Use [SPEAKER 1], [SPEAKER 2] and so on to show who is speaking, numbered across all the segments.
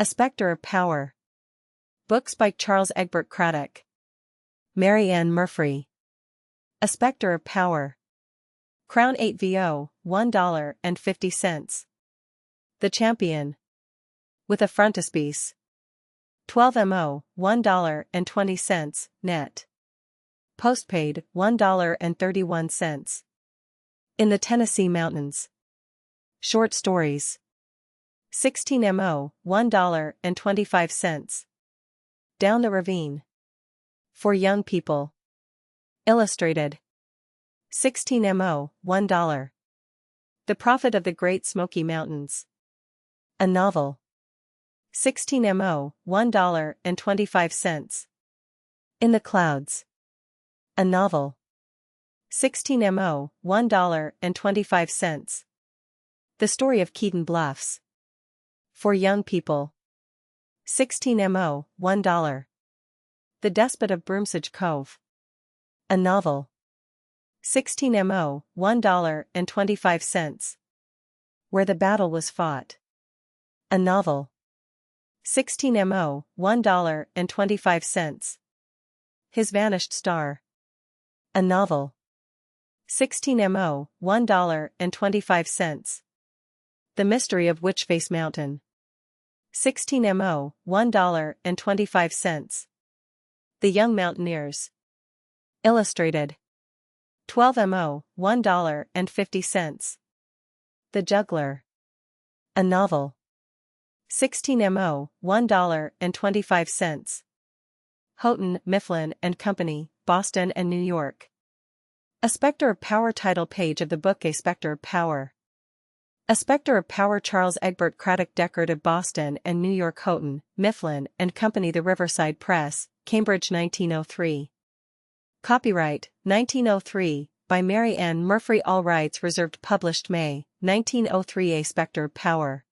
[SPEAKER 1] A Spectre of Power. Books by Charles Egbert Craddock. Mary Ann Murphy. A Spectre of Power. Crown 8 VO, $1.50. The Champion. With a frontispiece. 12 MO, $1.20, net. Postpaid, $1.31. In the Tennessee Mountains. Short Stories. 16 MO, $1.25. Down the Ravine. For Young People. Illustrated. 16 MO, $1. The Prophet of the Great Smoky Mountains. A Novel. 16 MO, $1.25. In the Clouds. A Novel. 16 MO, $1.25. The Story of Keaton Bluffs. For Young People. 16 MO, $1. The Despot of Broomsage Cove. A Novel. 16 MO, $1.25. Where the Battle Was Fought. A Novel. 16 MO, $1.25. His Vanished Star. A Novel. 16 MO, $1.25. The Mystery of Witchface Mountain. 16 MO, $1.25. The Young Mountaineers. Illustrated. 12 MO, $1.50. The Juggler. A Novel. 16 MO, $1.25. Houghton, Mifflin and Company, Boston and New York. A Spectre of Power. Title page of the book A Spectre of Power. A Spectre of Power. Charles Egbert Craddock, Decorative, Boston and New York. Houghton, Mifflin and Company, The Riverside Press, Cambridge, 1903. Copyright, 1903, by Mary Ann Murphy. All rights reserved. Published May, 1903. A Spectre of Power.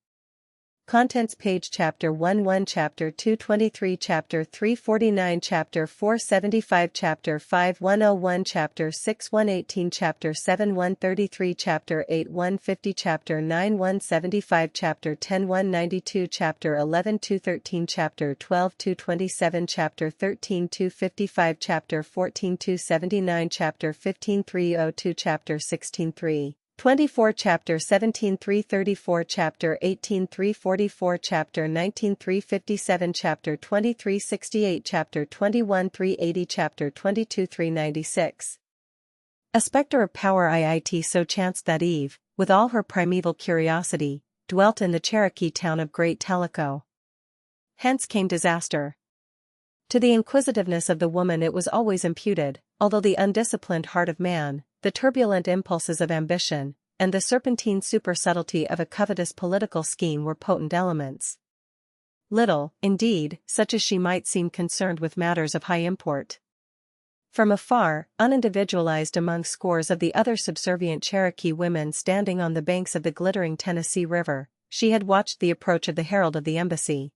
[SPEAKER 1] Contents page. Chapter 11, Chapter 223, Chapter 349, Chapter 475, Chapter 5101, Chapter 6118, Chapter 7133, Chapter 8150, Chapter 9175, Chapter 10192, Chapter 11213, Chapter 12227, Chapter 13255, Chapter 14279, Chapter 15302, Chapter 163. 24, Chapter 17:334, Chapter 18:344, Chapter 19:357, Chapter 23:68, Chapter 21:380, Chapter 22:396. A Spectre of Power. It so chanced that Eve, with all her primeval curiosity, dwelt in the Cherokee town of Great Tellico. Hence came disaster. To the inquisitiveness of the woman it was always imputed, although the undisciplined heart of man, the turbulent impulses of ambition, and the serpentine super-subtlety of a covetous political scheme were potent elements. Little, indeed, such as she might seem concerned with matters of high import. From afar, unindividualized among scores of the other subservient Cherokee women standing on the banks of the glittering Tennessee River, she had watched the approach of the herald of the embassy.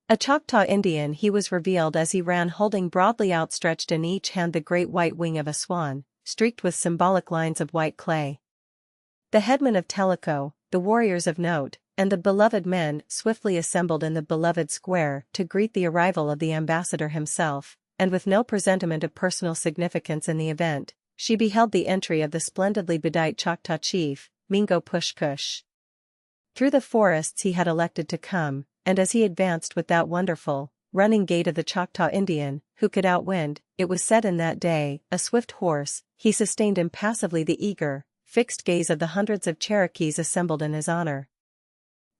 [SPEAKER 1] A Choctaw Indian, he was revealed as he ran holding broadly outstretched in each hand the great white wing of a swan, streaked with symbolic lines of white clay. The headmen of Tellico, the warriors of note, and the beloved men swiftly assembled in the beloved square to greet the arrival of the ambassador himself, and with no presentiment of personal significance in the event, she beheld the entry of the splendidly bedight Choctaw chief, Mingo Pushkush. Through the forests he had elected to come, and as he advanced with that wonderful, running gait of the Choctaw Indian, who could outwind, it was said in that day, a swift horse, he sustained impassively the eager, fixed gaze of the hundreds of Cherokees assembled in his honor.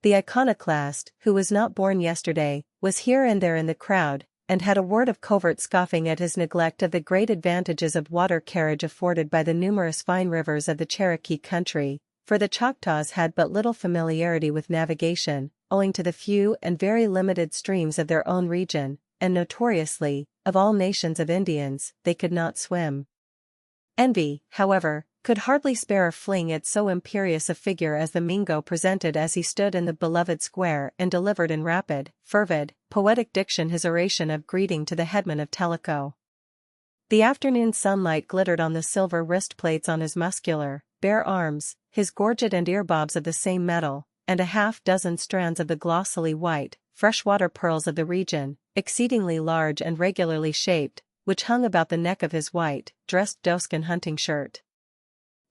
[SPEAKER 1] The iconoclast, who was not born yesterday, was here and there in the crowd, and had a word of covert scoffing at his neglect of the great advantages of water carriage afforded by the numerous fine rivers of the Cherokee country, for the Choctaws had but little familiarity with navigation, owing to the few and very limited streams of their own region, and notoriously, of all nations of Indians, they could not swim. Envy, however, could hardly spare or fling at so imperious a figure as the Mingo presented as he stood in the beloved square and delivered in rapid, fervid, poetic diction his oration of greeting to the headman of Tellico. The afternoon sunlight glittered on the silver wristplates on his muscular, bare arms, his gorget and earbobs of the same metal, and a half-dozen strands of the glossily white, freshwater pearls of the region, exceedingly large and regularly shaped, which hung about the neck of his white-dressed doeskin hunting shirt.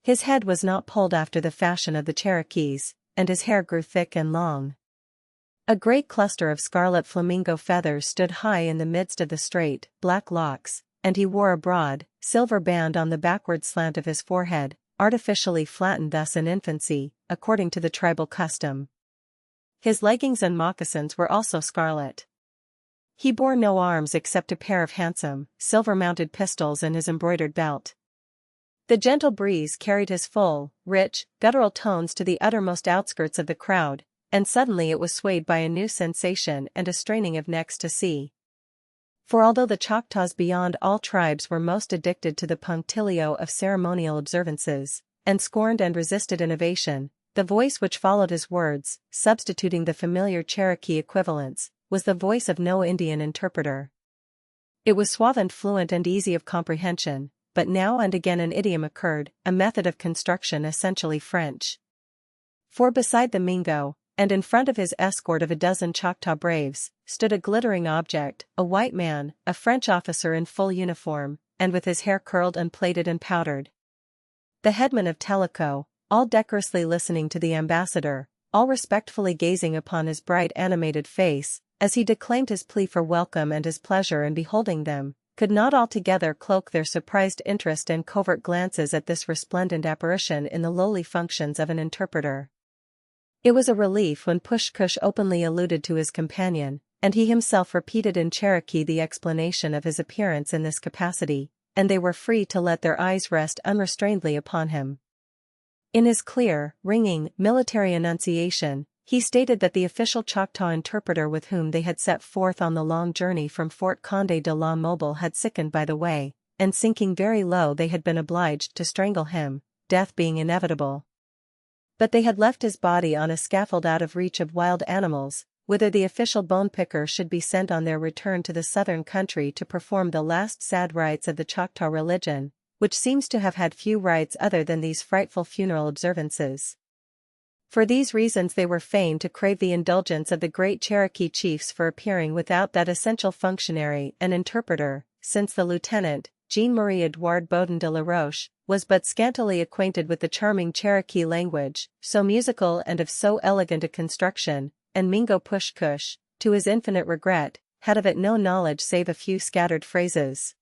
[SPEAKER 1] His head was not pulled after the fashion of the Cherokees, and his hair grew thick and long. A great cluster of scarlet flamingo feathers stood high in the midst of the straight, black locks, and he wore a broad, silver band on the backward slant of his forehead, artificially flattened thus in infancy, according to the tribal custom. His leggings and moccasins were also scarlet. He bore no arms except a pair of handsome, silver-mounted pistols in his embroidered belt. The gentle breeze carried his full, rich, guttural tones to the uttermost outskirts of the crowd, and suddenly it was swayed by a new sensation and a straining of necks to see. For although the Choctaws beyond all tribes were most addicted to the punctilio of ceremonial observances, and scorned and resisted innovation, the voice which followed his words, substituting the familiar Cherokee equivalents, was the voice of no Indian interpreter. It was suave and fluent and easy of comprehension, but now and again an idiom occurred, a method of construction essentially French. For beside the Mingo, and in front of his escort of a dozen Choctaw braves, stood a glittering object, a white man, a French officer in full uniform, and with his hair curled and plaited and powdered. The headman of Tellico, all decorously listening to the ambassador, all respectfully gazing upon his bright animated face, as he declaimed his plea for welcome and his pleasure in beholding them, could not altogether cloak their surprised interest and covert glances at this resplendent apparition in the lowly functions of an interpreter. It was a relief when Push-Kush openly alluded to his companion, and he himself repeated in Cherokee the explanation of his appearance in this capacity, and they were free to let their eyes rest unrestrainedly upon him. In his clear, ringing, military enunciation, he stated that the official Choctaw interpreter with whom they had set forth on the long journey from Fort Conde de la Mobile had sickened by the way, and sinking very low they had been obliged to strangle him, death being inevitable. But they had left his body on a scaffold out of reach of wild animals, whither the official bone-picker should be sent on their return to the southern country to perform the last sad rites of the Choctaw religion, which seems to have had few rites other than these frightful funeral observances. For these reasons they were fain to crave the indulgence of the great Cherokee chiefs for appearing without that essential functionary and interpreter, since the lieutenant, Jean-Marie Edouard Baudin de la Roche, was but scantily acquainted with the charming Cherokee language, so musical and of so elegant a construction, and Mingo Push-Kush, to his infinite regret, had of it no knowledge save a few scattered phrases.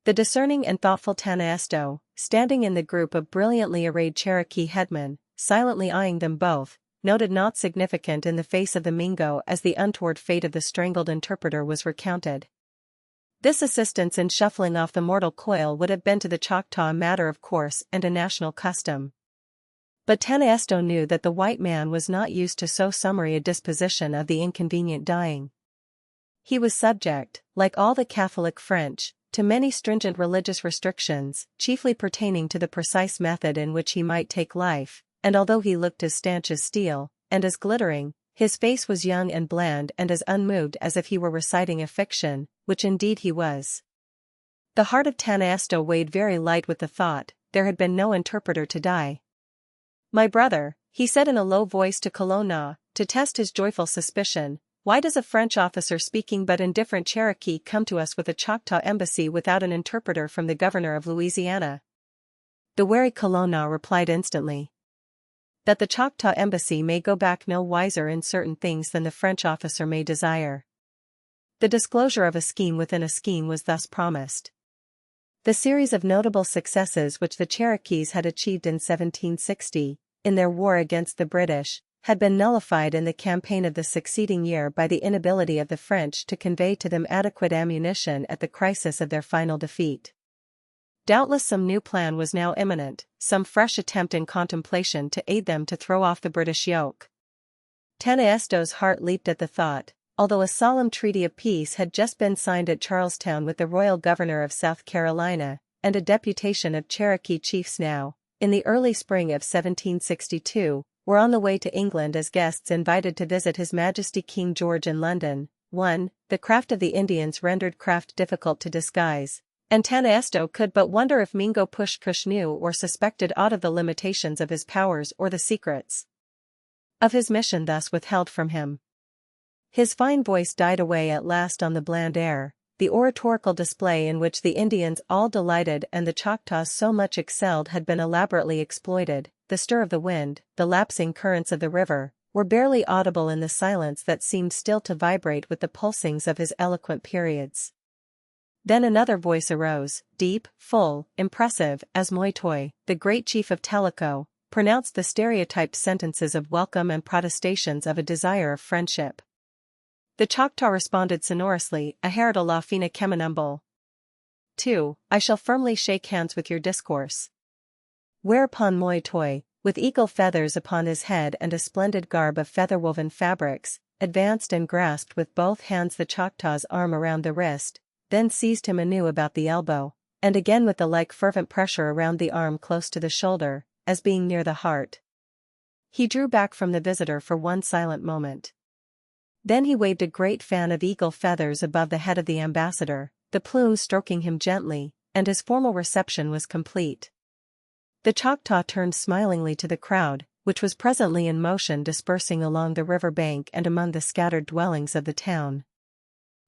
[SPEAKER 1] The discerning and thoughtful Tanaesto, standing in the group of brilliantly arrayed Cherokee headmen, silently eyeing them both, noted not significant in the face of the Mingo as the untoward fate of the strangled interpreter was recounted. This assistance in shuffling off the mortal coil would have been to the Choctaw a matter of course and a national custom. But Tanaesto knew that the white man was not used to so summary a disposition of the inconvenient dying. He was subject, like all the Catholic French, to many stringent religious restrictions, chiefly pertaining to the precise method in which he might take life, and although he looked as stanch as steel, and as glittering, his face was young and bland and as unmoved as if he were reciting a fiction, which indeed he was. The heart of Tanaesto weighed very light with the thought, there had been no interpreter to die. "My brother," he said in a low voice to Colonna, to test his joyful suspicion, "why does a French officer speaking but indifferent Cherokee come to us with a Choctaw embassy without an interpreter from the governor of Louisiana?" The wary Colonna replied instantly, "That the Choctaw embassy may go back no wiser in certain things than the French officer may desire." The disclosure of a scheme within a scheme was thus promised. The series of notable successes which the Cherokees had achieved in 1760, in their war against the British, had been nullified in the campaign of the succeeding year by the inability of the French to convey to them adequate ammunition at the crisis of their final defeat. Doubtless some new plan was now imminent, some fresh attempt in contemplation to aid them to throw off the British yoke. Tanaesto's heart leaped at the thought, although a solemn treaty of peace had just been signed at Charlestown with the royal governor of South Carolina, and a deputation of Cherokee chiefs now, in the early spring of 1762, were on the way to England as guests invited to visit His Majesty King George in London. 1. The craft of the Indians rendered craft difficult to disguise, and Tanaesto could but wonder if Mingo Push-Kush knew or suspected aught of the limitations of his powers or the secrets of his mission thus withheld from him. His fine voice died away at last on the bland air, the oratorical display in which the Indians all delighted and the Choctaws so much excelled had been elaborately exploited. The stir of the wind, the lapsing currents of the river, were barely audible in the silence that seemed still to vibrate with the pulsings of his eloquent periods. Then another voice arose, deep, full, impressive, as Moitoy, the great chief of Tellico, pronounced the stereotyped sentences of welcome and protestations of a desire of friendship. The Choctaw responded sonorously, Aherda la fina kemenumble. 2. I shall firmly shake hands with your discourse. Whereupon Moitoy, with eagle feathers upon his head and a splendid garb of feather-woven fabrics, advanced and grasped with both hands the Choctaw's arm around the wrist, then seized him anew about the elbow, and again with the like fervent pressure around the arm close to the shoulder, as being near the heart. He drew back from the visitor for one silent moment. Then he waved a great fan of eagle feathers above the head of the ambassador, the plumes stroking him gently, and his formal reception was complete. The Choctaw turned smilingly to the crowd, which was presently in motion dispersing along the river bank and among the scattered dwellings of the town.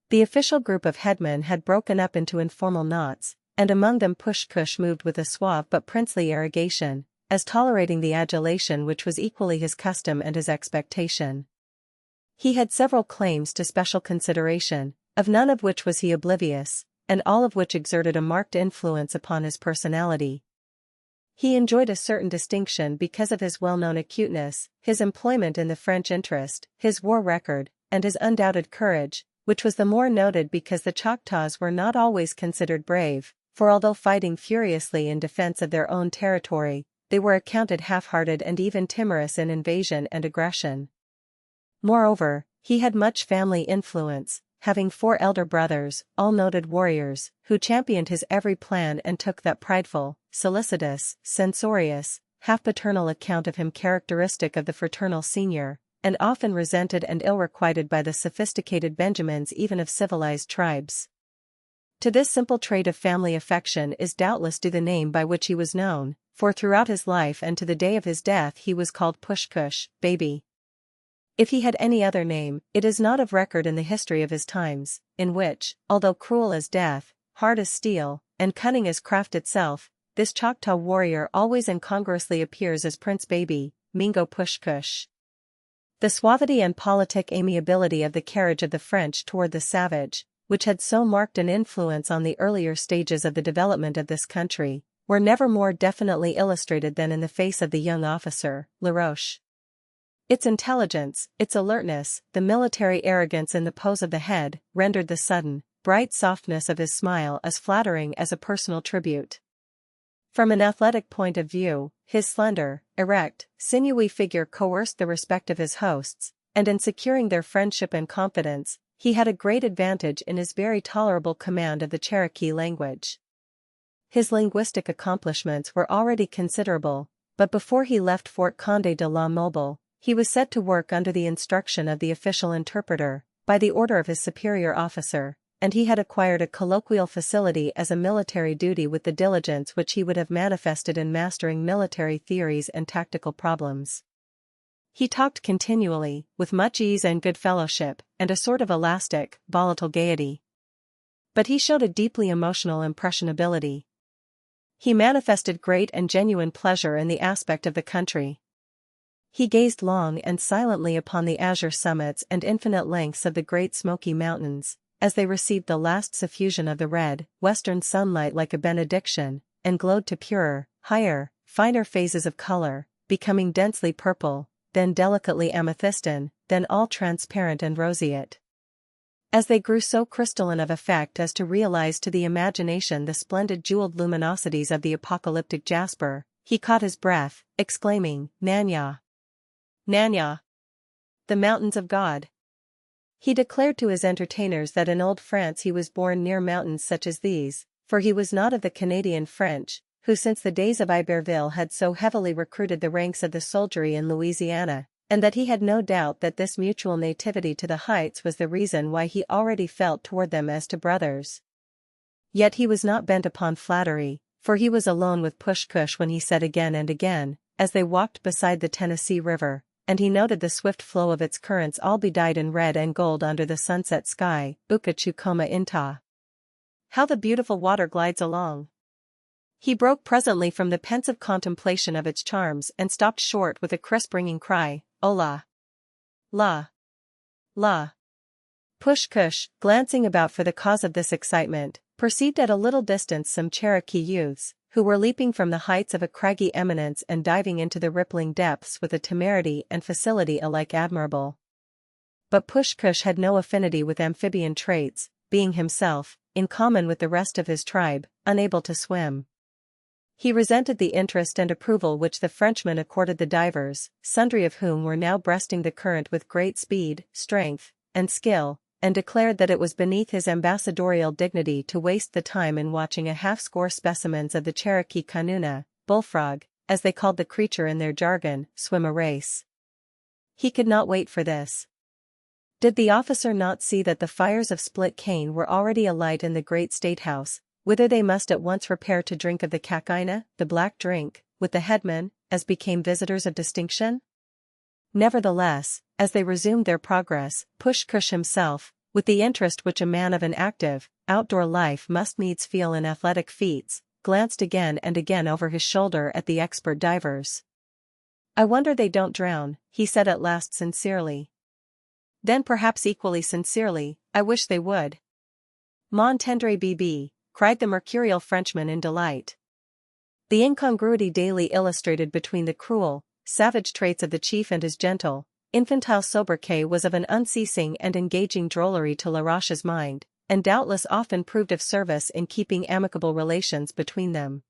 [SPEAKER 1] The official group of headmen had broken up into informal knots, and among them Push-Kush moved with a suave but princely arrogation, as tolerating the adulation which was equally his custom and his expectation. He had several claims to special consideration, of none of which was he oblivious, and all of which exerted a marked influence upon his personality. He enjoyed a certain distinction because of his well-known acuteness, his employment in the French interest, his war record, and his undoubted courage, which was the more noted because the Choctaws were not always considered brave, for although fighting furiously in defense of their own territory, they were accounted half-hearted and even timorous in invasion and aggression. Moreover, he had much family influence, having 4 elder brothers, all noted warriors, who championed his every plan and took that prideful, solicitous, censorious, half-paternal account of him characteristic of the fraternal senior, and often resented and ill-requited by the sophisticated Benjamins even of civilized tribes. To this simple trait of family affection is doubtless due the name by which he was known, for throughout his life and to the day of his death he was called Push-Kush, baby. If he had any other name, it is not of record in the history of his times, in which, although cruel as death, hard as steel, and cunning as craft itself, this Choctaw warrior always incongruously appears as Prince Baby, Mingo Push-Kush. The suavity and politic amiability of the carriage of the French toward the savage, which had so marked an influence on the earlier stages of the development of this country, were never more definitely illustrated than in the face of the young officer, Laroche. Its intelligence, its alertness, the military arrogance in the pose of the head, rendered the sudden, bright softness of his smile as flattering as a personal tribute. From an athletic point of view, his slender, erect, sinewy figure coerced the respect of his hosts, and in securing their friendship and confidence, he had a great advantage in his very tolerable command of the Cherokee language. His linguistic accomplishments were already considerable, but before he left Fort Conde de la Mobile, he was set to work under the instruction of the official interpreter, by the order of his superior officer, and he had acquired a colloquial facility as a military duty with the diligence which he would have manifested in mastering military theories and tactical problems. He talked continually, with much ease and good fellowship, and a sort of elastic, volatile gaiety. But he showed a deeply emotional impressionability. He manifested great and genuine pleasure in the aspect of the country. He gazed long and silently upon the azure summits and infinite lengths of the Great Smoky Mountains, as they received the last suffusion of the red, western sunlight like a benediction, and glowed to purer, higher, finer phases of color, becoming densely purple, then delicately amethystine, then all transparent and roseate. As they grew so crystalline of effect as to realize to the imagination the splendid jeweled luminosities of the apocalyptic jasper, he caught his breath, exclaiming, Nanya! Nanya! The mountains of God! He declared to his entertainers that in old France he was born near mountains such as these, for he was not of the Canadian French, who since the days of Iberville had so heavily recruited the ranks of the soldiery in Louisiana, and that he had no doubt that this mutual nativity to the heights was the reason why he already felt toward them as to brothers. Yet he was not bent upon flattery, for he was alone with Push-Kush when he said again and again, as they walked beside the Tennessee River, and he noted the swift flow of its currents all bedight in red and gold under the sunset sky. Buka chukoma inta. How the beautiful water glides along. He broke presently from the pensive contemplation of its charms and stopped short with a crisp ringing cry, Ola! La! La! Push-Kush, glancing about for the cause of this excitement, perceived at a little distance some Cherokee youths, who were leaping from the heights of a craggy eminence and diving into the rippling depths with a temerity and facility alike admirable. But Push-Kush had no affinity with amphibian traits, being himself, in common with the rest of his tribe, unable to swim. He resented the interest and approval which the Frenchmen accorded the divers, sundry of whom were now breasting the current with great speed, strength, and skill, and declared that it was beneath his ambassadorial dignity to waste the time in watching a half-score specimens of the Cherokee kanuna, bullfrog, as they called the creature in their jargon, swim a race. He could not wait for this. Did the officer not see that the fires of split cane were already alight in the great statehouse, whither they must at once repair to drink of the kakina, the black drink, with the headman, as became visitors of distinction? Nevertheless, as they resumed their progress, Push-Kush himself, with the interest which a man of an active, outdoor life must needs feel in athletic feats, glanced again and again over his shoulder at the expert divers. "I wonder they don't drown," he said at last sincerely. Then perhaps equally sincerely, "I wish they would." "Mon tendre bébé," cried the mercurial Frenchman in delight. The incongruity daily illustrated between the cruel, savage traits of the chief and his gentle, infantile sobriquet was of an unceasing and engaging drollery to Laroche's mind, and doubtless often proved of service in keeping amicable relations between them.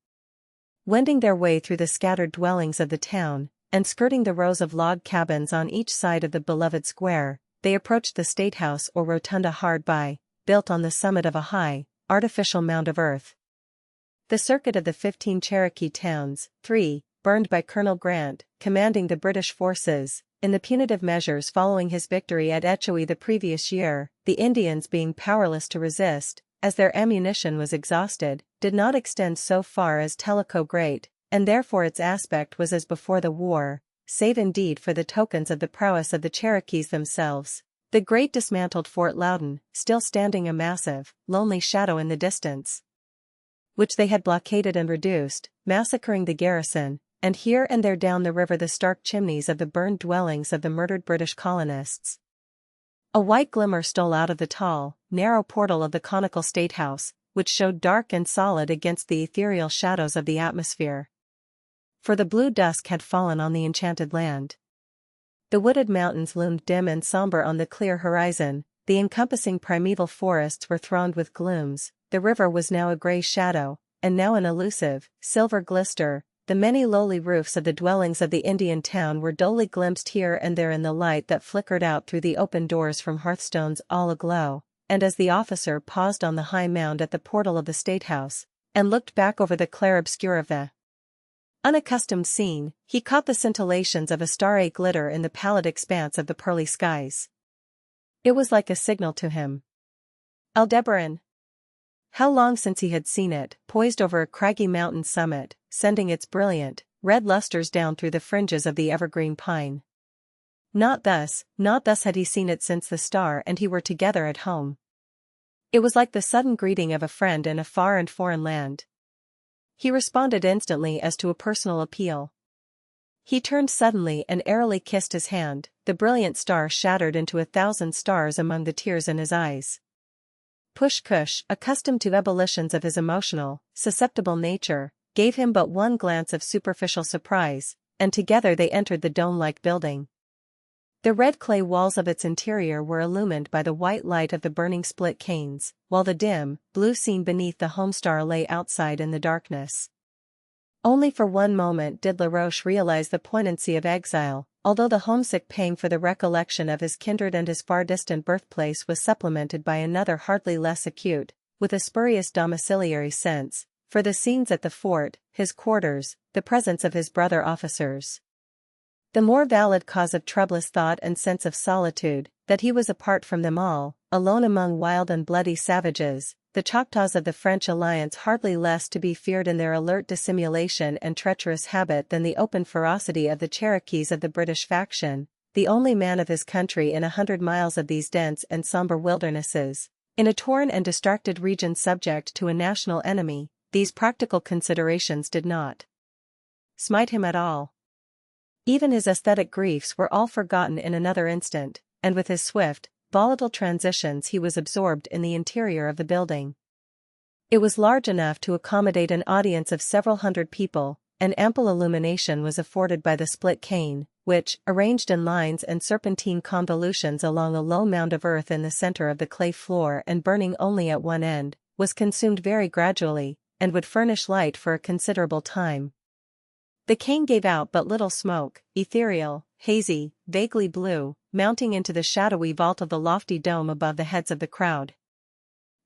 [SPEAKER 1] Wending their way through the scattered dwellings of the town, and skirting the rows of log cabins on each side of the beloved square, they approached the statehouse or rotunda hard by, built on the summit of a high, artificial mound of earth. The circuit of the 15 Cherokee towns, 3, burned by Colonel Grant, commanding the British forces, in the punitive measures following his victory at Echoe the previous year, the Indians being powerless to resist, as their ammunition was exhausted, did not extend so far as Tellico Great, and therefore its aspect was as before the war, save indeed for the tokens of the prowess of the Cherokees themselves. The great dismantled Fort Loudon, still standing a massive, lonely shadow in the distance, which they had blockaded and reduced, massacring the garrison, and here and there down the river the stark chimneys of the burned dwellings of the murdered British colonists. A white glimmer stole out of the tall, narrow portal of the conical statehouse, which showed dark and solid against the ethereal shadows of the atmosphere. For the blue dusk had fallen on the enchanted land. The wooded mountains loomed dim and somber on the clear horizon, the encompassing primeval forests were thronged with glooms, the river was now a grey shadow, and now an elusive, silver glister. The many lowly roofs of the dwellings of the Indian town were dully glimpsed here and there in the light that flickered out through the open doors from hearthstones all aglow, and as the officer paused on the high mound at the portal of the statehouse, and looked back over the clair-obscure of the unaccustomed scene, he caught the scintillations of a starry glitter in the pallid expanse of the pearly skies. It was like a signal to him. Aldebaran! How long since he had seen it, poised over a craggy mountain summit, sending its brilliant, red lustres down through the fringes of the evergreen pine. Not thus had he seen it since the star and he were together at home. It was like the sudden greeting of a friend in a far and foreign land. He responded instantly as to a personal appeal. He turned suddenly and airily kissed his hand, the brilliant star shattered into 1,000 stars among the tears in his eyes. Push-Kush, accustomed to ebullitions of his emotional, susceptible nature, gave him but one glance of superficial surprise, and together they entered the dome-like building. The red clay walls of its interior were illumined by the white light of the burning split canes, while the dim, blue scene beneath the homestar lay outside in the darkness. Only for one moment did Laroche realize the poignancy of exile, although the homesick pang for the recollection of his kindred and his far-distant birthplace was supplemented by another hardly less acute, with a spurious domiciliary sense, for the scenes at the fort, his quarters, the presence of his brother officers. The more valid cause of troublous thought and sense of solitude, that he was apart from them all, alone among wild and bloody savages, the Choctaws of the French alliance hardly less to be feared in their alert dissimulation and treacherous habit than the open ferocity of the Cherokees of the British faction, the only man of his country in 100 miles of these dense and somber wildernesses, in a torn and distracted region subject to a national enemy, these practical considerations did not smite him at all. Even his aesthetic griefs were all forgotten in another instant, and with his swift, volatile transitions he was absorbed in the interior of the building. It was large enough to accommodate an audience of several hundred people, and ample illumination was afforded by the split cane, which, arranged in lines and serpentine convolutions along a low mound of earth in the center of the clay floor and burning only at one end, was consumed very gradually, and would furnish light for a considerable time. The cane gave out but little smoke, ethereal, hazy, vaguely blue, mounting into the shadowy vault of the lofty dome above the heads of the crowd.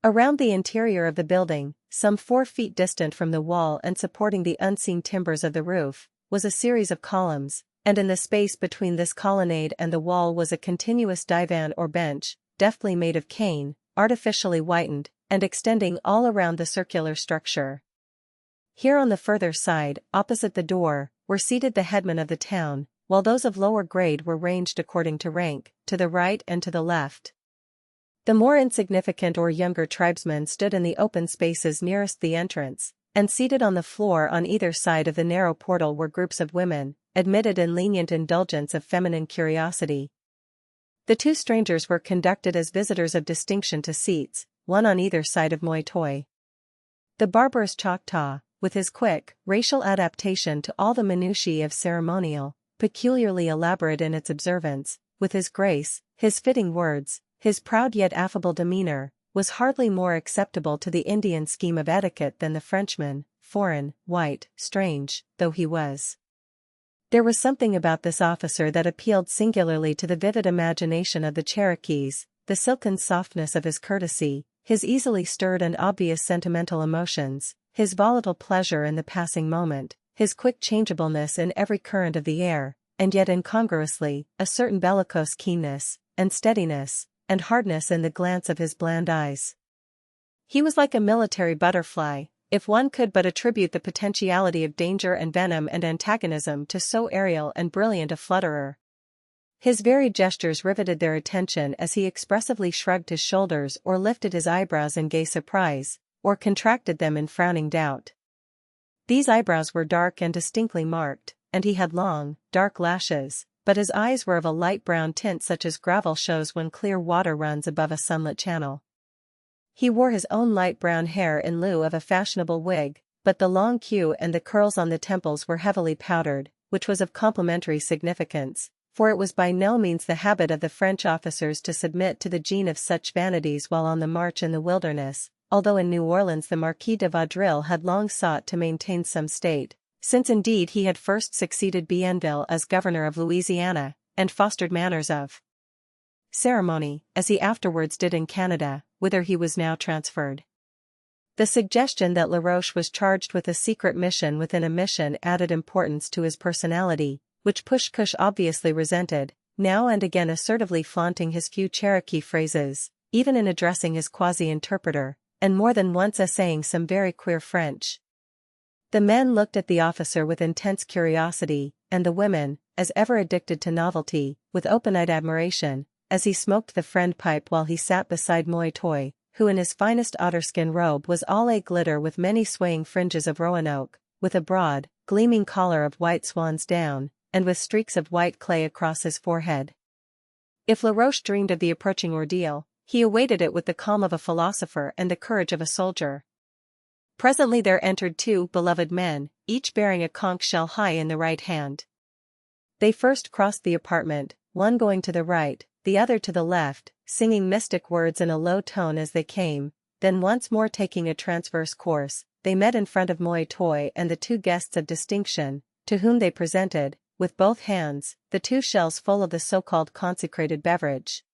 [SPEAKER 1] Around the interior of the building, some 4 feet distant from the wall and supporting the unseen timbers of the roof, was a series of columns, and in the space between this colonnade and the wall was a continuous divan or bench, deftly made of cane, artificially whitened, and extending all around the circular structure. Here on the further side, opposite the door, were seated the headmen of the town, while those of lower grade were ranged according to rank, to the right and to the left. The more insignificant or younger tribesmen stood in the open spaces nearest the entrance, and seated on the floor on either side of the narrow portal were groups of women, admitted in lenient indulgence of feminine curiosity. The 2 strangers were conducted as visitors of distinction to seats, one on either side of Moitoy. The barbarous Choctaw, with his quick, racial adaptation to all the minutiae of ceremonial, peculiarly elaborate in its observance, with his grace, his fitting words, his proud yet affable demeanor, was hardly more acceptable to the Indian scheme of etiquette than the Frenchman, foreign, white, strange, though he was. There was something about this officer that appealed singularly to the vivid imagination of the Cherokees, the silken softness of his courtesy, his easily stirred and obvious sentimental emotions, his volatile pleasure in the passing moment, his quick changeableness in every current of the air, and yet incongruously, a certain bellicose keenness, and steadiness, and hardness in the glance of his bland eyes. He was like a military butterfly, if one could but attribute the potentiality of danger and venom and antagonism to so aerial and brilliant a flutterer. His very gestures riveted their attention as he expressively shrugged his shoulders or lifted his eyebrows in gay surprise, or contracted them in frowning doubt. These eyebrows were dark and distinctly marked, and he had long, dark lashes, but his eyes were of a light brown tint such as gravel shows when clear water runs above a sunlit channel. He wore his own light brown hair in lieu of a fashionable wig, but the long queue and the curls on the temples were heavily powdered, which was of complimentary significance, for it was by no means the habit of the French officers to submit to the gene of such vanities while on the march in the wilderness, although in New Orleans the Marquis de Vaudreuil had long sought to maintain some state, since indeed he had first succeeded Bienville as governor of Louisiana, and fostered manners of ceremony, as he afterwards did in Canada, whither he was now transferred. The suggestion that Laroche was charged with a secret mission within a mission added importance to his personality, which Pushkush obviously resented, now and again assertively flaunting his few Cherokee phrases, even in addressing his quasi-interpreter, and more than once essaying some very queer French. The men looked at the officer with intense curiosity, and the women, as ever addicted to novelty, with open-eyed admiration, as he smoked the friend pipe while he sat beside Moitoy, who in his finest otterskin robe was all a-glitter with many swaying fringes of roanoke, with a broad, gleaming collar of white swan's down, and with streaks of white clay across his forehead. If Laroche dreamed of the approaching ordeal, he awaited it with the calm of a philosopher and the courage of a soldier. Presently there entered 2 beloved men, each bearing a conch shell high in the right hand. They first crossed the apartment, one going to the right, the other to the left, singing mystic words in a low tone as they came, then once more taking a transverse course, they met in front of Moitoy and the 2 guests of distinction, to whom they presented, with both hands, the 2 shells full of the so-called consecrated beverage.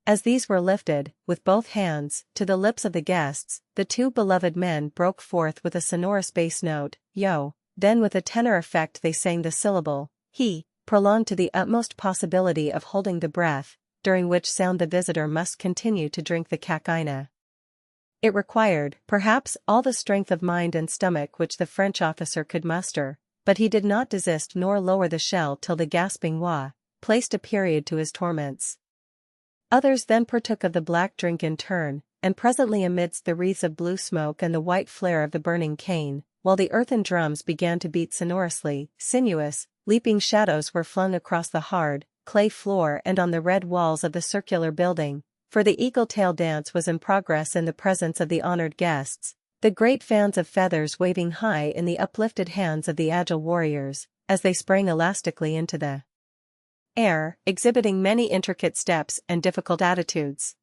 [SPEAKER 1] As these were lifted, with both hands, to the lips of the guests, the 2 beloved men broke forth with a sonorous bass note, yo, then with a tenor effect they sang the syllable, he, prolonged to the utmost possibility of holding the breath, during which sound the visitor must continue to drink the cacina. It required, perhaps, all the strength of mind and stomach which the French officer could muster, but he did not desist nor lower the shell till the gasping wa, placed a period to his torments. Others then partook of the black drink in turn, and presently amidst the wreaths of blue smoke and the white flare of the burning cane, while the earthen drums began to beat sonorously, sinuous, leaping shadows were flung across the hard, clay floor and on the red walls of the circular building, for the eagle-tail dance was in progress in the presence of the honored guests, the great fans of feathers waving high in the uplifted hands of the agile warriors, as they sprang elastically into the air, exhibiting many intricate steps and difficult attitudes.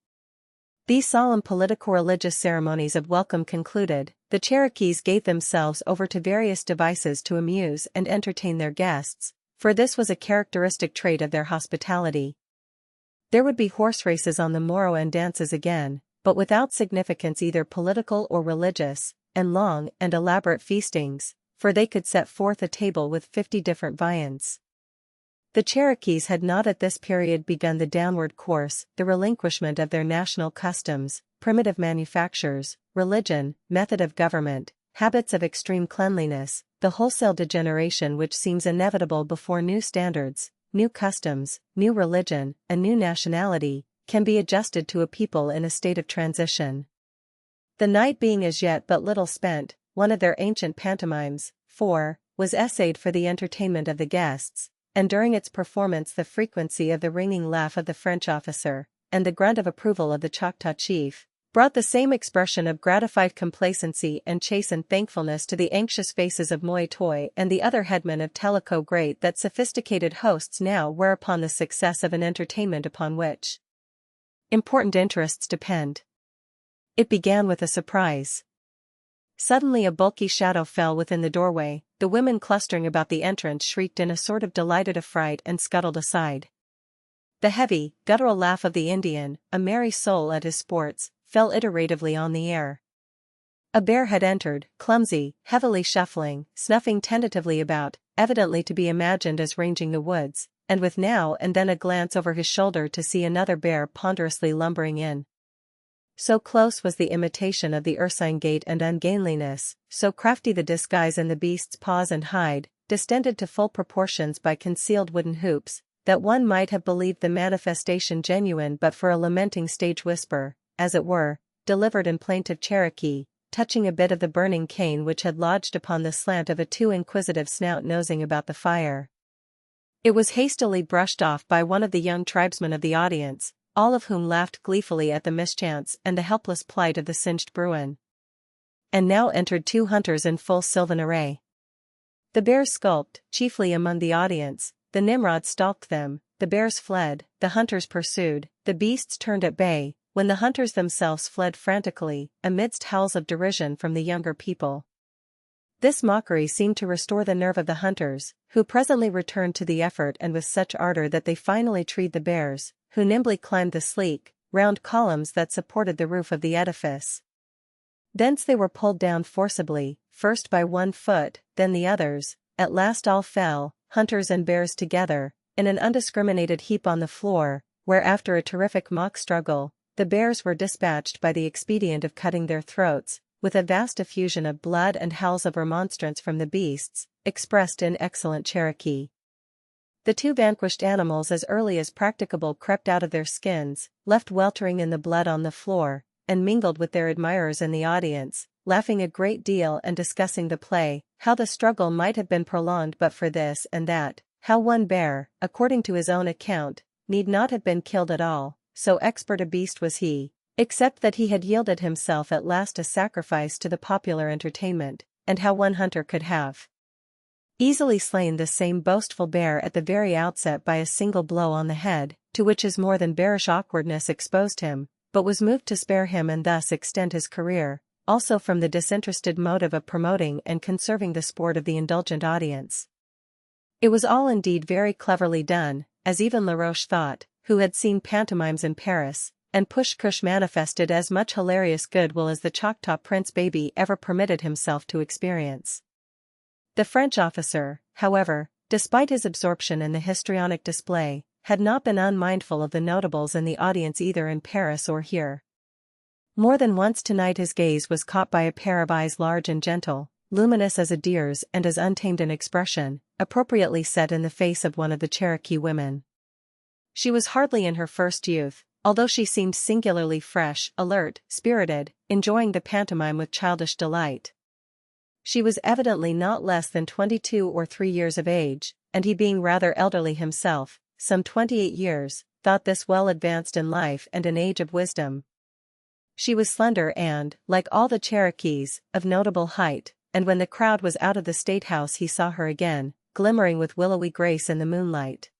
[SPEAKER 1] These solemn politico-religious ceremonies of welcome concluded, the Cherokees gave themselves over to various devices to amuse and entertain their guests, for this was a characteristic trait of their hospitality. There would be horse races on the morrow and dances again, but without significance either political or religious, and long and elaborate feastings, for they could set forth a table with 50 different viands. The Cherokees had not at this period begun the downward course, the relinquishment of their national customs, primitive manufactures, religion, method of government, habits of extreme cleanliness, the wholesale degeneration which seems inevitable before new standards, new customs, new religion, a new nationality, can be adjusted to a people in a state of transition. The night being as yet but little spent, one of their ancient pantomimes, was essayed for the entertainment of the guests, and during its performance the frequency of the ringing laugh of the French officer, and the grunt of approval of the Choctaw chief, brought the same expression of gratified complacency and chastened thankfulness to the anxious faces of Moi Toi and the other headmen of Tellico Great that sophisticated hosts now wear upon the success of an entertainment upon which important interests depend. It began with a surprise. Suddenly a bulky shadow fell within the doorway, the women clustering about the entrance shrieked in a sort of delighted affright and scuttled aside. The heavy, guttural laugh of the Indian, a merry soul at his sports, fell iteratively on the air. A bear had entered, clumsy, heavily shuffling, snuffing tentatively about, evidently to be imagined as ranging the woods, and with now and then a glance over his shoulder to see another bear ponderously lumbering in. So close was the imitation of the ursine gait and ungainliness, so crafty the disguise in the beast's paws and hide, distended to full proportions by concealed wooden hoops, that one might have believed the manifestation genuine but for a lamenting stage whisper, as it were, delivered in plaintive Cherokee, touching a bit of the burning cane which had lodged upon the slant of a too inquisitive snout nosing about the fire. It was hastily brushed off by one of the young tribesmen of the audience, all of whom laughed gleefully at the mischance and the helpless plight of the singed Bruin. And now entered 2 hunters in full sylvan array. The bears skulked, chiefly among the audience, the Nimrods stalked them, the bears fled, the hunters pursued, the beasts turned at bay, when the hunters themselves fled frantically, amidst howls of derision from the younger people. This mockery seemed to restore the nerve of the hunters, who presently returned to the effort and with such ardor that they finally treed the bears, who nimbly climbed the sleek, round columns that supported the roof of the edifice. Thence they were pulled down forcibly, first by one foot, then the others, at last all fell, hunters and bears together, in an undiscriminated heap on the floor, where after a terrific mock struggle, the bears were dispatched by the expedient of cutting their throats, with a vast effusion of blood and howls of remonstrance from the beasts, expressed in excellent Cherokee. The 2 vanquished animals as early as practicable crept out of their skins, left weltering in the blood on the floor, and mingled with their admirers in the audience, laughing a great deal and discussing the play, how the struggle might have been prolonged but for this and that, how one bear, according to his own account, need not have been killed at all, so expert a beast was he, except that he had yielded himself at last a sacrifice to the popular entertainment, and how one hunter could have easily slain this same boastful bear at the very outset by a single blow on the head, to which his more than bearish awkwardness exposed him, but was moved to spare him and thus extend his career, also from the disinterested motive of promoting and conserving the sport of the indulgent audience. It was all indeed very cleverly done, as even Laroche thought, who had seen pantomimes in Paris, and Push-Cush manifested as much hilarious goodwill as the Choctaw Prince Baby ever permitted himself to experience. The French officer, however, despite his absorption in the histrionic display, had not been unmindful of the notables in the audience either in Paris or here. More than once tonight his gaze was caught by a pair of eyes large and gentle, luminous as a deer's and as untamed in expression, appropriately set in the face of one of the Cherokee women. She was hardly in her first youth, although she seemed singularly fresh, alert, spirited, enjoying the pantomime with childish delight. She was evidently not less than 22 or 3 years of age, and he being rather elderly himself, some 28 years, thought this well advanced in life and an age of wisdom. She was slender and, like all the Cherokees, of notable height, and when the crowd was out of the State House he saw her again, glimmering with willowy grace in the moonlight.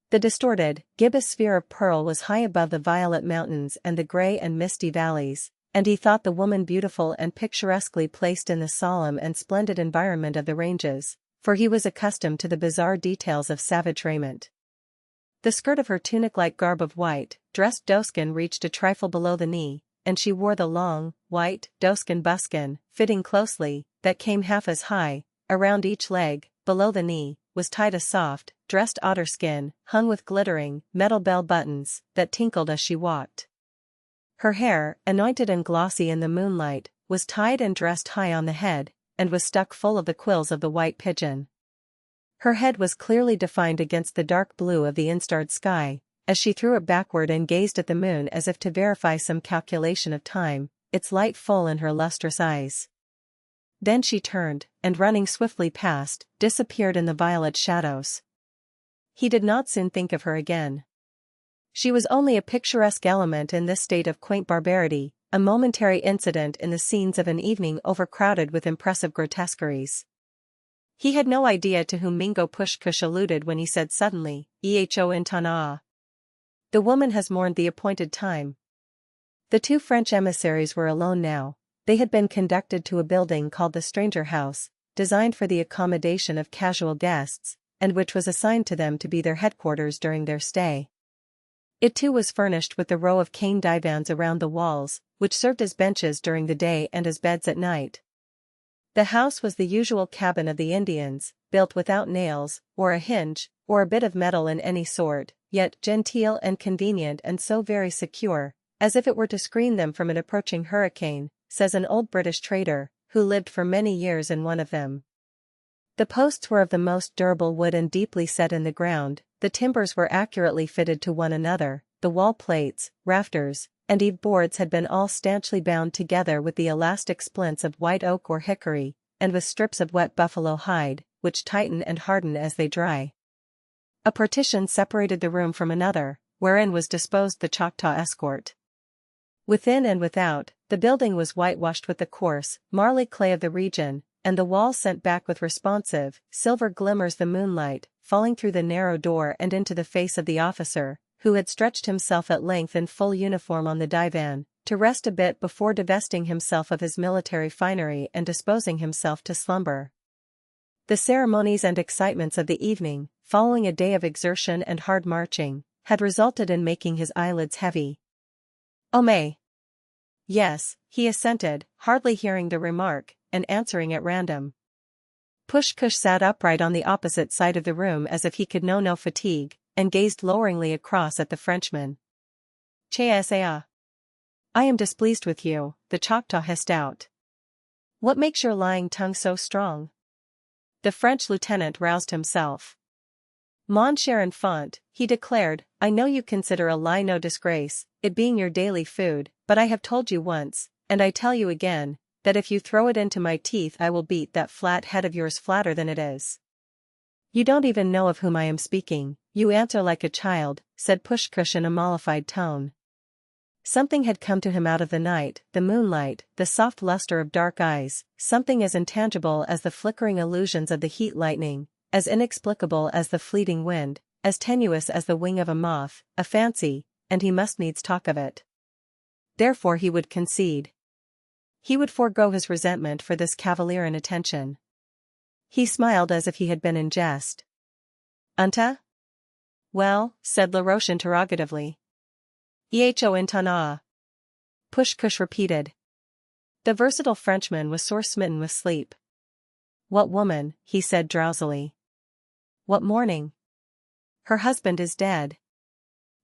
[SPEAKER 1] The distorted, gibbous sphere of pearl was high above the violet mountains and the grey and misty valleys, and he thought the woman beautiful and picturesquely placed in the solemn and splendid environment of the ranges, for he was accustomed to the bizarre details of savage raiment. The skirt of her tunic-like garb of white, dressed doeskin reached a trifle below the knee, and she wore the long, white, doeskin buskin, fitting closely, that came half as high. Around each leg, below the knee, was tied a soft, dressed otter skin, hung with glittering, metal bell buttons, that tinkled as she walked. Her hair, anointed and glossy in the moonlight, was tied and dressed high on the head, and was stuck full of the quills of the white pigeon. Her head was clearly defined against the dark blue of the instarred sky, as she threw it backward and gazed at the moon as if to verify some calculation of time, its light full in her lustrous eyes. Then she turned, and running swiftly past, disappeared in the violet shadows. He did not soon think of her again. She was only a picturesque element in this state of quaint barbarity, a momentary incident in the scenes of an evening overcrowded with impressive grotesqueries. He had no idea to whom Mingo Pushkush alluded when he said suddenly, "Eho Intana." The woman has mourned the appointed time. The two French emissaries were alone now. They had been conducted to a building called the Stranger House, designed for the accommodation of casual guests, and which was assigned to them to be their headquarters during their stay. It too was furnished with the row of cane divans around the walls, which served as benches during the day and as beds at night. The house was the usual cabin of the Indians, built without nails, or a hinge, or a bit of metal in any sort, yet genteel and convenient and so very secure, as if it were to screen them from an approaching hurricane, says an old British trader, who lived for many years in one of them. The posts were of the most durable wood and deeply set in the ground, the timbers were accurately fitted to one another, the wall plates, rafters, and eave boards had been all stanchly bound together with the elastic splints of white oak or hickory, and with strips of wet buffalo hide, which tighten and harden as they dry. A partition separated the room from another, wherein was disposed the Choctaw escort. Within and without, the building was whitewashed with the coarse, marly clay of the region, and the walls sent back with responsive, silver glimmers the moonlight, falling through the narrow door and into the face of the officer, who had stretched himself at length in full uniform on the divan, to rest a bit before divesting himself of his military finery and disposing himself to slumber. The ceremonies and excitements of the evening, following a day of exertion and hard marching, had resulted in making his eyelids heavy. "Oh, May." "Yes," he assented, hardly hearing the remark, and answering at random. Pushkush sat upright on the opposite side of the room as if he could know no fatigue, and gazed loweringly across at the Frenchman. "Chesa. I am displeased with you," the Choctaw hissed out. "What makes your lying tongue so strong?" The French lieutenant roused himself. "Mon cher enfant," he declared, "I know you consider a lie no disgrace, it being your daily food, but I have told you once, and I tell you again, that if you throw it into my teeth I will beat that flat head of yours flatter than it is." "You don't even know of whom I am speaking, you answer like a child," said Pushkush in a mollified tone. Something had come to him out of the night, the moonlight, the soft luster of dark eyes, something as intangible as the flickering illusions of the heat lightning, as inexplicable as the fleeting wind, as tenuous as the wing of a moth, a fancy, and he must needs talk of it. Therefore he would concede. He would forego his resentment for this cavalier inattention. He smiled as if he had been in jest. "Unta?" "Well," said Laroche interrogatively. "Eho intana." Pushkush repeated. The versatile Frenchman was sore smitten with sleep. "What woman?" he said drowsily. "What morning?" "Her husband is dead."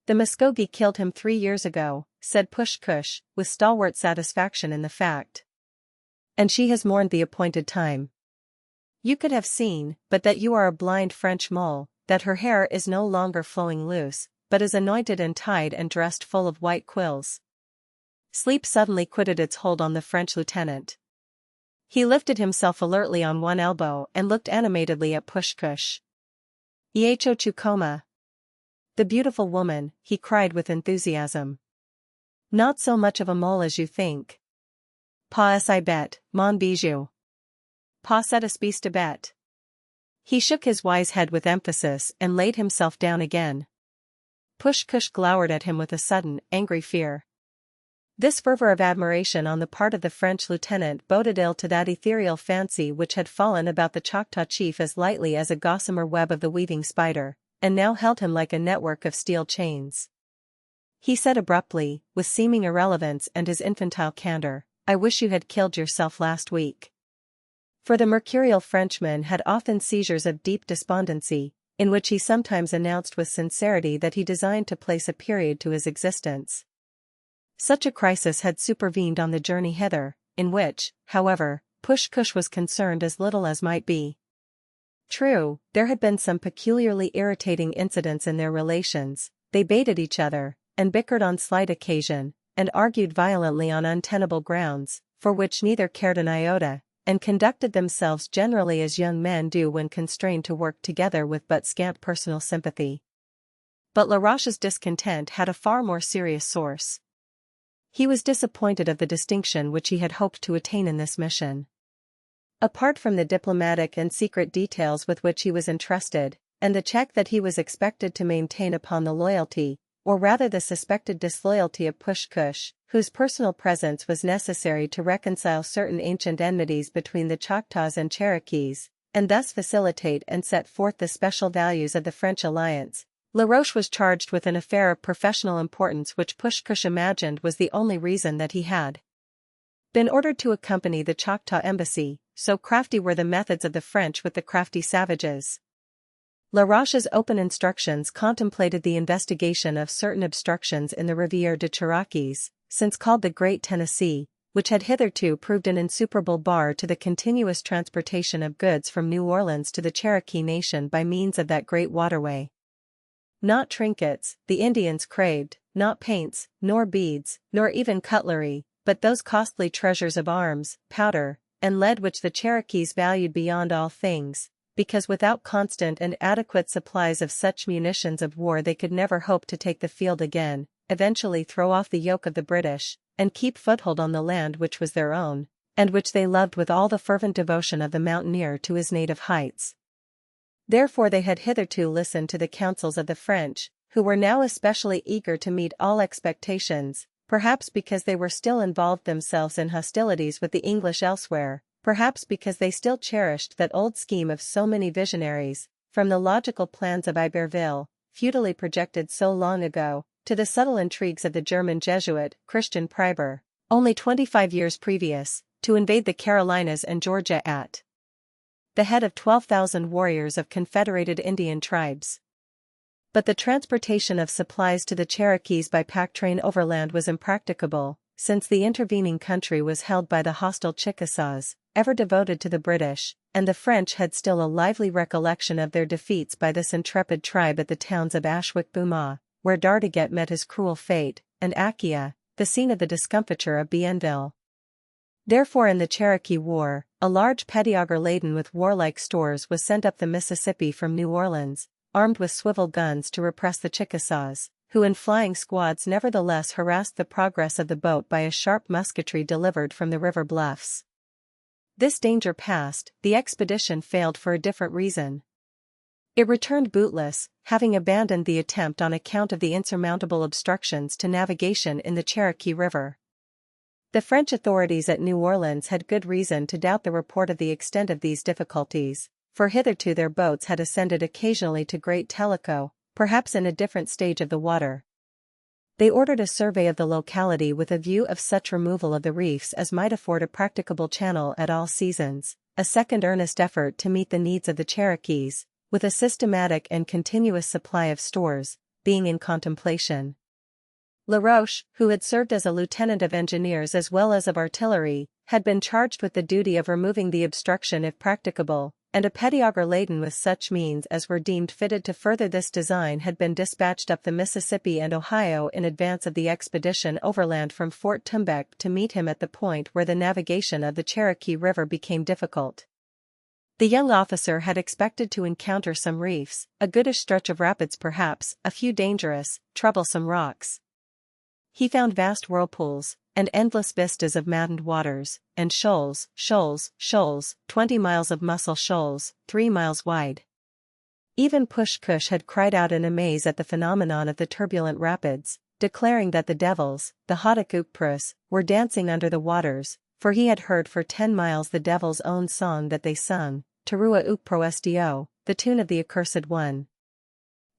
[SPEAKER 1] "The Muskogee killed him 3 years ago," said Pushkush, with stalwart satisfaction in the fact. "And she has mourned the appointed time. You could have seen, but that you are a blind French mole, that her hair is no longer flowing loose, but as anointed and tied and dressed full of white quills. Sleep suddenly quitted its hold on the French lieutenant. He lifted himself alertly on one elbow and looked animatedly at Pushkush. "Iecho Chukoma. The beautiful woman," he cried with enthusiasm. "Not so much of a mole as you think. Pas I bet, mon bijou. Pas et espèce de bête." He shook his wise head with emphasis and laid himself down again. Pushkush glowered at him with a sudden, angry fear. This fervor of admiration on the part of the French lieutenant boded ill to that ethereal fancy which had fallen about the Choctaw chief as lightly as a gossamer web of the weaving spider, and now held him like a network of steel chains. He said abruptly, with seeming irrelevance and his infantile candor, "I wish you had killed yourself last week." For the mercurial Frenchman had often seizures of deep despondency, in which he sometimes announced with sincerity that he designed to place a period to his existence. Such a crisis had supervened on the journey hither, in which, however, Pushkush was concerned as little as might be. True, there had been some peculiarly irritating incidents in their relations, they baited each other, and bickered on slight occasion, and argued violently on untenable grounds, for which neither cared an iota, and conducted themselves generally as young men do when constrained to work together with but scant personal sympathy. But Laroche's discontent had a far more serious source. He was disappointed of the distinction which he had hoped to attain in this mission. Apart from the diplomatic and secret details with which he was entrusted, and the check that he was expected to maintain upon the loyalty, or rather the suspected disloyalty of Pushkush, whose personal presence was necessary to reconcile certain ancient enmities between the Choctaws and Cherokees, and thus facilitate and set forth the special values of the French alliance, Laroche was charged with an affair of professional importance which Pushkush imagined was the only reason that he had been ordered to accompany the Choctaw embassy, so crafty were the methods of the French with the crafty savages. Laroche's open instructions contemplated the investigation of certain obstructions in the Rivière de Cherokees, since called the Great Tennessee, which had hitherto proved an insuperable bar to the continuous transportation of goods from New Orleans to the Cherokee Nation by means of that great waterway. Not trinkets, the Indians craved, not paints, nor beads, nor even cutlery, but those costly treasures of arms, powder, and lead which the Cherokees valued beyond all things, because without constant and adequate supplies of such munitions of war they could never hope to take the field again, eventually throw off the yoke of the British, and keep foothold on the land which was their own, and which they loved with all the fervent devotion of the mountaineer to his native heights. Therefore they had hitherto listened to the counsels of the French, who were now especially eager to meet all expectations, perhaps because they were still involved themselves in hostilities with the English elsewhere, perhaps because they still cherished that old scheme of so many visionaries, from the logical plans of Iberville, futilely projected so long ago, to the subtle intrigues of the German Jesuit, Christian Priber, only 25 years previous, to invade the Carolinas and Georgia at the head of 12,000 warriors of confederated Indian tribes. But the transportation of supplies to the Cherokees by pack train overland was impracticable, since the intervening country was held by the hostile Chickasaws, ever devoted to the British, and the French had still a lively recollection of their defeats by this intrepid tribe at the towns of Ashwick-Booma, where Dardaguet met his cruel fate, and Acquia, the scene of the discomfiture of Bienville. Therefore in the Cherokee War, a large pettiauger laden with warlike stores was sent up the Mississippi from New Orleans, armed with swivel guns to repress the Chickasaws, who in flying squads nevertheless harassed the progress of the boat by a sharp musketry delivered from the river bluffs. This danger past, the expedition failed for a different reason. It returned bootless, having abandoned the attempt on account of the insurmountable obstructions to navigation in the Cherokee River. The French authorities at New Orleans had good reason to doubt the report of the extent of these difficulties, for hitherto their boats had ascended occasionally to Great Tellico, perhaps in a different stage of the water. They ordered a survey of the locality with a view of such removal of the reefs as might afford a practicable channel at all seasons, a second earnest effort to meet the needs of the Cherokees, with a systematic and continuous supply of stores, being in contemplation. Laroche, who had served as a lieutenant of engineers as well as of artillery, had been charged with the duty of removing the obstruction if practicable, and a pettiauger laden with such means as were deemed fitted to further this design had been dispatched up the Mississippi and Ohio in advance of the expedition overland from Fort Tumbec to meet him at the point where the navigation of the Cherokee River became difficult. The young officer had expected to encounter some reefs, a goodish stretch of rapids perhaps, a few dangerous, troublesome rocks. He found vast whirlpools, and endless vistas of maddened waters, and shoals, 20 miles of mussel shoals, 3 miles wide. Even Push-Kush had cried out in amaze at the phenomenon of the turbulent rapids, declaring that the devils, the Hauduk-Upprus, were dancing under the waters, for he had heard for 10 miles the devil's own song that they sung, Terua Upproestio, the tune of the Accursed One.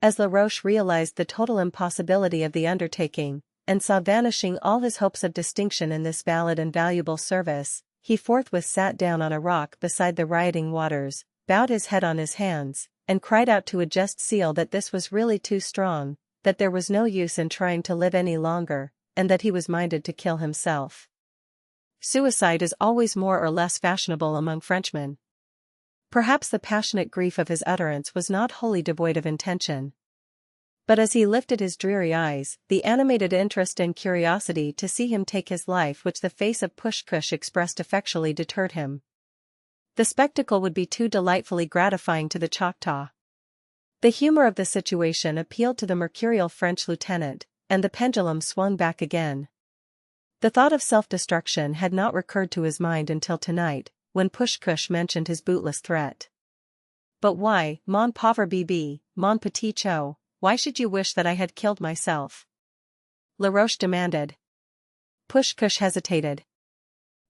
[SPEAKER 1] As Laroche realized the total impossibility of the undertaking, and saw vanishing all his hopes of distinction in this valid and valuable service, he forthwith sat down on a rock beside the rioting waters, bowed his head on his hands, and cried out to a just seal that this was really too strong, that there was no use in trying to live any longer, and that he was minded to kill himself. Suicide is always more or less fashionable among Frenchmen. Perhaps the passionate grief of his utterance was not wholly devoid of intention. But as he lifted his dreary eyes, the animated interest and curiosity to see him take his life which the face of Push-Kush expressed effectually deterred him. The spectacle would be too delightfully gratifying to the Choctaw. The humor of the situation appealed to the mercurial French lieutenant, and the pendulum swung back again. The thought of self-destruction had not recurred to his mind until tonight, when Push-Kush mentioned his bootless threat. But why, mon pauvre bébé, mon petit chou, why should you wish that I had killed myself? Laroche demanded. Push-Kush hesitated.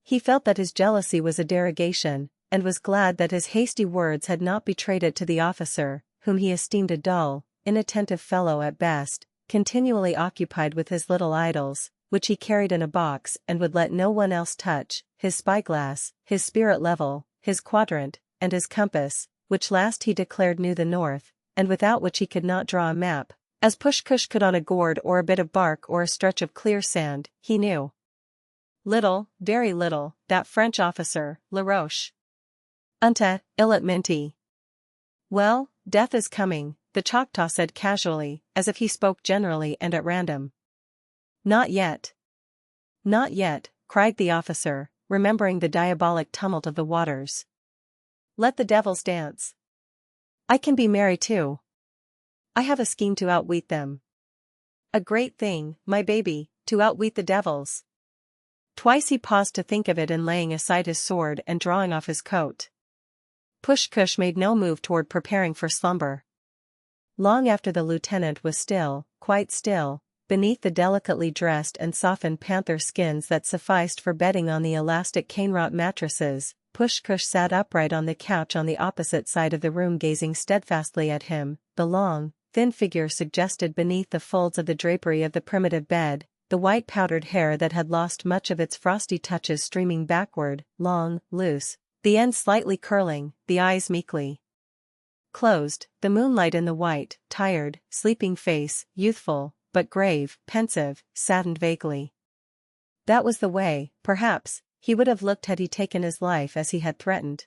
[SPEAKER 1] He felt that his jealousy was a derogation, and was glad that his hasty words had not betrayed it to the officer, whom he esteemed a dull, inattentive fellow at best, continually occupied with his little idols, which he carried in a box and would let no one else touch, his spyglass, his spirit level, his quadrant, and his compass, which last he declared knew the north, and without which he could not draw a map, as Push-Kush could on a gourd or a bit of bark or a stretch of clear sand. He knew little, very little, that French officer, Laroche. Unta, illet minti. Well, death is coming, the Choctaw said casually, as if he spoke generally and at random. Not yet. Not yet, cried the officer, remembering the diabolic tumult of the waters. Let the devils dance. I can be merry too. I have a scheme to outwit them. A great thing, my baby, to outwit the devils. Twice he paused to think of it in laying aside his sword and drawing off his coat. Push-Kush made no move toward preparing for slumber. Long after the lieutenant was still, quite still, beneath the delicately dressed and softened panther skins that sufficed for bedding on the elastic cane-wrought mattresses, Push-Kush sat upright on the couch on the opposite side of the room gazing steadfastly at him, the long, thin figure suggested beneath the folds of the drapery of the primitive bed, the white powdered hair that had lost much of its frosty touches streaming backward, long, loose, the ends slightly curling, the eyes meekly closed, the moonlight in the white, tired, sleeping face, youthful, but grave, pensive, saddened vaguely. That was the way, perhaps, he would have looked had he taken his life as he had threatened.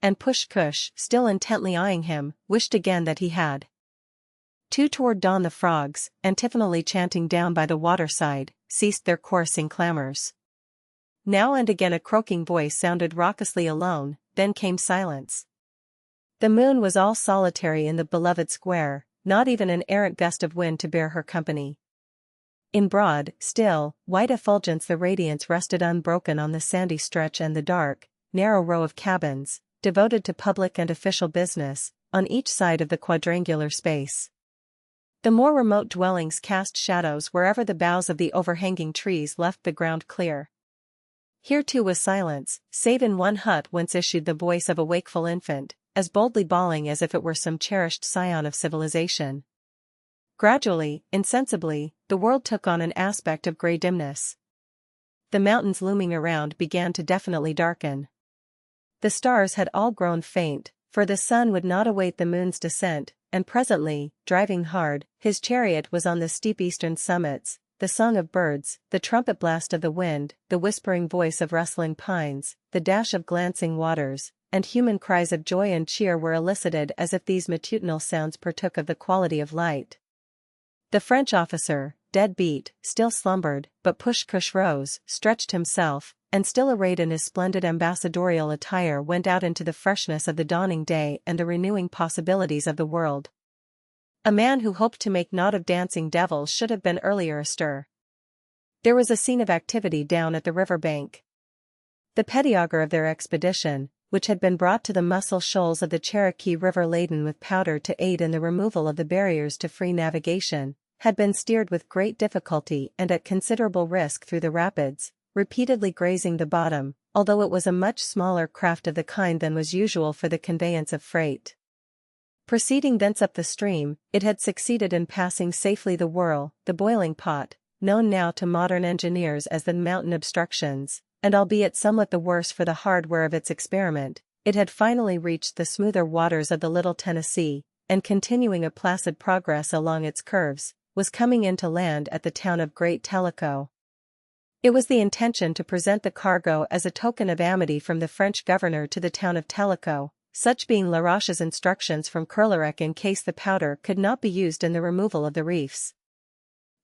[SPEAKER 1] And Push-Kush, still intently eyeing him, wished again that he had. Toward dawn the frogs, antiphonally chanting down by the waterside, ceased their chorusing clamors. Now and again a croaking voice sounded raucously alone, then came silence. The moon was all solitary in the beloved square, not even an errant gust of wind to bear her company. In broad, still, white effulgence the radiance rested unbroken on the sandy stretch and the dark, narrow row of cabins, devoted to public and official business, on each side of the quadrangular space. The more remote dwellings cast shadows wherever the boughs of the overhanging trees left the ground clear. Here too was silence, save in one hut whence issued the voice of a wakeful infant, as boldly bawling as if it were some cherished scion of civilization. Gradually, insensibly, the world took on an aspect of grey dimness. The mountains looming around began to definitely darken. The stars had all grown faint, for the sun would not await the moon's descent, and presently, driving hard, his chariot was on the steep eastern summits. The song of birds, the trumpet blast of the wind, the whispering voice of rustling pines, the dash of glancing waters, and human cries of joy and cheer were elicited as if these matutinal sounds partook of the quality of light. The French officer, dead beat, still slumbered, but Push-Kush rose, stretched himself, and still arrayed in his splendid ambassadorial attire went out into the freshness of the dawning day and the renewing possibilities of the world. A man who hoped to make naught of dancing devils should have been earlier astir. There was a scene of activity down at the river bank. The pettiauger of their expedition, which had been brought to the Muscle Shoals of the Cherokee River laden with powder to aid in the removal of the barriers to free navigation, had been steered with great difficulty and at considerable risk through the rapids, repeatedly grazing the bottom, although it was a much smaller craft of the kind than was usual for the conveyance of freight. Proceeding thence up the stream, it had succeeded in passing safely the whirl, the boiling pot, known now to modern engineers as the mountain obstructions, and albeit somewhat the worse for the hardware of its experiment, it had finally reached the smoother waters of the Little Tennessee, and continuing a placid progress along its curves, was coming in to land at the town of Great Tellico. It was the intention to present the cargo as a token of amity from the French governor to the town of Tellico, such being Laroche's instructions from Kerlerec in case the powder could not be used in the removal of the reefs.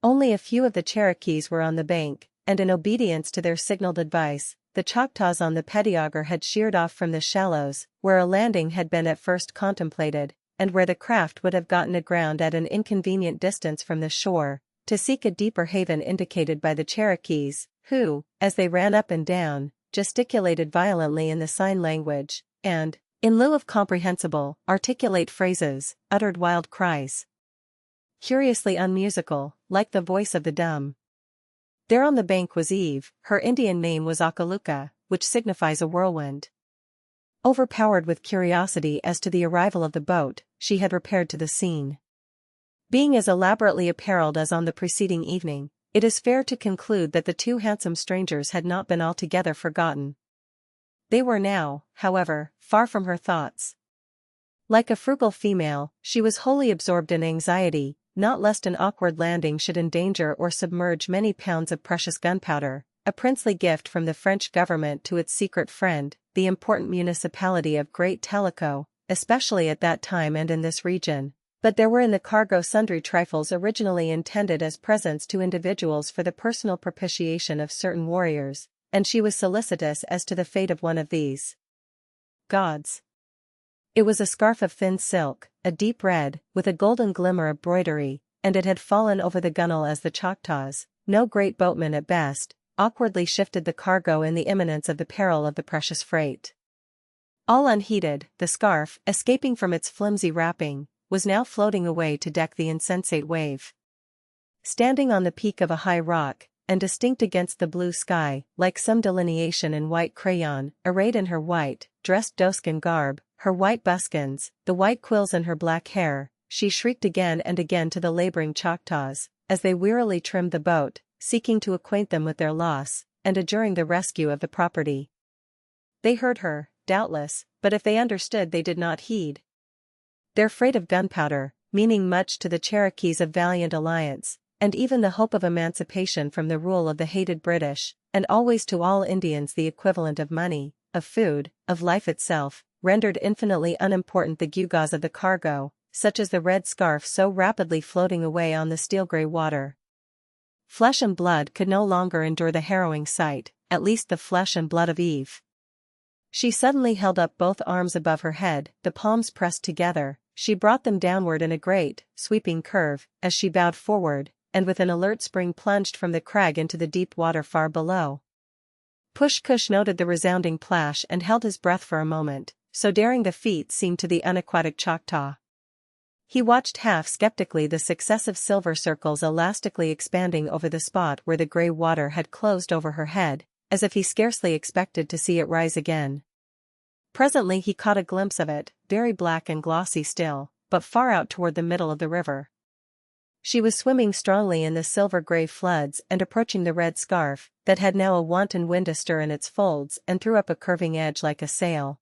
[SPEAKER 1] Only a few of the Cherokees were on the bank, and in obedience to their signaled advice, the Choctaws on the pettiauger had sheered off from the shallows, where a landing had been at first contemplated, and where the craft would have gotten aground at an inconvenient distance from the shore, to seek a deeper haven indicated by the Cherokees, who, as they ran up and down, gesticulated violently in the sign language, and, in lieu of comprehensible, articulate phrases, uttered wild cries. Curiously unmusical, like the voice of the dumb. There on the bank was Eve, her Indian name was Akaluka, which signifies a whirlwind. Overpowered with curiosity as to the arrival of the boat, she had repaired to the scene. Being as elaborately apparelled as on the preceding evening, it is fair to conclude that the two handsome strangers had not been altogether forgotten. They were now, however, far from her thoughts. Like a frugal female, she was wholly absorbed in anxiety, not lest an awkward landing should endanger or submerge many pounds of precious gunpowder, a princely gift from the French government to its secret friend, the important municipality of Great Tellico, especially at that time and in this region. But there were in the cargo sundry trifles originally intended as presents to individuals for the personal propitiation of certain warriors, and she was solicitous as to the fate of one of these. Gods! It was a scarf of thin silk, a deep red, with a golden glimmer of broidery, and it had fallen over the gunwale as the Choctaws, no great boatmen at best, awkwardly shifted the cargo in the imminence of the peril of the precious freight. All unheeded, the scarf, escaping from its flimsy wrapping, was now floating away to deck the insensate wave. Standing on the peak of a high rock, and distinct against the blue sky, like some delineation in white crayon, arrayed in her white, dressed doeskin garb, her white buskins, the white quills in her black hair, she shrieked again and again to the laboring Choctaws, as they wearily trimmed the boat, seeking to acquaint them with their loss, and adjuring the rescue of the property. They heard her, doubtless, but if they understood they did not heed. Their freight of gunpowder, meaning much to the Cherokees of valiant alliance, and even the hope of emancipation from the rule of the hated British, and always to all Indians the equivalent of money, of food, of life itself, rendered infinitely unimportant the gewgaws of the cargo, such as the red scarf so rapidly floating away on the steel-grey water. Flesh and blood could no longer endure the harrowing sight, at least the flesh and blood of Eve. She suddenly held up both arms above her head, the palms pressed together, she brought them downward in a great, sweeping curve, as she bowed forward, and with an alert spring plunged from the crag into the deep water far below. Push-Kush noted the resounding plash and held his breath for a moment, so daring the feat seemed to the unaquatic Choctaw. He watched half-skeptically the successive silver circles elastically expanding over the spot where the grey water had closed over her head, as if he scarcely expected to see it rise again. Presently he caught a glimpse of it, very black and glossy still, but far out toward the middle of the river. She was swimming strongly in the silver-grey floods and approaching the red scarf, that had now a wanton wind astir in its folds and threw up a curving edge like a sail.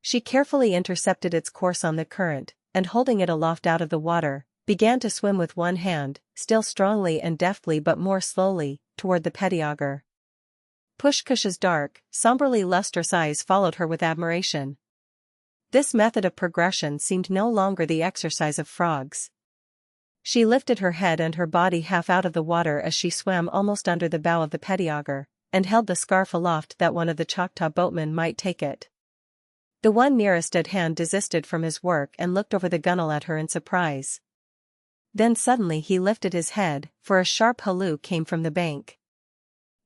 [SPEAKER 1] She carefully intercepted its course on the current, and holding it aloft out of the water, began to swim with one hand, still strongly and deftly but more slowly, toward the pettiauger. Pushkush's dark, somberly lustrous eyes followed her with admiration. This method of progression seemed no longer the exercise of frogs. She lifted her head and her body half out of the water as she swam almost under the bow of the pettiagar, and held the scarf aloft that one of the Choctaw boatmen might take it. The one nearest at hand desisted from his work and looked over the gunwale at her in surprise. Then suddenly he lifted his head, for a sharp halloo came from the bank.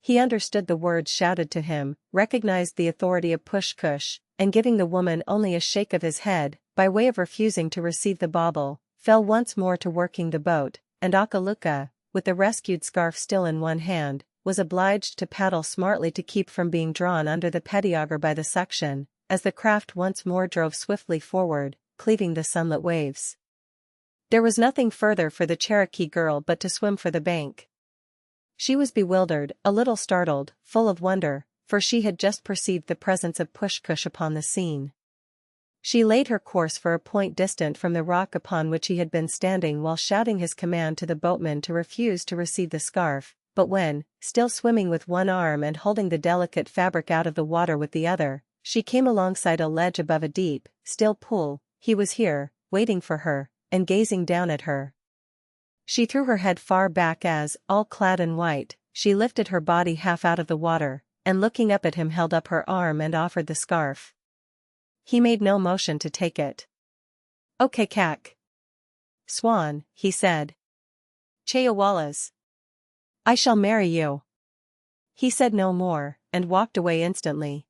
[SPEAKER 1] He understood the words shouted to him, recognized the authority of Pushkush, and giving the woman only a shake of his head, by way of refusing to receive the bauble, fell once more to working the boat, and Akaluka, with the rescued scarf still in one hand, was obliged to paddle smartly to keep from being drawn under the pettiagar by the suction, as the craft once more drove swiftly forward, cleaving the sunlit waves. There was nothing further for the Cherokee girl but to swim for the bank. She was bewildered, a little startled, full of wonder, for she had just perceived the presence of Pushkush upon the scene. She laid her course for a point distant from the rock upon which he had been standing while shouting his command to the boatman to refuse to receive the scarf, but when, still swimming with one arm and holding the delicate fabric out of the water with the other, she came alongside a ledge above a deep, still pool, he was here, waiting for her, and gazing down at her. She threw her head far back as, all clad in white, she lifted her body half out of the water, and looking up at him held up her arm and offered the scarf. He made no motion to take it. "Okay, Kak. Swan," he said. "Cheawallas. I shall marry you." He said no more, and walked away instantly.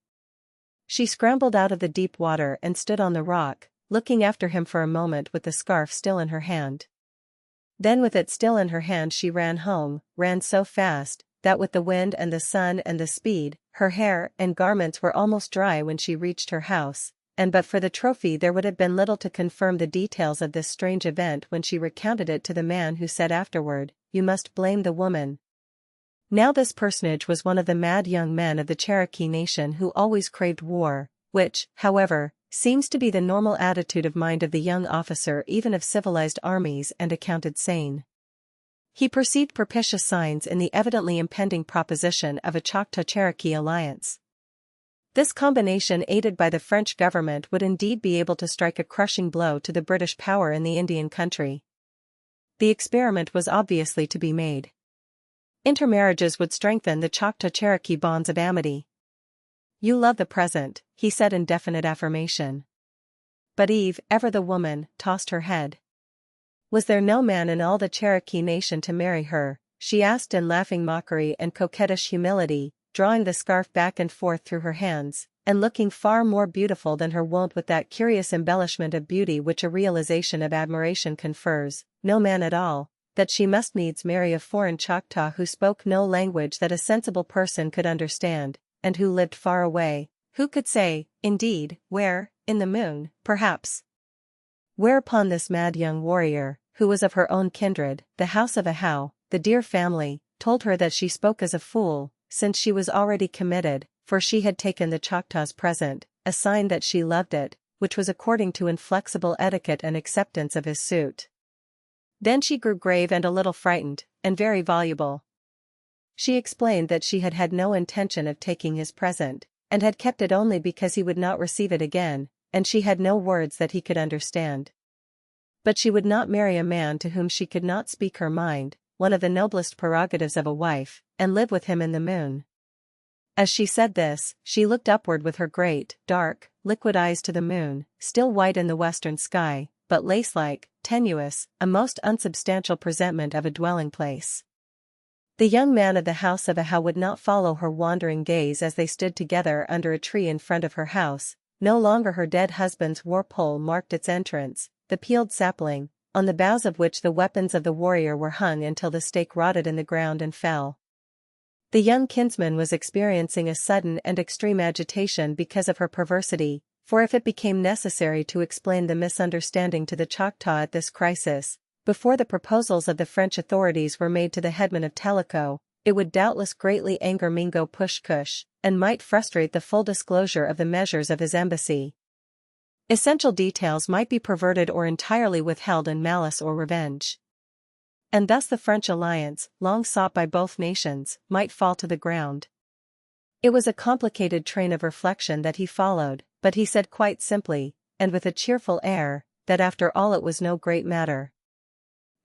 [SPEAKER 1] She scrambled out of the deep water and stood on the rock, looking after him for a moment with the scarf still in her hand. Then with it still in her hand she ran home, ran so fast, that with the wind and the sun and the speed, her hair and garments were almost dry when she reached her house, and but for the trophy there would have been little to confirm the details of this strange event when she recounted it to the man who said afterward, "You must blame the woman." Now this personage was one of the mad young men of the Cherokee nation who always craved war, which, however, seems to be the normal attitude of mind of the young officer even of civilized armies and accounted sane. He perceived propitious signs in the evidently impending proposition of a Choctaw-Cherokee alliance. This combination aided by the French government would indeed be able to strike a crushing blow to the British power in the Indian country. The experiment was obviously to be made. Intermarriages would strengthen the Choctaw-Cherokee bonds of amity. "You love the present," he said in definite affirmation. But Eve, ever the woman, tossed her head. Was there no man in all the Cherokee nation to marry her, she asked in laughing mockery and coquettish humility, drawing the scarf back and forth through her hands, and looking far more beautiful than her wont with that curious embellishment of beauty which a realization of admiration confers, no man at all, that she must needs marry a foreign Choctaw who spoke no language that a sensible person could understand, and who lived far away, who could say, indeed, where, in the moon, perhaps. Whereupon this mad young warrior, who was of her own kindred, the house of Ahow, the dear family, told her that she spoke as a fool, since she was already committed, for she had taken the Choctaw's present, a sign that she loved it, which was according to inflexible etiquette and acceptance of his suit. Then she grew grave and a little frightened, and very voluble. She explained that she had had no intention of taking his present, and had kept it only because he would not receive it again, and she had no words that he could understand. But she would not marry a man to whom she could not speak her mind, one of the noblest prerogatives of a wife, and live with him in the moon. As she said this, she looked upward with her great, dark, liquid eyes to the moon, still white in the western sky, but lace-like, tenuous, a most unsubstantial presentment of a dwelling-place. The young man of the house of Ahow would not follow her wandering gaze as they stood together under a tree in front of her house. No longer her dead husband's war-pole marked its entrance, the peeled sapling, on the boughs of which the weapons of the warrior were hung until the stake rotted in the ground and fell. The young kinsman was experiencing a sudden and extreme agitation because of her perversity, for if it became necessary to explain the misunderstanding to the Choctaw at this crisis, before the proposals of the French authorities were made to the headman of Tellico, it would doubtless greatly anger Mingo Pushkush, and might frustrate the full disclosure of the measures of his embassy. Essential details might be perverted or entirely withheld in malice or revenge. And thus the French alliance, long sought by both nations, might fall to the ground. It was a complicated train of reflection that he followed, but he said quite simply, and with a cheerful air, that after all it was no great matter.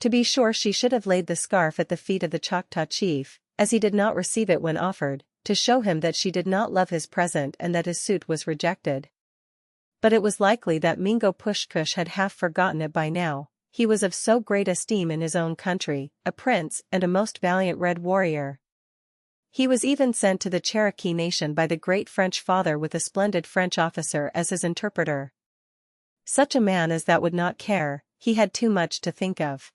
[SPEAKER 1] To be sure, she should have laid the scarf at the feet of the Choctaw chief, as he did not receive it when offered, to show him that she did not love his present and that his suit was rejected. But it was likely that Mingo Pushkush had half forgotten it by now. He was of so great esteem in his own country, a prince and a most valiant red warrior. He was even sent to the Cherokee nation by the great French father with a splendid French officer as his interpreter. Such a man as that would not care, he had too much to think of.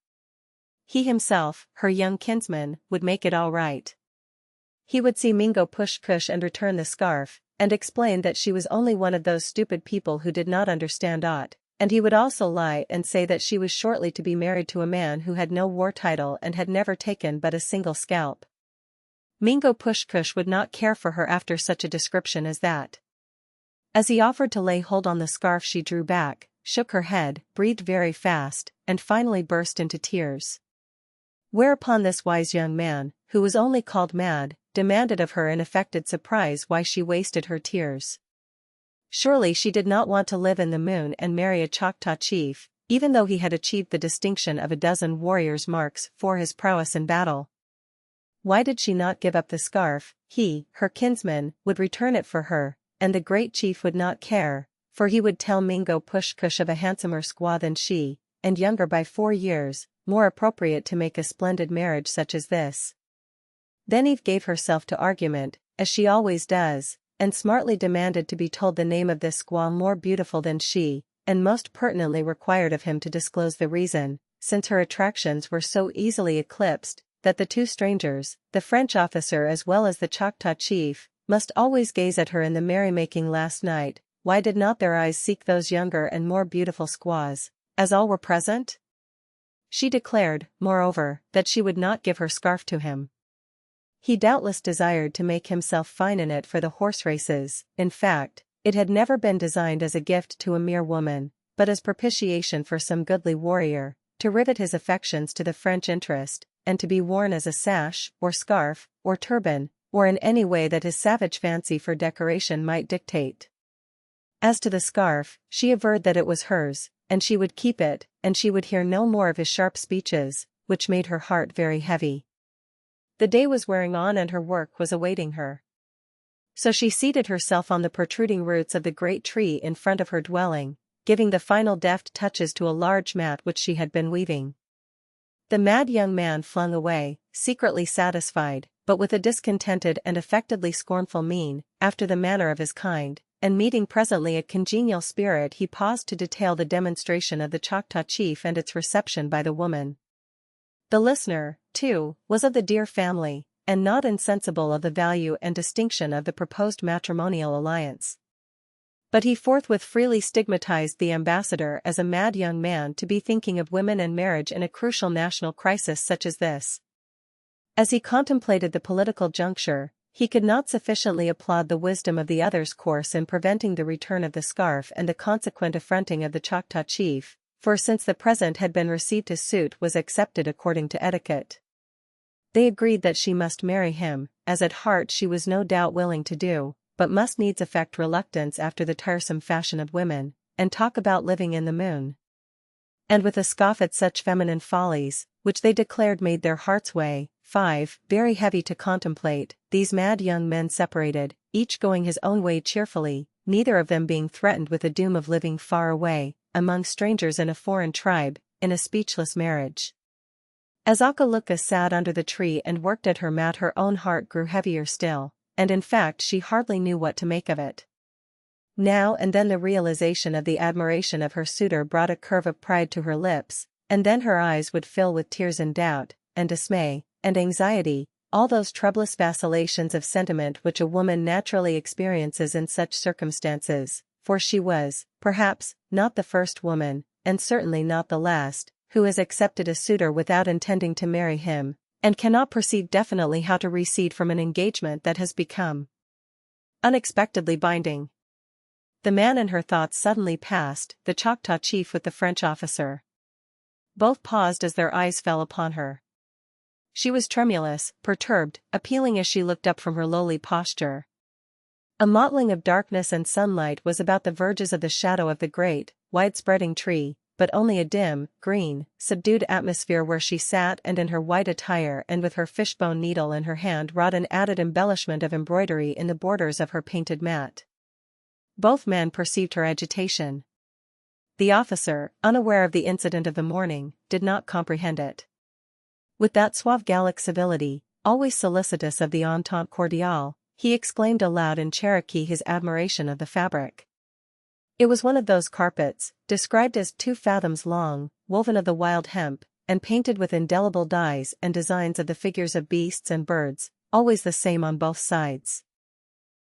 [SPEAKER 1] He himself, her young kinsman, would make it all right. He would see Mingo Pushkush and return the scarf, and explain that she was only one of those stupid people who did not understand aught, and he would also lie and say that she was shortly to be married to a man who had no war title and had never taken but a single scalp. Mingo Pushkush would not care for her after such a description as that. As he offered to lay hold on the scarf, she drew back, shook her head, breathed very fast, and finally burst into tears. Whereupon this wise young man, who was only called mad, demanded of her in affected surprise why she wasted her tears. Surely she did not want to live in the moon and marry a Choctaw chief, even though he had achieved the distinction of a dozen warriors' marks for his prowess in battle. Why did she not give up the scarf? He, her kinsman, would return it for her, and the great chief would not care, for he would tell Mingo Pushkush of a handsomer squaw than she, and younger by 4 years, more appropriate to make a splendid marriage such as this. Then Eve gave herself to argument, as she always does, and smartly demanded to be told the name of this squaw more beautiful than she, and most pertinently required of him to disclose the reason, since her attractions were so easily eclipsed, that the two strangers, the French officer as well as the Choctaw chief, must always gaze at her in the merrymaking last night. Why did not their eyes seek those younger and more beautiful squaws, as all were present? She declared, moreover, that she would not give her scarf to him. He doubtless desired to make himself fine in it for the horse races. In fact, it had never been designed as a gift to a mere woman, but as propitiation for some goodly warrior, to rivet his affections to the French interest, and to be worn as a sash, or scarf, or turban, or in any way that his savage fancy for decoration might dictate. As to the scarf, she averred that it was hers, and she would keep it, and she would hear no more of his sharp speeches, which made her heart very heavy. The day was wearing on and her work was awaiting her. So she seated herself on the protruding roots of the great tree in front of her dwelling, giving the final deft touches to a large mat which she had been weaving. The mad young man flung away, secretly satisfied, but with a discontented and affectedly scornful mien, after the manner of his kind, and meeting presently a congenial spirit, he paused to detail the demonstration of the Choctaw chief and its reception by the woman. The listener, too, was of the dear family, and not insensible of the value and distinction of the proposed matrimonial alliance. But he forthwith freely stigmatized the ambassador as a mad young man to be thinking of women and marriage in a crucial national crisis such as this. As he contemplated the political juncture, he could not sufficiently applaud the wisdom of the other's course in preventing the return of the scarf and the consequent affronting of the Choctaw chief, for since the present had been received his suit was accepted according to etiquette. They agreed that she must marry him, as at heart she was no doubt willing to do, but must needs affect reluctance after the tiresome fashion of women, and talk about living in the moon. And with a scoff at such feminine follies, which they declared made their hearts weigh, very heavy to contemplate, these mad young men separated, each going his own way cheerfully, neither of them being threatened with the doom of living far away, among strangers in a foreign tribe, in a speechless marriage. As Akaluka sat under the tree and worked at her mat, her own heart grew heavier still, and in fact she hardly knew what to make of it. Now and then the realization of the admiration of her suitor brought a curve of pride to her lips, and then her eyes would fill with tears and doubt, and dismay, and anxiety, all those troublous vacillations of sentiment which a woman naturally experiences in such circumstances, for she was, perhaps, not the first woman, and certainly not the last, who has accepted a suitor without intending to marry him, and cannot perceive definitely how to recede from an engagement that has become unexpectedly binding. The man in her thoughts suddenly passed, the Choctaw chief with the French officer. Both paused as their eyes fell upon her. She was tremulous, perturbed, appealing as she looked up from her lowly posture. A mottling of darkness and sunlight was about the verges of the shadow of the great, wide-spreading tree, but only a dim, green, subdued atmosphere where she sat, and in her white attire and with her fishbone needle in her hand wrought an added embellishment of embroidery in the borders of her painted mat. Both men perceived her agitation. The officer, unaware of the incident of the morning, did not comprehend it. With that suave Gallic civility, always solicitous of the entente cordiale, he exclaimed aloud in Cherokee his admiration of the fabric. It was one of those carpets, described as 2 fathoms long, woven of the wild hemp, and painted with indelible dyes and designs of the figures of beasts and birds, always the same on both sides.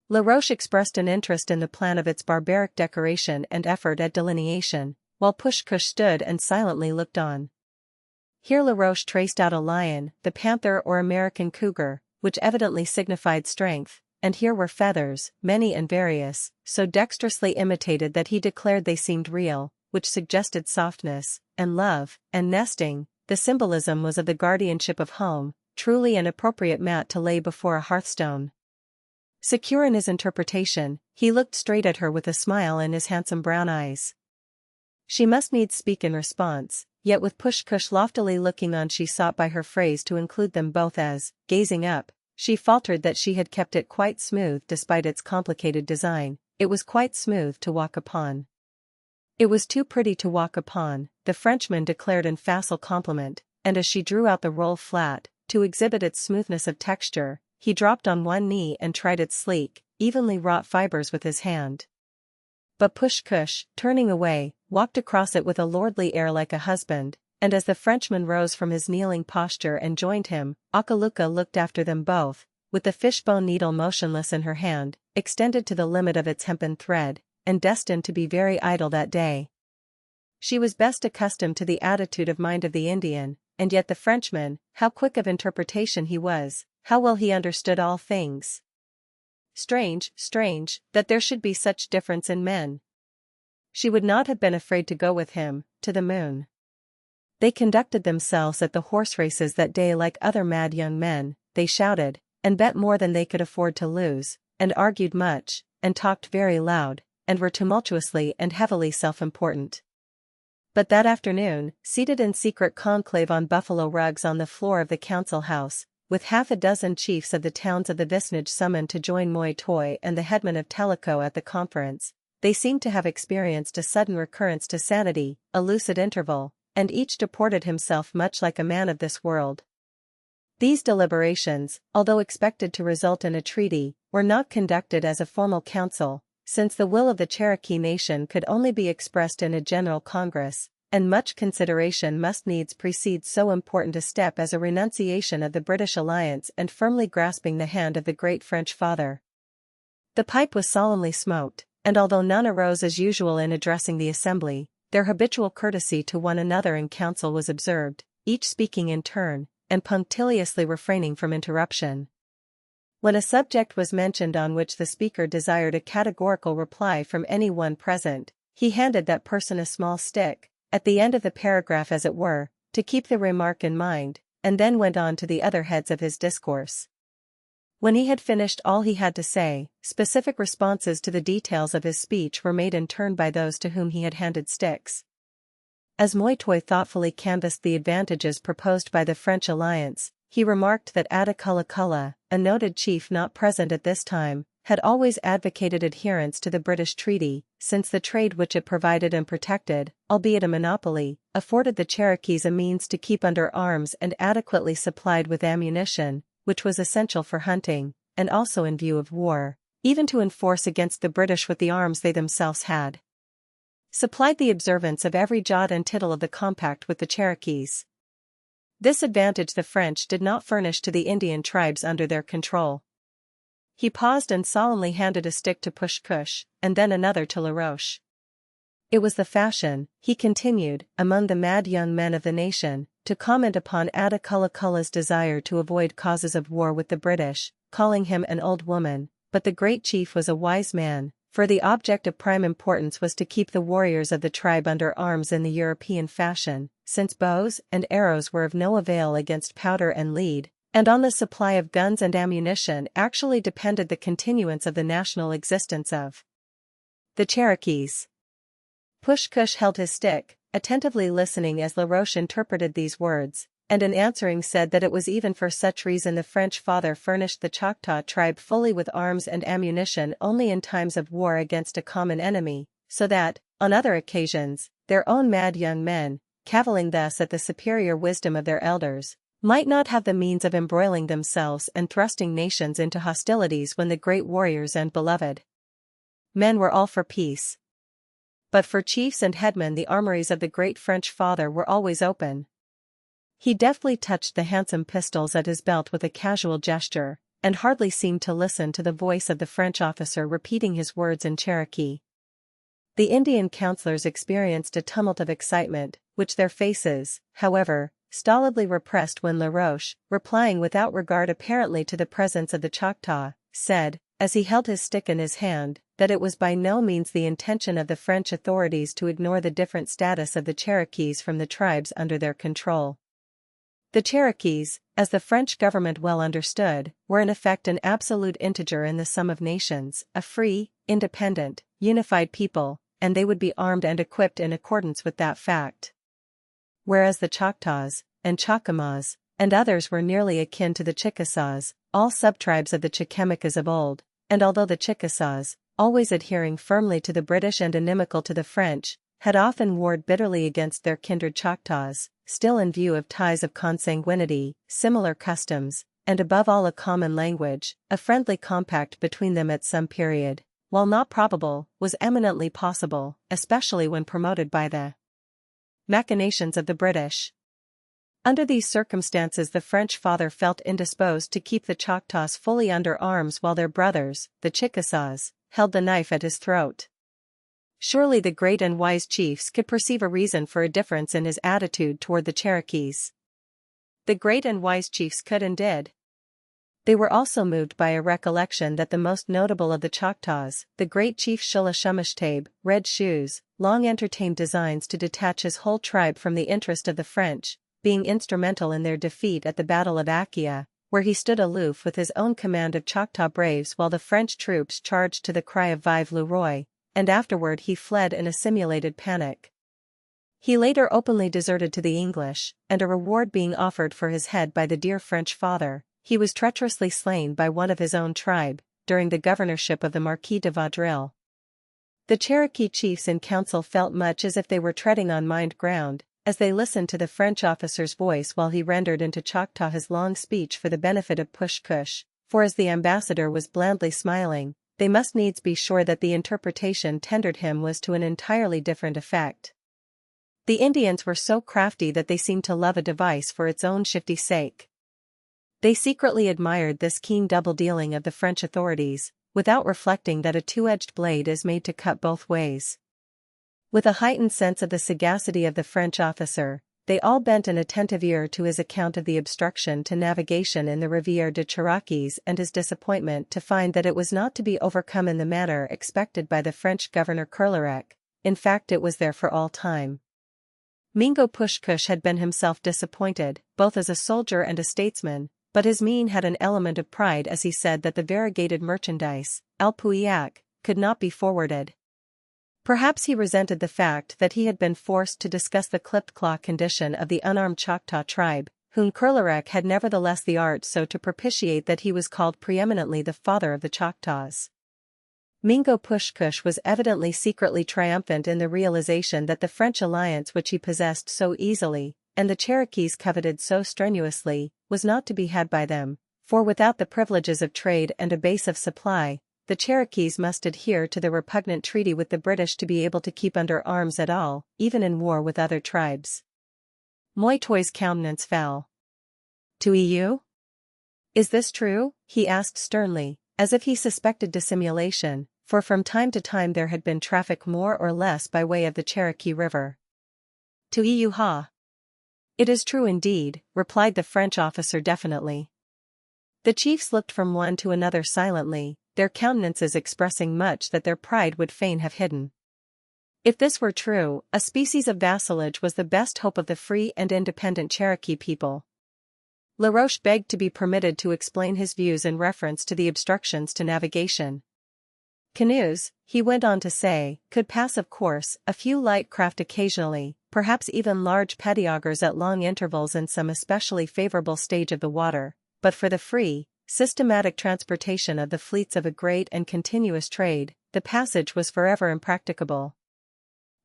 [SPEAKER 1] Laroche expressed an interest in the plan of its barbaric decoration and effort at delineation, while Pushkush stood and silently looked on. Here Laroche traced out a lion, the panther or American cougar, which evidently signified strength, and here were feathers, many and various, so dexterously imitated that he declared they seemed real, which suggested softness, and love, and nesting. The symbolism was of the guardianship of home, truly an appropriate mat to lay before a hearthstone. Secure in his interpretation, he looked straight at her with a smile in his handsome brown eyes. She must needs speak in response, yet with Pushkush loftily looking on she sought by her phrase to include them both as, gazing up, she faltered that she had kept it quite smooth despite its complicated design. It was quite smooth to walk upon. It was too pretty to walk upon, the Frenchman declared in facile compliment, and as she drew out the roll flat, to exhibit its smoothness of texture, he dropped on one knee and tried its sleek, evenly wrought fibers with his hand. But Pushkush, turning away, walked across it with a lordly air like a husband, and as the Frenchman rose from his kneeling posture and joined him, Akaluka looked after them both, with the fishbone needle motionless in her hand, extended to the limit of its hempen thread, and destined to be very idle that day. She was best accustomed to the attitude of mind of the Indian, and yet the Frenchman, how quick of interpretation he was, how well he understood all things. Strange, that there should be such difference in men. She would not have been afraid to go with him, to the moon. They conducted themselves at the horse races that day like other mad young men, they shouted, and bet more than they could afford to lose, and argued much, and talked very loud, and were tumultuously and heavily self-important. But that afternoon, seated in secret conclave on buffalo rugs on the floor of the council house, with 6 chiefs of the towns of the vicinage summoned to join Moi Toi and the headman of Tellico at the conference, they seemed to have experienced a sudden recurrence to sanity, a lucid interval, and each deported himself much like a man of this world. These deliberations, although expected to result in a treaty, were not conducted as a formal council, since the will of the Cherokee nation could only be expressed in a general congress, and much consideration must needs precede so important a step as a renunciation of the British alliance and firmly grasping the hand of the great French father. The pipe was solemnly smoked, and although none arose as usual in addressing the assembly, their habitual courtesy to one another in council was observed, each speaking in turn, and punctiliously refraining from interruption. When a subject was mentioned on which the speaker desired a categorical reply from any one present, he handed that person a small stick, at the end of the paragraph as it were, to keep the remark in mind, and then went on to the other heads of his discourse. When he had finished all he had to say, specific responses to the details of his speech were made in turn by those to whom he had handed sticks. As Moi Toi thoughtfully canvassed the advantages proposed by the French alliance, he remarked that Atakulla, a noted chief not present at this time, had always advocated adherence to the British treaty, since the trade which it provided and protected, albeit a monopoly, afforded the Cherokees a means to keep under arms and adequately supplied with ammunition, which was essential for hunting, and also in view of war, even to enforce against the British with the arms they themselves had supplied the observance of every jot and tittle of the compact with the Cherokees. This advantage the French did not furnish to the Indian tribes under their control. He paused and solemnly handed a stick to Pushkush, and then another to Laroche. It was the fashion, he continued, among the mad young men of the nation, to comment upon Atakulla's desire to avoid causes of war with the British, calling him an old woman, but the great chief was a wise man, for the object of prime importance was to keep the warriors of the tribe under arms in the European fashion, since bows and arrows were of no avail against powder and lead, And on the supply of guns and ammunition actually depended the continuance of the national existence of the Cherokees. Push-Kush held his stick, attentively listening as Laroche interpreted these words, and in answering said that it was even for such reason the French father furnished the Choctaw tribe fully with arms and ammunition only in times of war against a common enemy, so that, on other occasions, their own mad young men, cavilling thus at the superior wisdom of their elders, might not have the means of embroiling themselves and thrusting nations into hostilities when the great warriors and beloved men were all for peace. But for chiefs and headmen the armories of the great French father were always open. He deftly touched the handsome pistols at his belt with a casual gesture, and hardly seemed to listen to the voice of the French officer repeating his words in Cherokee. The Indian counselors experienced a tumult of excitement, which their faces, however, stolidly repressed when Laroche, replying without regard apparently to the presence of the Choctaw, said, as he held his stick in his hand, that it was by no means the intention of the French authorities to ignore the different status of the Cherokees from the tribes under their control. The Cherokees, as the French government well understood, were in effect an absolute integer in the sum of nations, a free, independent, unified people, and they would be armed and equipped in accordance with that fact. Whereas the Choctaws, and Chocamaws, and others were nearly akin to the Chickasaws, all subtribes of the Chickamaugas of old, and although the Chickasaws, always adhering firmly to the British and inimical to the French, had often warred bitterly against their kindred Choctaws, still in view of ties of consanguinity, similar customs, and above all a common language, a friendly compact between them at some period, while not probable, was eminently possible, especially when promoted by the machinations of the British. Under these circumstances the French father felt indisposed to keep the Choctaws fully under arms while their brothers, the Chickasaws, held the knife at his throat. Surely the great and wise chiefs could perceive a reason for a difference in his attitude toward the Cherokees. The great and wise chiefs could and did. They were also moved by a recollection that the most notable of the Choctaws, the great chief Shillashumashtebe, Red Shoes, long entertained designs to detach his whole tribe from the interest of the French, being instrumental in their defeat at the Battle of Acquia, where he stood aloof with his own command of Choctaw braves while the French troops charged to the cry of Vive le Roi, and afterward he fled in a simulated panic. He later openly deserted to the English, and a reward being offered for his head by the dear French father, he was treacherously slain by one of his own tribe, during the governorship of the Marquis de Vaudreuil. The Cherokee chiefs in council felt much as if they were treading on mined ground, as they listened to the French officer's voice while he rendered into Choctaw his long speech for the benefit of Push-Kush, for as the ambassador was blandly smiling, they must needs be sure that the interpretation tendered him was to an entirely different effect. The Indians were so crafty that they seemed to love a device for its own shifty sake. They secretly admired this keen double-dealing of the French authorities, without reflecting that a two-edged blade is made to cut both ways. With a heightened sense of the sagacity of the French officer, they all bent an attentive ear to his account of the obstruction to navigation in the Rivière de Cherokees and his disappointment to find that it was not to be overcome in the manner expected by the French governor Courleyrac. In fact it was there for all time. Mingo Push-Kush had been himself disappointed, both as a soldier and a statesman, but his mien had an element of pride as he said that the variegated merchandise, El Pouillac, could not be forwarded. Perhaps he resented the fact that he had been forced to discuss the clipped-claw condition of the unarmed Choctaw tribe, whom Courleyrac had nevertheless the art so to propitiate that he was called preeminently the father of the Choctaws. Mingo Push-Kush was evidently secretly triumphant in the realization that the French alliance which he possessed so easily, and the Cherokees coveted so strenuously, was not to be had by them, for without the privileges of trade and a base of supply, the Cherokees must adhere to the repugnant treaty with the British to be able to keep under arms at all, even in war with other tribes. Moitoy's countenance fell. "To EU? Is this true?" he asked sternly, as if he suspected dissimulation, for from time to time there had been traffic more or less by way of the Cherokee River. "To EU ha." "It is true indeed," replied the French officer definitely. The chiefs looked from one to another silently, their countenances expressing much that their pride would fain have hidden. If this were true, a species of vassalage was the best hope of the free and independent Cherokee people. Laroche begged to be permitted to explain his views in reference to the obstructions to navigation. Canoes, he went on to say, could pass of course, a few light craft occasionally, perhaps even large pettiaugers at long intervals in some especially favorable stage of the water, but for the free, systematic transportation of the fleets of a great and continuous trade, the passage was forever impracticable.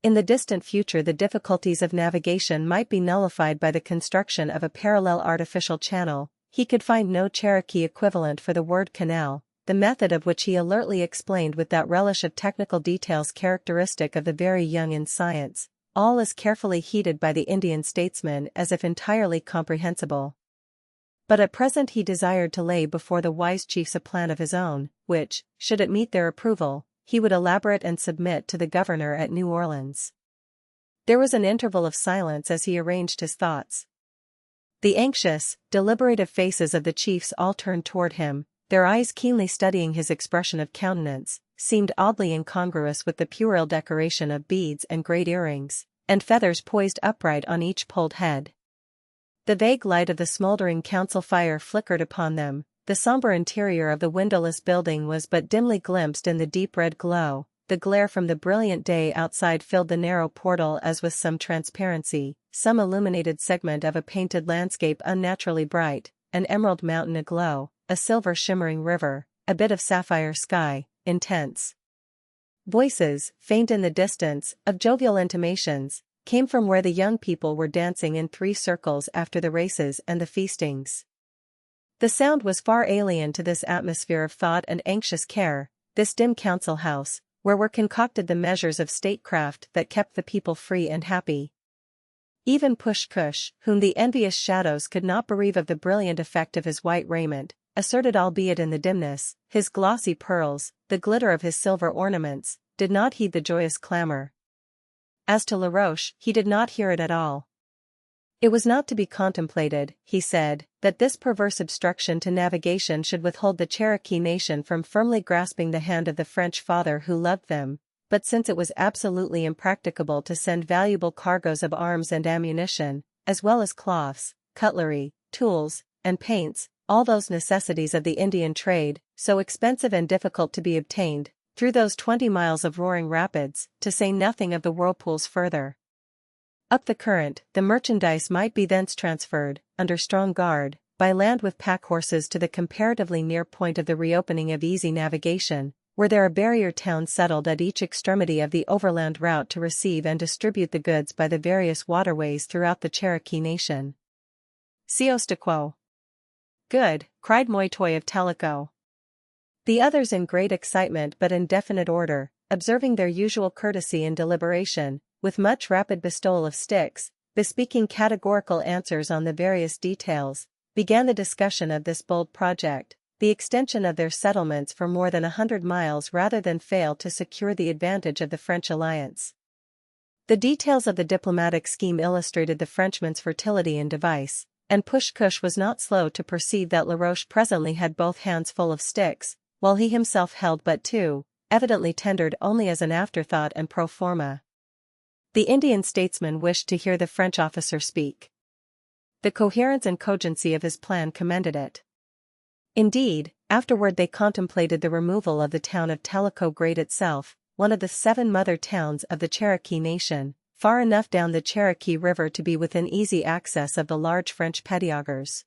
[SPEAKER 1] In the distant future the difficulties of navigation might be nullified by the construction of a parallel artificial channel. He could find no Cherokee equivalent for the word canal, the method of which he alertly explained with that relish of technical details characteristic of the very young in science, all as carefully heeded by the Indian statesman as if entirely comprehensible. But at present he desired to lay before the wise chiefs a plan of his own, which, should it meet their approval, he would elaborate and submit to the governor at New Orleans. There was an interval of silence as he arranged his thoughts. The anxious, deliberative faces of the chiefs all turned toward him, their eyes keenly studying his expression of countenance, seemed oddly incongruous with the puerile decoration of beads and great earrings, and feathers poised upright on each polled head. The vague light of the smoldering council fire flickered upon them, the somber interior of the windowless building was but dimly glimpsed in the deep red glow, the glare from the brilliant day outside filled the narrow portal as with some transparency, some illuminated segment of a painted landscape unnaturally bright, an emerald mountain aglow, a silver shimmering river, a bit of sapphire sky, intense. Voices, faint in the distance, of jovial intimations, came from where the young people were dancing in 3 circles after the races and the feastings. The sound was far alien to this atmosphere of thought and anxious care, this dim council house, where were concocted the measures of statecraft that kept the people free and happy. Even Push-Kush, whom the envious shadows could not bereave of the brilliant effect of his white raiment, asserted albeit in the dimness, his glossy pearls, the glitter of his silver ornaments, did not heed the joyous clamor. As to Laroche, he did not hear it at all. It was not to be contemplated, he said, that this perverse obstruction to navigation should withhold the Cherokee nation from firmly grasping the hand of the French father who loved them, but since it was absolutely impracticable to send valuable cargoes of arms and ammunition, as well as cloths, cutlery, tools, and paints, all those necessities of the Indian trade, so expensive and difficult to be obtained, through those 20 miles of roaring rapids, to say nothing of the whirlpools further. Up the current, the merchandise might be thence transferred, under strong guard, by land with pack horses to the comparatively near point of the reopening of easy navigation, where there are barrier towns settled at each extremity of the overland route to receive and distribute the goods by the various waterways throughout the Cherokee nation. Seostequo. Good, cried Moitoy of Tellico. The others in great excitement but in definite order, observing their usual courtesy and deliberation, with much rapid bestowal of sticks, bespeaking categorical answers on the various details, began the discussion of this bold project, the extension of their settlements for more than 100 miles rather than fail to secure the advantage of the French alliance. The details of the diplomatic scheme illustrated the Frenchman's fertility in device, and Push-Kush was not slow to perceive that Laroche presently had both hands full of sticks, while he himself held but 2, evidently tendered only as an afterthought and pro forma. The Indian statesman wished to hear the French officer speak. The coherence and cogency of his plan commended it. Indeed, afterward they contemplated the removal of the town of Tellico Great itself, one of the 7 mother towns of the Cherokee nation, far enough down the Cherokee River to be within easy access of the large French pettiaugers.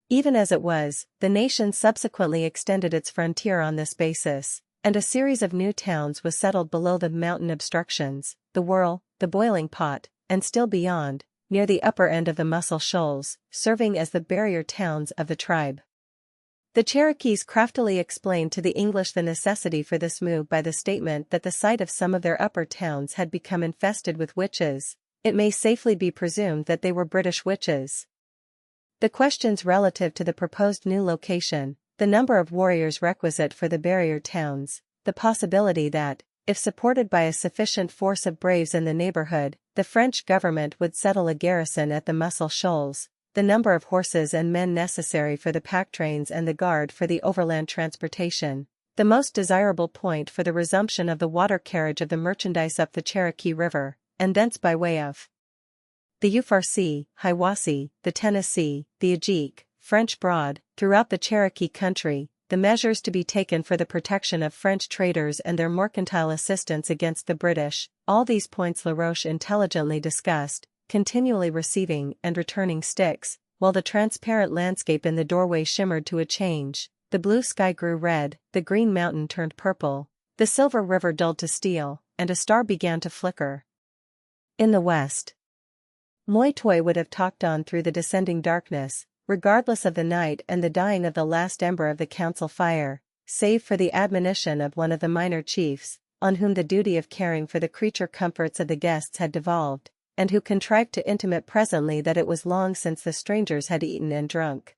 [SPEAKER 1] Even as it was, the nation subsequently extended its frontier on this basis, and a series of new towns was settled below the mountain obstructions, the Whirl, the Boiling Pot, and still beyond, near the upper end of the Muscle Shoals, serving as the barrier towns of the tribe. The Cherokees craftily explained to the English the necessity for this move by the statement that the site of some of their upper towns had become infested with witches. It may safely be presumed that they were British witches. The questions relative to the proposed new location, the number of warriors requisite for the barrier towns, the possibility that, if supported by a sufficient force of braves in the neighborhood, the French government would settle a garrison at the Muscle Shoals, the number of horses and men necessary for the pack trains and the guard for the overland transportation, the most desirable point for the resumption of the water carriage of the merchandise up the Cherokee River, and thence by way of the Euphrates, Hiwassee, the Tennessee, the Ajik, French Broad, throughout the Cherokee country, the measures to be taken for the protection of French traders and their mercantile assistance against the British, all these points Laroche intelligently discussed, continually receiving and returning sticks, while the transparent landscape in the doorway shimmered to a change. The blue sky grew red, the green mountain turned purple, the silver river dulled to steel, and a star began to flicker. In the west, Moy-Toy would have talked on through the descending darkness, regardless of the night and the dying of the last ember of the council fire, save for the admonition of one of the minor chiefs, on whom the duty of caring for the creature comforts of the guests had devolved, and who contrived to intimate presently that it was long since the strangers had eaten and drunk.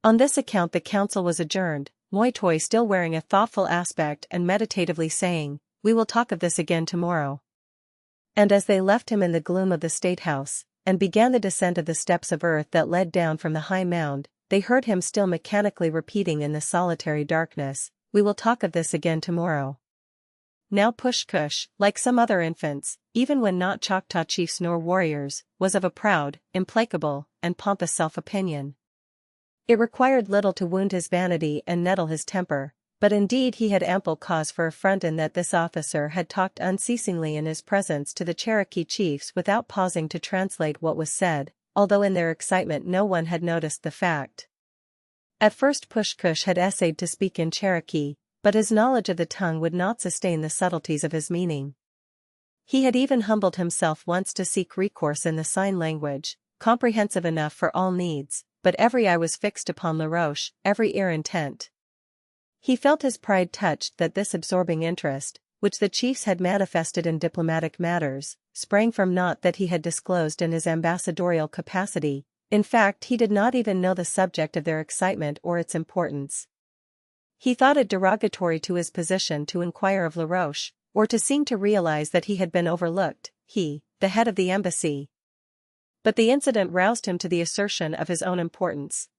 [SPEAKER 1] On this account the council was adjourned, Moy-Toy still wearing a thoughtful aspect and meditatively saying, "We will talk of this again tomorrow." And as they left him in the gloom of the State House, and began the descent of the steps of earth that led down from the high mound, they heard him still mechanically repeating in the solitary darkness, "We will talk of this again tomorrow." Now Push-Kush, like some other infants, even when not Choctaw chiefs nor warriors, was of a proud, implacable, and pompous self-opinion. It required little to wound his vanity and nettle his temper, but indeed he had ample cause for affront in that this officer had talked unceasingly in his presence to the Cherokee chiefs without pausing to translate what was said, although in their excitement no one had noticed the fact. At first Push-Kush had essayed to speak in Cherokee, but his knowledge of the tongue would not sustain the subtleties of his meaning. He had even humbled himself once to seek recourse in the sign language, comprehensive enough for all needs, but every eye was fixed upon Laroche, every ear intent. He felt his pride touched that this absorbing interest, which the chiefs had manifested in diplomatic matters, sprang from naught that he had disclosed in his ambassadorial capacity. In fact, he did not even know the subject of their excitement or its importance. He thought it derogatory to his position to inquire of Laroche, or to seem to realize that he had been overlooked, he, the head of the embassy. But the incident roused him to the assertion of his own importance.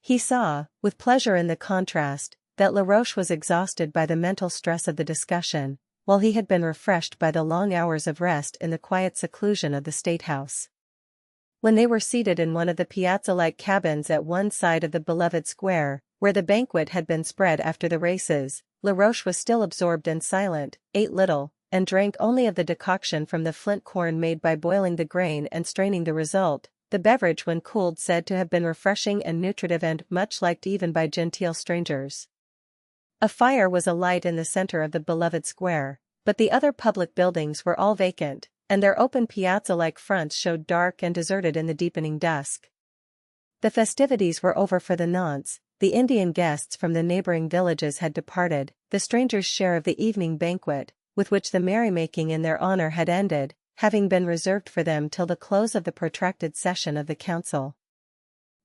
[SPEAKER 1] He saw, with pleasure in the contrast, that Laroche was exhausted by the mental stress of the discussion, while he had been refreshed by the long hours of rest in the quiet seclusion of the State House. When they were seated in one of the piazza-like cabins at one side of the beloved square, where the banquet had been spread after the races, Laroche was still absorbed and silent, ate little, and drank only of the decoction from the flint corn made by boiling the grain and straining the result, the beverage when cooled said to have been refreshing and nutritive and much liked even by genteel strangers. A fire was alight in the center of the beloved square, but the other public buildings were all vacant, and their open piazza-like fronts showed dark and deserted in the deepening dusk. The festivities were over for the nonce, the Indian guests from the neighboring villages had departed, the strangers' share of the evening banquet, with which the merrymaking in their honor had ended, having been reserved for them till the close of the protracted session of the council.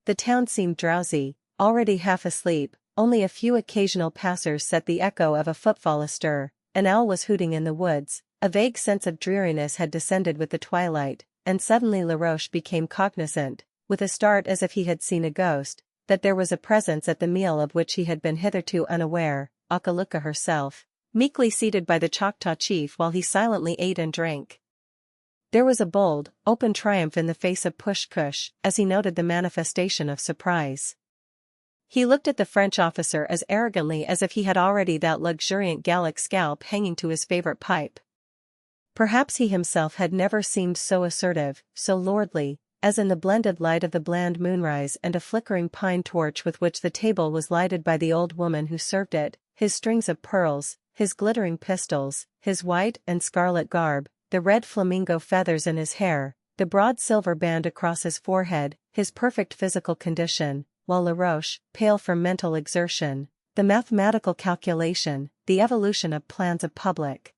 [SPEAKER 1] The town seemed drowsy, already half asleep, only a few occasional passers set the echo of a footfall astir, an owl was hooting in the woods, a vague sense of dreariness had descended with the twilight, and suddenly Laroche became cognizant, with a start as if he had seen a ghost, that there was a presence at the meal of which he had been hitherto unaware, Akaluka herself, meekly seated by the Choctaw chief while he silently ate and drank. There was a bold, open triumph in the face of Push-Kush as he noted the manifestation of surprise. He looked at the French officer as arrogantly as if he had already that luxuriant Gallic scalp hanging to his favorite pipe. Perhaps he himself had never seemed so assertive, so lordly, as in the blended light of the bland moonrise and a flickering pine torch with which the table was lighted by the old woman who served it, his strings of pearls, his glittering pistols, his white and scarlet garb, the red flamingo feathers in his hair, the broad silver band across his forehead, his perfect physical condition, while Laroche, pale from mental exertion, the mathematical calculation, the evolution of plans of public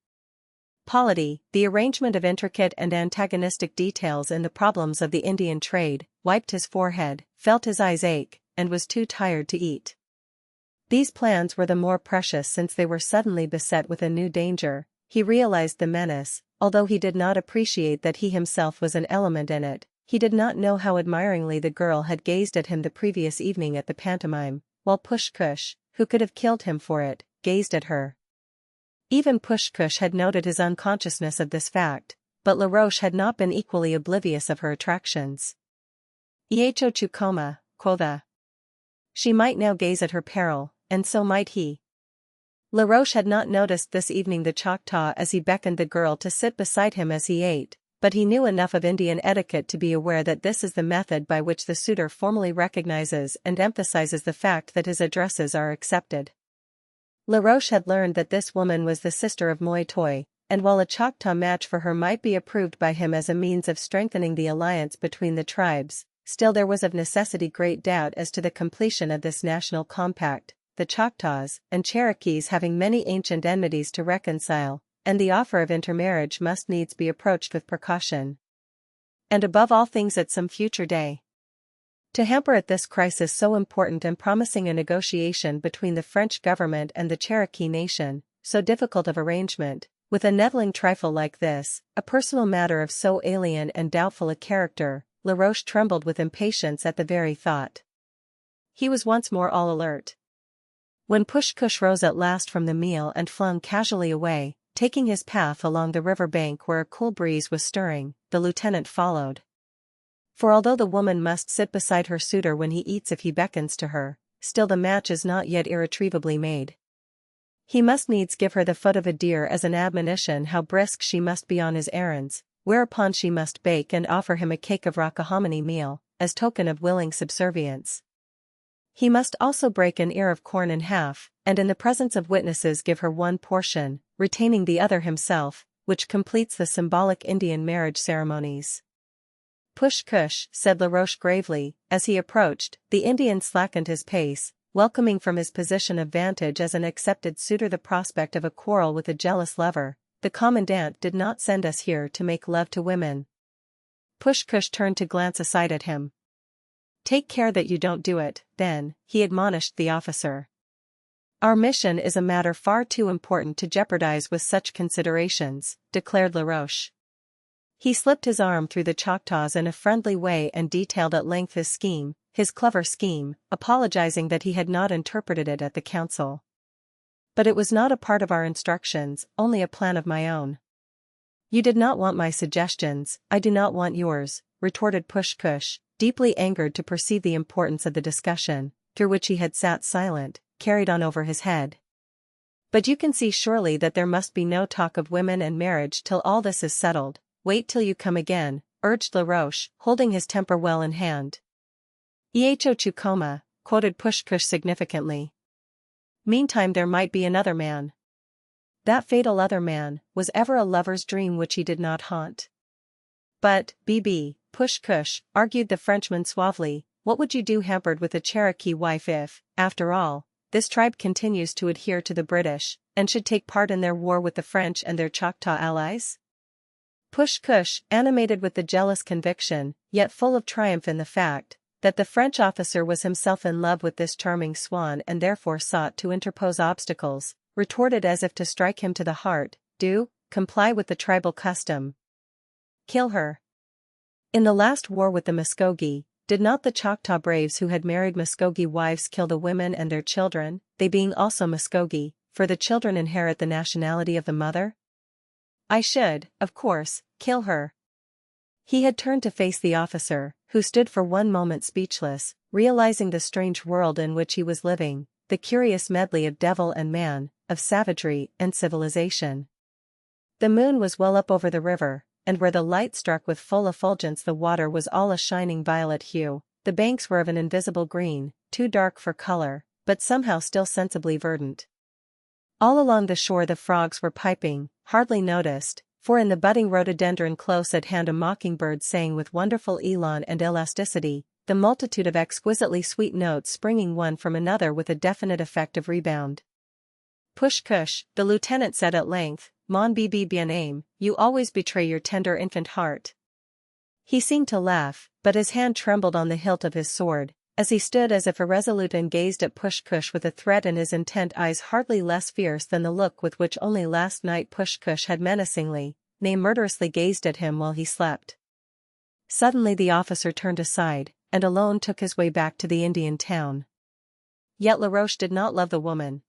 [SPEAKER 1] polity, the arrangement of intricate and antagonistic details in the problems of the Indian trade, wiped his forehead, felt his eyes ache, and was too tired to eat. These plans were the more precious since they were suddenly beset with a new danger. He realized the menace, although he did not appreciate that he himself was an element in it. He did not know how admiringly the girl had gazed at him the previous evening at the pantomime, while Push-Kush, who could have killed him for it, gazed at her. Even Push-Kush had noted his unconsciousness of this fact, but LaRoche had not been equally oblivious of her attractions. Echo Chukoma, quotha. She might now gaze at her peril, and so might he. LaRoche had not noticed this evening the Choctaw as he beckoned the girl to sit beside him as he ate, but he knew enough of Indian etiquette to be aware that this is the method by which the suitor formally recognizes and emphasizes the fact that his addresses are accepted. LaRoche had learned that this woman was the sister of Moi Toi, and while a Choctaw match for her might be approved by him as a means of strengthening the alliance between the tribes, still there was of necessity great doubt as to the completion of this national compact, the Choctaws and Cherokees having many ancient enmities to reconcile, and the offer of intermarriage must needs be approached with precaution. And above all things at some future day. To hamper at this crisis so important and promising a negotiation between the French government and the Cherokee nation, so difficult of arrangement, with a nettling trifle like this, a personal matter of so alien and doubtful a character, LaRoche trembled with impatience at the very thought. He was once more all alert. When Push-Kush rose at last from the meal and flung casually away, taking his path along the river bank where a cool breeze was stirring, the lieutenant followed. For although the woman must sit beside her suitor when he eats if he beckons to her, still the match is not yet irretrievably made. He must needs give her the foot of a deer as an admonition how brisk she must be on his errands, whereupon she must bake and offer him a cake of rockahominy meal, as token of willing subservience. He must also break an ear of corn in half, and in the presence of witnesses give her one portion, retaining the other himself, which completes the symbolic Indian marriage ceremonies. Push-Kush, said LaRoche gravely, as he approached, the Indian slackened his pace, welcoming from his position of vantage as an accepted suitor the prospect of a quarrel with a jealous lover. The commandant did not send us here to make love to women. Push-Kush turned to glance aside at him. Take care that you don't do it, then, he admonished the officer. Our mission is a matter far too important to jeopardize with such considerations, declared LaRoche. He slipped his arm through the Choctaws in a friendly way and detailed at length his scheme, his clever scheme, apologizing that he had not interpreted it at the council. But it was not a part of our instructions, only a plan of my own. You did not want my suggestions, I do not want yours, retorted Push-Kush, deeply angered to perceive the importance of the discussion, through which he had sat silent, carried on over his head. But you can see surely that there must be no talk of women and marriage till all this is settled. Wait till you come again, urged LaRoche, holding his temper well in hand. Echo Chukoma, quoted Push-Kush significantly. Meantime there might be another man. That fatal other man, was ever a lover's dream which he did not haunt. But, BB, Push-Kush, argued the Frenchman suavely, what would you do hampered with a Cherokee wife if, after all, this tribe continues to adhere to the British, and should take part in their war with the French and their Choctaw allies? Push-Kush, animated with the jealous conviction, yet full of triumph in the fact, that the French officer was himself in love with this charming swan and therefore sought to interpose obstacles, retorted as if to strike him to the heart, comply with the tribal custom. Kill her. In the last war with the Muskogee, did not the Choctaw braves who had married Muskogee wives kill the women and their children, they being also Muskogee, for the children inherit the nationality of the mother? I should, of course, kill her. He had turned to face the officer, who stood for one moment speechless, realizing the strange world in which he was living, the curious medley of devil and man, of savagery and civilization. The moon was well up over the river, and where the light struck with full effulgence the water was all a shining violet hue, the banks were of an invisible green, too dark for color, but somehow still sensibly verdant. All along the shore the frogs were piping, hardly noticed, for in the budding rhododendron close at hand a mockingbird sang with wonderful elan and elasticity, the multitude of exquisitely sweet notes springing one from another with a definite effect of rebound. Push-Kush, the lieutenant said at length, Mon Bibi bien aime, you always betray your tender infant heart. He seemed to laugh, but his hand trembled on the hilt of his sword, as he stood as if irresolute and gazed at Push-Kush with a threat in his intent eyes hardly less fierce than the look with which only last night Push-Kush had menacingly, nay murderously gazed at him while he slept. Suddenly the officer turned aside, and alone took his way back to the Indian town. Yet LaRoche did not love the woman.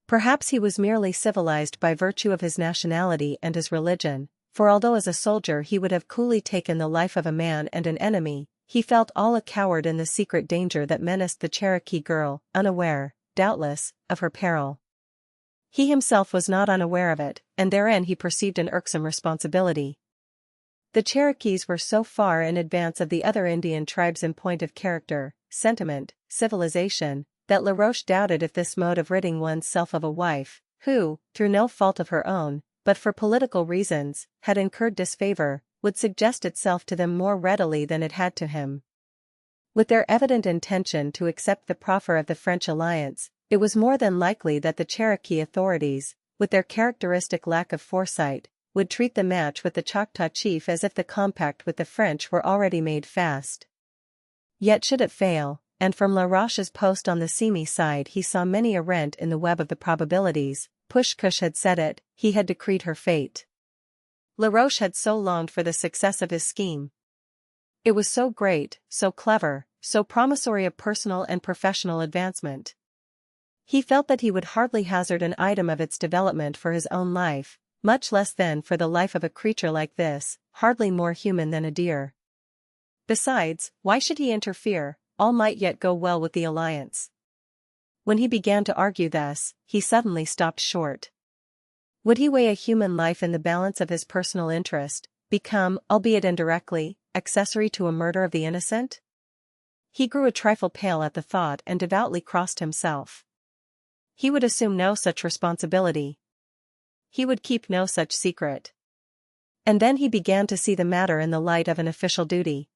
[SPEAKER 1] Perhaps he was merely civilized by virtue of his nationality and his religion, for although as a soldier he would have coolly taken the life of a man and an enemy, he felt all a coward in the secret danger that menaced the Cherokee girl, unaware, doubtless, of her peril. He himself was not unaware of it, and therein he perceived an irksome responsibility. The Cherokees were so far in advance of the other Indian tribes in point of character, sentiment, civilization, that Laroche doubted if this mode of ridding one's self of a wife, who, through no fault of her own, but for political reasons, had incurred disfavor, would suggest itself to them more readily than it had to him. With their evident intention to accept the proffer of the French alliance, it was more than likely that the Cherokee authorities, with their characteristic lack of foresight, would treat the match with the Choctaw chief as if the compact with the French were already made fast. Yet should it fail, and from Laroche's post on the Simi side he saw many a rent in the web of the probabilities, Push-Kush had said it, he had decreed her fate. Laroche had so longed for the success of his scheme. It was so great, so clever, so promissory of personal and professional advancement. He felt that he would hardly hazard an item of its development for his own life, much less then for the life of a creature like this, hardly more human than a deer. Besides, why should he interfere? All might yet go well with the alliance. When he began to argue thus, he suddenly stopped short. Would he weigh a human life in the balance of his personal interest, become, albeit indirectly, accessory to a murder of the innocent? He grew a trifle pale at the thought and devoutly crossed himself. He would assume no such responsibility. He would keep no such secret. And then he began to see the matter in the light of an official duty.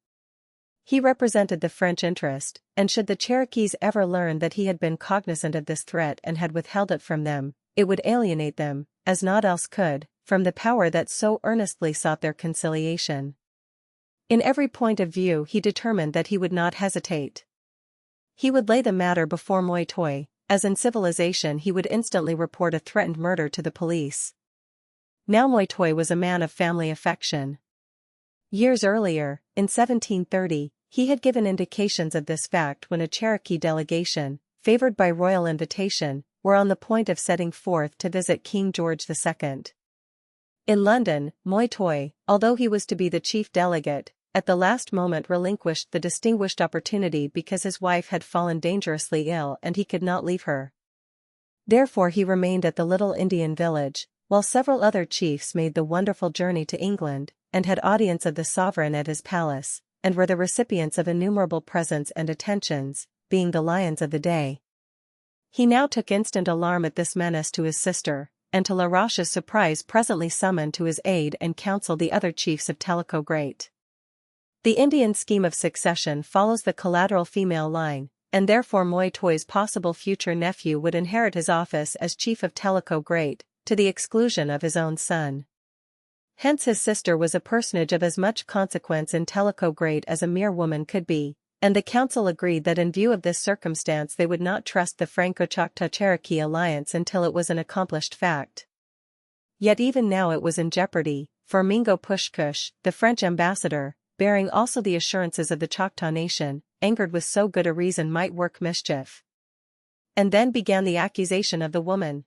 [SPEAKER 1] He represented the French interest, and should the Cherokees ever learn that he had been cognizant of this threat and had withheld it from them, it would alienate them, as naught else could, from the power that so earnestly sought their conciliation. In every point of view he determined that he would not hesitate. He would lay the matter before Moytoy, as in civilization he would instantly report a threatened murder to the police. Now Moytoy was a man of family affection. Years earlier, in 1730, he had given indications of this fact when a Cherokee delegation, favored by royal invitation, were on the point of setting forth to visit King George II. In London, Moytoy, although he was to be the chief delegate, at the last moment relinquished the distinguished opportunity because his wife had fallen dangerously ill and he could not leave her. Therefore he remained at the little Indian village, while several other chiefs made the wonderful journey to England, and had audience of the sovereign at his palace, and were the recipients of innumerable presents and attentions, being the lions of the day. He now took instant alarm at this menace to his sister, and to Laroche's surprise presently summoned to his aid and counsel the other chiefs of Tellico Great. The Indian scheme of succession follows the collateral female line, and therefore Moytoy's possible future nephew would inherit his office as chief of Tellico Great, to the exclusion of his own son. Hence his sister was a personage of as much consequence in Tellico Great as a mere woman could be, and the council agreed that in view of this circumstance they would not trust the Franco-Choctaw-Cherokee alliance until it was an accomplished fact. Yet even now it was in jeopardy, for Mingo Push-Kush, the French ambassador, bearing also the assurances of the Choctaw nation, angered with so good a reason might work mischief. And then began the accusation of the woman.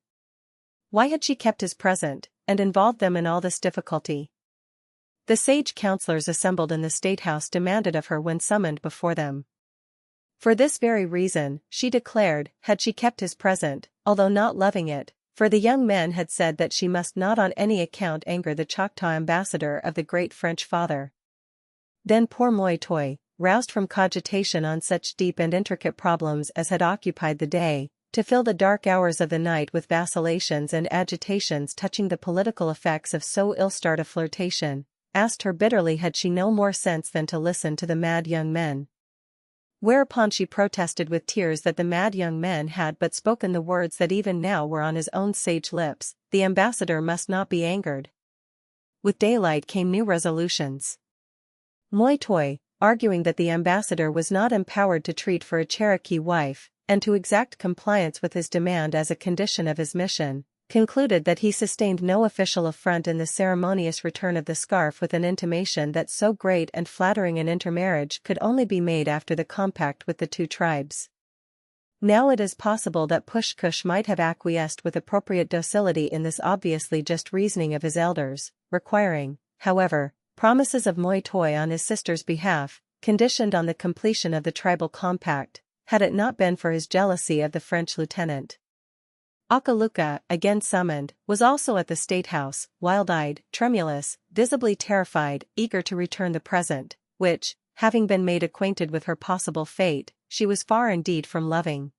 [SPEAKER 1] Why had she kept his present, and involved them in all this difficulty? The sage councillors assembled in the State House demanded of her when summoned before them. For this very reason, she declared, had she kept his present, although not loving it, for the young men had said that she must not on any account anger the Choctaw ambassador of the great French father. Then poor Moytoy, roused from cogitation on such deep and intricate problems as had occupied the day, to fill the dark hours of the night with vacillations and agitations touching the political effects of so ill-starred a flirtation, asked her bitterly had she no more sense than to listen to the mad young men. Whereupon she protested with tears that the mad young men had but spoken the words that even now were on his own sage lips, the ambassador must not be angered. With daylight came new resolutions. Moytoy, arguing that the ambassador was not empowered to treat for a Cherokee wife, and to exact compliance with his demand as a condition of his mission, concluded that he sustained no official affront in the ceremonious return of the scarf with an intimation that so great and flattering an intermarriage could only be made after the compact with the two tribes. Now it is possible that Push-Kush might have acquiesced with appropriate docility in this obviously just reasoning of his elders, requiring, however, promises of moi toi on his sister's behalf, conditioned on the completion of the tribal compact, had it not been for his jealousy of the French lieutenant. Akaluka, again summoned, was also at the State House, wild-eyed, tremulous, visibly terrified, eager to return the present, which, having been made acquainted with her possible fate, she was far indeed from loving.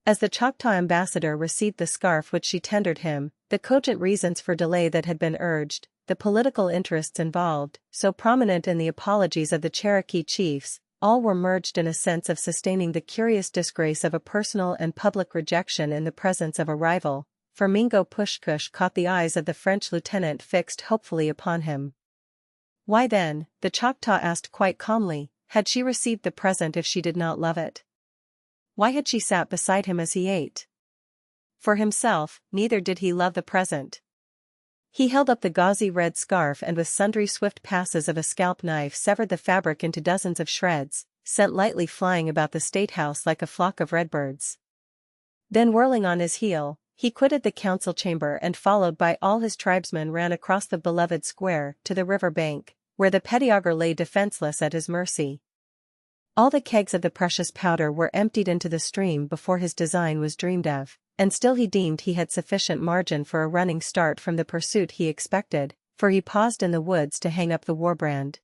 [SPEAKER 1] As the Choctaw ambassador received the scarf which she tendered him, the cogent reasons for delay that had been urged, the political interests involved, so prominent in the apologies of the Cherokee chiefs, all were merged in a sense of sustaining the curious disgrace of a personal and public rejection in the presence of a rival, for Mingo Pushkush caught the eyes of the French lieutenant fixed hopefully upon him. Why then, the Choctaw asked quite calmly, had she received the present if she did not love it? Why had she sat beside him as he ate? For himself, neither did he love the present. He held up the gauzy red scarf and with sundry swift passes of a scalp knife severed the fabric into dozens of shreds, sent lightly flying about the State House like a flock of redbirds. Then whirling on his heel, he quitted the council chamber and followed by all his tribesmen ran across the beloved square to the river bank, where the pettiogre lay defenseless at his mercy. All the kegs of the precious powder were emptied into the stream before his design was dreamed of, and still he deemed he had sufficient margin for a running start from the pursuit he expected, for he paused in the woods to hang up the warbrand.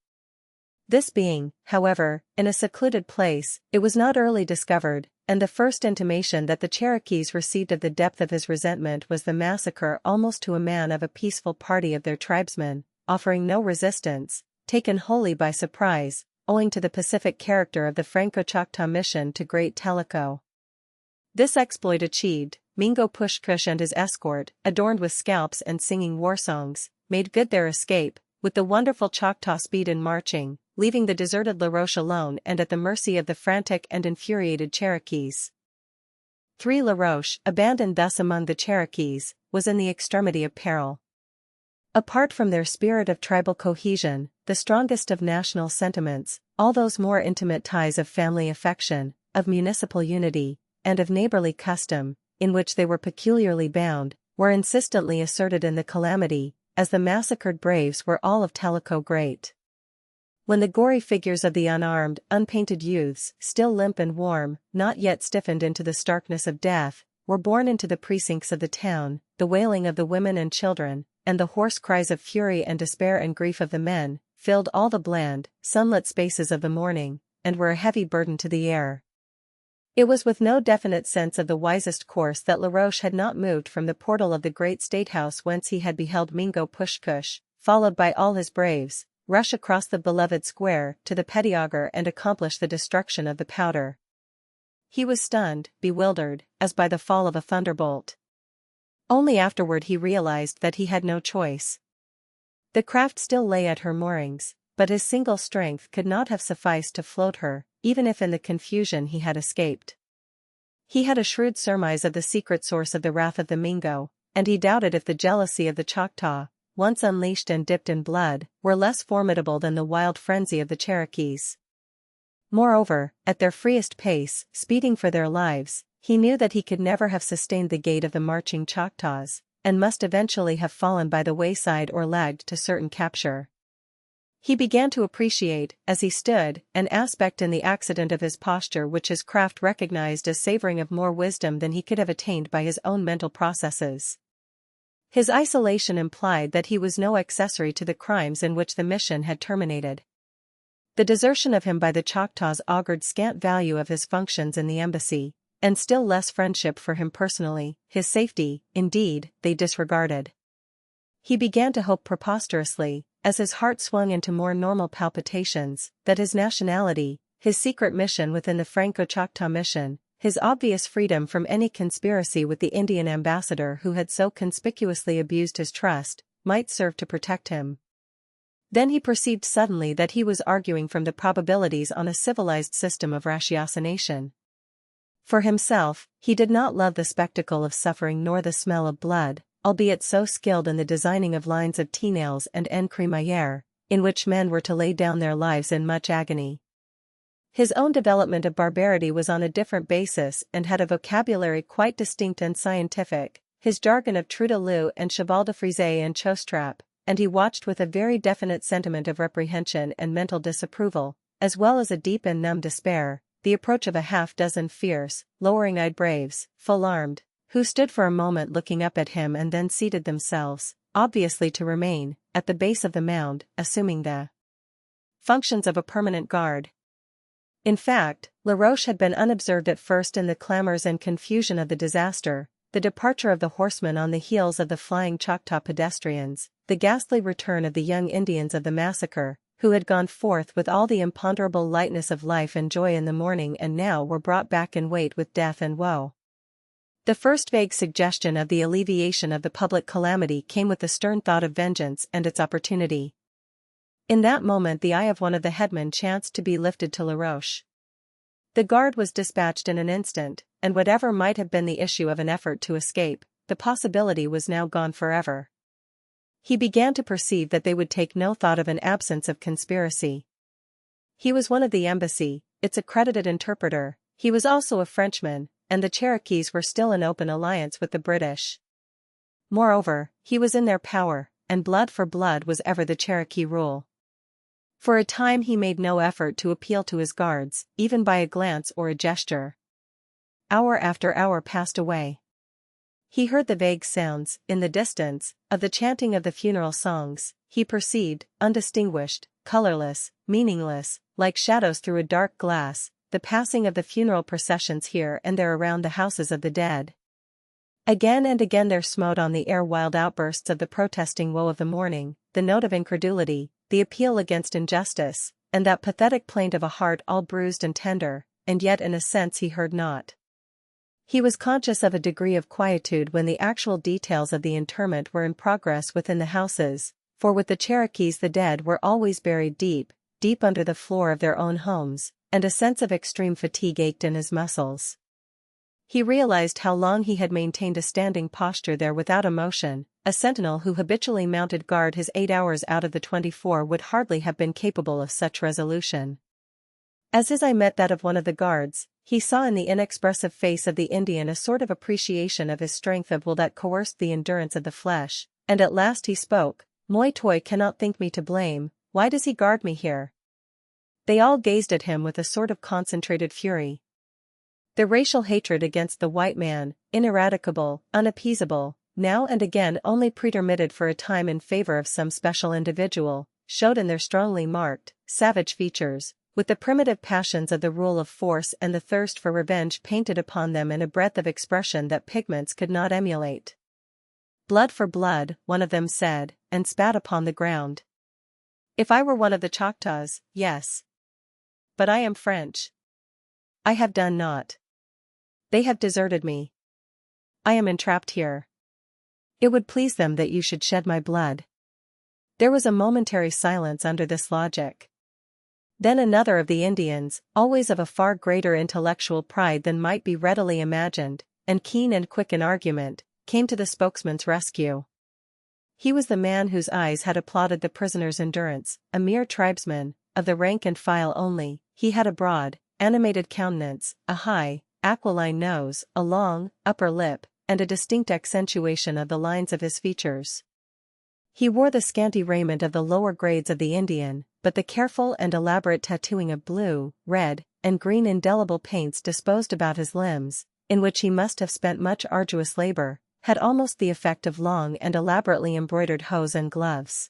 [SPEAKER 1] This being, however, in a secluded place, it was not early discovered, and the first intimation that the Cherokees received of the depth of his resentment was the massacre almost to a man of a peaceful party of their tribesmen, offering no resistance, taken wholly by surprise, owing to the pacific character of the Franco-Choctaw mission to Great Tellico. This exploit achieved, Mingo Pushkush and his escort, adorned with scalps and singing war songs, made good their escape, with the wonderful Choctaw speed in marching, leaving the deserted Laroche alone and at the mercy of the frantic and infuriated Cherokees. 3. Laroche, abandoned thus among the Cherokees, was in the extremity of peril. Apart from their spirit of tribal cohesion, the strongest of national sentiments, all those more intimate ties of family affection, of municipal unity, and of neighborly custom, in which they were peculiarly bound, were insistently asserted in the calamity, as the massacred braves were all of Tellico great. When the gory figures of the unarmed, unpainted youths, still limp and warm, not yet stiffened into the starkness of death, were borne into the precincts of the town, the wailing of the women and children, and the hoarse cries of fury and despair and grief of the men, filled all the bland, sunlit spaces of the morning, and were a heavy burden to the air. It was with no definite sense of the wisest course that Laroche had not moved from the portal of the great State House whence he had beheld Mingo Pushkush, followed by all his braves, rush across the beloved square to the pettiogre and accomplish the destruction of the powder. He was stunned, bewildered, as by the fall of a thunderbolt. Only afterward he realized that he had no choice. The craft still lay at her moorings, but his single strength could not have sufficed to float her, even if in the confusion he had escaped. He had a shrewd surmise of the secret source of the wrath of the Mingo, and he doubted if the jealousy of the Choctaw, once unleashed and dipped in blood, were less formidable than the wild frenzy of the Cherokees. Moreover, at their freest pace, speeding for their lives, he knew that he could never have sustained the gait of the marching Choctaws, and must eventually have fallen by the wayside or lagged to certain capture. He began to appreciate, as he stood, an aspect in the accident of his posture which his craft recognized as savoring of more wisdom than he could have attained by his own mental processes. His isolation implied that he was no accessory to the crimes in which the mission had terminated. The desertion of him by the Choctaws augured scant value of his functions in the embassy, and still less friendship for him personally. His safety, indeed, they disregarded. He began to hope preposterously, as his heart swung into more normal palpitations, that his nationality, his secret mission within the Franco-Choctaw mission, his obvious freedom from any conspiracy with the Indian ambassador who had so conspicuously abused his trust, might serve to protect him. Then he perceived suddenly that he was arguing from the probabilities on a civilized system of ratiocination. For himself, he did not love the spectacle of suffering nor the smell of blood, albeit so skilled in the designing of lines of Tinels and en crémaillère, in which men were to lay down their lives in much agony. His own development of barbarity was on a different basis and had a vocabulary quite distinct and scientific. His jargon of Trudalou and cheval de frise and chostrap, and he watched with a very definite sentiment of reprehension and mental disapproval, as well as a deep and numb despair, the approach of a half-dozen fierce, lowering-eyed braves, full-armed, who stood for a moment looking up at him and then seated themselves, obviously to remain, at the base of the mound, assuming the functions of a permanent guard. In fact, Laroche had been unobserved at first in the clamors and confusion of the disaster, the departure of the horsemen on the heels of the flying Choctaw pedestrians, the ghastly return of the young Indians of the massacre, who had gone forth with all the imponderable lightness of life and joy in the morning and now were brought back in weight with death and woe. The first vague suggestion of the alleviation of the public calamity came with the stern thought of vengeance and its opportunity. In that moment the eye of one of the headmen chanced to be lifted to Laroche. The guard was dispatched in an instant, and whatever might have been the issue of an effort to escape, the possibility was now gone forever. He began to perceive that they would take no thought of an absence of conspiracy. He was one of the embassy, its accredited interpreter, he was also a Frenchman, and the Cherokees were still in open alliance with the British. Moreover, he was in their power, and blood for blood was ever the Cherokee rule. For a time he made no effort to appeal to his guards, even by a glance or a gesture. Hour after hour passed away. He heard the vague sounds, in the distance, of the chanting of the funeral songs, he perceived, undistinguished, colorless, meaningless, like shadows through a dark glass, the passing of the funeral processions here and there around the houses of the dead. Again and again there smote on the air wild outbursts of the protesting woe of the morning, the note of incredulity, the appeal against injustice, and that pathetic plaint of a heart all bruised and tender, and yet in a sense he heard not. He was conscious of a degree of quietude when the actual details of the interment were in progress within the houses, for with the Cherokees the dead were always buried deep, deep under the floor of their own homes, and a sense of extreme fatigue ached in his muscles. He realized how long he had maintained a standing posture there without emotion. A sentinel who habitually mounted guard his 8 hours out of the 24 would hardly have been capable of such resolution. As his eye met that of one of the guards, he saw in the inexpressive face of the Indian a sort of appreciation of his strength of will that coerced the endurance of the flesh, and at last he spoke, "Moi toi cannot think me to blame, why does he guard me here?" They all gazed at him with a sort of concentrated fury. The racial hatred against the white man, ineradicable, unappeasable, now and again only pretermitted for a time in favor of some special individual, showed in their strongly marked, savage features, with the primitive passions of the rule of force and the thirst for revenge painted upon them in a breadth of expression that pigments could not emulate. "Blood for blood," one of them said, and spat upon the ground. "If I were one of the Choctaws, yes. But I am French. I have done naught. They have deserted me. I am entrapped here. It would please them that you should shed my blood." There was a momentary silence under this logic. Then another of the Indians, always of a far greater intellectual pride than might be readily imagined, and keen and quick in argument, came to the spokesman's rescue. He was the man whose eyes had applauded the prisoner's endurance, a mere tribesman, of the rank and file only. He had a broad, animated countenance, a high, aquiline nose, a long, upper lip, and a distinct accentuation of the lines of his features. He wore the scanty raiment of the lower grades of the Indian, but the careful and elaborate tattooing of blue, red, and green indelible paints disposed about his limbs, in which he must have spent much arduous labor, had almost the effect of long and elaborately embroidered hose and gloves.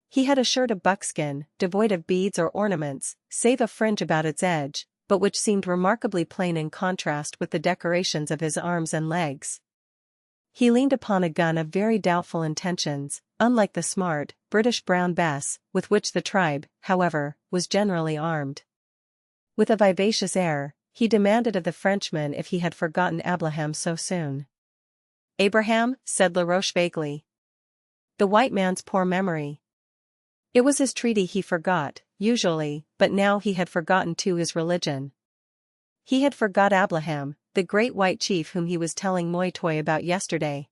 [SPEAKER 1] He had a shirt of buckskin, devoid of beads or ornaments, save a fringe about its edge, but which seemed remarkably plain in contrast with the decorations of his arms and legs. He leaned upon a gun of very doubtful intentions, unlike the smart, British brown Bess, with which the tribe, however, was generally armed. With a vivacious air, he demanded of the Frenchman if he had forgotten Abraham so soon. "Abraham?" said Laroche vaguely. "The white man's poor memory. It was his treaty he forgot, usually, but now he had forgotten too his religion. He had forgot Abraham, the great white chief whom he was telling Moi toi about yesterday."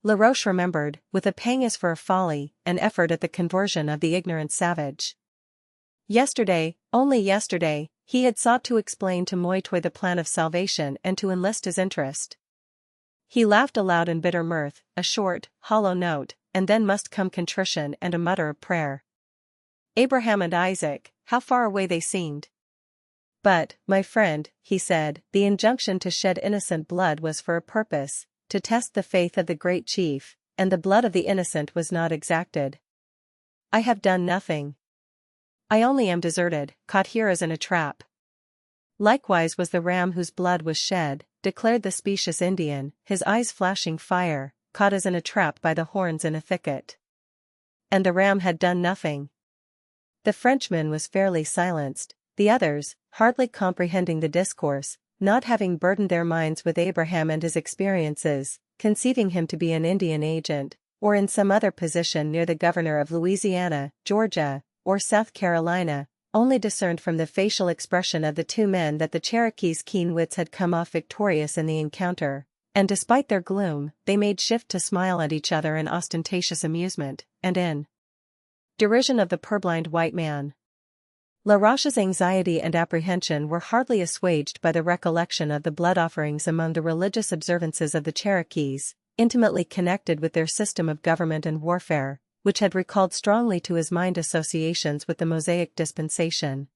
[SPEAKER 1] Laroche remembered, with a pang as for a folly, an effort at the conversion of the ignorant savage. Yesterday, only yesterday, he had sought to explain to Moi toi the plan of salvation and to enlist his interest. He laughed aloud in bitter mirth, a short, hollow note, and then must come contrition and a mutter of prayer. Abraham and Isaac, how far away they seemed. But, my friend, he said, the injunction to shed innocent blood was for a purpose, to test the faith of the great chief, and the blood of the innocent was not exacted. I have done nothing. I only am deserted, caught here as in a trap. Likewise was the ram whose blood was shed, declared the specious Indian, his eyes flashing fire, caught as in a trap by the horns in a thicket. And the ram had done nothing. The Frenchman was fairly silenced, the others, hardly comprehending the discourse, not having burdened their minds with Abraham and his experiences, conceiving him to be an Indian agent, or in some other position near the governor of Louisiana, Georgia, or South Carolina, only discerned from the facial expression of the two men that the Cherokees' keen wits had come off victorious in the encounter, and despite their gloom, they made shift to smile at each other in ostentatious amusement, and in derision of the purblind white man. Laroche's anxiety and apprehension were hardly assuaged by the recollection of the blood offerings among the religious observances of the Cherokees, intimately connected with their system of government and warfare, which had recalled strongly to his mind associations with the Mosaic dispensation.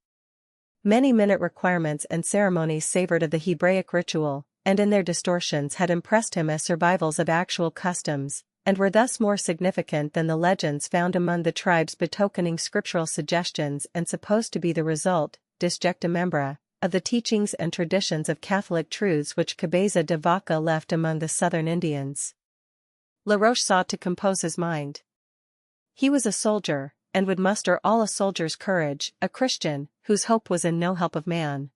[SPEAKER 1] Many minute requirements and ceremonies savored of the Hebraic ritual, and in their distortions had impressed him as survivals of actual customs, and were thus more significant than the legends found among the tribes betokening scriptural suggestions and supposed to be the result, disjecta membra, of the teachings and traditions of Catholic truths which Cabeza de Vaca left among the southern Indians. Laroche sought to compose his mind. He was a soldier, and would muster all a soldier's courage, a Christian, whose hope was in no help of man.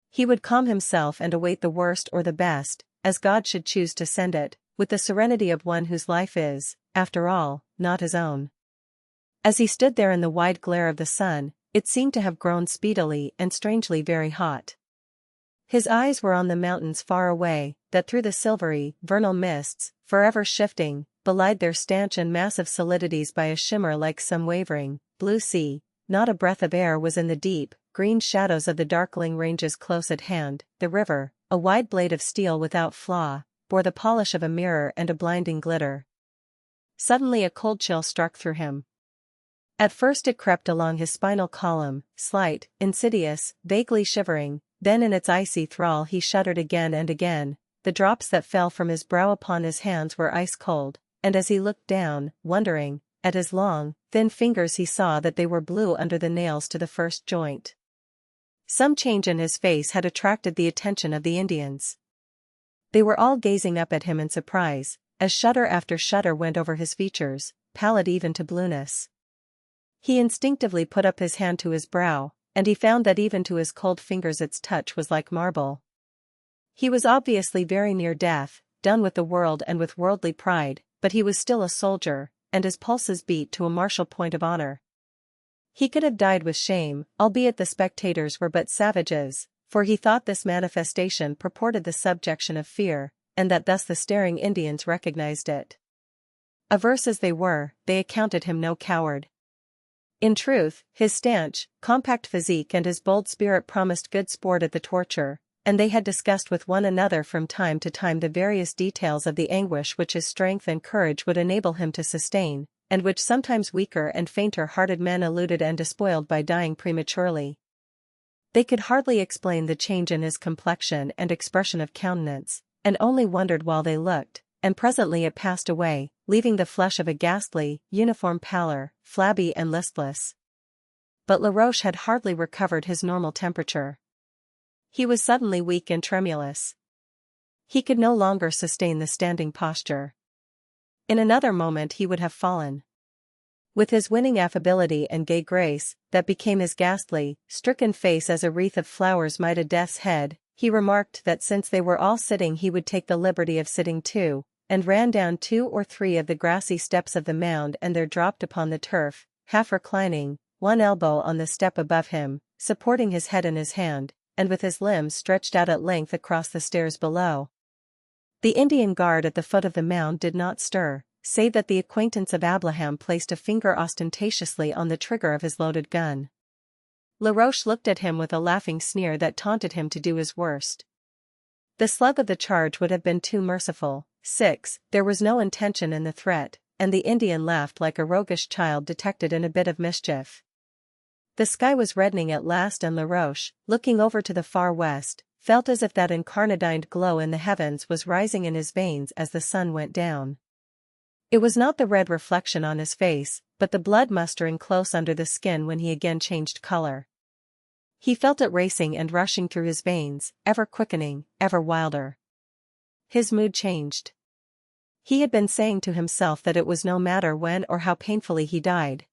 [SPEAKER 1] He would calm himself and await the worst or the best, as God should choose to send it, with the serenity of one whose life is, after all, not his own. As he stood there in the wide glare of the sun, it seemed to have grown speedily and strangely very hot. His eyes were on the mountains far away, that through the silvery, vernal mists, forever shifting, belied their stanch and massive solidities by a shimmer like some wavering, blue sea. Not a breath of air was in the deep, green shadows of the darkling ranges close at hand. The river, a wide blade of steel without flaw, bore the polish of a mirror and a blinding glitter. Suddenly a cold chill struck through him. At first it crept along his spinal column, slight, insidious, vaguely shivering, then in its icy thrall he shuddered again and again. The drops that fell from his brow upon his hands were ice cold, and as he looked down, wondering, at his long, thin fingers he saw that they were blue under the nails to the first joint. Some change in his face had attracted the attention of the Indians. They were all gazing up at him in surprise, as shudder after shudder went over his features, pallid even to blueness. He instinctively put up his hand to his brow, and he found that even to his cold fingers its touch was like marble. He was obviously very near death, done with the world and with worldly pride, but he was still a soldier, and his pulses beat to a martial point of honor. He could have died with shame, albeit the spectators were but savages, for he thought this manifestation purported the subjection of fear, and that thus the staring Indians recognized it. Averse as they were, they accounted him no coward. In truth, his stanch, compact physique and his bold spirit promised good sport at the torture, and they had discussed with one another from time to time the various details of the anguish which his strength and courage would enable him to sustain, and which sometimes weaker and fainter-hearted men eluded and despoiled by dying prematurely. They could hardly explain the change in his complexion and expression of countenance, and only wondered while they looked, and presently it passed away, leaving the flesh of a ghastly, uniform pallor, flabby and listless. But Laroche had hardly recovered his normal temperature. He was suddenly weak and tremulous. He could no longer sustain the standing posture. In another moment he would have fallen. With his winning affability and gay grace, that became his ghastly, stricken face as a wreath of flowers might a death's head, he remarked that since they were all sitting he would take the liberty of sitting too, and ran down 2 or 3 of the grassy steps of the mound and there dropped upon the turf, half reclining, one elbow on the step above him, supporting his head in his hand, and with his limbs stretched out at length across the stairs below. The Indian guard at the foot of the mound did not stir, save that the acquaintance of Abraham placed a finger ostentatiously on the trigger of his loaded gun. Laroche looked at him with a laughing sneer that taunted him to do his worst. The slug of the charge would have been too merciful. 6. There was no intention in the threat, and the Indian laughed like a roguish child detected in a bit of mischief. The sky was reddening at last, and Laroche, looking over to the far west, felt as if that incarnadined glow in the heavens was rising in his veins as the sun went down. It was not the red reflection on his face, but the blood mustering close under the skin when he again changed color. He felt it racing and rushing through his veins, ever quickening, ever wilder. His mood changed. He had been saying to himself that it was no matter when or how painfully he died.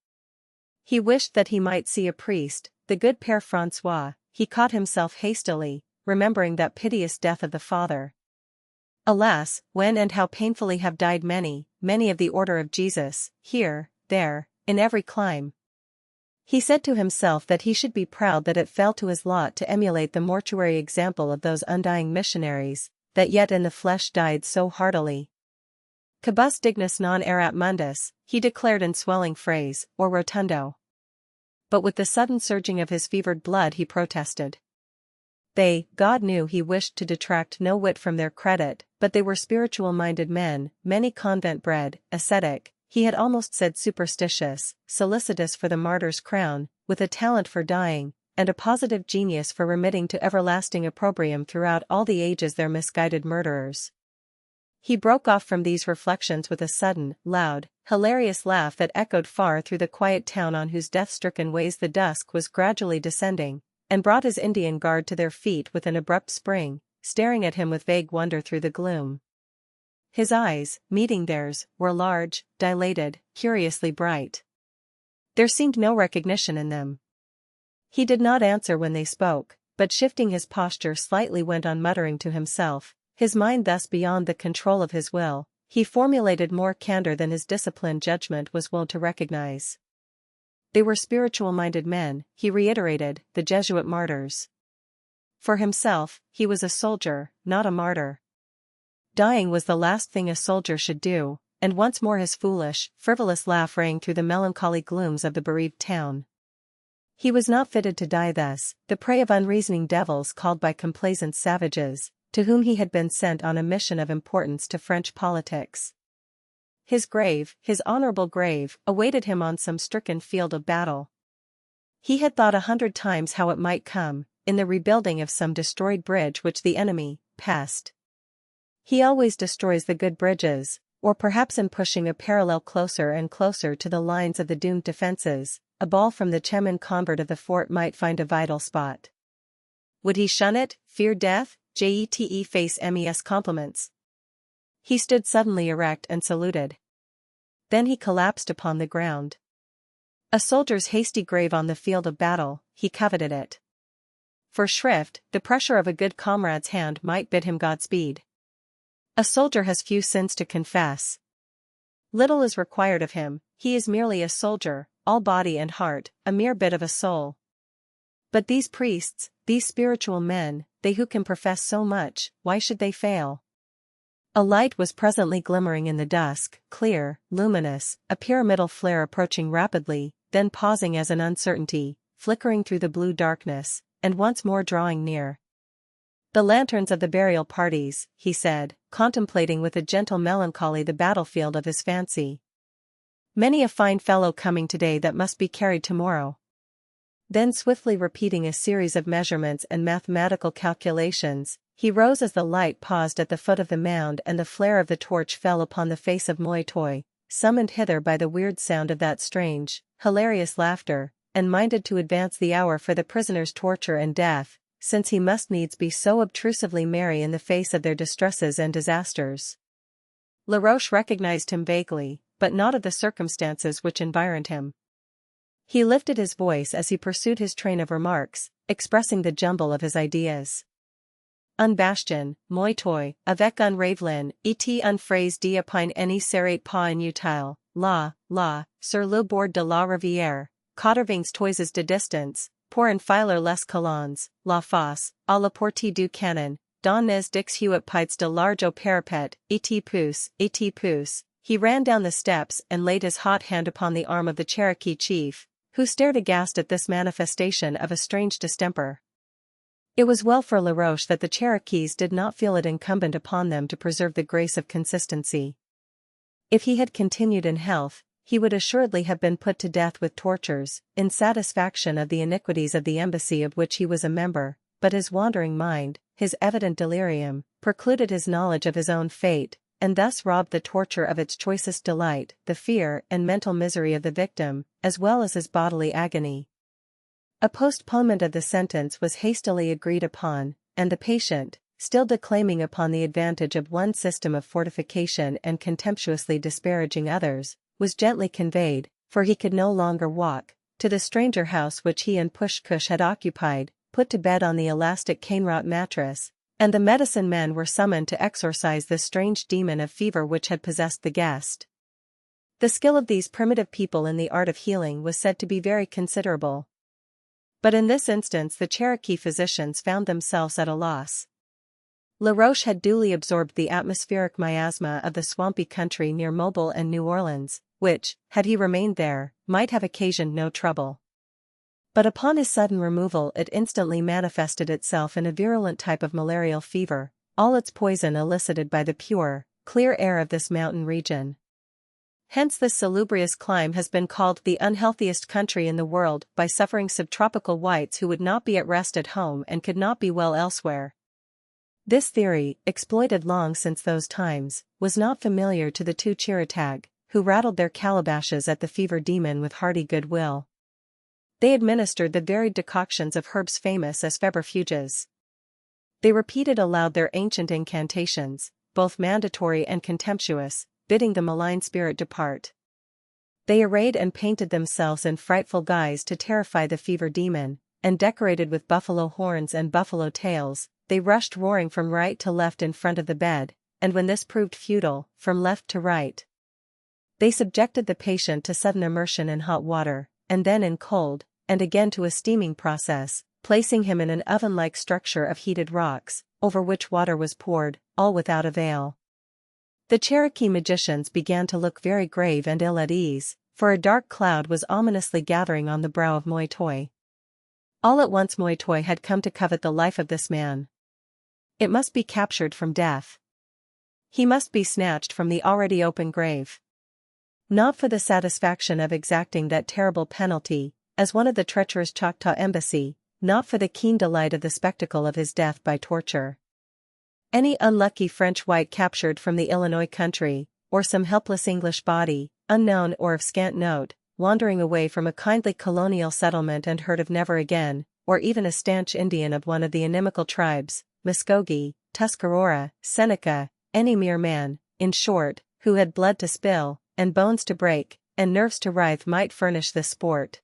[SPEAKER 1] He wished that he might see a priest, the good Père François. He caught himself hastily, remembering that piteous death of the father. Alas, when and how painfully have died many, many of the order of Jesus, here, there, in every clime. He said to himself that he should be proud that it fell to his lot to emulate the mortuary example of those undying missionaries, that yet in the flesh died so heartily. Quibus dignus non erat mundus, he declared in swelling phrase, or rotundo. But with the sudden surging of his fevered blood he protested. They, God knew he wished to detract no whit from their credit, but they were spiritual-minded men, many convent-bred, ascetic, he had almost said superstitious, solicitous for the martyr's crown, with a talent for dying, and a positive genius for remitting to everlasting opprobrium throughout all the ages their misguided murderers. He broke off from these reflections with a sudden, loud, hilarious laugh that echoed far through the quiet town on whose death-stricken ways the dusk was gradually descending, and brought his Indian guard to their feet with an abrupt spring, staring at him with vague wonder through the gloom. His eyes, meeting theirs, were large, dilated, curiously bright. There seemed no recognition in them. He did not answer when they spoke, but shifting his posture slightly went on muttering to himself, his mind thus beyond the control of his will. He formulated more candor than his disciplined judgment was willing to recognize. They were spiritual-minded men, he reiterated, the Jesuit martyrs. For himself, he was a soldier, not a martyr. Dying was the last thing a soldier should do, and once more his foolish, frivolous laugh rang through the melancholy glooms of the bereaved town. He was not fitted to die thus, the prey of unreasoning devils called by complaisant savages, to whom he had been sent on a mission of importance to French politics. His grave, his honorable grave, awaited him on some stricken field of battle. He had thought 100 times how it might come, in the rebuilding of some destroyed bridge which the enemy passed. He always destroys the good bridges, or perhaps in pushing a parallel closer and closer to the lines of the doomed defenses, a ball from the Chemin convert of the fort might find a vital spot. Would he shun it, fear death, jete face mes compliments? He stood suddenly erect and saluted. Then he collapsed upon the ground. A soldier's hasty grave on the field of battle, he coveted it. For shrift, the pressure of a good comrade's hand might bid him Godspeed. A soldier has few sins to confess. Little is required of him, he is merely a soldier, all body and heart, a mere bit of a soul. But these priests, these spiritual men, they who can profess so much, why should they fail? A light was presently glimmering in the dusk, clear, luminous, a pyramidal flare approaching rapidly, then pausing as an uncertainty, flickering through the blue darkness, and once more drawing near. The lanterns of the burial parties, he said, contemplating with a gentle melancholy the battlefield of his fancy. Many a fine fellow coming today that must be carried tomorrow. Then swiftly repeating a series of measurements and mathematical calculations, he rose as the light paused at the foot of the mound and the flare of the torch fell upon the face of Moitoy, summoned hither by the weird sound of that strange, hilarious laughter, and minded to advance the hour for the prisoner's torture and death, since he must needs be so obtrusively merry in the face of their distresses and disasters. Laroche recognized him vaguely, but not of the circumstances which environed him. He lifted his voice as he pursued his train of remarks, expressing the jumble of his ideas. Un bastion, Moitoy, avec un ravelin, et un phrase d'apine any serait pas inutile, là, sur le bord de la rivière, 80 toises de distance, pour enfiler les colons, la face, à la portée du canon, dans les dix huit pieds de large au parapet, et pousse. He ran down the steps and laid his hot hand upon the arm of the Cherokee chief, who stared aghast at this manifestation of a strange distemper. It was well for Laroche that the Cherokees did not feel it incumbent upon them to preserve the grace of consistency. If he had continued in health, he would assuredly have been put to death with tortures, in satisfaction of the iniquities of the embassy of which he was a member, but his wandering mind, his evident delirium, precluded his knowledge of his own fate, and thus robbed the torture of its choicest delight, the fear and mental misery of the victim, as well as his bodily agony. A postponement of the sentence was hastily agreed upon, and the patient, still declaiming upon the advantage of one system of fortification and contemptuously disparaging others, was gently conveyed, for he could no longer walk, to the stranger house which he and Pushkush had occupied, put to bed on the elastic cane-wrought mattress, and the medicine men were summoned to exorcise the strange demon of fever which had possessed the guest. The skill of these primitive people in the art of healing was said to be very considerable. But in this instance the Cherokee physicians found themselves at a loss. Laroche had duly absorbed the atmospheric miasma of the swampy country near Mobile and New Orleans, which, had he remained there, might have occasioned no trouble. But upon his sudden removal it instantly manifested itself in a virulent type of malarial fever, all its poison elicited by the pure, clear air of this mountain region. Hence this salubrious clime has been called the unhealthiest country in the world by suffering subtropical whites who would not be at rest at home and could not be well elsewhere. This theory, exploited long since those times, was not familiar to the two Chirotag, who rattled their calabashes at the fever demon with hearty goodwill. They administered the varied decoctions of herbs famous as febrifuges. They repeated aloud their ancient incantations, both mandatory and contemptuous, bidding the malign spirit depart. They arrayed and painted themselves in frightful guise to terrify the fever demon, and decorated with buffalo horns and buffalo tails, they rushed roaring from right to left in front of the bed, and when this proved futile, from left to right. They subjected the patient to sudden immersion in hot water, and then in cold, and again to a steaming process, placing him in an oven-like structure of heated rocks, over which water was poured, all without avail. The Cherokee magicians began to look very grave and ill at ease, for a dark cloud was ominously gathering on the brow of Moitoi. All at once Moitoi had come to covet the life of this man. It must be captured from death. He must be snatched from the already open grave. Not for the satisfaction of exacting that terrible penalty, as one of the treacherous Choctaw embassy, not for the keen delight of the spectacle of his death by torture. Any unlucky French white captured from the Illinois country, or some helpless English body, unknown or of scant note, wandering away from a kindly colonial settlement and heard of never again, or even a stanch Indian of one of the inimical tribes, Muskogee, Tuscarora, Seneca, any mere man, in short, who had blood to spill, and bones to break, and nerves to writhe might furnish this sport.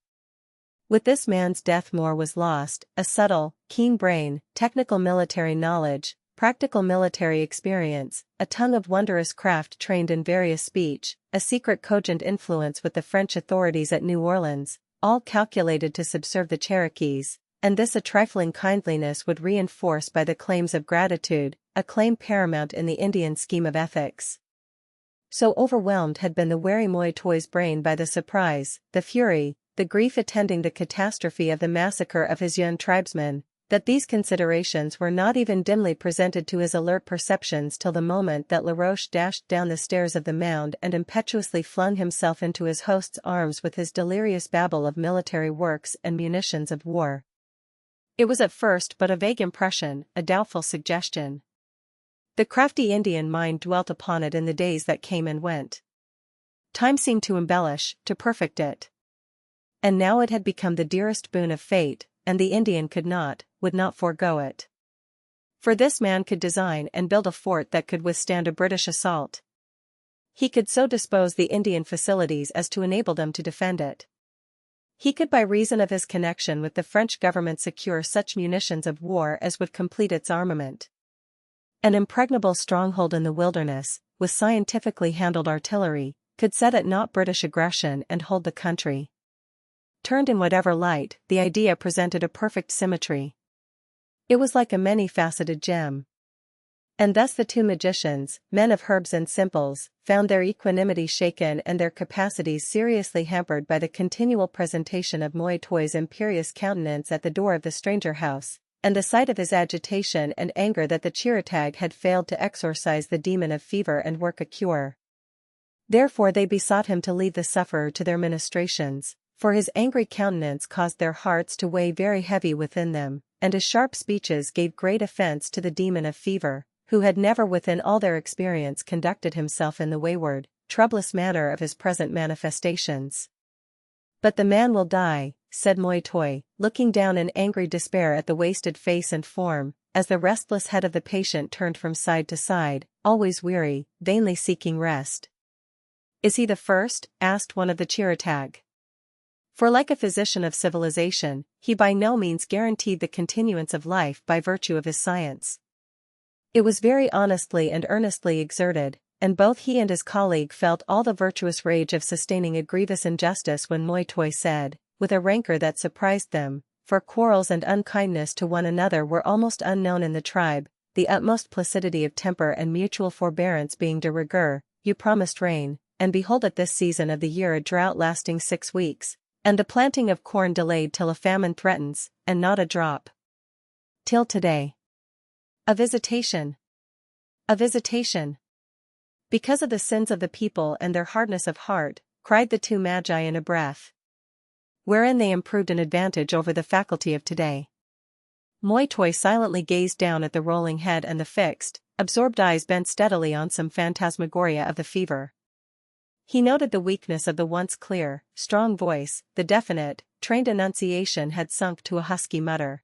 [SPEAKER 1] With this man's death more was lost, a subtle, keen brain, technical military knowledge, practical military experience, a tongue of wondrous craft trained in various speech, a secret cogent influence with the French authorities at New Orleans, all calculated to subserve the Cherokees, and this a trifling kindliness would reinforce by the claims of gratitude, a claim paramount in the Indian scheme of ethics. So overwhelmed had been the wary Moitoi's brain by the surprise, the fury, the grief attending the catastrophe of the massacre of his young tribesmen, that these considerations were not even dimly presented to his alert perceptions till the moment that Laroche dashed down the stairs of the mound and impetuously flung himself into his host's arms with his delirious babble of military works and munitions of war. It was at first but a vague impression, a doubtful suggestion. The crafty Indian mind dwelt upon it in the days that came and went. Time seemed to embellish, to perfect it. And now it had become the dearest boon of fate, and the Indian would not forego it. For this man could design and build a fort that could withstand a British assault. He could so dispose the Indian facilities as to enable them to defend it. He could by reason of his connection with the French government secure such munitions of war as would complete its armament. An impregnable stronghold in the wilderness, with scientifically handled artillery, could set at naught British aggression and hold the country. Turned in whatever light, the idea presented a perfect symmetry. It was like a many-faceted gem. And thus the two magicians, men of herbs and simples, found their equanimity shaken and their capacities seriously hampered by the continual presentation of Moitoi's imperious countenance at the door of the stranger house, and the sight of his agitation and anger that the Chiratag had failed to exorcise the demon of fever and work a cure. Therefore they besought him to leave the sufferer to their ministrations, for his angry countenance caused their hearts to weigh very heavy within them, and his sharp speeches gave great offense to the demon of fever, who had never within all their experience conducted himself in the wayward, troublous manner of his present manifestations. "But the man will die," said Moitoi, looking down in angry despair at the wasted face and form, as the restless head of the patient turned from side to side, always weary, vainly seeking rest. "Is he the first?" asked one of the Chiratag. For like a physician of civilization, he by no means guaranteed the continuance of life by virtue of his science. It was very honestly and earnestly exerted, and both he and his colleague felt all the virtuous rage of sustaining a grievous injustice when Moitoi said, with a rancor that surprised them, for quarrels and unkindness to one another were almost unknown in the tribe, the utmost placidity of temper and mutual forbearance being de rigueur, "You promised rain, and behold at this season of the year a drought lasting 6 weeks, and the planting of corn delayed till a famine threatens, and not a drop till today. A visitation! A visitation! Because of the sins of the people and their hardness of heart," cried the two magi in a breath. "Wherein they improved an advantage over the faculty of today." Moitoi silently gazed down at the rolling head and the fixed, absorbed eyes bent steadily on some phantasmagoria of the fever. He noted the weakness of the once clear, strong voice, the definite, trained enunciation had sunk to a husky mutter.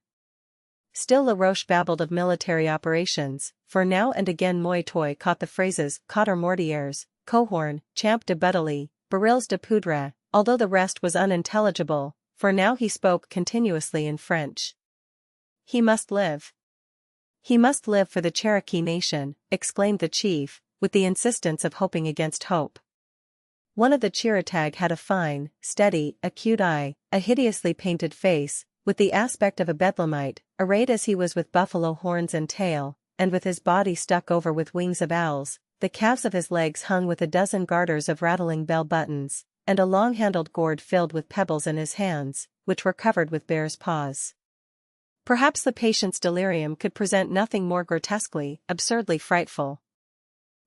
[SPEAKER 1] Still Laroche babbled of military operations, for now and again Moitoi caught the phrases "Cotter Mortiers," "Cohorn," "Champ de Buttely," "Barils de Poudre," although the rest was unintelligible, for now he spoke continuously in French. "He must live. He must live for the Cherokee nation," exclaimed the chief, with the insistence of hoping against hope. One of the Chiratag had a fine, steady, acute eye, a hideously painted face, with the aspect of a Bedlamite, arrayed as he was with buffalo horns and tail, and with his body stuck over with wings of owls, the calves of his legs hung with a dozen garters of rattling bell buttons, and a long-handled gourd filled with pebbles in his hands, which were covered with bear's paws. Perhaps the patient's delirium could present nothing more grotesquely, absurdly frightful.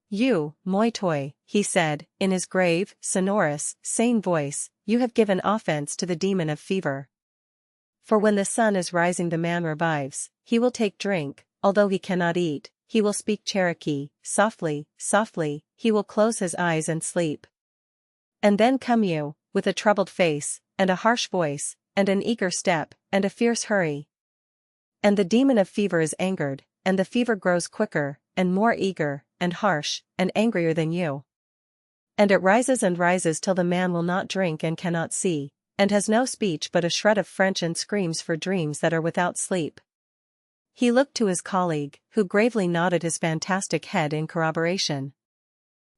[SPEAKER 1] "You, Moitoi," he said, in his grave, sonorous, sane voice, "you have given offense to the demon of fever. For when the sun is rising the man revives, he will take drink, although he cannot eat, he will speak Cherokee, softly, softly, he will close his eyes and sleep. And then come you, with a troubled face, and a harsh voice, and an eager step, and a fierce hurry. And the demon of fever is angered, and the fever grows quicker, and more eager, and harsh, and angrier than you. And it rises and rises till the man will not drink and cannot see, and has no speech but a shred of French and screams for dreams that are without sleep." He looked to his colleague, who gravely nodded his fantastic head in corroboration.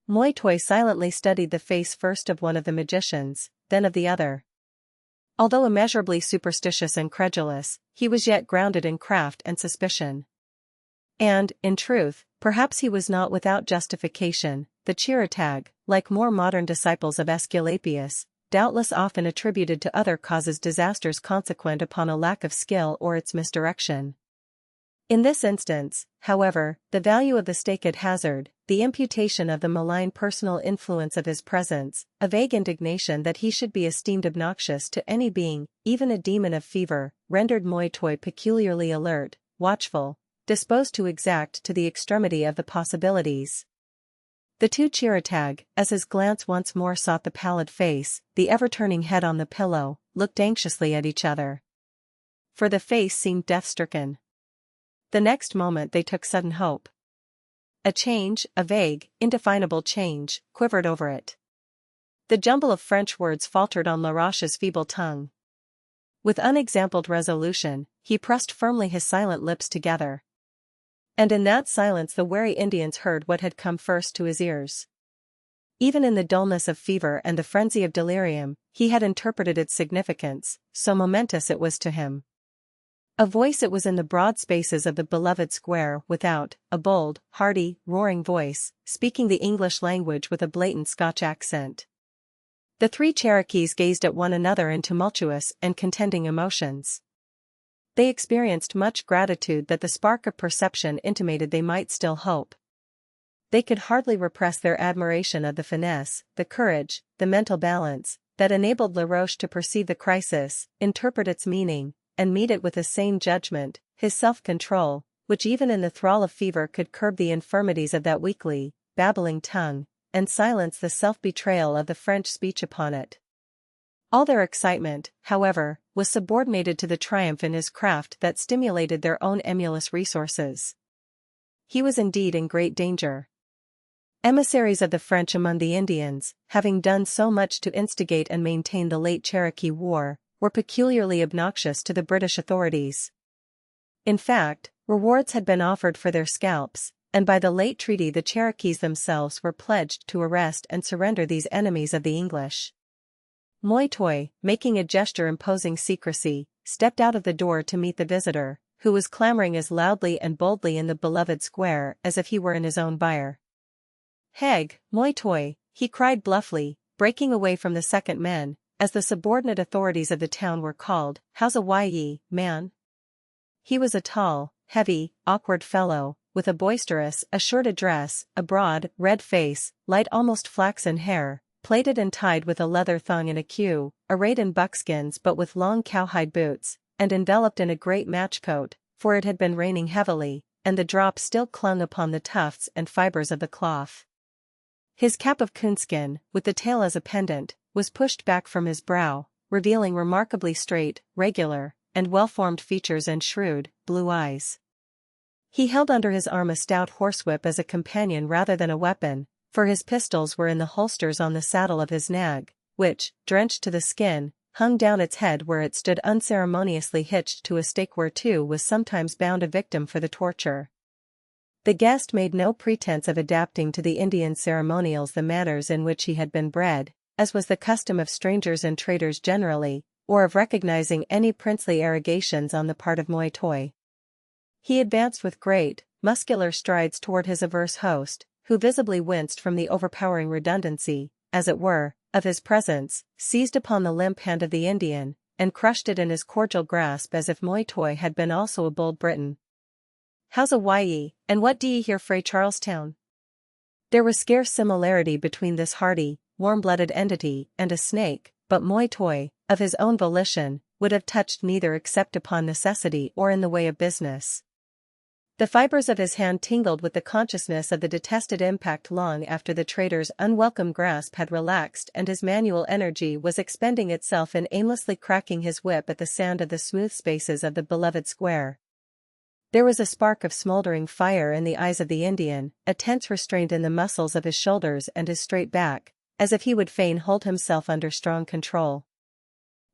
[SPEAKER 1] Moitoi silently studied the face first of one of the magicians, then of the other. Although immeasurably superstitious and credulous, he was yet grounded in craft and suspicion. And, in truth, perhaps he was not without justification. The Chiratag, like more modern disciples of Aesculapius, doubtless often attributed to other causes disasters consequent upon a lack of skill or its misdirection. In this instance, however, the value of the stake at hazard, the imputation of the malign personal influence of his presence, a vague indignation that he should be esteemed obnoxious to any being, even a demon of fever, rendered Moitoi peculiarly alert, watchful, disposed to exact to the extremity of the possibilities. The two Chiratag, as his glance once more sought the pallid face, the ever-turning head on the pillow, looked anxiously at each other. For the face seemed death-stricken. The next moment they took sudden hope. A change, a vague, indefinable change, quivered over it. The jumble of French words faltered on Laroche's feeble tongue. With unexampled resolution, he pressed firmly his silent lips together. And in that silence the wary Indians heard what had come first to his ears. Even in the dullness of fever and the frenzy of delirium, he had interpreted its significance, so momentous it was to him. A voice it was in the broad spaces of the beloved square without, a bold, hearty, roaring voice, speaking the English language with a blatant Scotch accent. The three Cherokees gazed at one another in tumultuous and contending emotions. They experienced much gratitude that the spark of perception intimated they might still hope. They could hardly repress their admiration of the finesse, the courage, the mental balance, that enabled Laroche to perceive the crisis, interpret its meaning, and meet it with a sane judgment, his self-control, which even in the thrall of fever could curb the infirmities of that weakly, babbling tongue, and silence the self-betrayal of the French speech upon it. All their excitement, however, was subordinated to the triumph in his craft that stimulated their own emulous resources. He was indeed in great danger. Emissaries of the French among the Indians, having done so much to instigate and maintain the late Cherokee War, were peculiarly obnoxious to the British authorities. In fact, rewards had been offered for their scalps, and by the late treaty the Cherokees themselves were pledged to arrest and surrender these enemies of the English. Moytoy, making a gesture imposing secrecy, stepped out of the door to meet the visitor, who was clamoring as loudly and boldly in the beloved square as if he were in his own byre. "Heg, Moytoy," he cried bluffly, breaking away from the second men, as the subordinate authorities of the town were called, "How's a ye, man?" He was a tall, heavy, awkward fellow, with a boisterous, assured address, a broad, red face, light almost flaxen hair, plaited and tied with a leather thong and a queue, arrayed in buckskins but with long cowhide boots, and enveloped in a great matchcoat, for it had been raining heavily, and the drops still clung upon the tufts and fibers of the cloth. His cap of coonskin, with the tail as a pendant, was pushed back from his brow, revealing remarkably straight, regular, and well-formed features and shrewd, blue eyes. He held under his arm a stout horsewhip as a companion rather than a weapon, for his pistols were in the holsters on the saddle of his nag, which, drenched to the skin, hung down its head where it stood unceremoniously hitched to a stake whereto was sometimes bound a victim for the torture. The guest made no pretense of adapting to the Indian ceremonials the manners in which he had been bred, as was the custom of strangers and traders generally, or of recognizing any princely arrogations on the part of Moytoy. He advanced with great, muscular strides toward his averse host, who visibly winced from the overpowering redundancy, as it were, of his presence, seized upon the limp hand of the Indian, and crushed it in his cordial grasp as if Moytoy had been also a bold Briton. "How's a ye, and what d'ye here frae Charlestown?" There was scarce similarity between this hardy, warm-blooded entity and a snake, but Moytoy, of his own volition, would have touched neither except upon necessity or in the way of business. The fibers of his hand tingled with the consciousness of the detested impact long after the trader's unwelcome grasp had relaxed and his manual energy was expending itself in aimlessly cracking his whip at the sound of the smooth spaces of the beloved square. There was a spark of smoldering fire in the eyes of the Indian, a tense restraint in the muscles of his shoulders and his straight back, as if he would fain hold himself under strong control.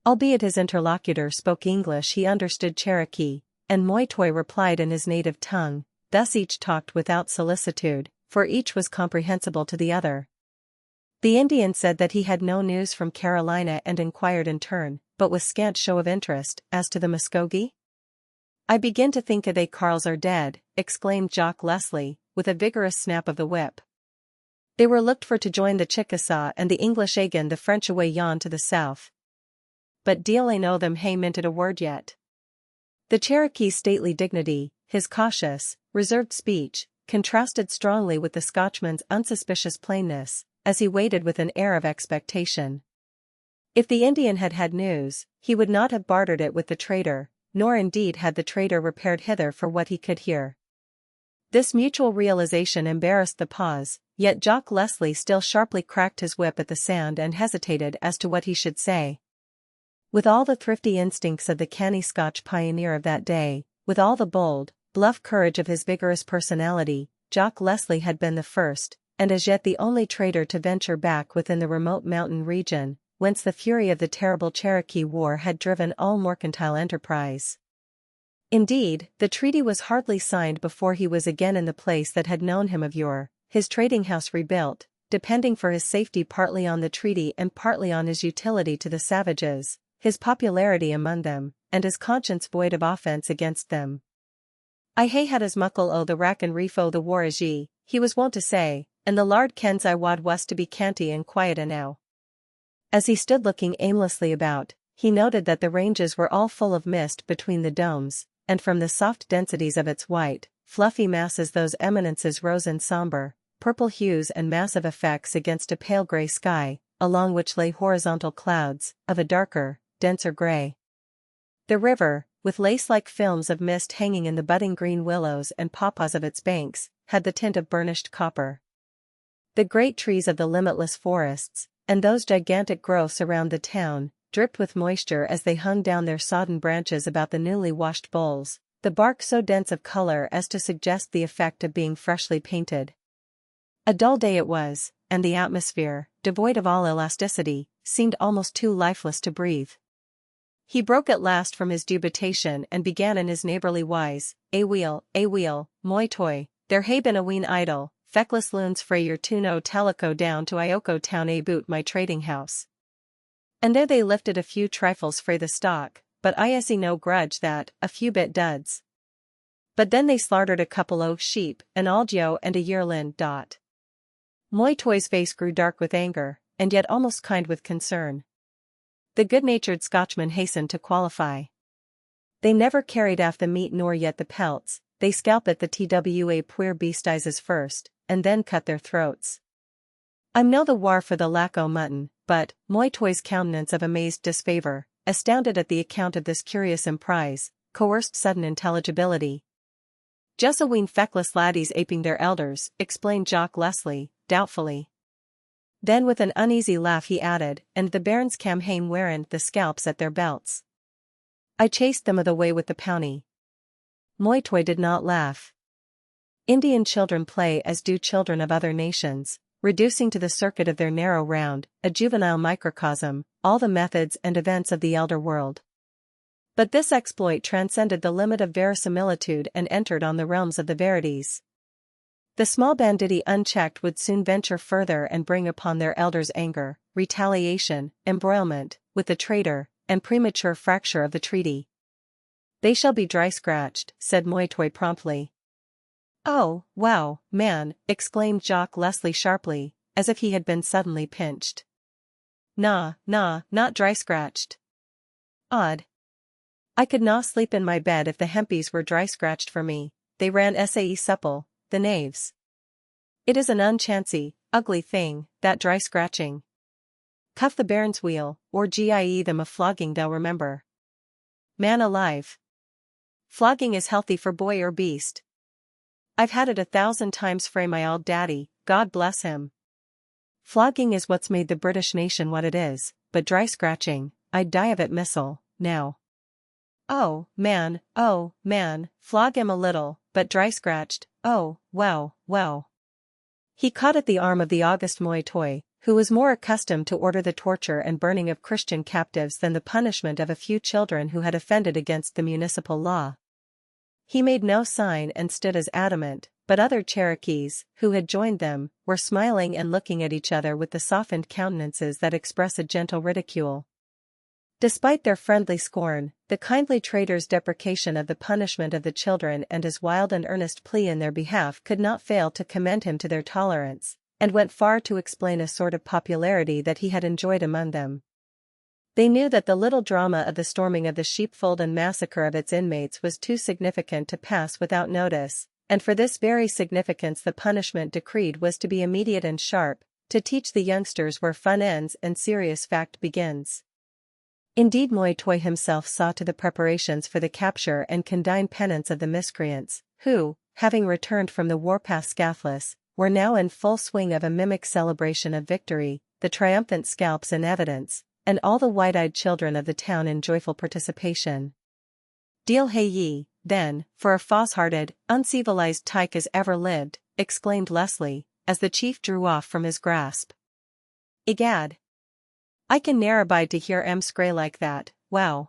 [SPEAKER 1] Albeit his interlocutor spoke English, he understood Cherokee, and Moytoy replied in his native tongue. Thus each talked without solicitude, for each was comprehensible to the other. The Indian said that he had no news from Carolina and inquired in turn, but with scant show of interest, as to the Muskogee. "I begin to think they carles are dead," exclaimed Jock Leslie, with a vigorous snap of the whip. "They were looked for to join the Chickasaw and the English agin the French away yon to the south. But deal I know them hae minted a word yet." The Cherokee's stately dignity, his cautious, reserved speech, contrasted strongly with the Scotchman's unsuspicious plainness, as he waited with an air of expectation. If the Indian had had news, he would not have bartered it with the trader, nor indeed had the trader repaired hither for what he could hear. This mutual realization embarrassed the pause, yet Jock Leslie still sharply cracked his whip at the sound and hesitated as to what he should say. With all the thrifty instincts of the canny Scotch pioneer of that day, with all the bold, bluff courage of his vigorous personality, Jock Leslie had been the first, and as yet the only trader to venture back within the remote mountain region, whence the fury of the terrible Cherokee War had driven all mercantile enterprise. Indeed, the treaty was hardly signed before he was again in the place that had known him of yore, his trading house rebuilt, depending for his safety partly on the treaty and partly on his utility to the savages, his popularity among them, and his conscience void of offence against them. "I hae had as muckle o' the rack and reef o' the war as ye," he was wont to say, "and the Lard kens I wad was to be canty and quiet enow." As he stood looking aimlessly about, He noted that the ranges were all full of mist between the domes, and from the soft densities of its white, fluffy masses those eminences rose in somber, purple hues and massive effects against a pale gray sky, along which lay horizontal clouds, of a darker, denser gray. The river, with lace-like films of mist hanging in the budding green willows and pawpaws of its banks, had the tint of burnished copper. The great trees of the limitless forests, and those gigantic growths around the town, dripped with moisture as they hung down their sodden branches about the newly washed boles, the bark so dense of color as to suggest the effect of being freshly painted. A dull day it was, and the atmosphere, devoid of all elasticity, seemed almost too lifeless to breathe. He broke at last from his dubitation and began in his neighborly wise, a wheel, moi toi, there hae been a ween idle, feckless loons frae your tuno teleco down to Ioko town a boot my trading house. And there they lifted a few trifles frae the stock, but I see no grudge that, a few bit duds. But then they slaughtered a couple o' sheep, an aldyo and a yearlin. Moi toi's face grew dark with anger, and yet almost kind with concern. The good-natured Scotchman hastened to qualify. They never carried aff the meat nor yet the pelts, they scalp at the twa puir beastises first, and then cut their throats. I'm no the war for the lack o' mutton, but, moi toi's countenance of amazed disfavour, astounded at the account of this curious emprise, coerced sudden intelligibility. Just a ween feckless laddies aping their elders, explained Jock Leslie, doubtfully. Then with an uneasy laugh he added, and the bairns cam hame wearin' the scalps at their belts. I chased them the way with the pownie. Moi toi did not laugh. Indian children play as do children of other nations, reducing to the circuit of their narrow round, a juvenile microcosm, all the methods and events of the elder world. But this exploit transcended the limit of verisimilitude and entered on the realms of the verities. The small banditti unchecked would soon venture further and bring upon their elders anger, retaliation, embroilment, with the traitor, and premature fracture of the treaty. They shall be dry-scratched, said moi toi promptly. Oh, wow, man, exclaimed Jock Leslie sharply, as if he had been suddenly pinched. Nah, not dry-scratched. Odd. I could na sleep in my bed if the hempies were dry-scratched for me, they ran sae supple, the knaves. It is an unchancy, ugly thing, that dry-scratching. Cuff the bairn's wheel, or gie them a flogging they'll remember. Man alive. Flogging is healthy for boy or beast. I've had it 1,000 times frae my auld daddy, God bless him. Flogging is what's made the British nation what it is, but dry-scratching, I'd die of it missile, now. Oh, man, flog him a little, but dry-scratched, oh, wow. He caught at the arm of the august moi toi, who was more accustomed to order the torture and burning of Christian captives than the punishment of a few children who had offended against the municipal law. He made no sign and stood as adamant, but other Cherokees, who had joined them, were smiling and looking at each other with the softened countenances that express a gentle ridicule. Despite their friendly scorn, the kindly trader's deprecation of the punishment of the children and his wild and earnest plea in their behalf could not fail to commend him to their tolerance, and went far to explain a sort of popularity that he had enjoyed among them. They knew that the little drama of the storming of the sheepfold and massacre of its inmates was too significant to pass without notice, and for this very significance the punishment decreed was to be immediate and sharp, to teach the youngsters where fun ends and serious fact begins. Indeed, moi toi himself saw to the preparations for the capture and condign penance of the miscreants, who, having returned from the warpath scathless, were now in full swing of a mimic celebration of victory, the triumphant scalps in evidence, and all the wide-eyed children of the town in joyful participation. Deal hae ye, then, for a false-hearted, uncivilized tyke as ever lived, exclaimed Leslie, as the chief drew off from his grasp. Egad! I can ne'er abide to hear scray like that, wow.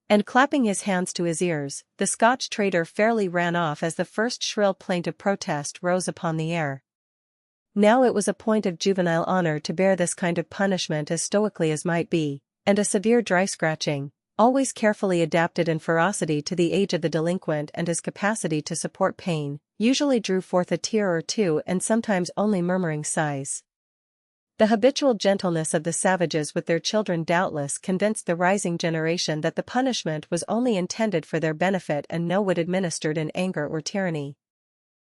[SPEAKER 1] And clapping his hands to his ears, the Scotch trader fairly ran off as the first shrill plaintive protest rose upon the air. Now it was a point of juvenile honor to bear this kind of punishment as stoically as might be, and a severe dry-scratching, always carefully adapted in ferocity to the age of the delinquent and his capacity to support pain, usually drew forth a tear or two and sometimes only murmuring sighs. The habitual gentleness of the savages with their children doubtless convinced the rising generation that the punishment was only intended for their benefit and no would administered in anger or tyranny.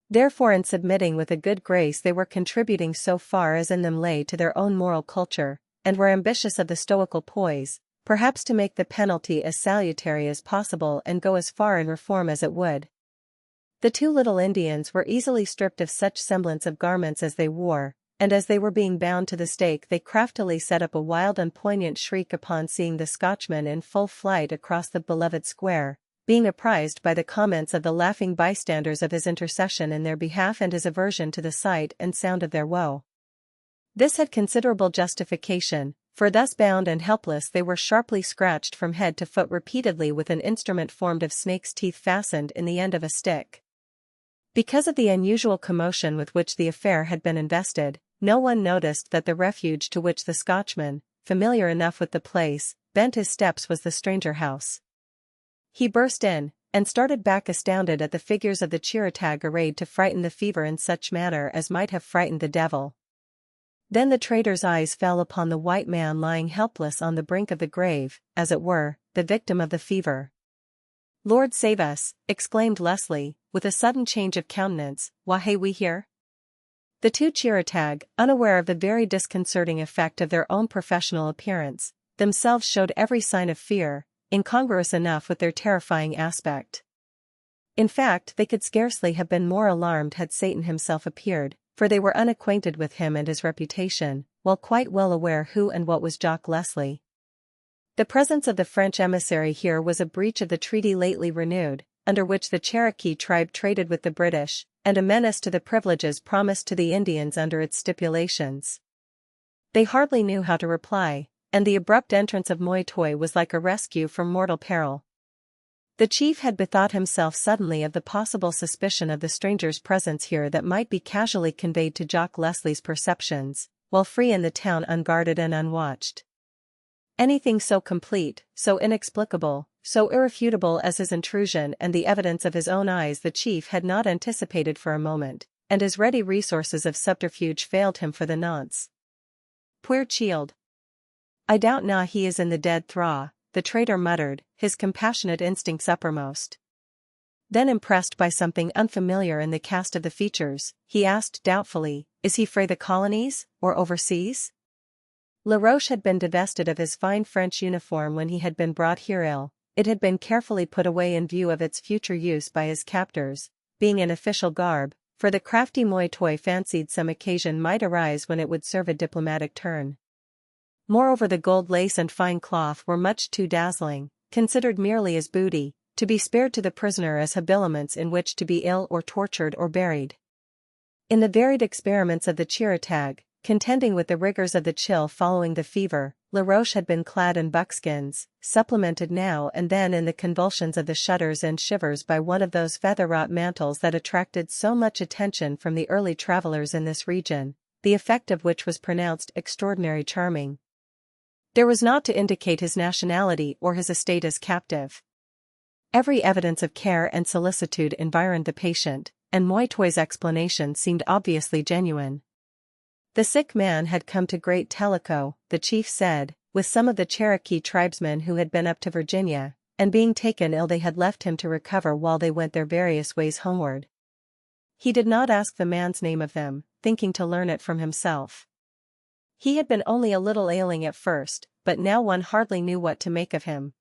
[SPEAKER 1] Therefore, in submitting with a good grace, they were contributing so far as in them lay to their own moral culture, and were ambitious of the stoical poise, perhaps to make the penalty as salutary as possible and go as far in reform as it would. The two little Indians were easily stripped of such semblance of garments as they wore, and as they were being bound to the stake they craftily set up a wild and poignant shriek upon seeing the Scotchman in full flight across the beloved square, being apprised by the comments of the laughing bystanders of his intercession in their behalf and his aversion to the sight and sound of their woe. This had considerable justification, for thus bound and helpless they were sharply scratched from head to foot repeatedly with an instrument formed of snake's teeth fastened in the end of a stick. Because of the unusual commotion with which the affair had been invested, no one noticed that the refuge to which the Scotchman, familiar enough with the place, bent his steps was the stranger house. He burst in, and started back astounded at the figures of the Chiratag arrayed to frighten the fever in such manner as might have frightened the devil. Then the trader's eyes fell upon the white man lying helpless on the brink of the grave, as it were, the victim of the fever. "Lord save us," exclaimed Leslie, with a sudden change of countenance, "why hae we here?" The two Chiratag, unaware of the very disconcerting effect of their own professional appearance, themselves showed every sign of fear, incongruous enough with their terrifying aspect. In fact, they could scarcely have been more alarmed had Satan himself appeared, for they were unacquainted with him and his reputation, while quite well aware who and what was Jock Leslie. The presence of the French emissary here was a breach of the treaty lately renewed, under which the Cherokee tribe traded with the British, and a menace to the privileges promised to the Indians under its stipulations. They hardly knew how to reply, and the abrupt entrance of Moytoy was like a rescue from mortal peril. The chief had bethought himself suddenly of the possible suspicion of the stranger's presence here that might be casually conveyed to Jock Leslie's perceptions, while free in the town unguarded and unwatched. Anything so complete, so inexplicable, so irrefutable as his intrusion and the evidence of his own eyes the chief had not anticipated for a moment, and his ready resources of subterfuge failed him for the nonce. "Puir chield. I doubt na he is in the dead thraw," the trader muttered, his compassionate instincts uppermost. Then, impressed by something unfamiliar in the cast of the features, he asked doubtfully, "Is he frae the colonies, or overseas?" Laroche had been divested of his fine French uniform when he had been brought here ill. It had been carefully put away in view of its future use by his captors, being an official garb, for the crafty Moytoy fancied some occasion might arise when it would serve a diplomatic turn. Moreover, the gold lace and fine cloth were much too dazzling, considered merely as booty, to be spared to the prisoner as habiliments in which to be ill or tortured or buried. In the varied experiments of the Chiratag, contending with the rigors of the chill following the fever, Laroche had been clad in buckskins, supplemented now and then in the convulsions of the shudders and shivers by one of those feather-wrought mantles that attracted so much attention from the early travelers in this region, the effect of which was pronounced extraordinary charming. There was naught to indicate his nationality or his estate as captive. Every evidence of care and solicitude environed the patient, and Moytoy's explanation seemed obviously genuine. The sick man had come to Great Tellico, the chief said, with some of the Cherokee tribesmen who had been up to Virginia, and being taken ill they had left him to recover while they went their various ways homeward. He did not ask the man's name of them, thinking to learn it from himself. He had been only a little ailing at first, but now one hardly knew what to make of him.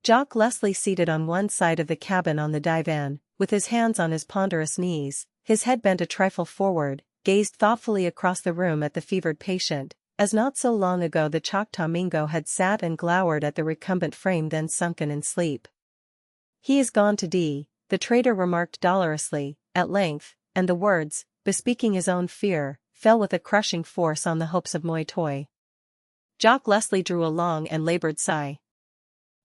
[SPEAKER 1] Jock Leslie, seated on one side of the cabin on the divan, with his hands on his ponderous knees, his head bent a trifle forward, gazed thoughtfully across the room at the fevered patient, as not so long ago the Choctaw Mingo had sat and glowered at the recumbent frame then sunken in sleep. "He is gone to D," the trader remarked dolorously, at length, and the words, bespeaking his own fear, fell with a crushing force on the hopes of Moytoy. Jock Leslie drew a long and labored sigh.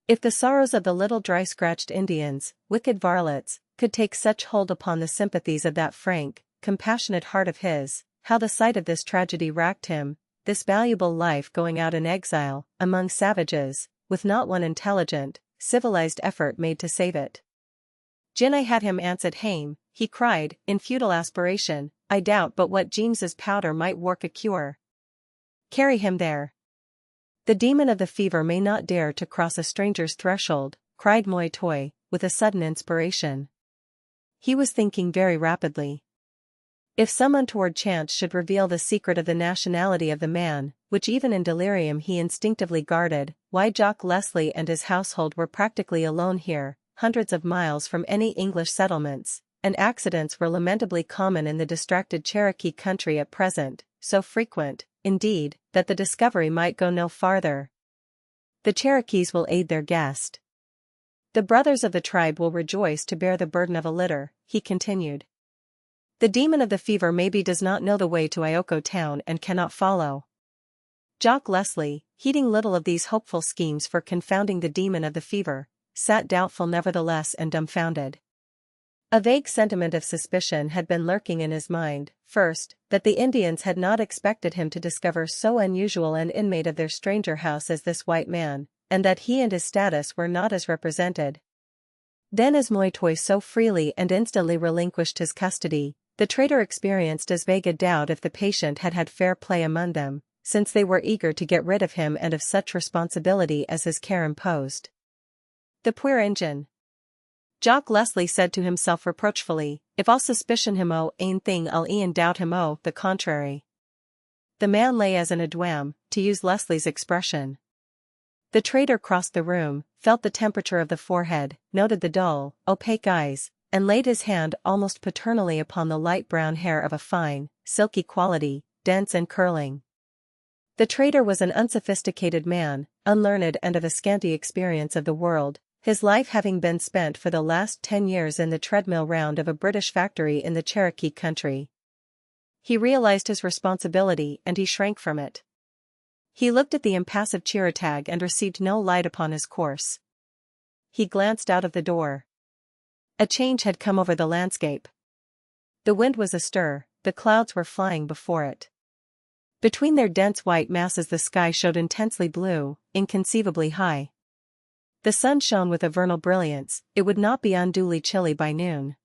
[SPEAKER 1] If the sorrows of the little dry-scratched Indians, wicked varlets, could take such hold upon the sympathies of that frank, compassionate heart of his, how the sight of this tragedy racked him, this valuable life going out in exile, among savages, with not one intelligent, civilized effort made to save it. "Gin I had him ance at hame," he cried, in futile aspiration, "I doubt but what James's powder might work a cure." Carry him there. The demon of the fever may not dare to cross a stranger's threshold, cried Moi Toi, with a sudden inspiration. He was thinking very rapidly. If some untoward chance should reveal the secret of the nationality of the man, which even in delirium he instinctively guarded, why Jock Leslie and his household were practically alone here, hundreds of miles from any English settlements, and accidents were lamentably common in the distracted Cherokee country at present, so frequent, indeed, that the discovery might go no farther. The Cherokees will aid their guest. The brothers of the tribe will rejoice to bear the burden of a litter, he continued. The demon of the fever maybe does not know the way to Ioko town and cannot follow. Jock Leslie, heeding little of these hopeful schemes for confounding the demon of the fever, sat doubtful nevertheless and dumbfounded. A vague sentiment of suspicion had been lurking in his mind, first, that the Indians had not expected him to discover so unusual an inmate of their stranger house as this white man, and that he and his status were not as represented. Then as Moi Toi so freely and instantly relinquished his custody, the traitor experienced as vague a doubt if the patient had had fair play among them, since they were eager to get rid of him and of such responsibility as his care imposed. The puir Injun. Jock Leslie said to himself reproachfully, if I'll suspicion him o' ane thing I'll e'en doubt him o' the contrary. The man lay as in a dwam, to use Leslie's expression. The traitor crossed the room, felt the temperature of the forehead, noted the dull, opaque eyes, and laid his hand almost paternally upon the light brown hair of a fine, silky quality, dense and curling. The traitor was an unsophisticated man, unlearned and of a scanty experience of the world, his life having been spent for the last 10 years in the treadmill round of a British factory in the Cherokee country. He realized his responsibility and he shrank from it. He looked at the impassive Chiratag and received no light upon his course. He glanced out of the door. A change had come over the landscape. The wind was astir, the clouds were flying before it. Between their dense white masses the sky showed intensely blue, inconceivably high. The sun shone with a vernal brilliance, it would not be unduly chilly by noon.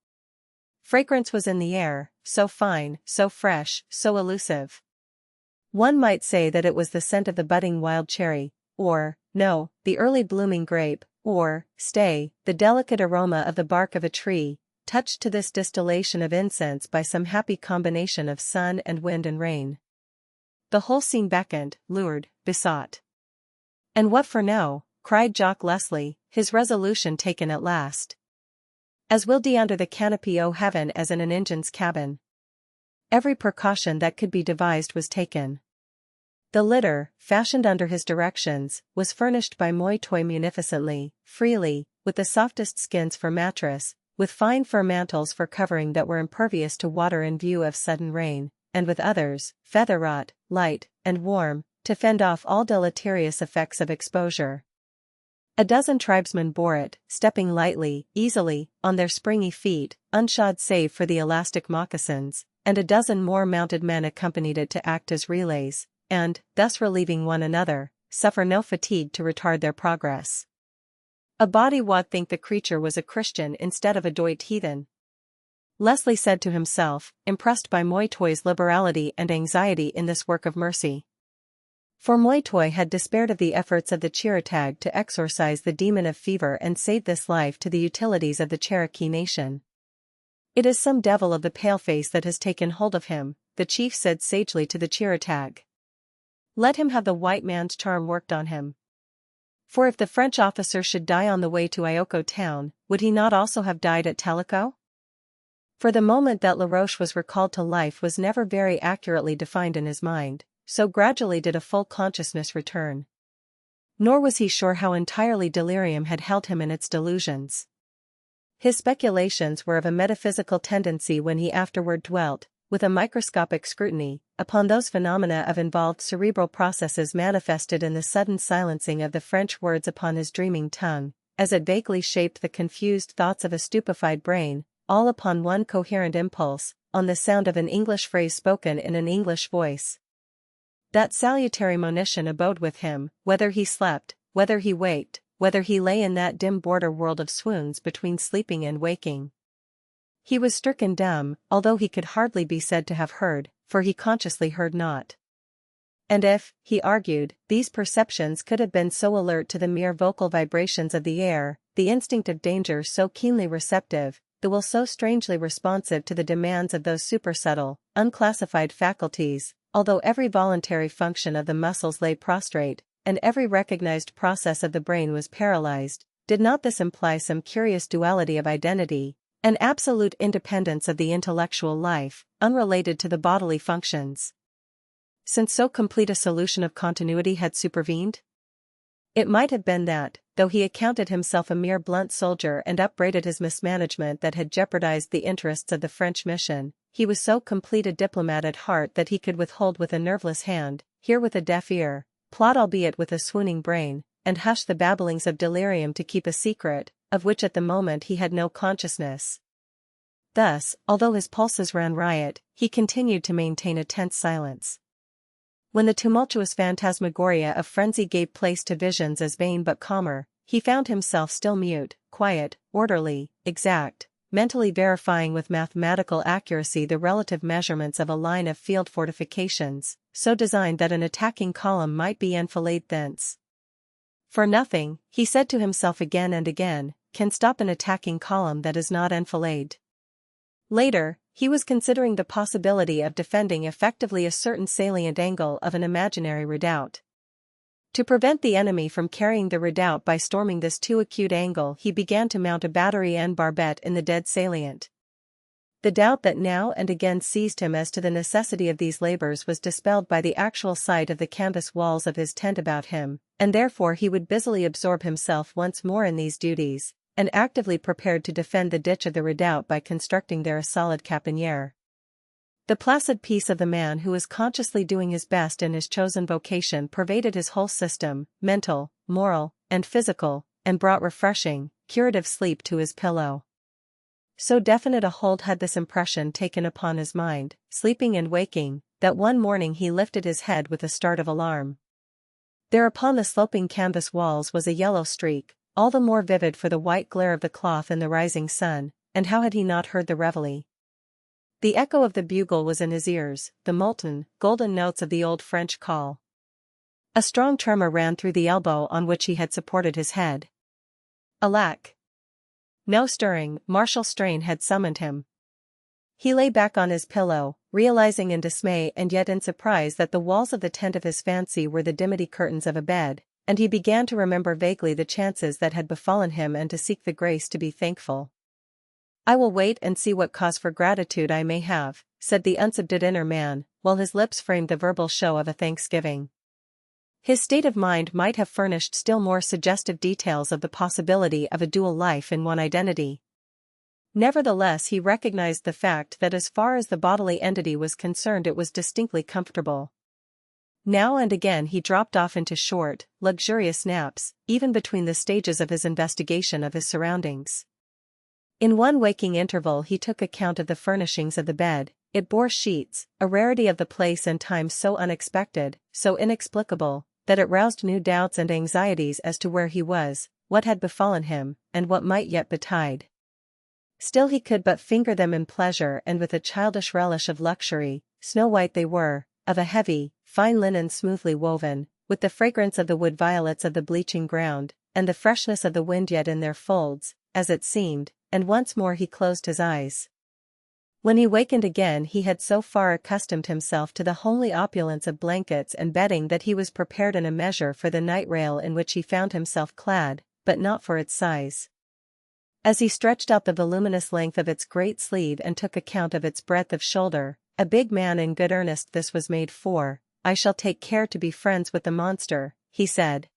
[SPEAKER 1] Fragrance was in the air, so fine, so fresh, so elusive. One might say that it was the scent of the budding wild cherry, or, no, the early blooming grape, or, stay, the delicate aroma of the bark of a tree, touched to this distillation of incense by some happy combination of sun and wind and rain. The whole scene beckoned, lured, besought. And what for no? Cried Jock Leslie, his resolution taken at last. As will be under the canopy o' heaven as in an Injun's cabin. Every precaution that could be devised was taken. The litter, fashioned under his directions, was furnished by Moi Toi munificently, freely, with the softest skins for mattress, with fine fur mantles for covering that were impervious to water in view of sudden rain, and with others, feather-wrought, light, and warm, to fend off all deleterious effects of exposure. A dozen tribesmen bore it, stepping lightly, easily, on their springy feet, unshod save for the elastic moccasins, and a dozen more mounted men accompanied it to act as relays, and, thus relieving one another, suffer no fatigue to retard their progress. A body wad think the creature was a Christian instead of a doit heathen. Leslie said to himself, impressed by Moi Toi's liberality and anxiety in this work of mercy. For Moi Toi had despaired of the efforts of the Chiratag to exorcise the demon of fever and save this life to the utilities of the Cherokee nation. It is some devil of the paleface that has taken hold of him, the chief said sagely to the Chiratag. Let him have the white man's charm worked on him. For if the French officer should die on the way to Ioko town, would he not also have died at Tellico? For the moment that Laroche was recalled to life was never very accurately defined in his mind, so gradually did a full consciousness return. Nor was he sure how entirely delirium had held him in its delusions. His speculations were of a metaphysical tendency when he afterward dwelt, with a microscopic scrutiny, upon those phenomena of involved cerebral processes manifested in the sudden silencing of the French words upon his dreaming tongue, as it vaguely shaped the confused thoughts of a stupefied brain, all upon one coherent impulse, on the sound of an English phrase spoken in an English voice. That salutary monition abode with him, whether he slept, whether he waked, whether he lay in that dim border world of swoons between sleeping and waking. He was stricken dumb, although he could hardly be said to have heard, for he consciously heard not. And if, he argued, these perceptions could have been so alert to the mere vocal vibrations of the air, the instinct of danger so keenly receptive, the will so strangely responsive to the demands of those supersubtle, unclassified faculties, although every voluntary function of the muscles lay prostrate, and every recognized process of the brain was paralyzed, did not this imply some curious duality of identity, an absolute independence of the intellectual life, unrelated to the bodily functions? Since so complete a solution of continuity had supervened? It might have been that, though he accounted himself a mere blunt soldier and upbraided his mismanagement that had jeopardized the interests of the French mission, he was so complete a diplomat at heart that he could withhold with a nerveless hand, hear with a deaf ear, plot albeit with a swooning brain, and hush the babblings of delirium to keep a secret, of which at the moment he had no consciousness. Thus, although his pulses ran riot, he continued to maintain a tense silence. When the tumultuous phantasmagoria of frenzy gave place to visions as vain but calmer, he found himself still mute, quiet, orderly, exact, mentally verifying with mathematical accuracy the relative measurements of a line of field fortifications, so designed that an attacking column might be enfilade thence. For nothing, he said to himself again and again, can stop an attacking column that is not enfiladed. Later, he was considering the possibility of defending effectively a certain salient angle of an imaginary redoubt. To prevent the enemy from carrying the redoubt by storming this too acute angle, he began to mount a battery and barbette in the dead salient. The doubt that now and again seized him as to the necessity of these labors was dispelled by the actual sight of the canvas walls of his tent about him, and therefore he would busily absorb himself once more in these duties, and actively prepared to defend the ditch of the redoubt by constructing there a solid caponiere. The placid peace of the man who was consciously doing his best in his chosen vocation pervaded his whole system, mental, moral, and physical, and brought refreshing, curative sleep to his pillow. So definite a hold had this impression taken upon his mind, sleeping and waking, that one morning he lifted his head with a start of alarm. There upon the sloping canvas walls was a yellow streak, all the more vivid for the white glare of the cloth in the rising sun, and how had he not heard the reveille? The echo of the bugle was in his ears, the molten, golden notes of the old French call. A strong tremor ran through the elbow on which he had supported his head. Alack! No stirring, martial strain had summoned him. He lay back on his pillow, realizing in dismay and yet in surprise that the walls of the tent of his fancy were the dimity curtains of a bed, and he began to remember vaguely the chances that had befallen him and to seek the grace to be thankful. "I will wait and see what cause for gratitude I may have," said the unsubdued inner man, while his lips framed the verbal show of a thanksgiving. His state of mind might have furnished still more suggestive details of the possibility of a dual life in one identity. Nevertheless, he recognized the fact that as far as the bodily entity was concerned it was distinctly comfortable. Now and again he dropped off into short, luxurious naps, even between the stages of his investigation of his surroundings. In one waking interval he took account of the furnishings of the bed. It bore sheets, a rarity of the place and time so unexpected, so inexplicable, that it roused new doubts and anxieties as to where he was, what had befallen him, and what might yet betide. Still he could but finger them in pleasure and with a childish relish of luxury. Snow-white they were, of a heavy, fine linen smoothly woven, with the fragrance of the wood violets of the bleaching ground, and the freshness of the wind yet in their folds, as it seemed, and once more he closed his eyes. When he wakened again he had so far accustomed himself to the homely opulence of blankets and bedding that he was prepared in a measure for the night rail in which he found himself clad, but not for its size. As he stretched out the voluminous length of its great sleeve and took account of its breadth of shoulder, a big man in good earnest this was made for. "I shall take care to be friends with the monster," he said.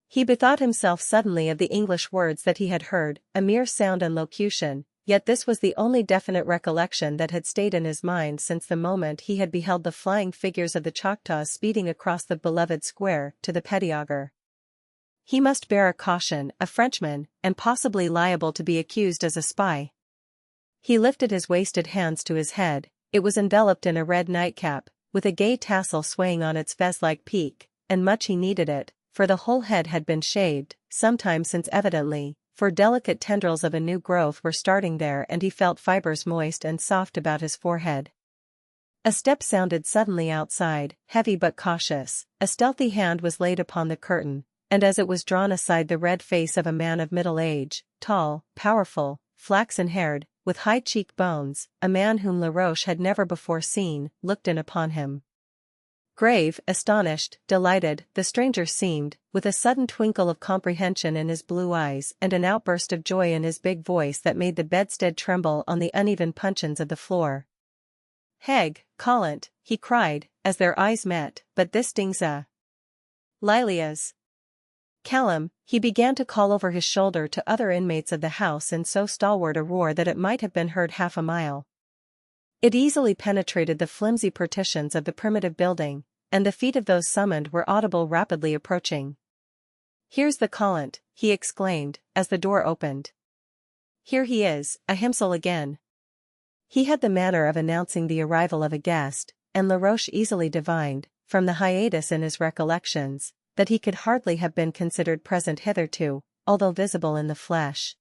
[SPEAKER 1] He bethought himself suddenly of the English words that he had heard, a mere sound and locution, yet this was the only definite recollection that had stayed in his mind since the moment he had beheld the flying figures of the Choctaws speeding across the beloved square to the Pettiagar. He must bear a caution, a Frenchman, and possibly liable to be accused as a spy. He lifted his wasted hands to his head. It was enveloped in a red nightcap, with a gay tassel swaying on its fez-like peak, and much he needed it, for the whole head had been shaved, some time since evidently, for delicate tendrils of a new growth were starting there and he felt fibers moist and soft about his forehead. A step sounded suddenly outside, heavy but cautious. A stealthy hand was laid upon the curtain, and as it was drawn aside the red face of a man of middle age, tall, powerful, flaxen-haired, with high cheek-bones, a man whom Laroche had never before seen, looked in upon him. Grave, astonished, delighted, the stranger seemed, with a sudden twinkle of comprehension in his blue eyes and an outburst of joy in his big voice that made the bedstead tremble on the uneven puncheons of the floor. "Heg, Collant," he cried, as their eyes met, "but this thing's a Lilia's." Callum, he began to call over his shoulder to other inmates of the house in so stalwart a roar that it might have been heard half a mile. It easily penetrated the flimsy partitions of the primitive building, and the feet of those summoned were audible rapidly approaching. "Here's the Collant," he exclaimed, as the door opened. "Here he is, a himsel again." He had the manner of announcing the arrival of a guest, and Laroche easily divined, from the hiatus in his recollections, that he could hardly have been considered present hitherto, although visible in the flesh.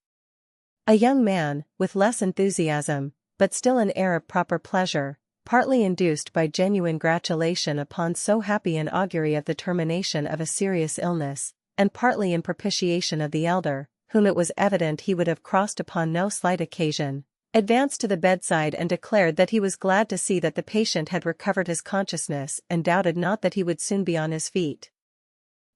[SPEAKER 1] A young man, with less enthusiasm, but still an air of proper pleasure, partly induced by genuine gratulation upon so happy an augury of the termination of a serious illness, and partly in propitiation of the elder, whom it was evident he would have crossed upon no slight occasion, advanced to the bedside and declared that he was glad to see that the patient had recovered his consciousness and doubted not that he would soon be on his feet.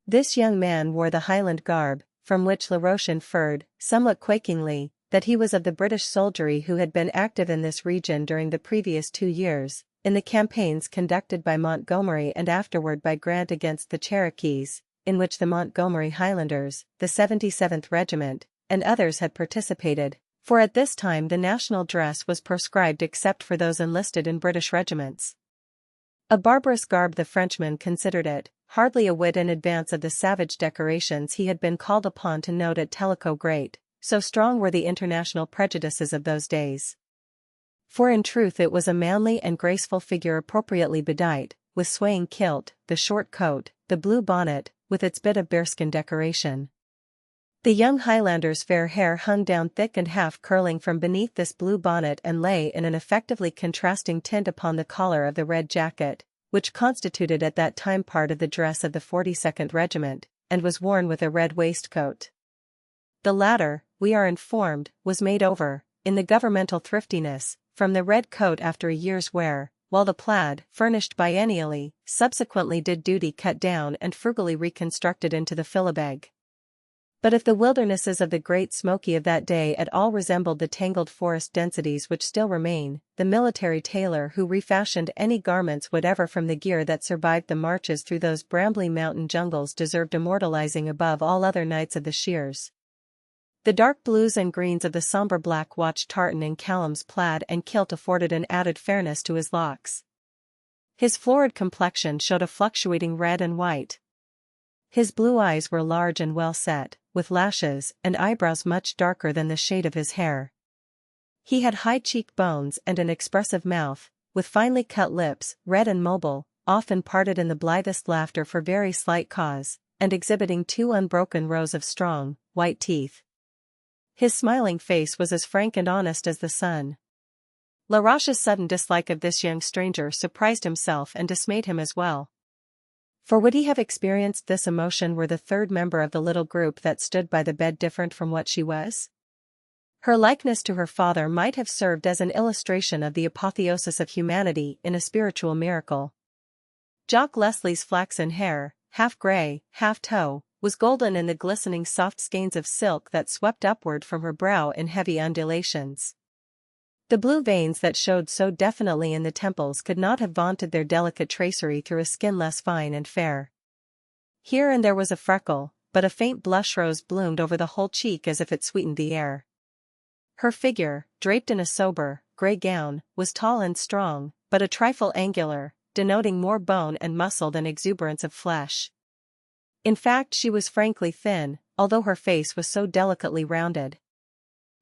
[SPEAKER 1] This young man wore the Highland garb, from which Laroche inferred, somewhat quakingly, that he was of the British soldiery who had been active in this region during the previous 2 years, in the campaigns conducted by Montgomery and afterward by Grant against the Cherokees, in which the Montgomery Highlanders, the 77th Regiment, and others had participated, for at this time the national dress was proscribed except for those enlisted in British regiments. A barbarous garb the Frenchman considered it, hardly a whit in advance of the savage decorations he had been called upon to note at Tellico Great, so strong were the international prejudices of those days. For in truth it was a manly and graceful figure appropriately bedight, with swaying kilt, the short coat, the blue bonnet, with its bit of bearskin decoration. The young Highlander's fair hair hung down thick and half-curling from beneath this blue bonnet and lay in an effectively contrasting tint upon the collar of the red jacket, which constituted at that time part of the dress of the 42nd Regiment, and was worn with a red waistcoat. The latter, we are informed, was made over, in the governmental thriftiness, from the red coat after a year's wear, while the plaid, furnished biennially, subsequently did duty cut down and frugally reconstructed into the philibeg. But if the wildernesses of the Great Smoky of that day at all resembled the tangled forest densities which still remain, the military tailor who refashioned any garments whatever from the gear that survived the marches through those brambly mountain jungles deserved immortalizing above all other knights of the shears. The dark blues and greens of the sombre black watch tartan in Callum's plaid and kilt afforded an added fairness to his locks. His florid complexion showed a fluctuating red and white. His blue eyes were large and well set, with lashes and eyebrows much darker than the shade of his hair. He had high cheek-bones and an expressive mouth, with finely cut lips, red and mobile, often parted in the blithest laughter for very slight cause, and exhibiting 2 unbroken rows of strong, white teeth. His smiling face was as frank and honest as the sun. Laroche's sudden dislike of this young stranger surprised himself and dismayed him as well. For would he have experienced this emotion were the third member of the little group that stood by the bed different from what she was? Her likeness to her father might have served as an illustration of the apotheosis of humanity in a spiritual miracle. Jock Leslie's flaxen hair, half grey, half tow, was golden in the glistening soft skeins of silk that swept upward from her brow in heavy undulations. The blue veins that showed so definitely in the temples could not have vaunted their delicate tracery through a skin less fine and fair. Here and there was a freckle, but a faint blush rose bloomed over the whole cheek as if it sweetened the air. Her figure, draped in a sober, grey gown, was tall and strong, but a trifle angular, denoting more bone and muscle than exuberance of flesh. In fact, she was frankly thin, although her face was so delicately rounded.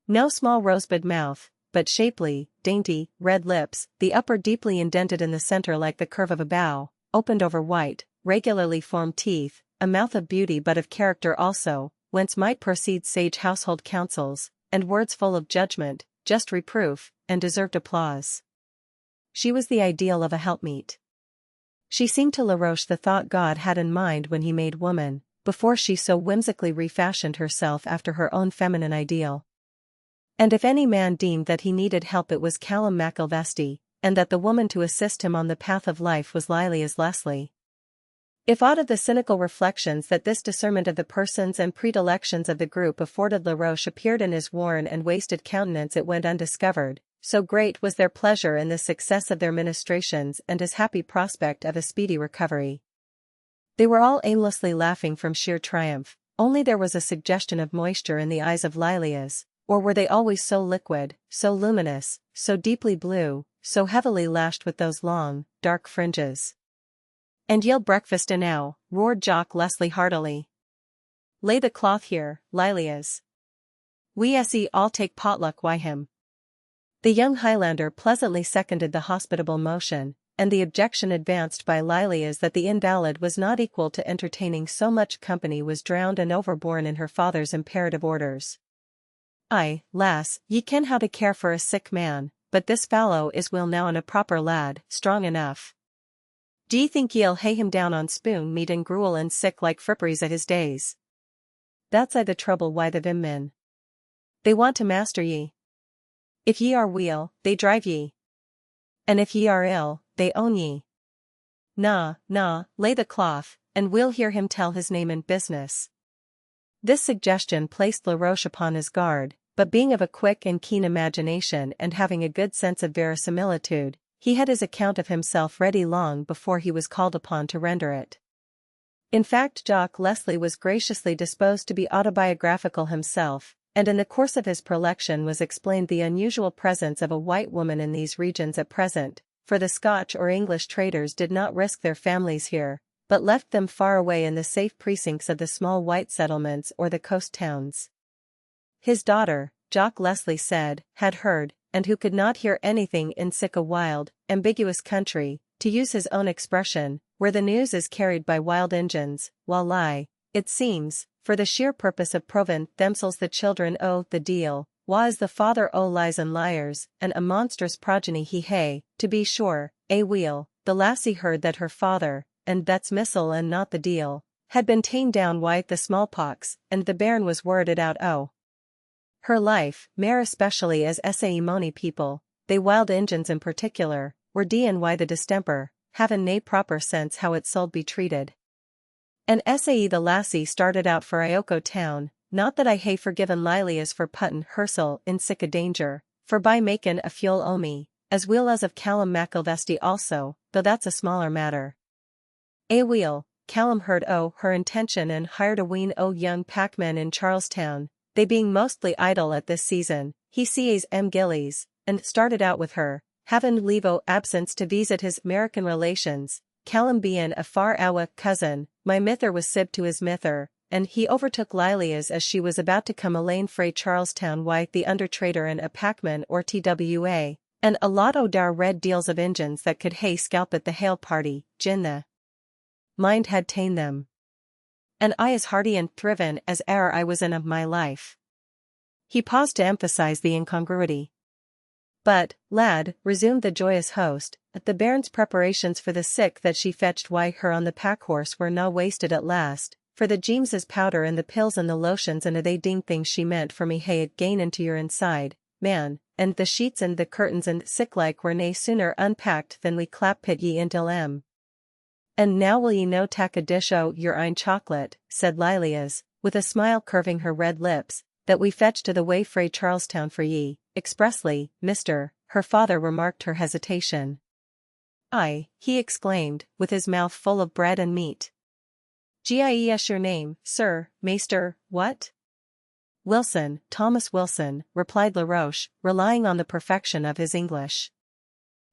[SPEAKER 1] No small rosebud mouth, but shapely, dainty, red lips, the upper deeply indented in the center like the curve of a bow, opened over white, regularly formed teeth, a mouth of beauty but of character also, whence might proceed sage household counsels, and words full of judgment, just reproof, and deserved applause. she was the ideal of a helpmeet. She seemed to LaRoche the thought God had in mind when he made woman, before she so whimsically refashioned herself after her own feminine ideal. And if any man deemed that he needed help, it was Callum McIlvesty, and that the woman to assist him on the path of life was Lilias Leslie. If aught of the cynical reflections that this discernment of the persons and predilections of the group afforded LaRoche appeared in his worn and wasted countenance, it went undiscovered, so great was their pleasure in the success of their ministrations and his happy prospect of a speedy recovery. They were all aimlessly laughing from sheer triumph, only there was a suggestion of moisture in the eyes of Lilias, or were they always so liquid, so luminous, so deeply blue, so heavily lashed with those long, dark fringes? "And ye'll breakfast enow," roared Jock Leslie heartily. "Lay the cloth here, Lilias. We all take potluck wy him." The young Highlander pleasantly seconded the hospitable motion, and the objection advanced by Lilias that the invalid was not equal to entertaining so much company was drowned and overborne in her father's imperative orders. "Aye, lass, ye ken how to care for a sick man, but this fallow is will now and a proper lad, strong enough. D'ye think ye'll hae him down on spoon meat and gruel and sick like fripperies at his days? That's the trouble why the vimmen. They want to master ye. If ye are weel, they drive ye. And if ye are ill, they own ye. Na, lay the cloth, and we'll hear him tell his name and business." This suggestion placed LaRoche upon his guard, but being of a quick and keen imagination and having a good sense of verisimilitude, he had his account of himself ready long before he was called upon to render it. In fact, Jock Leslie was graciously disposed to be autobiographical himself, and in the course of his prelection was explained the unusual presence of a white woman in these regions at present, for the Scotch or English traders did not risk their families here, but left them far away in the safe precincts of the small white settlements or the coast towns. His daughter, Jock Leslie said, had heard, and who could not hear anything in sic a wild, ambiguous country, to use his own expression, where the news is carried by wild Injuns, while lie, it seems, for the sheer purpose of proving themselves the children o' the deal, was the father o' lies and liars, and a monstrous progeny he hae, to be sure, weel, the lassie heard that her father, and that's missile and not the deal, had been ta'en down wi' the smallpox, and the bairn was worrited out o' her life, mair especially as Moni people, they wild Injuns in particular, were deein' why the distemper, havin' nae proper sense how it suld be treated. And the lassie started out for Ioko town, not that I hae forgiven Lilias for puttin' hersel in sic a danger, for by makin' a fuel o' me, as weel as of Callum McIlvesty also, though that's a smaller matter. Weel, Callum heard o' her intention and hired a wheen o' young packmen in Charlestown, they being mostly idle at this season, he sees Gillies, and started out with her, having leave o' absence to visit his American relations, Callum bein' a far awa cousin, my mither was sib to his mither, and he overtook Lilias as she was about to come alane frae Charlestown wi' the under trader and a packman or TWA, and a lot o' dar red deals of Injuns that could hae scalpit the hale party, gin the mind had ta'en them. And I as hearty and thriven as e'er I was in of my life. He paused to emphasize the incongruity. But, lad, resumed the joyous host, the bairn's preparations for the sick that she fetched wi' her on the pack-horse were na wasted at last, for the James's powder and the pills and the lotions and they ding things she meant for me hae gain into your inside, man, and the sheets and the curtains and sick-like were nae sooner unpacked than we clap-pit ye intil 'em. And now will ye no tak a dish o' your ain chocolate, said Lilias, with a smile curving her red lips, that we fetched to the way frae Charlestown for ye, expressly, mister, her father remarked her hesitation. Aye, he exclaimed, with his mouth full of bread and meat. Gies your name, sir, maester, what? Wilson, Thomas Wilson, replied LaRoche, relying on the perfection of his English.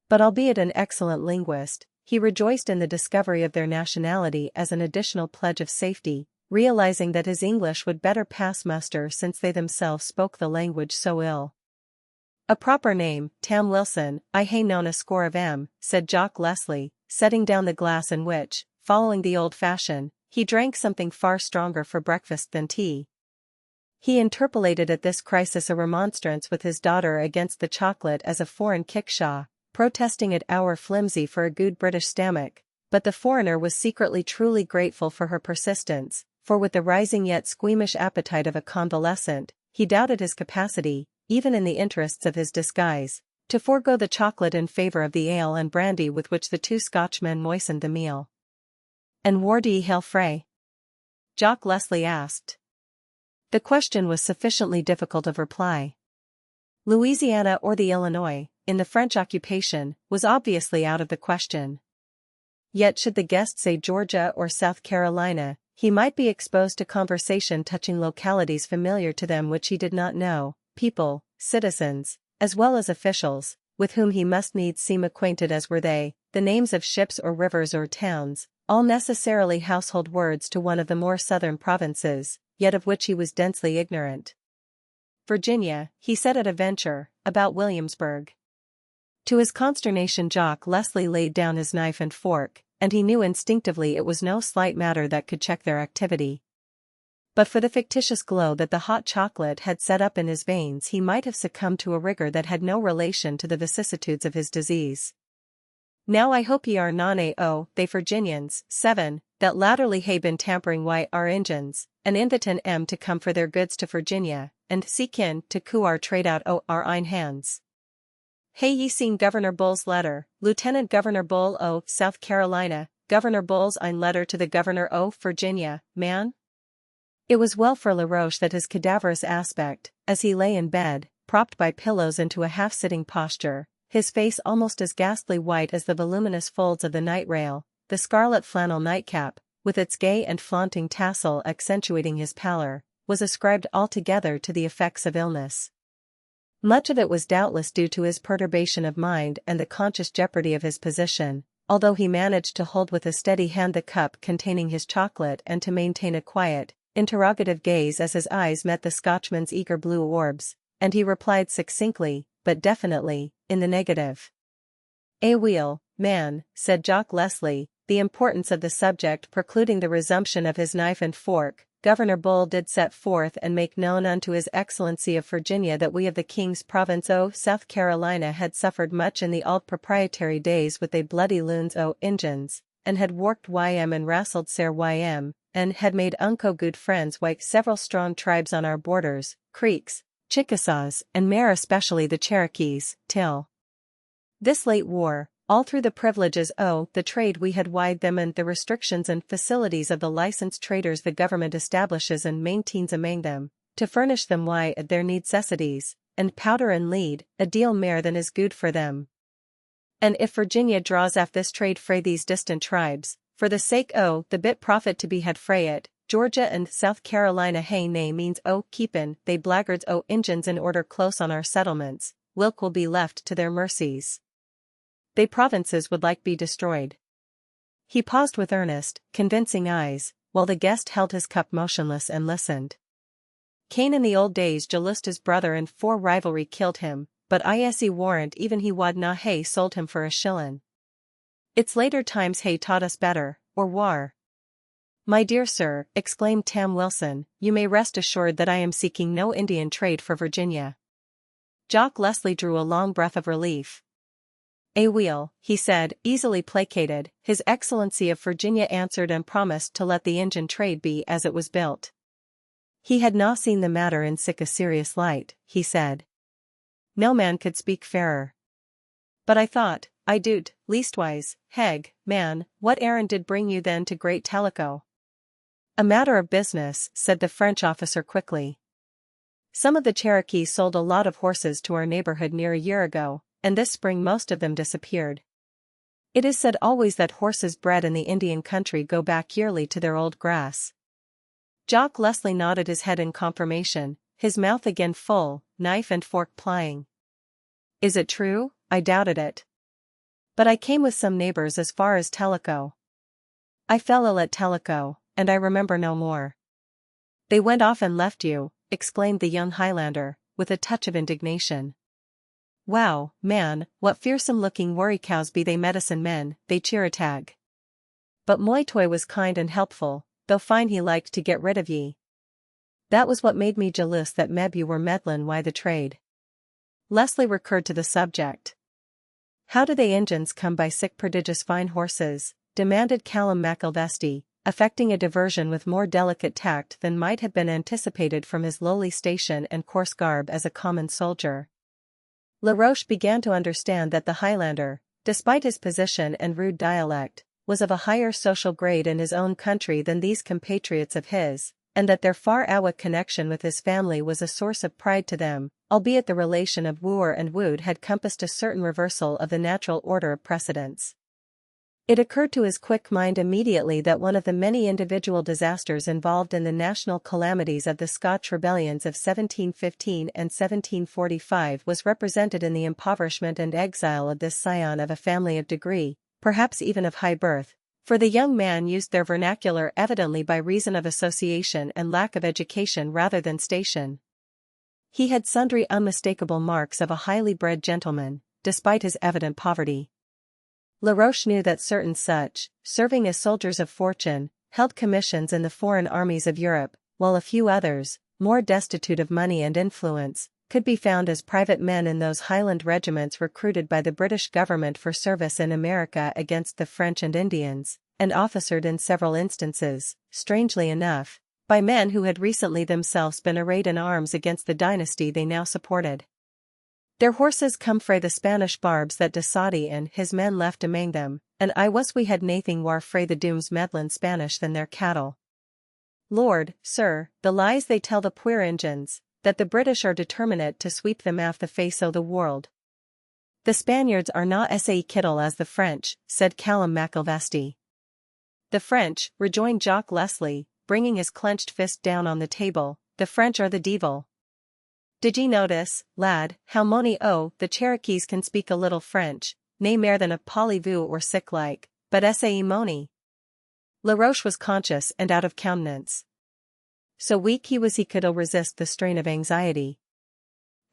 [SPEAKER 1] But albeit an excellent linguist, he rejoiced in the discovery of their nationality as an additional pledge of safety, realizing that his English would better pass muster since they themselves spoke the language so ill. A proper name, Tam Wilson, I hae known a score of 'em, said Jock Leslie, setting down the glass in which, following the old fashion, he drank something far stronger for breakfast than tea. He interpolated at this crisis a remonstrance with his daughter against the chocolate as a foreign kickshaw, protesting it our flimsy for a good British stomach, but the foreigner was secretly truly grateful for her persistence, for with the rising yet squeamish appetite of a convalescent, he doubted his capacity, even in the interests of his disguise, to forego the chocolate in favor of the ale and brandy with which the two Scotchmen moistened the meal. "And where do ye hail frae?" Jock Leslie asked. The question was sufficiently difficult of reply. Louisiana or the Illinois, in the French occupation, was obviously out of the question. Yet should the guest say Georgia or South Carolina, he might be exposed to conversation touching localities familiar to them which he did not know, people, citizens, as well as officials, with whom he must needs seem acquainted as were they, the names of ships or rivers or towns, all necessarily household words to one of the more southern provinces, yet of which he was densely ignorant. "Virginia," he said at a venture, "about Williamsburg." To his consternation Jock Leslie laid down his knife and fork, and he knew instinctively it was no slight matter that could check their activity. But for the fictitious glow that the hot chocolate had set up in his veins he might have succumbed to a rigor that had no relation to the vicissitudes of his disease. "Now I hope ye are none o' they Virginians, 7, that latterly hae been tampering wi' our Injuns, and invitin' 'em to come for their goods to Virginia, and seekin' to coo our trade out o' our ain hands. Hae ye seen Governor Bull's letter, Lieutenant Governor Bull o' South Carolina, Governor Bull's ain letter to the Governor o' Virginia, man?" It was well for Laroche that his cadaverous aspect, as he lay in bed, propped by pillows into a half-sitting posture, his face almost as ghastly white as the voluminous folds of the night-rail, the scarlet flannel nightcap, with its gay and flaunting tassel accentuating his pallor, was ascribed altogether to the effects of illness. Much of it was doubtless due to his perturbation of mind and the conscious jeopardy of his position, although he managed to hold with a steady hand the cup containing his chocolate and to maintain a quiet, interrogative gaze as his eyes met the Scotchman's eager blue orbs, and he replied succinctly, but definitely, in the negative. "Aweel, man," said Jock Leslie, the importance of the subject precluding the resumption of his knife and fork, "Governor Bull did set forth and make known unto his Excellency of Virginia that we of the King's province o' South Carolina had suffered much in the auld proprietary days with they bloody loons o' Injuns, and had worked ym and wrastled sair ym, and had made unco good friends wi' several strong tribes on our borders, Creeks, Chickasaws, and mair especially the Cherokees, till this late war, all through the privileges o' the trade we had wide them and the restrictions and facilities of the licensed traders the government establishes and maintains amang them, to furnish them wi' their necessities, and powder and lead, a deal mair than is good for them. And if Virginia draws aff this trade frae these distant tribes, for the sake o' the bit profit to be had frae it, Georgia and South Carolina hae nae means o' keepin' they blackguards o' Injuns in order close on our settlements, whilk will be left to their mercies. They provinces would like be destroyed." He paused with earnest, convincing eyes, while the guest held his cup motionless and listened. "Cain in the old days jaloused his brother and for rivalry killed him, but I warrant even he wad na hae sold him for a shillin'. It's later times hae taught us better, or war." "My dear sir," exclaimed Tam Wilson, "you may rest assured that I am seeking no Indian trade for Virginia." Jock Leslie drew a long breath of relief. "Aweel," he said, easily placated, "His Excellency of Virginia answered and promised to let the Injun trade be as it was built." He had not seen the matter in sic a serious light, he said. No man could speak fairer. "But I thought, I doot, leastwise, Heg, man, what errand did bring you then to Great Tellico?" "A matter of business," said the French officer quickly. "Some of the Cherokees sold a lot of horses to our neighborhood near a year ago, and this spring most of them disappeared. It is said always that horses bred in the Indian country go back yearly to their old grass." Jock Leslie nodded his head in confirmation, his mouth again full, knife and fork plying. "Is it true? I doubted it. But I came with some neighbors as far as Tellico. I fell ill at Tellico, and I remember no more." "They went off and left you," exclaimed the young Highlander, with a touch of indignation. "Wow, man, what fearsome-looking worry-cows be they medicine men, they Chiratag. But Moitoy was kind and helpful, though fine he liked to get rid of ye. That was what made me jealous that meb you were meddlin' wi' the trade." Leslie recurred to the subject. How do they Injuns come by sic prodigious fine horses? Demanded Callum McIlvesty, affecting a diversion with more delicate tact than might have been anticipated from his lowly station and coarse garb as a common soldier. Laroche began to understand that the Highlander, despite his position and rude dialect, was of a higher social grade in his own country than these compatriots of his, and that their far-out connection with his family was a source of pride to them, albeit the relation of wooer and wooed had compassed a certain reversal of the natural order of precedence. It occurred to his quick mind immediately that one of the many individual disasters involved in the national calamities of the Scotch rebellions of 1715 and 1745 was represented in the impoverishment and exile of this scion of a family of degree, perhaps even of high birth, for the young man used their vernacular evidently by reason of association and lack of education rather than station. He had sundry unmistakable marks of a highly bred gentleman, despite his evident poverty. Laroche knew that certain such, serving as soldiers of fortune, held commissions in the foreign armies of Europe, while a few others, more destitute of money and influence, could be found as private men in those Highland regiments recruited by the British government for service in America against the French and Indians, and officered in several instances, strangely enough, by men who had recently themselves been arrayed in arms against the dynasty they now supported. Their horses come frae the Spanish barbs that de Soddy and his men left amang them, and I was we had naething war frae the dooms meddlin' Spanish than their cattle. Lord, sir, the lies they tell the puir Injuns, that the British are determinate to sweep them aff the face o' the world. The Spaniards are not sae kittle as the French, said Callum McIlvesty. The French, rejoined Jock Leslie, bringing his clenched fist down on the table, the French are the deevil. Did ye notice, lad, how mony o' the Cherokees can speak a little French, nae mair than a polyvoo or sic like, but sae mony? Laroche was conscious and out of countenance. So weak he was he could resist the strain of anxiety.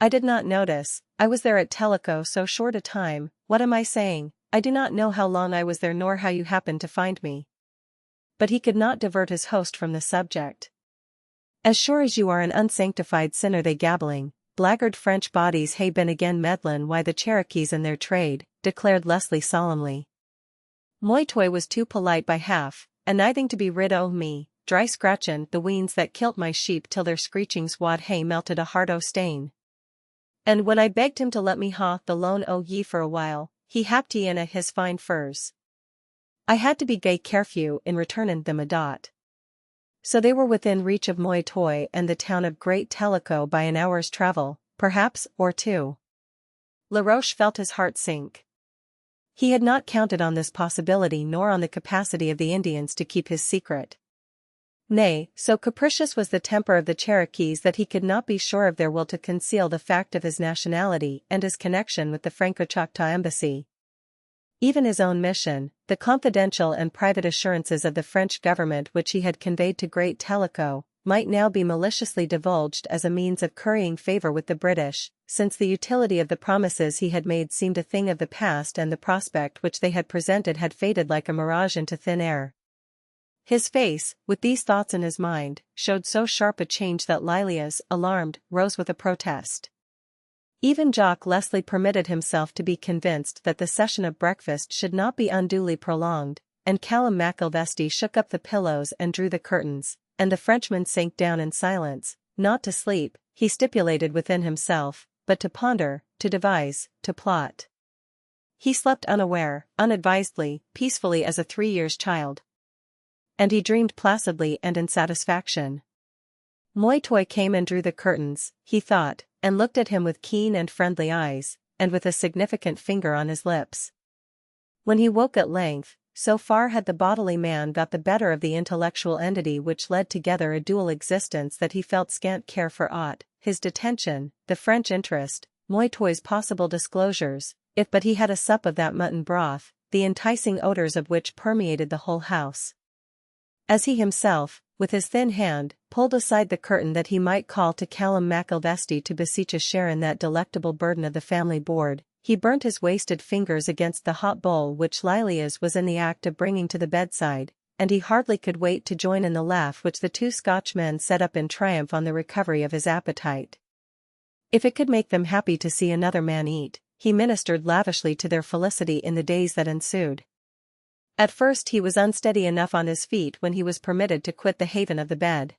[SPEAKER 1] I did not notice, I was there at Tellico so short a time, what am I saying, I do not know how long I was there nor how you happened to find me. But he could not divert his host from the subject. As sure as you are an unsanctified sinner they gabbling, blackguard French bodies hae been again meddlin' wi' the Cherokees in their trade, declared Leslie solemnly. Moi toy was too polite by half, and naething to be rid o' me, dry scratchin' the weans that kilt my sheep till their screechings wad hae melted a heart o' stane. And when I begged him to let me hae the loan o' ye for a while, he happed ye in a his fine furs. I had to be gey carefew in returnin' them a dot. So they were within reach of Moi Toy and the town of Great Tellico by an hour's travel, perhaps, or two. Laroche felt his heart sink. He had not counted on this possibility nor on the capacity of the Indians to keep his secret. Nay, so capricious was the temper of the Cherokees that he could not be sure of their will to conceal the fact of his nationality and his connection with the Franco-Choctaw embassy. Even his own mission, the confidential and private assurances of the French government which he had conveyed to Great Tellico, might now be maliciously divulged as a means of currying favor with the British, since the utility of the promises he had made seemed a thing of the past and the prospect which they had presented had faded like a mirage into thin air. His face, with these thoughts in his mind, showed so sharp a change that Lilias, alarmed, rose with a protest. Even Jock Leslie permitted himself to be convinced that the session of breakfast should not be unduly prolonged, and Callum McIlvesty shook up the pillows and drew the curtains, and the Frenchman sank down in silence, not to sleep, he stipulated within himself, but to ponder, to devise, to plot. He slept unaware, unadvisedly, peacefully as a 3 years' child. And he dreamed placidly and in satisfaction. Moi Toy came and drew the curtains, he thought, and looked at him with keen and friendly eyes, and with a significant finger on his lips. When he woke at length, so far had the bodily man got the better of the intellectual entity which led together a dual existence that he felt scant care for aught, his detention, the French interest, Moi Toy's possible disclosures, if but he had a sup of that mutton broth, the enticing odors of which permeated the whole house. As he himself, with his thin hand, pulled aside the curtain that he might call to Callum McIlvesty to beseech a share in that delectable burden of the family board, he burnt his wasted fingers against the hot bowl which Lilias was in the act of bringing to the bedside, and he hardly could wait to join in the laugh which the two Scotchmen set up in triumph on the recovery of his appetite. If it could make them happy to see another man eat, he ministered lavishly to their felicity in the days that ensued. At first he was unsteady enough on his feet when he was permitted to quit the haven of the bed.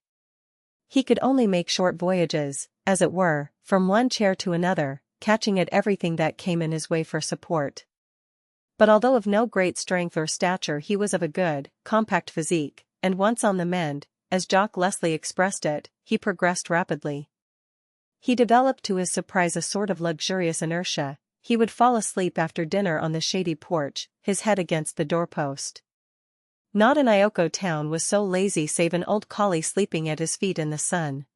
[SPEAKER 1] He could only make short voyages, as it were, from one chair to another, catching at everything that came in his way for support. But although of no great strength or stature, he was of a good, compact physique, and once on the mend, as Jock Leslie expressed it, he progressed rapidly. He developed to his surprise a sort of luxurious inertia. He would fall asleep after dinner on the shady porch, his head against the doorpost. Not an Ioko town was so lazy save an old collie sleeping at his feet in the sun.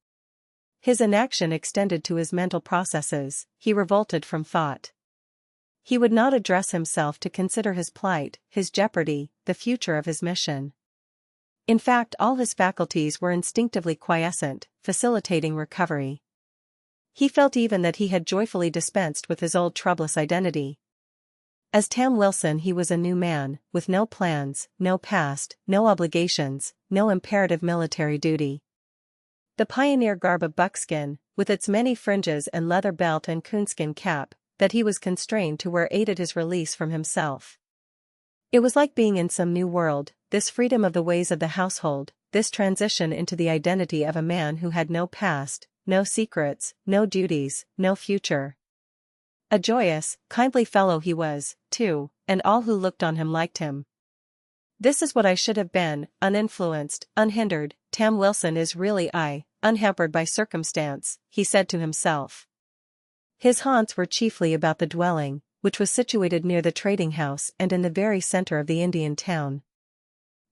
[SPEAKER 1] His inaction extended to his mental processes. He revolted from thought. He would not address himself to consider his plight, his jeopardy, the future of his mission. In fact, all his faculties were instinctively quiescent, facilitating recovery. He felt even that he had joyfully dispensed with his old troublous identity. As Tam Wilson he was a new man, with no plans, no past, no obligations, no imperative military duty. The pioneer garb of buckskin, with its many fringes and leather belt and coonskin cap, that he was constrained to wear aided his release from himself. It was like being in some new world, this freedom of the ways of the household, this transition into the identity of a man who had no past, no secrets, no duties, no future. A joyous, kindly fellow he was, too, and all who looked on him liked him. This is what I should have been, uninfluenced, unhindered. Tam Wilson is really I, unhampered by circumstance, he said to himself. His haunts were chiefly about the dwelling, which was situated near the trading house and in the very center of the Indian town.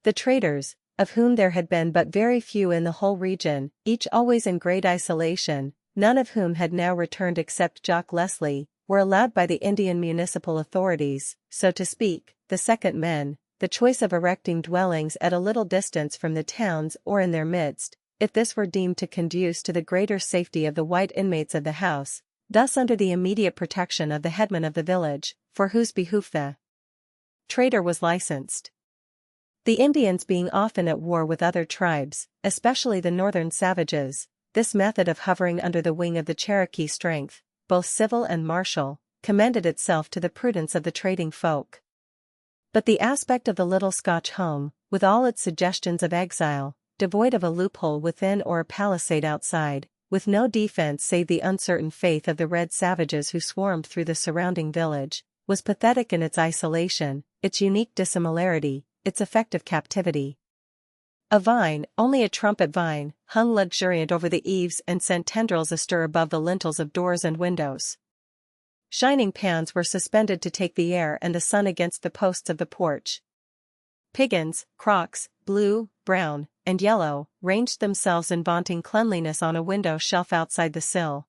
[SPEAKER 1] The traders, of whom there had been but very few in the whole region, each always in great isolation, none of whom had now returned except Jock Leslie, were allowed by the Indian municipal authorities, so to speak, the second men, the choice of erecting dwellings at a little distance from the towns or in their midst, if this were deemed to conduce to the greater safety of the white inmates of the house, thus under the immediate protection of the headman of the village, for whose behoof the trader was licensed. The Indians being often at war with other tribes, especially the northern savages, this method of hovering under the wing of the Cherokee strength, both civil and martial, commended itself to the prudence of the trading folk. But the aspect of the little Scotch home, with all its suggestions of exile, devoid of a loophole within or a palisade outside, with no defense save the uncertain faith of the red savages who swarmed through the surrounding village, was pathetic in its isolation, its unique dissimilarity, its effective captivity. A vine, only a trumpet vine, hung luxuriant over the eaves and sent tendrils astir above the lintels of doors and windows. Shining pans were suspended to take the air and the sun against the posts of the porch. Piggins, crocks, blue, brown, and yellow, ranged themselves in vaunting cleanliness on a window shelf outside the sill.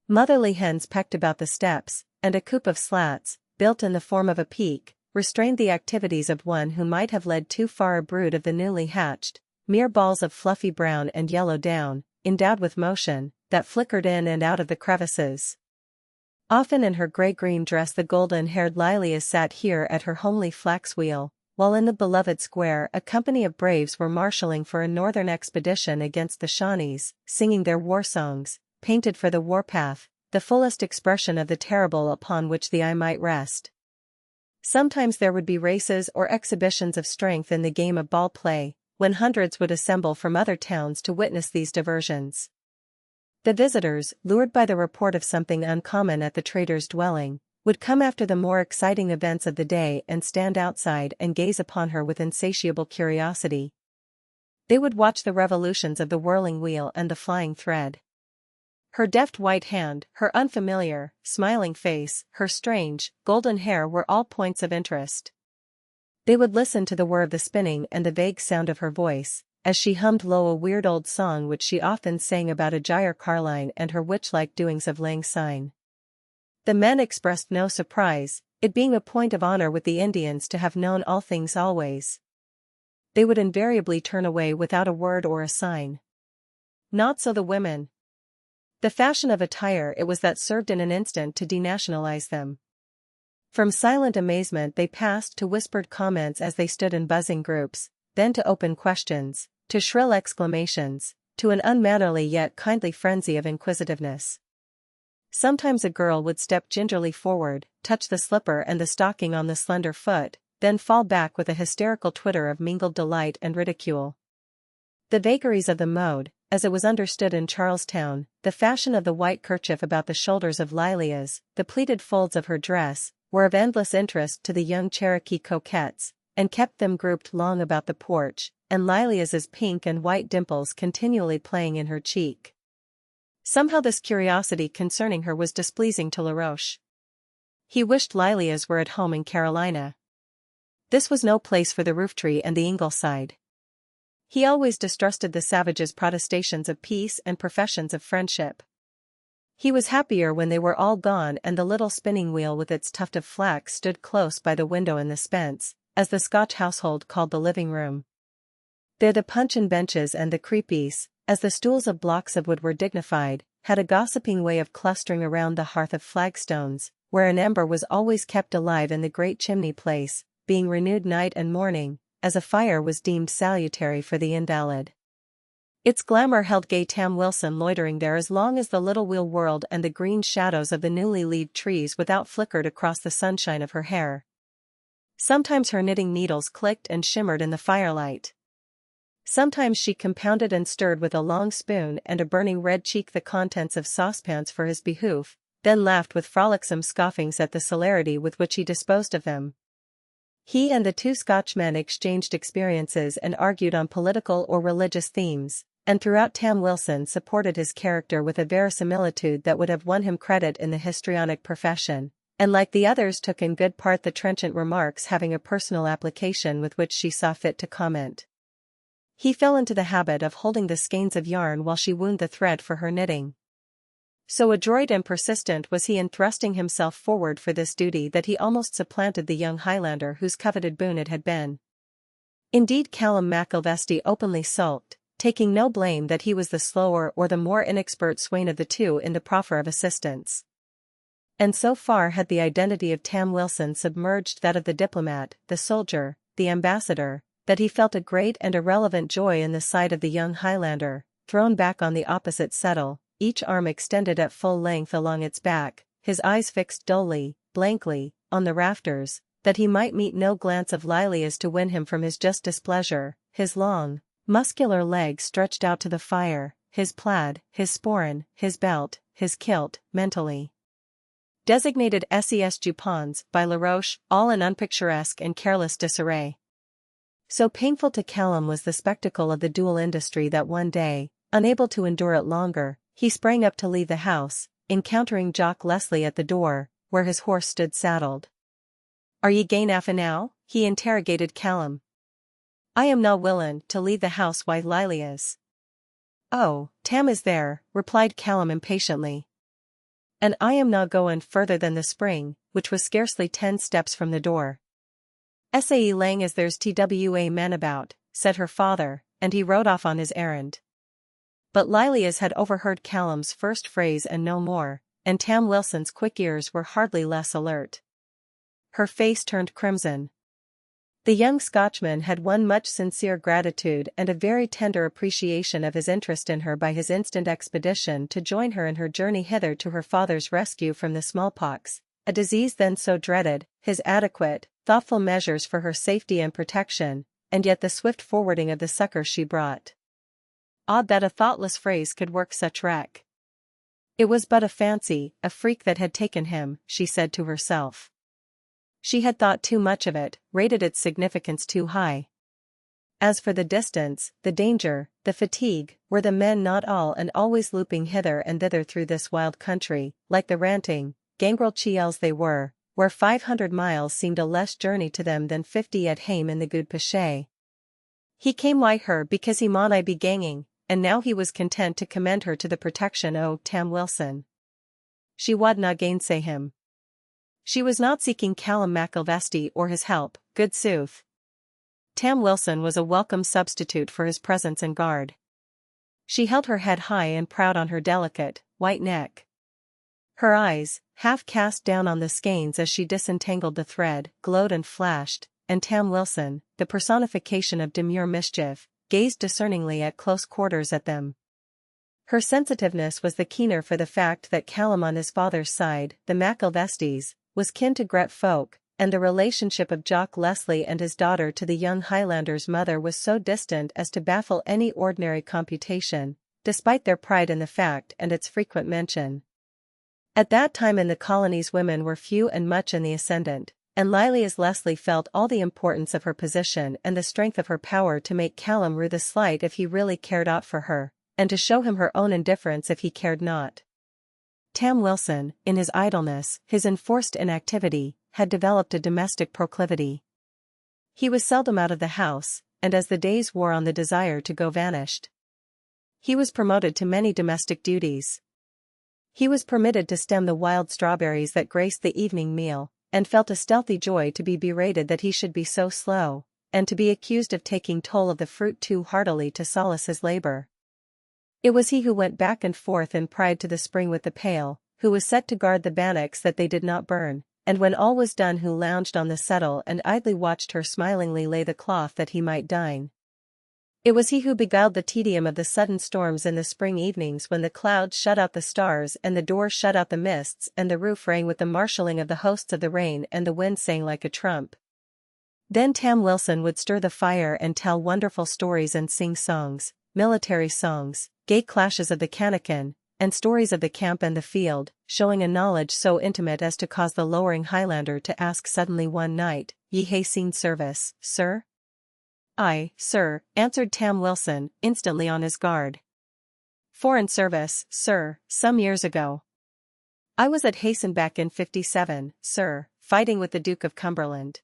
[SPEAKER 1] Motherly hens pecked about the steps, and a coop of slats, built in the form of a peak, restrained the activities of one who might have led too far a brood of the newly hatched, mere balls of fluffy brown and yellow down, endowed with motion, that flickered in and out of the crevices. Often in her gray-green dress the golden-haired Lilia sat here at her homely flax wheel, while in the beloved square a company of braves were marshalling for a northern expedition against the Shawnees, singing their war songs, painted for the warpath, the fullest expression of the terrible upon which the eye might rest. Sometimes there would be races or exhibitions of strength in the game of ball play, when hundreds would assemble from other towns to witness these diversions. The visitors, lured by the report of something uncommon at the trader's dwelling, would come after the more exciting events of the day and stand outside and gaze upon her with insatiable curiosity. They would watch the revolutions of the whirling wheel and the flying thread. Her deft white hand, her unfamiliar, smiling face, her strange, golden hair were all points of interest. They would listen to the whir of the spinning and the vague sound of her voice, as she hummed low a weird old song which she often sang about a Jair Carline and her witch-like doings of Lang Syne. The men expressed no surprise, it being a point of honor with the Indians to have known all things always. They would invariably turn away without a word or a sign. Not so the women. The fashion of attire it was that served in an instant to denationalize them. From silent amazement they passed to whispered comments as they stood in buzzing groups, then to open questions, to shrill exclamations, to an unmannerly yet kindly frenzy of inquisitiveness. Sometimes a girl would step gingerly forward, touch the slipper and the stocking on the slender foot, then fall back with a hysterical twitter of mingled delight and ridicule. The vagaries of the mode, as it was understood in Charlestown, the fashion of the white kerchief about the shoulders of Lilias, the pleated folds of her dress, were of endless interest to the young Cherokee coquettes, and kept them grouped long about the porch, and Lilias's pink and white dimples continually playing in her cheek. Somehow this curiosity concerning her was displeasing to Laroche. He wished Lilias were at home in Carolina. This was no place for the rooftree and the Ingleside. He always distrusted the savages' protestations of peace and professions of friendship. He was happier when they were all gone and the little spinning wheel with its tuft of flax stood close by the window in the spence, as the Scotch household called the living room. There the puncheon benches and the creepies, as the stools of blocks of wood were dignified, had a gossiping way of clustering around the hearth of flagstones, where an ember was always kept alive in the great chimney place, being renewed night and morning, as a fire was deemed salutary for the invalid. Its glamour held gay Tam Wilson loitering there as long as the little wheel whirled and the green shadows of the newly leaved trees without flickered across the sunshine of her hair. Sometimes her knitting needles clicked and shimmered in the firelight. Sometimes she compounded and stirred with a long spoon and a burning red cheek the contents of saucepans for his behoof, then laughed with frolicsome scoffings at the celerity with which he disposed of them. He and the two Scotchmen exchanged experiences and argued on political or religious themes, and throughout Tam Wilson supported his character with a verisimilitude that would have won him credit in the histrionic profession, and like the others took in good part the trenchant remarks having a personal application with which she saw fit to comment. He fell into the habit of holding the skeins of yarn while she wound the thread for her knitting. So adroit and persistent was he in thrusting himself forward for this duty that he almost supplanted the young Highlander whose coveted boon it had been. Indeed, Callum McIlvesty openly sulked, taking no blame that he was the slower or the more inexpert swain of the two in the proffer of assistance. And so far had the identity of Tam Wilson submerged that of the diplomat, the soldier, the ambassador, that he felt a great and irrelevant joy in the sight of the young Highlander, thrown back on the opposite settle, each arm extended at full length along its back, his eyes fixed dully, blankly, on the rafters, that he might meet no glance of Lilias to win him from his just displeasure, his long, muscular legs stretched out to the fire, his plaid, his sporran, his belt, his kilt, mentally designated ses jupons by Laroche, all in unpicturesque and careless disarray. So painful to Callum was the spectacle of the duel industry that one day, unable to endure it longer, he sprang up to leave the house, encountering Jock Leslie at the door, where his horse stood saddled. "Are ye gane afa now?" he interrogated Callum. "I am na willin' to leave the house while Lilias." "Oh, Tam is there," replied Callum impatiently. "And I am na goin' further than the spring," which was scarcely 10 steps from the door. "Sae lang as there's twa men about," said her father, and he rode off on his errand. But Lilias had overheard Callum's first phrase and no more, and Tam Wilson's quick ears were hardly less alert. Her face turned crimson. The young Scotchman had won much sincere gratitude and a very tender appreciation of his interest in her by his instant expedition to join her in her journey hither to her father's rescue from the smallpox, a disease then so dreaded, his adequate, thoughtful measures for her safety and protection, and yet the swift forwarding of the succor she brought. Odd that a thoughtless phrase could work such wreck. It was but a fancy, a freak that had taken him, she said to herself. She had thought too much of it, rated its significance too high. As for the distance, the danger, the fatigue, were the men not all and always looping hither and thither through this wild country, like the ranting, gangrel chiels they were, where 500 miles seemed a less journey to them than 50 at hame in the good Pichet. He came wi' her because he maun I be ganging, and now he was content to commend her to the protection o' Tam Wilson. She wad na gainsay him. She was not seeking Callum McIlvesty or his help, good sooth. Tam Wilson was a welcome substitute for his presence and guard. She held her head high and proud on her delicate, white neck. Her eyes, half cast down on the skeins as she disentangled the thread, glowed and flashed, and Tam Wilson, the personification of demure mischief, gazed discerningly at close quarters at them. Her sensitiveness was the keener for the fact that Callum on his father's side, the McIlvesties, was kin to Gret folk, and the relationship of Jock Leslie and his daughter to the young Highlander's mother was so distant as to baffle any ordinary computation, despite their pride in the fact and its frequent mention. At that time in the colonies women were few and much in the ascendant, and Lily as Leslie felt all the importance of her position and the strength of her power to make Callum rue the slight if he really cared aught for her, and to show him her own indifference if he cared not. Tam Wilson, in his idleness, his enforced inactivity, had developed a domestic proclivity. He was seldom out of the house, and as the days wore on the desire to go vanished. He was promoted to many domestic duties. He was permitted to stem the wild strawberries that graced the evening meal, and felt a stealthy joy to be berated that he should be so slow, and to be accused of taking toll of the fruit too heartily to solace his labor. It was he who went back and forth in pride to the spring with the pail, who was set to guard the bannocks that they did not burn, and when all was done who lounged on the settle and idly watched her smilingly lay the cloth that he might dine. It was he who beguiled the tedium of the sudden storms in the spring evenings when the clouds shut out the stars and the doors shut out the mists and the roof rang with the marshalling of the hosts of the rain and the wind sang like a trump. Then Tam Wilson would stir the fire and tell wonderful stories and sing songs, military songs, gay clashes of the cannikin, and stories of the camp and the field, showing a knowledge so intimate as to cause the lowering Highlander to ask suddenly one night, "Ye hae seen service, sir?" "Aye, sir," answered Tam Wilson, instantly on his guard. "Foreign service, sir, some years ago. I was at Hastenbeck in '57, sir, fighting with the Duke of Cumberland."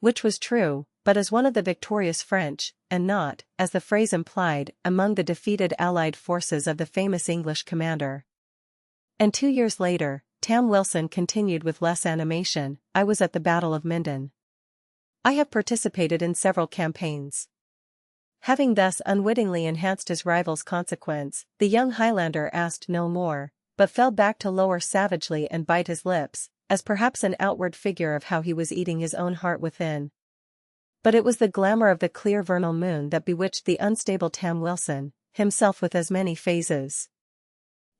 [SPEAKER 1] Which was true, but as one of the victorious French, and not, as the phrase implied, among the defeated Allied forces of the famous English commander. And 2 years later, Tam Wilson continued with less animation, "I was at the Battle of Minden. I have participated in several campaigns." Having thus unwittingly enhanced his rival's consequence, the young Highlander asked no more, but fell back to lower savagely and bite his lips, as perhaps an outward figure of how he was eating his own heart within. But it was the glamour of the clear vernal moon that bewitched the unstable Tam Wilson, himself with as many phases.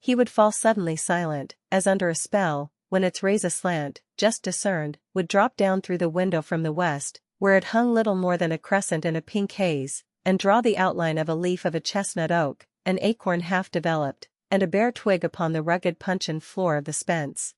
[SPEAKER 1] He would fall suddenly silent, as under a spell, when its rays aslant, just discerned, would drop down through the window from the west, where it hung little more than a crescent in a pink haze, and draw the outline of a leaf of a chestnut oak, an acorn half developed, and a bare twig upon the rugged puncheon floor of the spence.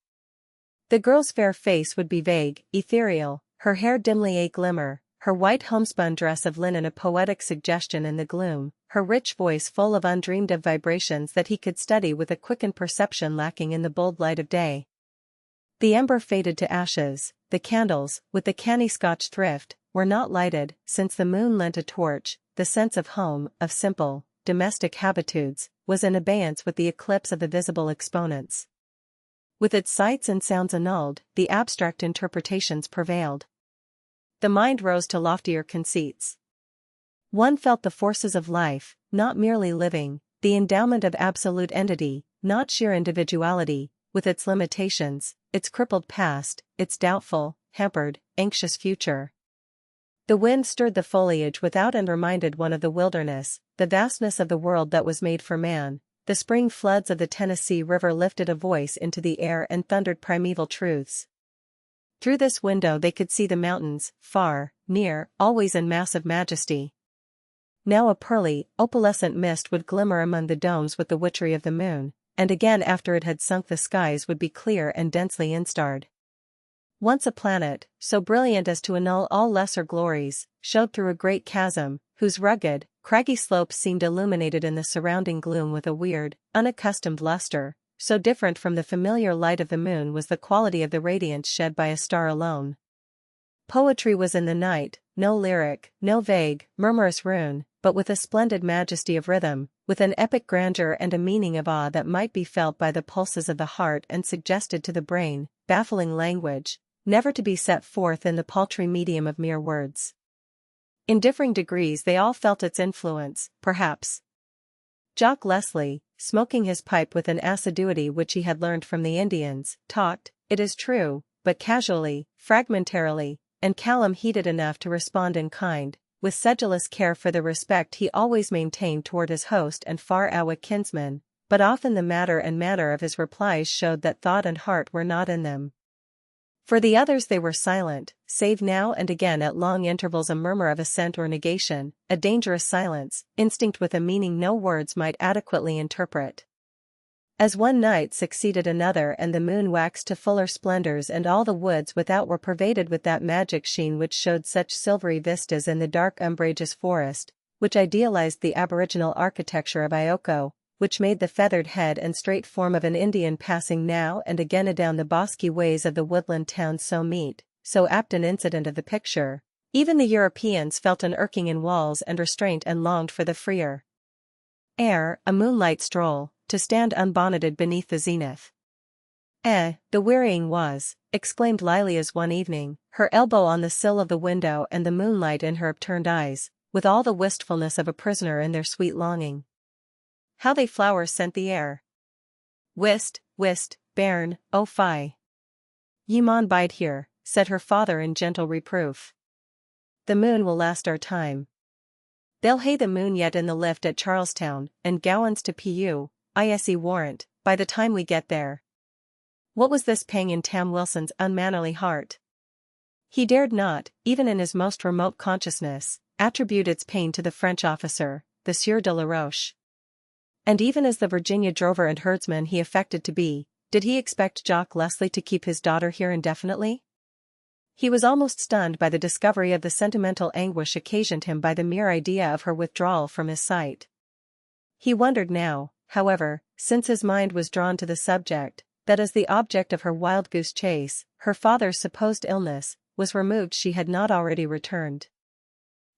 [SPEAKER 1] The girl's fair face would be vague, ethereal, her hair dimly a glimmer, her white homespun dress of linen a poetic suggestion in the gloom, her rich voice full of undreamed-of vibrations that he could study with a quickened perception lacking in the bold light of day. The ember faded to ashes, the candles, with the canny Scotch thrift, were not lighted, since the moon lent a torch, the sense of home, of simple, domestic habitudes, was in abeyance with the eclipse of the visible exponents. With its sights and sounds annulled, the abstract interpretations prevailed. The mind rose to loftier conceits. One felt the forces of life, not merely living, the endowment of absolute entity, not sheer individuality, with its limitations, its crippled past, its doubtful, hampered, anxious future. The wind stirred the foliage without and reminded one of the wilderness, the vastness of the world that was made for man. The spring floods of the Tennessee River lifted a voice into the air and thundered primeval truths. Through this window they could see the mountains, far, near, always in massive majesty. Now a pearly, opalescent mist would glimmer among the domes with the witchery of the moon, and again after it had sunk the skies would be clear and densely instarred. Once a planet, so brilliant as to annul all lesser glories, showed through a great chasm, whose rugged, craggy slopes seemed illuminated in the surrounding gloom with a weird, unaccustomed luster. So different from the familiar light of the moon was the quality of the radiance shed by a star alone. Poetry was in the night, no lyric, no vague, murmurous rune, but with a splendid majesty of rhythm, with an epic grandeur and a meaning of awe that might be felt by the pulses of the heart and suggested to the brain, baffling language, never to be set forth in the paltry medium of mere words. In differing degrees they all felt its influence, perhaps. Jock Leslie, smoking his pipe with an assiduity which he had learned from the Indians, talked, it is true, but casually, fragmentarily, and Callum heeded enough to respond in kind, with sedulous care for the respect he always maintained toward his host and far-awa kinsman, but often the matter and manner of his replies showed that thought and heart were not in them. For the others they were silent, save now and again at long intervals a murmur of assent or negation, a dangerous silence, instinct with a meaning no words might adequately interpret. As one night succeeded another and the moon waxed to fuller splendors and all the woods without were pervaded with that magic sheen which showed such silvery vistas in the dark umbrageous forest, which idealized the aboriginal architecture of Ioko, which made the feathered head and straight form of an Indian passing now and again adown the bosky ways of the woodland town so meet, so apt an incident of the picture, even the Europeans felt an irking in walls and restraint and longed for the freer air, a moonlight stroll, to stand unbonneted beneath the zenith. The wearying was, exclaimed Lilias one evening, her elbow on the sill of the window and the moonlight in her upturned eyes, with all the wistfulness of a prisoner in their sweet longing. How they flowers scent the air! Whist, whist, bairn, oh fie! Ye maun bide here, said her father in gentle reproof. The moon will last our time. They'll hae the moon yet in the lift at Charlestown, and gowans to Pu, ISE warrant, by the time we get there. What was this pang in Tam Wilson's unmannerly heart? He dared not, even in his most remote consciousness, attribute its pain to the French officer, the Sieur de la Roche. And even as the Virginia drover and herdsman he affected to be, did he expect Jock Leslie to keep his daughter here indefinitely? He was almost stunned by the discovery of the sentimental anguish occasioned him by the mere idea of her withdrawal from his sight. He wondered now, however, since his mind was drawn to the subject, that as the object of her wild goose chase, her father's supposed illness, was removed she had not already returned.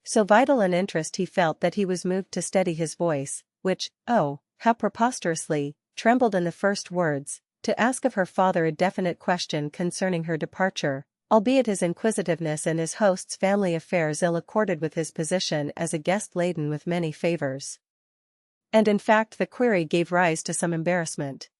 [SPEAKER 1] So vital an interest he felt that he was moved to steady his voice, which, oh, how preposterously, trembled in the first words, to ask of her father a definite question concerning her departure, albeit his inquisitiveness and his host's family affairs ill accorded with his position as a guest laden with many favors. And in fact the query gave rise to some embarrassment.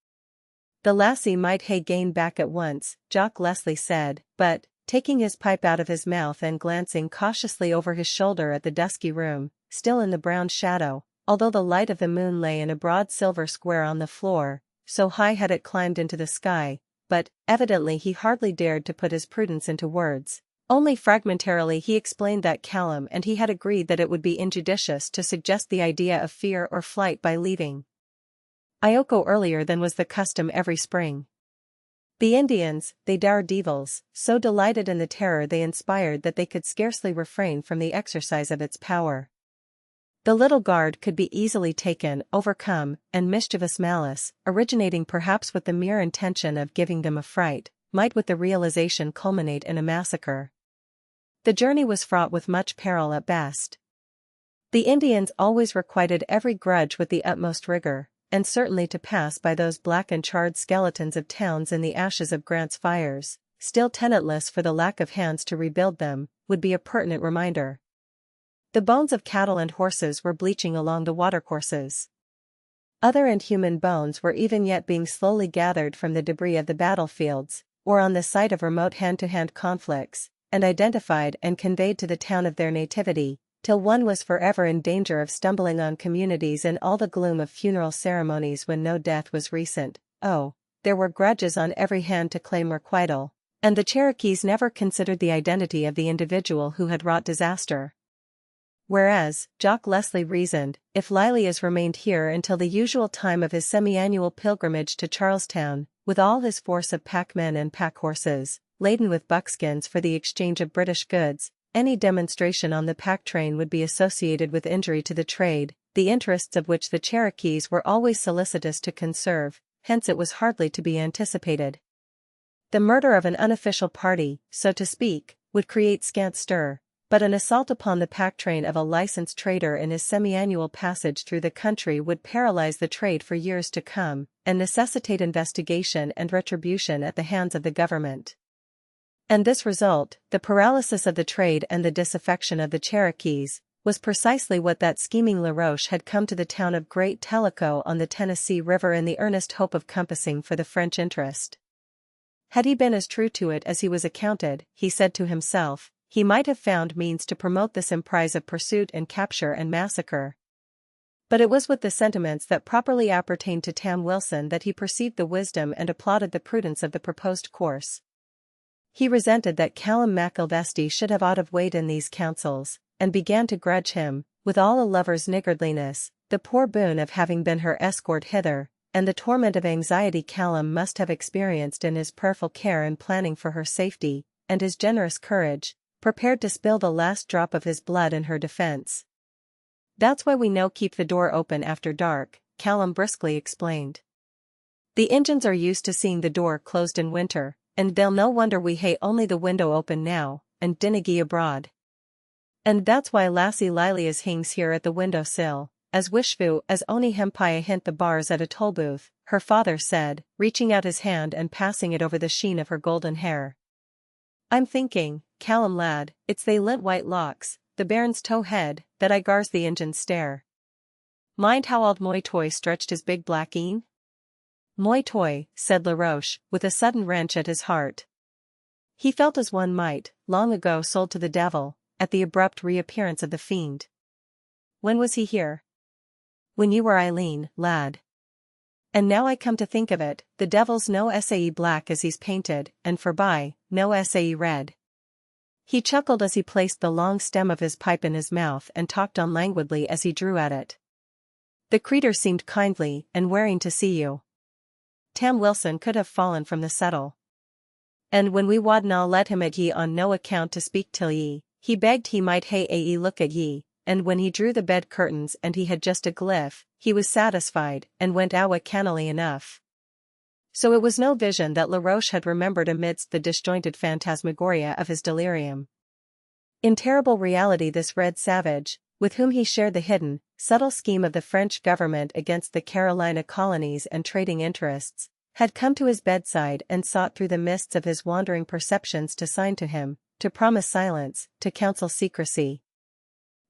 [SPEAKER 1] The lassie might hae gane back at once, Jock Leslie said, but, taking his pipe out of his mouth and glancing cautiously over his shoulder at the dusky room, still in the brown shadow, although the light of the moon lay in a broad silver square on the floor, so high had it climbed into the sky, but, evidently he hardly dared to put his prudence into words. Only fragmentarily he explained that Callum and he had agreed that it would be injudicious to suggest the idea of fear or flight by leaving Ioko earlier than was the custom every spring. The Indians, they dour devils, so delighted in the terror they inspired that they could scarcely refrain from the exercise of its power. The little guard could be easily taken, overcome, and mischievous malice, originating perhaps with the mere intention of giving them a fright, might with the realization culminate in a massacre. The journey was fraught with much peril at best. The Indians always requited every grudge with the utmost rigor, and certainly to pass by those black and charred skeletons of towns in the ashes of Grant's fires, still tenantless for the lack of hands to rebuild them, would be a pertinent reminder. The bones of cattle and horses were bleaching along the watercourses. Other inhuman bones were even yet being slowly gathered from the debris of the battlefields, or on the site of remote hand-to-hand conflicts, and identified and conveyed to the town of their nativity, till one was forever in danger of stumbling on communities in all the gloom of funeral ceremonies when no death was recent. Oh, there were grudges on every hand to claim requital, and the Cherokees never considered the identity of the individual who had wrought disaster. Whereas, Jock Leslie reasoned, if Lilias remained here until the usual time of his semi-annual pilgrimage to Charlestown, with all his force of packmen and pack-horses, laden with buckskins for the exchange of British goods, any demonstration on the pack train would be associated with injury to the trade, the interests of which the Cherokees were always solicitous to conserve, hence it was hardly to be anticipated. The murder of an unofficial party, so to speak, would create scant stir, but an assault upon the pack train of a licensed trader in his semi-annual passage through the country would paralyze the trade for years to come, and necessitate investigation and retribution at the hands of the government. And this result, the paralysis of the trade and the disaffection of the Cherokees, was precisely what that scheming La Roche had come to the town of Great Tellico on the Tennessee River in the earnest hope of compassing for the French interest. Had he been as true to it as he was accounted, he said to himself, he might have found means to promote this emprise of pursuit and capture and massacre. But it was with the sentiments that properly appertained to Tam Wilson that he perceived the wisdom and applauded the prudence of the proposed course. He resented that Callum McIlvesty should have aught of weight in these councils, and began to grudge him, with all a lover's niggardliness, the poor boon of having been her escort hither, and the torment of anxiety Callum must have experienced in his prayerful care and planning for her safety, and his generous courage, prepared to spill the last drop of his blood in her defense. "That's why we no keep the door open after dark," Callum briskly explained. "The Injuns are used to seeing the door closed in winter, and they'll no wonder we hae only the window open now, and dinna gie abroad. And that's why Lassie Lilias hangs here at the window sill, as wishfu as ony hempie hint the bars at a tollbooth," her father said, reaching out his hand and passing it over the sheen of her golden hair. "I'm thinking, Callum lad, it's they lint white locks, the bairn's tow head, that I gars the Injuns stare. Mind how auld Moytoy stretched his big black een?" "Moytoy," said Laroche, with a sudden wrench at his heart. He felt as one might, long ago sold to the devil, at the abrupt reappearance of the fiend. "When was he here?" "When you were Eileen, lad. And now I come to think of it, the devil's no sae black as he's painted, and forby, no sae red." He chuckled as he placed the long stem of his pipe in his mouth and talked on languidly as he drew at it. "The creetur seemed kindly and wearing to see you. Tam Wilson could have fallen from the settle. And when we wadna let him at ye on no account to speak till ye, he begged he might hae a look at ye, and when he drew the bed curtains and he had just a gliff, he was satisfied, and went awa cannily enough." So it was no vision that Laroche had remembered amidst the disjointed phantasmagoria of his delirium. In terrible reality this red savage, with whom he shared the hidden, subtle scheme of the French government against the Carolina colonies and trading interests, had come to his bedside and sought through the mists of his wandering perceptions to sign to him, to promise silence, to counsel secrecy.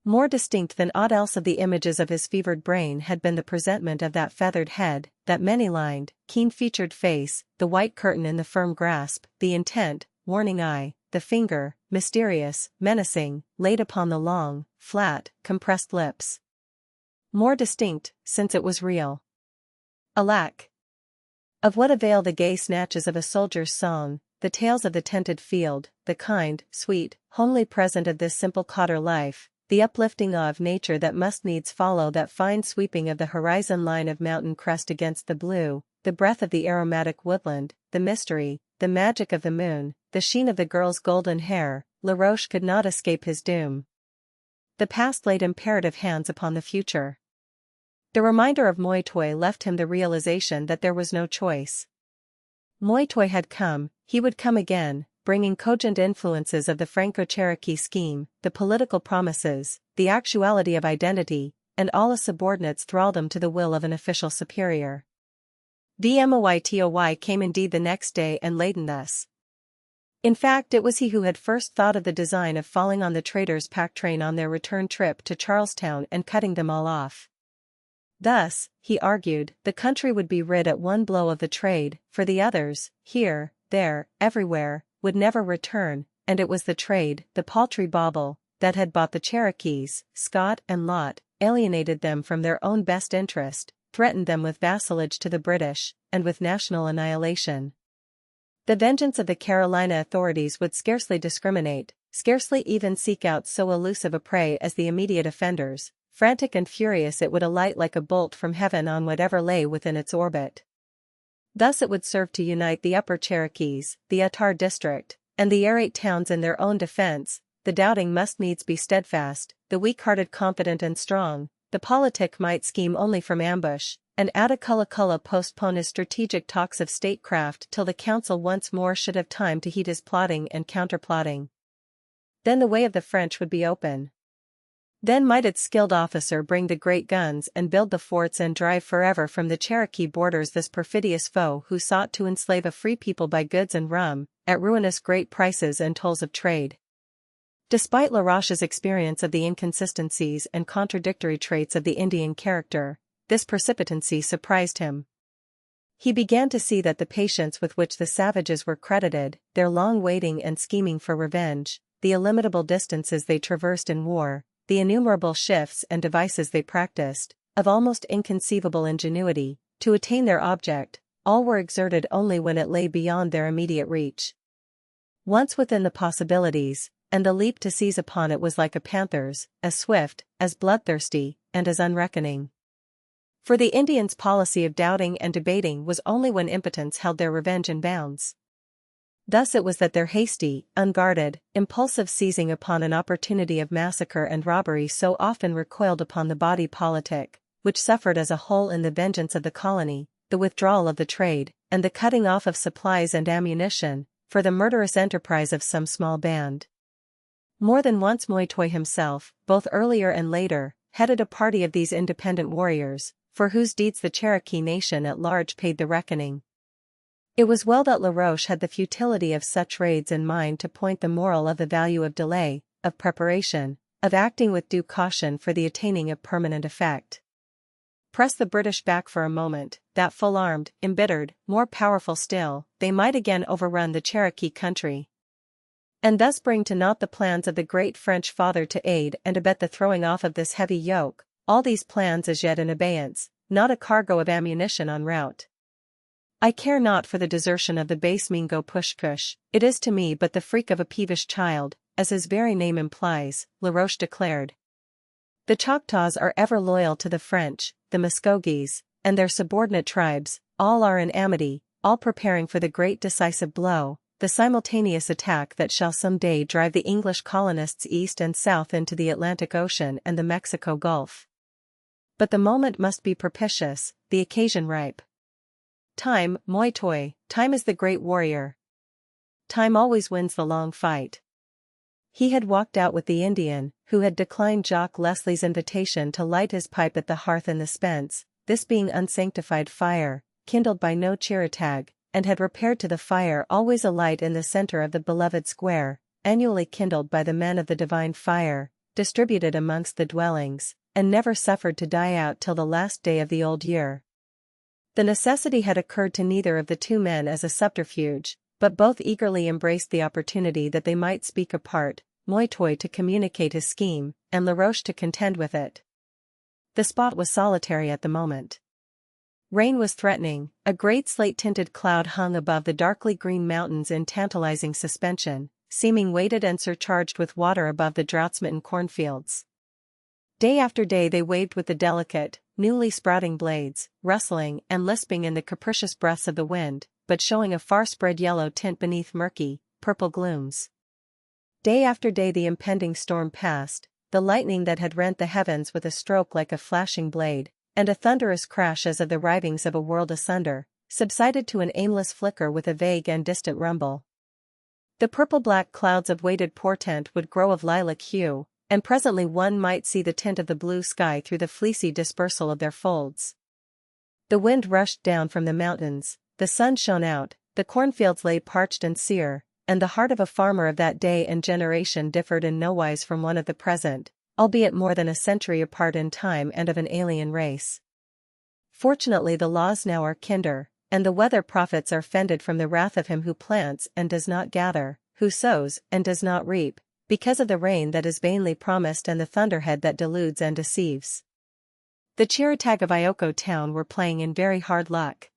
[SPEAKER 1] More distinct than aught else of the images of his fevered brain had been the presentment of that feathered head, that many-lined, keen-featured face, the white curtain in the firm grasp, the intent, warning eye, the finger, mysterious, menacing, laid upon the long, flat, compressed lips. More distinct, since it was real. Alack! Of what avail the gay snatches of a soldier's song, the tales of the tented field, the kind, sweet, homely present of this simple cotter life, the uplifting awe of nature that must needs follow that fine sweeping of the horizon line of mountain crest against the blue, the breath of the aromatic woodland, the mystery, the magic of the moon, the sheen of the girl's golden hair, Laroche could not escape his doom. The past laid imperative hands upon the future. The reminder of Moytoy left him the realization that there was no choice. Moytoy had come, he would come again, bringing cogent influences of the Franco-Cherokee scheme, the political promises, the actuality of identity, and all a subordinate's thraldom to the will of an official superior. The Moytoy came indeed the next day and laden thus. In fact, it was he who had first thought of the design of falling on the traders' pack train on their return trip to Charlestown and cutting them all off. Thus, he argued, the country would be rid at one blow of the trade, for the others, here, there, everywhere, would never return, and it was the trade, the paltry bauble, that had bought the Cherokees, Scott and Lot, alienated them from their own best interest, threatened them with vassalage to the British, and with national annihilation. The vengeance of the Carolina authorities would scarcely discriminate, scarcely even seek out so elusive a prey as the immediate offenders. Frantic and furious it would alight like a bolt from heaven on whatever lay within its orbit. Thus it would serve to unite the Upper Cherokees, the Utah district, and the Air 8 towns in their own defense. The doubting must needs be steadfast, the weak-hearted confident and strong, the politic might scheme only from ambush, and Attacullaculla postpone his strategic talks of statecraft till the council once more should have time to heed his plotting and counterplotting. Then the way of the French would be open. Then might its skilled officer bring the great guns and build the forts and drive forever from the Cherokee borders this perfidious foe who sought to enslave a free people by goods and rum, at ruinous great prices and tolls of trade. Despite Laroche's experience of the inconsistencies and contradictory traits of the Indian character, this precipitancy surprised him. He began to see that the patience with which the savages were credited, their long waiting and scheming for revenge, the illimitable distances they traversed in war, the innumerable shifts and devices they practiced, of almost inconceivable ingenuity, to attain their object, all were exerted only when it lay beyond their immediate reach. Once within the possibilities, and the leap to seize upon it was like a panther's, as swift, as bloodthirsty, and as unreckoning. For the Indians' policy of doubting and debating was only when impotence held their revenge in bounds. Thus it was that their hasty, unguarded, impulsive seizing upon an opportunity of massacre and robbery so often recoiled upon the body politic, which suffered as a whole in the vengeance of the colony, the withdrawal of the trade, and the cutting off of supplies and ammunition, for the murderous enterprise of some small band. More than once Moytoy himself, both earlier and later, headed a party of these independent warriors, for whose deeds the Cherokee nation at large paid the reckoning. It was well that Laroche had the futility of such raids in mind to point the moral of the value of delay, of preparation, of acting with due caution for the attaining of permanent effect. Press the British back for a moment, that full-armed, embittered, more powerful still, they might again overrun the Cherokee country, and thus bring to naught the plans of the great French father to aid and abet the throwing off of this heavy yoke, all these plans as yet in abeyance, not a cargo of ammunition en route. I care not for the desertion of the base Mingo Push-Push, it is to me but the freak of a peevish child, as his very name implies, Laroche declared. The Choctaws are ever loyal to the French, the Muskogees, and their subordinate tribes, all are in amity, all preparing for the great decisive blow, the simultaneous attack that shall some day drive the English colonists east and south into the Atlantic Ocean and the Mexico Gulf. But the moment must be propitious, the occasion ripe. Time, Moytoy, time is the great warrior. Time always wins the long fight. He had walked out with the Indian, who had declined Jock Leslie's invitation to light his pipe at the hearth in the spence, this being unsanctified fire, kindled by no Chiratag, and had repaired to the fire always alight in the center of the beloved square, annually kindled by the men of the divine fire, distributed amongst the dwellings, and never suffered to die out till the last day of the old year. The necessity had occurred to neither of the two men as a subterfuge, but both eagerly embraced the opportunity that they might speak apart, Moytoy to communicate his scheme, and Laroche to contend with it. The spot was solitary at the moment. Rain was threatening, a great slate-tinted cloud hung above the darkly green mountains in tantalizing suspension, seeming weighted and surcharged with water above the drought-smitten cornfields. Day after day they waved with the delicate, newly sprouting blades, rustling and lisping in the capricious breaths of the wind, but showing a far-spread yellow tint beneath murky, purple glooms. Day after day the impending storm passed, the lightning that had rent the heavens with a stroke like a flashing blade, and a thunderous crash as of the rivings of a world asunder, subsided to an aimless flicker with a vague and distant rumble. The purple-black clouds of weighted portent would grow of lilac hue, and presently one might see the tint of the blue sky through the fleecy dispersal of their folds. The wind rushed down from the mountains, the sun shone out, the cornfields lay parched and sere, and the heart of a farmer of that day and generation differed in nowise from one of the present, albeit more than a century apart in time and of an alien race. Fortunately the laws now are kinder, and the weather prophets are fended from the wrath of him who plants and does not gather, who sows and does not reap, because of the rain that is vainly promised and the thunderhead that deludes and deceives. The Chiratag of Ioko town were playing in very hard luck.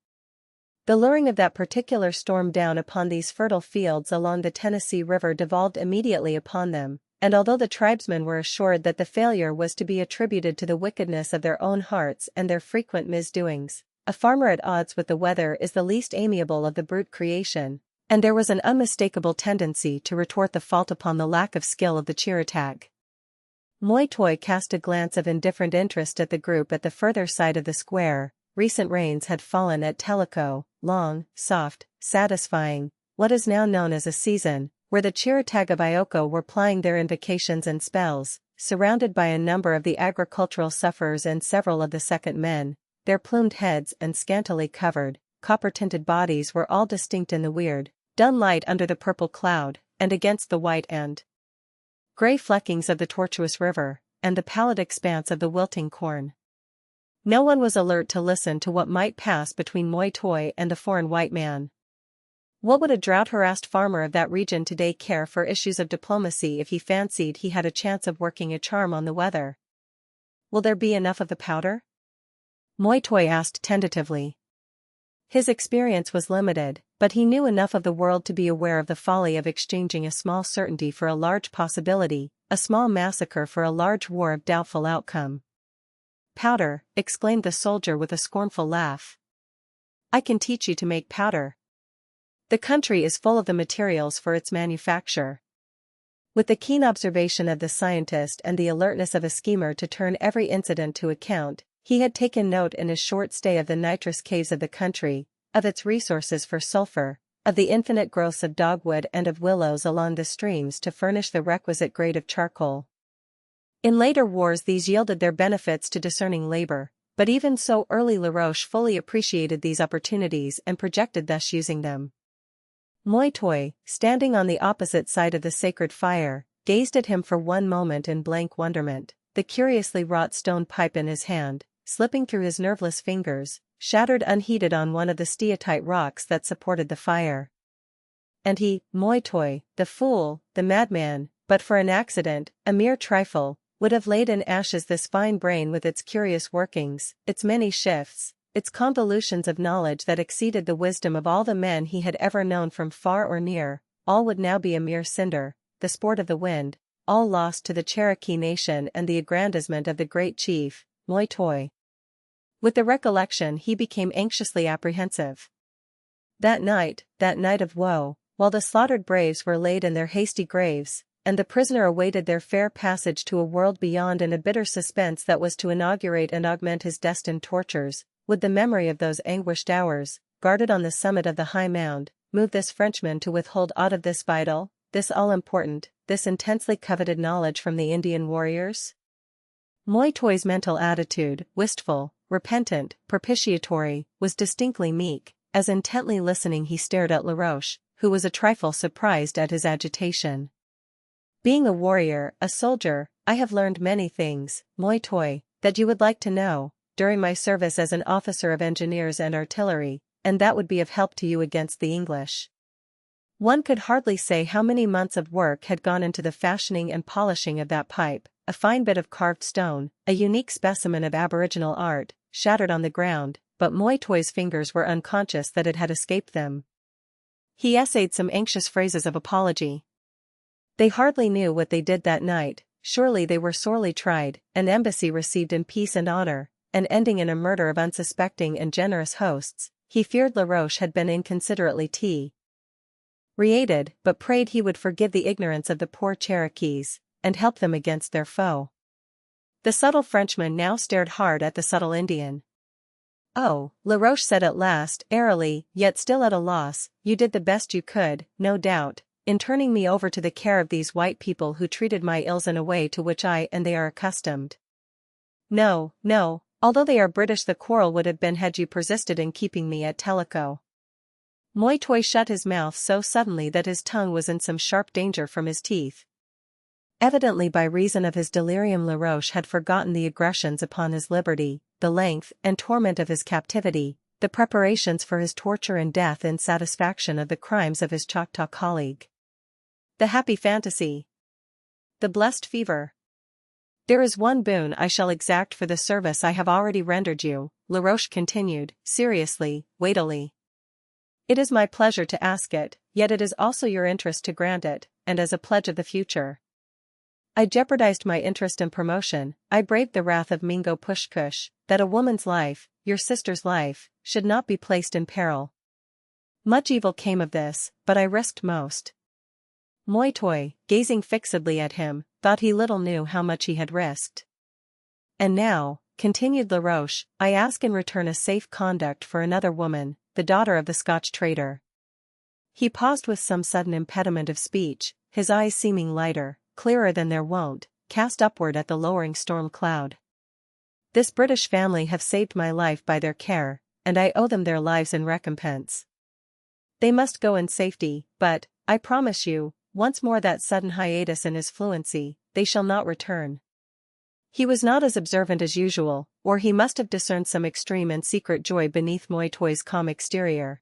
[SPEAKER 1] The luring of that particular storm down upon these fertile fields along the Tennessee River devolved immediately upon them, and although the tribesmen were assured that the failure was to be attributed to the wickedness of their own hearts and their frequent misdoings, a farmer at odds with the weather is the least amiable of the brute creation, and there was an unmistakable tendency to retort the fault upon the lack of skill of the Chiratag. Moytoy cast a glance of indifferent interest at the group at the further side of the square. Recent rains had fallen at Tellico, long, soft, satisfying, what is now known as a season, where the Chiratag of Ioko were plying their invocations and spells, surrounded by a number of the agricultural sufferers and several of the second men. Their plumed heads and scantily covered, copper-tinted bodies were all distinct in the weird, dun light under the purple cloud, and against the white and gray fleckings of the tortuous river, and the pallid expanse of the wilting corn. No one was alert to listen to what might pass between Moytoy and the foreign white man. What would a drought-harassed farmer of that region today care for issues of diplomacy if he fancied he had a chance of working a charm on the weather? Will there be enough of the powder? Moitoy asked tentatively. His experience was limited, but he knew enough of the world to be aware of the folly of exchanging a small certainty for a large possibility, a small massacre for a large war of doubtful outcome. Powder, exclaimed the soldier with a scornful laugh. I can teach you to make powder. The country is full of the materials for its manufacture. With the keen observation of the scientist and the alertness of a schemer to turn every incident to account, he had taken note in his short stay of the nitrous caves of the country, of its resources for sulfur, of the infinite growths of dogwood and of willows along the streams to furnish the requisite grade of charcoal. In later wars these yielded their benefits to discerning labor, but even so early Laroche fully appreciated these opportunities and projected thus using them. Moitoy, standing on the opposite side of the sacred fire, gazed at him for one moment in blank wonderment, the curiously wrought stone pipe in his hand, slipping through his nerveless fingers, shattered unheeded on one of the steatite rocks that supported the fire. And he, Moitoy, the fool, the madman, but for an accident, a mere trifle, would have laid in ashes this fine brain with its curious workings, its many shifts, its convolutions of knowledge that exceeded the wisdom of all the men he had ever known from far or near. All would now be a mere cinder, the sport of the wind, all lost to the Cherokee nation and the aggrandizement of the great chief, Moitoy. With the recollection he became anxiously apprehensive. That night of woe, while the slaughtered braves were laid in their hasty graves, and the prisoner awaited their fair passage to a world beyond in a bitter suspense that was to inaugurate and augment his destined tortures, would the memory of those anguished hours, guarded on the summit of the high mound, move this Frenchman to withhold aught of this vital, this all-important, this intensely coveted knowledge from the Indian warriors? Moitoy's mental attitude, wistful, repentant, propitiatory, was distinctly meek, as intently listening he stared at Laroche, who was a trifle surprised at his agitation. Being a warrior, a soldier, I have learned many things, Moitoy, that you would like to know, during my service as an officer of engineers and artillery, and that would be of help to you against the English. One could hardly say how many months of work had gone into the fashioning and polishing of that pipe, a fine bit of carved stone, a unique specimen of aboriginal art, shattered on the ground, but Moitoy's fingers were unconscious that it had escaped them. He essayed some anxious phrases of apology. They hardly knew what they did that night, surely they were sorely tried, an embassy received in peace and honor, and ending in a murder of unsuspecting and generous hosts. He feared Laroche had been inconsiderately rated, but prayed he would forgive the ignorance of the poor Cherokees, and help them against their foe. The subtle Frenchman now stared hard at the subtle Indian. Oh, Laroche said at last, airily, yet still at a loss, you did the best you could, no doubt, in turning me over to the care of these white people who treated my ills in a way to which I and they are accustomed. No, although they are British the quarrel would have been had you persisted in keeping me at Tellico. Moitoy shut his mouth so suddenly that his tongue was in some sharp danger from his teeth. Evidently by reason of his delirium Laroche had forgotten the aggressions upon his liberty, the length and torment of his captivity, the preparations for his torture and death in satisfaction of the crimes of his Choctaw colleague. The happy fantasy. The blessed fever. There is one boon I shall exact for the service I have already rendered you, Laroche continued, seriously, weightily. It is my pleasure to ask it, yet it is also your interest to grant it, and as a pledge of the future. I jeopardized my interest and promotion, I braved the wrath of Mingo Pushkush, that a woman's life, your sister's life, should not be placed in peril. Much evil came of this, but I risked most. Moitoy, gazing fixedly at him, thought he little knew how much he had risked. And now, continued Laroche, I ask in return a safe conduct for another woman, the daughter of the Scotch trader. He paused with some sudden impediment of speech, his eyes seeming lighter, clearer than their wont, cast upward at the lowering storm cloud. This British family have saved my life by their care, and I owe them their lives in recompense. They must go in safety, but, I promise you, once more that sudden hiatus in his fluency, they shall not return. He was not as observant as usual, or he must have discerned some extreme and secret joy beneath Moitoy's calm exterior.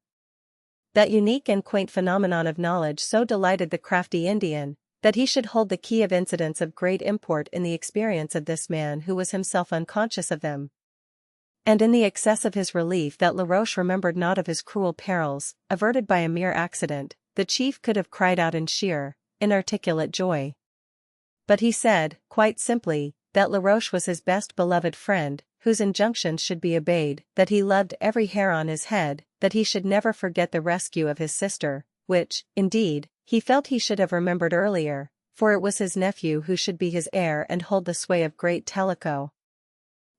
[SPEAKER 1] That unique and quaint phenomenon of knowledge so delighted the crafty Indian, that he should hold the key of incidents of great import in the experience of this man who was himself unconscious of them. And in the excess of his relief that Laroche remembered not of his cruel perils, averted by a mere accident, the chief could have cried out in sheer, inarticulate joy. But he said, quite simply, that Laroche was his best beloved friend, whose injunctions should be obeyed, that he loved every hair on his head, that he should never forget the rescue of his sister, which, indeed, he felt he should have remembered earlier, for it was his nephew who should be his heir and hold the sway of great Tellico.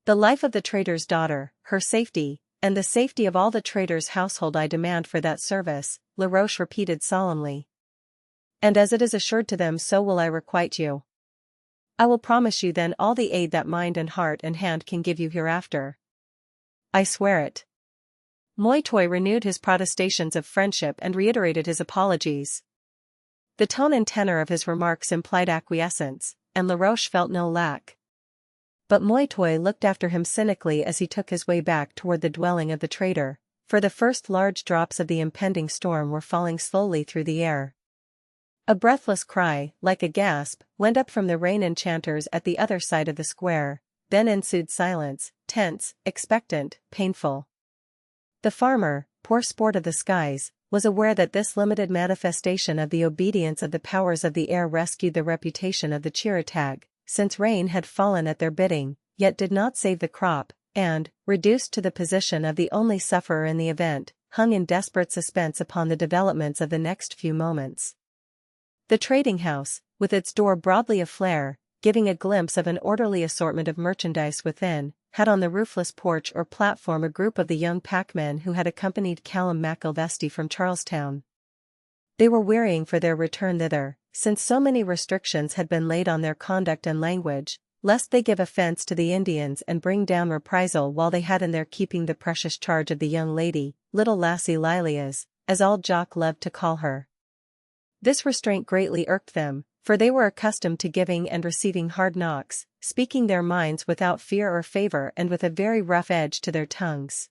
[SPEAKER 1] The life of the trader's daughter, her safety, and the safety of all the trader's household I demand for that service, Laroche repeated solemnly. And as it is assured to them, so will I requite you. I will promise you then all the aid that mind and heart and hand can give you hereafter. I swear it. Moitoy renewed his protestations of friendship and reiterated his apologies. The tone and tenor of his remarks implied acquiescence, and Laroche felt no lack. But Moitoy looked after him cynically as he took his way back toward the dwelling of the trader, for the first large drops of the impending storm were falling slowly through the air. A breathless cry, like a gasp, went up from the rain enchanters at the other side of the square, then ensued silence, tense, expectant, painful. The farmer, poor sport of the skies, was aware that this limited manifestation of the obedience of the powers of the air rescued the reputation of the Chiratag, since rain had fallen at their bidding, yet did not save the crop, and, reduced to the position of the only sufferer in the event, hung in desperate suspense upon the developments of the next few moments. The trading house, with its door broadly aflare, giving a glimpse of an orderly assortment of merchandise within, had on the roofless porch or platform a group of the young packmen who had accompanied Callum McIlvesty from Charlestown. They were wearying for their return thither, since so many restrictions had been laid on their conduct and language, lest they give offense to the Indians and bring down reprisal while they had in their keeping the precious charge of the young lady, little lassie Lilias, as all Jock loved to call her. This restraint greatly irked them, for they were accustomed to giving and receiving hard knocks, speaking their minds without fear or favor and with a very rough edge to their tongues.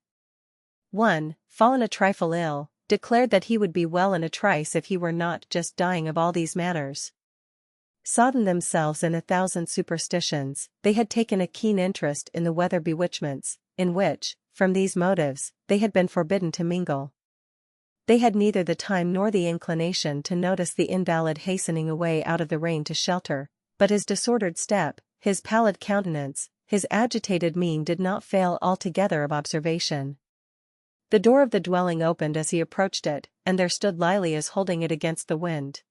[SPEAKER 1] One, fallen a trifle ill, declared that he would be well in a trice if he were not just dying of all these manners. Sodden themselves in 1,000 superstitions, they had taken a keen interest in the weather bewitchments, in which, from these motives, they had been forbidden to mingle. They had neither the time nor the inclination to notice the invalid hastening away out of the rain to shelter, but his disordered step, his pallid countenance, his agitated mien did not fail altogether of observation. The door of the dwelling opened as he approached it, and there stood Lilias holding it against the wind.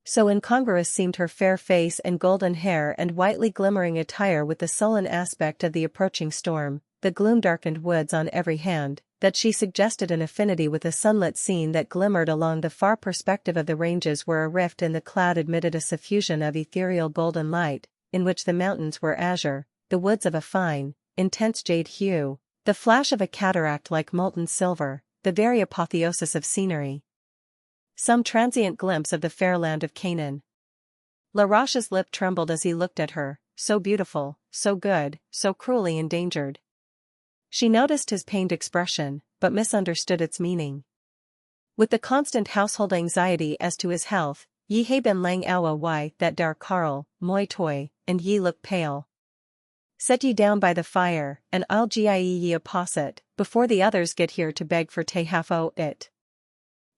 [SPEAKER 1] So incongruous seemed her fair face and golden hair and whitely glimmering attire with the sullen aspect of the approaching storm, the gloom-darkened woods on every hand, that she suggested an affinity with a sunlit scene that glimmered along the far perspective of the ranges where a rift in the cloud admitted a suffusion of ethereal golden light, in which the mountains were azure, the woods of a fine, intense jade hue, the flash of a cataract like molten silver, the very apotheosis of scenery. Some transient glimpse of the fair land of Canaan. Laroche's lip trembled as he looked at her, so beautiful, so good, so cruelly endangered. She noticed his pained expression, but misunderstood its meaning. With the constant household anxiety as to his health, ye hae been lang awa why that dar Carl, Moitoy, and ye look pale. Set ye down by the fire, and I'll gie ye a posset, before the others get here to beg for te half o' it.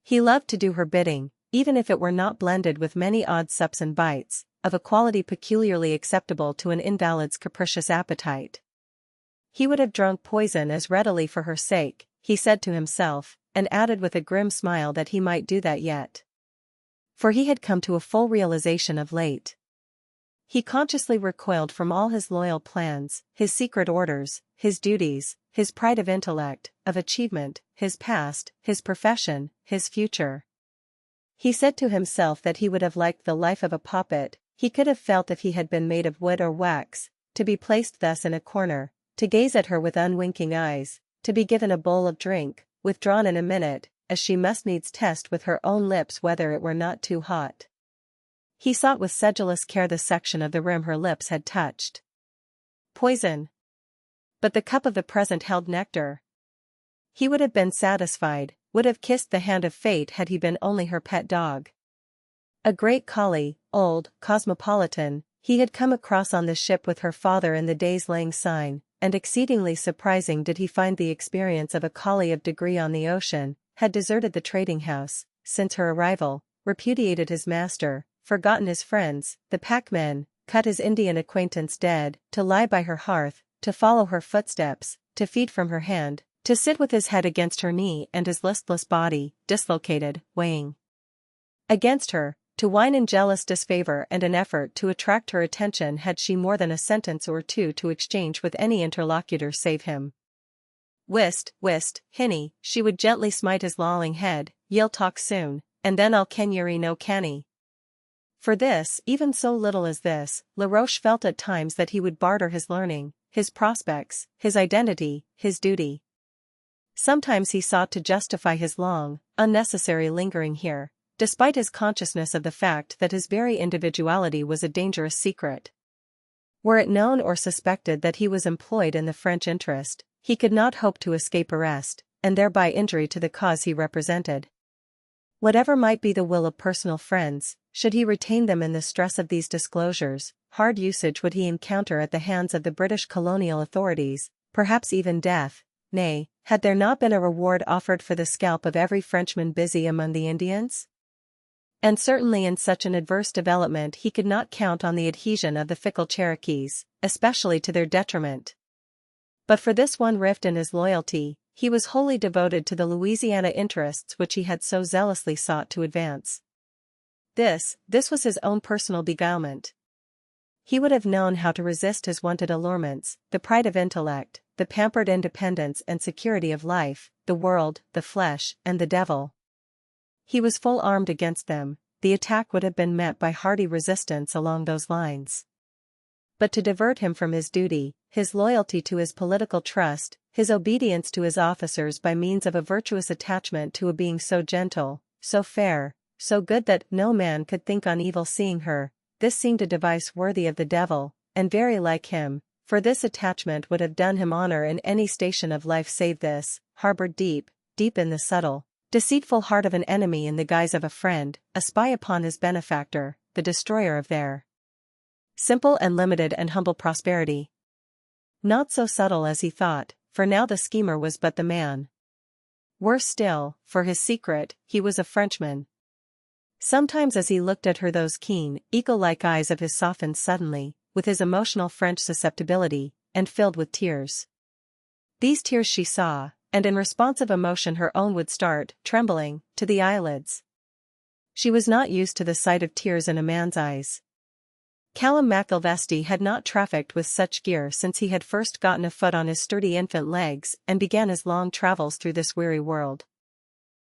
[SPEAKER 1] He loved to do her bidding, even if it were not blended with many odd sups and bites, of a quality peculiarly acceptable to an invalid's capricious appetite. He would have drunk poison as readily for her sake, he said to himself, and added with a grim smile that he might do that yet. For he had come to a full realization of late. He consciously recoiled from all his loyal plans, his secret orders, his duties, his pride of intellect, of achievement, his past, his profession, his future. He said to himself that he would have liked the life of a puppet, he could have felt if he had been made of wood or wax, to be placed thus in a corner, to gaze at her with unwinking eyes, to be given a bowl of drink, withdrawn in a minute, as she must needs test with her own lips whether it were not too hot. He sought with sedulous care the section of the rim her lips had touched. Poison. But the cup of the present held nectar. He would have been satisfied, would have kissed the hand of fate had he been only her pet dog. A great collie, old, cosmopolitan, he had come across on the ship with her father in the Days Lang Syne, and exceedingly surprising did he find the experience of a collie of degree on the ocean, had deserted the trading house, since her arrival, repudiated his master, forgotten his friends, the packmen, cut his Indian acquaintance dead, to lie by her hearth, to follow her footsteps, to feed from her hand, to sit with his head against her knee and his listless body, dislocated, weighing against her, to whine in jealous disfavor and an effort to attract her attention had she more than a sentence or two to exchange with any interlocutor save him. "Whist, whist, hinny," she would gently smite his lolling head, "ye'll talk soon, and then I'll ken ye're no canny." For this, even so little as this, Laroche felt at times that he would barter his learning, his prospects, his identity, his duty. Sometimes he sought to justify his long, unnecessary lingering here, despite his consciousness of the fact that his very individuality was a dangerous secret. Were it known or suspected that he was employed in the French interest, he could not hope to escape arrest, and thereby injury to the cause he represented. Whatever might be the will of personal friends, should he retain them in the stress of these disclosures, hard usage would he encounter at the hands of the British colonial authorities, perhaps even death. Nay, had there not been a reward offered for the scalp of every Frenchman busy among the Indians? And certainly in such an adverse development he could not count on the adhesion of the fickle Cherokees, especially to their detriment. But for this one rift in his loyalty, he was wholly devoted to the Louisiana interests which he had so zealously sought to advance. This was his own personal beguilement. He would have known how to resist his wonted allurements, the pride of intellect, the pampered independence and security of life, the world, the flesh, and the devil. He was full armed against them, the attack would have been met by hearty resistance along those lines. But to divert him from his duty, his loyalty to his political trust, his obedience to his officers by means of a virtuous attachment to a being so gentle, so fair, so good that no man could think on evil seeing her, this seemed a device worthy of the devil, and very like him, for this attachment would have done him honor in any station of life save this, harbored deep, deep in the subtle, deceitful heart of an enemy in the guise of a friend, a spy upon his benefactor, the destroyer of their simple and limited and humble prosperity. Not so subtle as he thought, for now the schemer was but the man. Worse still, for his secret, he was a Frenchman. Sometimes as he looked at her those keen, eagle-like eyes of his softened suddenly, with his emotional French susceptibility, and filled with tears. These tears she saw, and in responsive emotion her own would start, trembling, to the eyelids. She was not used to the sight of tears in a man's eyes. Callum McIlvesty had not trafficked with such gear since he had first gotten a foot on his sturdy infant legs and began his long travels through this weary world.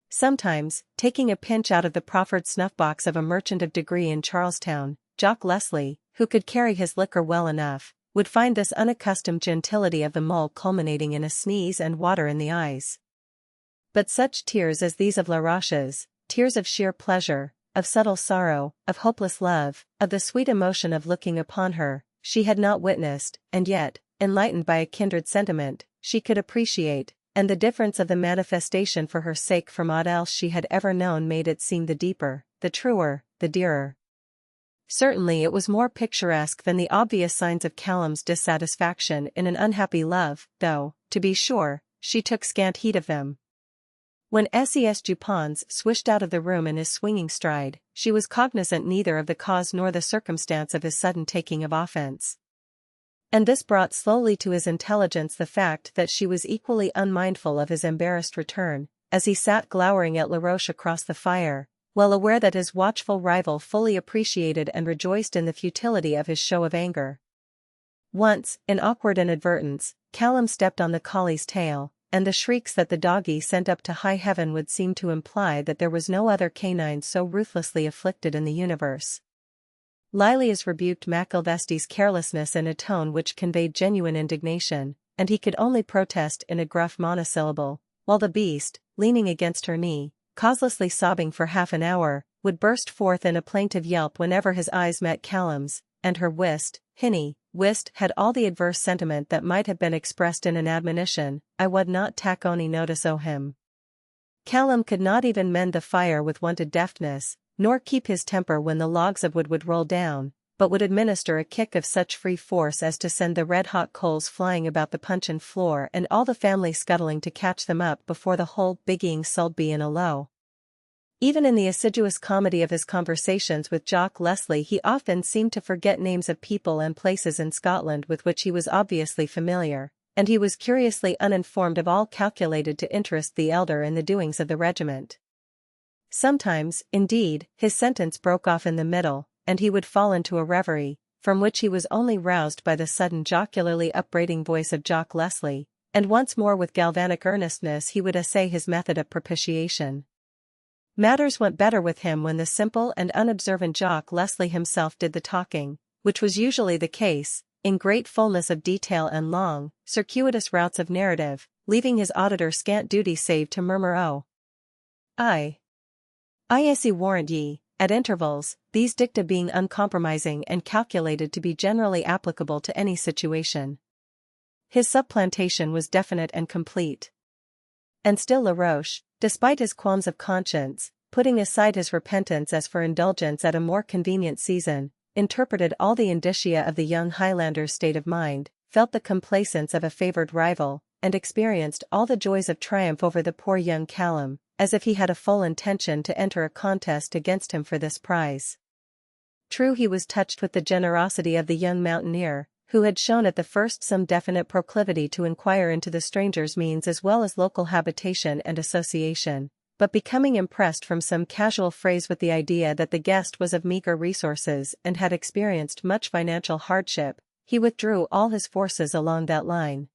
[SPEAKER 1] Sometimes, taking a pinch out of the proffered snuff-box of a merchant of degree in Charlestown, Jock Leslie, who could carry his liquor well enough, would find this unaccustomed gentility of the mull culminating in a sneeze and water in the eyes. But such tears as these of Laroche's, tears of sheer pleasure, of subtle sorrow, of hopeless love, of the sweet emotion of looking upon her, she had not witnessed, and yet, enlightened by a kindred sentiment, she could appreciate, and the difference of the manifestation for her sake from aught else she had ever known made it seem the deeper, the truer, the dearer. Certainly it was more picturesque than the obvious signs of Callum's dissatisfaction in an unhappy love, though, to be sure, she took scant heed of them. When S.E.S. Dupons swished out of the room in his swinging stride, she was cognizant neither of the cause nor the circumstance of his sudden taking of offense. And this brought slowly to his intelligence the fact that she was equally unmindful of his embarrassed return, as he sat glowering at Laroche across the fire, well aware that his watchful rival fully appreciated and rejoiced in the futility of his show of anger. Once, in awkward inadvertence, Callum stepped on the collie's tail, and the shrieks that the doggy sent up to high heaven would seem to imply that there was no other canine so ruthlessly afflicted in the universe. Lilias rebuked McIlvesty's carelessness in a tone which conveyed genuine indignation, and he could only protest in a gruff monosyllable, while the beast, leaning against her knee, causelessly sobbing for half an hour, would burst forth in a plaintive yelp whenever his eyes met Callum's, and her whist, hinny, whist had all the adverse sentiment that might have been expressed in an admonition, I wad not tak ony notice o' him. Callum could not even mend the fire with wonted deftness, nor keep his temper when the logs of wood would roll down, but would administer a kick of such free force as to send the red-hot coals flying about the puncheon floor and all the family scuttling to catch them up before the whole bigging Sulby in a low. Even in the assiduous comedy of his conversations with Jock Leslie he often seemed to forget names of people and places in Scotland with which he was obviously familiar, and he was curiously uninformed of all calculated to interest the elder in the doings of the regiment. Sometimes, indeed, his sentence broke off in the middle, and he would fall into a reverie, from which he was only roused by the sudden jocularly upbraiding voice of Jock Leslie, and once more with galvanic earnestness he would essay his method of propitiation. Matters went better with him when the simple and unobservant Jock Leslie himself did the talking, which was usually the case, in great fullness of detail and long, circuitous routes of narrative, leaving his auditor scant duty save to murmur I warrant ye, at intervals, these dicta being uncompromising and calculated to be generally applicable to any situation. His supplantation was definite and complete. And still Laroche, despite his qualms of conscience, putting aside his repentance as for indulgence at a more convenient season, interpreted all the indicia of the young Highlander's state of mind, felt the complacence of a favoured rival, and experienced all the joys of triumph over the poor young Callum, as if he had a full intention to enter a contest against him for this prize. True, he was touched with the generosity of the young mountaineer, who had shown at the first some definite proclivity to inquire into the stranger's means as well as local habitation and association, but becoming impressed from some casual phrase with the idea that the guest was of meager resources and had experienced much financial hardship, he withdrew all his forces along that line.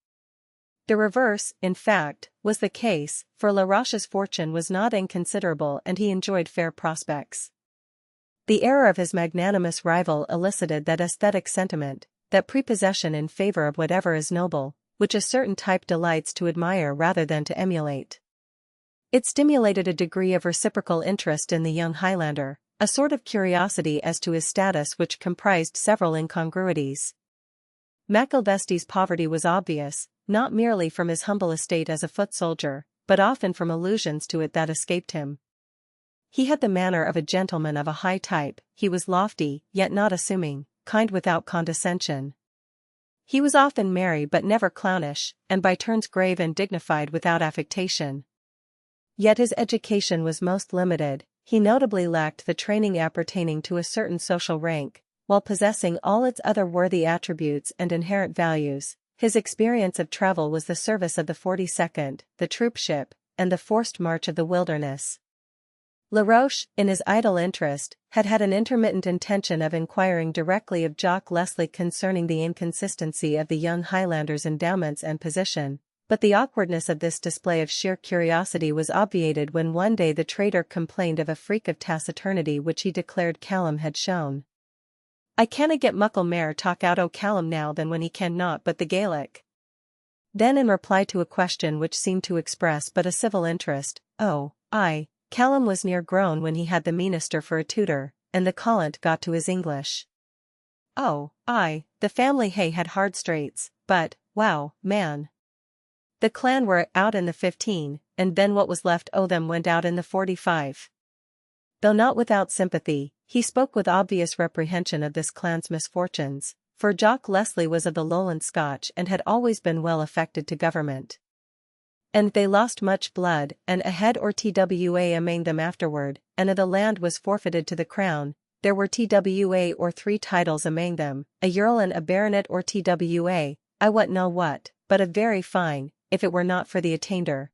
[SPEAKER 1] The reverse, in fact, was the case, for Laroche's fortune was not inconsiderable and he enjoyed fair prospects. The error of his magnanimous rival elicited that aesthetic sentiment, that prepossession in favor of whatever is noble, which a certain type delights to admire rather than to emulate. It stimulated a degree of reciprocal interest in the young Highlander, a sort of curiosity as to his status which comprised several incongruities. Macilvesti's poverty was obvious, not merely from his humble estate as a foot soldier, but often from allusions to it that escaped him. He had the manner of a gentleman of a high type, he was lofty, yet not assuming, kind without condescension. He was often merry but never clownish, and by turns grave and dignified without affectation. Yet his education was most limited, he notably lacked the training appertaining to a certain social rank, while possessing all its other worthy attributes and inherent values. His experience of travel was the service of the 42nd, the troopship, and the forced march of the wilderness. Laroche, in his idle interest, had had an intermittent intention of inquiring directly of Jock Leslie concerning the inconsistency of the young Highlander's endowments and position, but the awkwardness of this display of sheer curiosity was obviated when one day the trader complained of a freak of taciturnity which he declared Callum had shown. "I canna get muckle mair talk out o' Callum now than when he ken naught but the Gaelic." Then in reply to a question which seemed to express but a civil interest, Callum was near grown when he had the meenister for a tutor, and the callant got to his English. The family had hard straits, but, wow, man. The clan were out in the 15, and then what was left o' them went out in the 45. Though not without sympathy, he spoke with obvious reprehension of this clan's misfortunes, for Jock Leslie was of the Lowland Scotch and had always been well affected to government. And they lost much blood, and a head or twa amang them afterward, and the land was forfeited to the crown. There were twa or 3 titles amang them, a earl and a baronet or twa, I wot no what, but a very fine, if it were not for the attainder.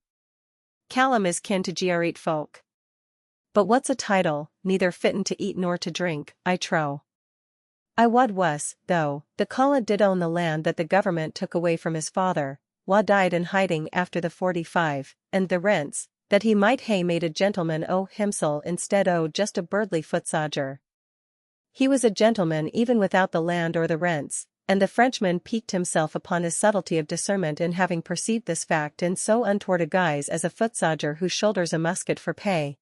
[SPEAKER 1] Callum is kin to Giareat folk. But what's a title, neither fitten to eat nor to drink, I trow. I wad was, though, the callant did own the land that the government took away from his father, wha died in hiding after the 45, and the rents, that he might hae made a gentleman o' himsel instead o' just a birdly foot sodger. He was a gentleman even without the land or the rents, and the Frenchman piqued himself upon his subtlety of discernment in having perceived this fact in so untoward a guise as a foot sodger who shoulders a musket for pay.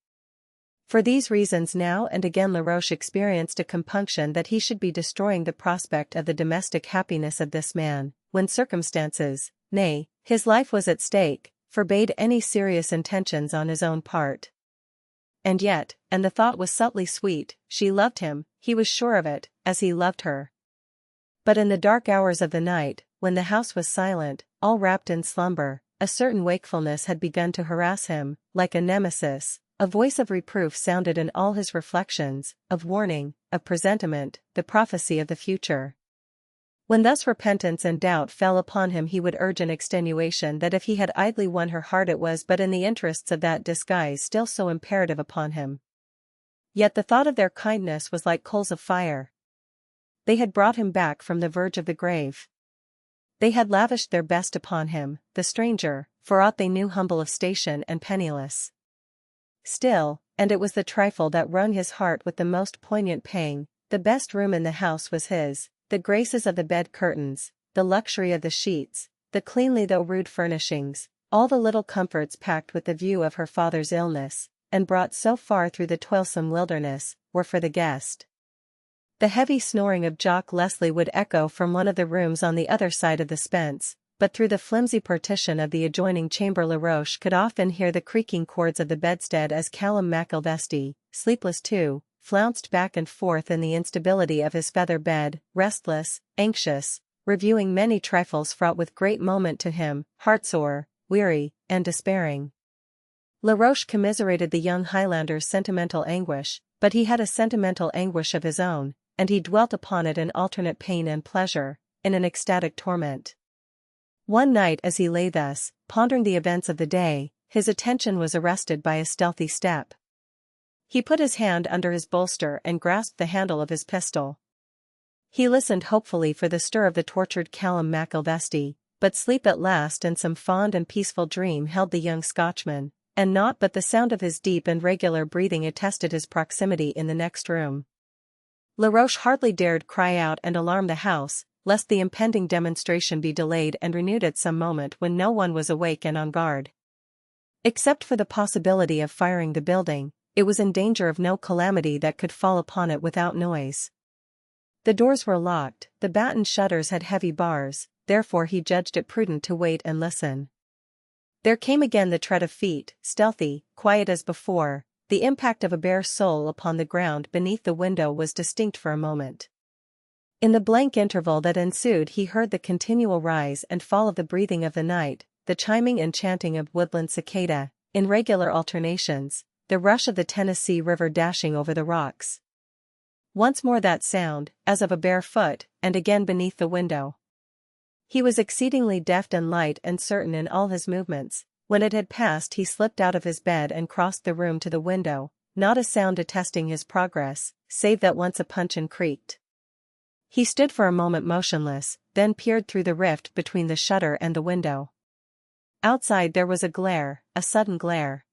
[SPEAKER 1] For these reasons now and again Laroche experienced a compunction that he should be destroying the prospect of the domestic happiness of this man, when circumstances, nay, his life was at stake, forbade any serious intentions on his own part. And yet, and the thought was subtly sweet, she loved him, he was sure of it, as he loved her. But in the dark hours of the night, when the house was silent, all wrapped in slumber, a certain wakefulness had begun to harass him, like a nemesis. A voice of reproof sounded in all his reflections, of warning, of presentiment, the prophecy of the future. When thus repentance and doubt fell upon him, he would urge in extenuation that if he had idly won her heart it was but in the interests of that disguise still so imperative upon him. Yet the thought of their kindness was like coals of fire. They had brought him back from the verge of the grave. They had lavished their best upon him, the stranger, for aught they knew humble of station and penniless. Still, and it was the trifle that wrung his heart with the most poignant pang, the best room in the house was his, the graces of the bed curtains, the luxury of the sheets, the cleanly though rude furnishings, all the little comforts packed with the view of her father's illness, and brought so far through the toilsome wilderness, were for the guest. The heavy snoring of Jock Leslie would echo from one of the rooms on the other side of the Spence, but through the flimsy partition of the adjoining chamber Laroche could often hear the creaking cords of the bedstead as Callum McIlvesty, sleepless too, flounced back and forth in the instability of his feather bed, restless, anxious, reviewing many trifles fraught with great moment to him, heartsore, weary, and despairing. Laroche commiserated the young Highlander's sentimental anguish, but he had a sentimental anguish of his own, and he dwelt upon it in alternate pain and pleasure, in an ecstatic torment. One night as he lay thus, pondering the events of the day, his attention was arrested by a stealthy step. He put his hand under his bolster and grasped the handle of his pistol. He listened hopefully for the stir of the tortured Callum McIlvesty, but sleep at last and some fond and peaceful dream held the young Scotchman, and naught but the sound of his deep and regular breathing attested his proximity in the next room. Laroche hardly dared cry out and alarm the house, lest the impending demonstration be delayed and renewed at some moment when no one was awake and on guard. Except for the possibility of firing the building, it was in danger of no calamity that could fall upon it without noise. The doors were locked, the battened shutters had heavy bars, therefore he judged it prudent to wait and listen. There came again the tread of feet, stealthy, quiet as before. The impact of a bare sole upon the ground beneath the window was distinct for a moment. In the blank interval that ensued he heard the continual rise and fall of the breathing of the night, the chiming and chanting of woodland cicada, in regular alternations, the rush of the Tennessee River dashing over the rocks. Once more that sound, as of a bare foot, and again beneath the window. He was exceedingly deft and light and certain in all his movements. When it had passed he slipped out of his bed and crossed the room to the window, not a sound attesting his progress, save that once a puncheon creaked. He stood for a moment motionless, then peered through the rift between the shutter and the window. Outside there was a glare, a sudden glare.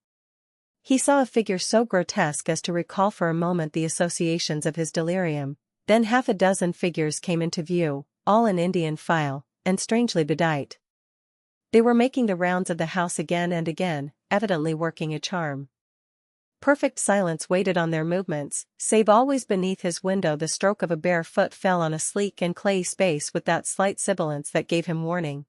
[SPEAKER 1] He saw a figure so grotesque as to recall for a moment the associations of his delirium, then half a dozen figures came into view, all in Indian file, and strangely bedight. They were making the rounds of the house again and again, evidently working a charm. Perfect silence waited on their movements, save always beneath his window the stroke of a bare foot fell on a sleek and clayey space with that slight sibilance that gave him warning.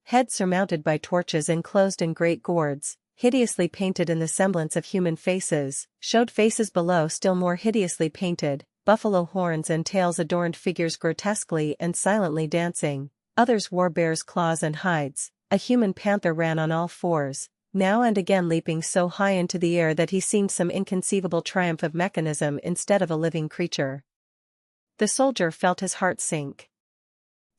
[SPEAKER 1] Heads surmounted by torches enclosed in great gourds, hideously painted in the semblance of human faces, showed faces below still more hideously painted, buffalo horns and tails adorned figures grotesquely and silently dancing, others wore bears' claws and hides, a human panther ran on all fours, now and again leaping so high into the air that he seemed some inconceivable triumph of mechanism instead of a living creature. The soldier felt his heart sink.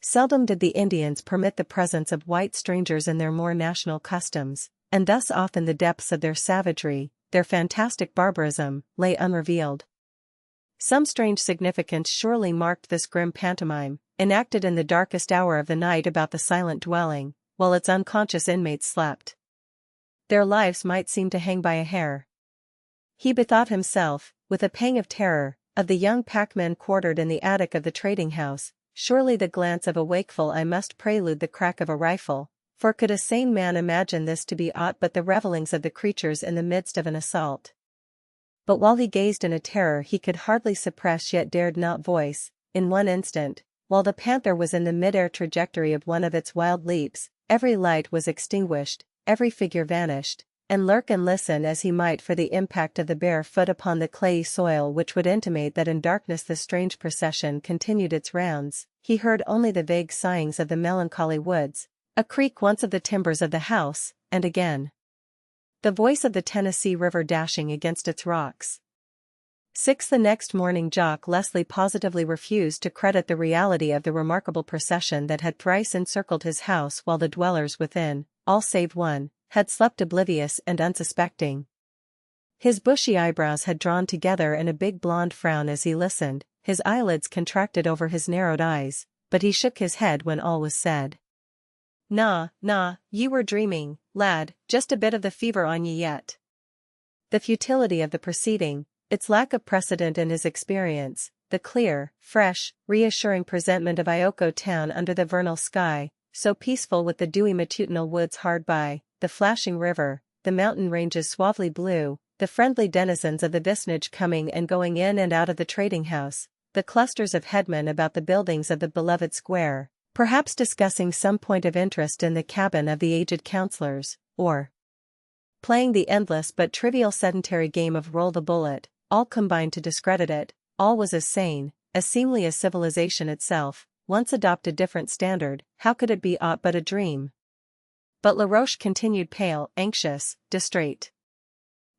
[SPEAKER 1] Seldom did the Indians permit the presence of white strangers in their more national customs, and thus often the depths of their savagery, their fantastic barbarism, lay unrevealed. Some strange significance surely marked this grim pantomime, enacted in the darkest hour of the night about the silent dwelling, while its unconscious inmates slept. Their lives might seem to hang by a hair. He bethought himself, with a pang of terror, of the young packmen quartered in the attic of the trading house. Surely the glance of a wakeful eye must prelude the crack of a rifle, for could a sane man imagine this to be aught but the revellings of the creatures in the midst of an assault? But while he gazed in a terror he could hardly suppress yet dared not voice, in one instant, while the panther was in the mid-air trajectory of one of its wild leaps, every light was extinguished, every figure vanished, and lurk and listen as he might for the impact of the bare foot upon the clayey soil which would intimate that in darkness the strange procession continued its rounds, he heard only the vague sighings of the melancholy woods, a creak once of the timbers of the house, and again the voice of the Tennessee River dashing against its rocks. 6. The next morning Jock Leslie positively refused to credit the reality of the remarkable procession that had thrice encircled his house while the dwellers within, all save one, had slept oblivious and unsuspecting. His bushy eyebrows had drawn together in a big blonde frown as he listened, his eyelids contracted over his narrowed eyes, but he shook his head when all was said. "Nah, ye were dreaming, lad, just a bit of the fever on ye yet." The futility of the proceeding, its lack of precedent in his experience, the clear, fresh, reassuring presentment of Ioko town under the vernal sky, so peaceful with the dewy matutinal woods hard by, the flashing river, the mountain ranges suavely blue, the friendly denizens of the vicinage coming and going in and out of the trading house, the clusters of headmen about the buildings of the beloved square, perhaps discussing some point of interest in the cabin of the aged counselors, or playing the endless but trivial sedentary game of roll the bullet, all combined to discredit it. All was as sane, as seemly as civilization itself. Once adopt a different standard, how could it be aught but a dream? But Laroche continued pale, anxious, distrait.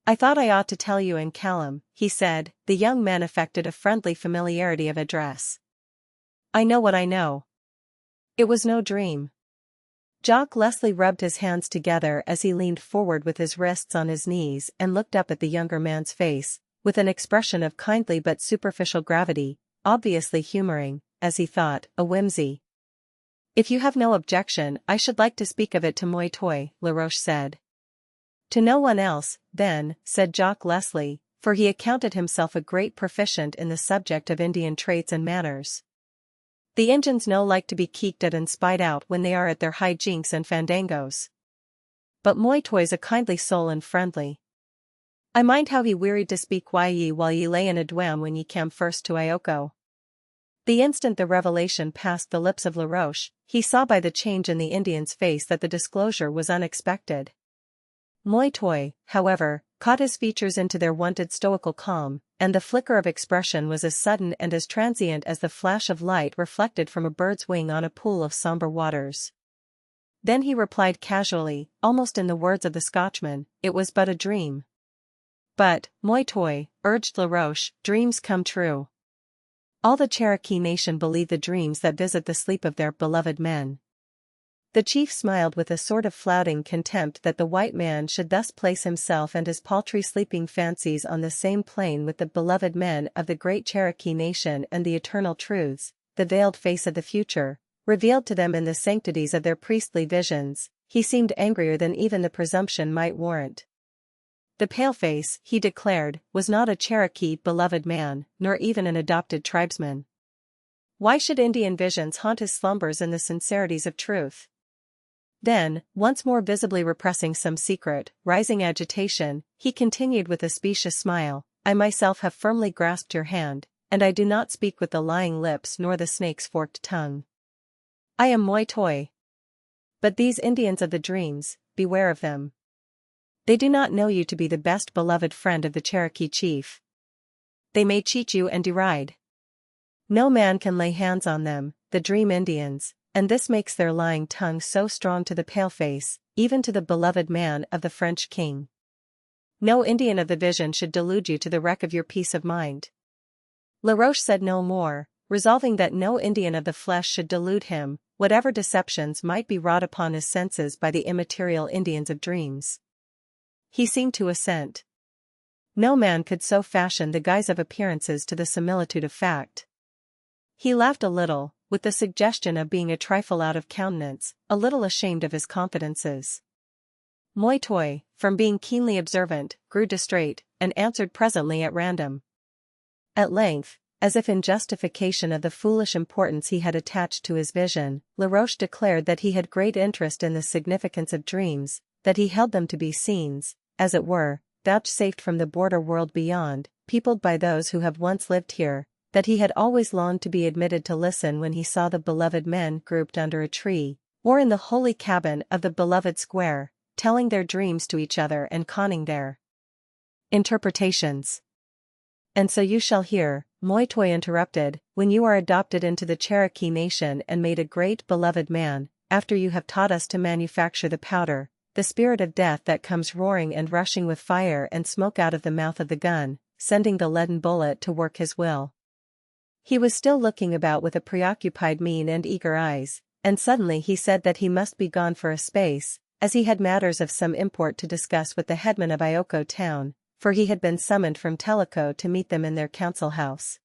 [SPEAKER 1] "I thought I ought to tell you in Callum," he said. The young man affected a friendly familiarity of address. "I know what I know. It was no dream." Jock Leslie rubbed his hands together as he leaned forward with his wrists on his knees and looked up at the younger man's face, with an expression of kindly but superficial gravity, obviously humoring, as he thought, a whimsy. "If you have no objection, I should like to speak of it to Moi Toi," Laroche said. "To no one else, then," said Jock Leslie, for he accounted himself a great proficient in the subject of Indian traits and manners. "The Injuns no like to be keeked at and spied out when they are at their high jinks and fandangos. But Moi Toi's a kindly soul and friendly. I mind how he wearied to speak wi ye while ye lay in a dwam when ye cam first to Ioko." The instant the revelation passed the lips of Laroche, he saw by the change in the Indian's face that the disclosure was unexpected. Moi Toi, however, caught his features into their wonted stoical calm, and the flicker of expression was as sudden and as transient as the flash of light reflected from a bird's wing on a pool of somber waters. Then he replied casually, almost in the words of the Scotchman, "It was but a dream." "But, Moi Toi," urged Laroche, "dreams come true. All the Cherokee nation believe the dreams that visit the sleep of their beloved men." The chief smiled with a sort of flouting contempt that the white man should thus place himself and his paltry sleeping fancies on the same plane with the beloved men of the great Cherokee nation and the eternal truths, the veiled face of the future, revealed to them in the sanctities of their priestly visions. He seemed angrier than even the presumption might warrant. The paleface, he declared, was not a Cherokee beloved man, nor even an adopted tribesman. Why should Indian visions haunt his slumbers in the sincerities of truth? Then, once more visibly repressing some secret, rising agitation, he continued with a specious smile, "I myself have firmly grasped your hand, and I do not speak with the lying lips nor the snake's forked tongue. I am Moi Toi. But these Indians of the dreams, beware of them. They do not know you to be the best beloved friend of the Cherokee chief. They may cheat you and deride. No man can lay hands on them, the Dream Indians, and this makes their lying tongue so strong to the paleface, even to the beloved man of the French king. No Indian of the vision should delude you to the wreck of your peace of mind." Laroche said no more, resolving that no Indian of the flesh should delude him, whatever deceptions might be wrought upon his senses by the immaterial Indians of dreams. He seemed to assent. No man could so fashion the guise of appearances to the similitude of fact. He laughed a little, with the suggestion of being a trifle out of countenance, a little ashamed of his confidences. Moi Toi, from being keenly observant, grew distrait, and answered presently at random. At length, as if in justification of the foolish importance he had attached to his vision, Laroche declared that he had great interest in the significance of dreams, that he held them to be scenes, as it were, vouchsafed from the border world beyond, peopled by those who have once lived here, that he had always longed to be admitted to listen when he saw the beloved men grouped under a tree, or in the holy cabin of the beloved square, telling their dreams to each other and conning their interpretations. And so you shall hear, Moitoy interrupted, when you are adopted into the Cherokee Nation and made a great beloved man, after you have taught us to manufacture the powder, the spirit of death that comes roaring and rushing with fire and smoke out of the mouth of the gun, sending the leaden bullet to work his will. He was still looking about with a preoccupied mien and eager eyes, and suddenly he said that he must be gone for a space, as he had matters of some import to discuss with the headman of Ioko town, for he had been summoned from Tellico to meet them in their council house.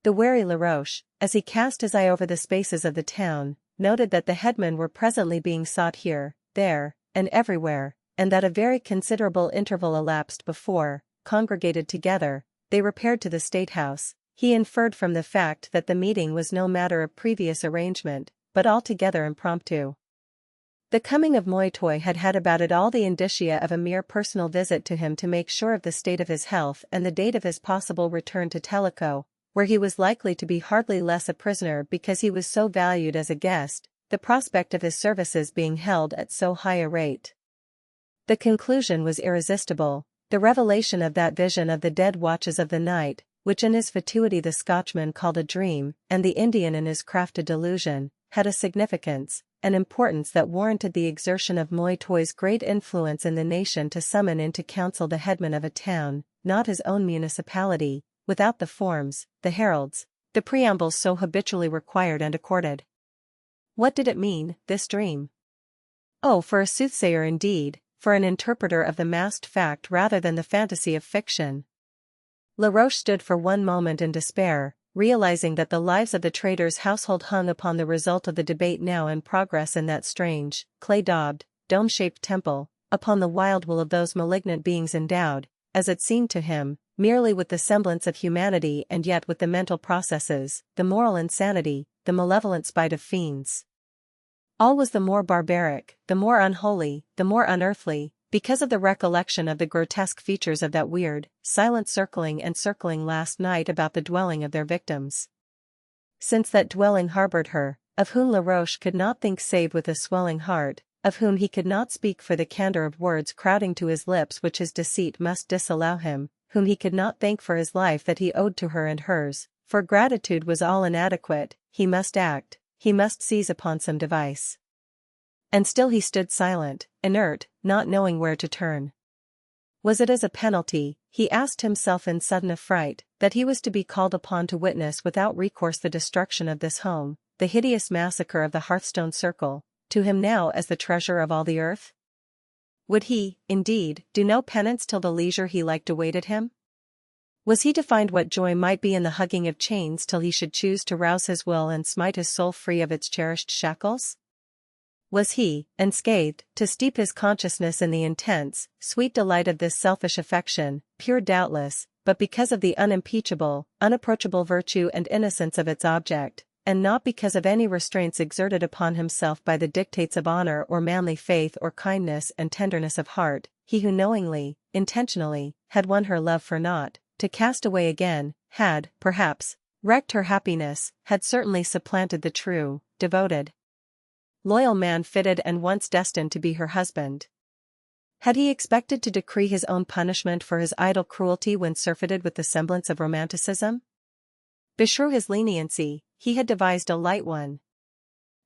[SPEAKER 1] The wary Laroche, as he cast his eye over the spaces of the town, noted that the headmen were presently being sought here, there, and everywhere, and that a very considerable interval elapsed before, congregated together, they repaired to the State House. He inferred from the fact that the meeting was no matter of previous arrangement, but altogether impromptu. The coming of Moitoy had had about it all the indicia of a mere personal visit to him to make sure of the state of his health and the date of his possible return to Tellico, where he was likely to be hardly less a prisoner because he was so valued as a guest, the prospect of his services being held at so high a rate. The conclusion was irresistible, the revelation of that vision of the dead watches of the night, which in his fatuity the Scotchman called a dream, and the Indian in his craft a delusion, had a significance, an importance that warranted the exertion of Moitoy's great influence in the nation to summon into council the headman of a town, not his own municipality, without the forms, the heralds, the preambles so habitually required and accorded. What did it mean, this dream? Oh, for a soothsayer indeed, for an interpreter of the masked fact rather than the fantasy of fiction. Laroche stood for one moment in despair, realizing that the lives of the trader's household hung upon the result of the debate now in progress in that strange, clay-daubed, dome-shaped temple, upon the wild will of those malignant beings endowed, as it seemed to him, merely with the semblance of humanity and yet with the mental processes, the moral insanity, the malevolent spite of fiends. All was the more barbaric, the more unholy, the more unearthly, because of the recollection of the grotesque features of that weird, silent circling and circling last night about the dwelling of their victims. Since that dwelling harbored her, of whom Laroche could not think save with a swelling heart, of whom he could not speak for the candor of words crowding to his lips which his deceit must disallow him, whom he could not thank for his life that he owed to her and hers, for gratitude was all inadequate, he must act, he must seize upon some device. And still he stood silent, inert, not knowing where to turn. Was it as a penalty, he asked himself in sudden affright, that he was to be called upon to witness without recourse the destruction of this home, the hideous massacre of the Hearthstone Circle, to him now as the treasure of all the earth? Would he, indeed, do no penance till the leisure he liked awaited him? Was he to find what joy might be in the hugging of chains till he should choose to rouse his will and smite his soul free of its cherished shackles? Was he, unscathed, to steep his consciousness in the intense, sweet delight of this selfish affection, pure doubtless, but because of the unimpeachable, unapproachable virtue and innocence of its object, and not because of any restraints exerted upon himself by the dictates of honor or manly faith or kindness and tenderness of heart, he who knowingly, intentionally, had won her love for naught, to cast away again, had, perhaps, wrecked her happiness, had certainly supplanted the true, devoted, loyal man fitted and once destined to be her husband. Had he expected to decree his own punishment for his idle cruelty when surfeited with the semblance of romanticism? Beshrew his leniency, he had devised a light one.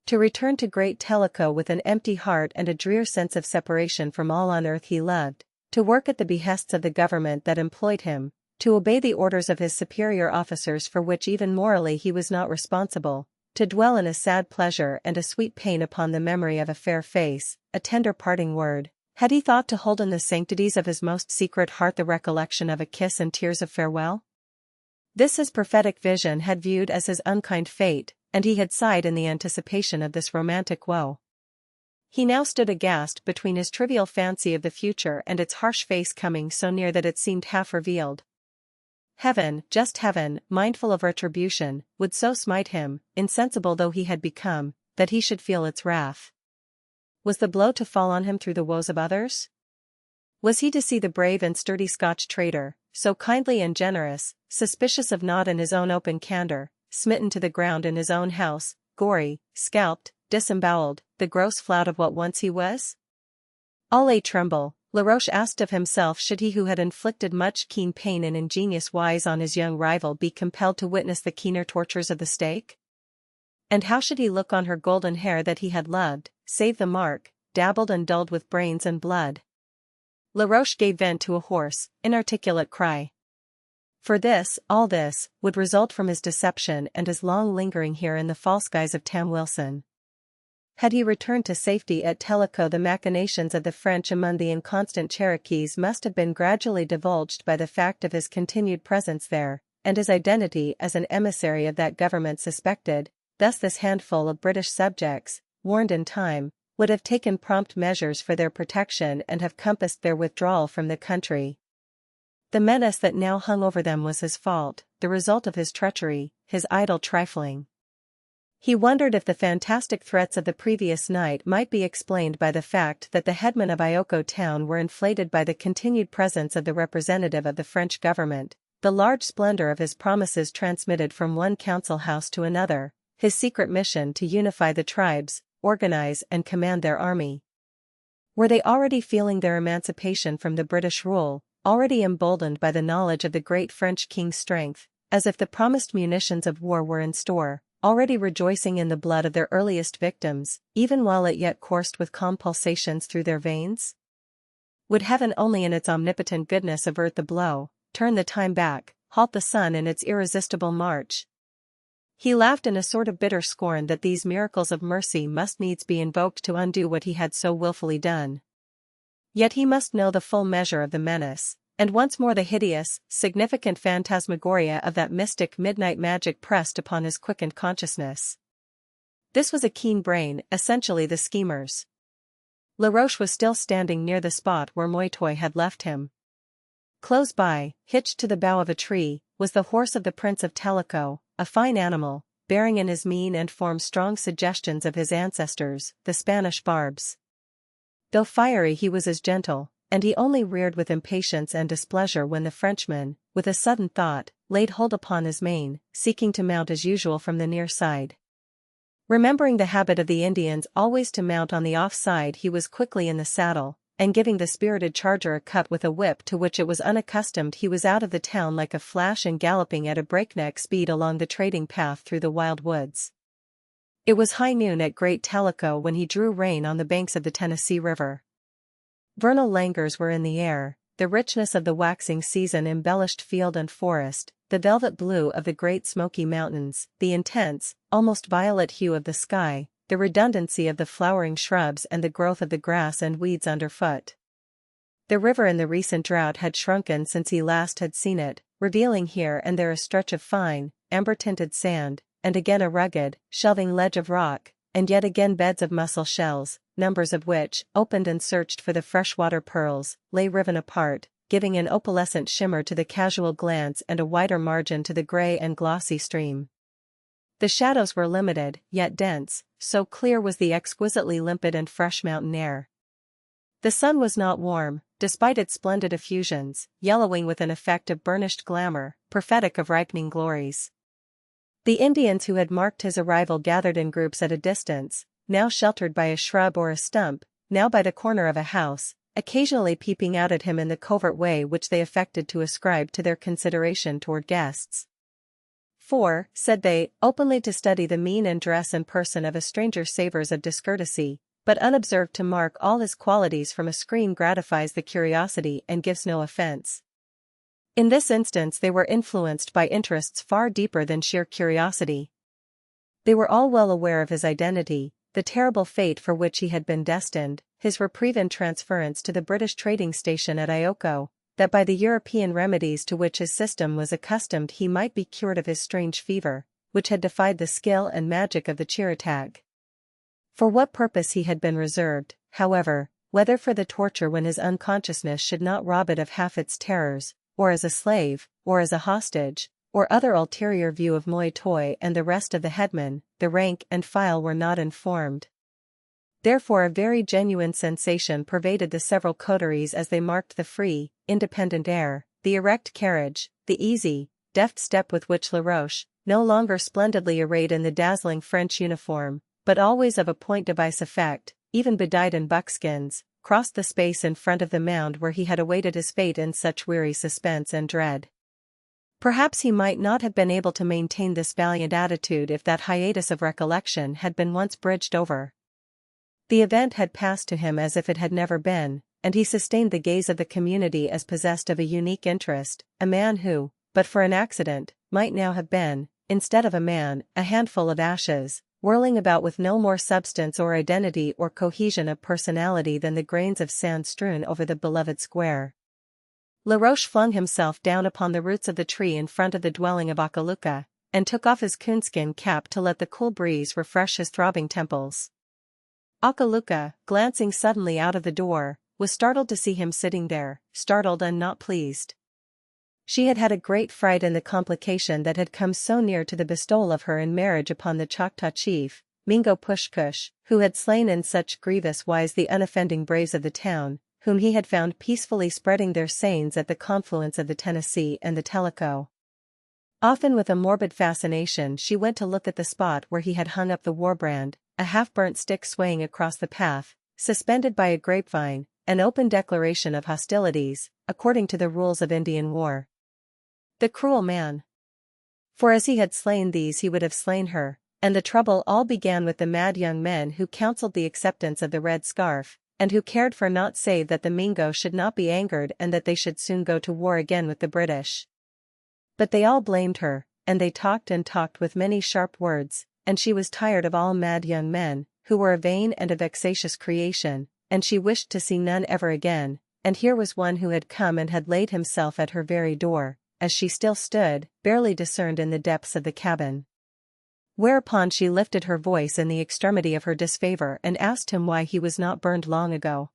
[SPEAKER 1] To return to great Tellico with an empty heart and a drear sense of separation from all on earth he loved, to work at the behests of the government that employed him, to obey the orders of his superior officers for which even morally he was not responsible, to dwell in a sad pleasure and a sweet pain upon the memory of a fair face, a tender parting word. Had he thought to hold in the sanctities of his most secret heart the recollection of a kiss and tears of farewell? This his prophetic vision had viewed as his unkind fate, and he had sighed in the anticipation of this romantic woe. He now stood aghast between his trivial fancy of the future and its harsh face coming so near that it seemed half revealed. Heaven, just heaven, mindful of retribution, would so smite him, insensible though he had become, that he should feel its wrath. Was the blow to fall on him through the woes of others? Was he to see the brave and sturdy Scotch trader, so kindly and generous, suspicious of naught in his own open candor, smitten to the ground in his own house, gory, scalped, disemboweled, the gross flout of what once he was? All a tremble, Laroche asked of himself should he who had inflicted much keen pain in ingenious wise on his young rival be compelled to witness the keener tortures of the stake? And how should he look on her golden hair that he had loved, save the mark, dabbled and dulled with brains and blood? Laroche gave vent to a hoarse, inarticulate cry. For this, all this, would result from his deception and his long lingering here in the false guise of Tam Wilson. Had he returned to safety at Tellico, the machinations of the French among the inconstant Cherokees must have been gradually divulged by the fact of his continued presence there, and his identity as an emissary of that government suspected. Thus this handful of British subjects, warned in time, would have taken prompt measures for their protection and have compassed their withdrawal from the country. The menace that now hung over them was his fault, the result of his treachery, his idle trifling. He wondered if the fantastic threats of the previous night might be explained by the fact that the headmen of Ioko town were inflated by the continued presence of the representative of the French government, the large splendor of his promises transmitted from one council house to another, his secret mission to unify the tribes, organize and command their army. Were they already feeling their emancipation from the British rule, already emboldened by the knowledge of the great French king's strength, as if the promised munitions of war were in store, already rejoicing in the blood of their earliest victims, even while it yet coursed with calm pulsations through their veins? Would heaven only in its omnipotent goodness avert the blow, turn the time back, halt the sun in its irresistible march? He laughed in a sort of bitter scorn that these miracles of mercy must needs be invoked to undo what he had so wilfully done. Yet he must know the full measure of the menace, and once more the hideous, significant phantasmagoria of that mystic midnight magic pressed upon his quickened consciousness. This was a keen brain, essentially the schemer's. Laroche was still standing near the spot where Moitoy had left him. Close by, hitched to the bough of a tree, was the horse of the Prince of Tellico, a fine animal, bearing in his mien and form strong suggestions of his ancestors, the Spanish barbs. Though fiery, he was as gentle, and he only reared with impatience and displeasure when the Frenchman, with a sudden thought, laid hold upon his mane, seeking to mount as usual from the near side. Remembering the habit of the Indians always to mount on the off side, he was quickly in the saddle, and giving the spirited charger a cut with a whip to which it was unaccustomed, he was out of the town like a flash and galloping at a breakneck speed along the trading path through the wild woods. It was high noon at Great Tellico when he drew rein on the banks of the Tennessee River. Vernal languors were in the air, the richness of the waxing season embellished field and forest, the velvet blue of the Great Smoky Mountains, the intense, almost violet hue of the sky, the redundancy of the flowering shrubs and the growth of the grass and weeds underfoot. The river in the recent drought had shrunken since he last had seen it, revealing here and there a stretch of fine, amber-tinted sand, and again a rugged, shelving ledge of rock, and yet again beds of mussel shells, numbers of which, opened and searched for the freshwater pearls, lay riven apart, giving an opalescent shimmer to the casual glance and a wider margin to the gray and glossy stream. The shadows were limited, yet dense, so clear was the exquisitely limpid and fresh mountain air. The sun was not warm, despite its splendid effusions, yellowing with an effect of burnished glamour, prophetic of ripening glories. The Indians who had marked his arrival gathered in groups at a distance, now sheltered by a shrub or a stump, now by the corner of a house, occasionally peeping out at him in the covert way which they affected to ascribe to their consideration toward guests. For, said they, openly to study the mien and dress and person of a stranger savors of discourtesy, but unobserved to mark all his qualities from a screen gratifies the curiosity and gives no offense. In this instance they were influenced by interests far deeper than sheer curiosity. They were all well aware of his identity, the terrible fate for which he had been destined, his reprieve and transference to the British trading station at Ioko, that by the European remedies to which his system was accustomed he might be cured of his strange fever, which had defied the skill and magic of the Chiratag. For what purpose he had been reserved, however, whether for the torture when his unconsciousness should not rob it of half its terrors, or as a slave, or as a hostage, or other ulterior view of Moitoy and the rest of the headmen, the rank and file were not informed. Therefore a very genuine sensation pervaded the several coteries as they marked the free, independent air, the erect carriage, the easy, deft step with which Laroche, no longer splendidly arrayed in the dazzling French uniform, but always of a point device effect, even bedight in buckskins, crossed the space in front of the mound where he had awaited his fate in such weary suspense and dread. Perhaps he might not have been able to maintain this valiant attitude if that hiatus of recollection had been once bridged over. The event had passed to him as if it had never been, and he sustained the gaze of the community as possessed of a unique interest, a man who, but for an accident, might now have been, instead of a man, a handful of ashes, whirling about with no more substance or identity or cohesion of personality than the grains of sand strewn over the beloved square. Laroche flung himself down upon the roots of the tree in front of the dwelling of Akaluka, and took off his coonskin cap to let the cool breeze refresh his throbbing temples. Akaluka, glancing suddenly out of the door, was startled to see him sitting there, startled and not pleased. She had had a great fright in the complication that had come so near to the bestowal of her in marriage upon the Choctaw chief, Mingo Pushkush, who had slain in such grievous wise the unoffending braves of the town, whom he had found peacefully spreading their sains at the confluence of the Tennessee and the Tellico. Often with a morbid fascination she went to look at the spot where he had hung up the war-brand, a half-burnt stick swaying across the path, suspended by a grapevine, an open declaration of hostilities, according to the rules of Indian war. The cruel man! For as he had slain these he would have slain her, and the trouble all began with the mad young men who counselled the acceptance of the red scarf, and who cared for naught save that the Mingo should not be angered and that they should soon go to war again with the British. But they all blamed her, and they talked and talked with many sharp words, and she was tired of all mad young men, who were a vain and a vexatious creation, and she wished to see none ever again, and here was one who had come and had laid himself at her very door, as she still stood, barely discerned in the depths of the cabin. Whereupon she lifted her voice in the extremity of her disfavor and asked him why he was not burned long ago.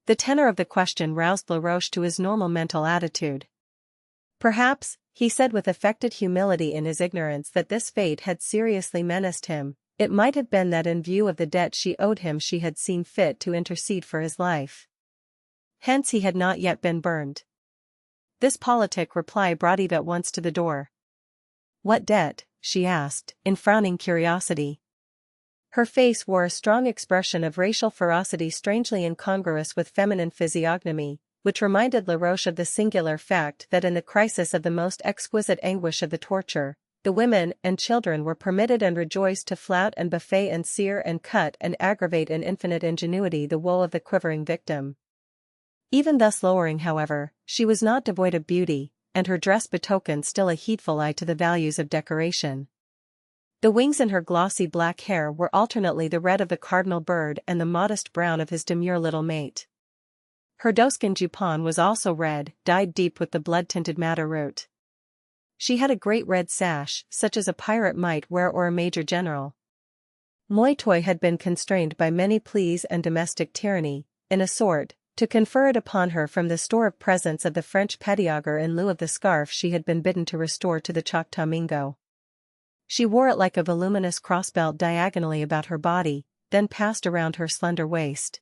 [SPEAKER 1] The tenor of the question roused Laroche to his normal mental attitude. Perhaps, he said with affected humility in his ignorance that this fate had seriously menaced him, it might have been that in view of the debt she owed him she had seen fit to intercede for his life. Hence he had not yet been burned. This politic reply brought Eve at once to the door. "What debt?" she asked, in frowning curiosity. Her face wore a strong expression of racial ferocity strangely incongruous with feminine physiognomy, which reminded Laroche of the singular fact that in the crisis of the most exquisite anguish of the torture, the women and children were permitted and rejoiced to flout and buffet and sear and cut and aggravate in infinite ingenuity the woe of the quivering victim. Even thus lowering, however, she was not devoid of beauty, and her dress betokened still a heedful eye to the values of decoration. The wings in her glossy black hair were alternately the red of the cardinal bird and the modest brown of his demure little mate. Her doeskin jupon was also red, dyed deep with the blood-tinted madder root. She had a great red sash, such as a pirate might wear or a major general. Moitoy had been constrained by many pleas and domestic tyranny, in a sort, to confer it upon her from the store of presents of the French pettiaguer in lieu of the scarf she had been bidden to restore to the Choctaw Mingo. She wore it like a voluminous crossbelt diagonally about her body, then passed around her slender waist.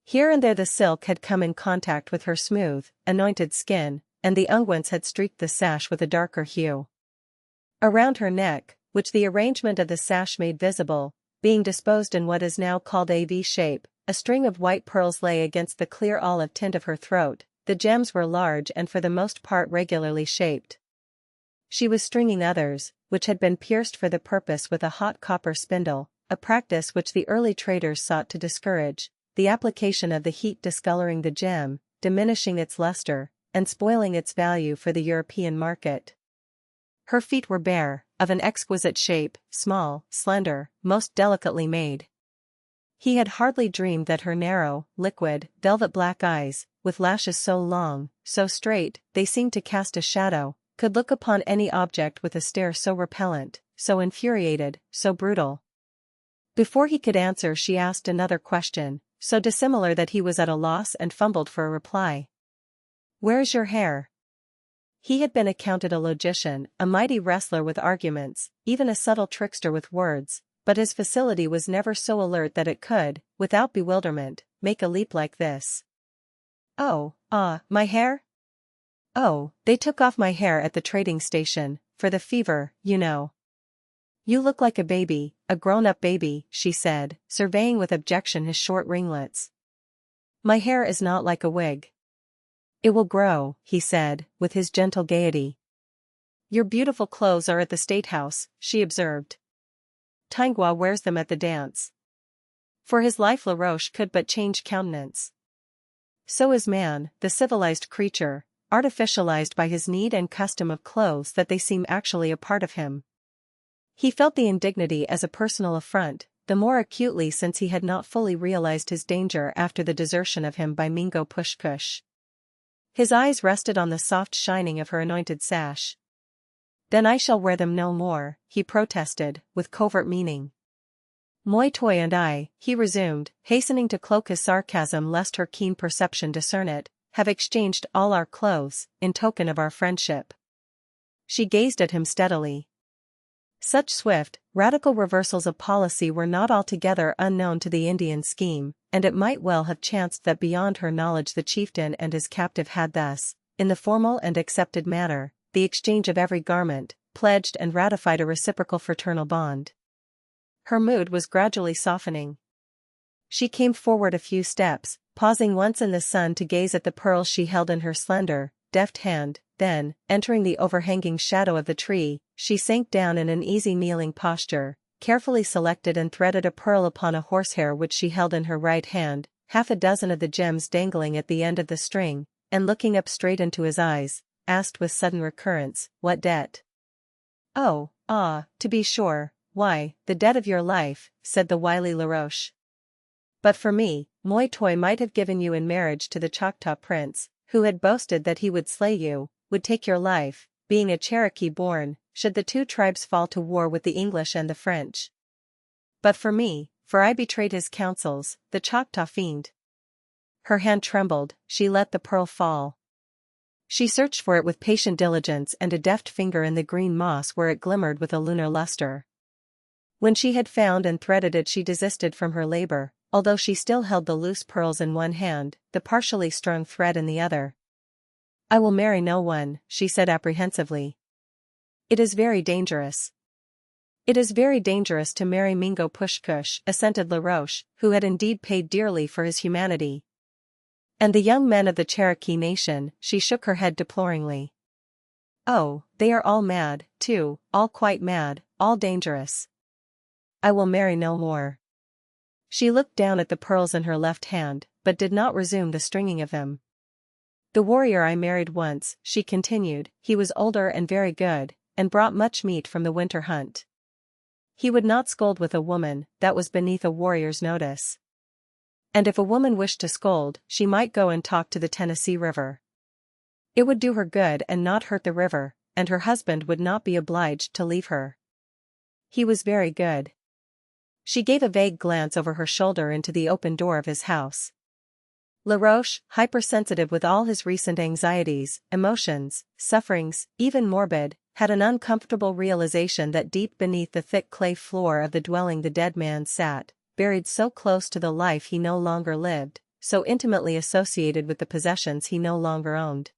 [SPEAKER 1] Here and there the silk had come in contact with her smooth, anointed skin, and the unguents had streaked the sash with a darker hue. Around her neck, which the arrangement of the sash made visible, being disposed in what is now called a V shape, a string of white pearls lay against the clear olive tint of her throat. The gems were large and for the most part regularly shaped. She was stringing others, which had been pierced for the purpose with a hot copper spindle, a practice which the early traders sought to discourage, the application of the heat discoloring the gem, diminishing its luster, and spoiling its value for the European market. Her feet were bare, of an exquisite shape, small, slender, most delicately made. He had hardly dreamed that her narrow, liquid, velvet black eyes, with lashes so long, so straight, they seemed to cast a shadow, could look upon any object with a stare so repellent, so infuriated, so brutal. Before he could answer she asked another question, so dissimilar that he was at a loss and fumbled for a reply. "Where is your hair?" He had been accounted a logician, a mighty wrestler with arguments, even a subtle trickster with words, but his facility was never so alert that it could, without bewilderment, make a leap like this. My hair? Oh, they took off my hair at the trading station, for the fever, you know." "You look like a baby, a grown-up baby," she said, surveying with objection his short ringlets. My hair is not like a wig. It will grow, he said, with his gentle gaiety. Your beautiful clothes are at the State House, she observed. Tingua wears them at the dance. For his life Laroche could but change countenance. So is man, the civilized creature, artificialized by his need and custom of clothes that they seem actually a part of him. He felt the indignity as a personal affront, the more acutely since he had not fully realized his danger after the desertion of him by Mingo Pushkush. His eyes rested on the soft shining of her anointed sash. Then I shall wear them no more, he protested, with covert meaning. Moi Toi and I, he resumed, hastening to cloak his sarcasm lest her keen perception discern it, have exchanged all our clothes, in token of our friendship. She gazed at him steadily. Such swift, radical reversals of policy were not altogether unknown to the Indian scheme, and it might well have chanced that beyond her knowledge the chieftain and his captive had thus, in the formal and accepted manner, the exchange of every garment, pledged and ratified a reciprocal fraternal bond. Her mood was gradually softening. She came forward a few steps, pausing once in the sun to gaze at the pearls she held in her slender, deft hand, then, entering the overhanging shadow of the tree, she sank down in an easy kneeling posture, carefully selected and threaded a pearl upon a horsehair which she held in her right hand, half a dozen of the gems dangling at the end of the string, and looking up straight into his eyes, asked with sudden recurrence, "What debt?" "Oh, to be sure, why, the debt of your life," said the wily Laroche. "But for me, Moi Toi might have given you in marriage to the Choctaw prince, who had boasted that he would slay you, would take your life, being a Cherokee born, should the two tribes fall to war with the English and the French. But for me, for I betrayed his counsels, the Choctaw fiend." Her hand trembled, she let the pearl fall. She searched for it with patient diligence and a deft finger in the green moss where it glimmered with a lunar luster. When she had found and threaded it she desisted from her labor, although she still held the loose pearls in one hand, the partially strung thread in the other. "I will marry no one," she said apprehensively. "It is very dangerous." "It is very dangerous to marry Mingo Pushkush," assented Laroche, who had indeed paid dearly for his humanity. "And the young men of the Cherokee nation," she shook her head deploringly. "Oh, they are all mad, too, all quite mad, all dangerous. I will marry no more." She looked down at the pearls in her left hand, but did not resume the stringing of them. "The warrior I married once," she continued, "he was older and very good, and brought much meat from the winter hunt. He would not scold with a woman, that was beneath a warrior's notice. And if a woman wished to scold, she might go and talk to the Tennessee River. It would do her good and not hurt the river, and her husband would not be obliged to leave her. He was very good." She gave a vague glance over her shoulder into the open door of his house. Laroche, hypersensitive with all his recent anxieties, emotions, sufferings, even morbid, had an uncomfortable realization that deep beneath the thick clay floor of the dwelling the dead man sat, buried so close to the life he no longer lived, so intimately associated with the possessions he no longer owned.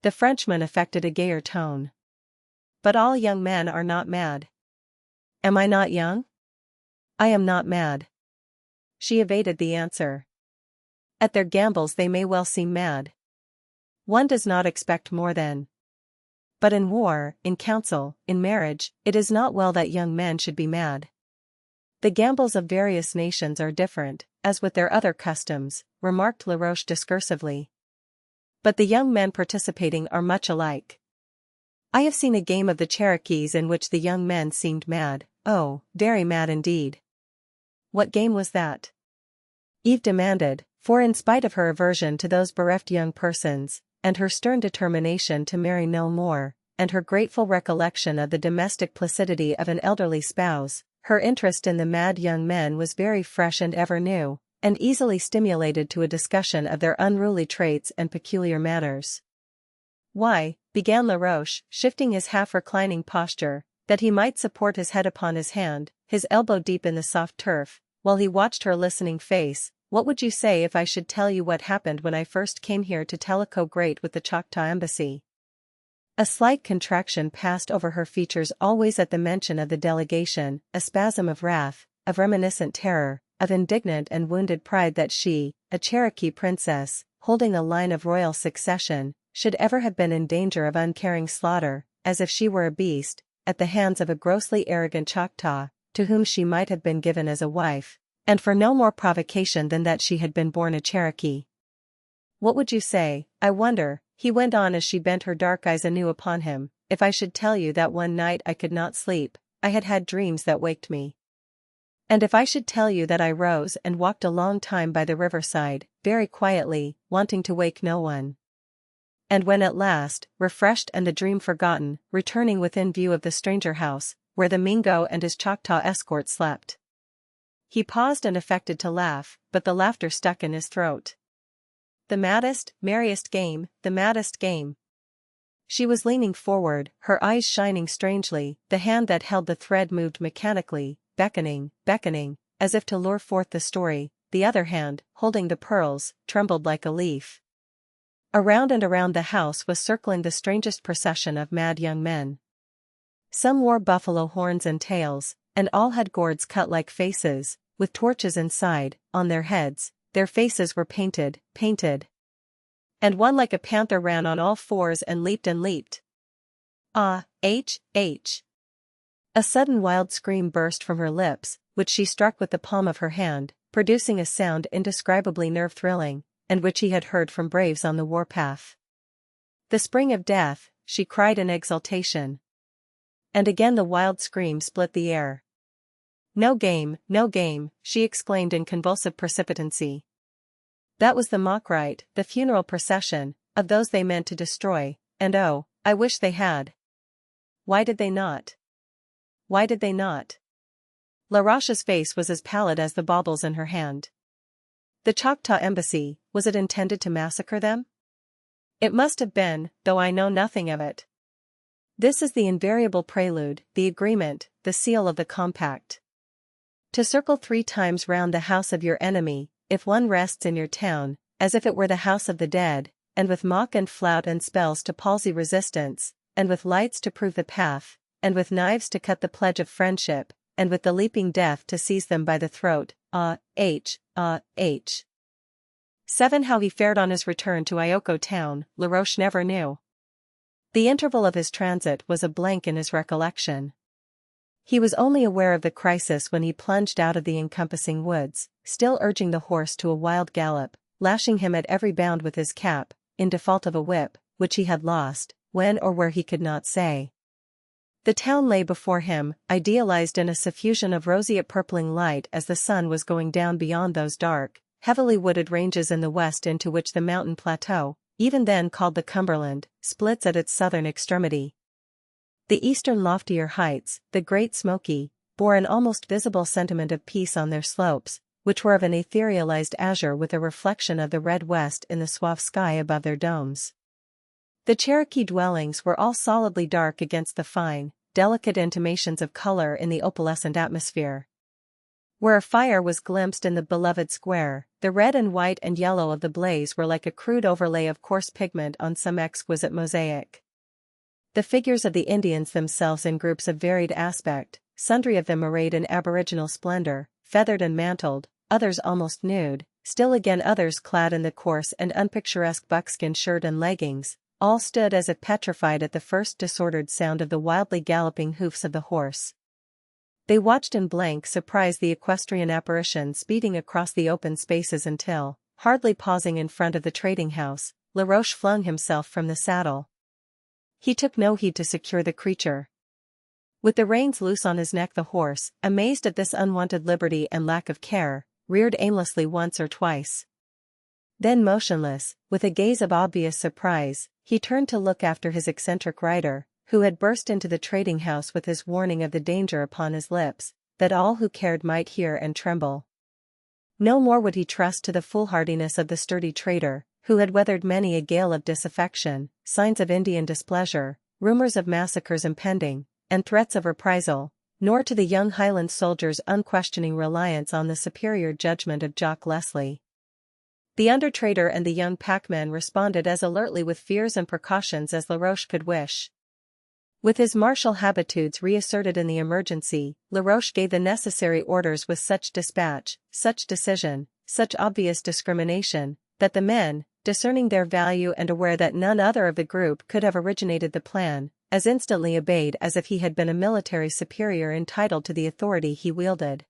[SPEAKER 1] The Frenchman affected a gayer tone. "But all young men are not mad." "Am I not young?" "I am not mad." She evaded the answer. "At their gambols they may well seem mad. One does not expect more than. But in war, in council, in marriage, it is not well that young men should be mad. The gambols of various nations are different, as with their other customs," remarked Laroche discursively. "But the young men participating are much alike. I have seen a game of the Cherokees in which the young men seemed mad, oh, very mad indeed." "What game was that?" Eve demanded, for in spite of her aversion to those bereft young persons, and her stern determination to marry no more, and her grateful recollection of the domestic placidity of an elderly spouse, her interest in the mad young men was very fresh and ever new, and easily stimulated to a discussion of their unruly traits and peculiar manners. "Why," began Laroche, shifting his half-reclining posture, that he might support his head upon his hand, his elbow deep in the soft turf, while he watched her listening face, "what would you say if I should tell you what happened when I first came here to telegraph with the Choctaw Embassy?" A slight contraction passed over her features always at the mention of the delegation, a spasm of wrath, of reminiscent terror, of indignant and wounded pride that she, a Cherokee princess, holding a line of royal succession, should ever have been in danger of uncaring slaughter, as if she were a beast, at the hands of a grossly arrogant Choctaw, to whom she might have been given as a wife, and for no more provocation than that she had been born a Cherokee. "What would you say, I wonder," he went on as she bent her dark eyes anew upon him, "if I should tell you that one night I could not sleep, I had had dreams that waked me? And if I should tell you that I rose and walked a long time by the riverside, very quietly, wanting to wake no one? And when at last, refreshed and the dream forgotten, returning within view of the stranger house, where the Mingo and his Choctaw escort slept." He paused and affected to laugh, but the laughter stuck in his throat. "The maddest, merriest game, the maddest game." She was leaning forward, her eyes shining strangely, the hand that held the thread moved mechanically, beckoning, as if to lure forth the story, the other hand, holding the pearls, trembled like a leaf. Around and around the house was circling the strangest procession of mad young men. Some wore buffalo horns and tails, and all had gourds cut like faces, with torches inside, on their heads. Their faces were painted. And one like a panther ran on all fours and leaped. "Ah, H! A sudden wild scream burst from her lips, which she struck with the palm of her hand, producing a sound indescribably nerve-thrilling, and which he had heard from braves on the warpath. "The spring of death," she cried in exultation. And again the wild scream split the air. No game," she exclaimed in convulsive precipitancy. That was the mock rite, the funeral procession, of those they meant to destroy, and oh, I wish they had. Why did they not? La Roche's face was as pallid as the baubles in her hand. The Choctaw embassy, was it intended to massacre them? It must have been, though I know nothing of it. This is the invariable prelude, the agreement, the seal of the compact. To circle 3 times round the house of your enemy, if one rests in your town, as if it were the house of the dead, and with mock and flout and spells to palsy resistance, and with lights to prove the path, and with knives to cut the pledge of friendship, and with the leaping death to seize them by the throat. H. 7. How he fared on his return to Ioko town, La Roche never knew. The interval of his transit was a blank in his recollection. He was only aware of the crisis when he plunged out of the encompassing woods, still urging the horse to a wild gallop, lashing him at every bound with his cap, in default of a whip, which he had lost, when or where he could not say. The town lay before him, idealized in a suffusion of roseate purpling light as the sun was going down beyond those dark, heavily wooded ranges in the west into which the mountain plateau, even then called the Cumberland, splits at its southern extremity. The eastern loftier heights, the Great Smoky, bore an almost visible sentiment of peace on their slopes, which were of an etherealized azure with a reflection of the red west in the suave sky above their domes. The Cherokee dwellings were all solidly dark against the fine, delicate intimations of color in the opalescent atmosphere. Where a fire was glimpsed in the beloved square, the red and white and yellow of the blaze were like a crude overlay of coarse pigment on some exquisite mosaic. The figures of the Indians themselves in groups of varied aspect, sundry of them arrayed in aboriginal splendor, feathered and mantled, others almost nude, still again others clad in the coarse and unpicturesque buckskin shirt and leggings, all stood as if petrified at the first disordered sound of the wildly galloping hoofs of the horse. They watched in blank surprise the equestrian apparition speeding across the open spaces until, hardly pausing in front of the trading house, La Roche flung himself from the saddle. He took no heed to secure the creature. With the reins loose on his neck, the horse, amazed at this unwanted liberty and lack of care, reared aimlessly once or twice. Then motionless, with a gaze of obvious surprise, he turned to look after his eccentric rider, who had burst into the trading house with his warning of the danger upon his lips, that all who cared might hear and tremble. No more would he trust to the foolhardiness of the sturdy trader, who had weathered many a gale of disaffection, signs of Indian displeasure, rumors of massacres impending, and threats of reprisal, nor to the young Highland soldier's unquestioning reliance on the superior judgment of Jock Leslie. The under-trader and the young packman responded as alertly with fears and precautions as La Roche could wish. With his martial habitudes reasserted in the emergency, Laroche gave the necessary orders with such dispatch, such decision, such obvious discrimination, that the men, discerning their value and aware that none other of the group could have originated the plan, as instantly obeyed as if he had been a military superior entitled to the authority he wielded.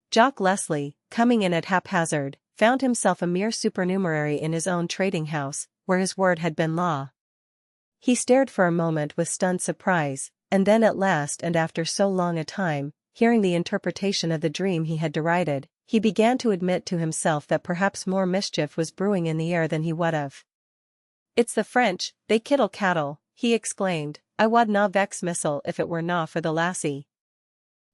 [SPEAKER 1] Jock Leslie, coming in at haphazard, found himself a mere supernumerary in his own trading house, where his word had been law. He stared for a moment with stunned surprise, and then at last, and after so long a time, hearing the interpretation of the dream he had derided, he began to admit to himself that perhaps more mischief was brewing in the air than he would have. "It's the French, they kittle cattle," he exclaimed. "I wad na vex missile if it were na for the lassie."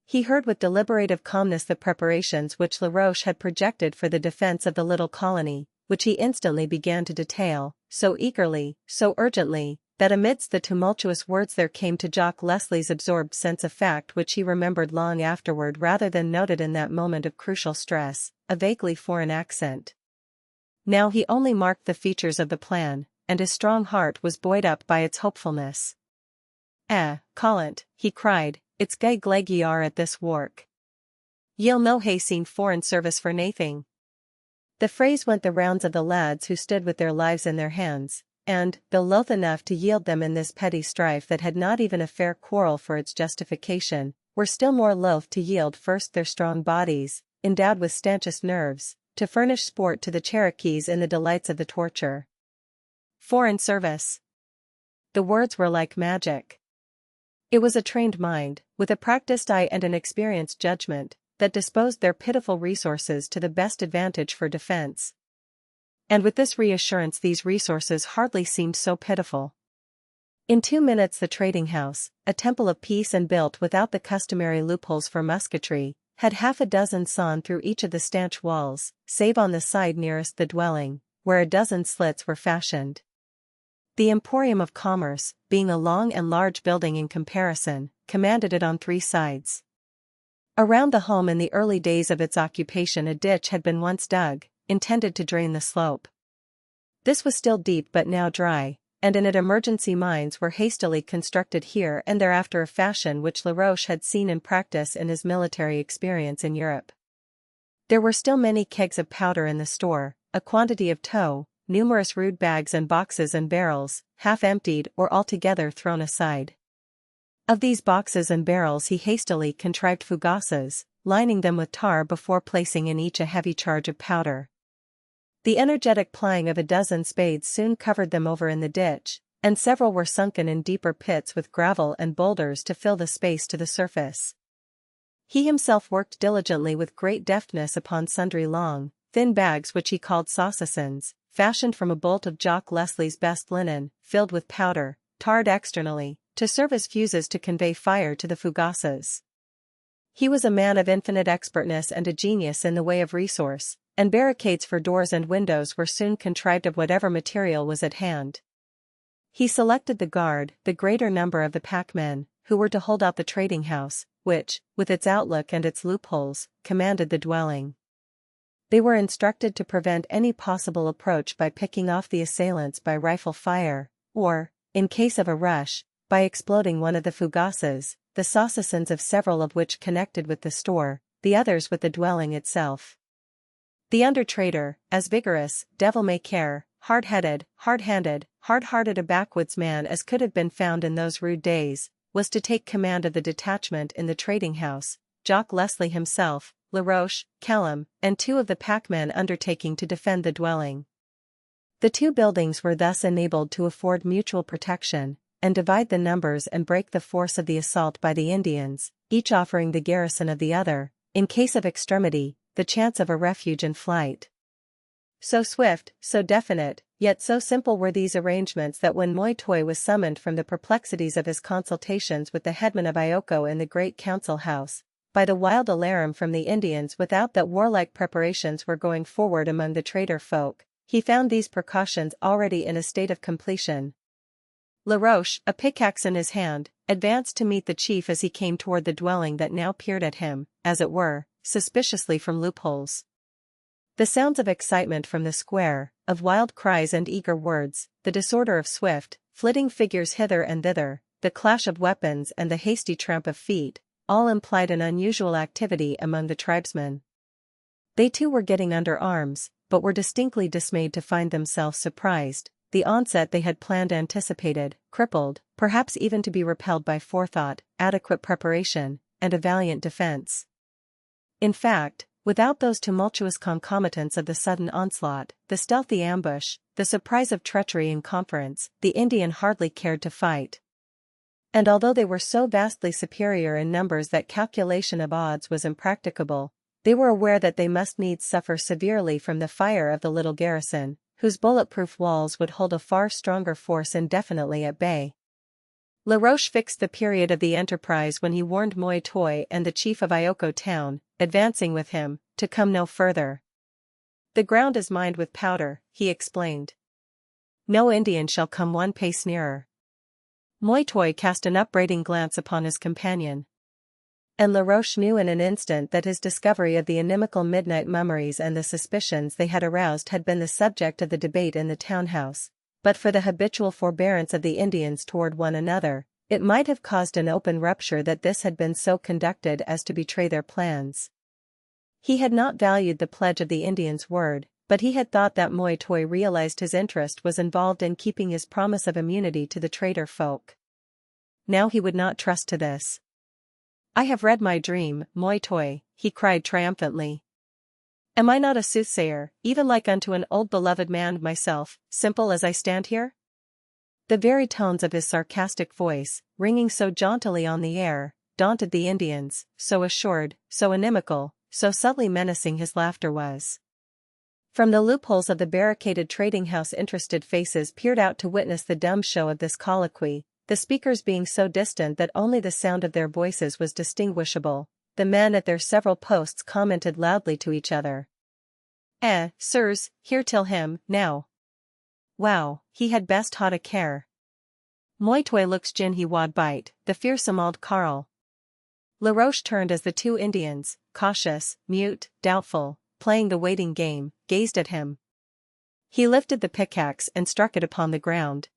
[SPEAKER 1] He heard with deliberative calmness the preparations which Laroche had projected for the defense of the little colony, which he instantly began to detail, so eagerly, so urgently, that amidst the tumultuous words there came to Jock Leslie's absorbed sense of fact which he remembered long afterward rather than noted in that moment of crucial stress, a vaguely foreign accent. Now he only marked the features of the plan, and his strong heart was buoyed up by its hopefulness. Callant," he cried, "it's gae gleg ye are at this wark. Ye'll no hae seen foreign service for naething." The phrase went the rounds of the lads who stood with their lives in their hands, and, though loath enough to yield them in this petty strife that had not even a fair quarrel for its justification, were still more loath to yield first their strong bodies, endowed with stanchest nerves, to furnish sport to the Cherokees in the delights of the torture. Foreign service. The words were like magic. It was a trained mind, with a practiced eye and an experienced judgment, that disposed their pitiful resources to the best advantage for defense. And with this reassurance these resources hardly seemed so pitiful. In 2 minutes the trading house, a temple of peace and built without the customary loopholes for musketry, had half a dozen sawn through each of the stanch walls, save on the side nearest the dwelling, where a dozen slits were fashioned. The Emporium of Commerce, being a long and large building in comparison, commanded it on 3 sides. Around the home in the early days of its occupation a ditch had been once dug, intended to drain the slope. This was still deep but now dry, and in it emergency mines were hastily constructed here and there after a fashion which Laroche had seen in practice in his military experience in Europe. There were still many kegs of powder in the store, a quantity of tow, numerous rude bags and boxes and barrels, half emptied or altogether thrown aside. Of these boxes and barrels he hastily contrived fougasses, lining them with tar before placing in each a heavy charge of powder. The energetic plying of a dozen spades soon covered them over in the ditch, and several were sunken in deeper pits with gravel and boulders to fill the space to the surface. He himself worked diligently with great deftness upon sundry long, thin bags which he called saucissons, fashioned from a bolt of Jock Leslie's best linen, filled with powder, tarred externally, to serve as fuses to convey fire to the fougasses. He was a man of infinite expertness and a genius in the way of resource, and barricades for doors and windows were soon contrived of whatever material was at hand. He selected the guard, the greater number of the packmen, who were to hold out the trading house, which, with its outlook and its loopholes, commanded the dwelling. They were instructed to prevent any possible approach by picking off the assailants by rifle fire, or, in case of a rush, by exploding one of the fougasses, the saucissons of several of which connected with the store, the others with the dwelling itself. The under-trader, as vigorous, devil-may-care, hard-headed, hard-handed, hard-hearted a backwoods man as could have been found in those rude days, was to take command of the detachment in the trading house, Jock Leslie himself, Laroche, Kellum, and 2 of the packmen undertaking to defend the dwelling. The 2 buildings were thus enabled to afford mutual protection, and divide the numbers and break the force of the assault by the Indians, each offering the garrison of the other, in case of extremity, the chance of a refuge and flight. So swift, so definite, yet so simple were these arrangements that when Moitoy was summoned from the perplexities of his consultations with the headman of Ioko in the great council house, by the wild alarum from the Indians without that warlike preparations were going forward among the trader folk, he found these precautions already in a state of completion. Laroche, a pickaxe in his hand, advanced to meet the chief as he came toward the dwelling that now peered at him, as it were, suspiciously from loopholes. The sounds of excitement from the square, of wild cries and eager words, the disorder of swift, flitting figures hither and thither, the clash of weapons and the hasty tramp of feet, all implied an unusual activity among the tribesmen. They too were getting under arms, but were distinctly dismayed to find themselves surprised, the onset they had planned anticipated, crippled, perhaps even to be repelled by forethought, adequate preparation, and a valiant defense. In fact, without those tumultuous concomitants of the sudden onslaught, the stealthy ambush, the surprise of treachery in conference, the Indian hardly cared to fight. And although they were so vastly superior in numbers that calculation of odds was impracticable, they were aware that they must needs suffer severely from the fire of the little garrison, whose bulletproof walls would hold a far stronger force indefinitely at bay. Laroche fixed the period of the enterprise when he warned Moi Toi and the chief of Ioko town, advancing with him, to come no further. "The ground is mined with powder," he explained. "No Indian shall come one pace nearer." Moi Toi cast an upbraiding glance upon his companion. And Laroche knew in an instant that his discovery of the inimical midnight mummeries and the suspicions they had aroused had been the subject of the debate in the townhouse. But for the habitual forbearance of the Indians toward one another, it might have caused an open rupture that this had been so conducted as to betray their plans. He had not valued the pledge of the Indian's word, but he had thought that Moi Toi realized his interest was involved in keeping his promise of immunity to the traitor folk. Now he would not trust to this. "I have read my dream, Moi Toi," he cried triumphantly. "Am I not a soothsayer, even like unto an old beloved man myself, simple as I stand here?" The very tones of his sarcastic voice, ringing so jauntily on the air, daunted the Indians, so assured, so inimical, so subtly menacing his laughter was. From the loopholes of the barricaded trading house interested faces peered out to witness the dumb show of this colloquy, the speakers being so distant that only the sound of their voices was distinguishable. The men at their several posts commented loudly to each other. Sirs, here till him, now. Wow, he had best hot a care. Moi Toi looks gin he wad bite, the fearsome old carl." Laroche turned as the two Indians, cautious, mute, doubtful, playing the waiting game, gazed at him. He lifted the pickaxe and struck it upon the ground.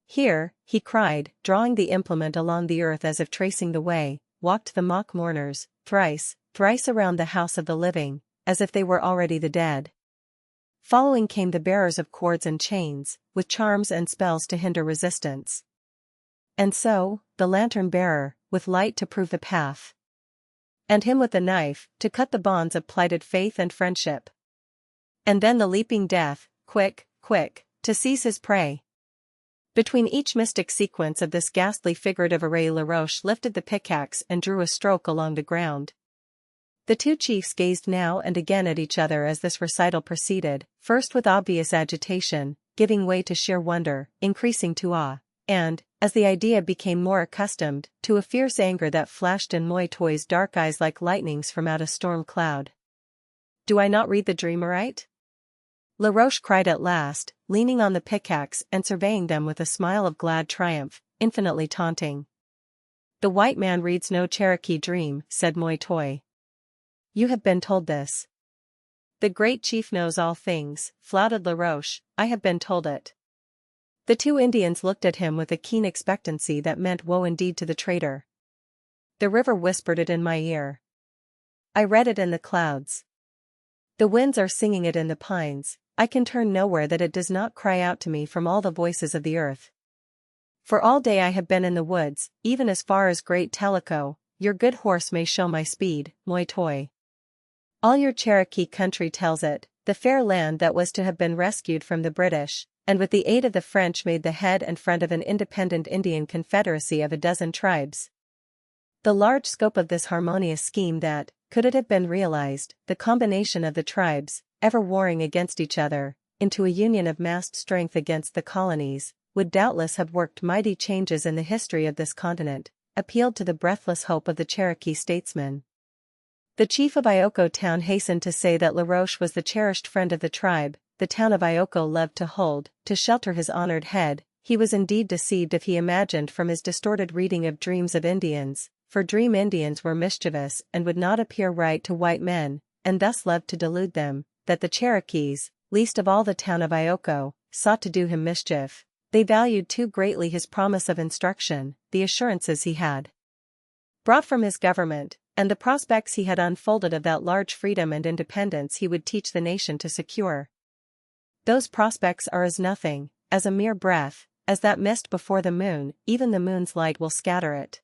[SPEAKER 1] "Here," he cried, drawing the implement along the earth as if tracing the way, walked the mock mourners, thrice, thrice around the house of the living, as if they were already the dead. Following came the bearers of cords and chains, with charms and spells to hinder resistance. And so, the lantern-bearer, with light to prove the path. And him with the knife, to cut the bonds of plighted faith and friendship. And then the leaping death, quick, quick, to seize his prey. Between each mystic sequence of this ghastly figurative array Laroche lifted the pickaxe and drew a stroke along the ground. The two chiefs gazed now and again at each other as this recital proceeded, first with obvious agitation, giving way to sheer wonder, increasing to awe, and, as the idea became more accustomed, to a fierce anger that flashed in Moi Toi's dark eyes like lightnings from out a storm cloud. "Do I not read the dream aright?" Laroche cried at last, leaning on the pickaxe and surveying them with a smile of glad triumph, infinitely taunting. "The white man reads no Cherokee dream," said Moi Toi. "You have been told this." "The great chief knows all things," flouted Laroche. "I have been told it." The two Indians looked at him with a keen expectancy that meant woe indeed to the traitor. "The river whispered it in my ear. I read it in the clouds. The winds are singing it in the pines. I can turn nowhere that it does not cry out to me from all the voices of the earth. For all day I have been in the woods, even as far as Great Tellico. Your good horse may show my speed, Moi Toi. All your Cherokee country tells it, the fair land that was to have been rescued from the British, and with the aid of the French made the head and front of an independent Indian confederacy of a dozen tribes. The large scope of this harmonious scheme that, could it have been realized, the combination of the tribes, ever warring against each other, into a union of massed strength against the colonies, would doubtless have worked mighty changes in the history of this continent, appealed to the breathless hope of the Cherokee statesmen. The chief of Ioko town hastened to say that Laroche was the cherished friend of the tribe, the town of Ioko loved to hold, to shelter his honored head. He was indeed deceived if he imagined from his distorted reading of dreams of Indians, for dream Indians were mischievous and would not appear right to white men, and thus loved to delude them, that the Cherokees, least of all the town of Ioko, sought to do him mischief. They valued too greatly his promise of instruction, the assurances he had brought from his government, and the prospects he had unfolded of that large freedom and independence he would teach the nation to secure. Those prospects are as nothing, as a mere breath, as that mist before the moon, even the moon's light will scatter it.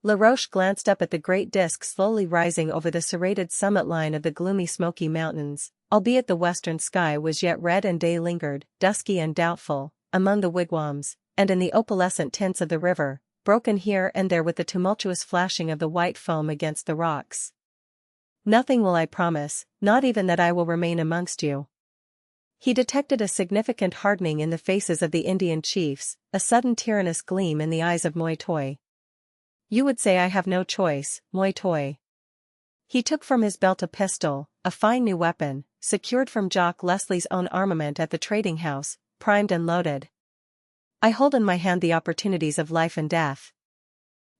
[SPEAKER 1] Laroche glanced up at the great disk slowly rising over the serrated summit line of the gloomy Smoky Mountains, albeit the western sky was yet red and day lingered, dusky and doubtful, among the wigwams, and in the opalescent tints of the river, broken here and there with the tumultuous flashing of the white foam against the rocks. Nothing will I promise, not even that I will remain amongst you. He detected a significant hardening in the faces of the Indian chiefs, a sudden tyrannous gleam in the eyes of Moi Toi. You would say I have no choice, Moi Toi. He took from his belt a pistol, a fine new weapon, secured from Jock Leslie's own armament at the trading house, primed and loaded. I hold in my hand the opportunities of life and death.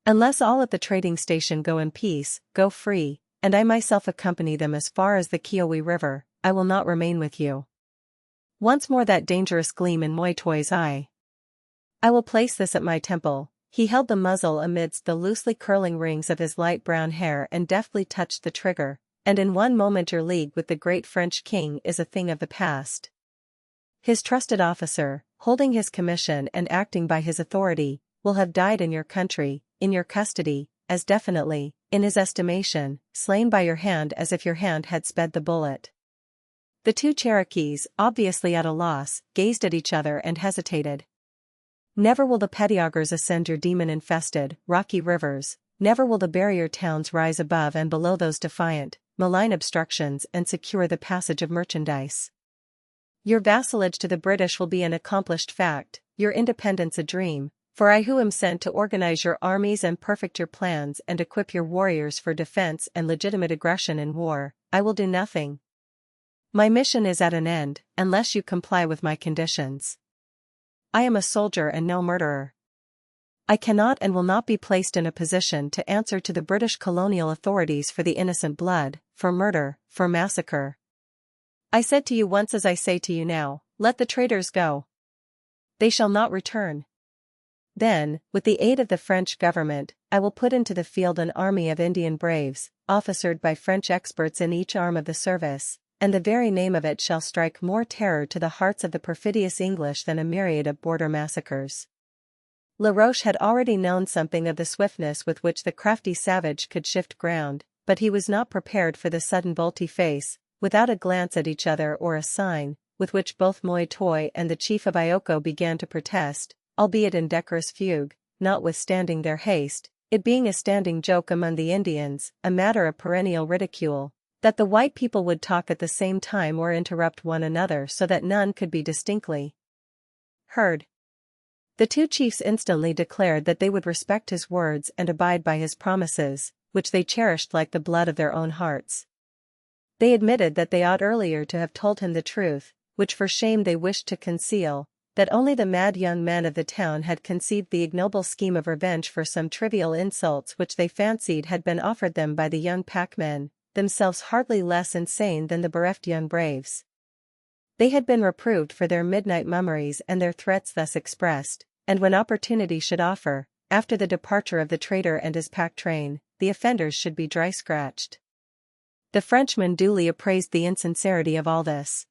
[SPEAKER 1] Unless all at the trading station go in peace, go free, and I myself accompany them as far as the Kiowa River, I will not remain with you. Once more that dangerous gleam in Moi Toi's eye. I will place this at my temple. He held the muzzle amidst the loosely curling rings of his light brown hair and deftly touched the trigger, and in one moment your league with the great French king is a thing of the past. His trusted officer, holding his commission and acting by his authority, will have died in your country, in your custody, as definitely, in his estimation, slain by your hand as if your hand had sped the bullet. The two Cherokees, obviously at a loss, gazed at each other and hesitated. Never will the pettiaugers ascend your demon-infested, rocky rivers, never will the barrier towns rise above and below those defiant, malign obstructions and secure the passage of merchandise. Your vassalage to the British will be an accomplished fact, your independence a dream, for I who am sent to organize your armies and perfect your plans and equip your warriors for defense and legitimate aggression in war, I will do nothing. My mission is at an end, unless you comply with my conditions. I am a soldier and no murderer. I cannot and will not be placed in a position to answer to the British colonial authorities for the innocent blood, for murder, for massacre. I said to you once as I say to you now, let the traitors go. They shall not return. Then, with the aid of the French government, I will put into the field an army of Indian braves, officered by French experts in each arm of the service, and the very name of it shall strike more terror to the hearts of the perfidious English than a myriad of border massacres. Laroche had already known something of the swiftness with which the crafty savage could shift ground, but he was not prepared for the sudden volte-face, without a glance at each other or a sign, with which both Moi Toi and the chief of Ioko began to protest, albeit in decorous fugue, notwithstanding their haste, it being a standing joke among the Indians, a matter of perennial ridicule, that the white people would talk at the same time or interrupt one another so that none could be distinctly heard. The two chiefs instantly declared that they would respect his words and abide by his promises, which they cherished like the blood of their own hearts. They admitted that they ought earlier to have told him the truth, which for shame they wished to conceal, that only the mad young men of the town had conceived the ignoble scheme of revenge for some trivial insults which they fancied had been offered them by the young packmen, themselves hardly less insane than the bereft young braves. They had been reproved for their midnight mummeries and their threats thus expressed, and when opportunity should offer, after the departure of the traitor and his pack train, the offenders should be dry-scratched. The Frenchman duly appraised the insincerity of all this.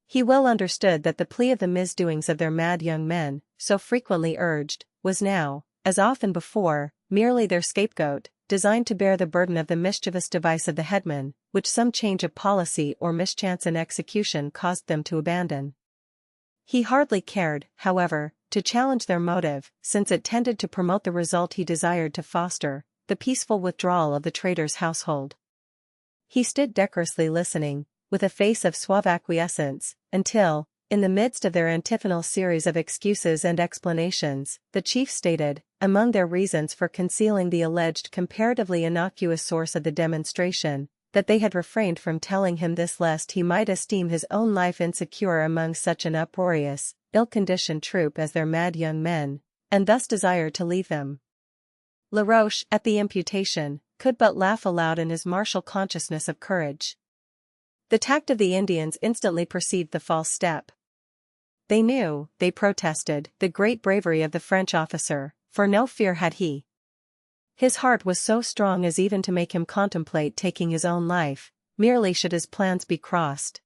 [SPEAKER 1] He well understood that the plea of the misdoings of their mad young men, so frequently urged, was now, as often before, merely their scapegoat, designed to bear the burden of the mischievous device of the headman, which some change of policy or mischance in execution caused them to abandon. He hardly cared, however, to challenge their motive, since it tended to promote the result he desired to foster, the peaceful withdrawal of the traitor's household. He stood decorously listening, with a face of suave acquiescence, until, in the midst of their antiphonal series of excuses and explanations, the chief stated, among their reasons for concealing the alleged comparatively innocuous source of the demonstration, that they had refrained from telling him this lest he might esteem his own life insecure among such an uproarious, ill-conditioned troop as their mad young men, and thus desired to leave them. Laroche, at the imputation, could but laugh aloud in his martial consciousness of courage. The tact of the Indians instantly perceived the false step. They knew, they protested, the great bravery of the French officer, for no fear had he. His heart was so strong as even to make him contemplate taking his own life, merely should his plans be crossed.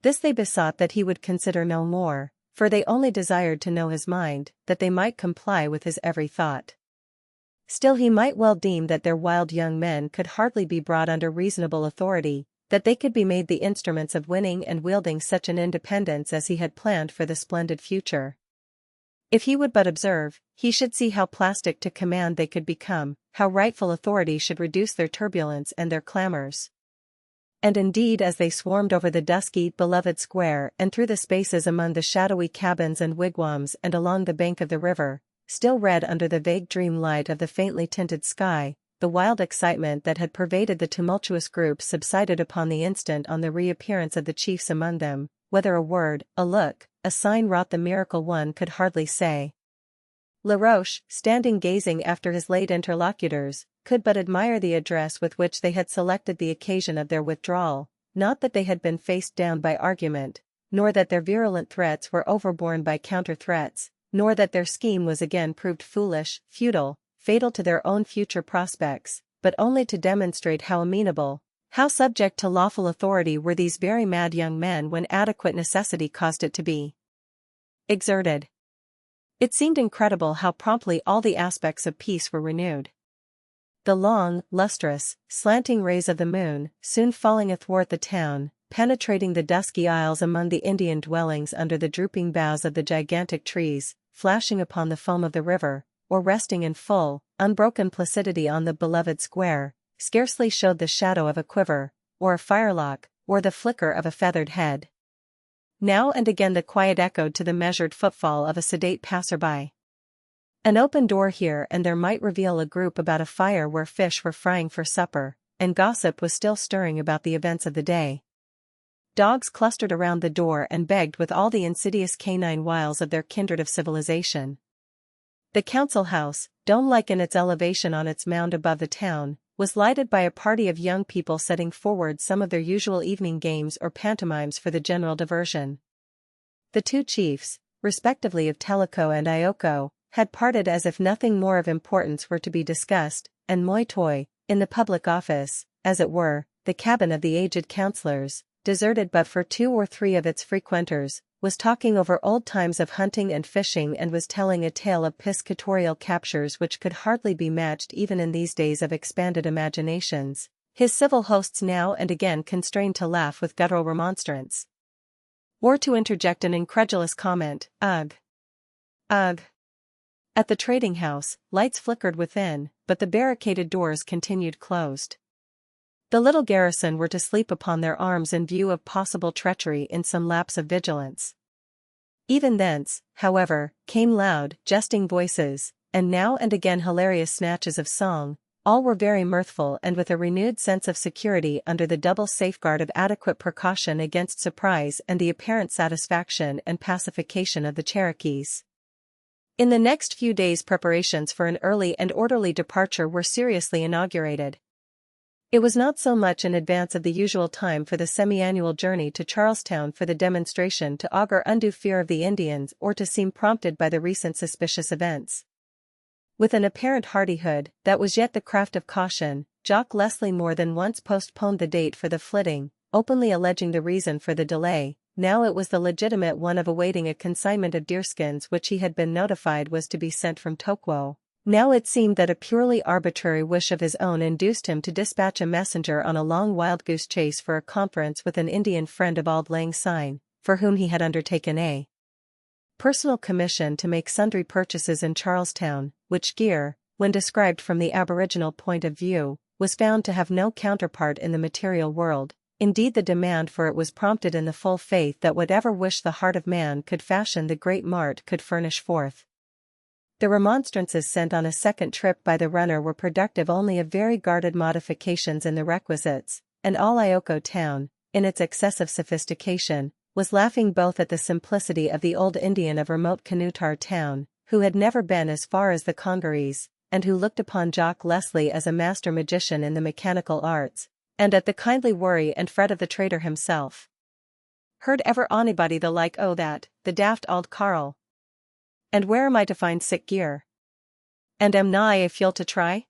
[SPEAKER 1] This they besought that he would consider no more, for they only desired to know his mind, that they might comply with his every thought. Still he might well deem that their wild young men could hardly be brought under reasonable authority, that they could be made the instruments of winning and wielding such an independence as he had planned for the splendid future. If he would but observe, he should see how plastic to command they could become, how rightful authority should reduce their turbulence and their clamors. And indeed as they swarmed over the dusky, beloved square and through the spaces among the shadowy cabins and wigwams and along the bank of the river, still red under the vague dream light of the faintly tinted sky, the wild excitement that had pervaded the tumultuous groups subsided upon the instant on the reappearance of the chiefs among them, whether a word, a look, a sign wrought the miracle one could hardly say. Laroche, standing gazing after his late interlocutors, could but admire the address with which they had selected the occasion of their withdrawal, not that they had been faced down by argument, nor that their virulent threats were overborne by counter-threats, nor that their scheme was again proved foolish, futile, fatal to their own future prospects, but only to demonstrate how amenable, how subject to lawful authority were these very mad young men when adequate necessity caused it to be exerted. It seemed incredible how promptly all the aspects of peace were renewed. The long, lustrous, slanting rays of the moon, soon falling athwart the town, penetrating the dusky aisles among the Indian dwellings under the drooping boughs of the gigantic trees, flashing upon the foam of the river, or resting in full, unbroken placidity on the beloved square, scarcely showed the shadow of a quiver, or a firelock, or the flicker of a feathered head. Now and again the quiet echoed to the measured footfall of a sedate passer-by. An open door here and there might reveal a group about a fire where fish were frying for supper, and gossip was still stirring about the events of the day. Dogs clustered around the door and begged with all the insidious canine wiles of their kindred of civilization. The council house, dome-like in its elevation on its mound above the town, was lighted by a party of young people setting forward some of their usual evening games or pantomimes for the general diversion. The two chiefs, respectively of Tellico and Ioko, had parted as if nothing more of importance were to be discussed, and Moitoi, in the public office, as it were, the cabin of the aged councillors, deserted but for 2 or 3 of its frequenters, was talking over old times of hunting and fishing and was telling a tale of piscatorial captures which could hardly be matched even in these days of expanded imaginations, his civil hosts now and again constrained to laugh with guttural remonstrance, or to interject an incredulous comment, "Ugh! Ugh!" At the trading house, lights flickered within, but the barricaded doors continued closed. The little garrison were to sleep upon their arms in view of possible treachery in some lapse of vigilance. Even thence, however, came loud, jesting voices, and now and again hilarious snatches of song. All were very mirthful and with a renewed sense of security under the double safeguard of adequate precaution against surprise and the apparent satisfaction and pacification of the Cherokees. In the next few days preparations for an early and orderly departure were seriously inaugurated. It was not so much in advance of the usual time for the semi-annual journey to Charlestown for the demonstration to augur undue fear of the Indians or to seem prompted by the recent suspicious events. With an apparent hardihood that was yet the craft of caution, Jock Leslie more than once postponed the date for the flitting, openly alleging the reason for the delay. Now it was the legitimate one of awaiting a consignment of deerskins which he had been notified was to be sent from Toquo. Now it seemed that a purely arbitrary wish of his own induced him to dispatch a messenger on a long wild goose chase for a conference with an Indian friend of Auld Lang Syne, for whom he had undertaken a personal commission to make sundry purchases in Charlestown, which gear, when described from the aboriginal point of view, was found to have no counterpart in the material world. Indeed, the demand for it was prompted in the full faith that whatever wish the heart of man could fashion the great mart could furnish forth. The remonstrances sent on a second trip by the runner were productive only of very guarded modifications in the requisites, and all Ioko town, in its excessive sophistication, was laughing both at the simplicity of the old Indian of remote Canutar town, who had never been as far as the congeries, and who looked upon Jock Leslie as a master magician in the mechanical arts, and at the kindly worry and fret of the trader himself. Heard ever onybody the like o' that, the daft auld carl? And where am I to find sick gear? And am na a fuel to try?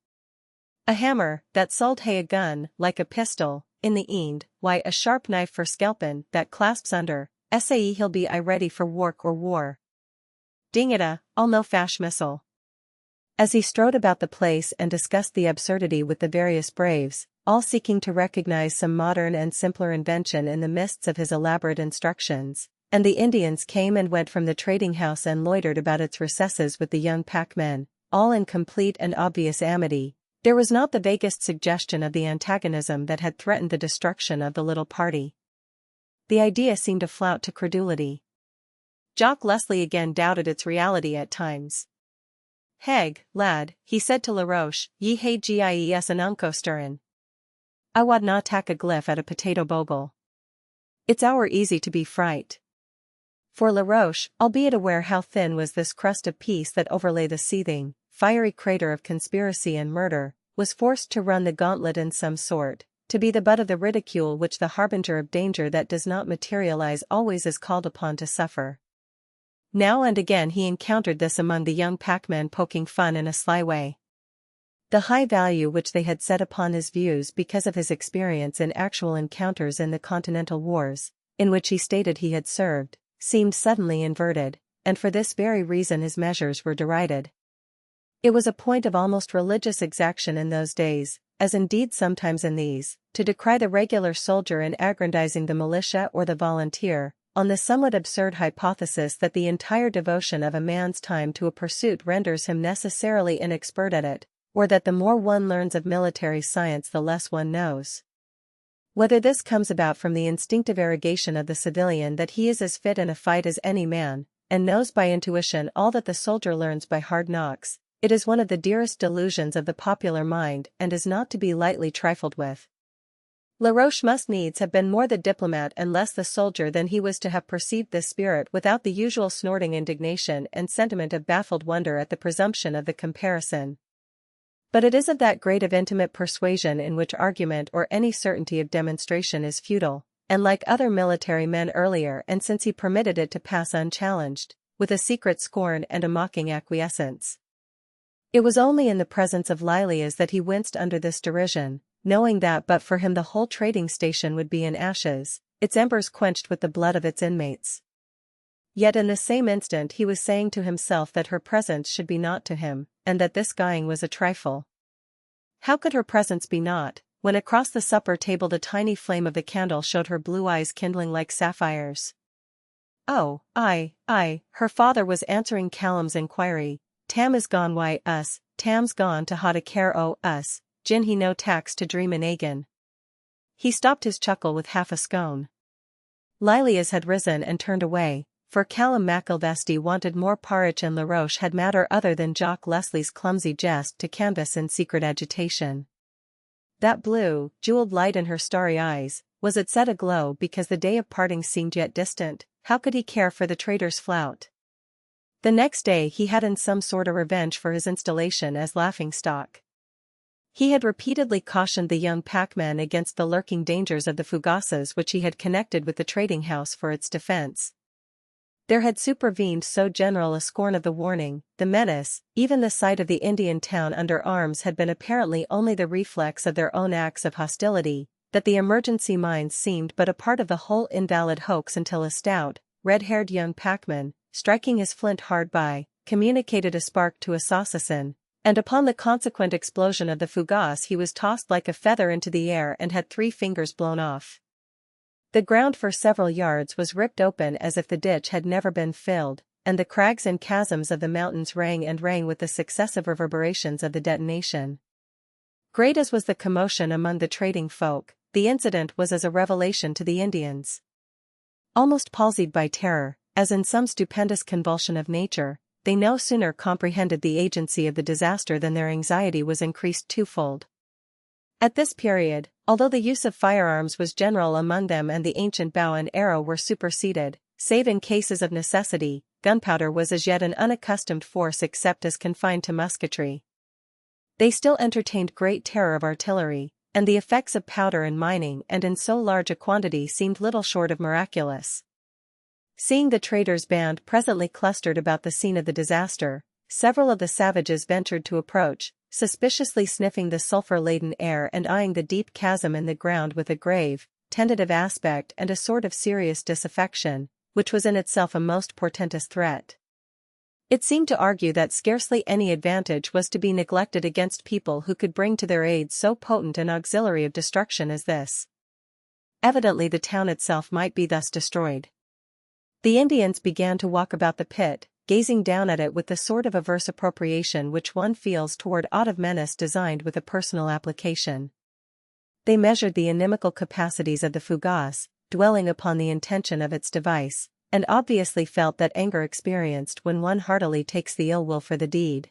[SPEAKER 1] A hammer, that suld hae a gun, like a pistol, in the eend, why a sharp knife for skelpin, that clasps under, sae he'll be aye ready for wark or war. Ding it I'll no fash missile. As he strode about the place and discussed the absurdity with the various braves, all seeking to recognize some modern and simpler invention in the midst of his elaborate instructions, and the Indians came and went from the trading house and loitered about its recesses with the young packmen, all in complete and obvious amity, there was not the vaguest suggestion of the antagonism that had threatened the destruction of the little party. The idea seemed a flout to credulity. Jock Leslie again doubted its reality at times. "Heg, lad," he said to Laroche, "ye hae gies an unco stirrin'. I wad na tak a glyph at a potato bogle. It's ower easy to be fright." For Laroche, albeit aware how thin was this crust of peace that overlay the seething, fiery crater of conspiracy and murder, was forced to run the gauntlet in some sort, to be the butt of the ridicule which the harbinger of danger that does not materialize always is called upon to suffer. Now and again he encountered this among the young packmen poking fun in a sly way. The high value which they had set upon his views because of his experience in actual encounters in the Continental Wars, in which he stated he had served, seemed suddenly inverted, and for this very reason his measures were derided. It was a point of almost religious exaction in those days, as indeed sometimes in these, to decry the regular soldier in aggrandizing the militia or the volunteer, on the somewhat absurd hypothesis that the entire devotion of a man's time to a pursuit renders him necessarily inexpert at it, or that the more one learns of military science the less one knows. Whether this comes about from the instinctive arrogation of the civilian that he is as fit in a fight as any man, and knows by intuition all that the soldier learns by hard knocks, it is one of the dearest delusions of the popular mind and is not to be lightly trifled with. Laroche must needs have been more the diplomat and less the soldier than he was to have perceived this spirit without the usual snorting indignation and sentiment of baffled wonder at the presumption of the comparison. But it is of that grade of intimate persuasion in which argument or any certainty of demonstration is futile, and like other military men earlier and since he permitted it to pass unchallenged, with a secret scorn and a mocking acquiescence. It was only in the presence of Lilias that he winced under this derision, knowing that but for him the whole trading station would be in ashes, its embers quenched with the blood of its inmates. Yet in the same instant he was saying to himself that her presence should be naught to him, and that this guying was a trifle. How could her presence be naught, when across the supper table the tiny flame of the candle showed her blue eyes kindling like sapphires? "Oh, aye, her father was answering Callum's inquiry. Tam is gone why us, Tam's gone to haud a care o' us, gin he no tax to dream in Agan." He stopped his chuckle with half a scone. Lilias had risen and turned away, for Callum McIlvesty wanted more porridge and Laroche had matter other than Jock Leslie's clumsy jest to canvass in secret agitation. That blue, jeweled light in her starry eyes, was it set aglow because the day of parting seemed yet distant? How could he care for the traitor's flout? The next day he had in some sort a revenge for his installation as laughing-stock. He had repeatedly cautioned the young packmen against the lurking dangers of the fugazas which he had connected with the trading house for its defense. There had supervened so general a scorn of the warning, the menace, even the sight of the Indian town under arms had been apparently only the reflex of their own acts of hostility, that the emergency mines seemed but a part of the whole invalid hoax until a stout, red-haired young packman, striking his flint hard by, communicated a spark to a saucisson, and upon the consequent explosion of the fugasse he was tossed like a feather into the air and had 3 fingers blown off. The ground for several yards was ripped open as if the ditch had never been filled, and the crags and chasms of the mountains rang and rang with the successive reverberations of the detonation. Great as was the commotion among the trading folk, the incident was as a revelation to the Indians. Almost palsied by terror, as in some stupendous convulsion of nature, they no sooner comprehended the agency of the disaster than their anxiety was increased twofold. At this period, although the use of firearms was general among them and the ancient bow and arrow were superseded, save in cases of necessity, gunpowder was as yet an unaccustomed force except as confined to musketry. They still entertained great terror of artillery, and the effects of powder and mining and in so large a quantity seemed little short of miraculous. Seeing the traders' band presently clustered about the scene of the disaster, several of the savages ventured to approach, suspiciously sniffing the sulphur-laden air and eyeing the deep chasm in the ground with a grave, tentative aspect and a sort of serious disaffection, which was in itself a most portentous threat. It seemed to argue that scarcely any advantage was to be neglected against people who could bring to their aid so potent an auxiliary of destruction as this. Evidently the town itself might be thus destroyed. The Indians began to walk about the pit, gazing down at it with the sort of averse appropriation which one feels toward aught of menace designed with a personal application. They measured the inimical capacities of the fougasse, dwelling upon the intention of its device, and obviously felt that anger experienced when one heartily takes the ill will for the deed.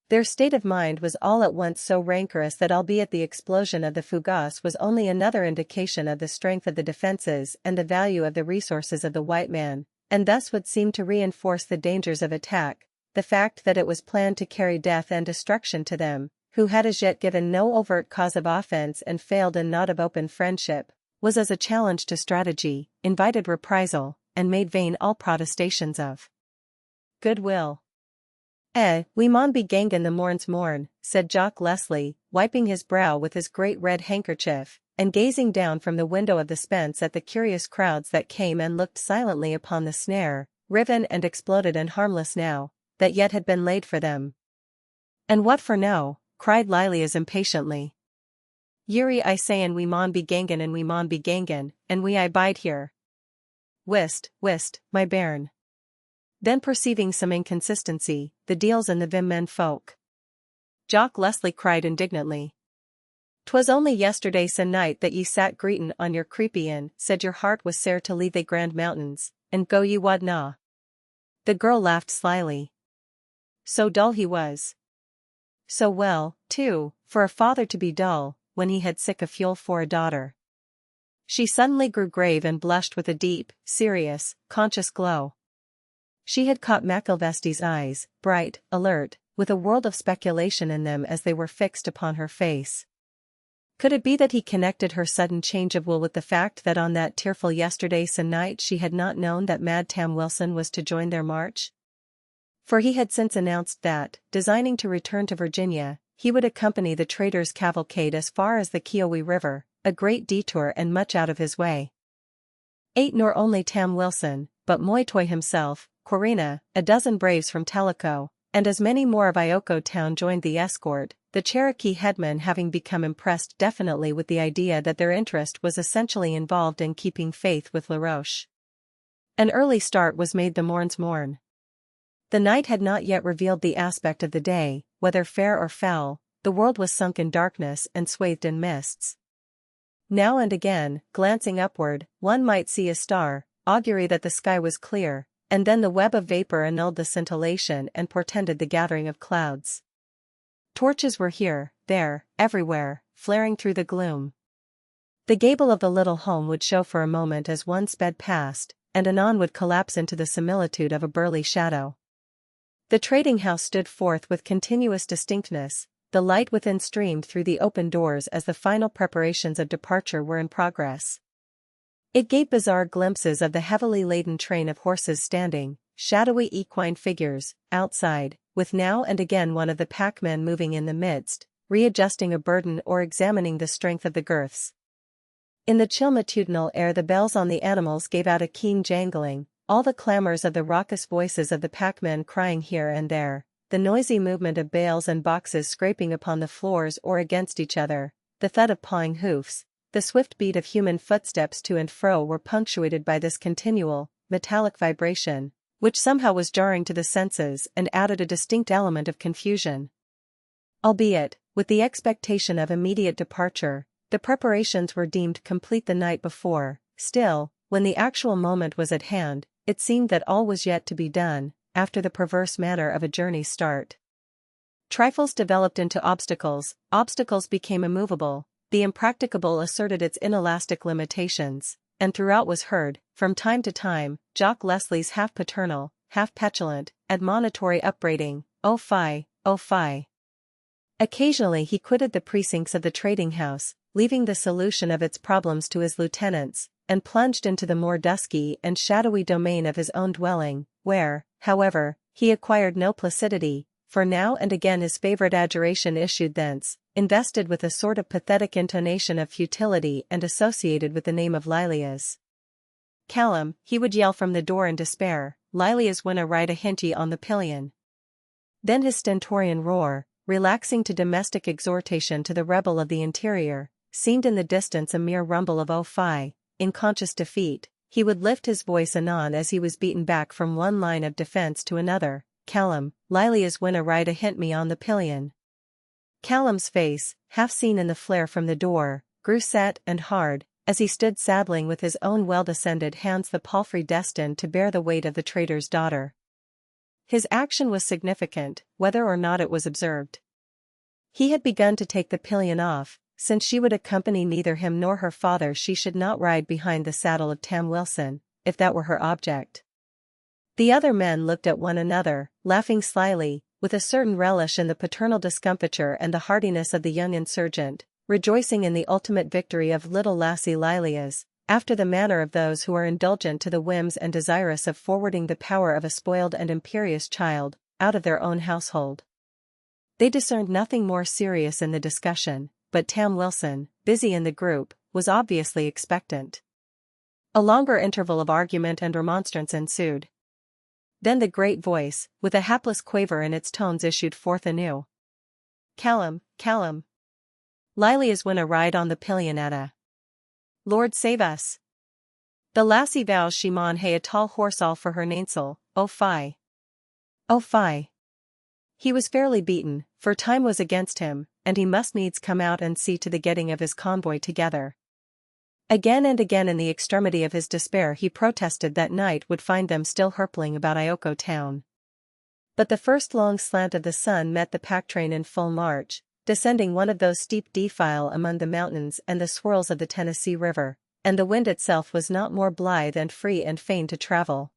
[SPEAKER 1] Their state of mind was all at once so rancorous that albeit the explosion of the fougasse was only another indication of the strength of the defenses and the value of the resources of the white man, and thus would seem to reinforce the dangers of attack, the fact that it was planned to carry death and destruction to them, who had as yet given no overt cause of offense and failed in naught of open friendship, was as a challenge to strategy, invited reprisal, and made vain all protestations of goodwill. We maun be gangin' the morn's morn, said Jock Leslie, wiping his brow with his great red handkerchief, and gazing down from the window of the spence at the curious crowds that came and looked silently upon the snare, riven and exploded and harmless now, that yet had been laid for them. And what for no? Cried Lilias impatiently. Yuri I sayin' we maun be gangin' and we maun be gangin', and we I bide here. Whist, my bairn. Then perceiving some inconsistency, the deals and the vim men folk. Jock Leslie cried indignantly. 'Twas only yesterday se'night that ye sat greetin' on your creepy inn, said your heart was sair to leave they grand mountains, and go ye wad na. The girl laughed slyly. So dull he was. So well, too, for a father to be dull, when he had sick of fuel for a daughter. She suddenly grew grave and blushed with a deep, serious, conscious glow. She had caught Macilvesti's eyes, bright, alert, with a world of speculation in them as they were fixed upon her face. Could it be that he connected her sudden change of will with the fact that on that tearful yesterday se'night she had not known that Mad Tam Wilson was to join their march? For he had since announced that, designing to return to Virginia, he would accompany the traders' cavalcade as far as the Kiowa River, a great detour and much out of his way. Ate nor only Tam Wilson, but Moytoy himself, Corina, a dozen braves from Tellico, and as many more of Ioko town joined the escort, the Cherokee headmen having become impressed definitely with the idea that their interest was essentially involved in keeping faith with LaRoche. An early start was made the morn's morn. The night had not yet revealed the aspect of the day, whether fair or foul, the world was sunk in darkness and swathed in mists. Now and again, glancing upward, one might see a star, augury that the sky was clear, and then the web of vapor annulled the scintillation and portended the gathering of clouds. Torches were here, there, everywhere, flaring through the gloom. The gable of the little home would show for a moment as one sped past, and anon would collapse into the similitude of a burly shadow. The trading house stood forth with continuous distinctness, the light within streamed through the open doors as the final preparations of departure were in progress. It gave bizarre glimpses of the heavily laden train of horses standing, shadowy equine figures, outside, with now and again one of the packmen moving in the midst, readjusting a burden or examining the strength of the girths. In the chill matutinal air the bells on the animals gave out a keen jangling, all the clamors of the raucous voices of the packmen crying here and there, the noisy movement of bales and boxes scraping upon the floors or against each other, the thud of pawing hoofs, the swift beat of human footsteps to and fro were punctuated by this continual, metallic vibration, which somehow was jarring to the senses and added a distinct element of confusion. Albeit, with the expectation of immediate departure, the preparations were deemed complete the night before, still, when the actual moment was at hand, it seemed that all was yet to be done, after the perverse manner of a journey's start. Trifles developed into obstacles, obstacles became immovable, the impracticable asserted its inelastic limitations, and throughout was heard, from time to time, Jock Leslie's half-paternal, half-petulant, admonitory upbraiding, "Oh fie, oh fie." Occasionally he quitted the precincts of the trading house, leaving the solution of its problems to his lieutenants, and plunged into the more dusky and shadowy domain of his own dwelling, where, however, he acquired no placidity, for now and again his favorite adjuration issued thence, invested with a sort of pathetic intonation of futility and associated with the name of Lilias. "Callum," he would yell from the door in despair, "Lilias winna ride a hinty on the pillion." Then his stentorian roar, relaxing to domestic exhortation to the rebel of the interior, seemed in the distance a mere rumble of "Oh fie." In conscious defeat, he would lift his voice anon as he was beaten back from one line of defense to another, "Callum, Lilias winna ride a hint me on the pillion." Callum's face, half seen in the flare from the door, grew set and hard, as he stood saddling with his own well-descended hands the palfrey destined to bear the weight of the trader's daughter. His action was significant, whether or not it was observed. He had begun to take the pillion off. Since she would accompany neither him nor her father, she should not ride behind the saddle of Tam Wilson, if that were her object. The other men looked at one another, laughing slyly, with a certain relish in the paternal discomfiture and the heartiness of the young insurgent, rejoicing in the ultimate victory of little lassie Lilias, after the manner of those who are indulgent to the whims and desirous of forwarding the power of a spoiled and imperious child, out of their own household. They discerned nothing more serious in the discussion, but Tam Wilson, busy in the group, was obviously expectant. A longer interval of argument and remonstrance ensued. Then the great voice, with a hapless quaver in its tones, issued forth anew. "Callum, Callum. Lilias winna ride on the pillion at a. Lord save us. The lassie vows she maun hae a tall horse all for her nainsel, oh fie. Oh fie." He was fairly beaten, for time was against him, and he must needs come out and see to the getting of his convoy together. Again and again in the extremity of his despair he protested that night would find them still hirpling about Ioko town. But the first long slant of the sun met the pack train in full march, descending one of those steep defile among the mountains and the swirls of the Tennessee River, and the wind itself was not more blithe and free and fain to travel.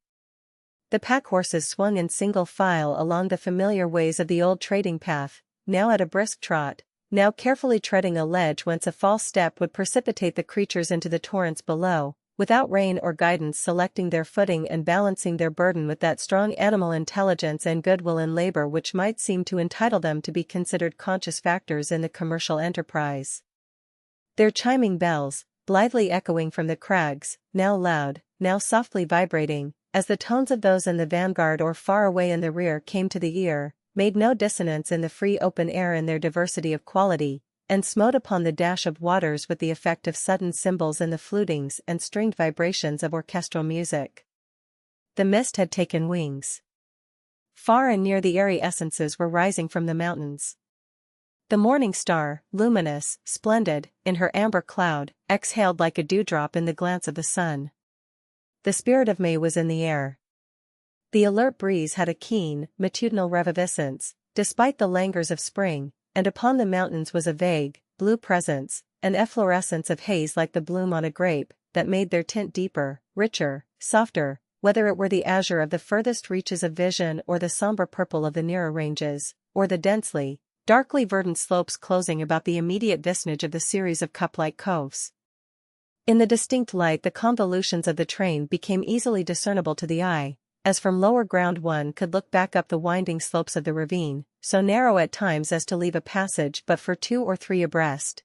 [SPEAKER 1] The pack horses swung in single file along the familiar ways of the old trading path, now at a brisk trot, now carefully treading a ledge whence a false step would precipitate the creatures into the torrents below, without rein or guidance, selecting their footing and balancing their burden with that strong animal intelligence and goodwill in labor which might seem to entitle them to be considered conscious factors in the commercial enterprise. Their chiming bells, blithely echoing from the crags, now loud, now softly vibrating, as the tones of those in the vanguard or far away in the rear came to the ear, made no dissonance in the free open air in their diversity of quality, and smote upon the dash of waters with the effect of sudden cymbals in the flutings and stringed vibrations of orchestral music. The mist had taken wings. Far and near the airy essences were rising from the mountains. The morning star, luminous, splendid, in her amber cloud, exhaled like a dewdrop in the glance of the sun. The spirit of May was in the air. The alert breeze had a keen, matutinal reviviscence, despite the languors of spring, and upon the mountains was a vague, blue presence, an efflorescence of haze like the bloom on a grape, that made their tint deeper, richer, softer, whether it were the azure of the furthest reaches of vision or the somber purple of the nearer ranges, or the densely, darkly verdant slopes closing about the immediate vicinage of the series of cup-like coves. In the distinct light the convolutions of the train became easily discernible to the eye, as from lower ground one could look back up the winding slopes of the ravine, so narrow at times as to leave a passage but for 2 or 3 abreast.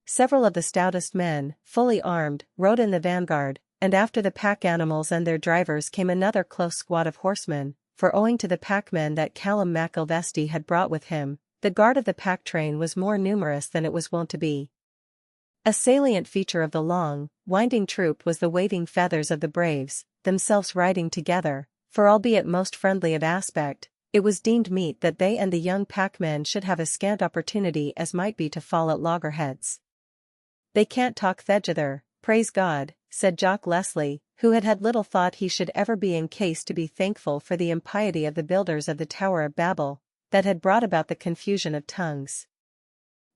[SPEAKER 1] Several of the stoutest men, fully armed, rode in the vanguard, and after the pack animals and their drivers came another close squad of horsemen, for owing to the packmen that Callum McIlvesty had brought with him, the guard of the pack train was more numerous than it was wont to be. A salient feature of the long, winding troop was the waving feathers of the braves, themselves riding together, for albeit most friendly of aspect, it was deemed meet that they and the young packmen should have as scant opportunity as might be to fall at loggerheads. "They can't talk thegither, praise God," said Jock Leslie, who had had little thought he should ever be in case to be thankful for the impiety of the builders of the Tower of Babel, that had brought about the confusion of tongues.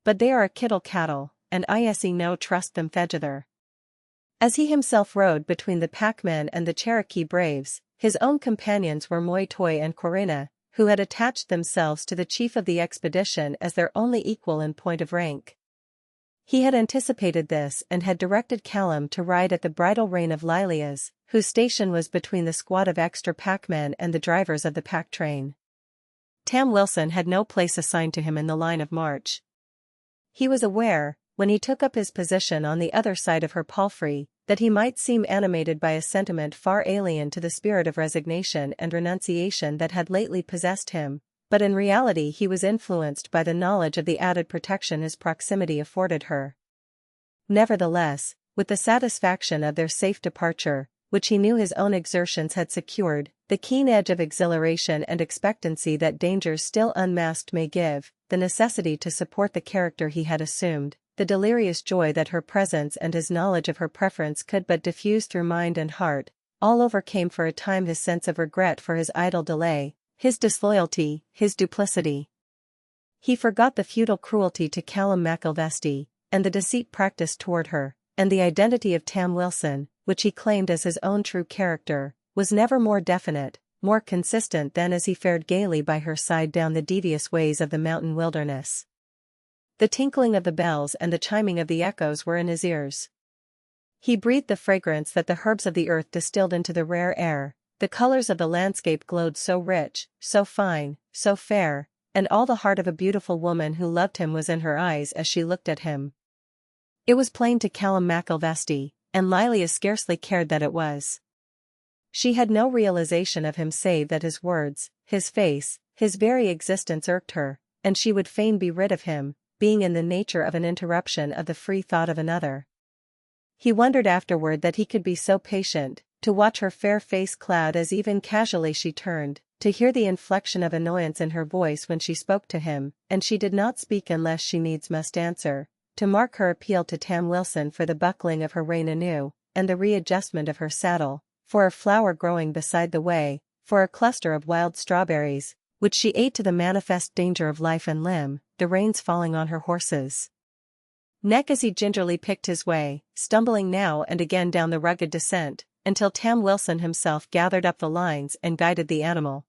[SPEAKER 1] "But they are a kittle cattle, and I see no trust them thegither." As he himself rode between the packmen and the Cherokee braves, his own companions were Moi Toi and Corinna, who had attached themselves to the chief of the expedition as their only equal in point of rank. He had anticipated this and had directed Callum to ride at the bridle rein of Lilias, whose station was between the squad of extra packmen and the drivers of the pack train. Tam Wilson had no place assigned to him in the line of march. He was aware, when he took up his position on the other side of her palfrey, that he might seem animated by a sentiment far alien to the spirit of resignation and renunciation that had lately possessed him, but in reality he was influenced by the knowledge of the added protection his proximity afforded her. Nevertheless, with the satisfaction of their safe departure, which he knew his own exertions had secured, the keen edge of exhilaration and expectancy that dangers still unmasked may give, the necessity to support the character he had assumed, the delirious joy that her presence and his knowledge of her preference could but diffuse through mind and heart, all overcame for a time his sense of regret for his idle delay, his disloyalty, his duplicity. He forgot the futile cruelty to Callum McIlvesty, and the deceit practiced toward her, and the identity of Tam Wilson, which he claimed as his own true character, was never more definite, more consistent than as he fared gaily by her side down the devious ways of the mountain wilderness. The tinkling of the bells and the chiming of the echoes were in his ears. He breathed the fragrance that the herbs of the earth distilled into the rare air, the colors of the landscape glowed so rich, so fine, so fair, and all the heart of a beautiful woman who loved him was in her eyes as she looked at him. It was plain to Callum McIlvesty, and Lilia scarcely cared that it was. She had no realization of him save that his words, his face, his very existence irked her, and she would fain be rid of him, being in the nature of an interruption of the free thought of another. He wondered afterward that he could be so patient, to watch her fair face cloud as even casually she turned, to hear the inflection of annoyance in her voice when she spoke to him, and she did not speak unless she needs must answer, to mark her appeal to Tam Wilson for the buckling of her rein anew, and the readjustment of her saddle, for a flower growing beside the way, for a cluster of wild strawberries, which she ate to the manifest danger of life and limb, the reins falling on her horse's neck as he gingerly picked his way, stumbling now and again down the rugged descent, until Tam Wilson himself gathered up the lines and guided the animal.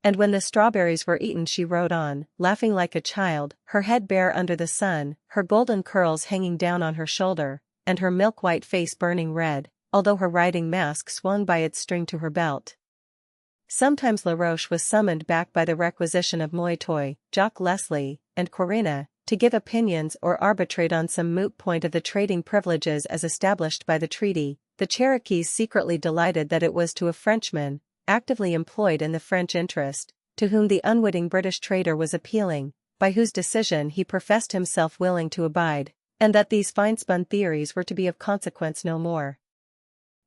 [SPEAKER 1] And when the strawberries were eaten she rode on, laughing like a child, her head bare under the sun, her golden curls hanging down on her shoulder, and her milk-white face burning red, although her riding mask swung by its string to her belt. Sometimes Laroche was summoned back by the requisition of Moytoy, Jock Leslie, and Corinna, to give opinions or arbitrate on some moot point of the trading privileges as established by the treaty, the Cherokees secretly delighted that it was to a Frenchman, actively employed in the French interest, to whom the unwitting British trader was appealing, by whose decision he professed himself willing to abide, and that these fine-spun theories were to be of consequence no more.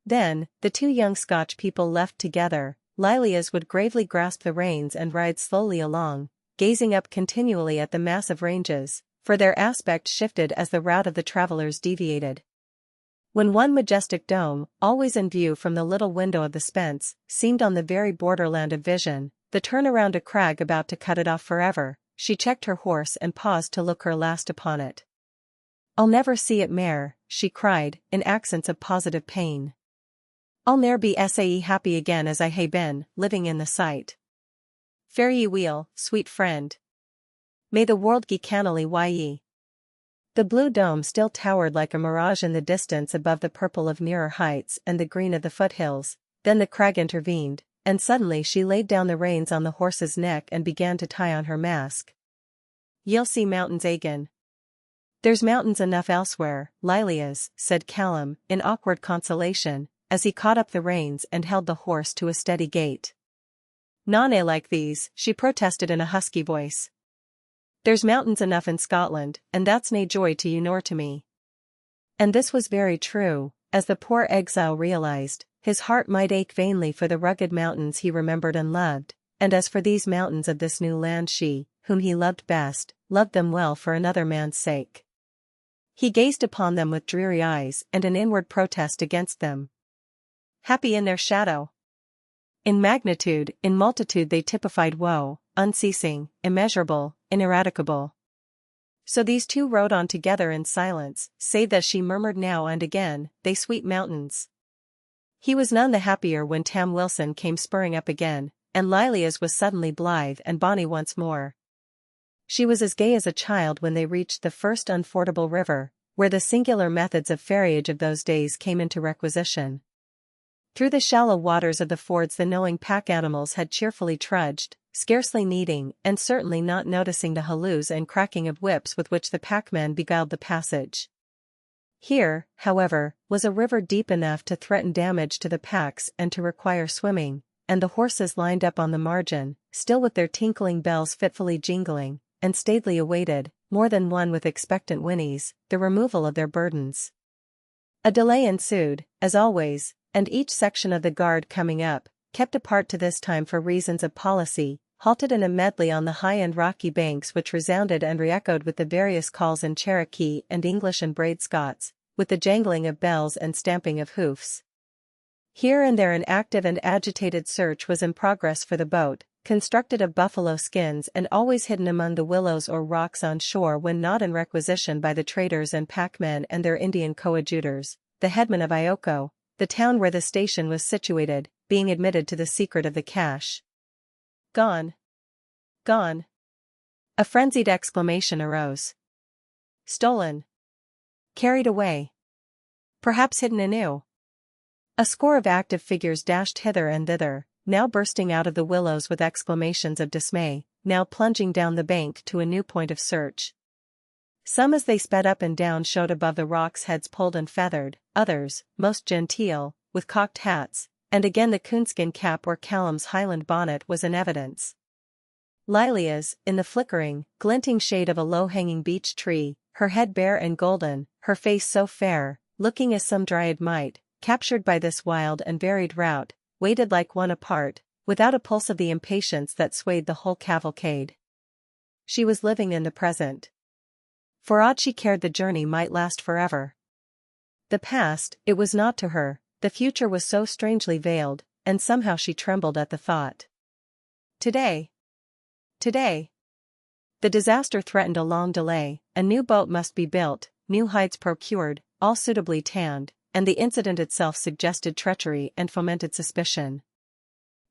[SPEAKER 1] Then, the two young Scotch people left together, Lilias would gravely grasp the reins and ride slowly along, gazing up continually at the massive ranges, for their aspect shifted as the route of the travelers deviated. When one majestic dome, always in view from the little window of the Spence, seemed on the very borderland of vision, the turn around a crag about to cut it off forever, she checked her horse and paused to look her last upon it. "I'll never see it mair," she cried, in accents of positive pain. "I'll ne'er be sae happy again as I hae been, living in the sight. Fare ye weel, sweet friend. May the world gie cannily wy ye." The blue dome still towered like a mirage in the distance above the purple of nearer heights and the green of the foothills, then the crag intervened, and suddenly she laid down the reins on the horse's neck and began to tie on her mask. "Ye'll see mountains again." "There's mountains enough elsewhere, Lilias," said Callum, in awkward consolation, as he caught up the reins and held the horse to a steady gait. "None like these," she protested in a husky voice. "There's mountains enough in Scotland, and that's nae joy to you nor to me." And this was very true, as the poor exile realized. His heart might ache vainly for the rugged mountains he remembered and loved, and as for these mountains of this new land she, whom he loved best, loved them well for another man's sake. He gazed upon them with dreary eyes and an inward protest against them. Happy in their shadow! In magnitude, in multitude they typified woe, unceasing, immeasurable, ineradicable. So these two rode on together in silence, save that she murmured now and again, "They sweet mountains." He was none the happier when Tam Wilson came spurring up again, and Lilia's was suddenly blithe and bonny once more. She was as gay as a child when they reached the first unfordable river, where the singular methods of ferriage of those days came into requisition. Through the shallow waters of the fords the knowing pack animals had cheerfully trudged, scarcely needing and certainly not noticing the halloos and cracking of whips with which the packmen beguiled the passage. Here, however, was a river deep enough to threaten damage to the packs and to require swimming, and the horses lined up on the margin, still with their tinkling bells fitfully jingling, and staidly awaited, more than one with expectant whinnies, the removal of their burdens. A delay ensued, as always, and each section of the guard coming up, kept apart to this time for reasons of policy, halted in a medley on the high and rocky banks which resounded and re-echoed with the various calls in Cherokee and English and Braid Scots, with the jangling of bells and stamping of hoofs. Here and there an active and agitated search was in progress for the boat, constructed of buffalo skins and always hidden among the willows or rocks on shore when not in requisition by the traders and packmen and their Indian coadjutors, the headman of Ioko, the town where the station was situated, being admitted to the secret of the cache. Gone. Gone. A frenzied exclamation arose. Stolen. Carried away. Perhaps hidden anew. A score of active figures dashed hither and thither, now bursting out of the willows with exclamations of dismay, now plunging down the bank to a new point of search. Some as they sped up and down showed above the rocks heads pulled and feathered, others, most genteel, with cocked hats, and again the coonskin cap or Callum's Highland bonnet was in evidence. Lilia's, in the flickering, glinting shade of a low-hanging beech tree, her head bare and golden, her face so fair, looking as some dryad might, captured by this wild and varied rout, waited like one apart, without a pulse of the impatience that swayed the whole cavalcade. She was living in the present. For aught she cared the journey might last forever. The past, it was not to her, the future was so strangely veiled, and somehow she trembled at the thought. Today. Today. The disaster threatened a long delay, a new boat must be built, new hides procured, all suitably tanned, and the incident itself suggested treachery and fomented suspicion.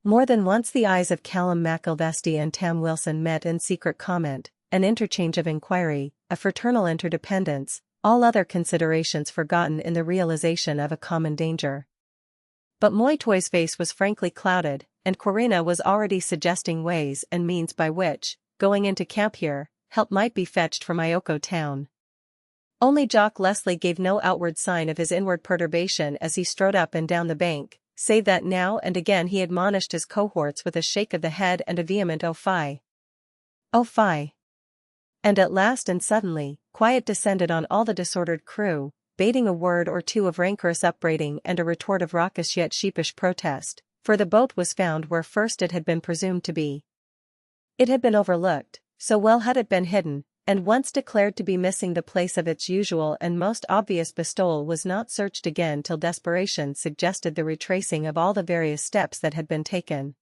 [SPEAKER 1] More than once the eyes of Callum McIlvesty and Tam Wilson met in secret comment, an interchange of inquiry, a fraternal interdependence, all other considerations forgotten in the realization of a common danger. But Moitoy's face was frankly clouded, and Quirina was already suggesting ways and means by which, going into camp here, help might be fetched from Ioko town. Only Jock Leslie gave no outward sign of his inward perturbation as he strode up and down the bank, save that now and again he admonished his cohorts with a shake of the head and a vehement "Oh fie! Oh fie!" And at last and suddenly, quiet descended on all the disordered crew, bating a word or two of rancorous upbraiding and a retort of raucous yet sheepish protest, for the boat was found where first it had been presumed to be. It had been overlooked, so well had it been hidden, and once declared to be missing the place of its usual and most obvious bestowal was not searched again till desperation suggested the retracing of all the various steps that had been taken.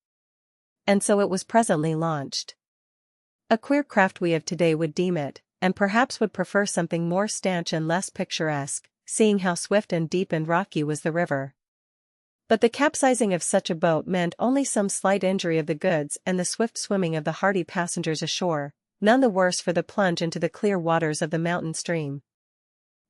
[SPEAKER 1] And so it was presently launched. A queer craft we of today would deem it, and perhaps would prefer something more stanch and less picturesque, seeing how swift and deep and rocky was the river. But the capsizing of such a boat meant only some slight injury of the goods and the swift swimming of the hardy passengers ashore, none the worse for the plunge into the clear waters of the mountain stream.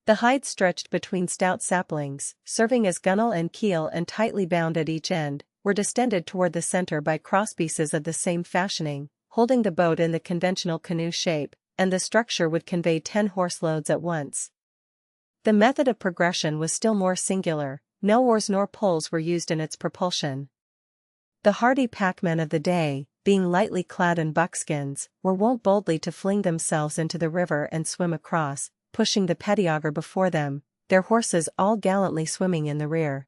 [SPEAKER 1] The hides stretched between stout saplings, serving as gunwale and keel and tightly bound at each end, were distended toward the center by crosspieces of the same fashioning, holding the boat in the conventional canoe shape, and the structure would convey 10 horse loads at once. The method of progression was still more singular, no oars nor poles were used in its propulsion. The hardy packmen of the day, being lightly clad in buckskins, were wont boldly to fling themselves into the river and swim across, pushing the pettiauger before them, their horses all gallantly swimming in the rear.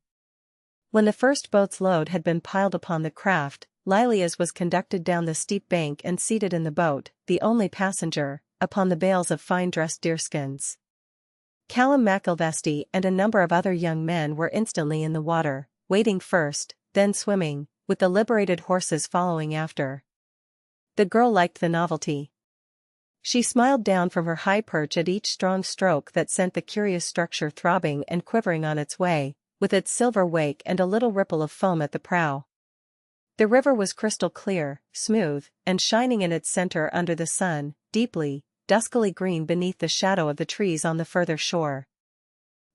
[SPEAKER 1] When the first boat's load had been piled upon the craft, Lilia's was conducted down the steep bank and seated in the boat, the only passenger, upon the bales of fine-dressed deerskins. Callum McIlvesty and a number of other young men were instantly in the water, wading first, then swimming, with the liberated horses following after. The girl liked the novelty. She smiled down from her high perch at each strong stroke that sent the curious structure throbbing and quivering on its way, with its silver wake and a little ripple of foam at the prow. The river was crystal clear, smooth, and shining in its center under the sun, deeply, duskily green beneath the shadow of the trees on the further shore.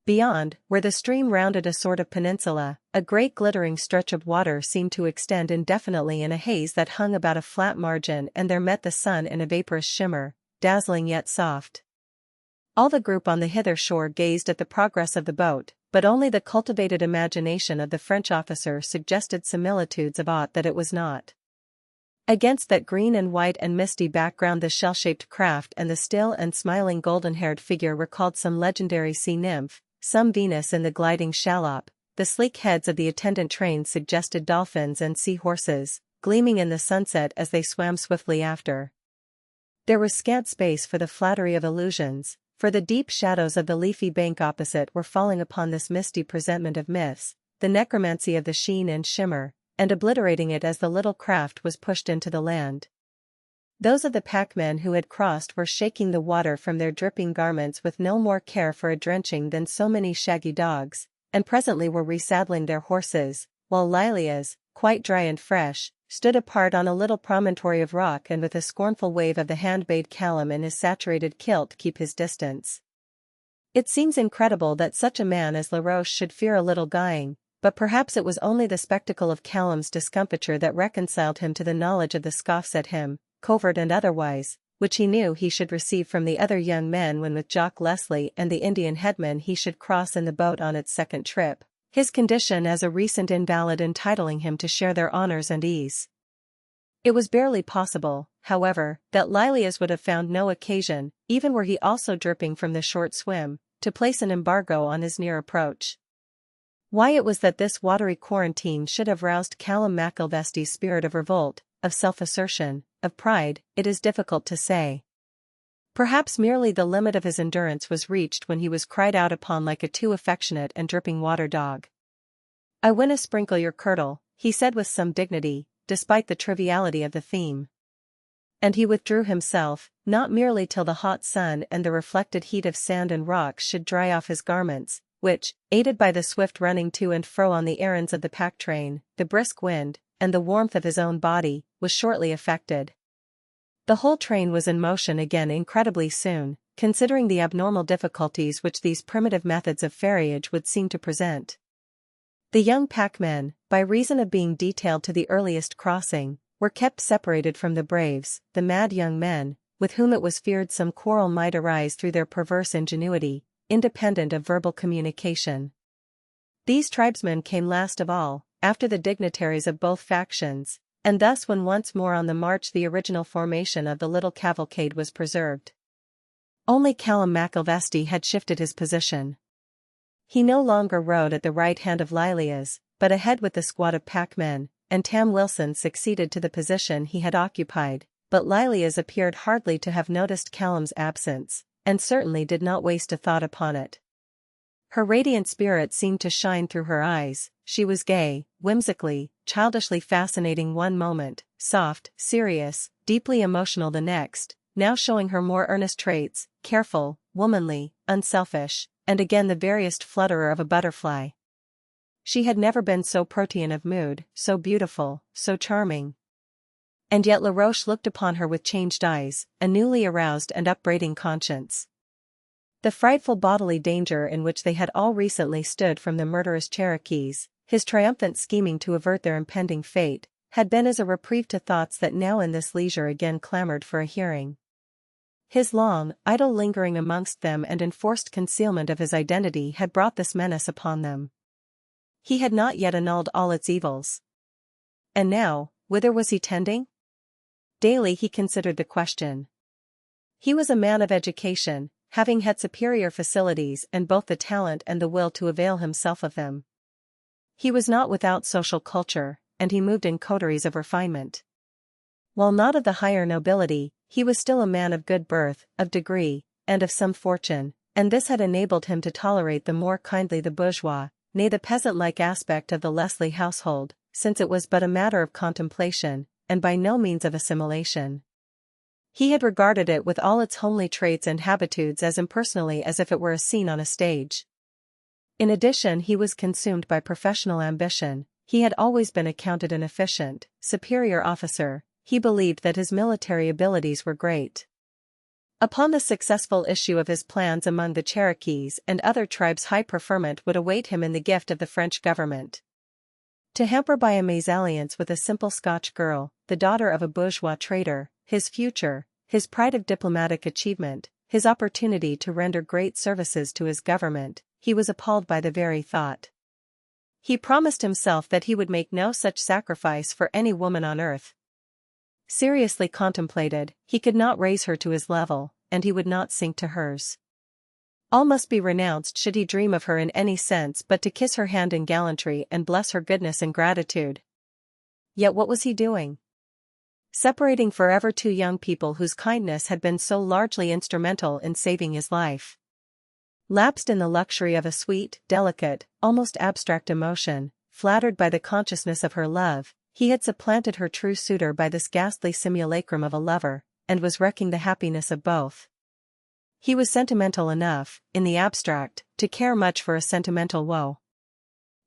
[SPEAKER 1] Beyond, where the stream rounded a sort of peninsula, a great glittering stretch of water seemed to extend indefinitely in a haze that hung about a flat margin, and there met the sun in a vaporous shimmer, dazzling yet soft. All the group on the hither shore gazed at the progress of the boat, but only the cultivated imagination of the French officer suggested similitudes of aught that it was not. Against that green and white and misty background the shell-shaped craft and the still and smiling golden-haired figure recalled some legendary sea nymph, some Venus in the gliding shallop. The sleek heads of the attendant train suggested dolphins and sea-horses, gleaming in the sunset as they swam swiftly after. There was scant space for the flattery of illusions, for the deep shadows of the leafy bank opposite were falling upon this misty presentment of myths, the necromancy of the sheen and shimmer, and obliterating it as the little craft was pushed into the land. Those of the packmen who had crossed were shaking the water from their dripping garments with no more care for a drenching than so many shaggy dogs, and presently were resaddling their horses, while Lilias, quite dry and fresh, stood apart on a little promontory of rock and with a scornful wave of the hand bade Callum in his saturated kilt keep his distance. It seems incredible that such a man as Laroche should fear a little guying, but perhaps it was only the spectacle of Callum's discomfiture that reconciled him to the knowledge of the scoffs at him, covert and otherwise, which he knew he should receive from the other young men when with Jock Leslie and the Indian headman he should cross in the boat on its second trip, his condition as a recent invalid entitling him to share their honors and ease. It was barely possible, however, that Lilias would have found no occasion, even were he also dripping from the short swim, to place an embargo on his near approach. Why it was that this watery quarantine should have roused Callum McIlvesty's spirit of revolt, of self-assertion, of pride, it is difficult to say. Perhaps merely the limit of his endurance was reached when he was cried out upon like a too affectionate and dripping water dog. "I winna sprinkle your kirtle," he said with some dignity, despite the triviality of the theme. And he withdrew himself, not merely till the hot sun and the reflected heat of sand and rocks should dry off his garments, which, aided by the swift running to and fro on the errands of the pack train, the brisk wind, and the warmth of his own body, was shortly effected. The whole train was in motion again incredibly soon, considering the abnormal difficulties which these primitive methods of ferriage would seem to present. The young packmen, by reason of being detailed to the earliest crossing, were kept separated from the braves, the mad young men, with whom it was feared some quarrel might arise through their perverse ingenuity, independent of verbal communication. These tribesmen came last of all, after the dignitaries of both factions, and thus when once more on the march the original formation of the little cavalcade was preserved. Only Callum McIlvesty had shifted his position. He no longer rode at the right hand of Lilias, but ahead with the squad of packmen, and Tam Wilson succeeded to the position he had occupied, but Lilias appeared hardly to have noticed Callum's absence, and certainly did not waste a thought upon it. Her radiant spirit seemed to shine through her eyes. She was gay, whimsically, childishly fascinating one moment, soft, serious, deeply emotional the next, now showing her more earnest traits, careful, womanly, unselfish, and again the veriest flutterer of a butterfly. She had never been so protean of mood, so beautiful, so charming. And yet Laroche looked upon her with changed eyes, a newly aroused and upbraiding conscience. The frightful bodily danger in which they had all recently stood from the murderous Cherokees, his triumphant scheming to avert their impending fate, had been as a reprieve to thoughts that now in this leisure again clamored for a hearing. His long, idle lingering amongst them and enforced concealment of his identity had brought this menace upon them. He had not yet annulled all its evils. And now, whither was he tending? Daily he considered the question. He was a man of education, having had superior facilities and both the talent and the will to avail himself of them. He was not without social culture, and he moved in coteries of refinement. While not of the higher nobility, he was still a man of good birth, of degree, and of some fortune, and this had enabled him to tolerate the more kindly the bourgeois, nay the peasant-like aspect of the Leslie household, since it was but a matter of contemplation, and by no means of assimilation. He had regarded it with all its homely traits and habitudes as impersonally as if it were a scene on a stage. In addition he was consumed by professional ambition. he had always been accounted an efficient, superior officer. He believed that his military abilities were great. Upon the successful issue of his plans among the Cherokees and other tribes, high preferment would await him in the gift of the French government. To hamper by a mésalliance with a simple Scotch girl, the daughter of a bourgeois trader, his future, his pride of diplomatic achievement, his opportunity to render great services to his government, he was appalled by the very thought. He promised himself that he would make no such sacrifice for any woman on earth. Seriously contemplated, he could not raise her to his level, and he would not sink to hers. All must be renounced should he dream of her in any sense but to kiss her hand in gallantry and bless her goodness and gratitude. Yet what was he doing? Separating forever two young people whose kindness had been so largely instrumental in saving his life. Lapsed in the luxury of a sweet, delicate, almost abstract emotion, flattered by the consciousness of her love, he had supplanted her true suitor by this ghastly simulacrum of a lover, and was wrecking the happiness of both. He was sentimental enough, in the abstract, to care much for a sentimental woe.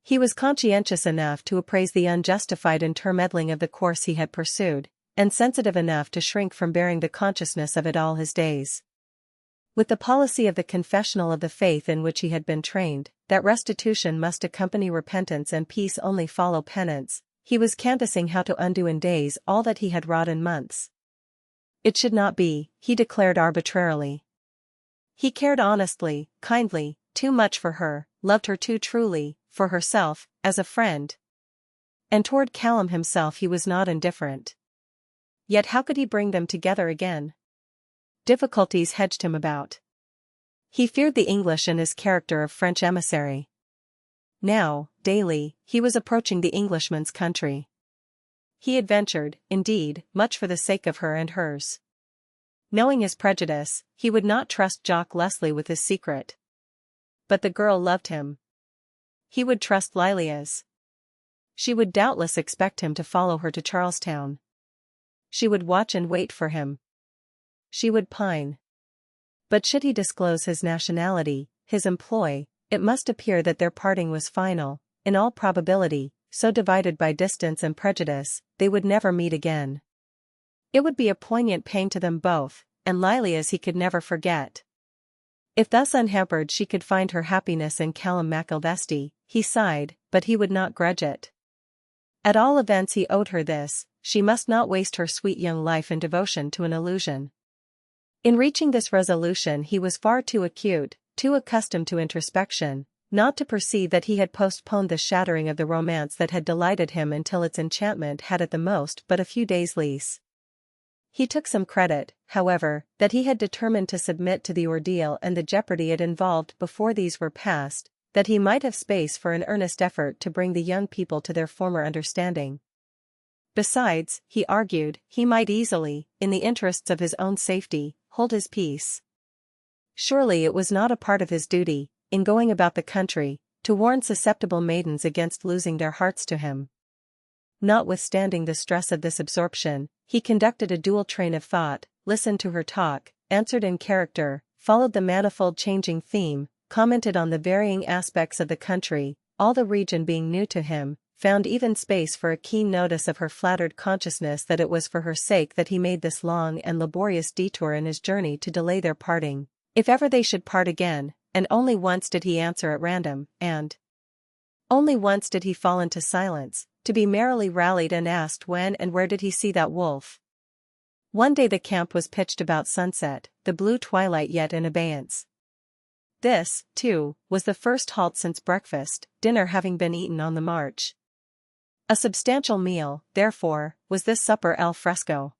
[SPEAKER 1] He was conscientious enough to appraise the unjustified intermeddling of the course he had pursued, and sensitive enough to shrink from bearing the consciousness of it all his days. With the policy of the confessional of the faith in which he had been trained, that restitution must accompany repentance and peace only follow penance, he was canvassing how to undo in days all that he had wrought in months. It should not be, he declared arbitrarily. He cared honestly, kindly, too much for her, loved her too truly, for herself, as a friend. And toward Callum himself he was not indifferent. Yet how could he bring them together again? Difficulties hedged him about. He feared the English in his character of French emissary. Now, daily, he was approaching the Englishman's country. He adventured, indeed, much for the sake of her and hers. Knowing his prejudice, he would not trust Jock Leslie with his secret. But the girl loved him. He would trust Lilia's. She would doubtless expect him to follow her to Charlestown. She would watch and wait for him. She would pine. But should he disclose his nationality, his employ, it must appear that their parting was final. In all probability, so divided by distance and prejudice, they would never meet again. It would be a poignant pain to them both, and Lilia's he could never forget. If thus unhampered she could find her happiness in Callum McIlvesty, he sighed, but he would not grudge it. At all events he owed her this, she must not waste her sweet young life in devotion to an illusion. In reaching this resolution he was far too acute, too accustomed to introspection, not to perceive that he had postponed the shattering of the romance that had delighted him until its enchantment had at the most but a few days' lease. He took some credit, however, that he had determined to submit to the ordeal and the jeopardy it involved before these were past, that he might have space for an earnest effort to bring the young people to their former understanding. Besides, he argued, he might easily, in the interests of his own safety, hold his peace. Surely it was not a part of his duty, in going about the country, to warn susceptible maidens against losing their hearts to him. Notwithstanding the stress of this absorption, he conducted a dual train of thought, listened to her talk, answered in character, followed the manifold changing theme, commented on the varying aspects of the country, all the region being new to him, found even space for a keen notice of her flattered consciousness that it was for her sake that he made this long and laborious detour in his journey to delay their parting, if ever they should part again, and only once did he answer at random, and only once did he fall into silence, to be merrily rallied and asked when and where did he see that wolf. One day the camp was pitched about sunset, the blue twilight yet in abeyance. This, too, was the first halt since breakfast, dinner having been eaten on the march. A substantial meal, therefore, was this supper al fresco.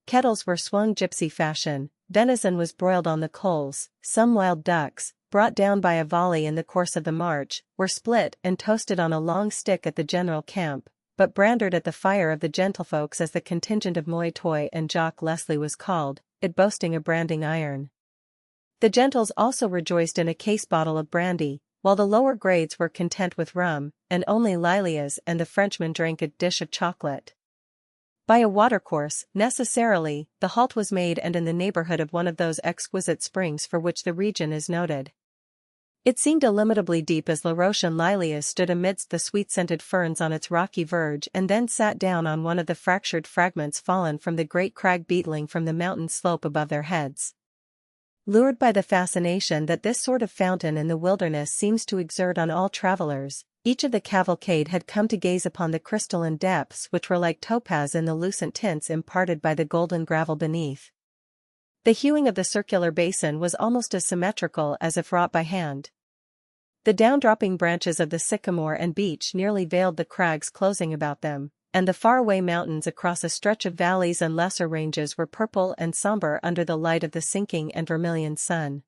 [SPEAKER 1] Kettles were swung gypsy fashion, venison was broiled on the coals, some wild ducks, brought down by a volley in the course of the march, were split and toasted on a long stick at the general camp, but brandered at the fire of the gentlefolks as the contingent of Moy and Jock Leslie was called, it boasting a branding iron. The gentles also rejoiced in a case bottle of brandy, while the lower grades were content with rum, and only Lilia's and the Frenchman drank a dish of chocolate. By a watercourse, necessarily, the halt was made and in the neighborhood of one of those exquisite springs for which the region is noted. It seemed illimitably deep as Laroche and Lilias stood amidst the sweet-scented ferns on its rocky verge and then sat down on one of the fractured fragments fallen from the great crag beetling from the mountain slope above their heads. Lured by the fascination that this sort of fountain in the wilderness seems to exert on all travelers, each of the cavalcade had come to gaze upon the crystalline depths which were like topaz in the lucent tints imparted by the golden gravel beneath. The hewing of the circular basin was almost as symmetrical as if wrought by hand. The down-dropping branches of the sycamore and beech nearly veiled the crags closing about them, and the faraway mountains across a stretch of valleys and lesser ranges were purple and somber under the light of the sinking and vermilion sun.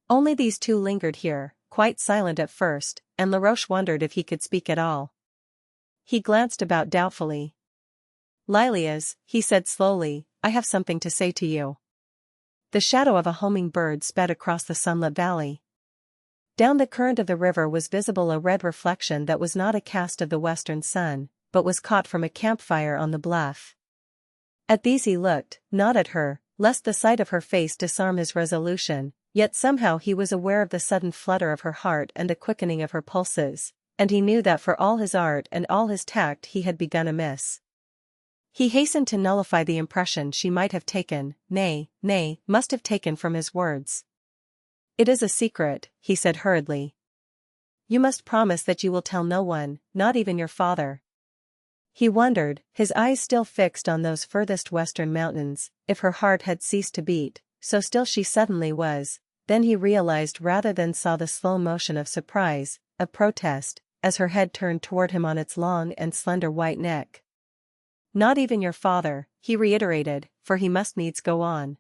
[SPEAKER 1] Only these two lingered here, quite silent at first, and Laroche wondered if he could speak at all. He glanced about doubtfully. "Lilias," he said slowly, "I have something to say to you." The shadow of a homing bird sped across the sunlit valley. Down the current of the river was visible a red reflection that was not a cast of the western sun, but was caught from a campfire on the bluff. At these he looked, not at her, lest the sight of her face disarm his resolution, yet somehow he was aware of the sudden flutter of her heart and the quickening of her pulses, and he knew that for all his art and all his tact he had begun amiss. He hastened to nullify the impression she might have taken, nay, must have taken from his words. "It is a secret," he said hurriedly. "You must promise that you will tell no one, not even your father." He wondered, his eyes still fixed on those furthest western mountains, if her heart had ceased to beat, so still she suddenly was. Then he realized rather than saw the slow motion of surprise, of protest, as her head turned toward him on its long and slender white neck. "Not even your father," he reiterated, for he must needs go on.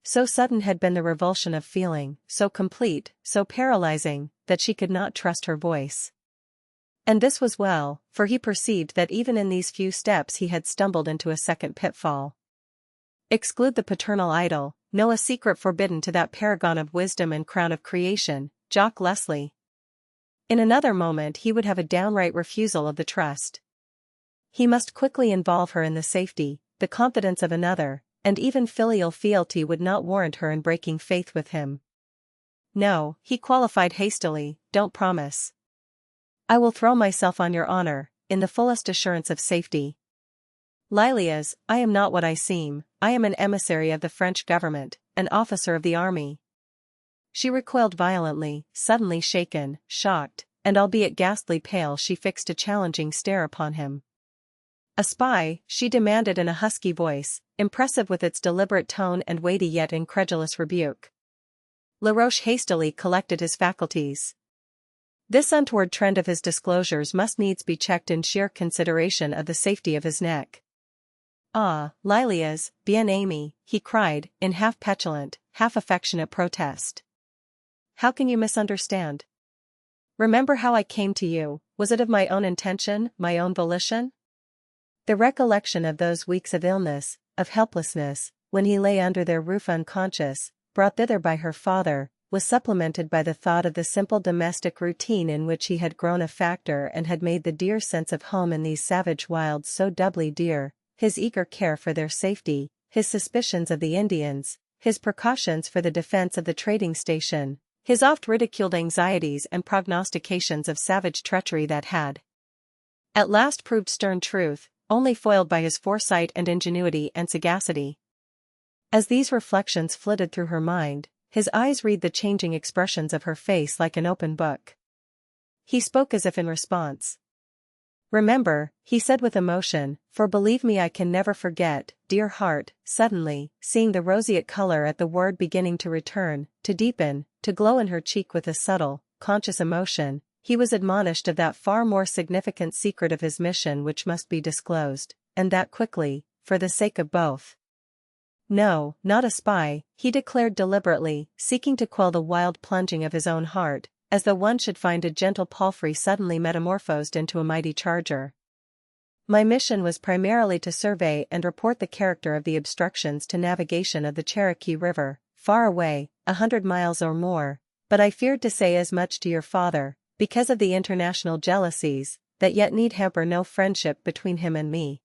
[SPEAKER 1] So sudden had been the revulsion of feeling, so complete, so paralyzing, that she could not trust her voice. And this was well, for he perceived that even in these few steps he had stumbled into a second pitfall. Exclude the paternal idol, know a secret forbidden to that paragon of wisdom and crown of creation, Jock Leslie. In another moment he would have a downright refusal of the trust. He must quickly involve her in the safety, the confidence of another, and even filial fealty would not warrant her in breaking faith with him. "No," he qualified hastily, "don't promise. I will throw myself on your honor, in the fullest assurance of safety. Lilias, I am not what I seem, I am an emissary of the French government, an officer of the army." She recoiled violently, suddenly shaken, shocked, and albeit ghastly pale she fixed a challenging stare upon him. "A spy?" she demanded in a husky voice, impressive with its deliberate tone and weighty yet incredulous rebuke. Laroche hastily collected his faculties. This untoward trend of his disclosures must needs be checked in sheer consideration of the safety of his neck. "Ah, Lilias, bien-aimée," he cried, in half-petulant, half-affectionate protest. "How can you misunderstand? Remember how I came to you, was it of my own intention, my own volition?" The recollection of those weeks of illness, of helplessness, when he lay under their roof unconscious, brought thither by her father, was supplemented by the thought of the simple domestic routine in which he had grown a factor and had made the dear sense of home in these savage wilds so doubly dear, his eager care for their safety, his suspicions of the Indians, his precautions for the defense of the trading station, his oft-ridiculed anxieties and prognostications of savage treachery that had at last proved stern truth, only foiled by his foresight and ingenuity and sagacity. As these reflections flitted through her mind, his eyes read the changing expressions of her face like an open book. He spoke as if in response. "Remember," he said with emotion, "for believe me I can never forget, dear heart." Suddenly, seeing the roseate color at the word beginning to return, to deepen, to glow in her cheek with a subtle, conscious emotion, he was admonished of that far more significant secret of his mission which must be disclosed, and that quickly, for the sake of both. "No, not a spy," he declared deliberately, seeking to quell the wild plunging of his own heart, as though one should find a gentle palfrey suddenly metamorphosed into a mighty charger. "My mission was primarily to survey and report the character of the obstructions to navigation of the Cherokee River, far away, 100 miles or more, but I feared to say as much to your father, because of the international jealousies, that yet need hamper no friendship between him and me.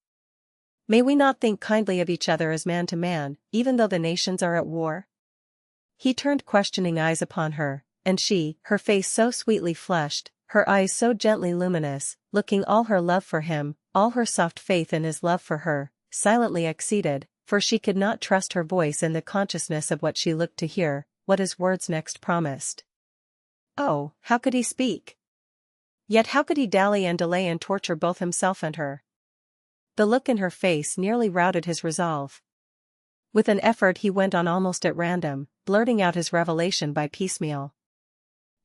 [SPEAKER 1] May we not think kindly of each other as man to man, even though the nations are at war?" He turned questioning eyes upon her, and she, her face so sweetly flushed, her eyes so gently luminous, looking all her love for him, all her soft faith in his love for her, silently acceded, for she could not trust her voice in the consciousness of what she looked to hear, what his words next promised. Oh, how could he speak? Yet how could he dally and delay and torture both himself and her? The look in her face nearly routed his resolve. With an effort he went on almost at random, blurting out his revelation by piecemeal.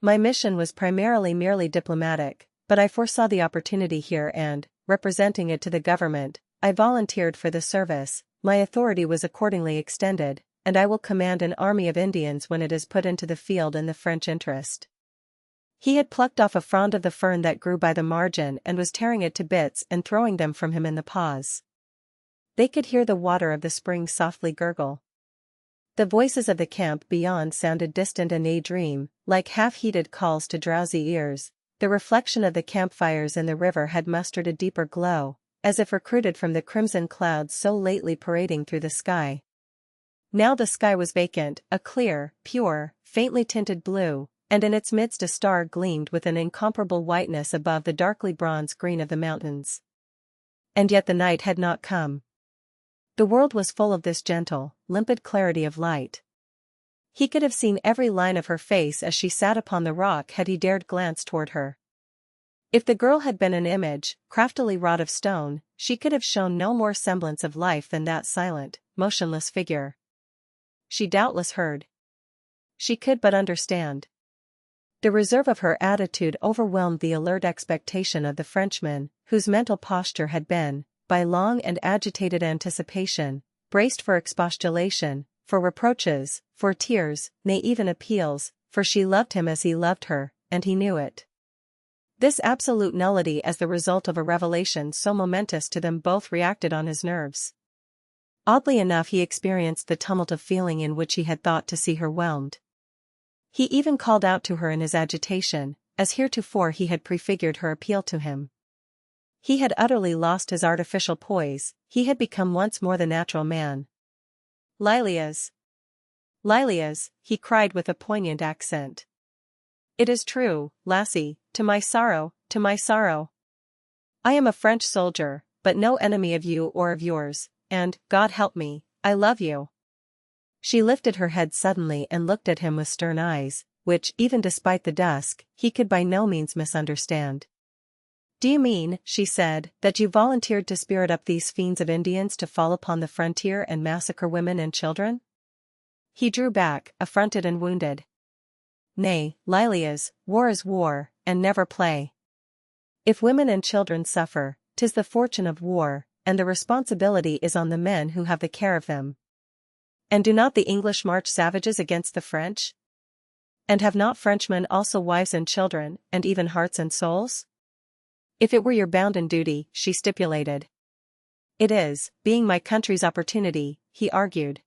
[SPEAKER 1] My mission was primarily merely diplomatic, but I foresaw the opportunity here and, representing it to the government, I volunteered for the service. My authority was accordingly extended, and I will command an army of Indians when it is put into the field in the French interest. He had plucked off a frond of the fern that grew by the margin and was tearing it to bits and throwing them from him in the pause. They could hear the water of the spring softly gurgle. The voices of the camp beyond sounded distant and a dream, like half-heeded calls to drowsy ears. The reflection of the campfires in the river had mustered a deeper glow, as if recruited from the crimson clouds so lately parading through the sky. Now the sky was vacant, a clear, pure, faintly tinted blue, and in its midst a star gleamed with an incomparable whiteness above the darkly bronze green of the mountains. And yet the night had not come. The world was full of this gentle, limpid clarity of light. He could have seen every line of her face as she sat upon the rock had he dared glance toward her. If the girl had been an image, craftily wrought of stone, she could have shown no more semblance of life than that silent, motionless figure. She doubtless heard. She could but understand. The reserve of her attitude overwhelmed the alert expectation of the Frenchman, whose mental posture had been, by long and agitated anticipation, braced for expostulation, for reproaches, for tears, nay even appeals, for she loved him as he loved her, and he knew it. This absolute nullity as the result of a revelation so momentous to them both reacted on his nerves. Oddly enough he experienced the tumult of feeling in which he had thought to see her whelmed. He even called out to her in his agitation, as heretofore he had prefigured her appeal to him. He had utterly lost his artificial poise, he had become once more the natural man. Lilias! Lilias, he cried with a poignant accent. It is true, lassie, to my sorrow, to my sorrow. I am a French soldier, but no enemy of you or of yours, and, God help me, I love you. She lifted her head suddenly and looked at him with stern eyes, which, even despite the dusk, he could by no means misunderstand. Do you mean, she said, that you volunteered to spirit up these fiends of Indians to fall upon the frontier and massacre women and children? He drew back, affronted and wounded. Nay, Lilias, war is war, and never play. If women and children suffer, 'tis the fortune of war, and the responsibility is on the men who have the care of them. And do not the English march savages against the French? And have not Frenchmen also wives and children, and even hearts and souls? If it were your bounden duty, she stipulated. It is, being my country's opportunity, he argued.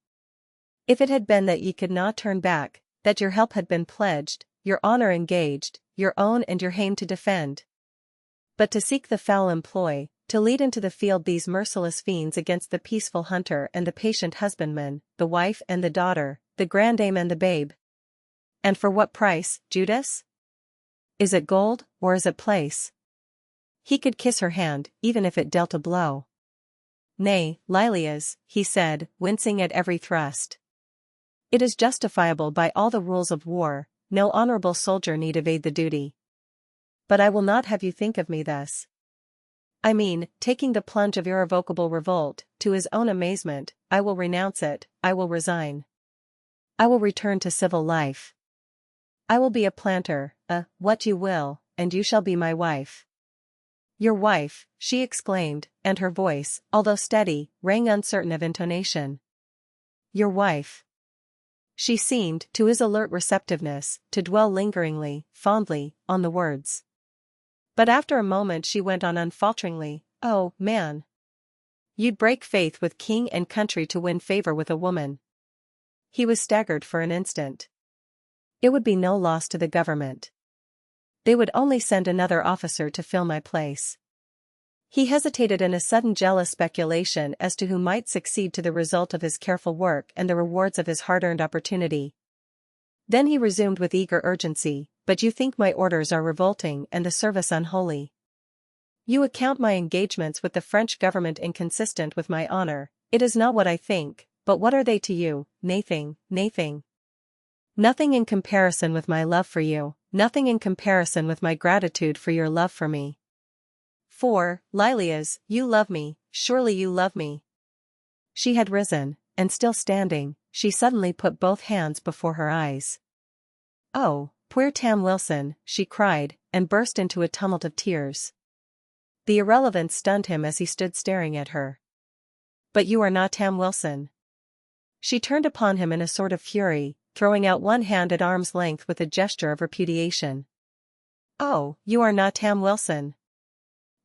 [SPEAKER 1] If it had been that ye could not turn back, that your help had been pledged, your honor engaged, your own and your hame to defend. But to seek the foul employ, to lead into the field these merciless fiends against the peaceful hunter and the patient husbandman, the wife and the daughter, the grandame and the babe. And for what price, Judas? Is it gold, or is it place? He could kiss her hand, even if it dealt a blow. Nay, Lilias, he said, wincing at every thrust. It is justifiable by all the rules of war, no honorable soldier need evade the duty. But I will not have you think of me thus. I mean, taking the plunge of irrevocable revolt, to his own amazement, I will renounce it, I will resign. I will return to civil life. I will be a planter, what you will, and you shall be my wife. Your wife, she exclaimed, and her voice, although steady, rang uncertain of intonation. Your wife. She seemed, to his alert receptiveness, to dwell lingeringly, fondly, on the words. But after a moment she went on unfalteringly, oh, man. You'd break faith with king and country to win favor with a woman. He was staggered for an instant. It would be no loss to the government. They would only send another officer to fill my place. He hesitated in a sudden jealous speculation as to who might succeed to the result of his careful work and the rewards of his hard-earned opportunity. Then he resumed with eager urgency, "But you think my orders are revolting and the service unholy. You account my engagements with the French government inconsistent with my honor. It is not what I think, but what are they to you? Nothing, nothing. Nothing in comparison with my love for you, nothing in comparison with my gratitude for your love for me. For, Lilias, you love me, surely you love me." She had risen, and still standing, she suddenly put both hands before her eyes. "Oh, poor Tam Wilson," she cried, and burst into a tumult of tears. The irrelevance stunned him as he stood staring at her. "But you are not Tam Wilson." She turned upon him in a sort of fury, throwing out one hand at arm's length with a gesture of repudiation. "Oh, you are not Tam Wilson."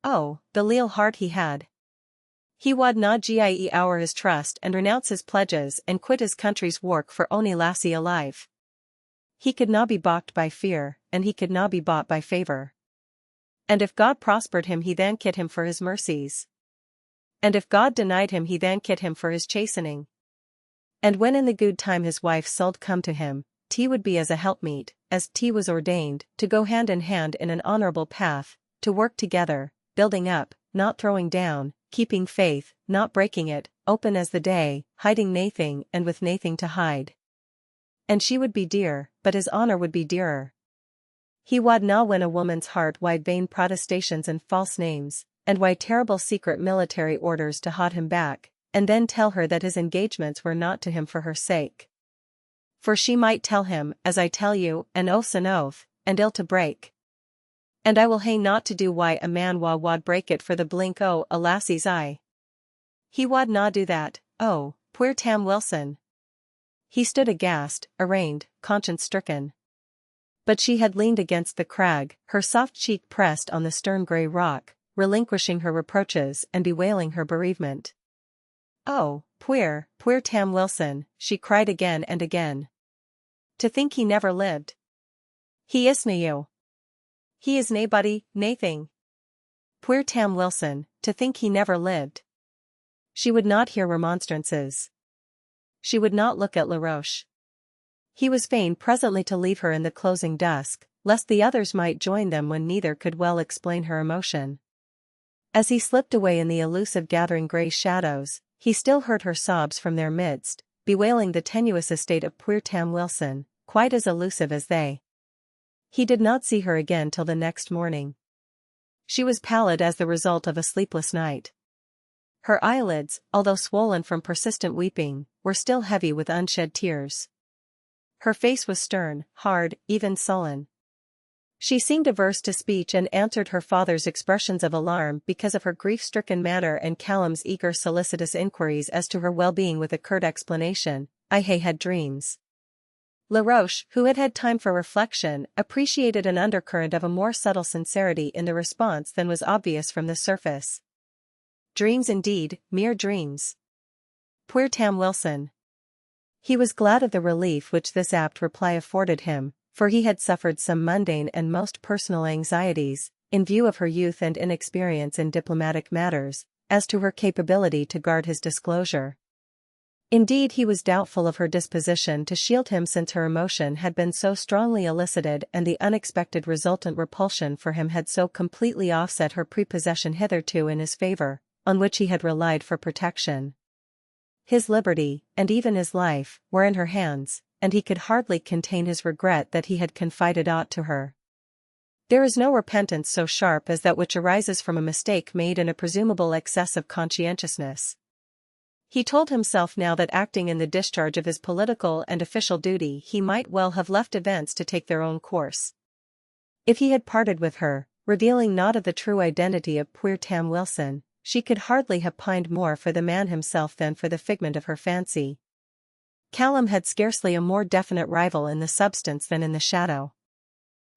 [SPEAKER 1] Oh, the leal heart he had. He wad not gie our his trust and renounce his pledges and quit his country's work for ony lassie alive. He could not be balked by fear, and he could not be bought by favor. And if God prospered him he then kit him for his mercies. And if God denied him he then kit him for his chastening. And when in the good time his wife suld come to him, he would be as a helpmeet, as he was ordained, to go hand in hand in an honorable path, to work together, building up, not throwing down, keeping faith, not breaking it, open as the day, hiding nathing and with nathing to hide. And she would be dear, but his honor would be dearer. He wad na win a woman's heart why vain protestations and false names, and why terrible secret military orders to haud him back, and then tell her that his engagements were not to him for her sake. For she might tell him, as I tell you, an oath, and ill to break. And I will hae naught to do why a man wad break it for the blink o' a lassie's eye. He wad na do that, oh, poor Tam Wilson. He stood aghast, arraigned, conscience-stricken. But she had leaned against the crag, her soft cheek pressed on the stern grey rock, relinquishing her reproaches and bewailing her bereavement. "Oh, poor Tam Wilson," she cried again and again. "To think he never lived. He isna you. He is naebody, naething. Poor Tam Wilson, to think he never lived." She would not hear remonstrances. She would not look at Laroche. He was fain presently to leave her in the closing dusk, lest the others might join them when neither could well explain her emotion. As he slipped away in the elusive gathering grey shadows, he still heard her sobs from their midst, bewailing the tenuous estate of poor Tam Wilson, quite as elusive as they. He did not see her again till the next morning. She was pallid as the result of a sleepless night. Her eyelids, although swollen from persistent weeping, were still heavy with unshed tears. Her face was stern, hard, even sullen. She seemed averse to speech and answered her father's expressions of alarm because of her grief-stricken manner and Callum's eager solicitous inquiries as to her well-being with a curt explanation, "I hae had dreams." Laroche, who had had time for reflection, appreciated an undercurrent of a more subtle sincerity in the response than was obvious from the surface. Dreams indeed, mere dreams. Poor Tam Wilson. He was glad of the relief which this apt reply afforded him, for he had suffered some mundane and most personal anxieties, in view of her youth and inexperience in diplomatic matters, as to her capability to guard his disclosure. Indeed, he was doubtful of her disposition to shield him since her emotion had been so strongly elicited and the unexpected resultant repulsion for him had so completely offset her prepossession hitherto in his favor, on which he had relied for protection. His liberty, and even his life, were in her hands, and he could hardly contain his regret that he had confided aught to her. There is no repentance so sharp as that which arises from a mistake made in a presumable excess of conscientiousness. He told himself now that acting in the discharge of his political and official duty he might well have left events to take their own course. If he had parted with her, revealing naught of the true identity of poor Tam Wilson, she could hardly have pined more for the man himself than for the figment of her fancy. Callum had scarcely a more definite rival in the substance than in the shadow.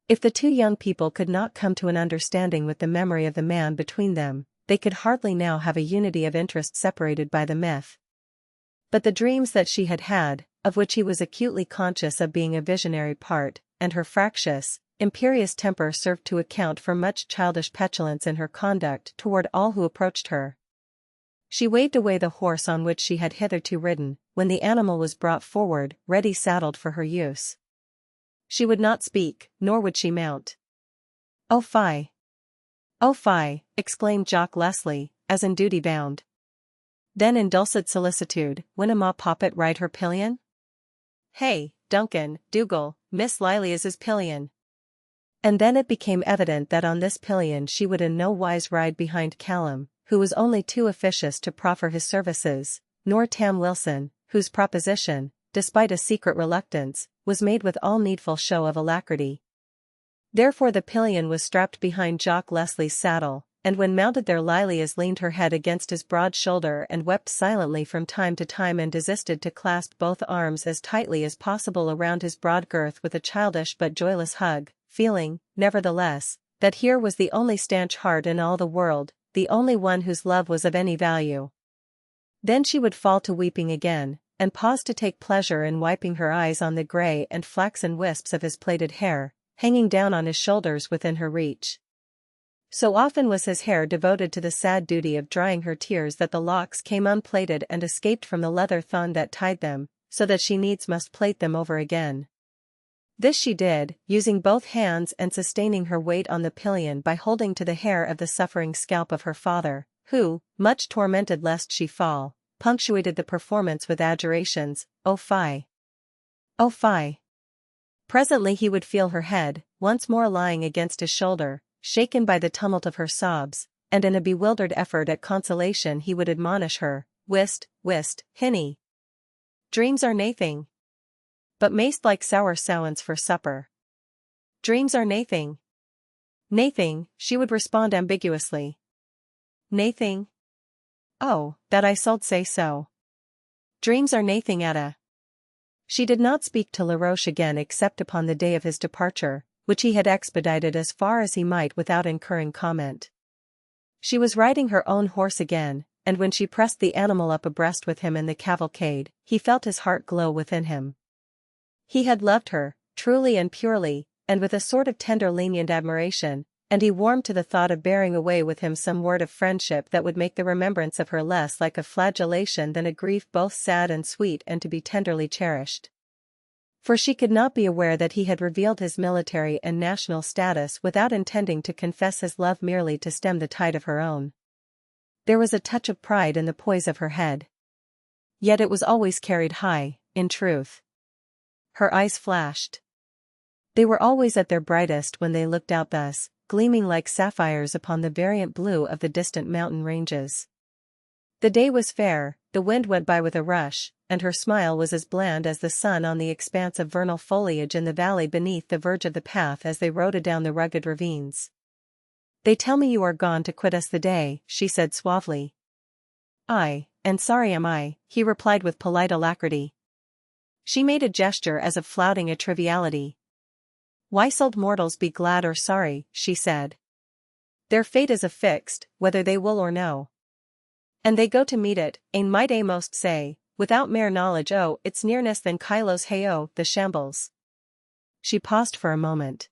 [SPEAKER 1] If the two young people could not come to an understanding with the memory of the man between them, they could hardly now have a unity of interest separated by the myth. But the dreams that she had had, of which he was acutely conscious of being a visionary part, and her fractious, imperious temper served to account for much childish petulance in her conduct toward all who approached her. She waved away the horse on which she had hitherto ridden, when the animal was brought forward, ready saddled for her use. She would not speak, nor would she mount. "Oh fie! Oh fie!" exclaimed Jock Leslie, as in duty bound. Then in dulcet solicitude, "Winna ma poppet ride her pillion? Hey, Duncan, Dougal, Miss Lilias's pillion." And then it became evident that on this pillion she would in no wise ride behind Callum, who was only too officious to proffer his services, nor Tam Wilson, whose proposition, despite a secret reluctance, was made with all needful show of alacrity. Therefore the pillion was strapped behind Jock Leslie's saddle, and when mounted there Lilias leaned her head against his broad shoulder and wept silently from time to time and desisted to clasp both arms as tightly as possible around his broad girth with a childish but joyless hug, feeling, nevertheless, that here was the only stanch heart in all the world, the only one whose love was of any value. Then she would fall to weeping again, and pause to take pleasure in wiping her eyes on the grey and flaxen wisps of his plaited hair, hanging down on his shoulders within her reach. So often was his hair devoted to the sad duty of drying her tears that the locks came unplaited and escaped from the leather thong that tied them, so that she needs must plait them over again. This she did, using both hands and sustaining her weight on the pillion by holding to the hair of the suffering scalp of her father, who, much tormented lest she fall, punctuated the performance with adjurations, "Oh fie! Oh fie!" Presently he would feel her head, once more lying against his shoulder, shaken by the tumult of her sobs, and in a bewildered effort at consolation he would admonish her, "Whist, whist, hinny. Dreams are naething. But mayst like sour sowens for supper. Dreams are naething." "Naething," she would respond ambiguously. "Naething? Oh, that I sold say so. Dreams are naething Etta." She did not speak to Laroche again except upon the day of his departure, which he had expedited as far as he might without incurring comment. She was riding her own horse again, and when she pressed the animal up abreast with him in the cavalcade, he felt his heart glow within him. He had loved her, truly and purely, and with a sort of tender lenient admiration, and he warmed to the thought of bearing away with him some word of friendship that would make the remembrance of her less like a flagellation than a grief both sad and sweet and to be tenderly cherished. For she could not be aware that he had revealed his military and national status without intending to confess his love merely to stem the tide of her own. There was a touch of pride in the poise of her head. Yet it was always carried high, in truth. Her eyes flashed. They were always at their brightest when they looked out thus, gleaming like sapphires upon the variant blue of the distant mountain ranges. The day was fair, the wind went by with a rush, and her smile was as bland as the sun on the expanse of vernal foliage in the valley beneath the verge of the path as they rode down the rugged ravines. "They tell me you are gone to quit us the day," she said suavely. "Aye, and sorry am I," he replied with polite alacrity. She made a gesture as of flouting a triviality. "Why sold mortals be glad or sorry," she said. "Their fate is affixed, whether they will or no. And they go to meet it, ane might amost say, without mere knowledge o' its nearness than Kylo's hey-o, the shambles." She paused for a moment.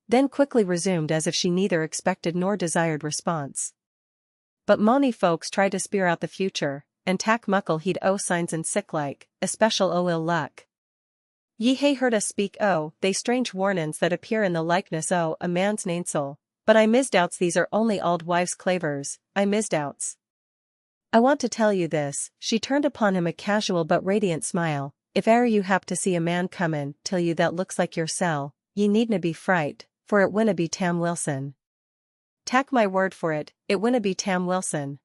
[SPEAKER 1] Then quickly resumed as if she neither expected nor desired response. "But mony folks try to speer out the future, and tak muckle heed o' signs and sick-like, especial o' ill luck. Ye hae heard us speak o' they strange warnin's that appear in the likeness o' a man's nainsoul, but I misdoubts these are only auld wives' clavers, I misdoubts. I want to tell you this," she turned upon him a casual but radiant smile, "if e'er you hap to see a man comin' till you that looks like yoursel, ye needna be fright, for it winna be Tam Wilson. Tak my word for it, it winna be Tam Wilson."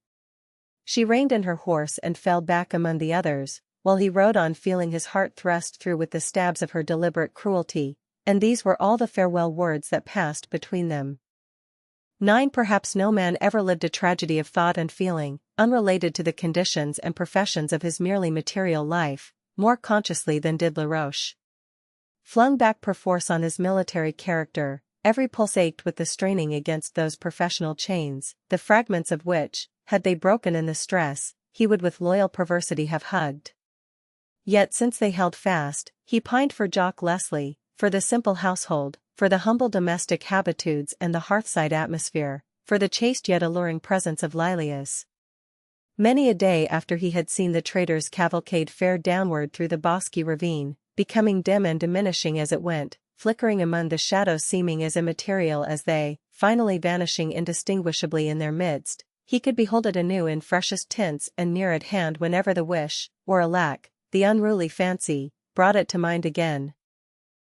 [SPEAKER 1] She reined in her horse and fell back among the others, while he rode on feeling his heart thrust through with the stabs of her deliberate cruelty, and these were all the farewell words that passed between them. 9 Perhaps no man ever lived a tragedy of thought and feeling, unrelated to the conditions and professions of his merely material life, more consciously than did Laroche. Flung back perforce on his military character, every pulse ached with the straining against those professional chains, the fragments of which, had they broken in the stress, he would with loyal perversity have hugged. Yet since they held fast, he pined for Jock Leslie, for the simple household, for the humble domestic habitudes and the hearthside atmosphere, for the chaste yet alluring presence of Lilias. Many a day after he had seen the trader's cavalcade fare downward through the bosky ravine, becoming dim and diminishing as it went, flickering among the shadows seeming as immaterial as they, finally vanishing indistinguishably in their midst, he could behold it anew in freshest tints and near at hand whenever the wish, or alack, the unruly fancy, brought it to mind again.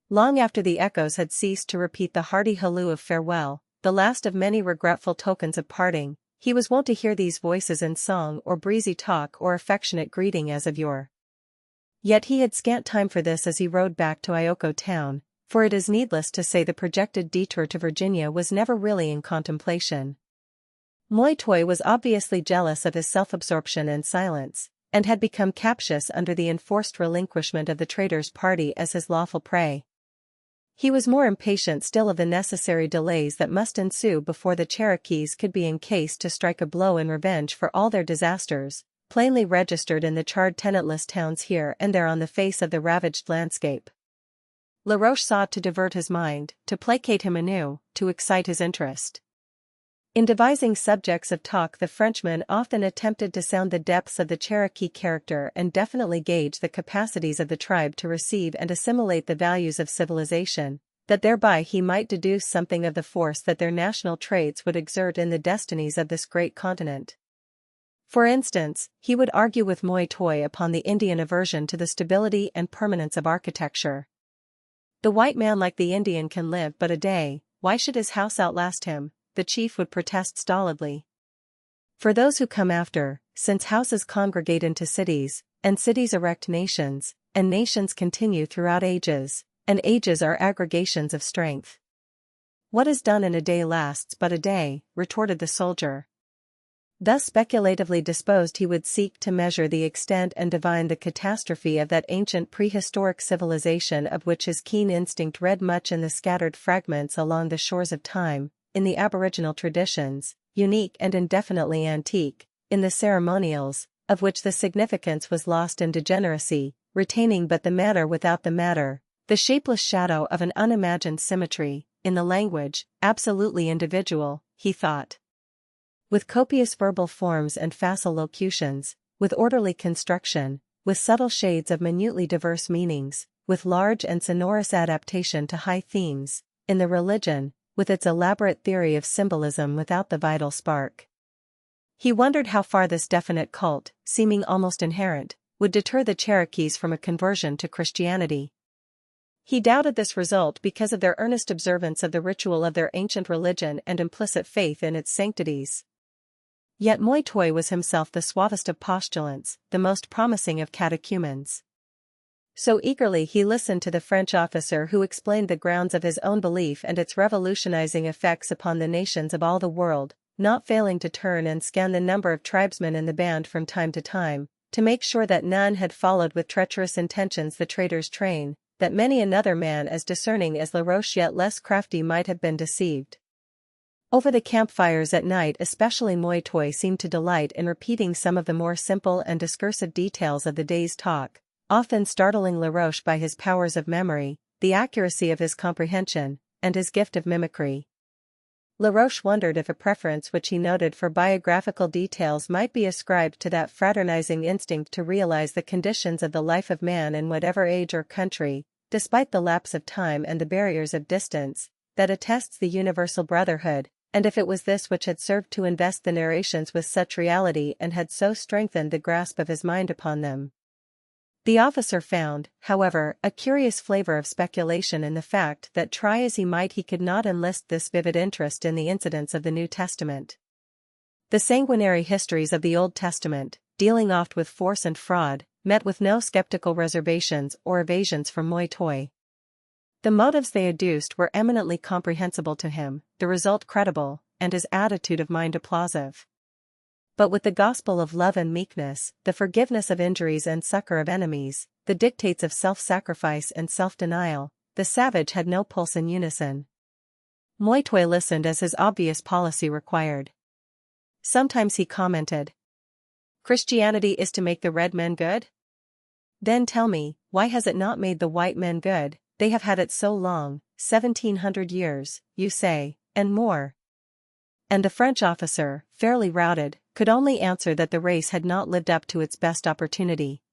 [SPEAKER 1] Long after the echoes had ceased to repeat the hearty halloo of farewell, the last of many regretful tokens of parting, he was wont to hear these voices in song or breezy talk or affectionate greeting as of yore. Yet he had scant time for this as he rode back to Ioko town, for it is needless to say the projected detour to Virginia was never really in contemplation. Moi Toi was obviously jealous of his self-absorption and silence, and had become captious under the enforced relinquishment of the trader's party as his lawful prey. He was more impatient still of the necessary delays that must ensue before the Cherokees could be encased to strike a blow in revenge for all their disasters, plainly registered in the charred tenantless towns here and there on the face of the ravaged landscape. Laroche sought to divert his mind, to placate him anew, to excite his interest. In devising subjects of talk the Frenchman often attempted to sound the depths of the Cherokee character and definitely gauge the capacities of the tribe to receive and assimilate the values of civilization, that thereby he might deduce something of the force that their national traits would exert in the destinies of this great continent. For instance, he would argue with Moi Toi upon the Indian aversion to the stability and permanence of architecture. The white man like the Indian can live but a day, why should his house outlast him? The chief would protest stolidly. For those who come after, since houses congregate into cities, and cities erect nations, and nations continue throughout ages, and ages are aggregations of strength. What is done in a day lasts but a day, retorted the soldier. Thus speculatively disposed he would seek to measure the extent and divine the catastrophe of that ancient prehistoric civilization of which his keen instinct read much in the scattered fragments along the shores of time, in the aboriginal traditions, unique and indefinitely antique, in the ceremonials, of which the significance was lost in degeneracy, retaining but the matter without the matter, the shapeless shadow of an unimagined symmetry, in the language, absolutely individual, he thought. With copious verbal forms and facile locutions, with orderly construction, with subtle shades of minutely diverse meanings, with large and sonorous adaptation to high themes, in the religion, with its elaborate theory of symbolism without the vital spark. He wondered how far this definite cult, seeming almost inherent, would deter the Cherokees from a conversion to Christianity. He doubted this result because of their earnest observance of the ritual of their ancient religion and implicit faith in its sanctities. Yet Moi Toi was himself the suavest of postulants, the most promising of catechumens. So eagerly he listened to the French officer who explained the grounds of his own belief and its revolutionizing effects upon the nations of all the world, not failing to turn and scan the number of tribesmen in the band from time to make sure that none had followed with treacherous intentions the trader's train, that many another man as discerning as Laroche yet less crafty might have been deceived. Over the campfires at night especially Moi Toi seemed to delight in repeating some of the more simple and discursive details of the day's talk, often startling Laroche by his powers of memory, the accuracy of his comprehension, and his gift of mimicry. Laroche wondered if a preference which he noted for biographical details might be ascribed to that fraternizing instinct to realize the conditions of the life of man in whatever age or country, despite the lapse of time and the barriers of distance, that attests the universal brotherhood, and if it was this which had served to invest the narrations with such reality and had so strengthened the grasp of his mind upon them. The officer found, however, a curious flavor of speculation in the fact that try as he might he could not enlist this vivid interest in the incidents of the New Testament. The sanguinary histories of the Old Testament, dealing oft with force and fraud, met with no skeptical reservations or evasions from Moi Toi. The motives they adduced were eminently comprehensible to him, the result credible, and his attitude of mind applausive. But with the gospel of love and meekness, the forgiveness of injuries and succor of enemies, the dictates of self-sacrifice and self-denial, the savage had no pulse in unison. Moi Toi listened as his obvious policy required. Sometimes he commented, "Christianity is to make the red men good? Then tell me, why has it not made the white men good? They have had it so long, 1700 years, you say, and more." And the French officer, fairly routed, could only answer that the race had not lived up to its best opportunity.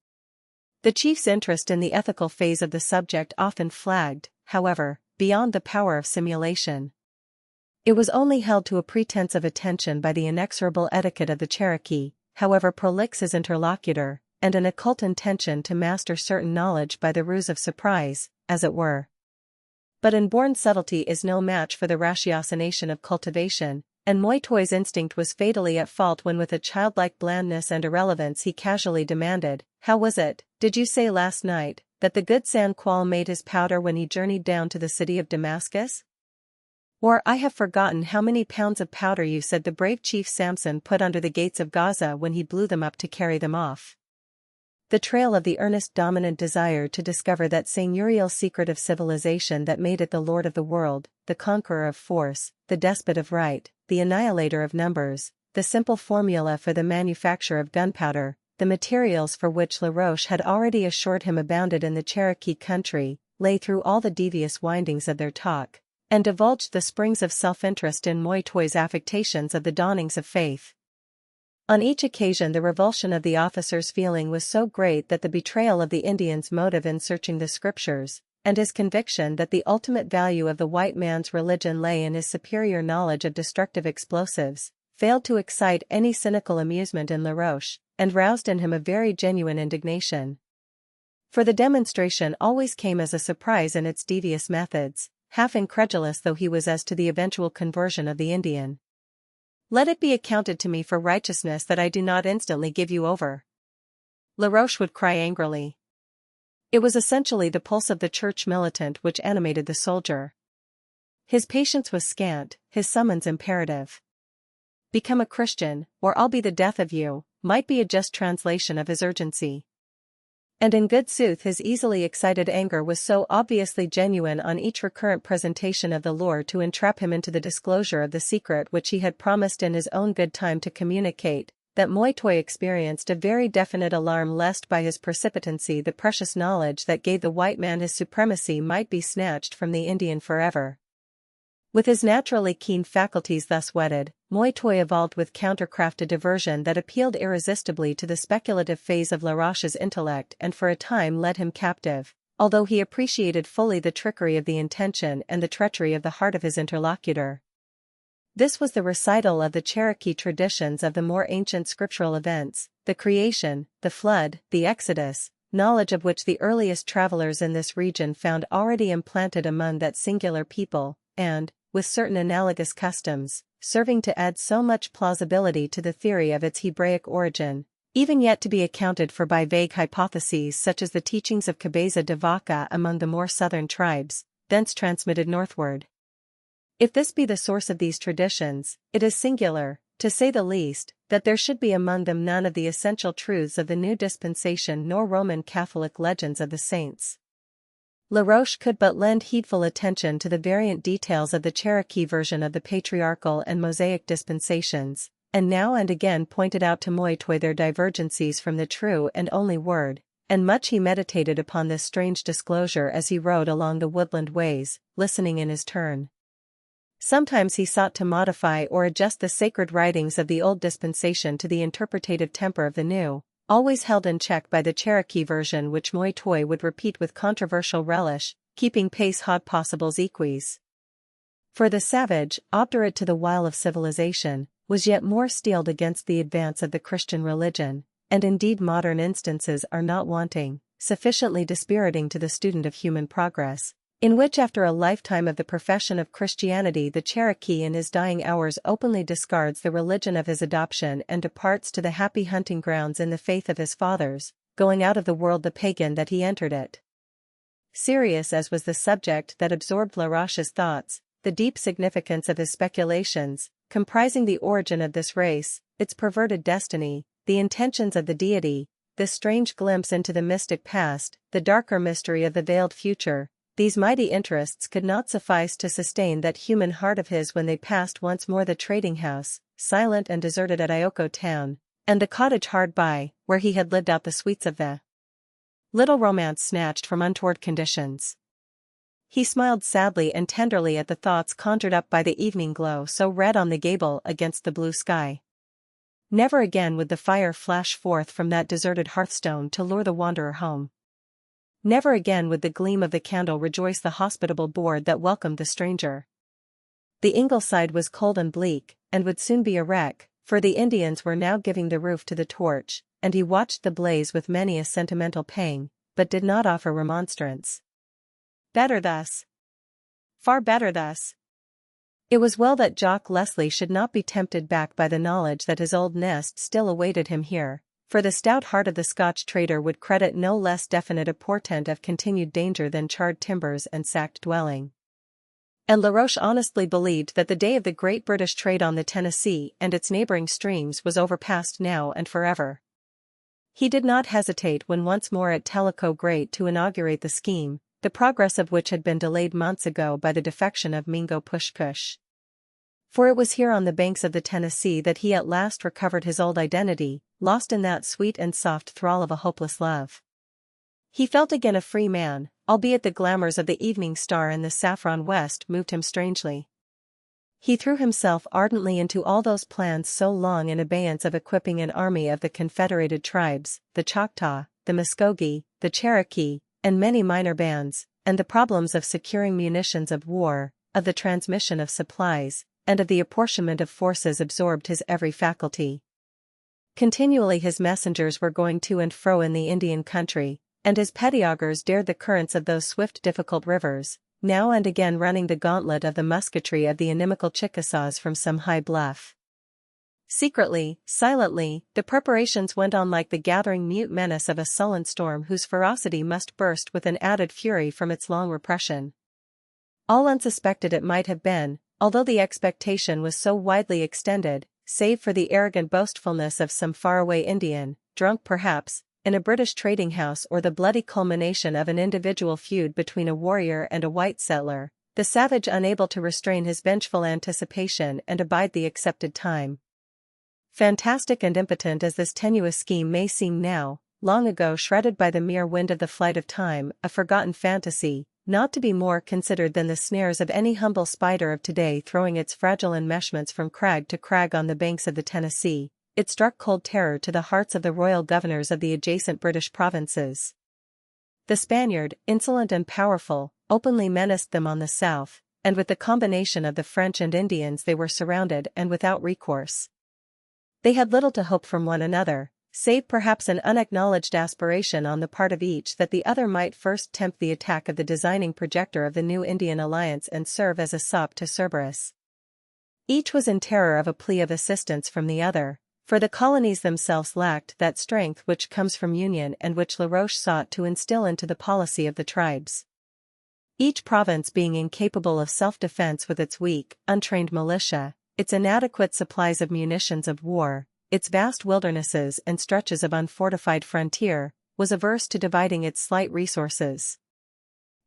[SPEAKER 1] The chief's interest in the ethical phase of the subject often flagged, however, beyond the power of simulation. It was only held to a pretense of attention by the inexorable etiquette of the Cherokee, however prolix his interlocutor, and an occult intention to master certain knowledge by the ruse of surprise, as it were. But inborn subtlety is no match for the ratiocination of cultivation, and Moitoy's instinct was fatally at fault when with a childlike blandness and irrelevance he casually demanded, "How was it, did you say last night, that the good Sanqual made his powder when he journeyed down to the city of Damascus? Or I have forgotten how many pounds of powder you said the brave chief Samson put under the gates of Gaza when he blew them up to carry them off." The trail of the earnest dominant desire to discover that seigneurial secret of civilization that made it the lord of the world, the conqueror of force, the despot of right, the annihilator of numbers, the simple formula for the manufacture of gunpowder, the materials for which Laroche had already assured him abounded in the Cherokee country, lay through all the devious windings of their talk, and divulged the springs of self-interest in Moitoy's affectations of the dawnings of faith. On each occasion the revulsion of the officer's feeling was so great that the betrayal of the Indian's motive in searching the scriptures, and his conviction that the ultimate value of the white man's religion lay in his superior knowledge of destructive explosives, failed to excite any cynical amusement in Laroche, and roused in him a very genuine indignation. For the demonstration always came as a surprise in its devious methods, half incredulous though he was as to the eventual conversion of the Indian. "Let it be accounted to me for righteousness that I do not instantly give you over," Laroche would cry angrily. It was essentially the pulse of the church militant which animated the soldier. His patience was scant, his summons imperative. "Become a Christian, or I'll be the death of you," might be a just translation of his urgency. And in good sooth his easily excited anger was so obviously genuine on each recurrent presentation of the lure to entrap him into the disclosure of the secret which he had promised in his own good time to communicate, that Moitoy experienced a very definite alarm lest by his precipitancy the precious knowledge that gave the white man his supremacy might be snatched from the Indian forever. With his naturally keen faculties thus whetted, Moitoy evolved with countercraft a diversion that appealed irresistibly to the speculative phase of Laroche's intellect and for a time led him captive, although he appreciated fully the trickery of the intention and the treachery of the heart of his interlocutor. This was the recital of the Cherokee traditions of the more ancient scriptural events, the creation, the flood, the exodus, knowledge of which the earliest travelers in this region found already implanted among that singular people, and, with certain analogous customs, serving to add so much plausibility to the theory of its Hebraic origin, even yet to be accounted for by vague hypotheses such as the teachings of Cabeza de Vaca among the more southern tribes, thence transmitted northward. If this be the source of these traditions, it is singular, to say the least, that there should be among them none of the essential truths of the new dispensation nor Roman Catholic legends of the saints. Laroche could but lend heedful attention to the variant details of the Cherokee version of the patriarchal and Mosaic dispensations, and now and again pointed out to Moitoy their divergencies from the true and only word, and much he meditated upon this strange disclosure as he rode along the woodland ways, listening in his turn. Sometimes he sought to modify or adjust the sacred writings of the old dispensation to the interpretative temper of the new, always held in check by the Cherokee version which Moitoy would repeat with controversial relish, keeping pace haud possibles equis. For the savage, obdurate to the wile of civilization, was yet more steeled against the advance of the Christian religion, and indeed modern instances are not wanting, sufficiently dispiriting to the student of human progress, in which after a lifetime of the profession of Christianity the Cherokee in his dying hours openly discards the religion of his adoption and departs to the happy hunting grounds in the faith of his fathers, going out of the world the pagan that he entered it. Serious as was the subject that absorbed Laroche's thoughts, the deep significance of his speculations, comprising the origin of this race, its perverted destiny, the intentions of the deity, this strange glimpse into the mystic past, the darker mystery of the veiled future, these mighty interests could not suffice to sustain that human heart of his when they passed once more the trading house, silent and deserted at Ioko town, and the cottage hard by, where he had lived out the sweets of the little romance snatched from untoward conditions. He smiled sadly and tenderly at the thoughts conjured up by the evening glow so red on the gable against the blue sky. Never again would the fire flash forth from that deserted hearthstone to lure the wanderer home. Never again would the gleam of the candle rejoice the hospitable board that welcomed the stranger. The Ingleside was cold and bleak, and would soon be a wreck, for the Indians were now giving the roof to the torch, and he watched the blaze with many a sentimental pang, but did not offer remonstrance. Better thus. Far better thus. It was well that Jock Leslie should not be tempted back by the knowledge that his old nest still awaited him here, for the stout heart of the Scotch trader would credit no less definite a portent of continued danger than charred timbers and sacked dwelling. And Laroche honestly believed that the day of the great British trade on the Tennessee and its neighboring streams was overpast now and forever. He did not hesitate when once more at Tellico Great to inaugurate the scheme, the progress of which had been delayed months ago by the defection of Mingo Push Push. For it was here on the banks of the Tennessee that he at last recovered his old identity, lost in that sweet and soft thrall of a hopeless love. He felt again a free man, albeit the glamours of the Evening Star and the saffron west moved him strangely. He threw himself ardently into all those plans so long in abeyance of equipping an army of the confederated tribes, the Choctaw, the Muskogee, the Cherokee, and many minor bands, and the problems of securing munitions of war, of the transmission of supplies, and of the apportionment of forces absorbed his every faculty. Continually his messengers were going to and fro in the Indian country, and his petty augurs dared the currents of those swift difficult rivers, now and again running the gauntlet of the musketry of the inimical Chickasaws from some high bluff. Secretly, silently, the preparations went on like the gathering mute menace of a sullen storm whose ferocity must burst with an added fury from its long repression. All unsuspected it might have been, although the expectation was so widely extended, save for the arrogant boastfulness of some faraway Indian, drunk perhaps, in a British trading house, or the bloody culmination of an individual feud between a warrior and a white settler, the savage unable to restrain his vengeful anticipation and abide the accepted time. Fantastic and impotent as this tenuous scheme may seem now, long ago shredded by the mere wind of the flight of time, a forgotten fantasy, not to be more considered than the snares of any humble spider of today throwing its fragile enmeshments from crag to crag on the banks of the Tennessee, it struck cold terror to the hearts of the royal governors of the adjacent British provinces. The Spaniard, insolent and powerful, openly menaced them on the south, and with the combination of the French and Indians they were surrounded and without recourse. They had little to hope from one another, save perhaps an unacknowledged aspiration on the part of each that the other might first tempt the attack of the designing projector of the new Indian alliance and serve as a sop to Cerberus. Each was in terror of a plea of assistance from the other, for the colonies themselves lacked that strength which comes from union and which Laroche sought to instill into the policy of the tribes. Each province being incapable of self-defense with its weak, untrained militia, its inadequate supplies of munitions of war, its vast wildernesses and stretches of unfortified frontier, was averse to dividing its slight resources.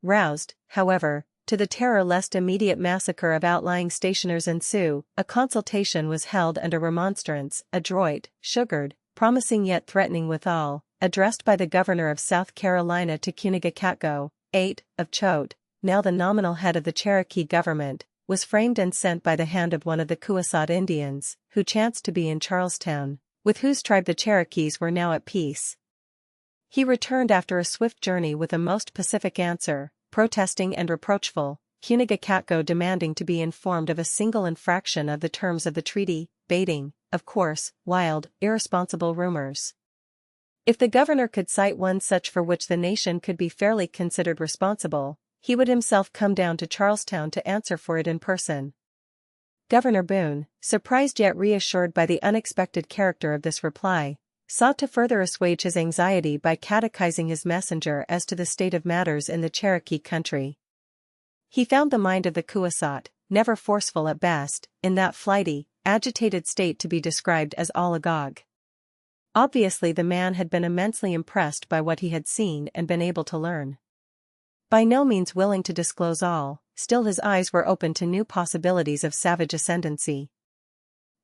[SPEAKER 1] Roused, however, to the terror lest immediate massacre of outlying stationers ensue, a consultation was held and a remonstrance, adroit, sugared, promising yet threatening withal, addressed by the governor of South Carolina to Cunigacatgo, of Choate, now the nominal head of the Cherokee government, was framed and sent by the hand of one of the Couassaut Indians, who chanced to be in Charlestown, with whose tribe the Cherokees were now at peace. He returned after a swift journey with a most pacific answer, protesting and reproachful, Cunigacatgo demanding to be informed of a single infraction of the terms of the treaty, baiting, of course, wild, irresponsible rumors. If the governor could cite one such for which the nation could be fairly considered responsible, he would himself come down to Charlestown to answer for it in person. Governor Boone, surprised yet reassured by the unexpected character of this reply, sought to further assuage his anxiety by catechizing his messenger as to the state of matters in the Cherokee country. He found the mind of the Couassaut, never forceful at best, in that flighty, agitated state to be described as all agog. Obviously the man had been immensely impressed by what he had seen and been able to learn. By no means willing to disclose all, still his eyes were open to new possibilities of savage ascendancy.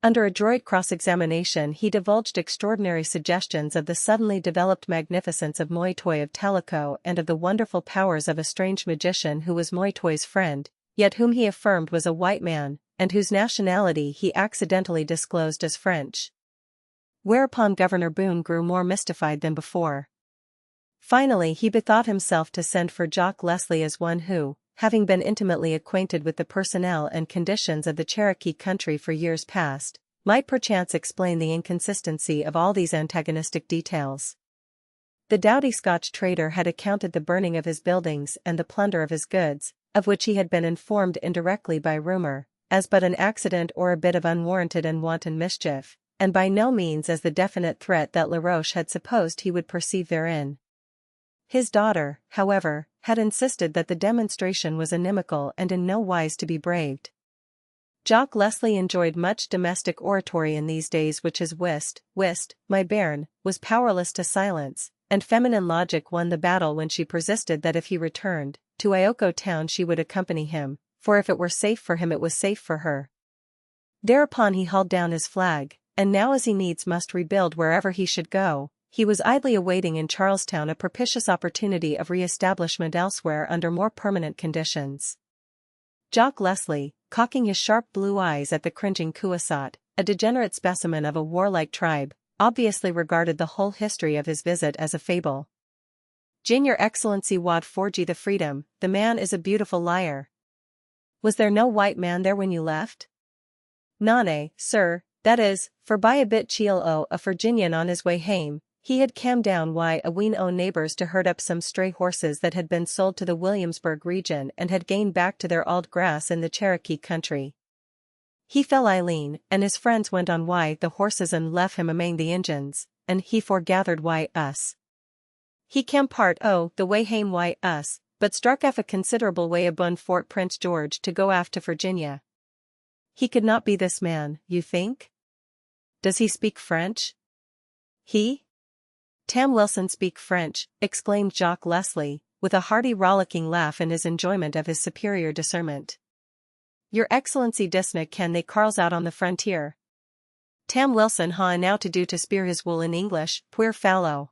[SPEAKER 1] Under adroit cross-examination he divulged extraordinary suggestions of the suddenly developed magnificence of Moytoy of Tellico and of the wonderful powers of a strange magician who was Moytoy's friend, yet whom he affirmed was a white man, and whose nationality he accidentally disclosed as French. Whereupon Governor Boone grew more mystified than before. Finally he bethought himself to send for Jock Leslie as one who, having been intimately acquainted with the personnel and conditions of the Cherokee country for years past, might perchance explain the inconsistency of all these antagonistic details. The doughty Scotch trader had accounted the burning of his buildings and the plunder of his goods, of which he had been informed indirectly by rumor, as but an accident or a bit of unwarranted and wanton mischief, and by no means as the definite threat that Laroche had supposed he would perceive therein. His daughter, however, had insisted that the demonstration was inimical and in no wise to be braved. Jock Leslie enjoyed much domestic oratory in these days which his whist, my bairn, was powerless to silence, and feminine logic won the battle when she persisted that if he returned to Ioko town she would accompany him, for if it were safe for him it was safe for her. Thereupon he hauled down his flag, and now as he needs must rebuild wherever he should go, he was idly awaiting in Charlestown a propitious opportunity of re-establishment elsewhere under more permanent conditions. Jock Leslie, cocking his sharp blue eyes at the cringing Couessot, a degenerate specimen of a warlike tribe, obviously regarded the whole history of his visit as a fable. "Jin your excellency wad forgy the freedom, the man is a beautiful liar. Was there no white man there when you left?" "None, sir, that is, for by a bit cheel o' a Virginian on his way hame, he had cam down a ween o' neighbors to herd up some stray horses that had been sold to the Williamsburg region and had gane back to their auld grass in the Cherokee country. He fell Eileen, and his friends went on the horses and left him amang the Injuns, and he forgathered us. He cam part o' the way hame us, but struck aff a considerable way abune Fort Prince George to go aft to Virginia." "He could not be this man, you think? Does he speak French?" "He? Tam Wilson speak French," exclaimed Jock Leslie, with a hearty rollicking laugh in his enjoyment of his superior discernment. "Your excellency disna ken they carls out on the frontier. Tam Wilson ha enow to do to spear his wool in English, puir fallow."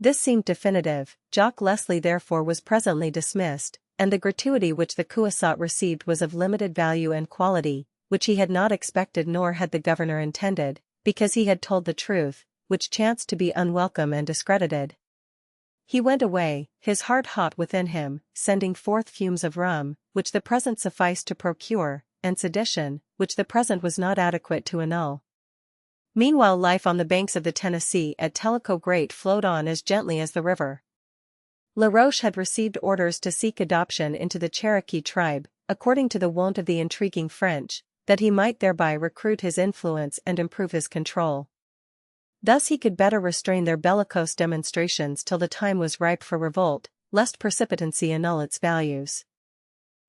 [SPEAKER 1] This seemed definitive. Jock Leslie therefore was presently dismissed, and the gratuity which the Couessot received was of limited value and quality, which he had not expected nor had the governor intended, because he had told the truth, which chanced to be unwelcome and discredited. He went away, his heart hot within him, sending forth fumes of rum, which the present sufficed to procure, and sedition, which the present was not adequate to annul. Meanwhile life on the banks of the Tennessee at Tellico Great flowed on as gently as the river. Laroche had received orders to seek adoption into the Cherokee tribe, according to the wont of the intriguing French, that he might thereby recruit his influence and improve his control. Thus he could better restrain their bellicose demonstrations till the time was ripe for revolt, lest precipitancy annul its values.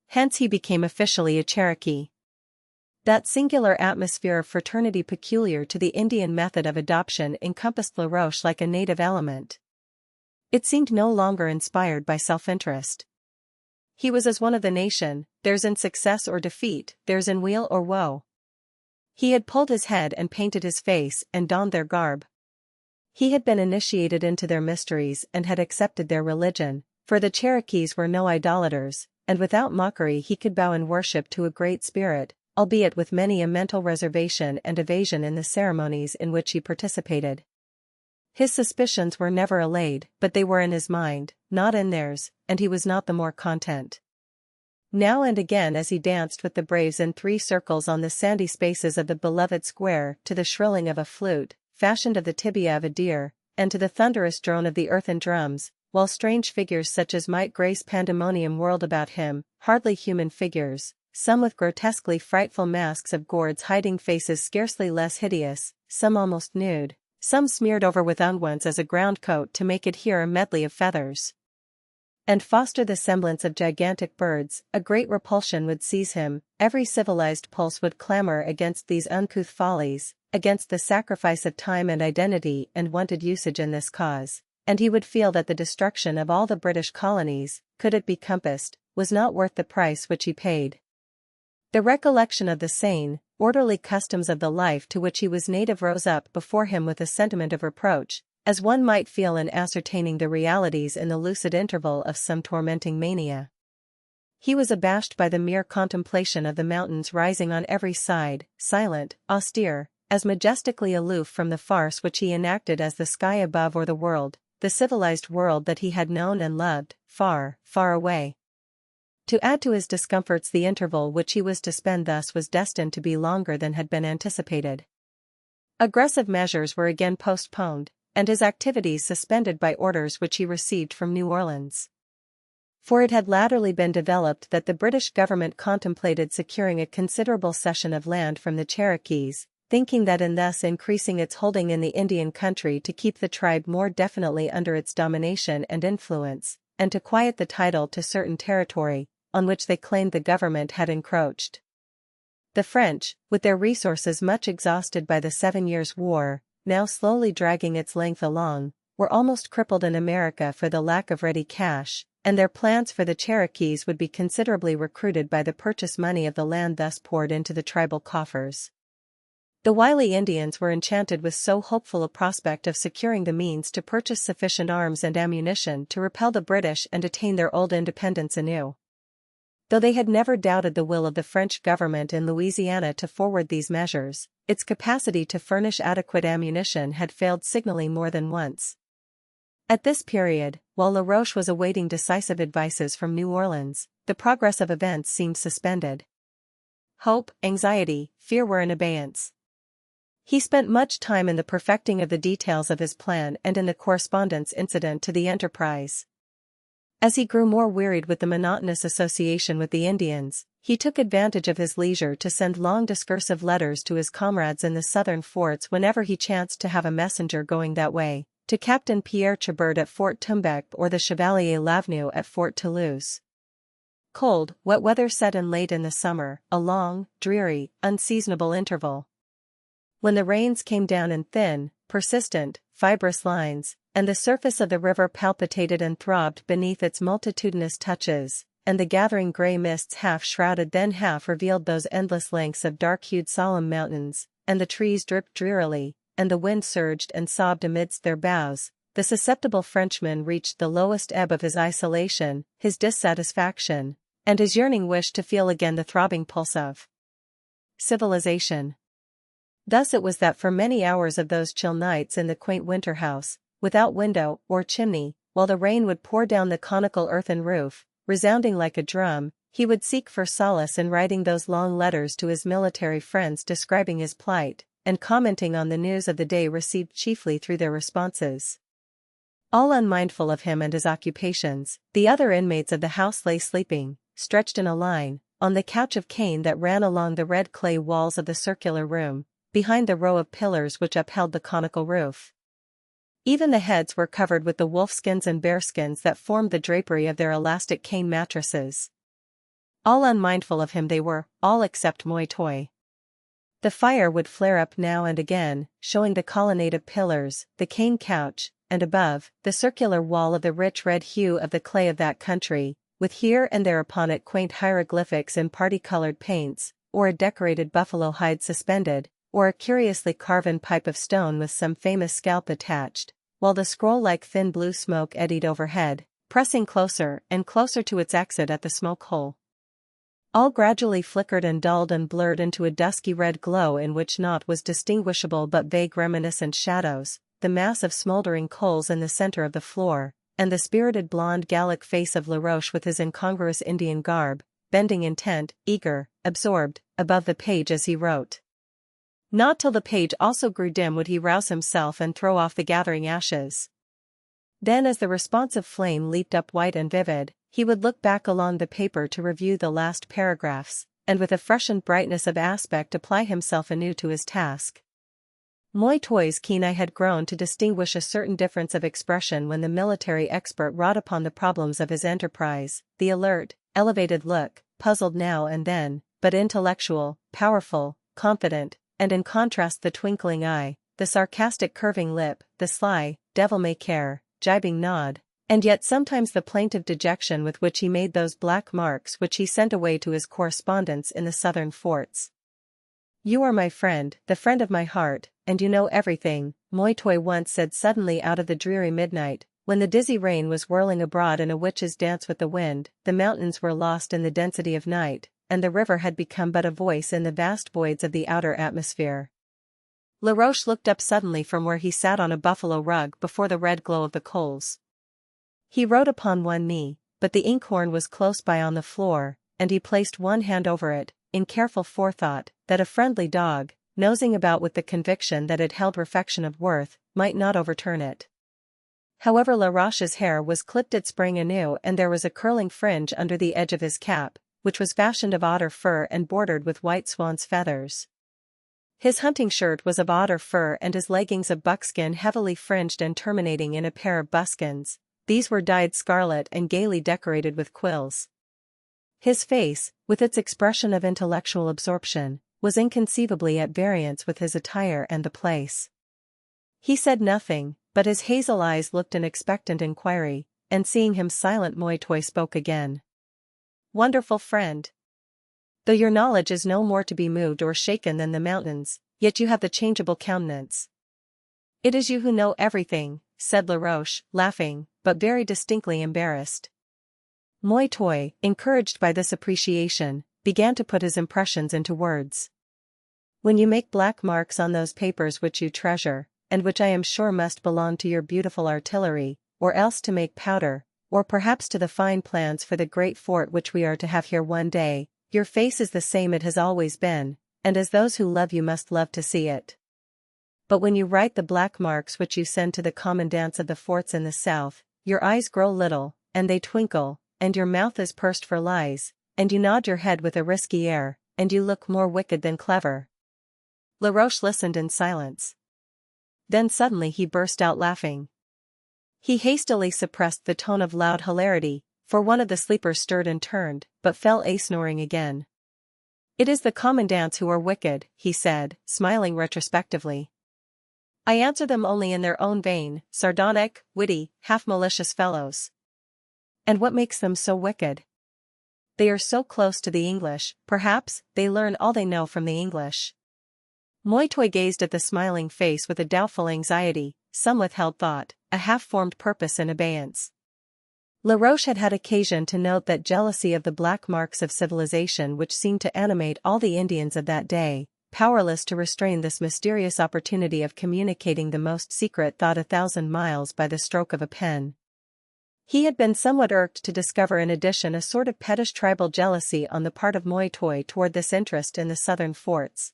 [SPEAKER 1] Hence he became officially a Cherokee. That singular atmosphere of fraternity peculiar to the Indian method of adoption encompassed Laroche like a native element. It seemed no longer inspired by self-interest. He was as one of the nation, theirs in success or defeat, theirs in weal or woe. He had pulled his head and painted his face and donned their garb. He had been initiated into their mysteries and had accepted their religion, for the Cherokees were no idolaters, and without mockery he could bow in worship to a great spirit, albeit with many a mental reservation and evasion in the ceremonies in which he participated. His suspicions were never allayed, but they were in his mind, not in theirs, and he was not the more content. Now and again as he danced with the braves in 3 circles on the sandy spaces of the beloved square to the shrilling of a flute, fashioned of the tibia of a deer, and to the thunderous drone of the earthen drums, while strange figures such as might grace pandemonium whirled about him, hardly human figures, some with grotesquely frightful masks of gourds hiding faces scarcely less hideous, some almost nude, some smeared over with unguents as a ground coat to make it here a medley of feathers, and foster the semblance of gigantic birds, a great repulsion would seize him. Every civilized pulse would clamor against these uncouth follies, against the sacrifice of time and identity and wonted usage in this cause, and he would feel that the destruction of all the British colonies, could it be compassed, was not worth the price which he paid. The recollection of the sane, orderly customs of the life to which he was native rose up before him with a sentiment of reproach, as one might feel in ascertaining the realities in the lucid interval of some tormenting mania. He was abashed by the mere contemplation of the mountains rising on every side, silent, austere, as majestically aloof from the farce which he enacted as the sky above or the world, the civilized world that he had known and loved, far, far away. To add to his discomforts, the interval which he was to spend thus was destined to be longer than had been anticipated. Aggressive measures were again postponed, and his activities suspended by orders which he received from New Orleans. For it had latterly been developed that the British government contemplated securing a considerable cession of land from the Cherokees, thinking that in thus increasing its holding in the Indian country to keep the tribe more definitely under its domination and influence, and to quiet the title to certain territory, on which they claimed the government had encroached. The French, with their resources much exhausted by the 7 Years' War, now slowly dragging its length along, were almost crippled in America for the lack of ready cash, and their plans for the Cherokees would be considerably recruited by the purchase money of the land thus poured into the tribal coffers. The wily Indians were enchanted with so hopeful a prospect of securing the means to purchase sufficient arms and ammunition to repel the British and attain their old independence anew. Though they had never doubted the will of the French government in Louisiana to forward these measures, its capacity to furnish adequate ammunition had failed signally more than once. At this period, while La Roche was awaiting decisive advices from New Orleans, the progress of events seemed suspended. Hope, anxiety, fear were in abeyance. He spent much time in the perfecting of the details of his plan and in the correspondence incident to the enterprise. As he grew more wearied with the monotonous association with the Indians, he took advantage of his leisure to send long discursive letters to his comrades in the southern forts whenever he chanced to have a messenger going that way, to Captain Pierre Chabert at Fort Tumbec or the Chevalier Lavenu at Fort Toulouse. Cold, wet weather set in late in the summer, a long, dreary, unseasonable interval. When the rains came down in thin, persistent, fibrous lines, and the surface of the river palpitated and throbbed beneath its multitudinous touches, and the gathering grey mists half shrouded then half revealed those endless lengths of dark-hued solemn mountains, and the trees dripped drearily, and the wind surged and sobbed amidst their boughs, the susceptible Frenchman reached the lowest ebb of his isolation, his dissatisfaction, and his yearning wish to feel again the throbbing pulse of civilization. Thus it was that for many hours of those chill nights in the quaint winter house, without window or chimney, while the rain would pour down the conical earthen roof, resounding like a drum, he would seek for solace in writing those long letters to his military friends describing his plight, and commenting on the news of the day received chiefly through their responses. All unmindful of him and his occupations, the other inmates of the house lay sleeping, stretched in a line, on the couch of cane that ran along the red clay walls of the circular room, behind the row of pillars which upheld the conical roof. Even the heads were covered with the wolfskins and bearskins that formed the drapery of their elastic cane mattresses. All unmindful of him they were, all except Moi Toi. The fire would flare up now and again, showing the colonnade of pillars, the cane couch, and above, the circular wall of the rich red hue of the clay of that country, with here and there upon it quaint hieroglyphics in party-colored paints, or a decorated buffalo hide suspended, or a curiously carven pipe of stone with some famous scalp attached, while the scroll-like thin blue smoke eddied overhead, pressing closer and closer to its exit at the smoke hole. All gradually flickered and dulled and blurred into a dusky red glow in which naught was distinguishable but vague reminiscent shadows, the mass of smoldering coals in the center of the floor, and the spirited blonde Gallic face of La Roche with his incongruous Indian garb, bending intent, eager, absorbed, above the page as he wrote. Not till the page also grew dim would he rouse himself and throw off the gathering ashes. Then as the responsive flame leaped up white and vivid, he would look back along the paper to review the last paragraphs, and with a freshened brightness of aspect apply himself anew to his task. Moi Toi's keen eye had grown to distinguish a certain difference of expression when the military expert wrought upon the problems of his enterprise, the alert, elevated look, puzzled now and then, but intellectual, powerful, confident, and in contrast the twinkling eye, the sarcastic curving lip, the sly, devil-may-care, gibing nod, and yet sometimes the plaintive dejection with which he made those black marks which he sent away to his correspondents in the southern forts. "You are my friend, the friend of my heart, and you know everything," Moi Toi once said suddenly out of the dreary midnight, when the dizzy rain was whirling abroad in a witch's dance with the wind, the mountains were lost in the density of night, and the river had become but a voice in the vast voids of the outer atmosphere. LaRoche looked up suddenly from where he sat on a buffalo rug before the red glow of the coals. He wrote upon one knee, but the inkhorn was close by on the floor, and he placed one hand over it, in careful forethought, that a friendly dog, nosing about with the conviction that it held refection of worth, might not overturn it. However, LaRoche's hair was clipped at spring anew, and there was a curling fringe under the edge of his cap, which was fashioned of otter fur and bordered with white swan's feathers. His hunting shirt was of otter fur and his leggings of buckskin heavily fringed and terminating in a pair of buskins. These were dyed scarlet and gaily decorated with quills. His face, with its expression of intellectual absorption, was inconceivably at variance with his attire and the place. He said nothing, but his hazel eyes looked an expectant inquiry, and seeing him silent, Moitoy spoke again. "Wonderful friend! Though your knowledge is no more to be moved or shaken than the mountains, yet you have the changeable countenance." "It is you who know everything," said LaRoche, laughing, but very distinctly embarrassed. Moitoy, encouraged by this appreciation, began to put his impressions into words. "When you make black marks on those papers which you treasure, and which I am sure must belong to your beautiful artillery, or else to make powder, or perhaps to the fine plans for the great fort which we are to have here one day, your face is the same it has always been, and as those who love you must love to see it. But when you write the black marks which you send to the commandants of the forts in the south, your eyes grow little, and they twinkle, and your mouth is pursed for lies, and you nod your head with a risky air, and you look more wicked than clever." LaRoche listened in silence. Then suddenly he burst out laughing. He hastily suppressed the tone of loud hilarity, for one of the sleepers stirred and turned, but fell snoring again. "It is the commandants who are wicked," he said, smiling retrospectively. "I answer them only in their own vein, sardonic, witty, half-malicious fellows. And what makes them so wicked? They are so close to the English, perhaps, they learn all they know from the English." Moitoy gazed at the smiling face with a doubtful anxiety, some withheld thought, a half-formed purpose in abeyance. LaRoche had had occasion to note that jealousy of the black marks of civilization which seemed to animate all the Indians of that day, powerless to restrain this mysterious opportunity of communicating the most secret thought 1,000 miles by the stroke of a pen. He had been somewhat irked to discover in addition a sort of pettish tribal jealousy on the part of Moitoy toward this interest in the southern forts.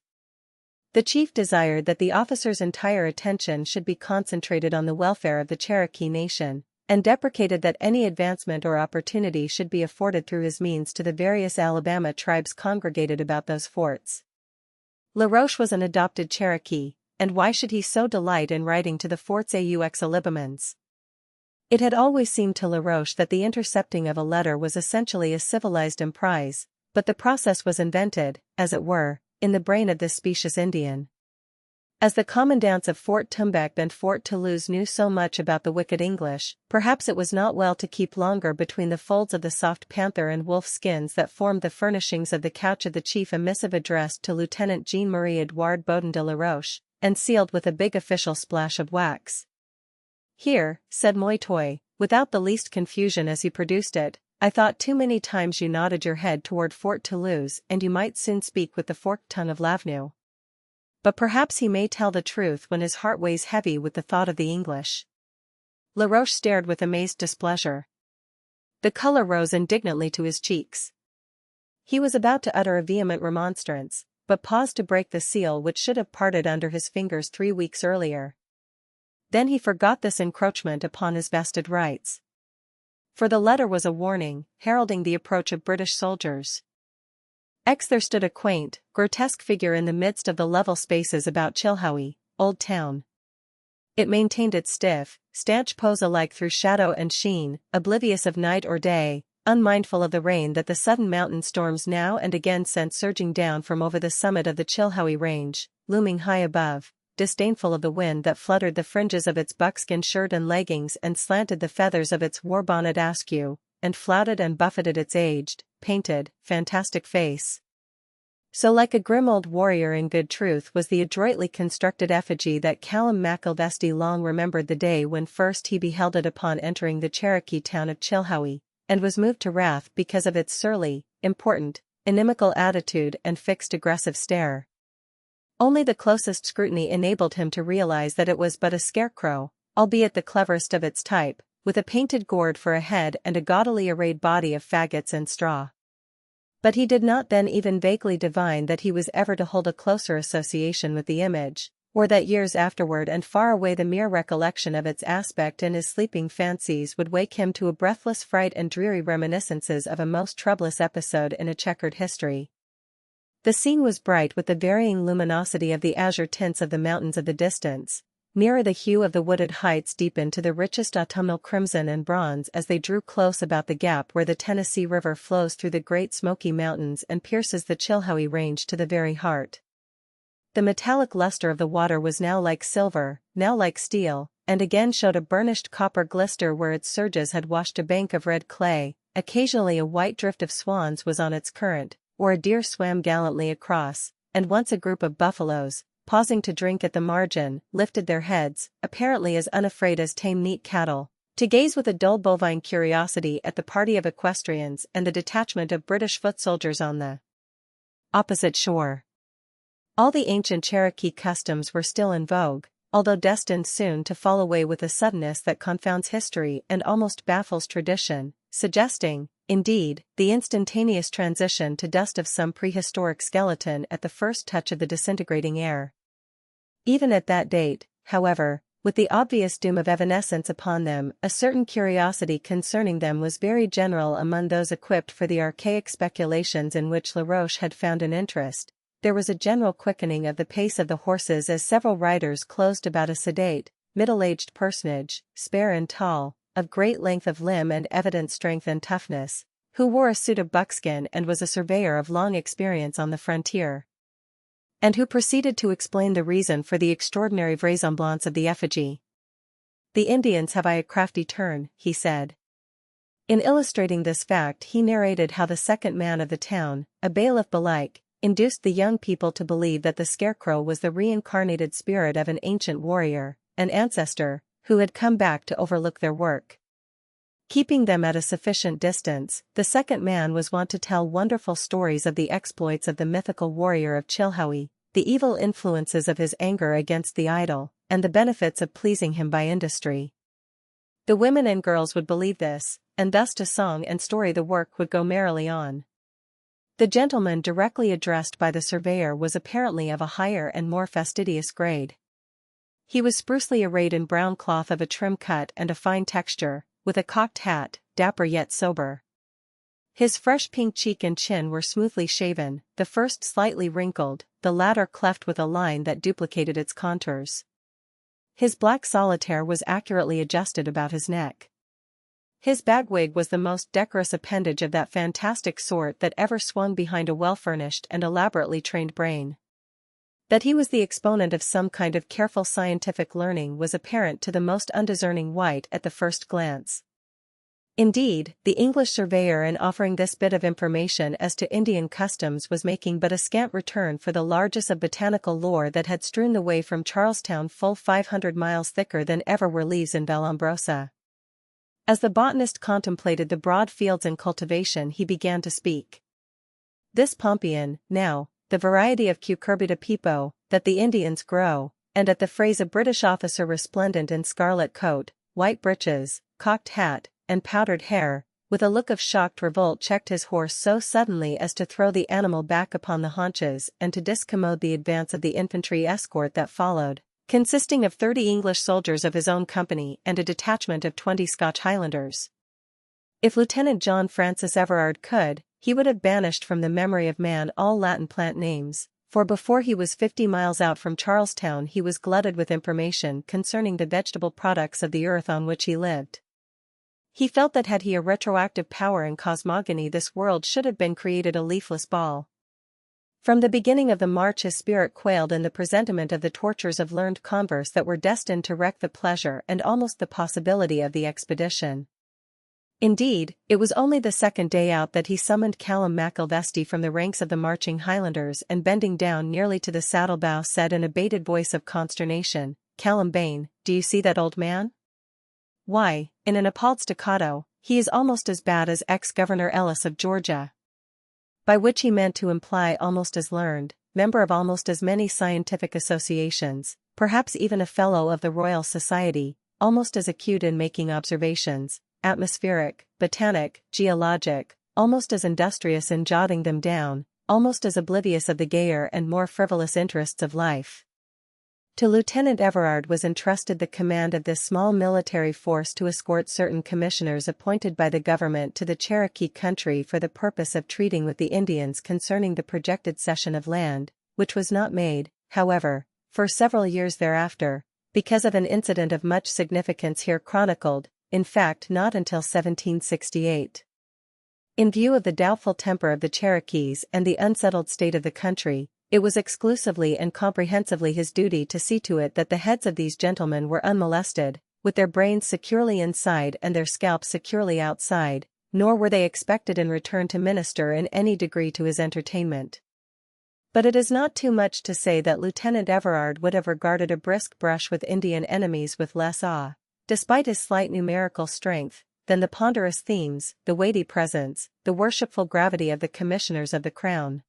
[SPEAKER 1] The chief desired that the officer's entire attention should be concentrated on the welfare of the Cherokee nation, and deprecated that any advancement or opportunity should be afforded through his means to the various Alabama tribes congregated about those forts. LaRoche was an adopted Cherokee, and why should he so delight in writing to the forts aux Alibamans? It had always seemed to LaRoche that the intercepting of a letter was essentially a civilized emprise, but the process was invented, as it were, in the brain of this specious Indian. As the commandants of Fort Tumbec and Fort Toulouse knew so much about the wicked English, perhaps it was not well to keep longer between the folds of the soft panther and wolf skins that formed the furnishings of the couch of the chief a missive addressed to Lieutenant Jean-Marie Edouard Baudin de LaRoche, and sealed with a big official splash of wax. "Here," said Moitoy, without the least confusion as he produced it, "I thought too many times you nodded your head toward Fort Toulouse and you might soon speak with the forked tongue of Lavenu. But perhaps he may tell the truth when his heart weighs heavy with the thought of the English." LaRoche stared with amazed displeasure. The color rose indignantly to his cheeks. He was about to utter a vehement remonstrance, but paused to break the seal which should have parted under his fingers 3 weeks earlier. Then he forgot this encroachment upon his vested rights. For the letter was a warning, heralding the approach of British soldiers. There stood a quaint, grotesque figure in the midst of the level spaces about Chilhowie, Old Town. It maintained its stiff, stanch pose alike through shadow and sheen, oblivious of night or day, unmindful of the rain that the sudden mountain storms now and again sent surging down from over the summit of the Chilhowie Range, looming high above, disdainful of the wind that fluttered the fringes of its buckskin shirt and leggings and slanted the feathers of its war bonnet askew, and flouted and buffeted its aged, painted, fantastic face. So like a grim old warrior in good truth was the adroitly constructed effigy that Callum McIlvesty long remembered the day when first he beheld it upon entering the Cherokee town of Chilhowie, and was moved to wrath because of its surly, important, inimical attitude and fixed aggressive stare. Only the closest scrutiny enabled him to realize that it was but a scarecrow, albeit the cleverest of its type, with a painted gourd for a head and a gaudily arrayed body of faggots and straw. But he did not then even vaguely divine that he was ever to hold a closer association with the image, or that years afterward and far away the mere recollection of its aspect in his sleeping fancies would wake him to a breathless fright and dreary reminiscences of a most troublous episode in a checkered history. The scene was bright with the varying luminosity of the azure tints of the mountains of the distance. Nearer the hue of the wooded heights deepened to the richest autumnal crimson and bronze as they drew close about the gap where the Tennessee River flows through the Great Smoky Mountains and pierces the Chilhowie Range to the very heart. The metallic luster of the water was now like silver, now like steel, and again showed a burnished copper glister where its surges had washed a bank of red clay. Occasionally a white drift of swans was on its current, or a deer swam gallantly across, and once a group of buffaloes, pausing to drink at the margin, lifted their heads, apparently as unafraid as tame neat cattle, to gaze with a dull bovine curiosity at the party of equestrians and the detachment of British foot soldiers on the opposite shore. All the ancient Cherokee customs were still in vogue, although destined soon to fall away with a suddenness that confounds history and almost baffles tradition, suggesting, indeed, the instantaneous transition to dust of some prehistoric skeleton at the first touch of the disintegrating air. Even at that date, however, with the obvious doom of evanescence upon them, a certain curiosity concerning them was very general among those equipped for the archaic speculations in which Laroche had found an interest. There was a general quickening of the pace of the horses as several riders closed about a sedate, middle-aged personage, spare and tall, of great length of limb and evident strength and toughness, who wore a suit of buckskin and was a surveyor of long experience on the frontier, and who proceeded to explain the reason for the extraordinary vraisemblance of the effigy. "The Indians have a crafty turn," he said. In illustrating this fact he narrated how the second man of the town, a bailiff belike, induced the young people to believe that the scarecrow was the reincarnated spirit of an ancient warrior, an ancestor, who had come back to overlook their work. Keeping them at a sufficient distance, the second man was wont to tell wonderful stories of the exploits of the mythical warrior of Chilhowie, the evil influences of his anger against the idol, and the benefits of pleasing him by industry. The women and girls would believe this, and thus to song and story the work would go merrily on. The gentleman directly addressed by the surveyor was apparently of a higher and more fastidious grade. He was sprucely arrayed in brown cloth of a trim cut and a fine texture, with a cocked hat, dapper yet sober. His fresh pink cheek and chin were smoothly shaven, the first slightly wrinkled, the latter cleft with a line that duplicated its contours. His black solitaire was accurately adjusted about his neck. His bagwig was the most decorous appendage of that fantastic sort that ever swung behind a well-furnished and elaborately trained brain. That he was the exponent of some kind of careful scientific learning was apparent to the most undiscerning wight at the first glance. Indeed, the English surveyor in offering this bit of information as to Indian customs was making but a scant return for the largesse of botanical lore that had strewn the way from Charlestown full 500 miles thicker than ever were leaves in Vallombrosa. As the botanist contemplated the broad fields in cultivation he began to speak. This pompion, now, the variety of Cucurbita pepo, that the Indians grow, and at the phrase a British officer resplendent in scarlet coat, white breeches, cocked hat, and powdered hair, with a look of shocked revolt checked his horse so suddenly as to throw the animal back upon the haunches and to discommode the advance of the infantry escort that followed, consisting of 30 English soldiers of his own company and a detachment of 20 Scotch Highlanders. If Lieutenant John Francis Everard could, he would have banished from the memory of man all Latin plant names, for before he was 50 miles out from Charlestown he was glutted with information concerning the vegetable products of the earth on which he lived. He felt that had he a retroactive power in cosmogony this world should have been created a leafless ball. From the beginning of the march his spirit quailed in the presentiment of the tortures of learned converse that were destined to wreck the pleasure and almost the possibility of the expedition. Indeed, it was only the second day out that he summoned Callum McIlvesty from the ranks of the marching Highlanders and bending down nearly to the saddle-bow said in a bated voice of consternation, "Callum Bane, do you see that old man? Why, in an appalled staccato, he is almost as bad as ex-Governor Ellis of Georgia." By which he meant to imply almost as learned. member of almost as many scientific associations, perhaps even a Fellow of the Royal Society, almost as acute in making observations, atmospheric, botanic, geologic, almost as industrious in jotting them down, almost as oblivious of the gayer and more frivolous interests of life. To Lieutenant Everard was entrusted the command of this small military force to escort certain commissioners appointed by the government to the Cherokee country for the purpose of treating with the Indians concerning the projected cession of land, which was not made, however, for several years thereafter, because of an incident of much significance here chronicled, in fact not until 1768. In view of the doubtful temper of the Cherokees and the unsettled state of the country, it was exclusively and comprehensively his duty to see to it that the heads of these gentlemen were unmolested, with their brains securely inside and their scalps securely outside, nor were they expected in return to minister in any degree to his entertainment. But it is not too much to say that Lieutenant Everard would have regarded a brisk brush with Indian enemies with less awe, despite his slight numerical strength, than the ponderous themes, the weighty presence, the worshipful gravity of the commissioners of the crown.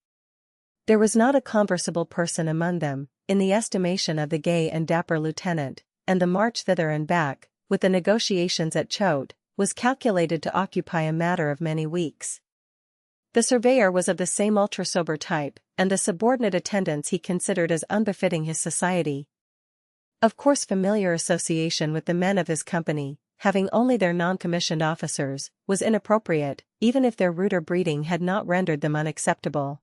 [SPEAKER 1] There was not a conversable person among them, in the estimation of the gay and dapper lieutenant, and the march thither and back, with the negotiations at Choate, was calculated to occupy a matter of many weeks. The surveyor was of the same ultra-sober type, and the subordinate attendants he considered as unbefitting his society. Of course familiar association with the men of his company, having only their non-commissioned officers, was inappropriate, even if their ruder breeding had not rendered them unacceptable.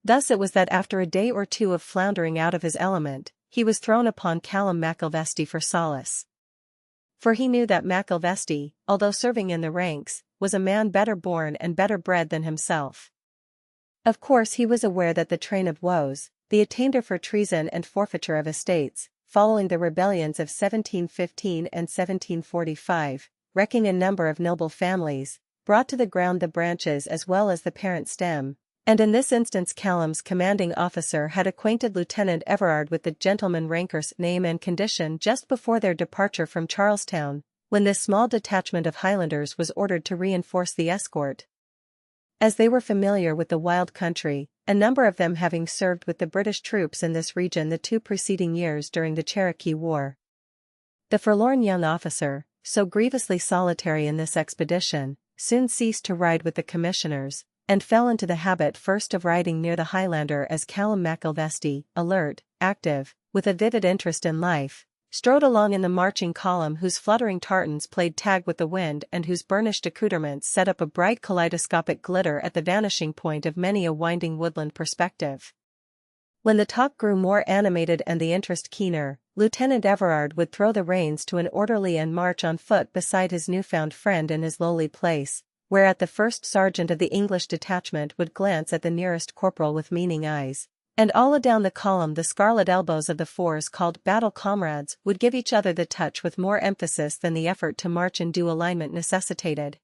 [SPEAKER 1] Thus it was that after a day or two of floundering out of his element, he was thrown upon Callum McIlvesty for solace. For he knew that McIlvesty, although serving in the ranks, was a man better born and better bred than himself. Of course he was aware that the train of woes, the attainder for treason and forfeiture of estates, following the rebellions of 1715 and 1745, wrecking a number of noble families, brought to the ground the branches as well as the parent stem, and in this instance Callum's commanding officer had acquainted Lieutenant Everard with the gentleman ranker's name and condition just before their departure from Charlestown, when this small detachment of Highlanders was ordered to reinforce the escort. As they were familiar with the wild country, a number of them having served with the British troops in this region the 2 preceding years during the Cherokee War, the forlorn young officer, so grievously solitary in this expedition, soon ceased to ride with the commissioners, and fell into the habit first of riding near the Highlander as Callum McIlvesty, alert, active, with a vivid interest in life, strode along in the marching column whose fluttering tartans played tag with the wind and whose burnished accoutrements set up a bright kaleidoscopic glitter at the vanishing point of many a winding woodland perspective. When the talk grew more animated and the interest keener, Lieutenant Everard would throw the reins to an orderly and march on foot beside his newfound friend in his lowly place, whereat the first sergeant of the English detachment would glance at the nearest corporal with meaning eyes, and all adown the column the scarlet elbows of the fours called battle comrades would give each other the touch with more emphasis than the effort to march in due alignment necessitated.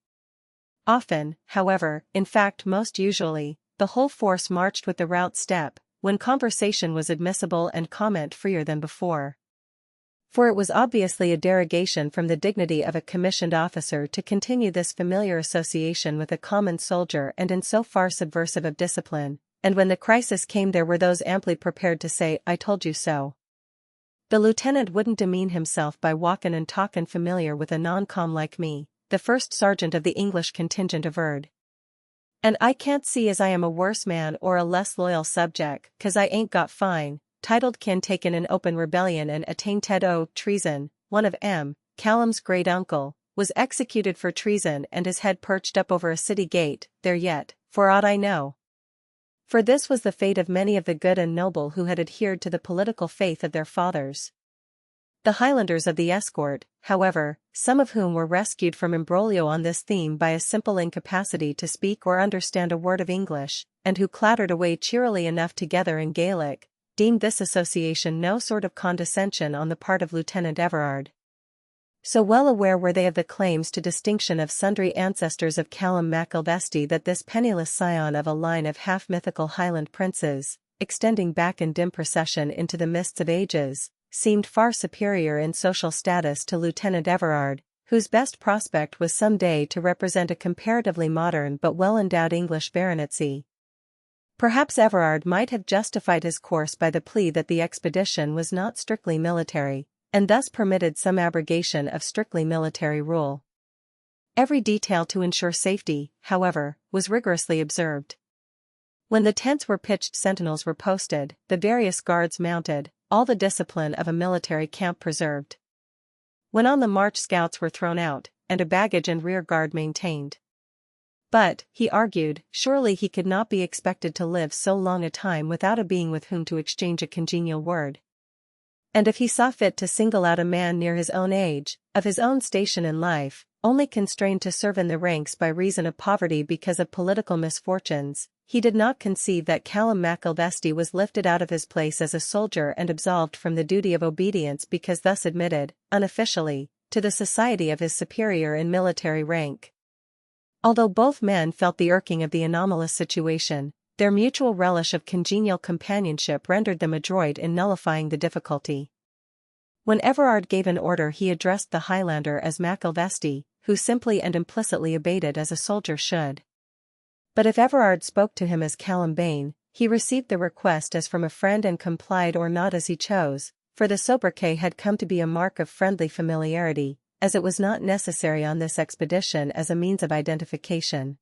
[SPEAKER 1] Often, however, in fact most usually, the whole force marched with the route step, when conversation was admissible and comment freer than before. For it was obviously a derogation from the dignity of a commissioned officer to continue this familiar association with a common soldier and in so far subversive of discipline, and when the crisis came there were those amply prepared to say, "I told you so." The lieutenant wouldn't demean himself by walkin' and talkin' familiar with a non-com like me, the first sergeant of the English contingent averred. And I can't see as I am a worse man or a less loyal subject, 'cause I ain't got fine, titled kin taken in open rebellion and attainted o' treason. One of M. Callum's great-uncle, was executed for treason and his head perched up over a city gate, there yet, for aught I know. For this was the fate of many of the good and noble who had adhered to the political faith of their fathers. The Highlanders of the escort, however, some of whom were rescued from imbroglio on this theme by a simple incapacity to speak or understand a word of English, and who clattered away cheerily enough together in Gaelic, deemed this association no sort of condescension on the part of Lieutenant Everard. So well aware were they of the claims to distinction of sundry ancestors of Callum McIlvesty that this penniless scion of a line of half-mythical Highland princes, extending back in dim procession into the mists of ages, seemed far superior in social status to Lieutenant Everard, whose best prospect was some day to represent a comparatively modern but well-endowed English baronetcy. Perhaps Everard might have justified his course by the plea that the expedition was not strictly military, and thus permitted some abrogation of strictly military rule. Every detail to ensure safety, however, was rigorously observed. When the tents were pitched, sentinels were posted, the various guards mounted, all the discipline of a military camp preserved. When on the march, scouts were thrown out, and a baggage and rear guard maintained. But, he argued, surely he could not be expected to live so long a time without a being with whom to exchange a congenial word. And if he saw fit to single out a man near his own age, of his own station in life, only constrained to serve in the ranks by reason of poverty because of political misfortunes, he did not conceive that Callum McIlvesty was lifted out of his place as a soldier and absolved from the duty of obedience because thus admitted, unofficially, to the society of his superior in military rank. Although both men felt the irking of the anomalous situation, their mutual relish of congenial companionship rendered them adroit in nullifying the difficulty. When Everard gave an order, he addressed the Highlander as McIlvesty, who simply and implicitly obeyed it as a soldier should. But if Everard spoke to him as Callum Bain, he received the request as from a friend and complied or not as he chose, for the sobriquet had come to be a mark of friendly familiarity, as it was not necessary on this expedition as a means of identification.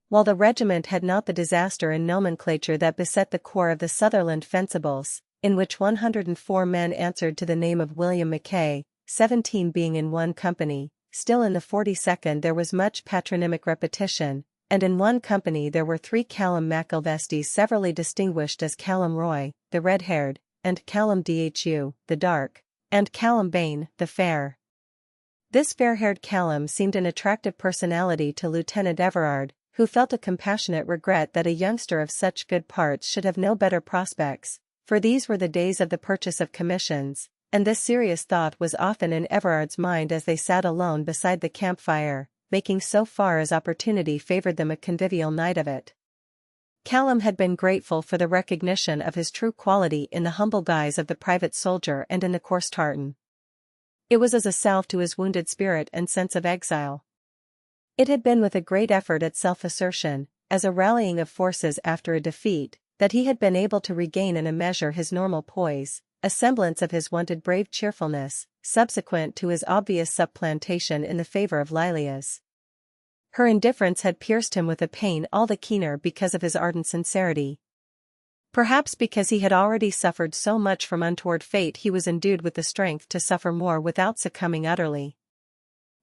[SPEAKER 1] While the regiment had not the disaster in nomenclature that beset the corps of the Sutherland Fencibles, in which 104 men answered to the name of William Mackay, 17 being in one company, still in the 42nd there was much patronymic repetition, and in one company there were 3 Callum McIlvestys severally distinguished as Callum Roy, the red-haired, and Callum Dhu, the dark, and Callum Bain, the fair. This fair-haired Callum seemed an attractive personality to Lieutenant Everard, who felt a compassionate regret that a youngster of such good parts should have no better prospects, for these were the days of the purchase of commissions, and this serious thought was often in Everard's mind as they sat alone beside the campfire, making so far as opportunity favored them a convivial night of it. Callum had been grateful for the recognition of his true quality in the humble guise of the private soldier and in the coarse tartan. It was as a salve to his wounded spirit and sense of exile. It had been with a great effort at self-assertion, as a rallying of forces after a defeat, that he had been able to regain in a measure his normal poise, a semblance of his wonted brave cheerfulness, subsequent to his obvious supplantation in the favor of Lilia's. Her indifference had pierced him with a pain all the keener because of his ardent sincerity. Perhaps because he had already suffered so much from untoward fate, he was endued with the strength to suffer more without succumbing utterly.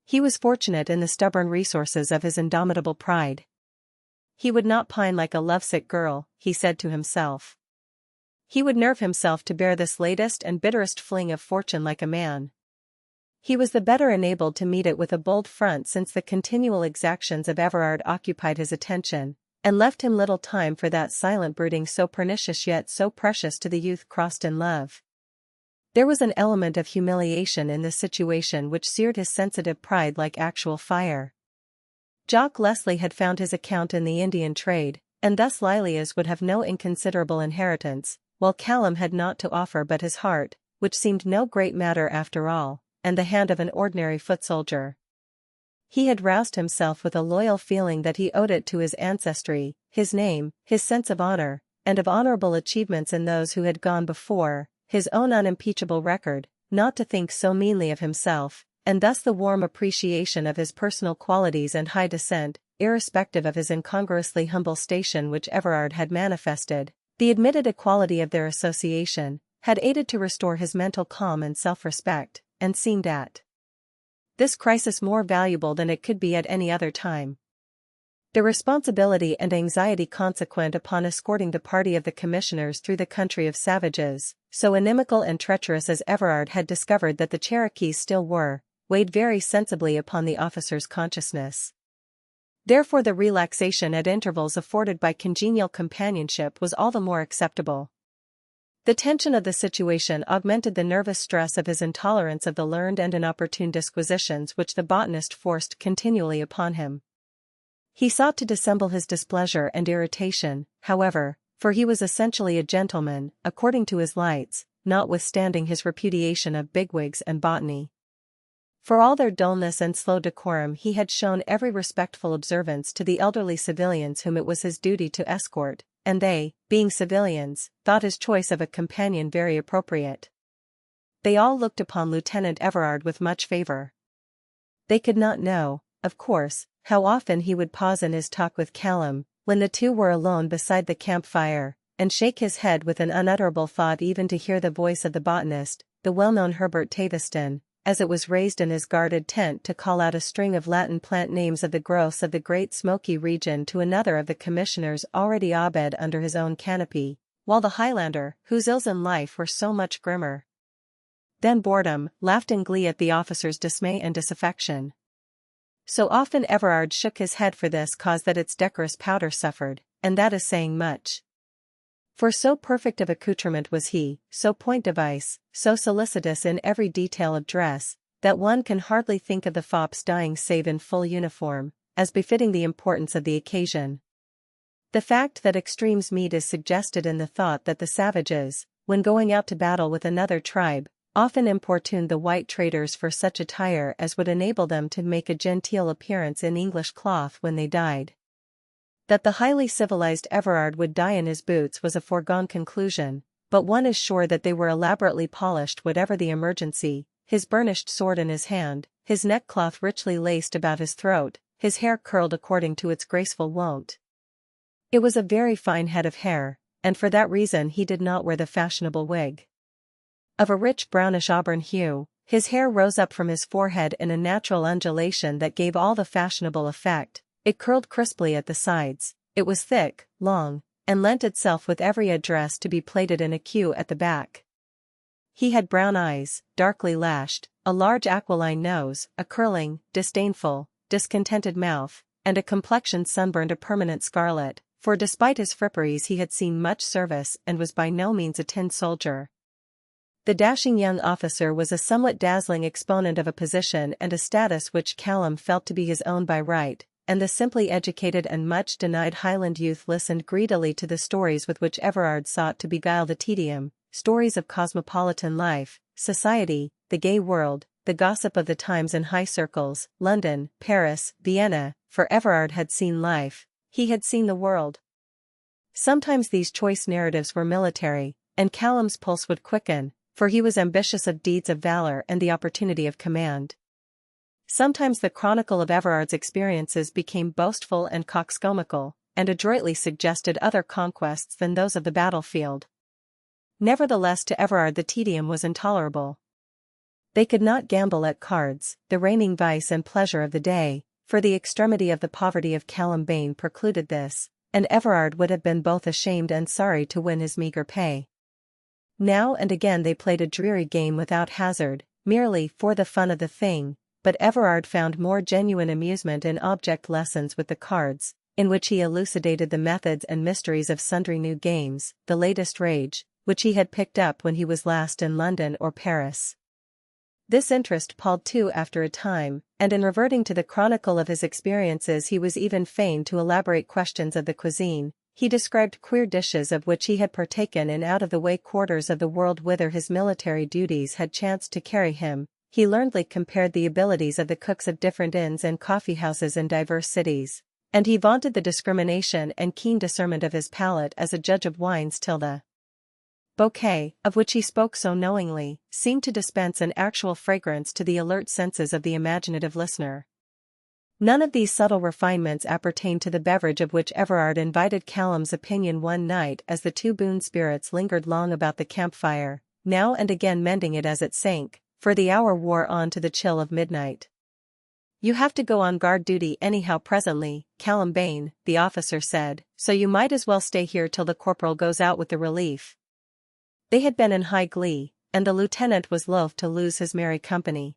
[SPEAKER 1] He was fortunate in the stubborn resources of his indomitable pride. He would not pine like a lovesick girl, he said to himself. He would nerve himself to bear this latest and bitterest fling of fortune like a man. He was the better enabled to meet it with a bold front since the continual exactions of Everard occupied his attention, and left him little time for that silent brooding so pernicious yet so precious to the youth crossed in love. There was an element of humiliation in this situation which seared his sensitive pride like actual fire. Jock Leslie had found his account in the Indian trade, and thus Lilia's would have no inconsiderable inheritance, while Callum had naught to offer but his heart, which seemed no great matter after all, and the hand of an ordinary foot soldier. He had roused himself with a loyal feeling that he owed it to his ancestry, his name, his sense of honor, and of honorable achievements in those who had gone before, his own unimpeachable record, not to think so meanly of himself, and thus the warm appreciation of his personal qualities and high descent, irrespective of his incongruously humble station which Everard had manifested, the admitted equality of their association, had aided to restore his mental calm and self-respect, and seemed at this crisis more valuable than it could be at any other time. The responsibility and anxiety consequent upon escorting the party of the commissioners through the country of savages, so inimical and treacherous as Everard had discovered that the Cherokees still were, weighed very sensibly upon the officer's consciousness. Therefore the relaxation at intervals afforded by congenial companionship was all the more acceptable. The tension of the situation augmented the nervous stress of his intolerance of the learned and inopportune disquisitions which the botanist forced continually upon him. He sought to dissemble his displeasure and irritation, however, for he was essentially a gentleman, according to his lights, notwithstanding his repudiation of bigwigs and botany. For all their dullness and slow decorum he had shown every respectful observance to the elderly civilians whom it was his duty to escort, and they, being civilians, thought his choice of a companion very appropriate. They all looked upon Lieutenant Everard with much favor. They could not know, of course, how often he would pause in his talk with Callum, when the two were alone beside the campfire, and shake his head with an unutterable thought, even to hear the voice of the botanist, the well-known Herbert Taveston, as it was raised in his guarded tent to call out a string of Latin plant names of the growths of the Great Smoky region to another of the commissioners already abed under his own canopy, while the Highlander, whose ills in life were so much grimmer than boredom, laughed in glee at the officer's dismay and disaffection. So often Everard shook his head for this cause that its decorous powder suffered, and that is saying much. For so perfect of accoutrement was he, so point device, so solicitous in every detail of dress, that one can hardly think of the fops dying save in full uniform, as befitting the importance of the occasion. The fact that extremes meet is suggested in the thought that the savages, when going out to battle with another tribe, often importuned the white traders for such attire as would enable them to make a genteel appearance in English cloth when they died. That the highly civilized Everard would die in his boots was a foregone conclusion, but one is sure that they were elaborately polished whatever the emergency, his burnished sword in his hand, his neckcloth richly laced about his throat, his hair curled according to its graceful wont. It was a very fine head of hair, and for that reason he did not wear the fashionable wig. Of a rich brownish auburn hue, his hair rose up from his forehead in a natural undulation that gave all the fashionable effect. It curled crisply at the sides, it was thick, long, and lent itself with every address to be plaited in a queue at the back. He had brown eyes, darkly lashed, a large aquiline nose, a curling, disdainful, discontented mouth, and a complexion sunburned a permanent scarlet, for despite his fripperies he had seen much service and was by no means a tin soldier. The dashing young officer was a somewhat dazzling exponent of a position and a status which Callum felt to be his own by right, and the simply educated and much denied Highland youth listened greedily to the stories with which Everard sought to beguile the tedium, stories of cosmopolitan life, society, the gay world, the gossip of the times in high circles, London, Paris, Vienna, for Everard had seen life, he had seen the world. Sometimes these choice narratives were military, and Callum's pulse would quicken, for he was ambitious of deeds of valor and the opportunity of command. Sometimes the chronicle of Everard's experiences became boastful and coxcombical, and adroitly suggested other conquests than those of the battlefield. Nevertheless, to Everard the tedium was intolerable. They could not gamble at cards, the reigning vice and pleasure of the day, for the extremity of the poverty of Callum Bane precluded this, and Everard would have been both ashamed and sorry to win his meagre pay. Now and again they played a dreary game without hazard, merely for the fun of the thing, but Everard found more genuine amusement in object lessons with the cards, in which he elucidated the methods and mysteries of sundry new games, the latest rage, which he had picked up when he was last in London or Paris. This interest palled too after a time, and in reverting to the chronicle of his experiences he was even fain to elaborate questions of the cuisine. He described queer dishes of which he had partaken in out-of-the-way quarters of the world whither his military duties had chanced to carry him. He learnedly compared the abilities of the cooks of different inns and coffee-houses in diverse cities, and he vaunted the discrimination and keen discernment of his palate as a judge of wines till the bouquet, of which he spoke so knowingly, seemed to dispense an actual fragrance to the alert senses of the imaginative listener. None of these subtle refinements appertained to the beverage of which Everard invited Callum's opinion one night as the two boon spirits lingered long about the campfire, now and again mending it as it sank, for the hour wore on to the chill of midnight. "You have to go on guard duty anyhow presently, Callum Bane," the officer said, "so you might as well stay here till the corporal goes out with the relief." They had been in high glee, and the lieutenant was loath to lose his merry company.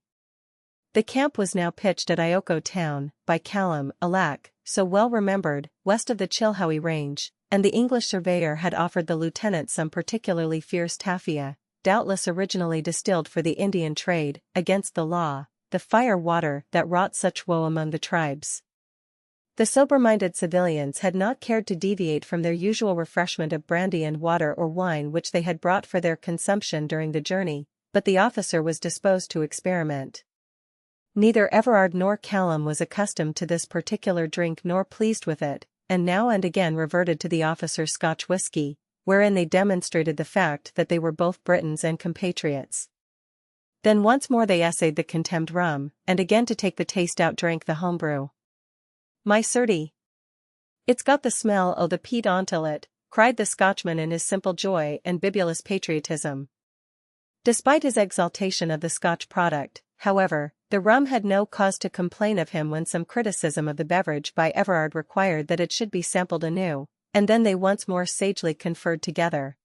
[SPEAKER 1] The camp was now pitched at Ioko town, by Callum, alack, so well remembered, west of the Chilhowie range, and the English surveyor had offered the lieutenant some particularly fierce tafia, doubtless originally distilled for the Indian trade, against the law, the fire water that wrought such woe among the tribes. The sober-minded civilians had not cared to deviate from their usual refreshment of brandy and water or wine which they had brought for their consumption during the journey, but the officer was disposed to experiment. Neither Everard nor Callum was accustomed to this particular drink nor pleased with it, and now and again reverted to the officer's Scotch whisky, wherein they demonstrated the fact that they were both Britons and compatriots. Then once more they essayed the contemned rum, and again to take the taste out drank the homebrew. "My certie! It's got the smell o' the peat ontil it," cried the Scotchman in his simple joy and bibulous patriotism. Despite his exaltation of the Scotch product, however, the rum had no cause to complain of him when some criticism of the beverage by Everard required that it should be sampled anew, and then they once more sagely conferred together.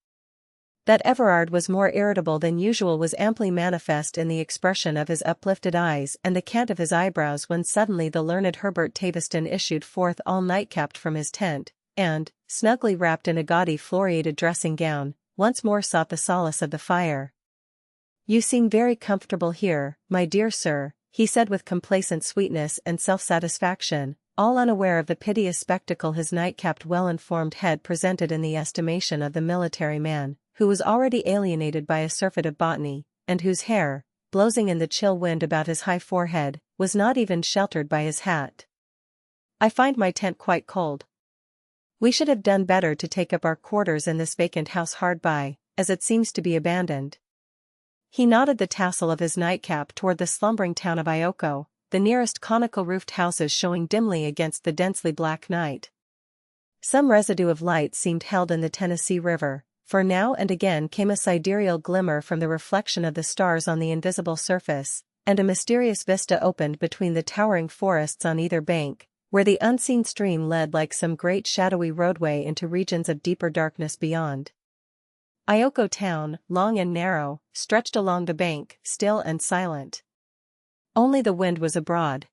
[SPEAKER 1] That Everard was more irritable than usual was amply manifest in the expression of his uplifted eyes and the cant of his eyebrows when suddenly the learned Herbert Taveston issued forth all nightcapped from his tent, and, snugly wrapped in a gaudy floriated dressing-gown, once more sought the solace of the fire. "You seem very comfortable here, my dear sir," he said with complacent sweetness and self-satisfaction, all unaware of the piteous spectacle his night-capped well-informed head presented in the estimation of the military man, who was already alienated by a surfeit of botany, and whose hair, blowsing in the chill wind about his high forehead, was not even sheltered by his hat. "I find my tent quite cold. We should have done better to take up our quarters in this vacant house hard by, as it seems to be abandoned." He nodded the tassel of his nightcap toward the slumbering town of Ioko, the nearest conical-roofed houses showing dimly against the densely black night. Some residue of light seemed held in the Tennessee River, for now and again came a sidereal glimmer from the reflection of the stars on the invisible surface, and a mysterious vista opened between the towering forests on either bank, where the unseen stream led like some great shadowy roadway into regions of deeper darkness beyond. Ioko town, long and narrow, stretched along the bank, still and silent. Only the wind was abroad.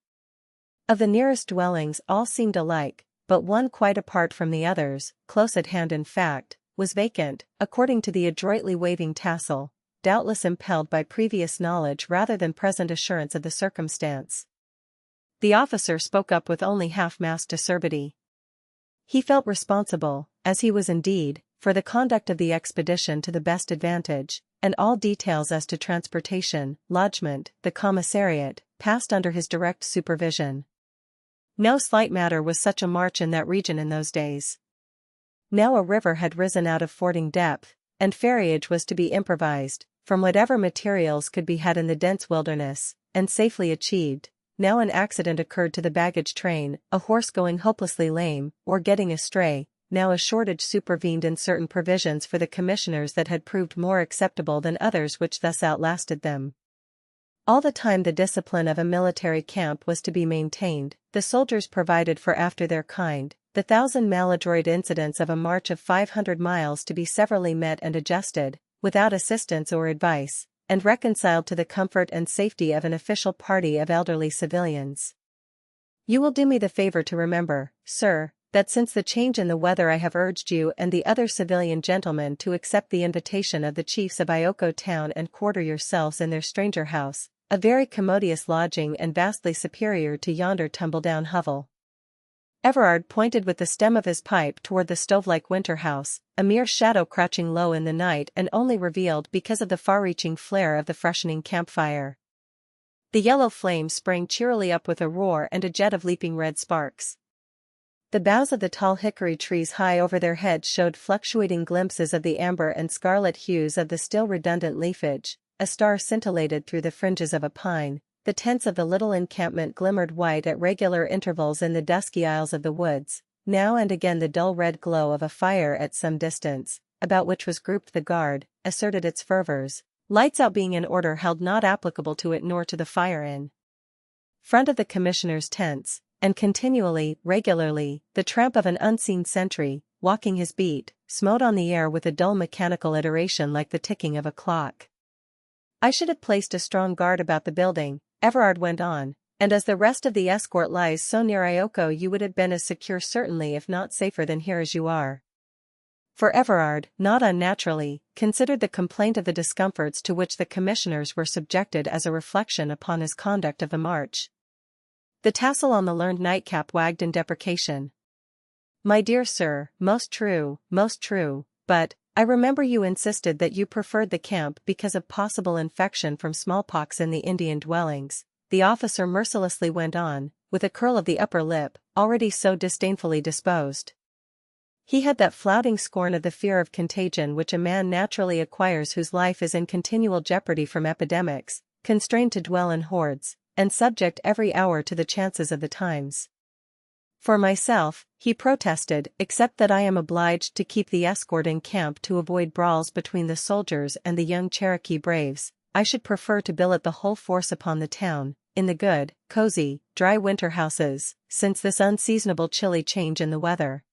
[SPEAKER 1] Of the nearest dwellings all seemed alike, but one quite apart from the others, close at hand in fact, was vacant, according to the adroitly waving tassel, doubtless impelled by previous knowledge rather than present assurance of the circumstance. The officer spoke up with only half-masked acerbity. He felt responsible, as he was indeed, for the conduct of the expedition to the best advantage, and all details as to transportation, lodgment, the commissariat, passed under his direct supervision. No slight matter was such a march in that region in those days. Now a river had risen out of fording depth, and ferriage was to be improvised, from whatever materials could be had in the dense wilderness, and safely achieved. Now an accident occurred to the baggage train, a horse going hopelessly lame, or getting astray. Now a shortage supervened in certain provisions for the commissioners that had proved more acceptable than others which thus outlasted them. All the time the discipline of a military camp was to be maintained, the soldiers provided for after their kind, the thousand maladroit incidents of a march of 500 miles to be severally met and adjusted, without assistance or advice, and reconciled to the comfort and safety of an official party of elderly civilians. You will do me the favor to remember, sir, that since the change in the weather I have urged you and the other civilian gentlemen to accept the invitation of the chiefs of Ioko town and quarter yourselves in their stranger house, a very commodious lodging and vastly superior to yonder tumble-down hovel. Everard pointed with the stem of his pipe toward the stove-like winter house, a mere shadow crouching low in the night and only revealed because of the far-reaching flare of the freshening campfire. The yellow flame sprang cheerily up with a roar and a jet of leaping red sparks. The boughs of the tall hickory trees high over their heads showed fluctuating glimpses of the amber and scarlet hues of the still redundant leafage, a star scintillated through the fringes of a pine, the tents of the little encampment glimmered white at regular intervals in the dusky aisles of the woods, now and again the dull red glow of a fire at some distance, about which was grouped the guard, asserted its fervors, lights out being an order held not applicable to it nor to the fire in front of the commissioners' tents. And continually, regularly, the tramp of an unseen sentry, walking his beat, smote on the air with a dull mechanical iteration like the ticking of a clock. "I should have placed a strong guard about the building," Everard went on, "and as the rest of the escort lies so near Ioko you would have been as secure certainly if not safer than here as you are." For Everard, not unnaturally, considered the complaint of the discomforts to which the commissioners were subjected as a reflection upon his conduct of the march. The tassel on the learned nightcap wagged in deprecation. "My dear sir, most true, but, I remember you insisted that you preferred the camp because of possible infection from smallpox in the Indian dwellings," the officer mercilessly went on, with a curl of the upper lip, already so disdainfully disposed. He had that flouting scorn of the fear of contagion which a man naturally acquires whose life is in continual jeopardy from epidemics, constrained to dwell in hordes, and subject every hour to the chances of the times. For myself, he protested, except that I am obliged to keep the escort in camp to avoid brawls between the soldiers and the young Cherokee braves, I should prefer to billet the whole force upon the town, in the good, cozy, dry winter houses, since this unseasonable chilly change in the weather.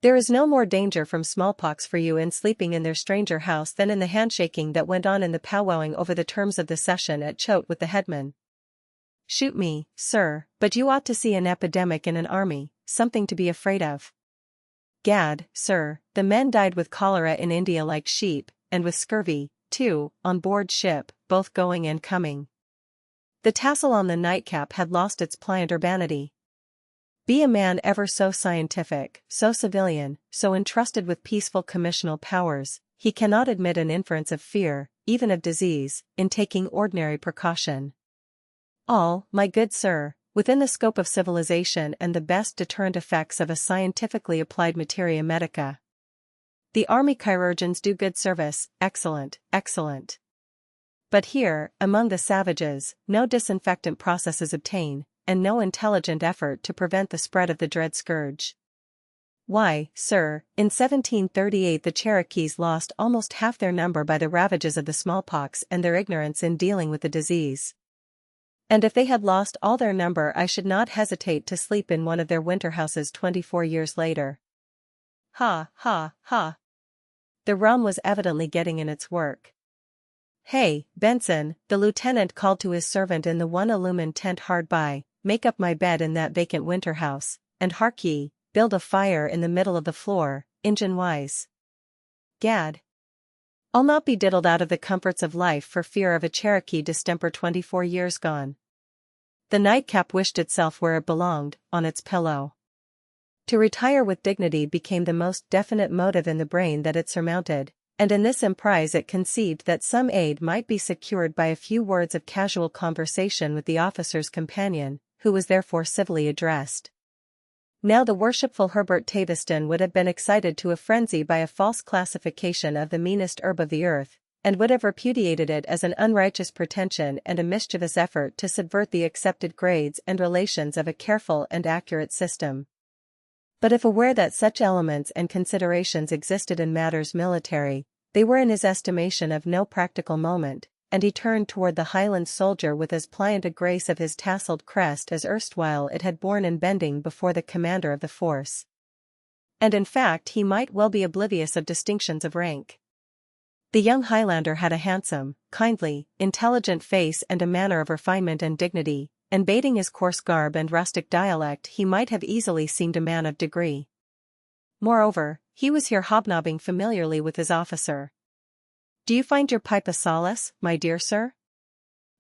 [SPEAKER 1] There is no more danger from smallpox for you in sleeping in their stranger house than in the handshaking that went on in the powwowing over the terms of the session at Choate with the headman. Shoot me, sir, but you ought to see an epidemic in an army, something to be afraid of. Gad, sir, the men died with cholera in India like sheep, and with scurvy, too, on board ship, both going and coming. The tassel on the nightcap had lost its pliant urbanity. Be a man ever so scientific, so civilian, so entrusted with peaceful commissional powers, he cannot admit an inference of fear, even of disease, in taking ordinary precaution. All, my good sir, within the scope of civilization and the best deterrent effects of a scientifically applied materia medica. The army chirurgeons do good service, excellent, excellent. But here, among the savages, no disinfectant processes obtain, and no intelligent effort to prevent the spread of the dread scourge. Why, sir, in 1738 the Cherokees lost almost half their number by the ravages of the smallpox and their ignorance in dealing with the disease. And if they had lost all their number I should not hesitate to sleep in one of their winter houses 24 years later. Ha, ha, ha. The rum was evidently getting in its work. Hey, Benson, the lieutenant called to his servant in the one illumined tent hard by, make up my bed in that vacant winter house, and hark ye, build a fire in the middle of the floor, Injun wise. Gad. I'll not be diddled out of the comforts of life for fear of a Cherokee distemper 24 years gone. The nightcap wished itself where it belonged, on its pillow. To retire with dignity became the most definite motive in the brain that it surmounted, and in this emprise it conceived that some aid might be secured by a few words of casual conversation with the officer's companion, who was therefore civilly addressed. Now the worshipful Herbert Taviston would have been excited to a frenzy by a false classification of the meanest herb of the earth, and would have repudiated it as an unrighteous pretension and a mischievous effort to subvert the accepted grades and relations of a careful and accurate system. But if aware that such elements and considerations existed in matters military, they were in his estimation of no practical moment, and he turned toward the Highland soldier with as pliant a grace of his tasseled crest as erstwhile it had borne in bending before the commander of the force. And in fact he might well be oblivious of distinctions of rank. The young Highlander had a handsome, kindly, intelligent face and a manner of refinement and dignity, and bating his coarse garb and rustic dialect he might have easily seemed a man of degree. Moreover, he was here hobnobbing familiarly with his officer. Do you find your pipe a solace, my dear sir?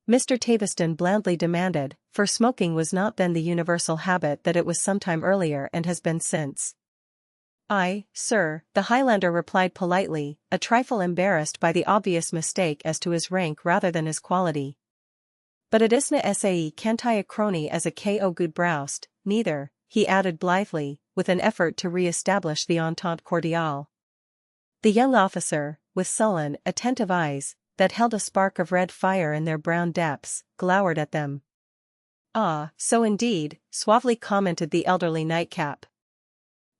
[SPEAKER 1] Mr. Taviston blandly demanded, for smoking was not then the universal habit that it was some time earlier and has been since. Aye, sir, the Highlander replied politely, a trifle embarrassed by the obvious mistake as to his rank rather than his quality. But it isna sae can't I a crony as a ko good broust, neither, he added blithely, with an effort to re-establish the entente cordiale. The young officer, with sullen, attentive eyes, that held a spark of red fire in their brown depths, glowered at them. Ah, so indeed, suavely commented the elderly nightcap.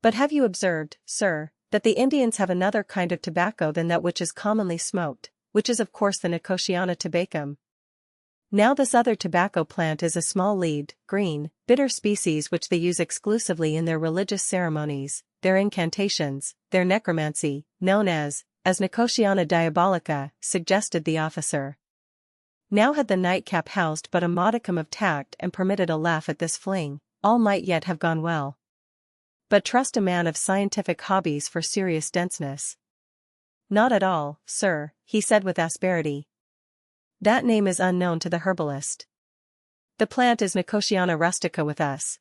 [SPEAKER 1] But have you observed, sir, that the Indians have another kind of tobacco than that which is commonly smoked, which is of course the Nicotiana tabacum? Now this other tobacco plant is a small-leaved, green, bitter species which they use exclusively in their religious ceremonies, their incantations, their necromancy, known as Nicotiana diabolica, suggested the officer. Now had the nightcap housed but a modicum of tact and permitted a laugh at this fling, all might yet have gone well. But trust a man of scientific hobbies for serious denseness. Not at all, sir, he said with asperity. That name is unknown to the herbalist. The plant is Nicotiana rustica with us.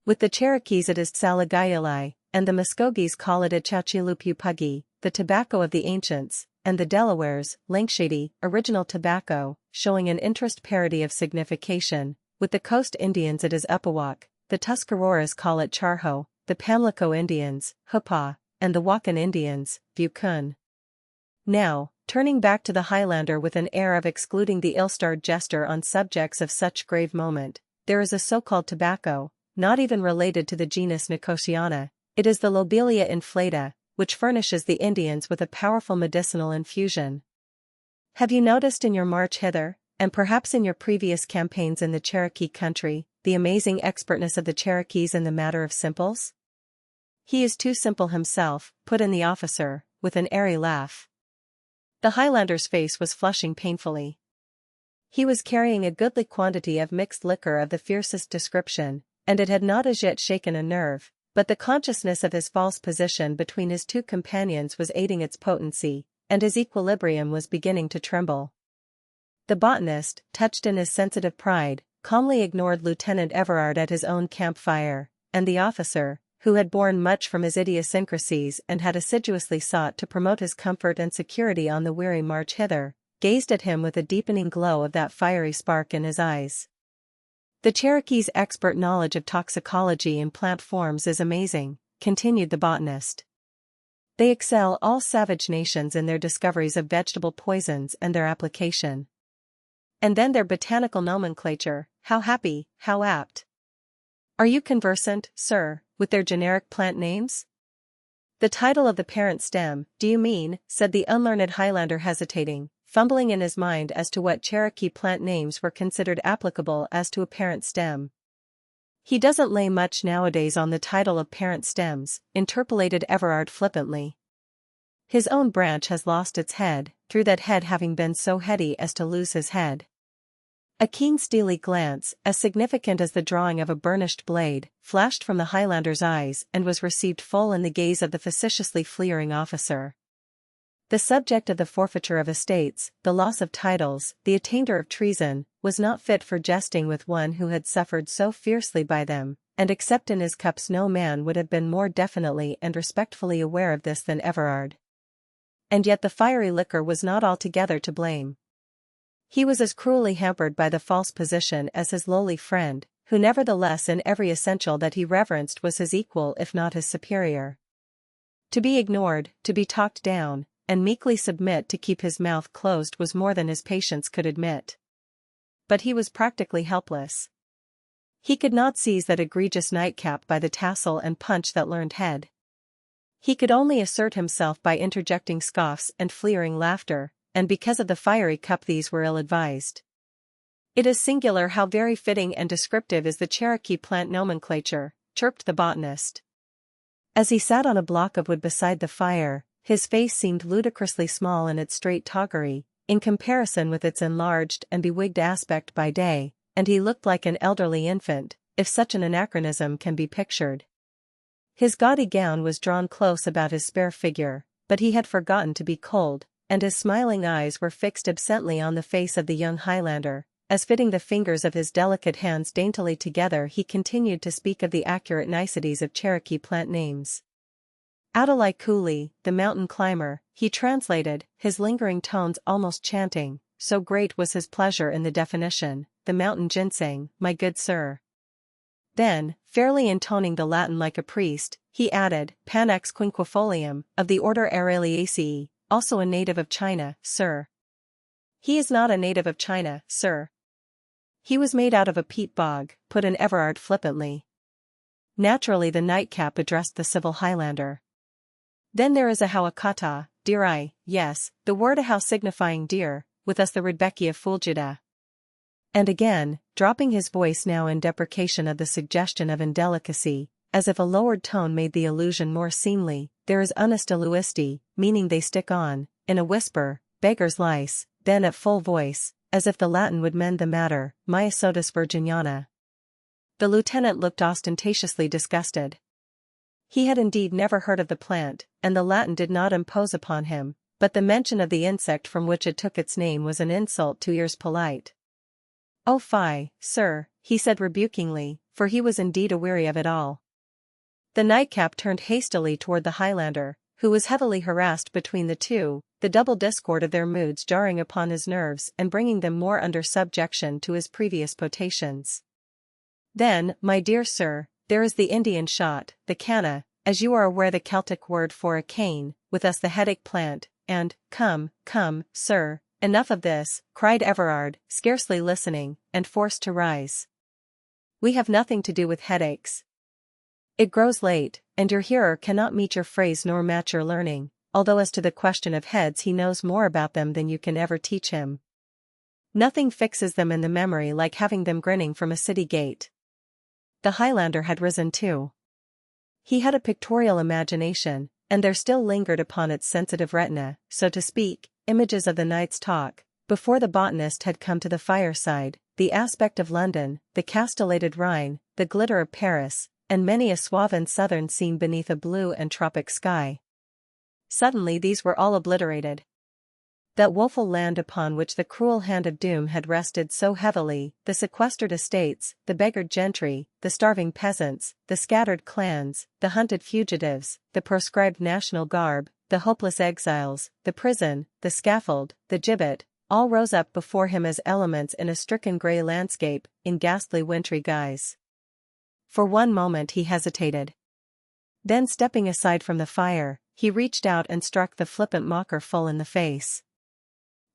[SPEAKER 1] With the Cherokees it is Salagayali, and the Muskogees call it Achachilupupuggy, the tobacco of the ancients, and the Delawares, Lankshady, original tobacco, showing an interest parody of signification, with the coast Indians it is Upawak, the Tuscaroras call it Charho, the Pamlico Indians, Hupa, and the Wakan Indians, Bukun. Now, turning back to the Highlander with an air of excluding the ill-starred jester on subjects of such grave moment, there is a so-called tobacco, not even related to the genus Nicotiana, it is the Lobelia inflata, which furnishes the Indians with a powerful medicinal infusion. Have you noticed in your march hither, and perhaps in your previous campaigns in the Cherokee country, the amazing expertness of the Cherokees in the matter of simples? He is too simple himself, put in the officer, with an airy laugh. The Highlander's face was flushing painfully. He was carrying a goodly quantity of mixed liquor of the fiercest description, and it had not as yet shaken a nerve, but the consciousness of his false position between his two companions was aiding its potency, and his equilibrium was beginning to tremble. The botanist, touched in his sensitive pride, calmly ignored Lieutenant Everard at his own campfire, and the officer, who had borne much from his idiosyncrasies and had assiduously sought to promote his comfort and security on the weary march hither, gazed at him with a deepening glow of that fiery spark in his eyes. The Cherokee's expert knowledge of toxicology in plant forms is amazing, continued the botanist. They excel all savage nations in their discoveries of vegetable poisons and their application. And then their botanical nomenclature, how happy, how apt. Are you conversant, sir, with their generic plant names? The title of the parent stem, do you mean, said the unlearned Highlander hesitating, fumbling in his mind as to what Cherokee plant names were considered applicable as to a parent stem. He doesn't lay much nowadays on the title of parent stems, interpolated Everard flippantly. His own branch has lost its head, through that head having been so heady as to lose his head. A keen steely glance, as significant as the drawing of a burnished blade, flashed from the Highlander's eyes and was received full in the gaze of the facetiously fleering officer. The subject of the forfeiture of estates, the loss of titles, the attainder of treason, was not fit for jesting with one who had suffered so fiercely by them, and except in his cups no man would have been more definitely and respectfully aware of this than Everard. And yet the fiery liquor was not altogether to blame. He was as cruelly hampered by the false position as his lowly friend, who nevertheless in every essential that he reverenced was his equal if not his superior. To be ignored, to be talked down, and meekly submit to keep his mouth closed was more than his patience could admit. But he was practically helpless. He could not seize that egregious nightcap by the tassel and punch that learned head. He could only assert himself by interjecting scoffs and fleering laughter, and because of the fiery cup these were ill-advised. It is singular how very fitting and descriptive is the Cherokee plant nomenclature, chirped the botanist. As he sat on a block of wood beside the fire, his face seemed ludicrously small in its straight toggery, in comparison with its enlarged and bewigged aspect by day, and he looked like an elderly infant, if such an anachronism can be pictured. His gaudy gown was drawn close about his spare figure, but he had forgotten to be cold, and his smiling eyes were fixed absently on the face of the young Highlander. As fitting the fingers of his delicate hands daintily together he continued to speak of the accurate niceties of Cherokee plant names. Adalai Cooley, the mountain climber, he translated, his lingering tones almost chanting, so great was his pleasure in the definition, the mountain ginseng, my good sir. Then, fairly intoning the Latin like a priest, he added, Panax quinquefolium, of the order Araliaceae, also a native of China, sir. He is not a native of China, sir. He was made out of a peat bog, put in Everard flippantly. Naturally the nightcap addressed the civil Highlander. Then there is a Hawakata, deer yes, the word ahau signifying deer, with us the Rudbeckia fulgida. And again, dropping his voice now in deprecation of the suggestion of indelicacy, as if a lowered tone made the allusion more seemly, there is unistiluisti, meaning they stick on, in a whisper, beggar's lice, then at full voice, as if the Latin would mend the matter, Myosotis virginiana. The lieutenant looked ostentatiously disgusted. He had indeed never heard of the plant, and the Latin did not impose upon him, but the mention of the insect from which it took its name was an insult to ears polite. Oh fie, sir, he said rebukingly, for he was indeed aweary of it all. The nightcap turned hastily toward the Highlander, who was heavily harassed between the two, the double discord of their moods jarring upon his nerves and bringing them more under subjection to his previous potations. Then, my dear sir, there is the Indian shot, the canna, as you are aware the Celtic word for a cane, with us the headache plant, and, come, sir, enough of this, cried Everard, scarcely listening, and forced to rise. We have nothing to do with headaches. It grows late, and your hearer cannot meet your phrase nor match your learning, although as to the question of heads he knows more about them than you can ever teach him. Nothing fixes them in the memory like having them grinning from a city gate. The Highlander had risen too. He had a pictorial imagination, and there still lingered upon its sensitive retina, so to speak, images of the night's talk, before the botanist had come to the fireside, the aspect of London, the castellated Rhine, the glitter of Paris, and many a suave and southern scene beneath a blue and tropic sky. Suddenly these were all obliterated. That woeful land upon which the cruel hand of doom had rested so heavily, the sequestered estates, the beggared gentry, the starving peasants, the scattered clans, the hunted fugitives, the proscribed national garb, the hopeless exiles, the prison, the scaffold, the gibbet, all rose up before him as elements in a stricken grey landscape, in ghastly wintry guise. For one moment he hesitated. Then stepping aside from the fire, he reached out and struck the flippant mocker full in the face.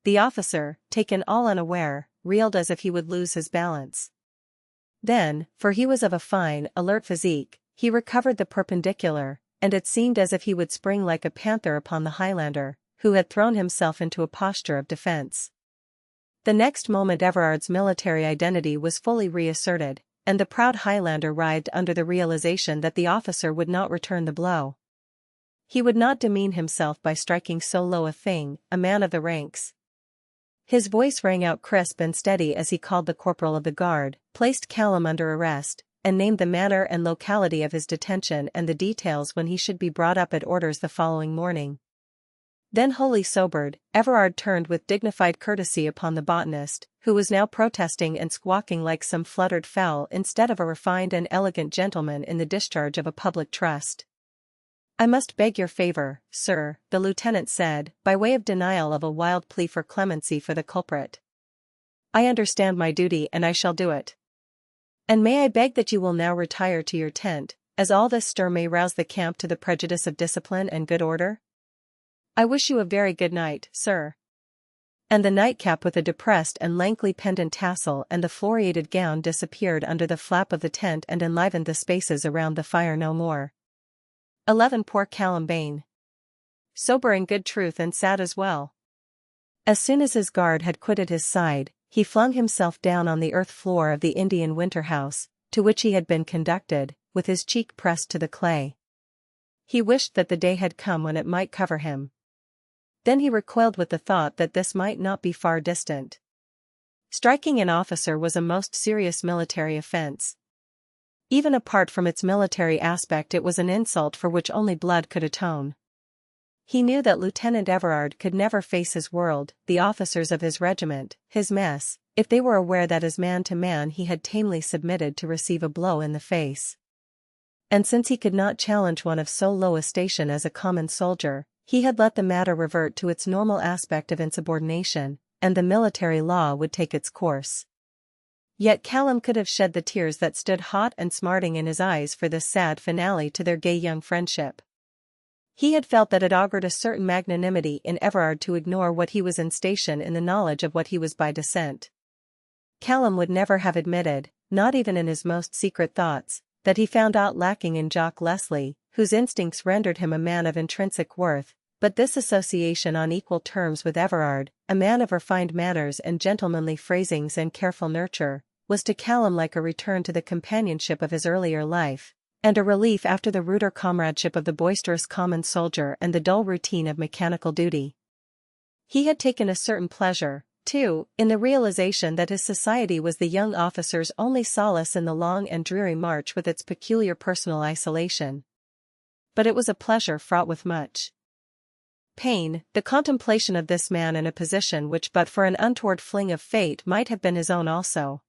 [SPEAKER 1] The officer, taken all unaware, reeled as if he would lose his balance. Then, for he was of a fine, alert physique, he recovered the perpendicular, and it seemed as if he would spring like a panther upon the Highlander, who had thrown himself into a posture of defense. The next moment Everard's military identity was fully reasserted, and the proud Highlander writhed under the realization that the officer would not return the blow. He would not demean himself by striking so low a thing, a man of the ranks. His voice rang out crisp and steady as he called the corporal of the guard, placed Callum under arrest, and named the manner and locality of his detention and the details when he should be brought up at orders the following morning. Then wholly sobered, Everard turned with dignified courtesy upon the botanist, who was now protesting and squawking like some fluttered fowl instead of a refined and elegant gentleman in the discharge of a public trust. I must beg your favor, sir, the lieutenant said, by way of denial of a wild plea for clemency for the culprit. I understand my duty and I shall do it. And may I beg that you will now retire to your tent, as all this stir may rouse the camp to the prejudice of discipline and good order? I wish you a very good night, sir. And the nightcap with a depressed and lankly pendant tassel and the floriated gown disappeared under the flap of the tent and enlivened the spaces around the fire no more. 11 Poor Callum Bane. Sober in good truth and sad as well. As soon as his guard had quitted his side, he flung himself down on the earth floor of the Indian winter house, to which he had been conducted, with his cheek pressed to the clay. He wished that the day had come when it might cover him. Then he recoiled with the thought that this might not be far distant. Striking an officer was a most serious military offense. Even apart from its military aspect it was an insult for which only blood could atone. He knew that Lieutenant Everard could never face his world, the officers of his regiment, his mess, if they were aware that as man to man he had tamely submitted to receive a blow in the face. And since he could not challenge one of so low a station as a common soldier, he had let the matter revert to its normal aspect of insubordination, and the military law would take its course. Yet Callum could have shed the tears that stood hot and smarting in his eyes for this sad finale to their gay young friendship. He had felt that it augured a certain magnanimity in Everard to ignore what he was in station in the knowledge of what he was by descent. Callum would never have admitted, not even in his most secret thoughts, that he found aught lacking in Jock Leslie, whose instincts rendered him a man of intrinsic worth, but this association on equal terms with Everard, a man of refined manners and gentlemanly phrasings and careful nurture, was to Callum like a return to the companionship of his earlier life, and a relief after the ruder comradeship of the boisterous common soldier and the dull routine of mechanical duty. He had taken a certain pleasure, too, in the realization that his society was the young officer's only solace in the long and dreary march with its peculiar personal isolation. But it was a pleasure fraught with much pain, the contemplation of this man in a position which but for an untoward fling of fate might have been his own also.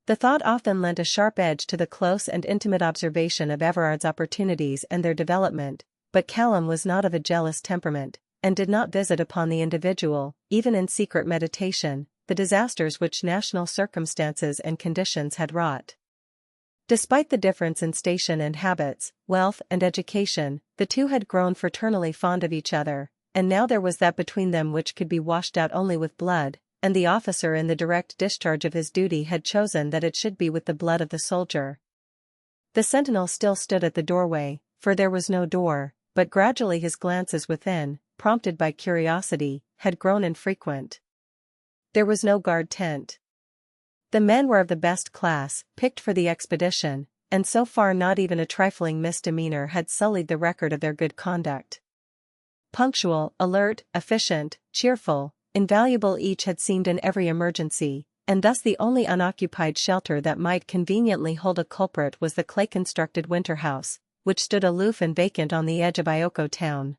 [SPEAKER 1] The thought often lent a sharp edge to the close and intimate observation of Everard's opportunities and their development, but Callum was not of a jealous temperament, and did not visit upon the individual, even in secret meditation, the disasters which national circumstances and conditions had wrought. Despite the difference in station and habits, wealth and education, the two had grown fraternally fond of each other, and now there was that between them which could be washed out only with blood, and the officer in the direct discharge of his duty had chosen that it should be with the blood of the soldier. The sentinel still stood at the doorway, for there was no door, but gradually his glances within, prompted by curiosity, had grown infrequent. There was no guard tent. The men were of the best class, picked for the expedition, and so far not even a trifling misdemeanor had sullied the record of their good conduct. Punctual, alert, efficient, cheerful, invaluable each had seemed in every emergency, and thus the only unoccupied shelter that might conveniently hold a culprit was the clay-constructed winter house, which stood aloof and vacant on the edge of Ioko town.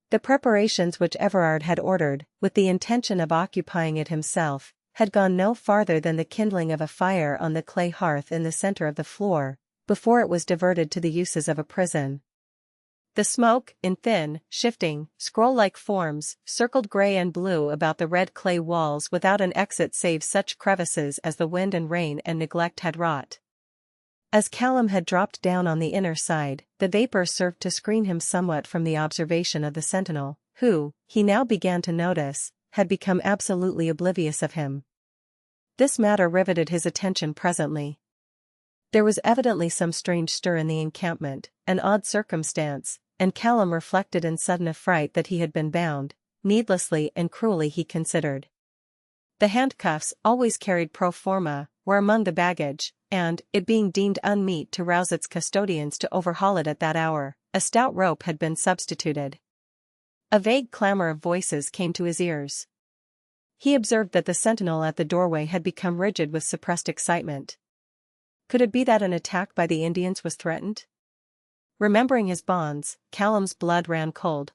[SPEAKER 1] The preparations which Everard had ordered, with the intention of occupying it himself, had gone no farther than the kindling of a fire on the clay hearth in the center of the floor, before it was diverted to the uses of a prison. The smoke, in thin, shifting, scroll-like forms, circled gray and blue about the red clay walls without an exit save such crevices as the wind and rain and neglect had wrought. As Callum had dropped down on the inner side, the vapor served to screen him somewhat from the observation of the sentinel, who, he now began to notice, had become absolutely oblivious of him. This matter riveted his attention presently. There was evidently some strange stir in the encampment, an odd circumstance, and Callum reflected in sudden affright that he had been bound, needlessly and cruelly he considered. The handcuffs, always carried pro forma, were among the baggage, and, it being deemed unmeet to rouse its custodians to overhaul it at that hour, a stout rope had been substituted. A vague clamor of voices came to his ears. He observed that the sentinel at the doorway had become rigid with suppressed excitement. Could it be that an attack by the Indians was threatened? Remembering his bonds, Callum's blood ran cold.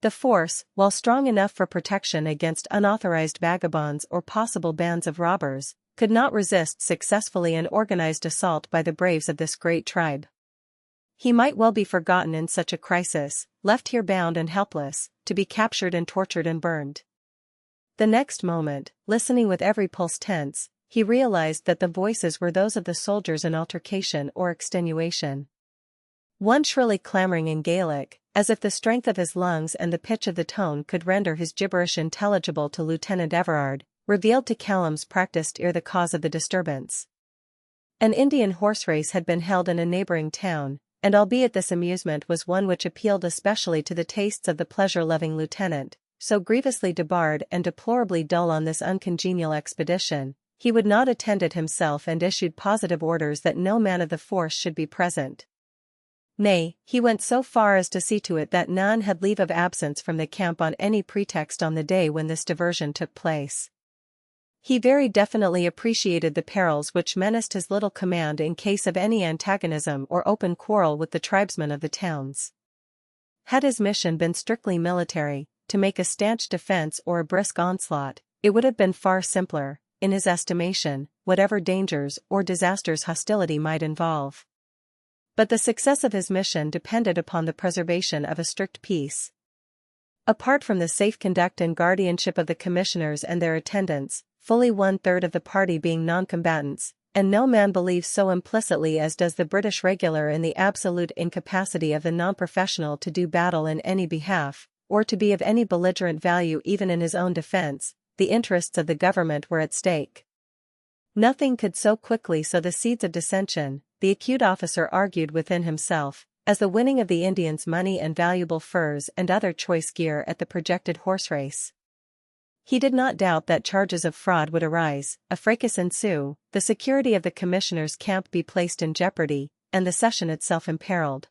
[SPEAKER 1] The force, while strong enough for protection against unauthorized vagabonds or possible bands of robbers, could not resist successfully an organized assault by the braves of this great tribe. He might well be forgotten in such a crisis, left here bound and helpless, to be captured and tortured and burned. The next moment, listening with every pulse tense, he realized that the voices were those of the soldiers in altercation or extenuation. One shrilly clamoring in Gaelic, as if the strength of his lungs and the pitch of the tone could render his gibberish intelligible to Lieutenant Everard, revealed to Callum's practiced ear the cause of the disturbance. An Indian horse race had been held in a neighboring town, and albeit this amusement was one which appealed especially to the tastes of the pleasure-loving lieutenant, so grievously debarred and deplorably dull on this uncongenial expedition, he would not attend it himself and issued positive orders that no man of the force should be present. Nay, he went so far as to see to it that none had leave of absence from the camp on any pretext on the day when this diversion took place. He very definitely appreciated the perils which menaced his little command in case of any antagonism or open quarrel with the tribesmen of the towns. Had his mission been strictly military, to make a stanch defense or a brisk onslaught, it would have been far simpler, in his estimation, whatever dangers or disasters hostility might involve. But the success of his mission depended upon the preservation of a strict peace. Apart from the safe conduct and guardianship of the commissioners and their attendants, fully 1/3 of the party being non-combatants, and no man believes so implicitly as does the British regular in the absolute incapacity of the non-professional to do battle in any behalf, or to be of any belligerent value even in his own defense, the interests of the government were at stake. Nothing could so quickly sow the seeds of dissension, the acute officer argued within himself, as the winning of the Indians' money and valuable furs and other choice gear at the projected horse race. He did not doubt that charges of fraud would arise, a fracas ensue, the security of the commissioners' camp be placed in jeopardy, and the session itself imperiled.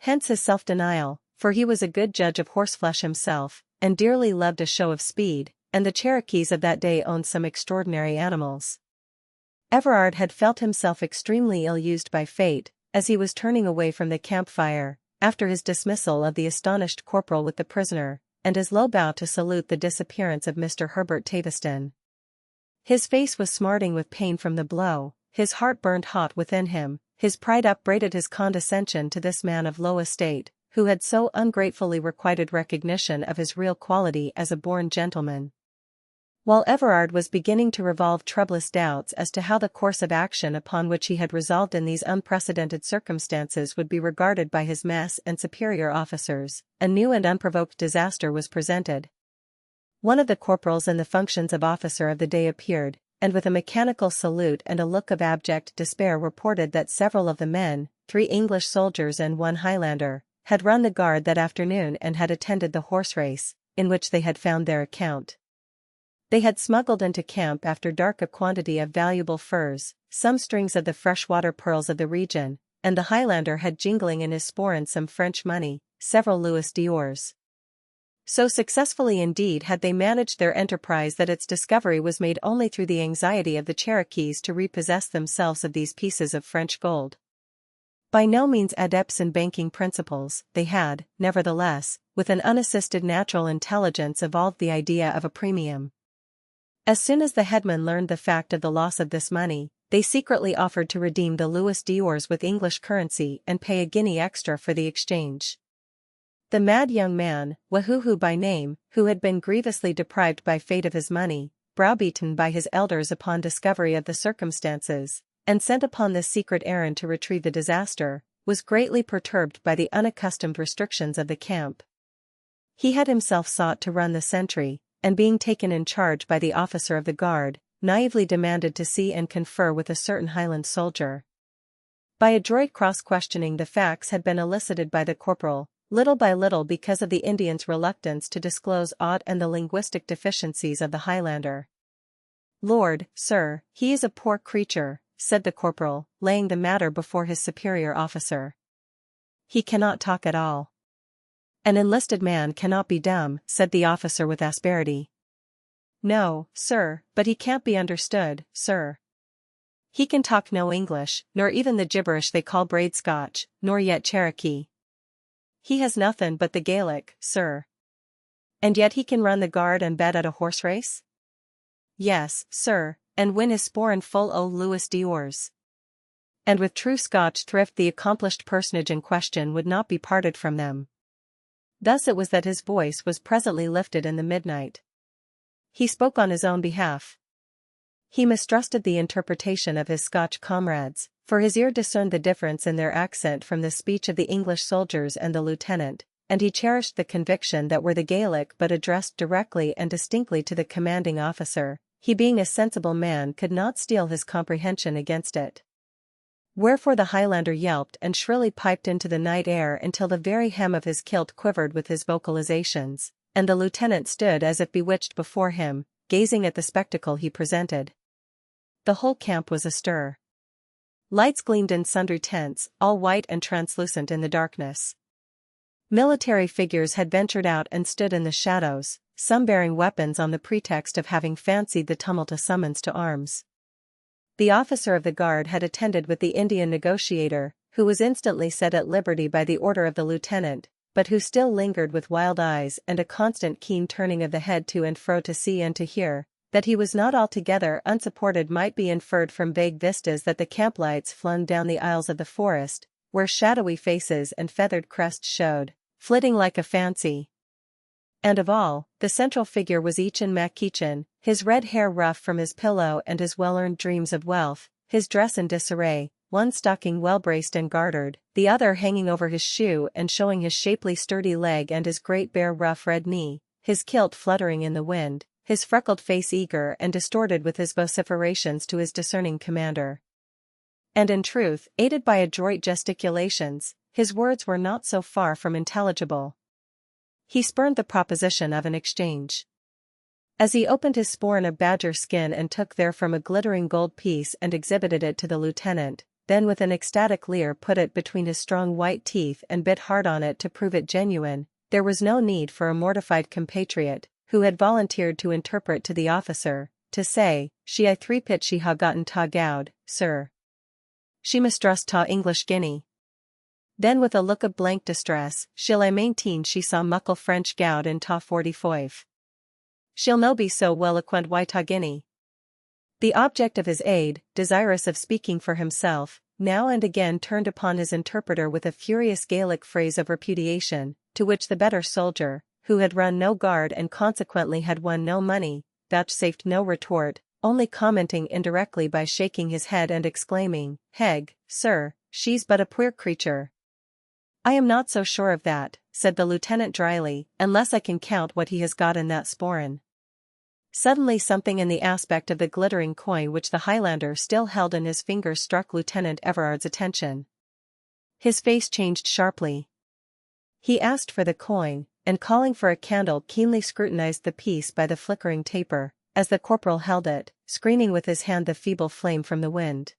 [SPEAKER 1] Hence his self-denial, for he was a good judge of horseflesh himself, and dearly loved a show of speed, and the Cherokees of that day owned some extraordinary animals. Everard had felt himself extremely ill-used by fate, as he was turning away from the campfire, after his dismissal of the astonished corporal with the prisoner, and his low bow to salute the disappearance of Mr. Herbert Taveston. His face was smarting with pain from the blow, his heart burned hot within him, his pride upbraided his condescension to this man of low estate, who had so ungratefully requited recognition of his real quality as a born gentleman. While Everard was beginning to revolve troublous doubts as to how the course of action upon which he had resolved in these unprecedented circumstances would be regarded by his mess and superior officers, a new and unprovoked disaster was presented. One of the corporals in the functions of officer of the day appeared, and with a mechanical salute and a look of abject despair reported that several of the men, 3 English soldiers and 1 Highlander, had run the guard that afternoon and had attended the horse race, in which they had found their account. They had smuggled into camp after dark a quantity of valuable furs, some strings of the freshwater pearls of the region, and the Highlander had jingling in his sporran some French money, several Louis d'Ors. So successfully indeed had they managed their enterprise that its discovery was made only through the anxiety of the Cherokees to repossess themselves of these pieces of French gold. By no means adepts in banking principles, they had, nevertheless, with an unassisted natural intelligence evolved the idea of a premium. As soon as the headman learned the fact of the loss of this money, they secretly offered to redeem the Louis d'Ors with English currency and pay a guinea extra for the exchange. The mad young man, Wahuhu by name, who had been grievously deprived by fate of his money, browbeaten by his elders upon discovery of the circumstances, and sent upon this secret errand to retrieve the disaster, was greatly perturbed by the unaccustomed restrictions of the camp. He had himself sought to run the sentry, and being taken in charge by the officer of the guard, naively demanded to see and confer with a certain Highland soldier. By adroit cross-questioning the facts had been elicited by the corporal, little by little because of the Indian's reluctance to disclose aught and the linguistic deficiencies of the Highlander. "Lord, sir, he is a poor creature," said the corporal, laying the matter before his superior officer. "He cannot talk at all." "An enlisted man cannot be dumb," said the officer with asperity. "No, sir, but he can't be understood, sir. He can talk no English, nor even the gibberish they call braid Scotch, nor yet Cherokee. He has nothing but the Gaelic, sir." "And yet he can run the guard and bet at a horse race?" "Yes, sir, and win his sporran full o' Louis d'Ors." And with true Scotch thrift the accomplished personage in question would not be parted from them. Thus it was that his voice was presently lifted in the midnight. He spoke on his own behalf. He mistrusted the interpretation of his Scotch comrades, for his ear discerned the difference in their accent from the speech of the English soldiers and the lieutenant, and he cherished the conviction that were the Gaelic but addressed directly and distinctly to the commanding officer, he being a sensible man could not steel his comprehension against it. Wherefore the Highlander yelped and shrilly piped into the night air until the very hem of his kilt quivered with his vocalizations, and the lieutenant stood as if bewitched before him, gazing at the spectacle he presented. The whole camp was astir. Lights gleamed in sundry tents, all white and translucent in the darkness. Military figures had ventured out and stood in the shadows, some bearing weapons on the pretext of having fancied the tumult a summons to arms. The officer of the guard had attended with the Indian negotiator, who was instantly set at liberty by the order of the lieutenant, but who still lingered with wild eyes and a constant keen turning of the head to and fro to see and to hear. That he was not altogether unsupported might be inferred from vague vistas that the camp lights flung down the aisles of the forest, where shadowy faces and feathered crests showed, flitting like a fancy. And of all, the central figure was Eachin Mac-Eachin, his red hair rough from his pillow and his well-earned dreams of wealth, his dress in disarray, one stocking well braced and gartered, the other hanging over his shoe and showing his shapely sturdy leg and his great bare rough red knee, his kilt fluttering in the wind, his freckled face eager and distorted with his vociferations to his discerning commander. And in truth, aided by adroit gesticulations, his words were not so far from intelligible. He spurned the proposition of an exchange. As he opened his sporran of badger skin and took therefrom a glittering gold piece and exhibited it to the lieutenant, then with an ecstatic leer put it between his strong white teeth and bit hard on it to prove it genuine, there was no need for a mortified compatriot, who had volunteered to interpret to the officer, to say, "She I 3 she ha gotten ta gowd, sir. She mistrust ta English guinea." Then with a look of blank distress, "She'll I maintain she saw muckle French gowd in ta 45. She'll no be so well acquaint why ta guinea." The object of his aid, desirous of speaking for himself, now and again turned upon his interpreter with a furious Gaelic phrase of repudiation, to which the better soldier, who had run no guard and consequently had won no money, vouchsafed no retort, only commenting indirectly by shaking his head and exclaiming, "Heg, sir, she's but a poor creature." "I am not so sure of that," said the lieutenant dryly, "unless I can count what he has got in that sporran." Suddenly something in the aspect of the glittering coin which the Highlander still held in his fingers struck Lieutenant Everard's attention. His face changed sharply. He asked for the coin, and calling for a candle keenly scrutinized the piece by the flickering taper, as the corporal held it, screening with his hand the feeble flame from the wind.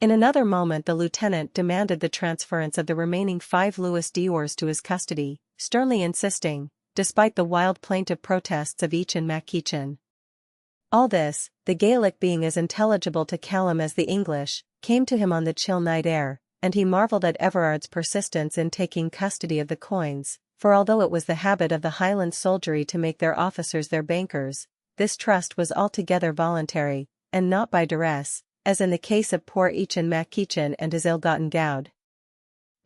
[SPEAKER 1] In another moment the lieutenant demanded the transference of the remaining 5 Louis d'Ors to his custody, sternly insisting, despite the wild plaintive protests of each and Mackichan. All this, the Gaelic being as intelligible to Callum as the English, came to him on the chill night air, and he marvelled at Everard's persistence in taking custody of the coins, for although it was the habit of the Highland soldiery to make their officers their bankers, this trust was altogether voluntary, and not by duress, as in the case of poor Eachin Mackichan and his ill-gotten gowd.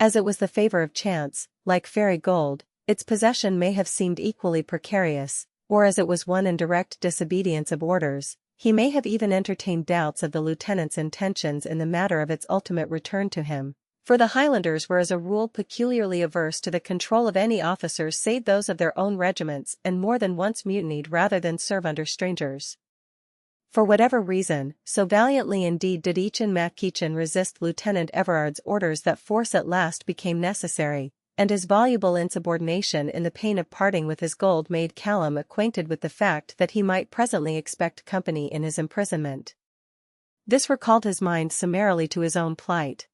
[SPEAKER 1] As it was the favour of chance, like fairy gold, its possession may have seemed equally precarious, or as it was won in direct disobedience of orders, he may have even entertained doubts of the lieutenant's intentions in the matter of its ultimate return to him, for the Highlanders were as a rule peculiarly averse to the control of any officers save those of their own regiments, and more than once mutinied rather than serve under strangers. For whatever reason, so valiantly indeed did Eachin Mackichan resist Lieutenant Everard's orders that force at last became necessary, and his voluble insubordination in the pain of parting with his gold made Callum acquainted with the fact that he might presently expect company in his imprisonment. This recalled his mind summarily to his own plight.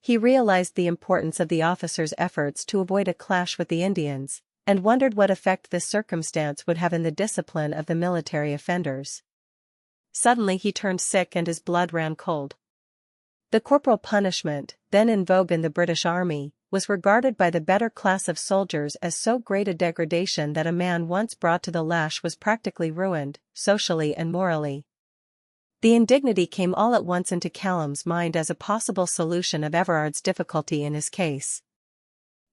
[SPEAKER 1] He realized the importance of the officer's efforts to avoid a clash with the Indians, and wondered what effect this circumstance would have in the discipline of the military offenders. Suddenly he turned sick and his blood ran cold. The corporal punishment, then in vogue in the British Army, was regarded by the better class of soldiers as so great a degradation that a man once brought to the lash was practically ruined, socially and morally. The indignity came all at once into Callum's mind as a possible solution of Everard's difficulty in his case.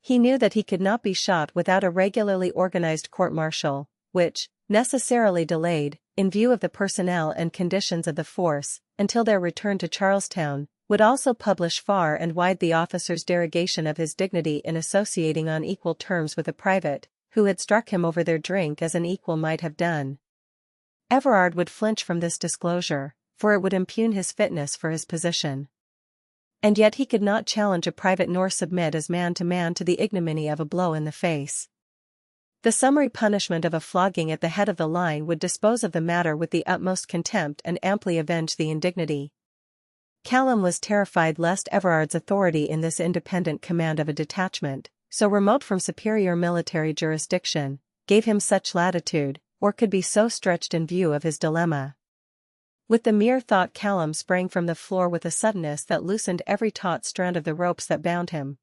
[SPEAKER 1] He knew that he could not be shot without a regularly organized court-martial, which, necessarily delayed, in view of the personnel and conditions of the force, until their return to Charlestown, would also publish far and wide the officer's derogation of his dignity in associating on equal terms with a private, who had struck him over their drink as an equal might have done. Everard would flinch from this disclosure, for it would impugn his fitness for his position. And yet he could not challenge a private nor submit as man to the ignominy of a blow in the face. The summary punishment of a flogging at the head of the line would dispose of the matter with the utmost contempt and amply avenge the indignity. Callum was terrified lest Everard's authority in this independent command of a detachment, so remote from superior military jurisdiction, gave him such latitude, or could be so stretched in view of his dilemma. With the mere thought Callum sprang from the floor with a suddenness that loosened every taut strand of the ropes that bound him.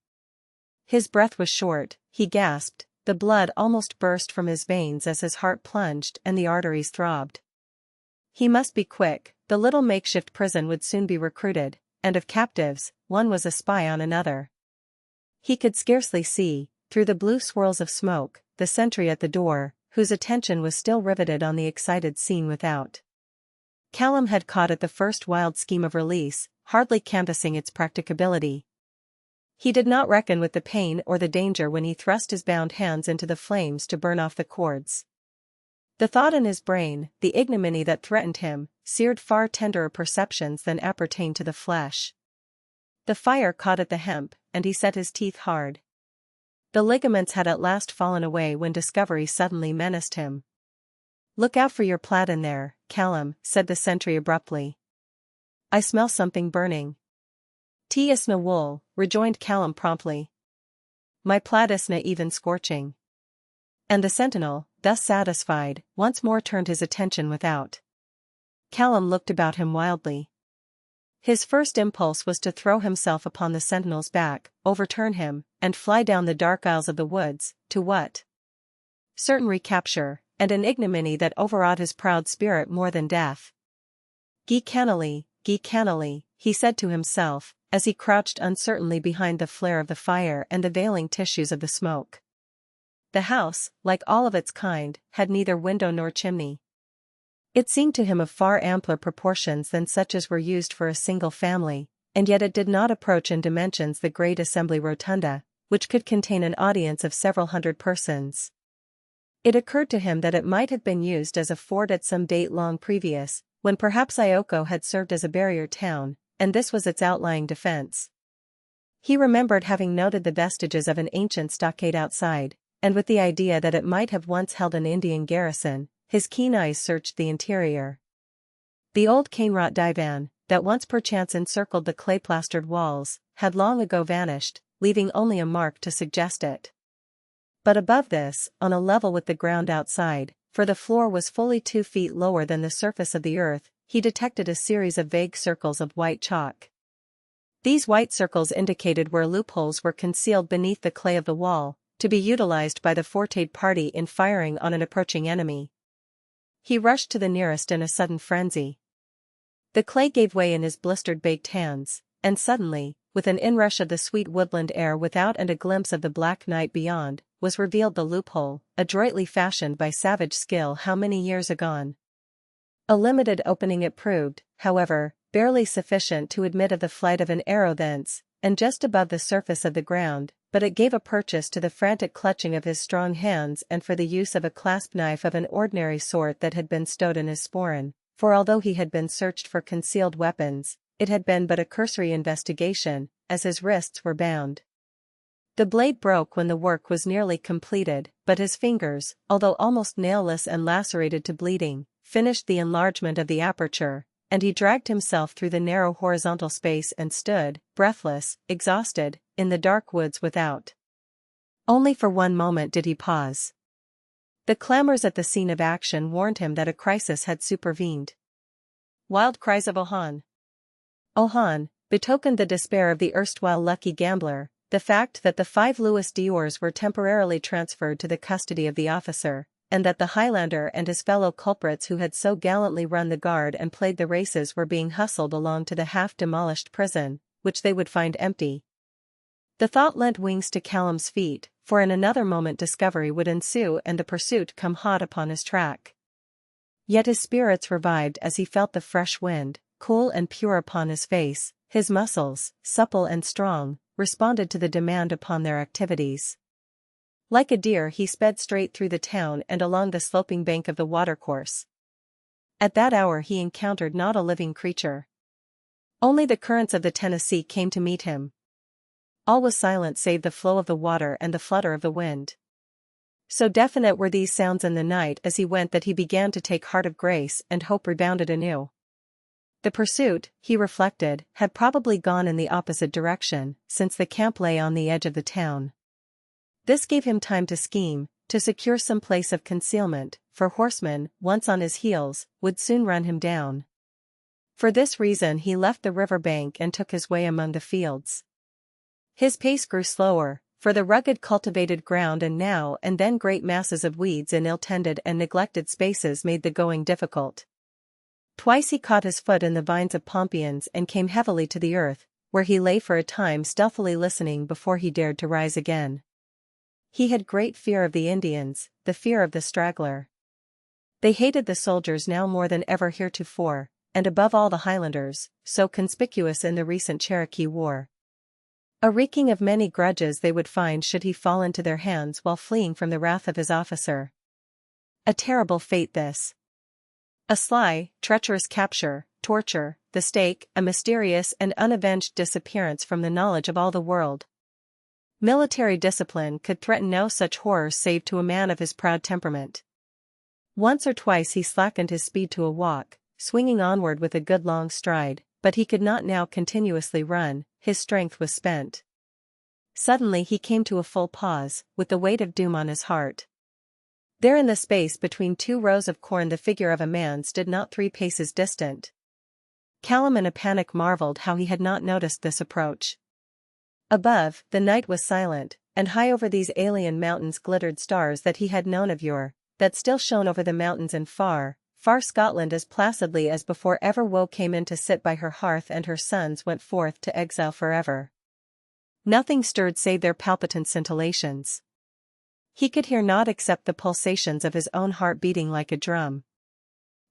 [SPEAKER 1] His breath was short, he gasped, the blood almost burst from his veins as his heart plunged and the arteries throbbed. He must be quick, the little makeshift prison would soon be recruited, and of captives, one was a spy on another. He could scarcely see, through the blue swirls of smoke, the sentry at the door, whose attention was still riveted on the excited scene without. Callum had caught at the first wild scheme of release, hardly canvassing its practicability. He did not reckon with the pain or the danger when he thrust his bound hands into the flames to burn off the cords. The thought in his brain, the ignominy that threatened him, seared far tenderer perceptions than appertain to the flesh. The fire caught at the hemp, and he set his teeth hard. The ligaments had at last fallen away when discovery suddenly menaced him. "Look out for your plaid in there, Callum," said the sentry abruptly. "I smell something burning." "'T isna wool," rejoined Callum promptly. "My plaid isna even scorching." And the sentinel, thus satisfied, once more turned his attention without. Callum looked about him wildly. His first impulse was to throw himself upon the sentinel's back, overturn him, and fly down the dark aisles of the woods, to what? Certain recapture, and an ignominy that overawed his proud spirit more than death. Gie cannily," he said to himself, as he crouched uncertainly behind the flare of the fire and the veiling tissues of the smoke. The house, like all of its kind, had neither window nor chimney. It seemed to him of far ampler proportions than such as were used for a single family, and yet it did not approach in dimensions the great assembly rotunda, which could contain an audience of several hundred persons. It occurred to him that it might have been used as a fort at some date long previous, when perhaps Ioko had served as a barrier town, and this was its outlying defense. He remembered having noted the vestiges of an ancient stockade outside, and with the idea that it might have once held an Indian garrison, his keen eyes searched the interior. The old cane-wrought divan, that once perchance encircled the clay-plastered walls, had long ago vanished, leaving only a mark to suggest it. But above this, on a level with the ground outside, for the floor was fully 2 feet lower than the surface of the earth, he detected a series of vague circles of white chalk. These white circles indicated where loopholes were concealed beneath the clay of the wall, to be utilized by the fortied party in firing on an approaching enemy. He rushed to the nearest in a sudden frenzy. The clay gave way in his blistered baked hands, and suddenly, with an inrush of the sweet woodland air without and a glimpse of the black night beyond, was revealed the loophole, adroitly fashioned by savage skill how many years agone. A limited opening it proved, however, barely sufficient to admit of the flight of an arrow thence, and just above the surface of the ground, but it gave a purchase to the frantic clutching of his strong hands and for the use of a clasp knife of an ordinary sort that had been stowed in his sporran, for although he had been searched for concealed weapons, it had been but a cursory investigation, as his wrists were bound. The blade broke when the work was nearly completed, but his fingers, although almost nailless and lacerated to bleeding, finished the enlargement of the aperture, and he dragged himself through the narrow horizontal space and stood, breathless, exhausted, in the dark woods without. Only for one moment did he pause. The clamors at the scene of action warned him that a crisis had supervened. Wild cries of "Ohan! Ohan!" betokened the despair of the erstwhile lucky gambler, the fact that the 5 Louis d'Ors were temporarily transferred to the custody of the officer, and that the Highlander and his fellow culprits who had so gallantly run the guard and played the races were being hustled along to the half-demolished prison, which they would find empty. The thought lent wings to Callum's feet, for in another moment discovery would ensue and the pursuit come hot upon his track. Yet his spirits revived as he felt the fresh wind, cool and pure upon his face. His muscles, supple and strong, responded to the demand upon their activities. Like a deer he sped straight through the town and along the sloping bank of the watercourse. At that hour he encountered not a living creature. Only the currents of the Tennessee came to meet him. All was silent save the flow of the water and the flutter of the wind. So definite were these sounds in the night as he went that he began to take heart of grace and hope rebounded anew. The pursuit, he reflected, had probably gone in the opposite direction, since the camp lay on the edge of the town. This gave him time to scheme, to secure some place of concealment, for horsemen, once on his heels, would soon run him down. For this reason he left the river bank and took his way among the fields. His pace grew slower, for the rugged cultivated ground and now and then great masses of weeds in ill-tended and neglected spaces made the going difficult. Twice he caught his foot in the vines of pompions and came heavily to the earth, where he lay for a time stealthily listening before he dared to rise again. He had great fear of the Indians, the fear of the straggler. They hated the soldiers now more than ever heretofore, and above all the Highlanders, so conspicuous in the recent Cherokee War. A reeking of many grudges they would find should he fall into their hands while fleeing from the wrath of his officer. A terrible fate this. A sly, treacherous capture, torture, the stake, a mysterious and unavenged disappearance from the knowledge of all the world. Military discipline could threaten no such horrors save to a man of his proud temperament. Once or twice he slackened his speed to a walk, swinging onward with a good long stride, but he could not now continuously run, his strength was spent. Suddenly he came to a full pause, with the weight of doom on his heart. There in the space between 2 rows of corn the figure of a man stood not 3 paces distant. Callum in a panic marveled how he had not noticed this approach. Above, the night was silent, and high over these alien mountains glittered stars that he had known of yore, that still shone over the mountains in far, far Scotland as placidly as before ever woe came in to sit by her hearth and her sons went forth to exile forever. Nothing stirred save their palpitant scintillations. He could hear naught except the pulsations of his own heart beating like a drum.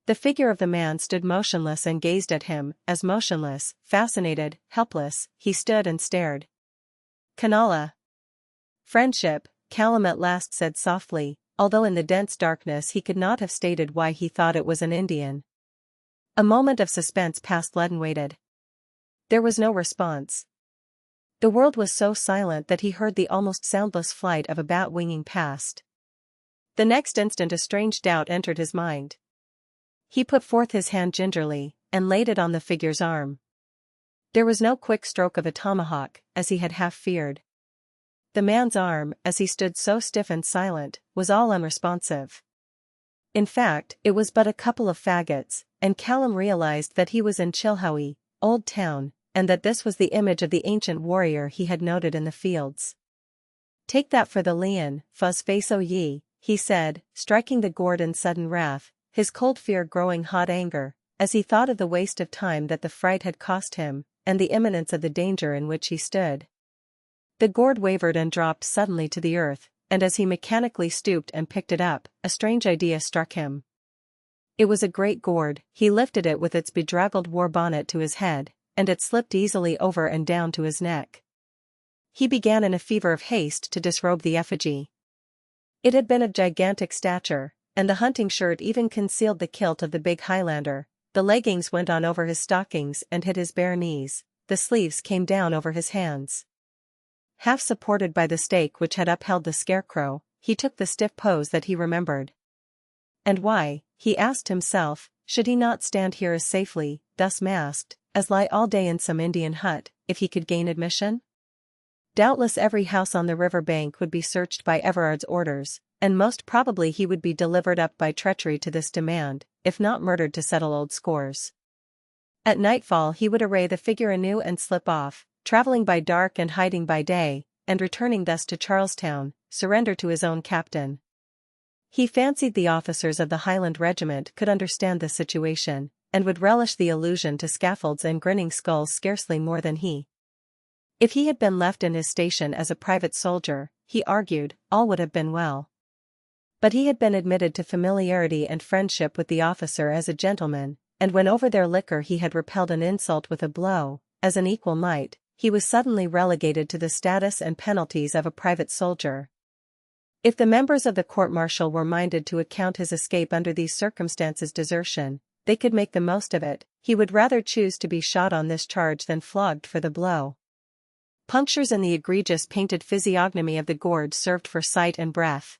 [SPEAKER 1] The figure of the man stood motionless and gazed at him, as motionless, fascinated, helpless, he stood and stared. Kanala. Friendship, Callum at last said softly, although in the dense darkness he could not have stated why he thought it was an Indian. A moment of suspense passed leaden-weighted. There was no response. The world was so silent that he heard the almost soundless flight of a bat winging past. The next instant a strange doubt entered his mind. He put forth his hand gingerly, and laid it on the figure's arm. There was no quick stroke of a tomahawk, as he had half feared. The man's arm, as he stood so stiff and silent, was all unresponsive. In fact, it was but a couple of faggots, and Callum realized that he was in Chilhowie, Old Town, and that this was the image of the ancient warrior he had noted in the fields. "Take that for the leon, fuzz face o' ye," he said, striking the gourd in sudden wrath, his cold fear growing hot anger, as he thought of the waste of time that the fright had cost him, and the imminence of the danger in which he stood. The gourd wavered and dropped suddenly to the earth, and as he mechanically stooped and picked it up, a strange idea struck him. It was a great gourd. He lifted it with its bedraggled war bonnet to his head, and it slipped easily over and down to his neck. He began in a fever of haste to disrobe the effigy. It had been of gigantic stature, and the hunting shirt even concealed the kilt of the big Highlander. The leggings went on over his stockings and hid his bare knees, the sleeves came down over his hands. Half supported by the stake which had upheld the scarecrow, he took the stiff pose that he remembered. And why, he asked himself, should he not stand here as safely, thus masked, as lie all day in some Indian hut, if he could gain admission? Doubtless every house on the river bank would be searched by Everard's orders, and most probably he would be delivered up by treachery to this demand, if not murdered to settle old scores. At nightfall he would array the figure anew and slip off, traveling by dark and hiding by day, and returning thus to Charlestown, surrender to his own captain. He fancied the officers of the Highland regiment could understand the situation, and would relish the allusion to scaffolds and grinning skulls scarcely more than he. If he had been left in his station as a private soldier, he argued, all would have been well. But he had been admitted to familiarity and friendship with the officer as a gentleman, and when over their liquor he had repelled an insult with a blow, as an equal might, he was suddenly relegated to the status and penalties of a private soldier. If the members of the court-martial were minded to account his escape under these circumstances desertion, they could make the most of it. He would rather choose to be shot on this charge than flogged for the blow. Punctures in the egregious painted physiognomy of the gourd served for sight and breath.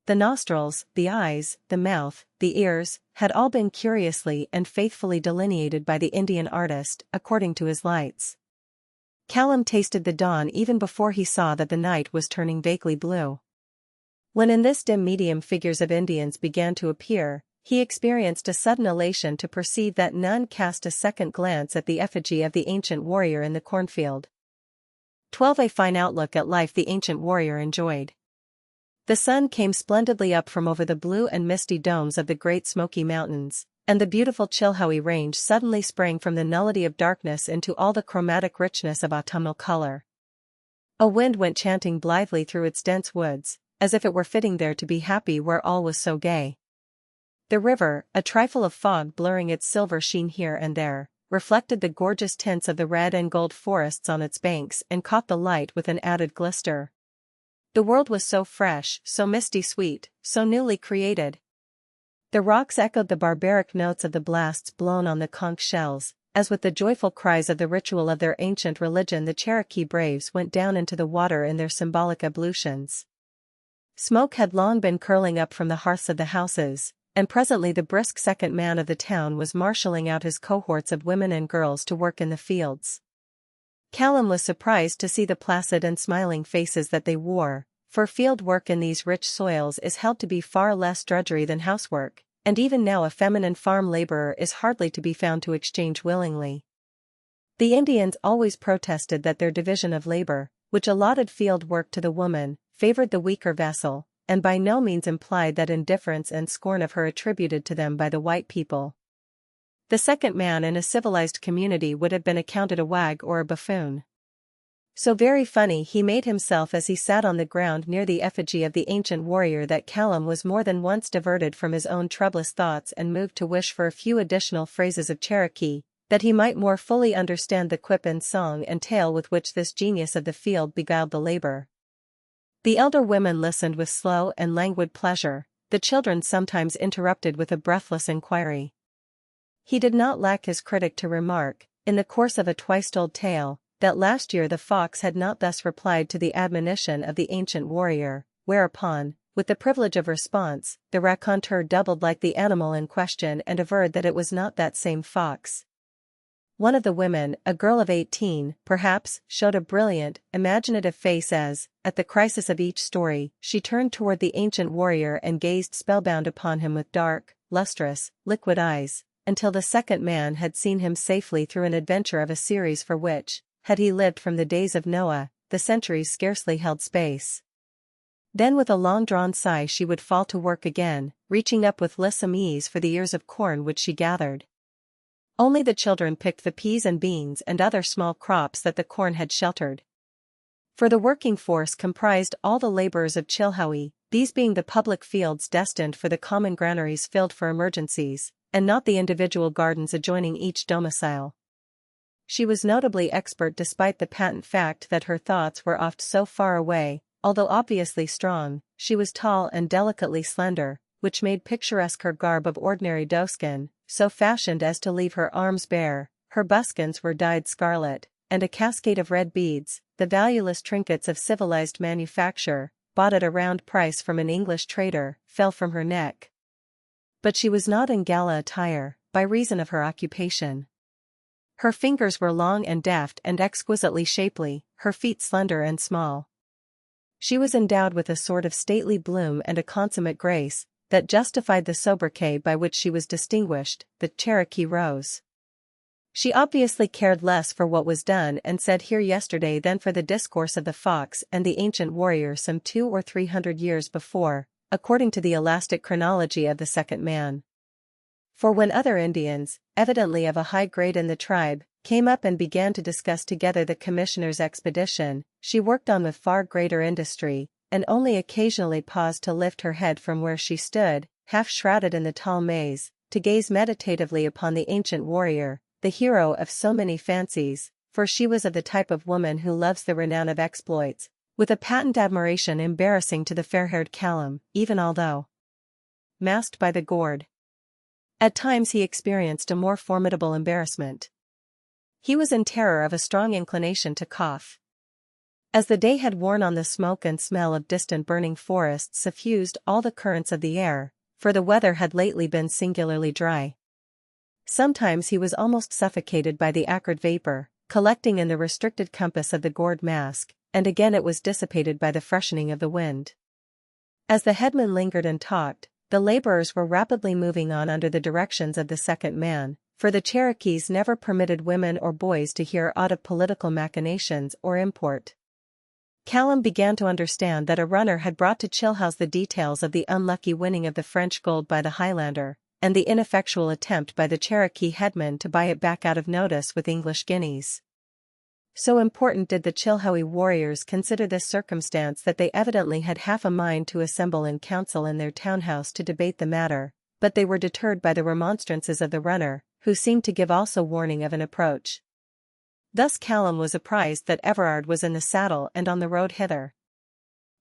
[SPEAKER 1] The nostrils, the eyes, the mouth, the ears, had all been curiously and faithfully delineated by the Indian artist, according to his lights. Callum tasted the dawn even before he saw that the night was turning vaguely blue. When in this dim medium figures of Indians began to appear, he experienced a sudden elation to perceive that none cast a second glance at the effigy of the ancient warrior in the cornfield. 12 A fine outlook at life the ancient warrior enjoyed. The sun came splendidly up from over the blue and misty domes of the Great Smoky Mountains, and the beautiful Chilhowie Range suddenly sprang from the nullity of darkness into all the chromatic richness of autumnal color. A wind went chanting blithely through its dense woods, as if it were fitting there to be happy where all was so gay. The river, a trifle of fog blurring its silver sheen here and there, reflected the gorgeous tints of the red and gold forests on its banks and caught the light with an added glister. The world was so fresh, so misty sweet, so newly created. The rocks echoed the barbaric notes of the blasts blown on the conch shells, as with the joyful cries of the ritual of their ancient religion the Cherokee braves went down into the water in their symbolic ablutions. Smoke had long been curling up from the hearths of the houses, and presently the brisk second man of the town was marshalling out his cohorts of women and girls to work in the fields. Callum was surprised to see the placid and smiling faces that they wore, for field work in these rich soils is held to be far less drudgery than housework, and even now a feminine farm laborer is hardly to be found to exchange willingly. The Indians always protested that their division of labor, which allotted field work to the woman, favored the weaker vessel, and by no means implied that indifference and scorn of her attributed to them by the white people. The second man in a civilized community would have been accounted a wag or a buffoon. So very funny he made himself as he sat on the ground near the effigy of the ancient warrior that Callum was more than once diverted from his own troublous thoughts and moved to wish for a few additional phrases of Cherokee, that he might more fully understand the quip and song and tale with which this genius of the field beguiled the labor. The elder women listened with slow and languid pleasure, the children sometimes interrupted with a breathless inquiry. He did not lack his critic to remark, in the course of a twice-told tale, that last year the fox had not thus replied to the admonition of the ancient warrior, whereupon, with the privilege of response, the raconteur doubled like the animal in question and averred that it was not that same fox. One of the women, a girl of 18, perhaps, showed a brilliant, imaginative face as, at the crisis of each story, she turned toward the ancient warrior and gazed spellbound upon him with dark, lustrous, liquid eyes, until the second man had seen him safely through an adventure of a series for which, had he lived from the days of Noah, the centuries scarcely held space. Then with a long-drawn sigh she would fall to work again, reaching up with lissome ease for the ears of corn which she gathered. Only the children picked the peas and beans and other small crops that the corn had sheltered. For the working force comprised all the laborers of Chilhowie, these being the public fields destined for the common granaries filled for emergencies, and not the individual gardens adjoining each domicile. She was notably expert despite the patent fact that her thoughts were oft so far away. Although obviously strong, she was tall and delicately slender, which made picturesque her garb of ordinary doeskin, so fashioned as to leave her arms bare. Her buskins were dyed scarlet, and a cascade of red beads, the valueless trinkets of civilized manufacture, bought at a round price from an English trader, fell from her neck. But she was not in gala attire, by reason of her occupation. Her fingers were long and deft and exquisitely shapely, her feet slender and small. She was endowed with a sort of stately bloom and a consummate grace, that justified the sobriquet by which she was distinguished, the Cherokee Rose. She obviously cared less for what was done and said here yesterday than for the discourse of the fox and the ancient warrior some 200 or 300 years before, according to the elastic chronology of the second man. For when other Indians, evidently of a high grade in the tribe, came up and began to discuss together the commissioner's expedition, she worked on with far greater industry, and only occasionally paused to lift her head from where she stood, half shrouded in the tall maize, to gaze meditatively upon the ancient warrior, the hero of so many fancies, for she was of the type of woman who loves the renown of exploits, with a patent admiration embarrassing to the fair-haired Callum, even although masked by the gourd. At times he experienced a more formidable embarrassment. He was in terror of a strong inclination to cough. As the day had worn on, the smoke and smell of distant burning forests suffused all the currents of the air, for the weather had lately been singularly dry. Sometimes he was almost suffocated by the acrid vapor, collecting in the restricted compass of the gourd mask, and again it was dissipated by the freshening of the wind. As the headman lingered and talked, the laborers were rapidly moving on under the directions of the second man, for the Cherokees never permitted women or boys to hear aught of political machinations or import. Callum began to understand that a runner had brought to Chilhouse the details of the unlucky winning of the French gold by the Highlander, and the ineffectual attempt by the Cherokee headman to buy it back out of notice with English guineas. So important did the Chilhowie warriors consider this circumstance that they evidently had half a mind to assemble in council in their townhouse to debate the matter, but they were deterred by the remonstrances of the runner, who seemed to give also warning of an approach. Thus Callum was apprised that Everard was in the saddle and on the road hither.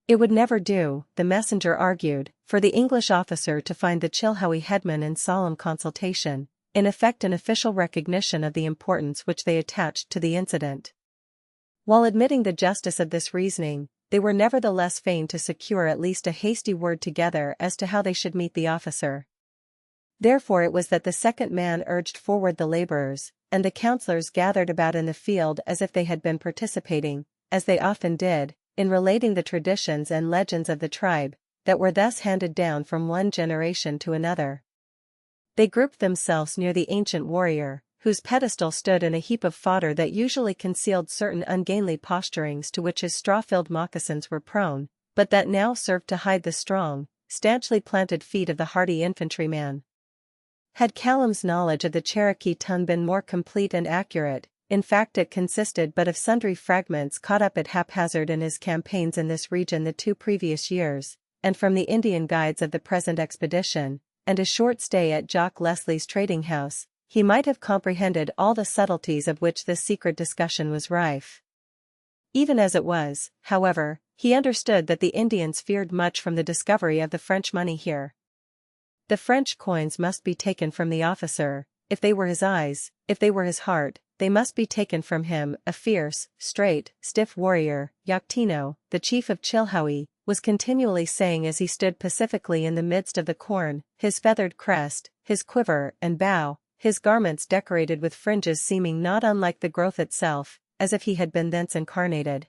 [SPEAKER 1] It would never do, the messenger argued, for the English officer to find the Chilhowie headman in solemn consultation, in effect an official recognition of the importance which they attached to the incident. While admitting the justice of this reasoning, they were nevertheless fain to secure at least a hasty word together as to how they should meet the officer. Therefore it was that the second man urged forward the laborers, and the councillors gathered about in the field as if they had been participating, as they often did, in relating the traditions and legends of the tribe, that were thus handed down from one generation to another. They grouped themselves near the ancient warrior, whose pedestal stood in a heap of fodder that usually concealed certain ungainly posturings to which his straw-filled moccasins were prone, but that now served to hide the strong, stanchly planted feet of the hardy infantryman. Had Callum's knowledge of the Cherokee tongue been more complete and accurate, in fact it consisted but of sundry fragments caught up at haphazard in his campaigns in this region the 2 previous years, and from the Indian guides of the present expedition, and a short stay at Jock Leslie's trading house, he might have comprehended all the subtleties of which this secret discussion was rife. Even as it was, however, he understood that the Indians feared much from the discovery of the French money here. The French coins must be taken from the officer, if they were his eyes, if they were his heart, they must be taken from him. A fierce, straight, stiff warrior, Yaktino, the chief of Chilhowie, was continually saying as he stood pacifically in the midst of the corn, his feathered crest, his quiver and bow, his garments decorated with fringes seeming not unlike the growth itself, as if he had been thence incarnated.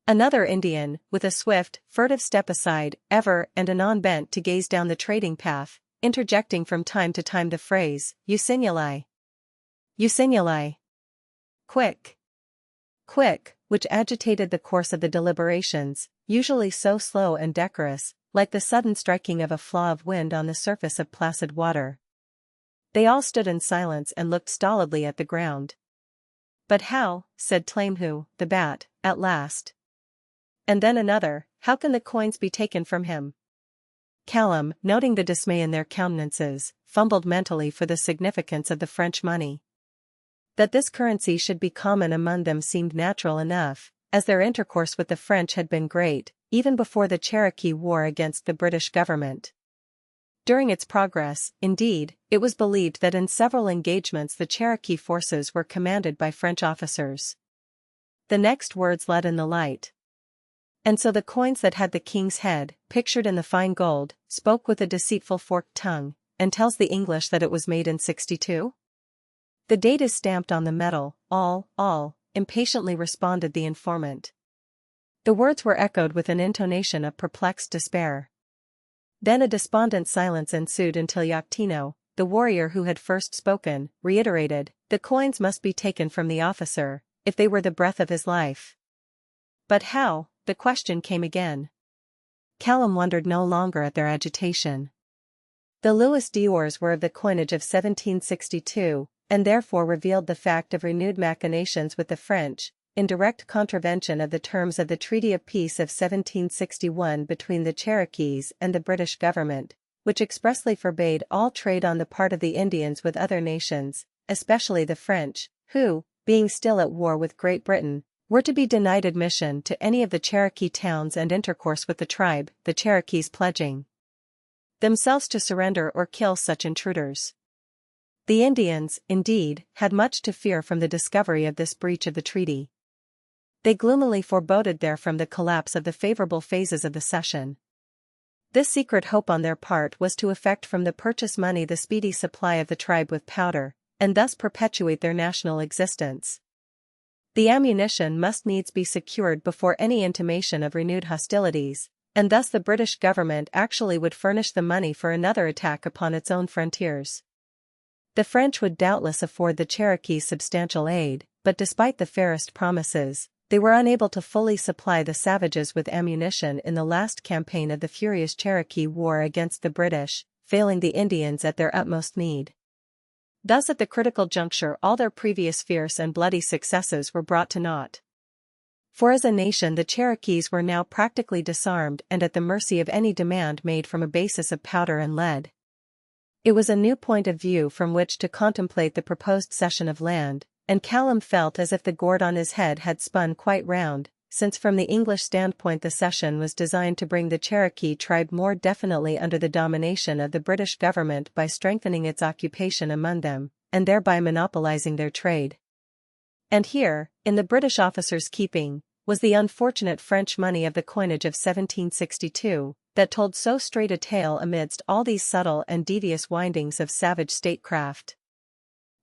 [SPEAKER 1] Another Indian, with a swift, furtive step aside, ever and anon bent to gaze down the trading path, interjecting from time to time the phrase, "Usignuli! Usignuli! Quick! Quick!" which agitated the course of the deliberations, usually so slow and decorous, like the sudden striking of a flaw of wind on the surface of placid water. They all stood in silence and looked stolidly at the ground. "But how," said Tlamhu, the bat, at last. And then another, "How can the coins be taken from him?" Callum, noting the dismay in their countenances, fumbled mentally for the significance of the French money. That this currency should be common among them seemed natural enough, as their intercourse with the French had been great, even before the Cherokee War against the British government. During its progress, indeed, it was believed that in several engagements the Cherokee forces were commanded by French officers. The next words let in the light. "And so the coins that had the king's head, pictured in the fine gold, spoke with a deceitful forked tongue, and tells the English that it was made in 62? The date is stamped on the metal, all, impatiently responded the informant. The words were echoed with an intonation of perplexed despair. Then a despondent silence ensued until Yaktino, the warrior who had first spoken, reiterated, "The coins must be taken from the officer, if they were the breath of his life." "But how?" the question came again. Callum wondered no longer at their agitation. The Louis d'Ors were of the coinage of 1762, and therefore revealed the fact of renewed machinations with the French, in direct contravention of the terms of the Treaty of Peace of 1761 between the Cherokees and the British government, which expressly forbade all trade on the part of the Indians with other nations, especially the French, who, being still at war with Great Britain, were to be denied admission to any of the Cherokee towns and intercourse with the tribe, the Cherokees pledging themselves to surrender or kill such intruders. The Indians, indeed, had much to fear from the discovery of this breach of the treaty. They gloomily foreboded therefrom the collapse of the favorable phases of the cession. This secret hope on their part was to effect from the purchase money the speedy supply of the tribe with powder, and thus perpetuate their national existence. The ammunition must needs be secured before any intimation of renewed hostilities, and thus the British government actually would furnish the money for another attack upon its own frontiers. The French would doubtless afford the Cherokees substantial aid, but despite the fairest promises, they were unable to fully supply the savages with ammunition in the last campaign of the furious Cherokee War against the British, failing the Indians at their utmost need. Thus at the critical juncture all their previous fierce and bloody successes were brought to naught. For as a nation the Cherokees were now practically disarmed and at the mercy of any demand made from a basis of powder and lead. It was a new point of view from which to contemplate the proposed cession of land, and Callum felt as if the gourd on his head had spun quite round, since from the English standpoint the cession was designed to bring the Cherokee tribe more definitely under the domination of the British government by strengthening its occupation among them, and thereby monopolizing their trade. And here, in the British officers' keeping, was the unfortunate French money of the coinage of 1762, that told so straight a tale amidst all these subtle and devious windings of savage statecraft.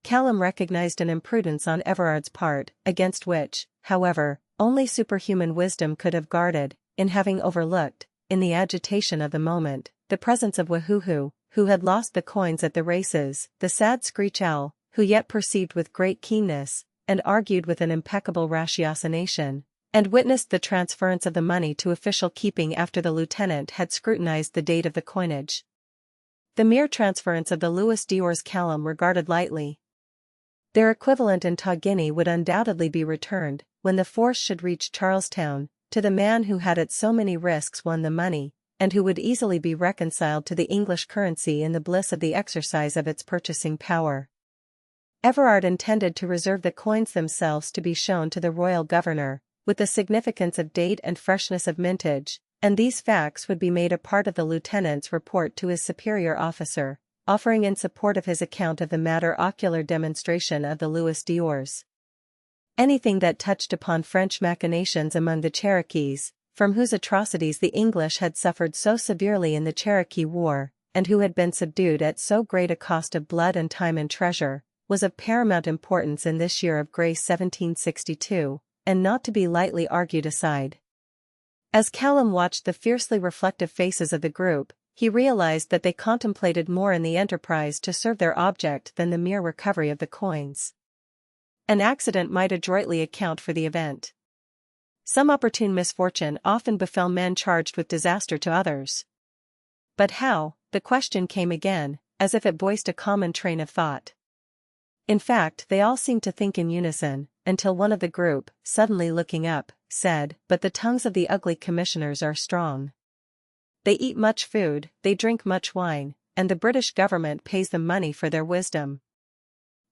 [SPEAKER 1] Callum recognized an imprudence on Everard's part, against which, however, only superhuman wisdom could have guarded, in having overlooked, in the agitation of the moment, the presence of Wahuhu, who had lost the coins at the races, the sad screech owl, who yet perceived with great keenness, and argued with an impeccable ratiocination, and witnessed the transference of the money to official keeping after the lieutenant had scrutinized the date of the coinage. The mere transference of the Louis d'Ors Callum regarded lightly. Their equivalent in Taugini would undoubtedly be returned, when the force should reach Charlestown, to the man who had at so many risks won the money, and who would easily be reconciled to the English currency in the bliss of the exercise of its purchasing power. Everard intended to reserve the coins themselves to be shown to the royal governor, with the significance of date and freshness of mintage, and these facts would be made a part of the lieutenant's report to his superior officer, offering in support of his account of the matter ocular demonstration of the Louis d'Ors. Anything that touched upon French machinations among the Cherokees, from whose atrocities the English had suffered so severely in the Cherokee War, and who had been subdued at so great a cost of blood and time and treasure, was of paramount importance in this year of grace 1762, and not to be lightly argued aside. As Callum watched the fiercely reflective faces of the group, he realized that they contemplated more in the enterprise to serve their object than the mere recovery of the coins. An accident might adroitly account for the event. Some opportune misfortune often befell men charged with disaster to others. But how? The question came again, as if it voiced a common train of thought. In fact, they all seemed to think in unison, until one of the group, suddenly looking up, said, "But the tongues of the ugly commissioners are strong. They eat much food, they drink much wine, and the British government pays them money for their wisdom.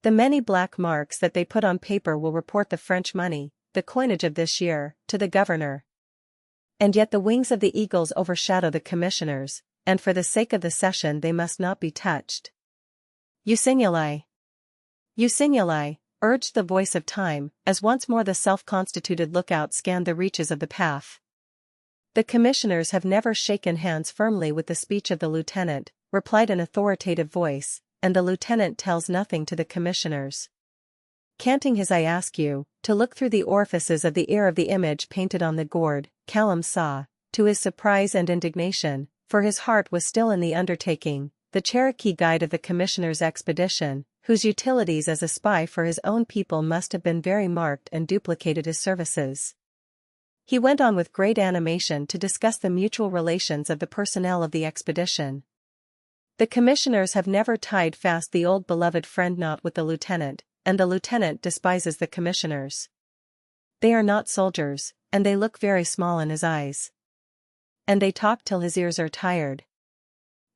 [SPEAKER 1] The many black marks that they put on paper will report the French money, the coinage of this year, to the governor. And yet the wings of the eagles overshadow the commissioners, and for the sake of the session they must not be touched." "Usignuli! Usignuli!" urged the voice of time, as once more the self-constituted lookout scanned the reaches of the path. "The commissioners have never shaken hands firmly with the speech of the lieutenant," replied an authoritative voice, "and the lieutenant tells nothing to the commissioners. Canting his eye ask you, to look through the orifices of the ear of the image painted on the gourd." Callum saw, to his surprise and indignation, for his heart was still in the undertaking, the Cherokee guide of the commissioner's expedition, whose utilities as a spy for his own people must have been very marked, and duplicated his services. He went on with great animation to discuss the mutual relations of the personnel of the expedition. "The commissioners have never tied fast the old beloved friend knot with the lieutenant, and the lieutenant despises the commissioners. They are not soldiers, and they look very small in his eyes. And they talk till his ears are tired.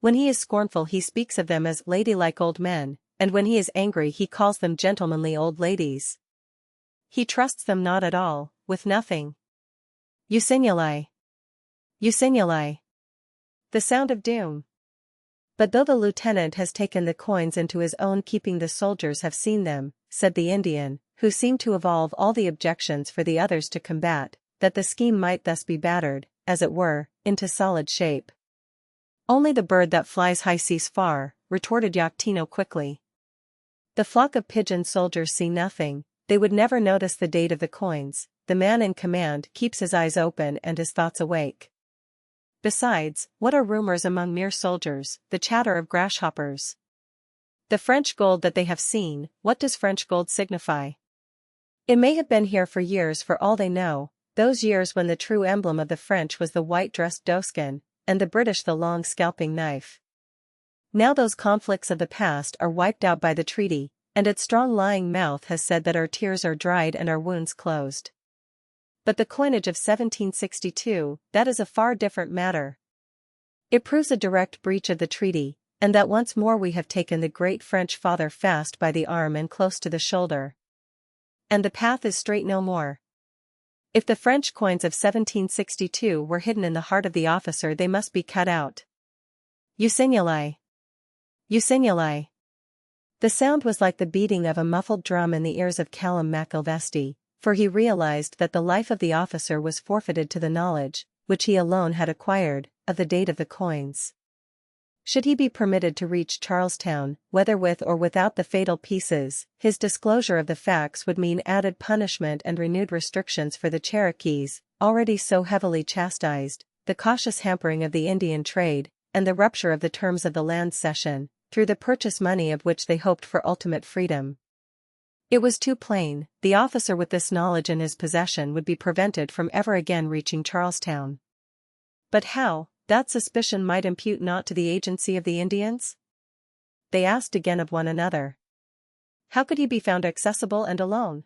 [SPEAKER 1] When he is scornful he speaks of them as ladylike old men, and when he is angry he calls them gentlemanly old ladies. He trusts them not at all, with nothing. Usignuli! Usignuli! The sound of doom. But though the lieutenant has taken the coins into his own keeping, the soldiers have seen them," said the Indian, who seemed to evolve all the objections for the others to combat, that the scheme might thus be battered, as it were, into solid shape. "Only the bird that flies high sees far," retorted Yoctino quickly. "The flock of pigeon soldiers see nothing, they would never notice the date of the coins, the man in command keeps his eyes open and his thoughts awake. Besides, what are rumors among mere soldiers, the chatter of grasshoppers? The French gold that they have seen, what does French gold signify? It may have been here for years for all they know, those years when the true emblem of the French was the white-dressed doeskin, and the British the long scalping knife. Now those conflicts of the past are wiped out by the treaty, and its strong lying mouth has said that our tears are dried and our wounds closed. But the coinage of 1762, that is a far different matter. It proves a direct breach of the treaty, and that once more we have taken the great French father fast by the arm and close to the shoulder. And the path is straight no more. If the French coins of 1762 were hidden in the heart of the officer, they must be cut out. Usignuli! Usignuli!" The sound was like the beating of a muffled drum in the ears of Callum McIlvesty, for he realized that the life of the officer was forfeited to the knowledge, which he alone had acquired, of the date of the coins. Should he be permitted to reach Charlestown, whether with or without the fatal pieces, his disclosure of the facts would mean added punishment and renewed restrictions for the Cherokees, already so heavily chastised, the cautious hampering of the Indian trade, and the rupture of the terms of the land cession, through the purchase money of which they hoped for ultimate freedom. It was too plain, the officer with this knowledge in his possession would be prevented from ever again reaching Charlestown. But how? That suspicion might impute not to the agency of the Indians? They asked again of one another. How could he be found accessible and alone?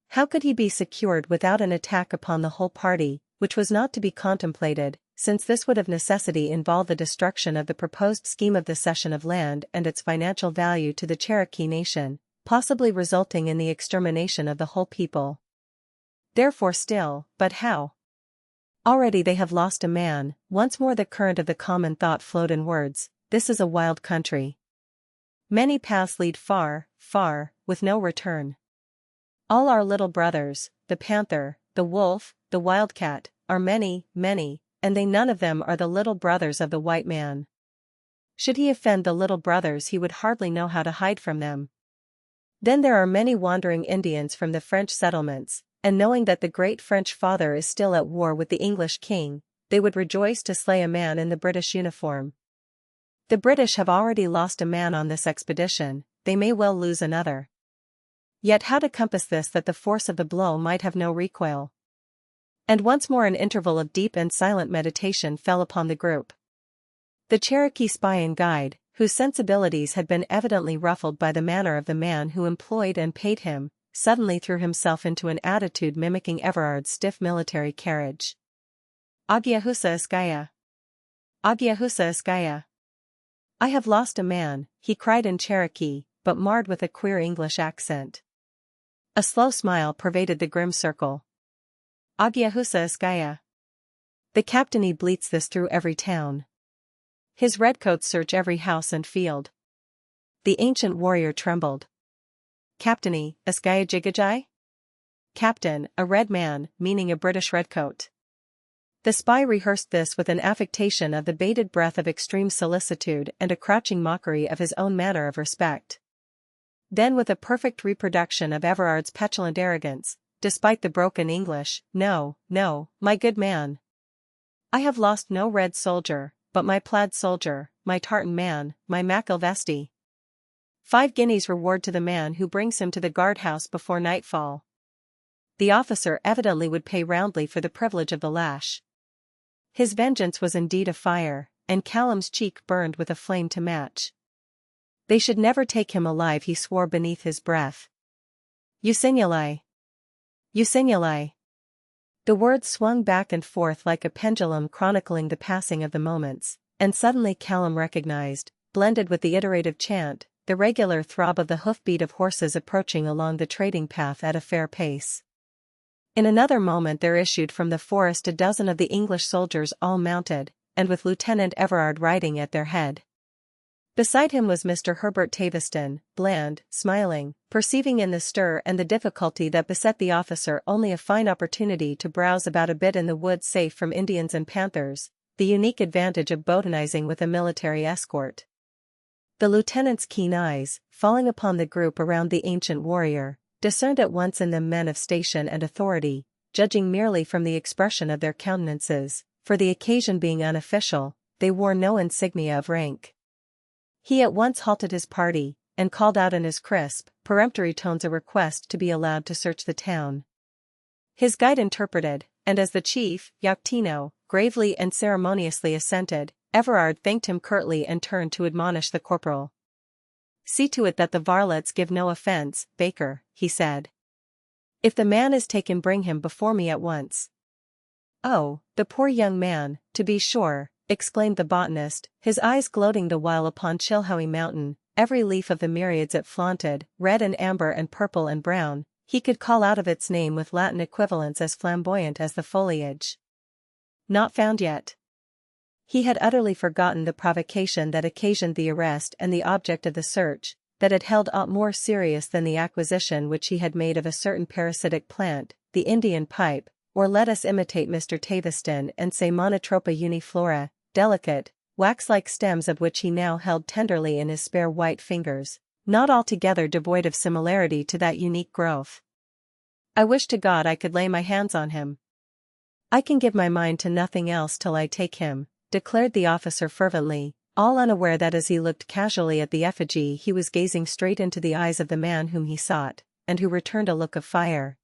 [SPEAKER 1] How could he be secured without an attack upon the whole party, which was not to be contemplated, since this would of necessity involve the destruction of the proposed scheme of the cession of land and its financial value to the Cherokee Nation, possibly resulting in the extermination of the whole people? Therefore still, but how? Already they have lost a man. Once more the current of the common thought flowed in words, this is a wild country. Many paths lead far, far, with no return. All our little brothers, the panther, the wolf, the wildcat, are many, many, and they none of them are the little brothers of the white man. Should he offend the little brothers he would hardly know how to hide from them. Then there are many wandering Indians from the French settlements, and knowing that the great French father is still at war with the English king, they would rejoice to slay a man in the British uniform. The British have already lost a man on this expedition, they may well lose another. Yet how to compass this that the force of the blow might have no recoil? And once more an interval of deep and silent meditation fell upon the group. The Cherokee spy and guide, whose sensibilities had been evidently ruffled by the manner of the man who employed and paid him, suddenly threw himself into an attitude mimicking Everard's stiff military carriage. Agiahusa Iskaya! Agiahusa Iskaya! I have lost a man, he cried in Cherokee, but marred with a queer English accent. A slow smile pervaded the grim circle. Agiahusa Iskaya! The captainy bleats this through every town. His redcoats search every house and field. The ancient warrior trembled. Captainy, Iskaya Jigajai? Captain, a red man, meaning a British redcoat. The spy rehearsed this with an affectation of the bated breath of extreme solicitude and a crouching mockery of his own manner of respect. Then with a perfect reproduction of Everard's petulant arrogance, despite the broken English, no, no, my good man. I have lost no red soldier, but my plaid soldier, my tartan man, my Macalvesti. 5 guineas reward to the man who brings him to the guardhouse before nightfall. The officer evidently would pay roundly for the privilege of the lash. His vengeance was indeed a fire, and Callum's cheek burned with a flame to match. They should never take him alive, he swore beneath his breath. Usignali! Usignali! The words swung back and forth like a pendulum chronicling the passing of the moments, and suddenly Callum recognized, blended with the iterative chant, the regular throb of the hoofbeat of horses approaching along the trading path at a fair pace. In another moment there issued from the forest a dozen of the English soldiers all mounted, and with Lieutenant Everard riding at their head. Beside him was Mr. Herbert Taviston, bland, smiling, perceiving in the stir and the difficulty that beset the officer only a fine opportunity to browse about a bit in the woods safe from Indians and panthers, the unique advantage of botanizing with a military escort. The lieutenant's keen eyes, falling upon the group around the ancient warrior, discerned at once in them men of station and authority, judging merely from the expression of their countenances, for the occasion being unofficial, they wore no insignia of rank. He at once halted his party, and called out in his crisp, peremptory tones a request to be allowed to search the town. His guide interpreted, and as the chief, Yactino, gravely and ceremoniously assented, Everard thanked him curtly and turned to admonish the corporal. See to it that the varlets give no offense, Baker, he said. If the man is taken, bring him before me at once. Oh, the poor young man, to be sure, exclaimed the botanist, his eyes gloating the while upon Chilhowie Mountain, every leaf of the myriads it flaunted, red and amber and purple and brown, he could call out of its name with Latin equivalents as flamboyant as the foliage. Not found yet. He had utterly forgotten the provocation that occasioned the arrest and the object of the search, that it held aught more serious than the acquisition which he had made of a certain parasitic plant, the Indian pipe, or let us imitate Mr. Taviston and say Monotropa uniflora, delicate, wax-like stems of which he now held tenderly in his spare white fingers, not altogether devoid of similarity to that unique growth. I wish to God I could lay my hands on him. I can give my mind to nothing else till I take him, declared the officer fervently, all unaware that as he looked casually at the effigy he was gazing straight into the eyes of the man whom he sought, and who returned a look of fire.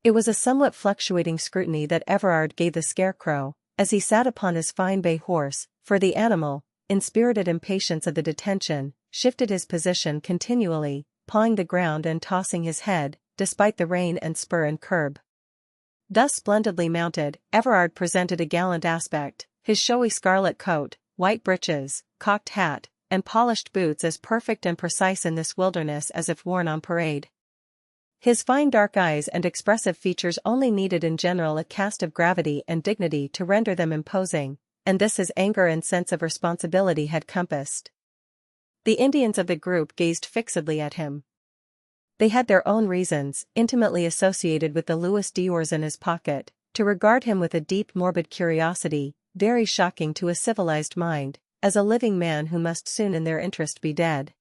[SPEAKER 1] It was a somewhat fluctuating scrutiny that Everard gave the scarecrow, as he sat upon his fine bay horse, for the animal, in spirited impatience of the detention, shifted his position continually, pawing the ground and tossing his head, despite the rain and spur and curb. Thus splendidly mounted, Everard presented a gallant aspect, his showy scarlet coat, white breeches, cocked hat, and polished boots as perfect and precise in this wilderness as if worn on parade. His fine dark eyes and expressive features only needed in general a cast of gravity and dignity to render them imposing, and this his anger and sense of responsibility had compassed. The Indians of the group gazed fixedly at him. They had their own reasons, intimately associated with the Louis d'Ors in his pocket, to regard him with a deep morbid curiosity, very shocking to a civilized mind, as a living man who must soon in their interest be dead.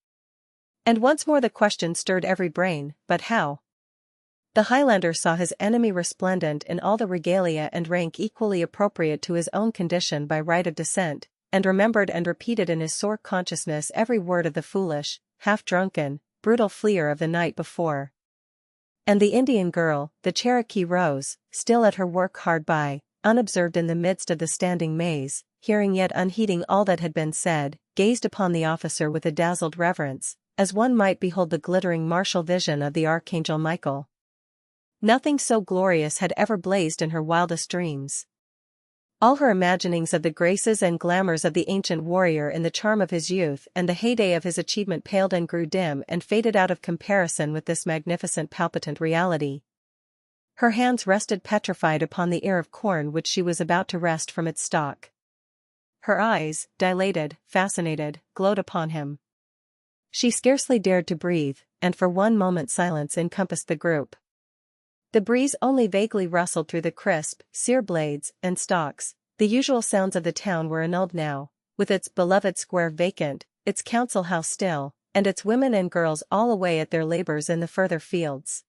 [SPEAKER 1] And once more the question stirred every brain, but how? The Highlander saw his enemy resplendent in all the regalia and rank equally appropriate to his own condition by right of descent, and remembered and repeated in his sore consciousness every word of the foolish, half-drunken, brutal fleer of the night before. And the Indian girl, the Cherokee Rose, still at her work hard by, unobserved in the midst of the standing maze, hearing yet unheeding all that had been said, gazed upon the officer with a dazzled reverence, as one might behold the glittering martial vision of the Archangel Michael. Nothing so glorious had ever blazed in her wildest dreams. All her imaginings of the graces and glamours of the ancient warrior in the charm of his youth and the heyday of his achievement paled and grew dim and faded out of comparison with this magnificent palpitant reality. Her hands rested petrified upon the ear of corn which she was about to wrest from its stalk. Her eyes, dilated, fascinated, glowed upon him. She scarcely dared to breathe, and for one moment silence encompassed the group. The breeze only vaguely rustled through the crisp, sere blades and stalks. The usual sounds of the town were annulled now, with its beloved square vacant, its council house still, and its women and girls all away at their labors in the further fields.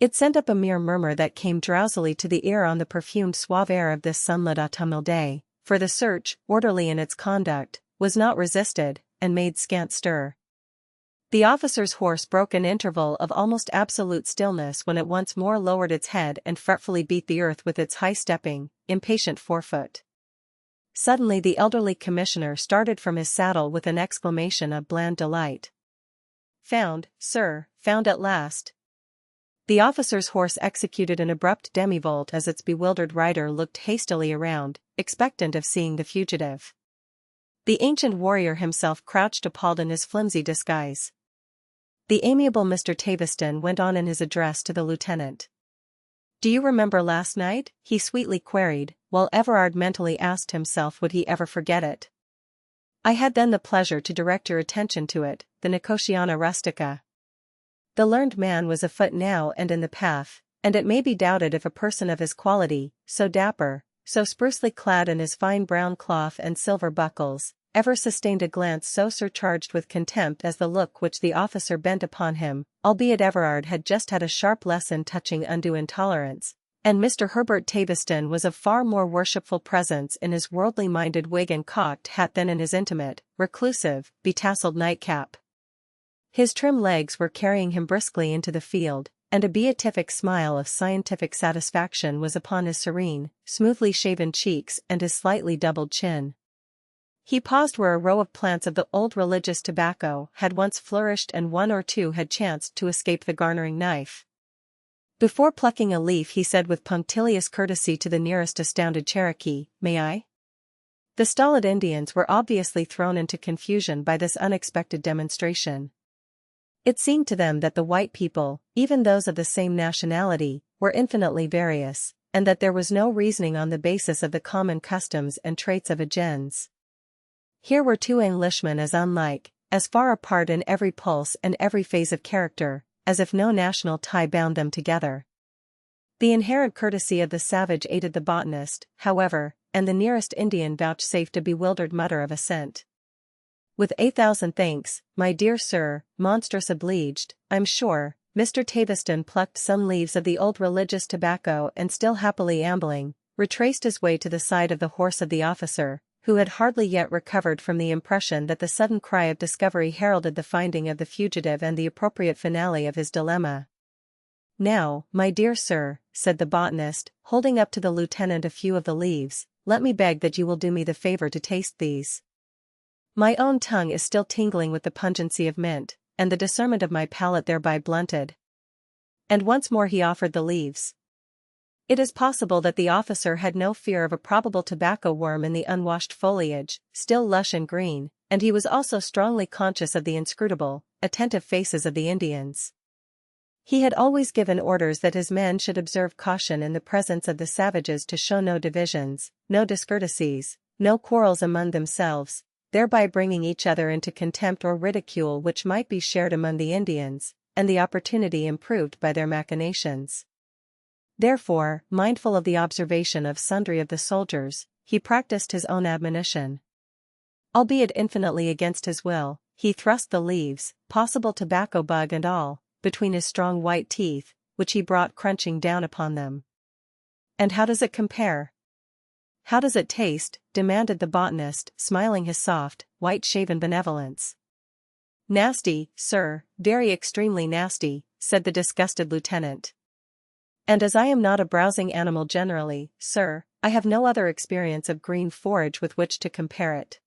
[SPEAKER 1] It sent up a mere murmur that came drowsily to the ear on the perfumed suave air of this sunlit autumnal day, for the search, orderly in its conduct, was not resisted, and made scant stir. The officer's horse broke an interval of almost absolute stillness when it once more lowered its head and fretfully beat the earth with its high-stepping, impatient forefoot. Suddenly the elderly commissioner started from his saddle with an exclamation of bland delight. "Found, sir, found at last." The officer's horse executed an abrupt demi-volte as its bewildered rider looked hastily around, expectant of seeing the fugitive. The ancient warrior himself crouched appalled in his flimsy disguise. The amiable Mr. Taveston went on in his address to the lieutenant. "Do you remember last night?" he sweetly queried, while Everard mentally asked himself would he ever forget it. "I had then the pleasure to direct your attention to it, the Nicotiana rustica." The learned man was afoot now and in the path, and it may be doubted if a person of his quality, so dapper, so sprucely clad in his fine brown cloth and silver buckles, ever sustained a glance so surcharged with contempt as the look which the officer bent upon him, albeit Everard had just had a sharp lesson touching undue intolerance, and Mr. Herbert Taveston was of far more worshipful presence in his worldly-minded wig and cocked hat than in his intimate, reclusive, betasseled nightcap. His trim legs were carrying him briskly into the field, and a beatific smile of scientific satisfaction was upon his serene, smoothly shaven cheeks and his slightly doubled chin. He paused where a row of plants of the old religious tobacco had once flourished and one or two had chanced to escape the garnering knife. Before plucking a leaf he said with punctilious courtesy to the nearest astounded Cherokee, "May I?" The stolid Indians were obviously thrown into confusion by this unexpected demonstration. It seemed to them that the white people, even those of the same nationality, were infinitely various, and that there was no reasoning on the basis of the common customs and traits of a gens. Here were two Englishmen as unlike, as far apart in every pulse and every phase of character, as if no national tie bound them together. The inherent courtesy of the savage aided the botanist, however, and the nearest Indian vouchsafed a bewildered mutter of assent. "With 8,000 thanks, my dear sir, monstrous obliged, I'm sure." Mr. Taveston plucked some leaves of the old religious tobacco and still happily ambling, retraced his way to the side of the horse of the officer, who had hardly yet recovered from the impression that the sudden cry of discovery heralded the finding of the fugitive and the appropriate finale of his dilemma. "Now, my dear sir," said the botanist, holding up to the lieutenant a few of the leaves, "let me beg that you will do me the favor to taste these. My own tongue is still tingling with the pungency of mint, and the discernment of my palate thereby blunted. And once more he offered the leaves. It is possible that the officer had no fear of a probable tobacco worm in the unwashed foliage, still lush and green, and he was also strongly conscious of the inscrutable, attentive faces of the Indians. He had always given orders that his men should observe caution in the presence of the savages, to show no divisions, no discourtesies, no quarrels among themselves, thereby bringing each other into contempt or ridicule which might be shared among the Indians, and the opportunity improved by their machinations. Therefore, mindful of the observation of sundry of the soldiers, he practiced his own admonition. Albeit infinitely against his will, he thrust the leaves, possible tobacco bug and all, between his strong white teeth, which he brought crunching down upon them. "And how does it compare? How does it taste?" demanded the botanist, smiling his soft, white-shaven benevolence. "Nasty, sir, very extremely nasty," said the disgusted lieutenant. "And as I am not a browsing animal generally, sir, I have no other experience of green forage with which to compare it."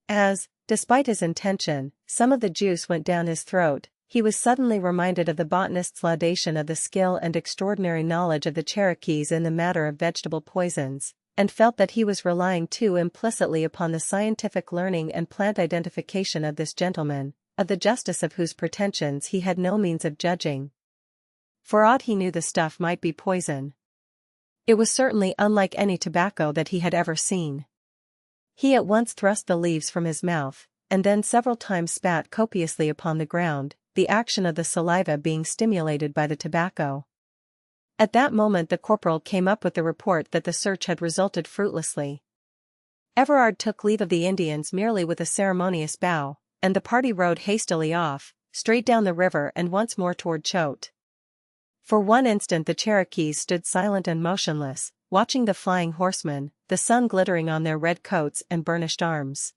[SPEAKER 1] As, despite his intention, some of the juice went down his throat, he was suddenly reminded of the botanist's laudation of the skill and extraordinary knowledge of the Cherokees in the matter of vegetable poisons, and felt that he was relying too implicitly upon the scientific learning and plant identification of this gentleman, of the justice of whose pretensions he had no means of judging. For aught he knew, the stuff might be poison. It was certainly unlike any tobacco that he had ever seen. He at once thrust the leaves from his mouth, and then several times spat copiously upon the ground, the action of the saliva being stimulated by the tobacco. At that moment the corporal came up with the report that the search had resulted fruitlessly. Everard took leave of the Indians merely with a ceremonious bow, and the party rode hastily off, straight down the river and once more toward Choate. For one instant the Cherokees stood silent and motionless, watching the flying horsemen, the sun glittering on their red coats and burnished arms.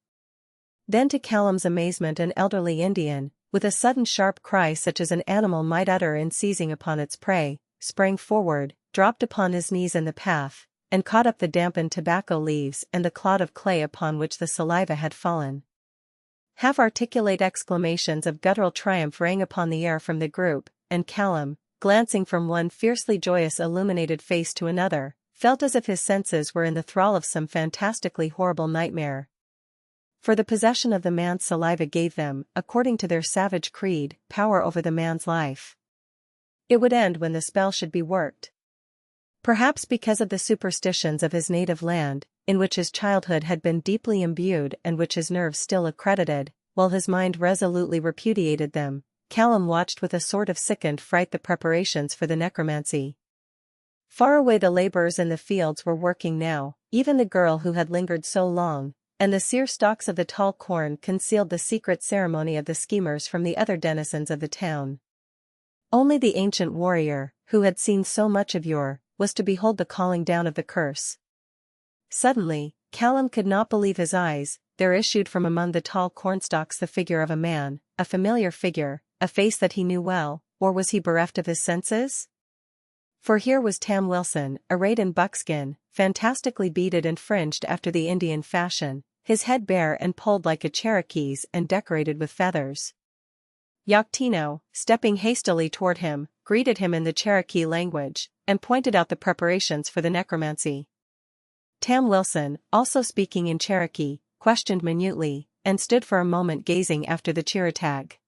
[SPEAKER 1] Then, to Callum's amazement, an elderly Indian, with a sudden sharp cry such as an animal might utter in seizing upon its prey, sprang forward, dropped upon his knees in the path, and caught up the dampened tobacco leaves and the clod of clay upon which the saliva had fallen. Half-articulate exclamations of guttural triumph rang upon the air from the group, and Callum, glancing from one fiercely joyous illuminated face to another, felt as if his senses were in the thrall of some fantastically horrible nightmare. For the possession of the man's saliva gave them, according to their savage creed, power over the man's life. It would end when the spell should be worked. Perhaps because of the superstitions of his native land, in which his childhood had been deeply imbued and which his nerves still accredited, while his mind resolutely repudiated them, Callum watched with a sort of sickened fright the preparations for the necromancy. Far away the laborers in the fields were working now, even the girl who had lingered so long, and the sere stalks of the tall corn concealed the secret ceremony of the schemers from the other denizens of the town. Only the ancient warrior, who had seen so much of yore, was to behold the calling down of the curse. Suddenly, Callum could not believe his eyes. There issued from among the tall cornstalks the figure of a man, a familiar figure, a face that he knew well, or was he bereft of his senses? For here was Tam Wilson, arrayed in buckskin, fantastically beaded and fringed after the Indian fashion, his head bare and polled like a Cherokee's and decorated with feathers. Yoctino, stepping hastily toward him, greeted him in the Cherokee language, and pointed out the preparations for the necromancy. Tam Wilson, also speaking in Cherokee, questioned minutely, and stood for a moment gazing after the Chiritag.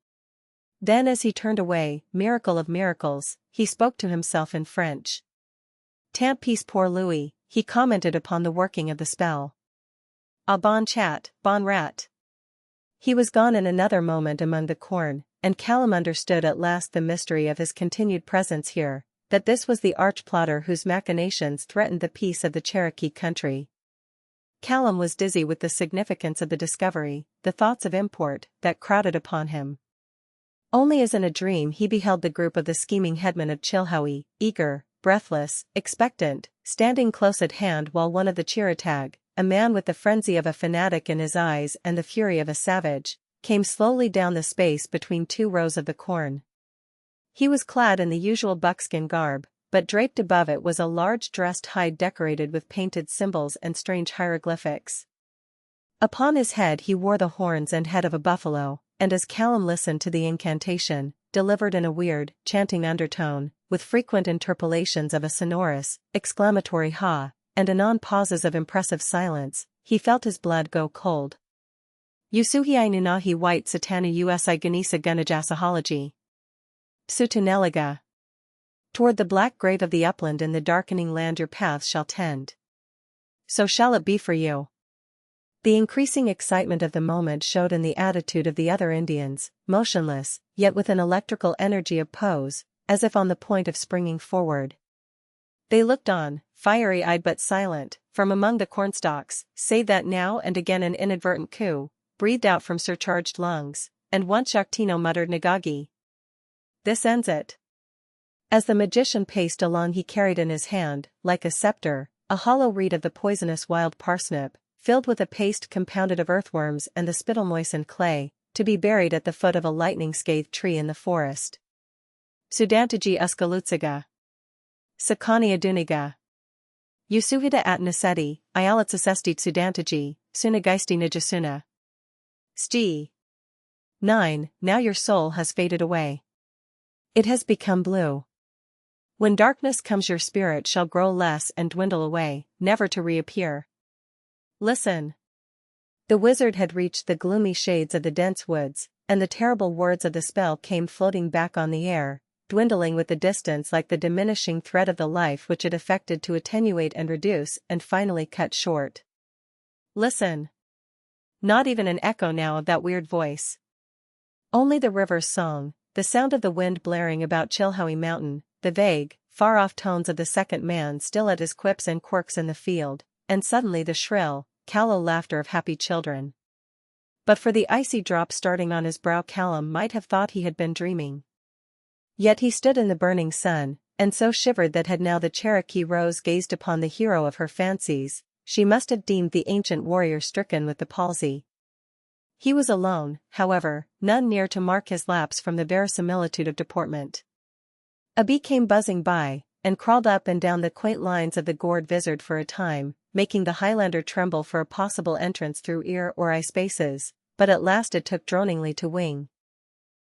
[SPEAKER 1] Then, as he turned away, miracle of miracles, he spoke to himself in French. "Tant pis pour Louis," he commented upon the working of the spell. "A bon chat, bon rat." He was gone in another moment among the corn, and Callum understood at last the mystery of his continued presence here, that this was the arch-plotter whose machinations threatened the peace of the Cherokee country. Callum was dizzy with the significance of the discovery, the thoughts of import, that crowded upon him. Only as in a dream he beheld the group of the scheming headmen of Chilhowie, eager, breathless, expectant, standing close at hand, while one of the Chiritag, a man with the frenzy of a fanatic in his eyes and the fury of a savage, came slowly down the space between two rows of the corn. He was clad in the usual buckskin garb, but draped above it was a large dressed hide decorated with painted symbols and strange hieroglyphics. Upon his head he wore the horns and head of a buffalo, and as Callum listened to the incantation, delivered in a weird, chanting undertone, with frequent interpolations of a sonorous, exclamatory ha, and anon pauses of impressive silence, he felt his blood go cold. Usuhi nunahi white satana usi ganisa gunajasahology. Psutuneliga. Toward the black grave of the upland in the darkening land your paths shall tend. So shall it be for you. The increasing excitement of the moment showed in the attitude of the other Indians, motionless, yet with an electrical energy of pose, as if on the point of springing forward. They looked on, fiery-eyed but silent, from among the cornstalks, save that now and again an inadvertent coo, breathed out from surcharged lungs, and once Shaktino muttered Nagagi. This ends it. As the magician paced along he carried in his hand, like a scepter, a hollow reed of the poisonous wild parsnip, filled with a paste compounded of earthworms and the spittle-moistened clay, to be buried at the foot of a lightning-scathed tree in the forest. Sudantiji Uskalutsaga. Sakani Aduniga. Usuhida at Naseti, Ialatsasesti Sudantiji, Sunagaisti Nijasuna. Sti. 9. Now your soul has faded away. It has become blue. When darkness comes your spirit shall grow less and dwindle away, never to reappear. Listen. The wizard had reached the gloomy shades of the dense woods, and the terrible words of the spell came floating back on the air, dwindling with the distance like the diminishing thread of the life which it affected to attenuate and reduce and finally cut short. Listen. Not even an echo now of that weird voice. Only the river's song, the sound of the wind blaring about Chilhowie Mountain, the vague, far-off tones of the second man still at his quips and quirks in the field, and suddenly the shrill, callow laughter of happy children. But for the icy drop starting on his brow Callum might have thought he had been dreaming. Yet he stood in the burning sun, and so shivered that had now the Cherokee Rose gazed upon the hero of her fancies, she must have deemed the ancient warrior stricken with the palsy. He was alone, however, none near to mark his lapse from the verisimilitude of deportment. A bee came buzzing by, and crawled up and down the quaint lines of the gourd vizard for a time, making the Highlander tremble for a possible entrance through ear or eye spaces, but at last it took droningly to wing.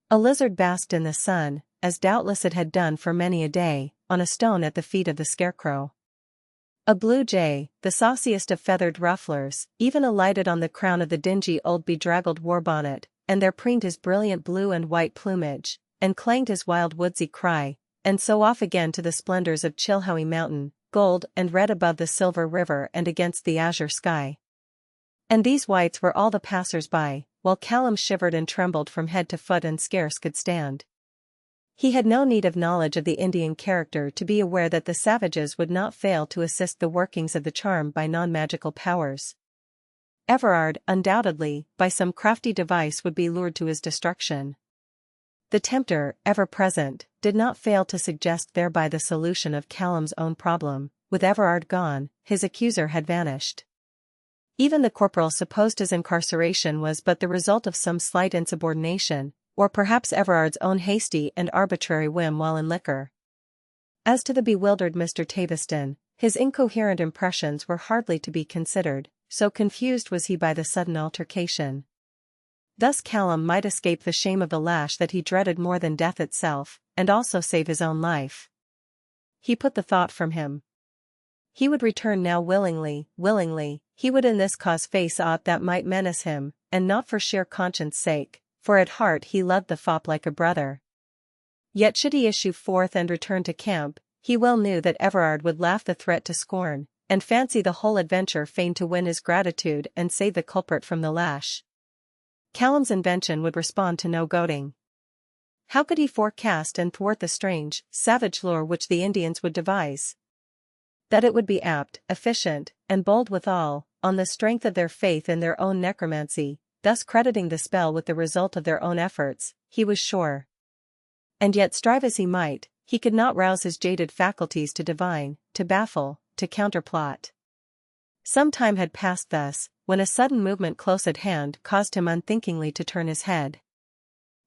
[SPEAKER 1] A lizard basked in the sun, as doubtless it had done for many a day, on a stone at the feet of the scarecrow. A blue jay, the sauciest of feathered rufflers, even alighted on the crown of the dingy old bedraggled warbonnet, and there preened his brilliant blue and white plumage, and clanged his wild woodsy cry, and so off again to the splendors of Chilhowie Mountain, gold and red above the silver river and against the azure sky. And these wights were all the passers-by, while Callum shivered and trembled from head to foot and scarce could stand. He had no need of knowledge of the Indian character to be aware that the savages would not fail to assist the workings of the charm by non-magical powers. Everard, undoubtedly, by some crafty device would be lured to his destruction. The tempter, ever present, did not fail to suggest thereby the solution of Callum's own problem. With Everard gone, his accuser had vanished. Even the corporal supposed his incarceration was but the result of some slight insubordination, or perhaps Everard's own hasty and arbitrary whim while in liquor. As to the bewildered Mr. Taviston, his incoherent impressions were hardly to be considered, so confused was he by the sudden altercation. Thus Callum might escape the shame of the lash that he dreaded more than death itself, and also save his own life. He put the thought from him. He would return now willingly, he would in this cause face aught that might menace him, and not for sheer conscience' sake, for at heart he loved the fop like a brother. Yet should he issue forth and return to camp, he well knew that Everard would laugh the threat to scorn, and fancy the whole adventure fain to win his gratitude and save the culprit from the lash. Callum's invention would respond to no goading. How could he forecast and thwart the strange, savage lure which the Indians would devise? That it would be apt, efficient, and bold withal, on the strength of their faith in their own necromancy, thus crediting the spell with the result of their own efforts, he was sure. And yet strive as he might, he could not rouse his jaded faculties to divine, to baffle, to counterplot. Some time had passed thus, when a sudden movement close at hand caused him unthinkingly to turn his head.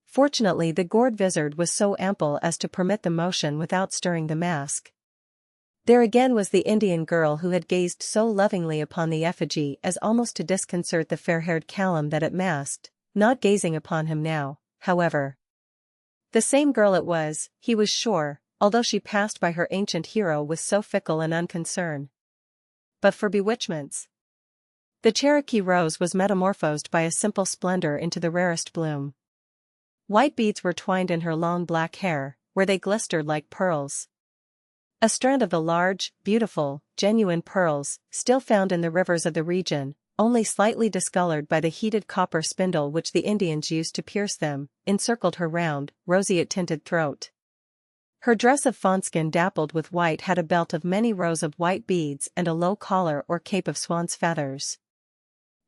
[SPEAKER 1] Fortunately the gourd vizard was so ample as to permit the motion without stirring the mask. There again was the Indian girl who had gazed so lovingly upon the effigy as almost to disconcert the fair-haired Callum that it masked, not gazing upon him now, however. The same girl it was, he was sure, although she passed by her ancient hero with so fickle an unconcern. But for bewitchments. The Cherokee rose was metamorphosed by a simple splendor into the rarest bloom. White beads were twined in her long black hair, where they glistered like pearls. A strand of the large, beautiful, genuine pearls, still found in the rivers of the region, only slightly discolored by the heated copper spindle which the Indians used to pierce them, encircled her round, roseate-tinted throat. Her dress of fawnskin dappled with white had a belt of many rows of white beads and a low collar or cape of swan's feathers.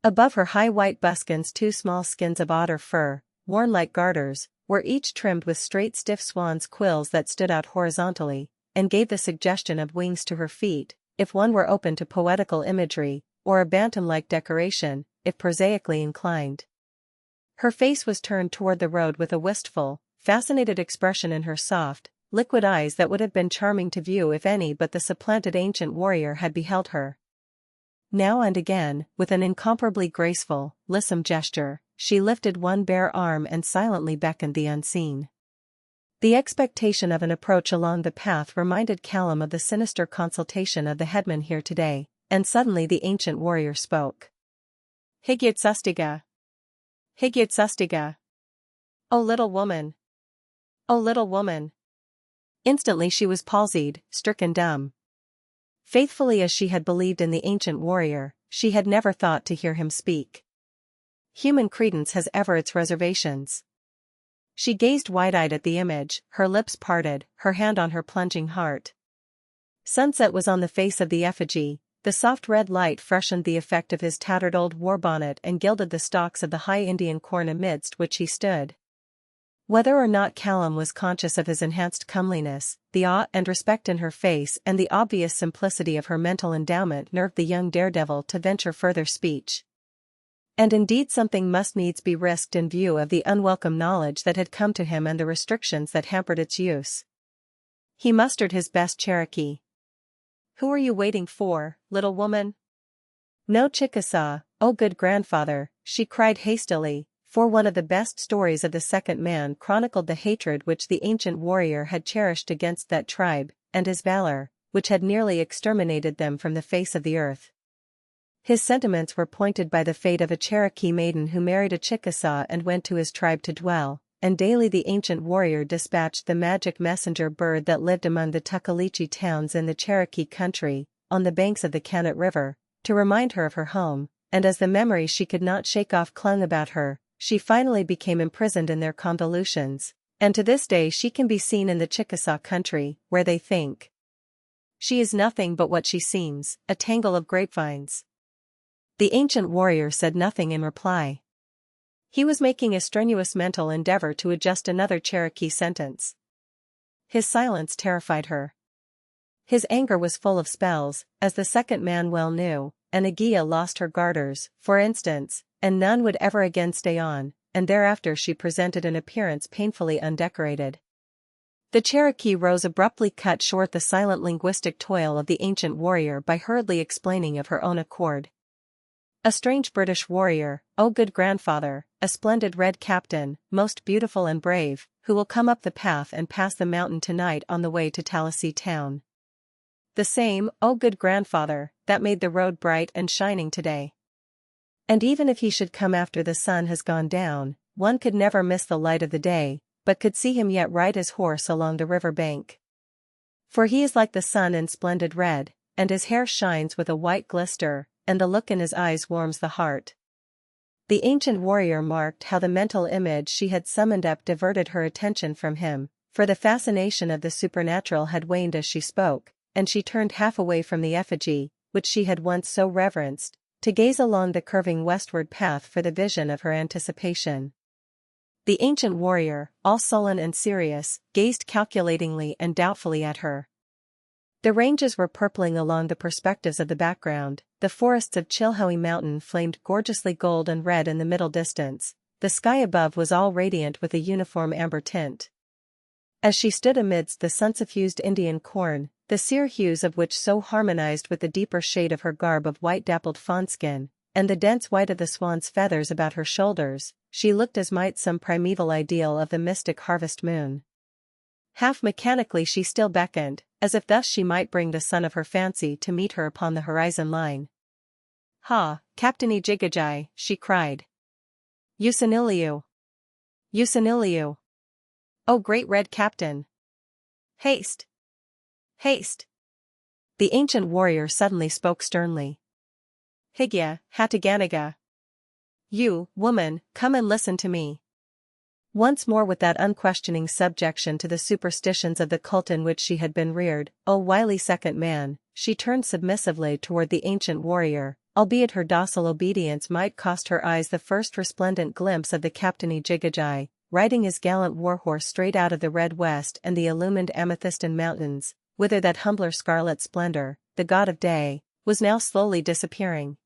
[SPEAKER 1] Above her high white buskins 2 small skins of otter fur, worn like garters, were each trimmed with straight stiff swan's quills that stood out horizontally, and gave the suggestion of wings to her feet, if one were open to poetical imagery, or a bantam-like decoration, if prosaically inclined. Her face was turned toward the road with a wistful, fascinated expression in her soft, liquid eyes that would have been charming to view if any but the supplanted ancient warrior had beheld her. Now and again, with an incomparably graceful, lissom gesture, she lifted one bare arm and silently beckoned the unseen. The expectation of an approach along the path reminded Callum of the sinister consultation of the headman here today, and suddenly the ancient warrior spoke. Higyat sustiga. Higyat sustiga. O little woman. O little woman. Instantly she was palsied, stricken dumb. Faithfully as she had believed in the ancient warrior, she had never thought to hear him speak. Human credence has ever its reservations. She gazed wide-eyed at the image, her lips parted, her hand on her plunging heart. Sunset was on the face of the effigy, the soft red light freshened the effect of his tattered old war bonnet and gilded the stalks of the high Indian corn amidst which he stood. Whether or not Callum was conscious of his enhanced comeliness, the awe and respect in her face and the obvious simplicity of her mental endowment nerved the young daredevil to venture further speech. And indeed something must needs be risked in view of the unwelcome knowledge that had come to him and the restrictions that hampered its use. He mustered his best Cherokee. "Who are you waiting for, little woman?" "No Chickasaw, oh good grandfather," she cried hastily, for one of the best stories of the second man chronicled the hatred which the ancient warrior had cherished against that tribe, and his valor, which had nearly exterminated them from the face of the earth. His sentiments were pointed by the fate of a Cherokee maiden who married a Chickasaw and went to his tribe to dwell, and daily the ancient warrior dispatched the magic messenger bird that lived among the Tuckaleechee towns in the Cherokee country, on the banks of the Cannet River, to remind her of her home, and as the memory she could not shake off clung about her, she finally became imprisoned in their convolutions, and to this day she can be seen in the Chickasaw country, where they think she is nothing but what she seems, a tangle of grapevines. The ancient warrior said nothing in reply. He was making a strenuous mental endeavor to adjust another Cherokee sentence. His silence terrified her. His anger was full of spells, as the second man well knew, and Agia lost her garters, for instance, and none would ever again stay on, and thereafter she presented an appearance painfully undecorated. The Cherokee rose abruptly cut short the silent linguistic toil of the ancient warrior by hurriedly explaining of her own accord. "A strange British warrior, oh good grandfather, a splendid red captain, most beautiful and brave, who will come up the path and pass the mountain tonight on the way to Tallahassee town. The same, oh good grandfather, that made the road bright and shining today. And even if he should come after the sun has gone down, one could never miss the light of the day, but could see him yet ride his horse along the river bank. For he is like the sun in splendid red, and his hair shines with a white glister, and the look in his eyes warms the heart." The ancient warrior marked how the mental image she had summoned up diverted her attention from him, for the fascination of the supernatural had waned as she spoke, and she turned half away from the effigy, which she had once so reverenced, to gaze along the curving westward path for the vision of her anticipation. The ancient warrior, all sullen and serious, gazed calculatingly and doubtfully at her. The ranges were purpling along the perspectives of the background, the forests of Chilhowie Mountain flamed gorgeously gold and red in the middle distance, the sky above was all radiant with a uniform amber tint. As she stood amidst the sun-suffused Indian corn, the sere hues of which so harmonized with the deeper shade of her garb of white dappled fawnskin, and the dense white of the swan's feathers about her shoulders, she looked as might some primeval ideal of the mystic harvest moon. Half mechanically she still beckoned, as if thus she might bring the son of her fancy to meet her upon the horizon line. "Ha, Captainy Jigajai," she cried. "Usaniliu! Usaniliu! O great red captain! Haste! Haste!" The ancient warrior suddenly spoke sternly. "Higya, Hataganaga! You, woman, come and listen to me." Once more with that unquestioning subjection to the superstitions of the cult in which she had been reared, O wily second man, she turned submissively toward the ancient warrior, albeit her docile obedience might cost her eyes the first resplendent glimpse of the Captainy Jigajai, riding his gallant warhorse straight out of the red west and the illumined amethystine mountains, whither that humbler scarlet splendor, the god of day, was now slowly disappearing.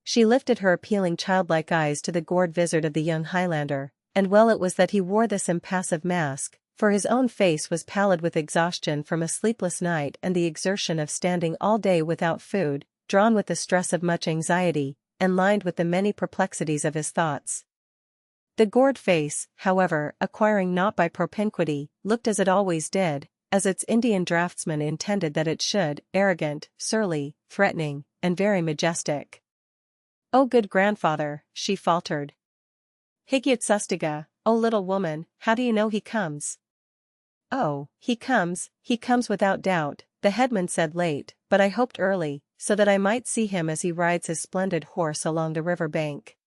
[SPEAKER 1] She lifted her appealing childlike eyes to the gored vizard of the young Highlander, and well it was that he wore this impassive mask, for his own face was pallid with exhaustion from a sleepless night and the exertion of standing all day without food, drawn with the stress of much anxiety, and lined with the many perplexities of his thoughts. The gored face, however, acquiring naught by propinquity, looked as it always did, as its Indian draftsman intended that it should, arrogant, surly, threatening, and very majestic. "O good grandfather," she faltered. "Higyat Sustiga, O little woman, how do you know he comes?" "Oh, he comes without doubt," the headman said late, "but I hoped early, so that I might see him as he rides his splendid horse along the river bank.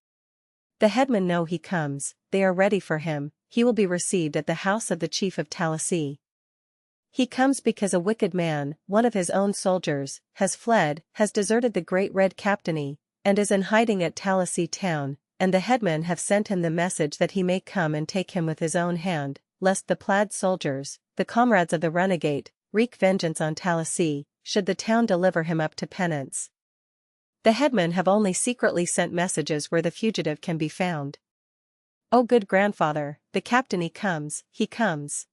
[SPEAKER 1] The headmen know he comes, they are ready for him, he will be received at the house of the chief of Talasea. He comes because a wicked man, one of his own soldiers, has fled, has deserted the great red captainy, and is in hiding at Talasea town, and the headmen have sent him the message that he may come and take him with his own hand, lest the plaid soldiers, the comrades of the renegade, wreak vengeance on Talasea, should the town deliver him up to penance. The headmen have only secretly sent messages where the fugitive can be found. O good grandfather, the captainy comes, he comes.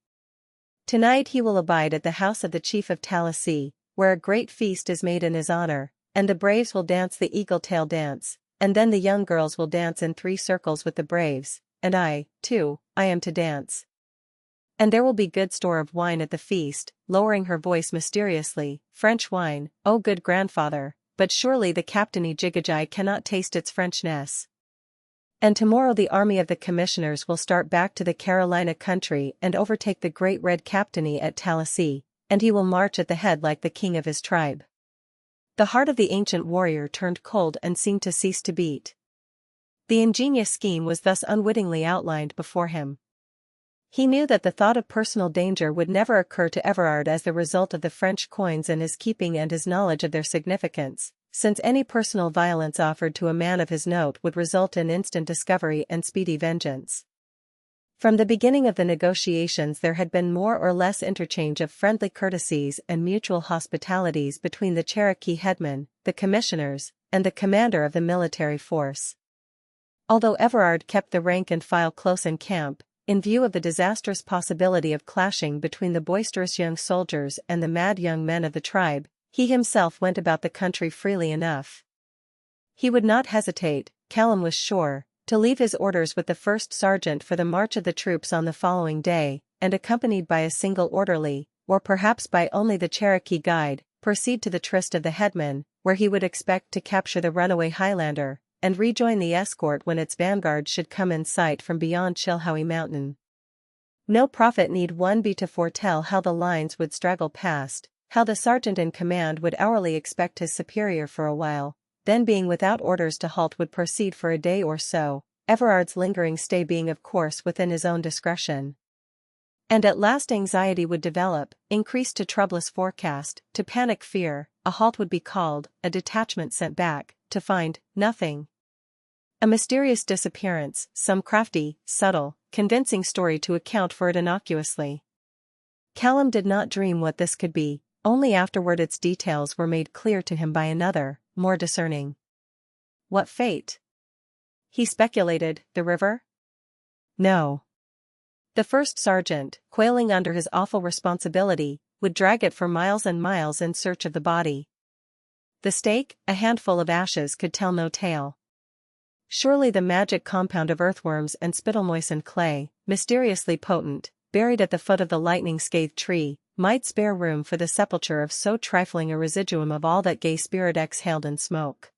[SPEAKER 1] Tonight he will abide at the house of the chief of Talasea, where a great feast is made in his honor, and the braves will dance the eagle-tail dance, and then the young girls will dance in 3 circles with the braves, and I, too, I am to dance. And there will be good store of wine at the feast," lowering her voice mysteriously, "French wine, O good grandfather, but surely the Captainy Jigajai cannot taste its Frenchness. And tomorrow the army of the commissioners will start back to the Carolina country and overtake the great red captainy at Talasea, and he will march at the head like the king of his tribe." The heart of the ancient warrior turned cold and seemed to cease to beat. The ingenious scheme was thus unwittingly outlined before him. He knew that the thought of personal danger would never occur to Everard as the result of the French coins in his keeping and his knowledge of their significance, since any personal violence offered to a man of his note would result in instant discovery and speedy vengeance. From the beginning of the negotiations there had been more or less interchange of friendly courtesies and mutual hospitalities between the Cherokee headmen, the commissioners, and the commander of the military force. Although Everard kept the rank and file close in camp, in view of the disastrous possibility of clashing between the boisterous young soldiers and the mad young men of the tribe, he himself went about the country freely enough. He would not hesitate, Callum was sure, to leave his orders with the first sergeant for the march of the troops on the following day, and accompanied by a single orderly, or perhaps by only the Cherokee guide, proceed to the tryst of the headman, where he would expect to capture the runaway Highlander, and rejoin the escort when its vanguard should come in sight from beyond Chilhowie Mountain. No prophet need one be to foretell how the lines would straggle past, how the sergeant in command would hourly expect his superior for a while, then being without orders to halt would proceed for a day or so, Everard's lingering stay being of course within his own discretion. And at last anxiety would develop, increased to troublous forecast, to panic fear, a halt would be called, a detachment sent back, to find nothing. A mysterious disappearance, some crafty, subtle, convincing story to account for it innocuously. Callum did not dream what this could be, only afterward its details were made clear to him by another, more discerning. What fate? He speculated, the river? No. The first sergeant, quailing under his awful responsibility, would drag it for miles and miles in search of the body. The stake, a handful of ashes could tell no tale. surely the magic compound of earthworms and spittle-moistened clay, mysteriously potent, buried at the foot of the lightning-scathed tree, might spare room for the sepulture of so trifling a residuum of all that gay spirit exhaled in smoke.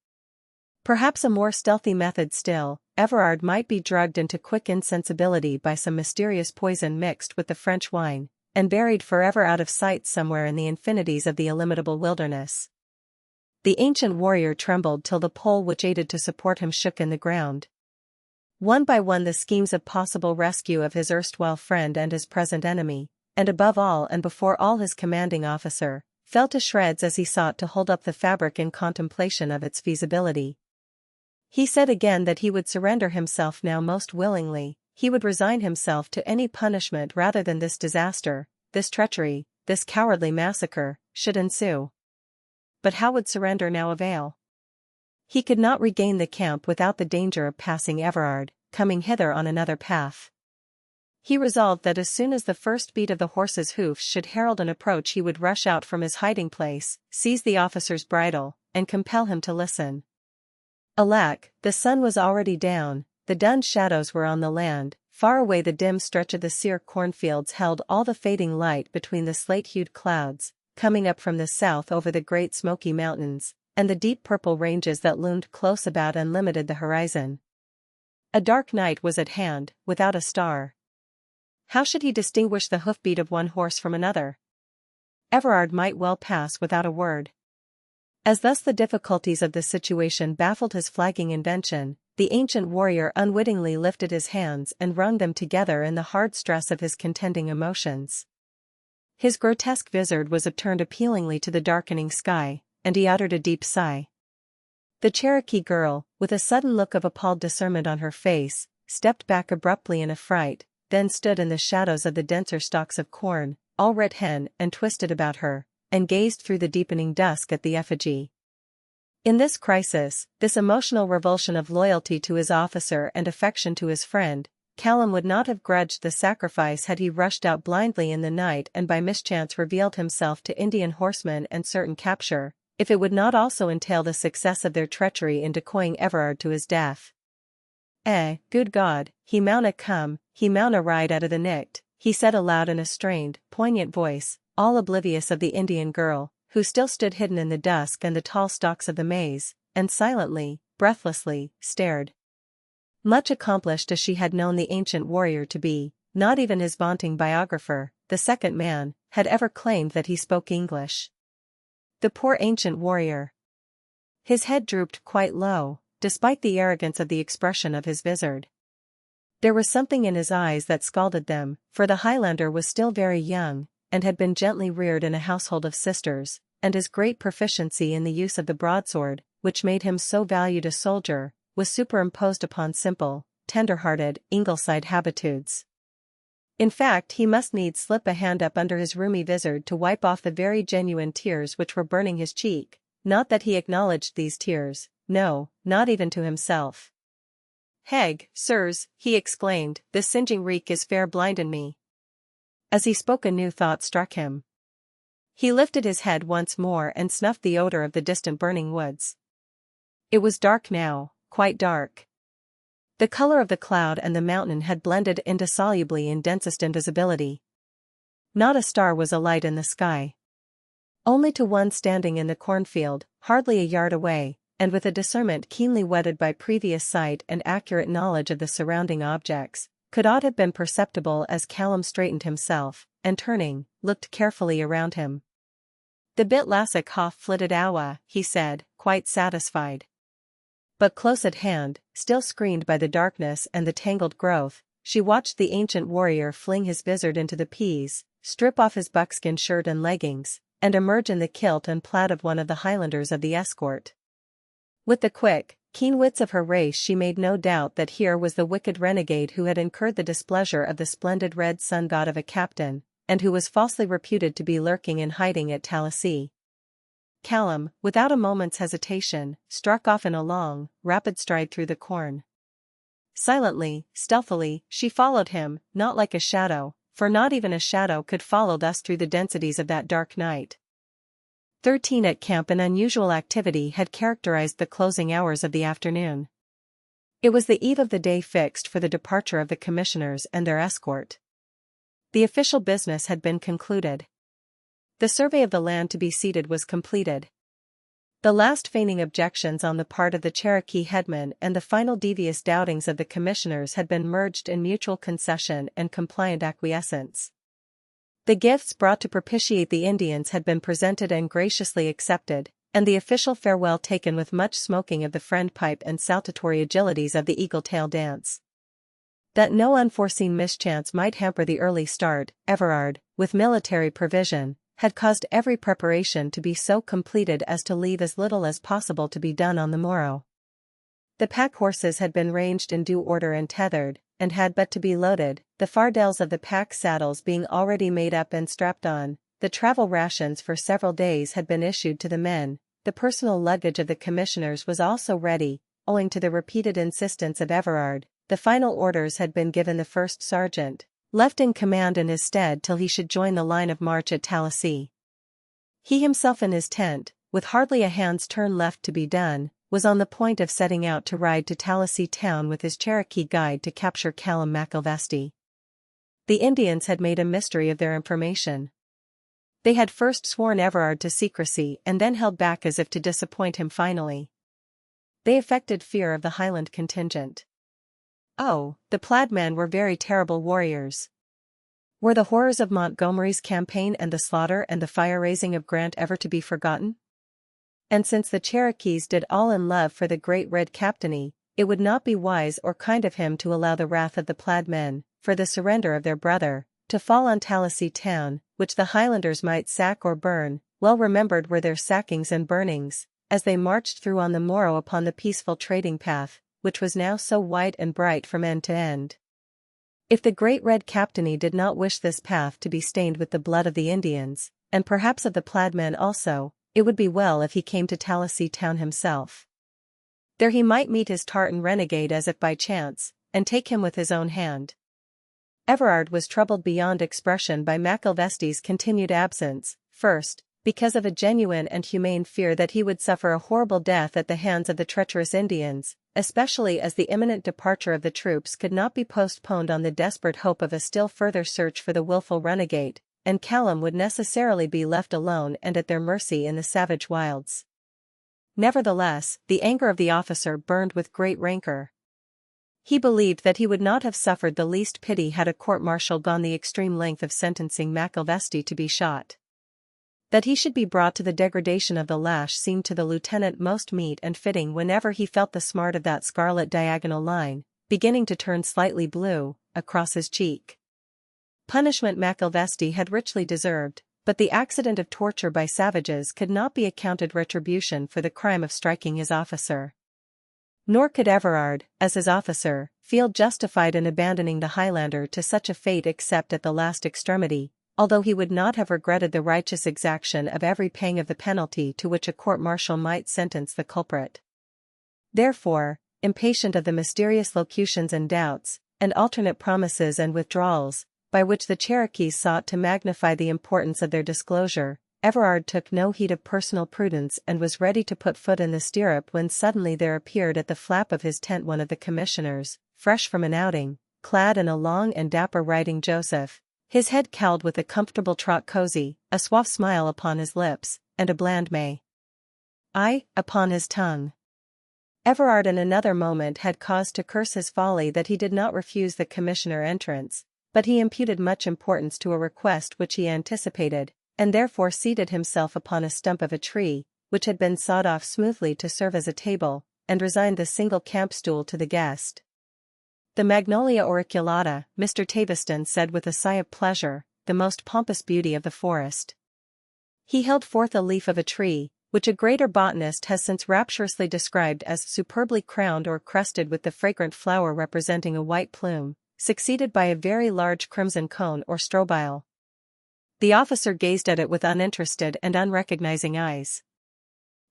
[SPEAKER 1] Perhaps a more stealthy method still, Everard might be drugged into quick insensibility by some mysterious poison mixed with the French wine, and buried forever out of sight somewhere in the infinities of the illimitable wilderness. The ancient warrior trembled till the pole which aided to support him shook in the ground. One by one the schemes of possible rescue of his erstwhile friend and his present enemy, and above all and before all his commanding officer, fell to shreds as he sought to hold up the fabric in contemplation of its feasibility. He said again that he would surrender himself now most willingly, he would resign himself to any punishment rather than this disaster, this treachery, this cowardly massacre, should ensue. But how would surrender now avail? He could not regain the camp without the danger of passing Everard, coming hither on another path. He resolved that as soon as the first beat of the horse's hoofs should herald an approach he would rush out from his hiding-place, seize the officer's bridle, and compel him to listen. Alack, the sun was already down, the dun shadows were on the land, far away the dim stretch of the sere cornfields held all the fading light between the slate-hued clouds, coming up from the south over the great smoky mountains, and the deep purple ranges that loomed close about and limited the horizon. A dark night was at hand, without a star. How should he distinguish the hoofbeat of one horse from another? Everard might well pass without a word. As thus the difficulties of the situation baffled his flagging invention, the ancient warrior unwittingly lifted his hands and wrung them together in the hard stress of his contending emotions. His grotesque visage was upturned appealingly to the darkening sky, and he uttered a deep sigh. The Cherokee girl, with a sudden look of appalled discernment on her face, stepped back abruptly in affright, then stood in the shadows of the denser stalks of corn, all red hen and twisted about her, and gazed through the deepening dusk at the effigy. In this crisis, this emotional revulsion of loyalty to his officer and affection to his friend, Callum would not have grudged the sacrifice had he rushed out blindly in the night and by mischance revealed himself to Indian horsemen and certain capture, if it would not also entail the success of their treachery in decoying Everard to his death. Good God, he mauna come, he mauna ride out of the nicht, he said aloud in a strained, poignant voice, all oblivious of the Indian girl, who still stood hidden in the dusk and the tall stalks of the maize, and silently, breathlessly, stared. Much accomplished as she had known the ancient warrior to be, not even his vaunting biographer, the second man, had ever claimed that he spoke English. The poor ancient warrior. His head drooped quite low, despite the arrogance of the expression of his visage. There was something in his eyes that scalded them, for the Highlander was still very young, and had been gently reared in a household of sisters, and his great proficiency in the use of the broadsword, which made him so valued a soldier, was superimposed upon simple, tender-hearted, Ingleside habitudes. In fact, he must needs slip a hand up under his roomy visage to wipe off the very genuine tears which were burning his cheek, not that he acknowledged these tears, no, not even to himself. "Heg, sirs," he exclaimed, "this singeing reek is fair blindin' me." As he spoke a new thought struck him. He lifted his head once more and snuffed the odor of the distant burning woods. It was dark now, quite dark. The color of the cloud and the mountain had blended indissolubly in densest invisibility. Not a star was alight in the sky. Only to one standing in the cornfield, hardly a yard away, and with a discernment keenly whetted by previous sight and accurate knowledge of the surrounding objects, could aught have been perceptible as Callum straightened himself, and turning, looked carefully around him. "The bit lassock hath flitted awa," he said, quite satisfied. But close at hand, still screened by the darkness and the tangled growth, she watched the ancient warrior fling his visage into the peas, strip off his buckskin shirt and leggings, and emerge in the kilt and plaid of one of the Highlanders of the escort. With the quick, keen wits of her race she made no doubt that here was the wicked renegade who had incurred the displeasure of the splendid red sun god of a captain, and who was falsely reputed to be lurking in hiding at Tallassee. Callum, without a moment's hesitation, struck off in a long, rapid stride through the corn. Silently, stealthily, she followed him, not like a shadow, for not even a shadow could follow thus through the densities of that dark night. 13 at camp. An unusual activity had characterized the closing hours of the afternoon. It was the eve of the day fixed for the departure of the commissioners and their escort. The official business had been concluded. The survey of the land to be ceded was completed. The last feigning objections on the part of the Cherokee headmen and the final devious doubtings of the commissioners had been merged in mutual concession and compliant acquiescence. The gifts brought to propitiate the Indians had been presented and graciously accepted, and the official farewell taken with much smoking of the friend pipe and saltatory agilities of the eagle-tail dance. That no unforeseen mischance might hamper the early start, Everard, with military provision, had caused every preparation to be so completed as to leave as little as possible to be done on the morrow. The pack horses had been ranged in due order and tethered, and had but to be loaded, the fardels of the pack saddles being already made up and strapped on. The travel rations for several days had been issued to the men. The personal luggage of the commissioners was also ready, owing to the repeated insistence of Everard. The final orders had been given the first sergeant, left in command in his stead till he should join the line of march at Tallahassee. He himself in his tent, with hardly a hand's turn left to be done, was on the point of setting out to ride to Tallahassee town with his Cherokee guide to capture Callum McIlvesty. The Indians had made a mystery of their information. They had first sworn Everard to secrecy and then held back as if to disappoint him finally. They affected fear of the Highland contingent. Oh, the Plaid men were very terrible warriors. Were the horrors of Montgomery's campaign and the slaughter and the fire-raising of Grant ever to be forgotten? And since the Cherokees did all in love for the great Red Captainy, it would not be wise or kind of him to allow the wrath of the Plaid men, for the surrender of their brother, to fall on Tallahassee town, which the Highlanders might sack or burn. Well remembered were their sackings and burnings, as they marched through on the morrow upon the peaceful trading path, which was now so white and bright from end to end. If the great Red Captainy did not wish this path to be stained with the blood of the Indians, and perhaps of the Plaid men also, it would be well if he came to Tallahassee town himself. There he might meet his tartan renegade as if by chance, and take him with his own hand. Everard was troubled beyond expression by McIlvesty's continued absence, first, because of a genuine and humane fear that he would suffer a horrible death at the hands of the treacherous Indians, especially as the imminent departure of the troops could not be postponed on the desperate hope of a still further search for the willful renegade, and Callum would necessarily be left alone and at their mercy in the savage wilds. Nevertheless, the anger of the officer burned with great rancor. He believed that he would not have suffered the least pity had a court-martial gone the extreme length of sentencing McIlvesty to be shot. That he should be brought to the degradation of the lash seemed to the lieutenant most meet and fitting whenever he felt the smart of that scarlet diagonal line, beginning to turn slightly blue, across his cheek. Punishment McIlvesty had richly deserved, but the accident of torture by savages could not be accounted retribution for the crime of striking his officer. Nor could Everard, as his officer, feel justified in abandoning the Highlander to such a fate except at the last extremity, although he would not have regretted the righteous exaction of every pang of the penalty to which a court-martial might sentence the culprit. Therefore, impatient of the mysterious locutions and doubts, and alternate promises and withdrawals, by which the Cherokees sought to magnify the importance of their disclosure, Everard took no heed of personal prudence and was ready to put foot in the stirrup when suddenly there appeared at the flap of his tent one of the commissioners, fresh from an outing, clad in a long and dapper riding Joseph, his head cowled with a comfortable trot cozy, a suave smile upon his lips, and a bland may upon his tongue. Everard in another moment had cause to curse his folly that he did not refuse the commissioner entrance, but he imputed much importance to a request which he anticipated, and therefore seated himself upon a stump of a tree, which had been sawed off smoothly to serve as a table, and resigned the single camp stool to the guest. The Magnolia auriculata, Mr. Taviston said with a sigh of pleasure, the most pompous beauty of the forest. He held forth a leaf of a tree, which a greater botanist has since rapturously described as superbly crowned or crested with the fragrant flower representing a white plume, succeeded by a very large crimson cone or strobile. The officer gazed at it with uninterested and unrecognizing eyes.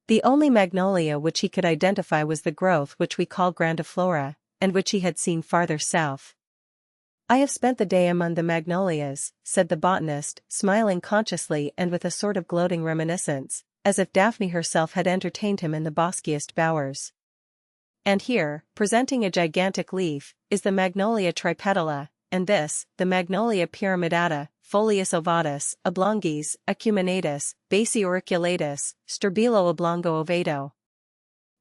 [SPEAKER 1] The only magnolia which he could identify was the growth which we call grandiflora, and which he had seen farther south. "I have spent the day among the magnolias," said the botanist, smiling consciously and with a sort of gloating reminiscence, as if Daphne herself had entertained him in the boskiest bowers. And here, presenting a gigantic leaf, is the Magnolia tripetala, and this, the Magnolia pyramidata, folius ovatus, oblongis, acuminatus, basi auriculatus, stabilo oblongo ovado.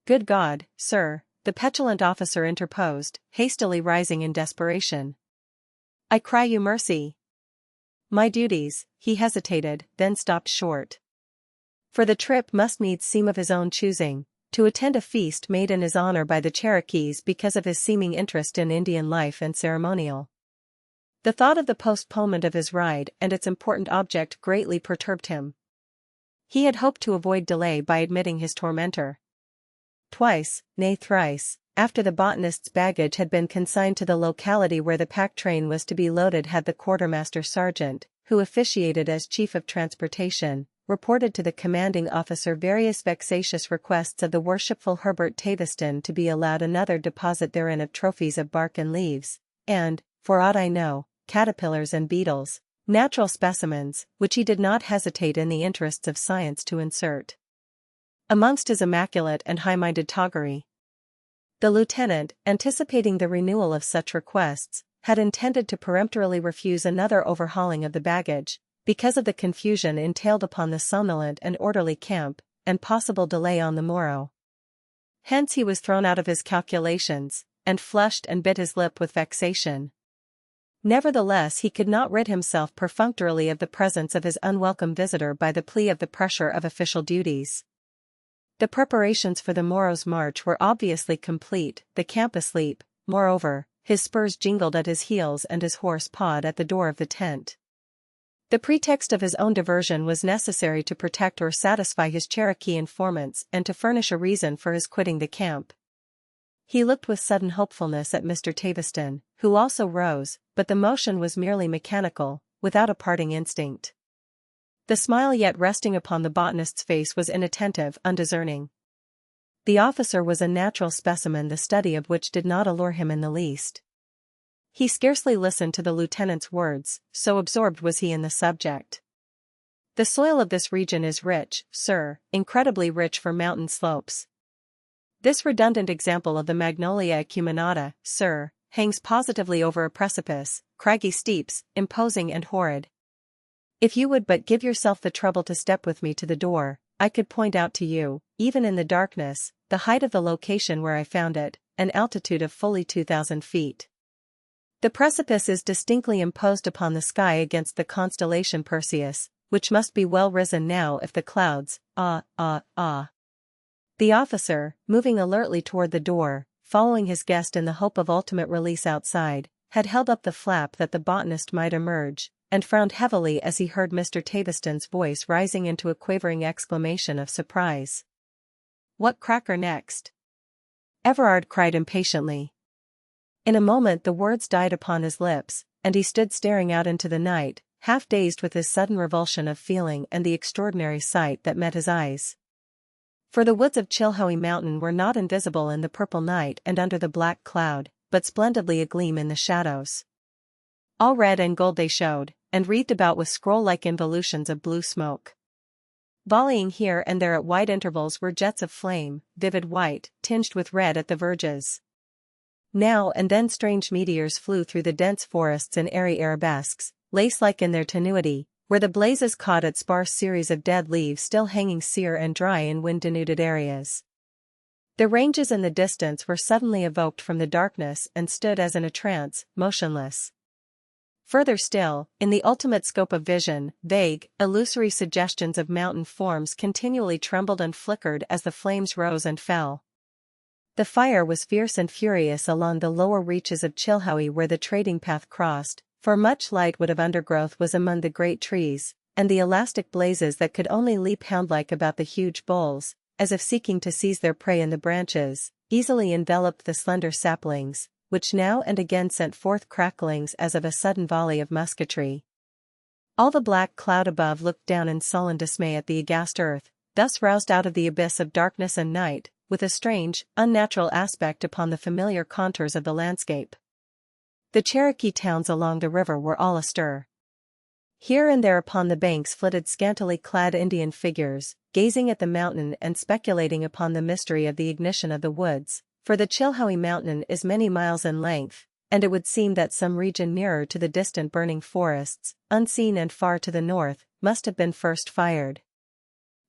[SPEAKER 1] Good God, sir, the petulant officer interposed, hastily rising in desperation. I cry you mercy. My duties, he hesitated, then stopped short. For the trip must needs seem of his own choosing, to attend a feast made in his honor by the Cherokees because of his seeming interest in Indian life and ceremonial. The thought of the postponement of his ride and its important object greatly perturbed him. He had hoped to avoid delay by admitting his tormentor. Twice, nay thrice, after the botanist's baggage had been consigned to the locality where the pack train was to be loaded, had the quartermaster sergeant, who officiated as chief of transportation, reported to the commanding officer various vexatious requests of the worshipful Herbert Taveston to be allowed another deposit therein of trophies of bark and leaves, and, for aught I know, caterpillars and beetles, natural specimens, which he did not hesitate in the interests of science to insert amongst his immaculate and high-minded toggery. The lieutenant, anticipating the renewal of such requests, had intended to peremptorily refuse another overhauling of the baggage, because of the confusion entailed upon the somnolent and orderly camp, and possible delay on the morrow. Hence he was thrown out of his calculations, and flushed and bit his lip with vexation. Nevertheless, he could not rid himself perfunctorily of the presence of his unwelcome visitor by the plea of the pressure of official duties. The preparations for the morrow's march were obviously complete, the camp asleep, moreover, his spurs jingled at his heels and his horse pawed at the door of the tent. The pretext of his own diversion was necessary to protect or satisfy his Cherokee informants and to furnish a reason for his quitting the camp. He looked with sudden hopefulness at Mr. Taveston, who also rose, but the motion was merely mechanical, without a parting instinct. The smile yet resting upon the botanist's face was inattentive, undiscerning. The officer was a natural specimen, the study of which did not allure him in the least. He scarcely listened to the lieutenant's words, so absorbed was he in the subject. The soil of this region is rich, sir, incredibly rich for mountain slopes. This redundant example of the Magnolia acuminata, sir, hangs positively over a precipice, craggy steeps, imposing and horrid. If you would but give yourself the trouble to step with me to the door, I could point out to you, even in the darkness, the height of the location where I found it, an altitude of fully 2,000 feet. The precipice is distinctly imposed upon the sky against the constellation Perseus, which must be well risen now if the clouds, The officer, moving alertly toward the door, following his guest in the hope of ultimate release outside, had held up the flap that the botanist might emerge, and frowned heavily as he heard Mr. Taveston's voice rising into a quavering exclamation of surprise. "What cracker next?" Everard cried impatiently. In a moment the words died upon his lips, and he stood staring out into the night, half dazed with his sudden revulsion of feeling and the extraordinary sight that met his eyes. For the woods of Chilhowie Mountain were not invisible in the purple night and under the black cloud, but splendidly agleam in the shadows. All red and gold they showed, and wreathed about with scroll-like involutions of blue smoke. Volleying here and there at wide intervals were jets of flame, vivid white, tinged with red at the verges. Now and then strange meteors flew through the dense forests in airy arabesques, lace-like in their tenuity, where the blazes caught at sparse series of dead leaves still hanging sere and dry in wind-denuded areas. The ranges in the distance were suddenly evoked from the darkness and stood as in a trance, motionless. Further still, in the ultimate scope of vision, vague, illusory suggestions of mountain forms continually trembled and flickered as the flames rose and fell. The fire was fierce and furious along the lower reaches of Chilhowie where the trading path crossed, for much lightwood of undergrowth was among the great trees, and the elastic blazes that could only leap hound-like about the huge boles, as if seeking to seize their prey in the branches, easily enveloped the slender saplings, which now and again sent forth cracklings as of a sudden volley of musketry. All the black cloud above looked down in sullen dismay at the aghast earth, thus roused out of the abyss of darkness and night, with a strange, unnatural aspect upon the familiar contours of the landscape. The Cherokee towns along the river were all astir. Here and there upon the banks flitted scantily clad Indian figures, gazing at the mountain and speculating upon the mystery of the ignition of the woods, for the Chilhowie Mountain is many miles in length, and it would seem that some region nearer to the distant burning forests, unseen and far to the north, must have been first fired.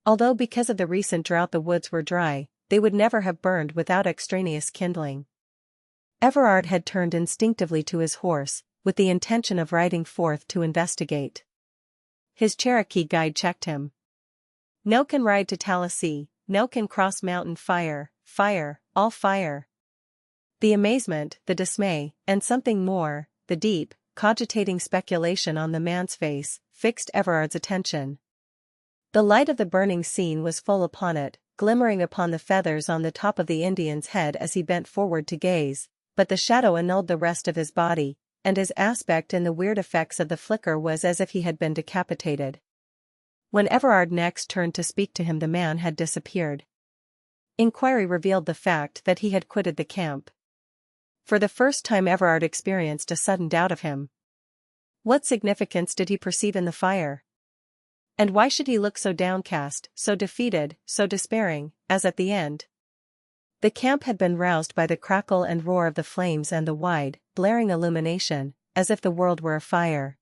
[SPEAKER 1] Although because of the recent drought the woods were dry, they would never have burned without extraneous kindling. Everard had turned instinctively to his horse, with the intention of riding forth to investigate. His Cherokee guide checked him. "No can ride to Tallahassee, no can cross mountain. Fire, fire, all fire." The amazement, the dismay, and something more, the deep, cogitating speculation on the man's face, fixed Everard's attention. The light of the burning scene was full upon it, glimmering upon the feathers on the top of the Indian's head as he bent forward to gaze, but the shadow annulled the rest of his body, and his aspect in the weird effects of the flicker was as if he had been decapitated. When Everard next turned to speak to him the man had disappeared. Inquiry revealed the fact that he had quitted the camp. For the first time Everard experienced a sudden doubt of him. What significance did he perceive in the fire? And why should he look so downcast, so defeated, so despairing, as at the end? The camp had been roused by the crackle and roar of the flames and the wide, blaring illumination, as if the world were afire.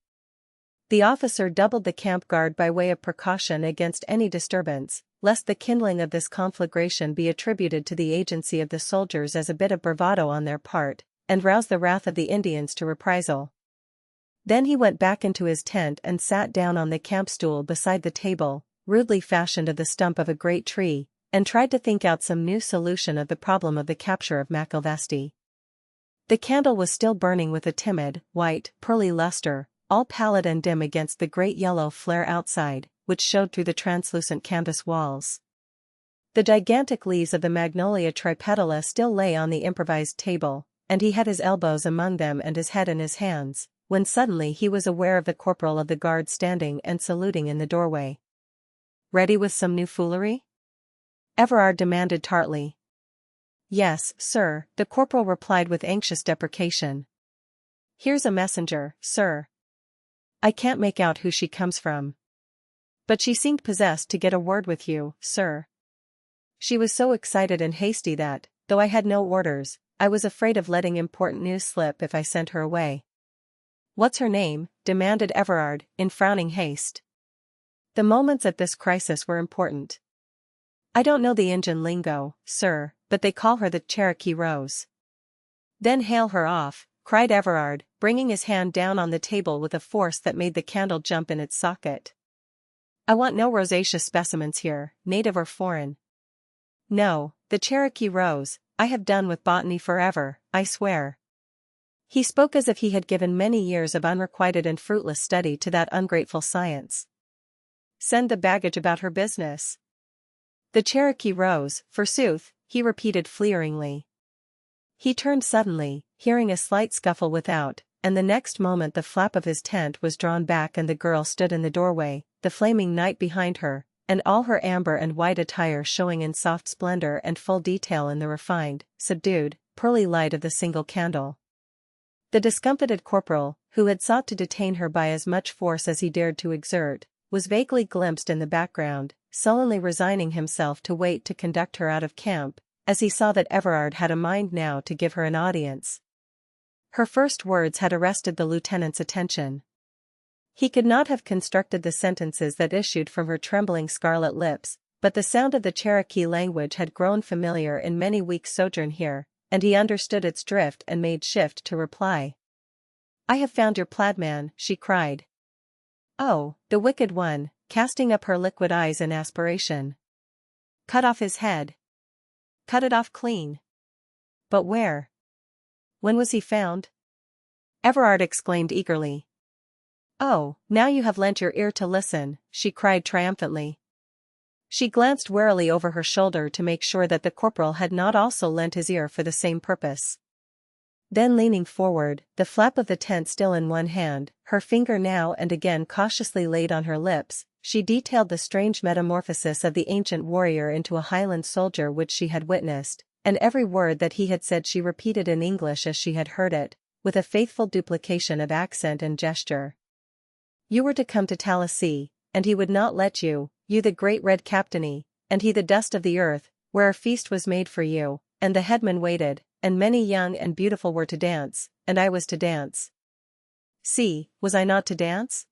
[SPEAKER 1] The officer doubled the camp guard by way of precaution against any disturbance, lest the kindling of this conflagration be attributed to the agency of the soldiers as a bit of bravado on their part, and rouse the wrath of the Indians to reprisal. Then he went back into his tent and sat down on the camp stool beside the table, rudely fashioned of the stump of a great tree, and tried to think out some new solution of the problem of the capture of Macilvesti. The candle was still burning with a timid, white, pearly luster, all pallid and dim against the great yellow flare outside, which showed through the translucent canvas walls. The gigantic leaves of the magnolia tripetala still lay on the improvised table, and he had his elbows among them and his head in his hands, when suddenly he was aware of the corporal of the guard standing and saluting in the doorway. "Ready with some new foolery?" Everard demanded tartly. "Yes, sir," the corporal replied with anxious deprecation. "Here's a messenger, sir. I can't make out who she comes from. But she seemed possessed to get a word with you, sir. She was so excited and hasty that, though I had no orders, I was afraid of letting important news slip if I sent her away." "What's her name?" demanded Everard, in frowning haste. The moments at this crisis were important. "I don't know the Injun lingo, sir, but they call her the Cherokee Rose." "Then hail her off," cried Everard, bringing his hand down on the table with a force that made the candle jump in its socket. "I want no rosacea specimens here, native or foreign. No, the Cherokee Rose. I have done with botany forever, I swear." He spoke as if he had given many years of unrequited and fruitless study to that ungrateful science. "Send the baggage about her business." "The Cherokee Rose, forsooth," he repeated fleeringly. He turned suddenly, hearing a slight scuffle without, and the next moment the flap of his tent was drawn back and the girl stood in the doorway, the flaming night behind her, and all her amber and white attire showing in soft splendor and full detail in the refined, subdued, pearly light of the single candle. The discomfited corporal, who had sought to detain her by as much force as he dared to exert, was vaguely glimpsed in the background, sullenly resigning himself to wait to conduct her out of camp, as he saw that Everard had a mind now to give her an audience. Her first words had arrested the lieutenant's attention. He could not have constructed the sentences that issued from her trembling scarlet lips, but the sound of the Cherokee language had grown familiar in many weeks' sojourn here, and he understood its drift and made shift to reply. "I have found your plaidman," she cried. "Oh, the wicked one," casting up her liquid eyes in aspiration. "Cut off his head. Cut it off clean." "But where? When was he found?" Everard exclaimed eagerly. "Oh, now you have lent your ear to listen," she cried triumphantly. She glanced warily over her shoulder to make sure that the corporal had not also lent his ear for the same purpose. Then leaning forward, the flap of the tent still in one hand, her finger now and again cautiously laid on her lips, she detailed the strange metamorphosis of the ancient warrior into a Highland soldier which she had witnessed, and every word that he had said she repeated in English as she had heard it, with a faithful duplication of accent and gesture. "You were to come to Tallahassee, and he would not let you, you the great red captainy, and he the dust of the earth, where a feast was made for you, and the headman waited, and many young and beautiful were to dance, and I was to dance. See, was I not to dance?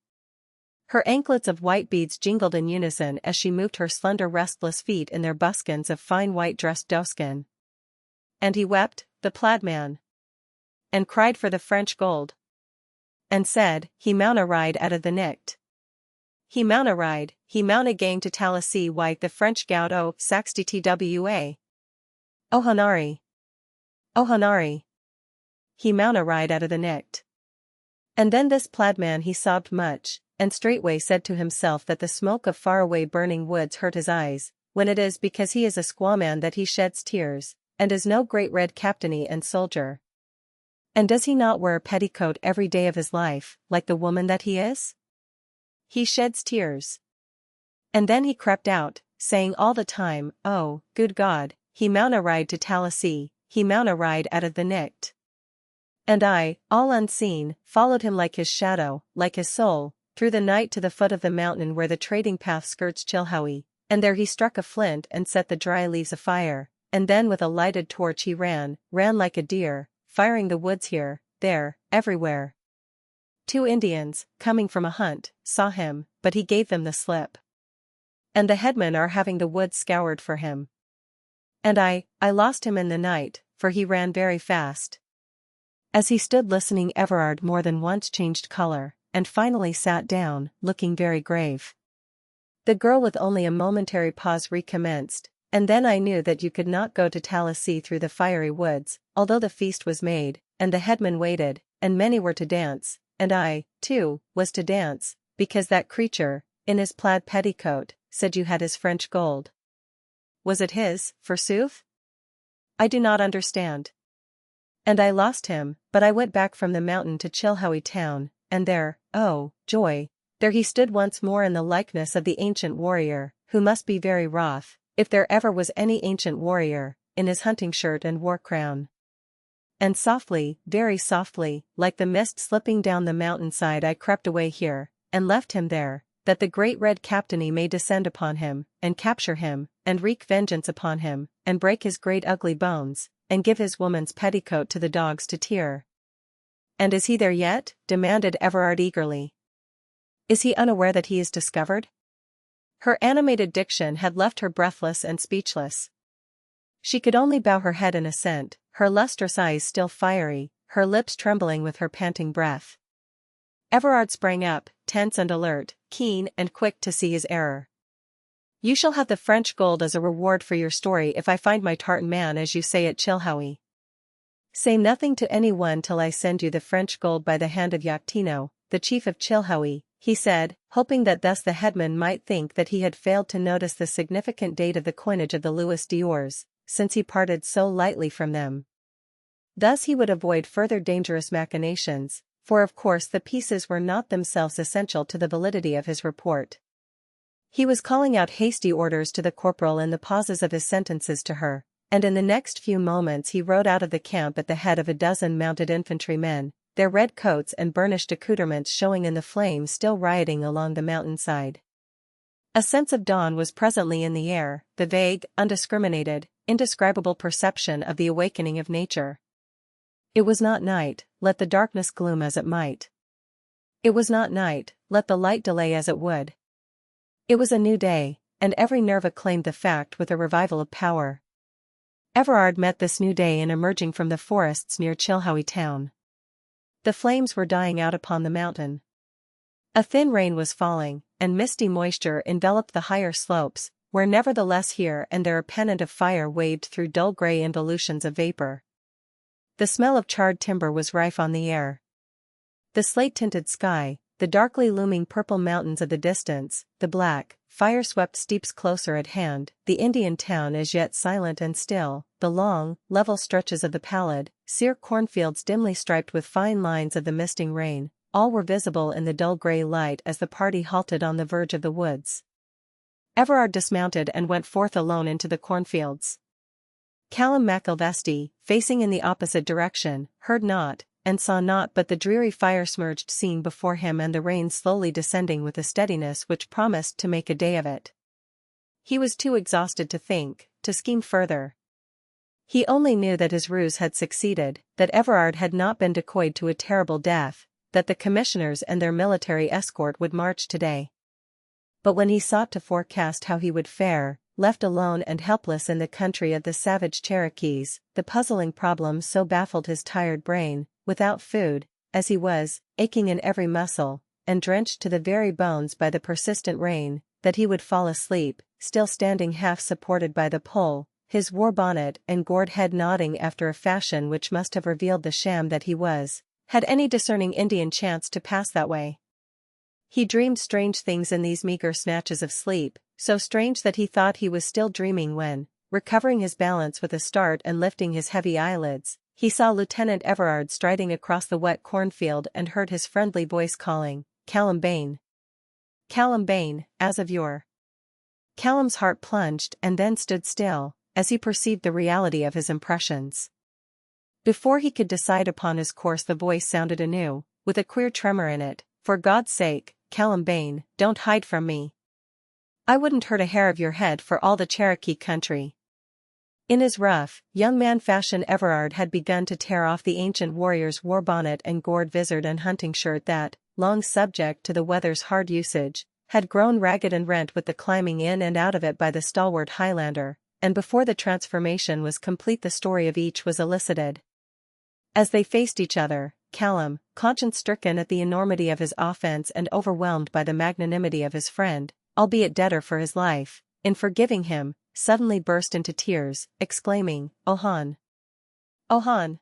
[SPEAKER 1] Her anklets of white beads jingled in unison as she moved her slender restless feet in their buskins of fine white dressed doeskin. And he wept, the plaid man, and cried for the French gold, and said, he mauna ride out of the nicht. He mauna ride, he mauna gang to Tallassee wy the French gout o' 60 twa. O Honari. O Honari. He mauna ride out of the nicht. And then this plaid man he sobbed much, and straightway said to himself that the smoke of faraway burning woods hurt his eyes, when it is because he is a squaw-man that he sheds tears, and is no great red captainy and soldier. And does he not wear a petticoat every day of his life, like the woman that he is? He sheds tears. And then he crept out, saying all the time, oh, good God, he mauna ride to Tallassee, he mauna ride out of the nicht. And I, all unseen, followed him like his shadow, like his soul, through the night to the foot of the mountain where the trading path skirts Chilhowie, and there he struck a flint and set the dry leaves afire, and then with a lighted torch he ran like a deer, firing the woods here, there, everywhere. 2 Indians, coming from a hunt, saw him, but he gave them the slip. And the headmen are having the woods scoured for him. And I lost him in the night, for he ran very fast. As he stood listening, Everard more than once changed color, and finally sat down, looking very grave. The girl with only a momentary pause recommenced, and then I knew that you could not go to Tallassee through the fiery woods, although the feast was made, and the headman waited, and many were to dance, and I, too, was to dance, because that creature, in his plaid petticoat, said you had his French gold. Was it his, forsooth? I do not understand. And I lost him, but I went back from the mountain to Chilhowie town, and there, oh, joy, there he stood once more in the likeness of the ancient warrior, who must be very wroth, if there ever was any ancient warrior, in his hunting shirt and war crown. And softly, very softly, like the mist slipping down the mountainside, I crept away here, and left him there, that the great red captainy may descend upon him, and capture him, and wreak vengeance upon him, and break his great ugly bones, and give his woman's petticoat to the dogs to tear. And is he there yet? Demanded Everard eagerly. Is he unaware that he is discovered? Her animated diction had left her breathless and speechless. She could only bow her head in assent, her lustrous eyes still fiery, her lips trembling with her panting breath. Everard sprang up, tense and alert, keen and quick to see his error. You shall have the French gold as a reward for your story if I find my tartan man as you say at Chilhowie. Say nothing to any one till I send you the French gold by the hand of Yactino, the chief of Chilhowie, he said, hoping that thus the headman might think that he had failed to notice the significant date of the coinage of the Louis d'Ors, since he parted so lightly from them. Thus he would avoid further dangerous machinations, for of course the pieces were not themselves essential to the validity of his report. He was calling out hasty orders to the corporal in the pauses of his sentences to her, and in the next few moments he rode out of the camp at the head of a dozen mounted infantrymen, their red coats and burnished accoutrements showing in the flames still rioting along the mountainside. A sense of dawn was presently in the air, the vague, undiscriminated, indescribable perception of the awakening of nature. It was not night, let the darkness gloom as it might. It was not night, let the light delay as it would. It was a new day, and every nerve acclaimed the fact with a revival of power. Everard met this new day in emerging from the forests near Chilhowie town. The flames were dying out upon the mountain. A thin rain was falling, and misty moisture enveloped the higher slopes, where nevertheless here and there a pennant of fire waved through dull grey involutions of vapor. The smell of charred timber was rife on the air. The slate-tinted sky, the darkly looming purple mountains of the distance, the black, fire-swept steeps closer at hand, the Indian town as yet silent and still, the long, level stretches of the pallid, sere cornfields dimly striped with fine lines of the misting rain, all were visible in the dull grey light as the party halted on the verge of the woods. Everard dismounted and went forth alone into the cornfields. Callum McIlvesty, facing in the opposite direction, heard not, and saw naught but the dreary fire-smudged scene before him and the rain slowly descending with a steadiness which promised to make a day of it. He was too exhausted to think, to scheme further. He only knew that his ruse had succeeded, that Everard had not been decoyed to a terrible death, that the commissioners and their military escort would march today. But when he sought to forecast how he would fare, left alone and helpless in the country of the savage Cherokees, the puzzling problem so baffled his tired brain, without food, as he was, aching in every muscle, and drenched to the very bones by the persistent rain, that he would fall asleep, still standing half supported by the pole, his war bonnet and gored head nodding after a fashion which must have revealed the sham that he was, had any discerning Indian chanced to pass that way. He dreamed strange things in these meager snatches of sleep, so strange that he thought he was still dreaming when, recovering his balance with a start and lifting his heavy eyelids, he saw Lieutenant Everard striding across the wet cornfield and heard his friendly voice calling, "Callum Bane. Callum Bane, as of yore." Callum's heart plunged and then stood still, as he perceived the reality of his impressions. Before he could decide upon his course, the voice sounded anew, with a queer tremor in it. "For God's sake, Callum Bane, don't hide from me. I wouldn't hurt a hair of your head for all the Cherokee country." In his rough, young man fashion, Everard had begun to tear off the ancient warrior's war bonnet and gored vizard and hunting shirt that, long subject to the weather's hard usage, had grown ragged and rent with the climbing in and out of it by the stalwart Highlander, and before the transformation was complete the story of each was elicited. As they faced each other, Callum, conscience-stricken at the enormity of his offense and overwhelmed by the magnanimity of his friend, albeit debtor for his life, in forgiving him, suddenly burst into tears, exclaiming, "Ohan! Ohan!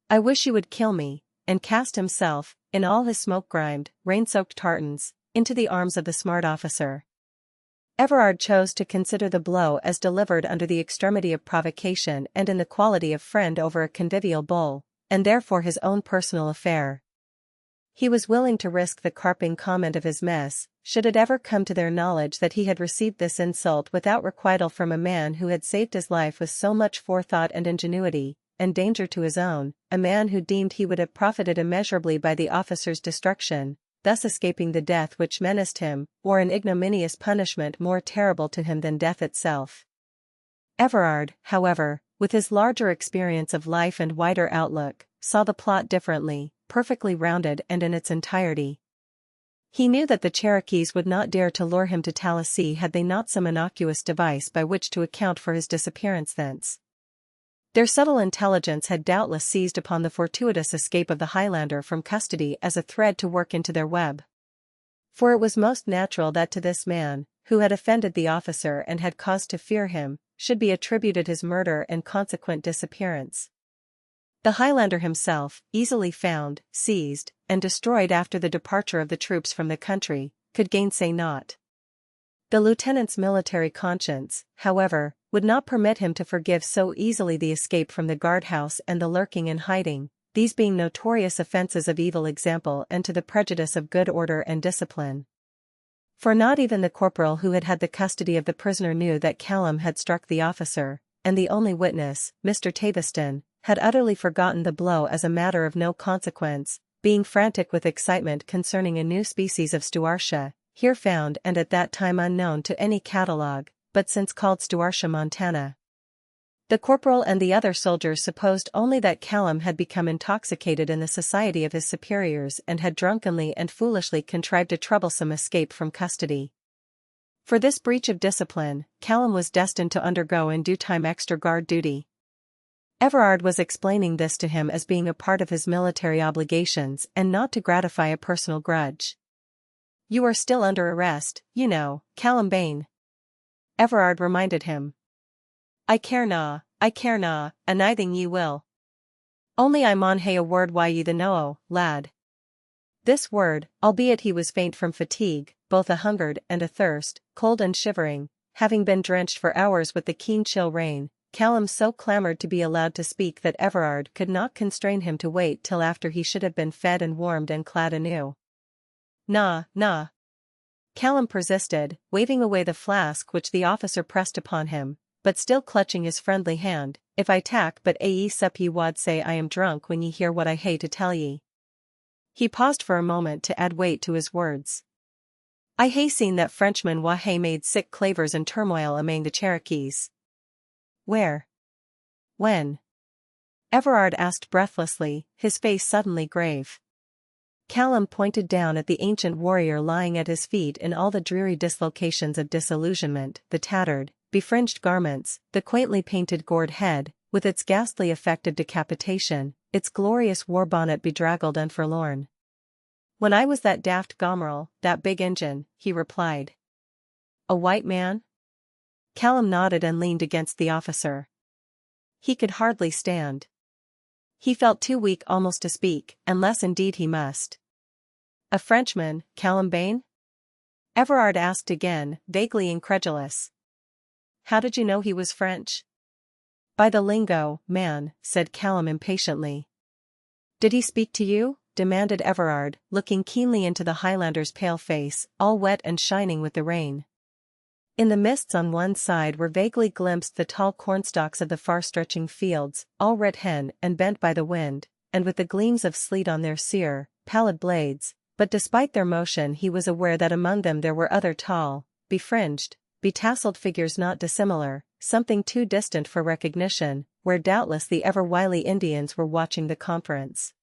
[SPEAKER 1] I wish you would kill me," and cast himself, in all his smoke-grimed, rain-soaked tartans, into the arms of the smart officer. Everard chose to consider the blow as delivered under the extremity of provocation and in the quality of friend over a convivial bowl, and therefore his own personal affair. He was willing to risk the carping comment of his mess, should it ever come to their knowledge that he had received this insult without requital from a man who had saved his life with so much forethought and ingenuity, and danger to his own, a man who deemed he would have profited immeasurably by the officer's destruction, thus escaping the death which menaced him, or an ignominious punishment more terrible to him than death itself. Everard, however, with his larger experience of life and wider outlook, saw the plot differently, perfectly rounded and in its entirety. He knew that the Cherokees would not dare to lure him to Tallahassee had they not some innocuous device by which to account for his disappearance thence. Their subtle intelligence had doubtless seized upon the fortuitous escape of the Highlander from custody as a thread to work into their web. For it was most natural that to this man, who had offended the officer and had cause to fear him, should be attributed his murder and consequent disappearance. The Highlander himself, easily found, seized, and destroyed after the departure of the troops from the country, could gainsay naught. The lieutenant's military conscience, however, would not permit him to forgive so easily the escape from the guardhouse and the lurking and hiding, these being notorious offences of evil example and to the prejudice of good order and discipline. For not even the corporal who had had the custody of the prisoner knew that Callum had struck the officer, and the only witness, Mr. Taviston, had utterly forgotten the blow as a matter of no consequence, being frantic with excitement concerning a new species of Stuartia, here found and at that time unknown to any catalogue, but since called Stuartia montana. The corporal and the other soldiers supposed only that Callum had become intoxicated in the society of his superiors and had drunkenly and foolishly contrived a troublesome escape from custody. For this breach of discipline, Callum was destined to undergo in due time extra guard duty. Everard was explaining this to him as being a part of his military obligations and not to gratify a personal grudge. "You are still under arrest, you know, Callum Bane," Everard reminded him. I care na, anything ye will. Only I maun hae a word wi' ye the know, lad." This word, albeit he was faint from fatigue, both a-hungered and athirst, cold and shivering, having been drenched for hours with the keen chill rain, Callum so clamoured to be allowed to speak that Everard could not constrain him to wait till after he should have been fed and warmed and clad anew. "Na," Callum persisted, waving away the flask which the officer pressed upon him, but still clutching his friendly hand. "If I tak but ae sup ye wad say I am drunk when ye hear what I hae to tell ye." He paused for a moment to add weight to his words. "I hae seen that Frenchman wha hae made sic clavers and turmoil amang the Cherokees." "Where?" When? Everard asked breathlessly, his face suddenly grave. Callum pointed down at the ancient warrior lying at his feet in all the dreary dislocations of disillusionment, the tattered, befringed garments, the quaintly painted gored head, with its ghastly effect of decapitation, its glorious war bonnet bedraggled and forlorn. When I was that daft gomeril, that big Injun, he replied. A white man? Callum nodded and leaned against the officer. He could hardly stand. He felt too weak almost to speak, unless indeed he must. A Frenchman, Callum Bain? Everard asked again, vaguely incredulous. How did you know he was French? By the lingo, man, said Callum impatiently. Did he speak to you? Demanded Everard, looking keenly into the Highlander's pale face, all wet and shining with the rain. In the mists on one side were vaguely glimpsed the tall cornstalks of the far-stretching fields, all red hen and bent by the wind, and with the gleams of sleet on their sere, pallid blades, but despite their motion he was aware that among them there were other tall, befringed, betasseled figures not dissimilar, something too distant for recognition, where doubtless the ever-wily Indians were watching the conference.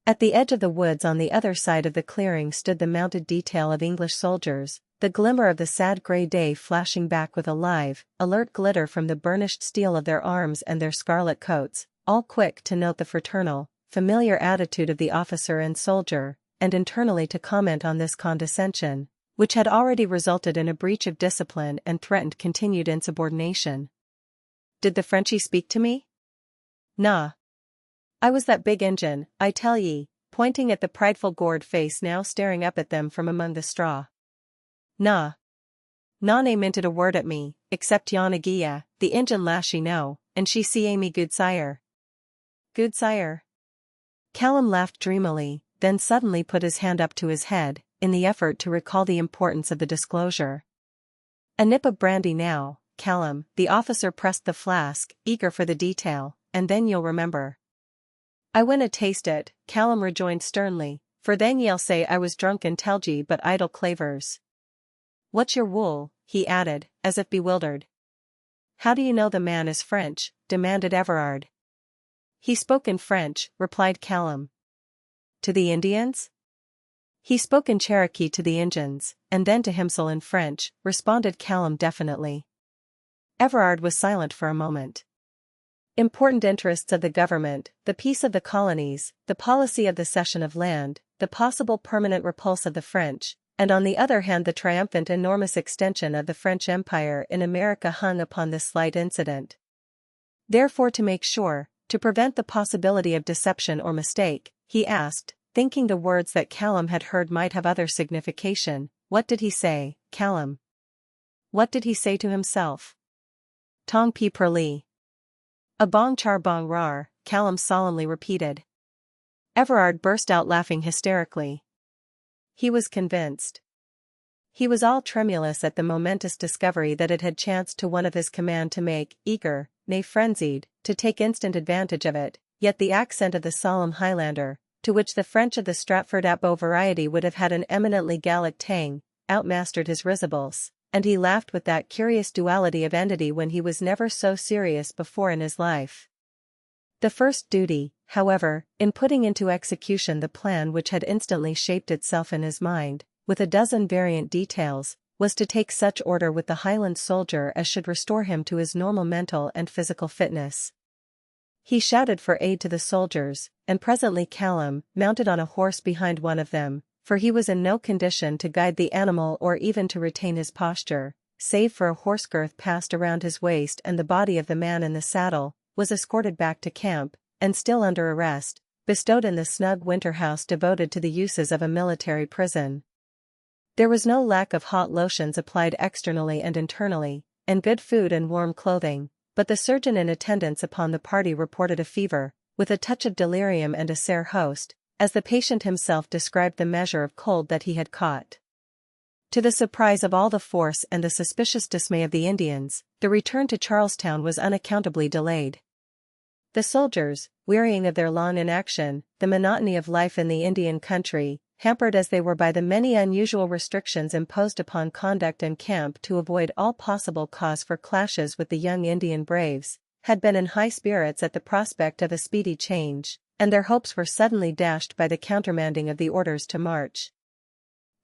[SPEAKER 1] At the edge of the woods on the other side of the clearing stood the mounted detail of English soldiers, the glimmer of the sad grey day flashing back with a live, alert glitter from the burnished steel of their arms and their scarlet coats, all quick to note the fraternal, familiar attitude of the officer and soldier, and internally to comment on this condescension, which had already resulted in a breach of discipline and threatened continued insubordination. Did the Frenchie speak to me? Nah. I was that big Injun, I tell ye, pointing at the prideful gored face now staring up at them from among the straw. Nah. None minted a word at me, except yon Agia, the Injun lass she know, and she see me good sire. Good sire? Callum laughed dreamily, then suddenly put his hand up to his head, in the effort to recall the importance of the disclosure. A nip of brandy now, Callum, the officer pressed the flask, eager for the detail, and then you'll remember. I winna taste it, Callum rejoined sternly, for then ye'll say I was drunk and telled ye but idle clavers. What's your wool? He added, as if bewildered. How do you know the man is French? Demanded Everard. He spoke in French, replied Callum. To the Indians? He spoke in Cherokee to the Injuns, and then to himself in French, responded Callum definitely. Everard was silent for a moment. Important interests of the government, the peace of the colonies, the policy of the cession of land, the possible permanent repulse of the French, and on the other hand the triumphant enormous extension of the French Empire in America hung upon this slight incident. Therefore, to make sure, to prevent the possibility of deception or mistake, he asked, thinking the words that Callum had heard might have other signification, what did he say, Callum? What did he say to himself? Tong pi perli. A bong char bong rar, Callum solemnly repeated. Everard burst out laughing hysterically. He was convinced. He was all tremulous at the momentous discovery that it had chanced to one of his command to make, eager, nay frenzied, to take instant advantage of it, yet the accent of the solemn Highlander, to which the French of the Stratford-apo variety would have had an eminently Gallic tang, outmastered his risibles, and he laughed with that curious duality of entity when he was never so serious before in his life. The first duty, however, in putting into execution the plan which had instantly shaped itself in his mind, with a dozen variant details, was to take such order with the Highland soldier as should restore him to his normal mental and physical fitness. He shouted for aid to the soldiers, and presently Callum, mounted on a horse behind one of them, for he was in no condition to guide the animal or even to retain his posture, save for a horse girth passed around his waist, and the body of the man in the saddle, was escorted back to camp, and still under arrest, bestowed in the snug winter house devoted to the uses of a military prison. There was no lack of hot lotions applied externally and internally, and good food and warm clothing, but the surgeon in attendance upon the party reported a fever, with a touch of delirium and a sere host, as the patient himself described the measure of cold that he had caught. To the surprise of all the force and the suspicious dismay of the Indians, the return to Charlestown was unaccountably delayed. The soldiers, wearying of their long inaction, the monotony of life in the Indian country, hampered as they were by the many unusual restrictions imposed upon conduct in camp to avoid all possible cause for clashes with the young Indian braves, had been in high spirits at the prospect of a speedy change, and their hopes were suddenly dashed by the countermanding of the orders to march.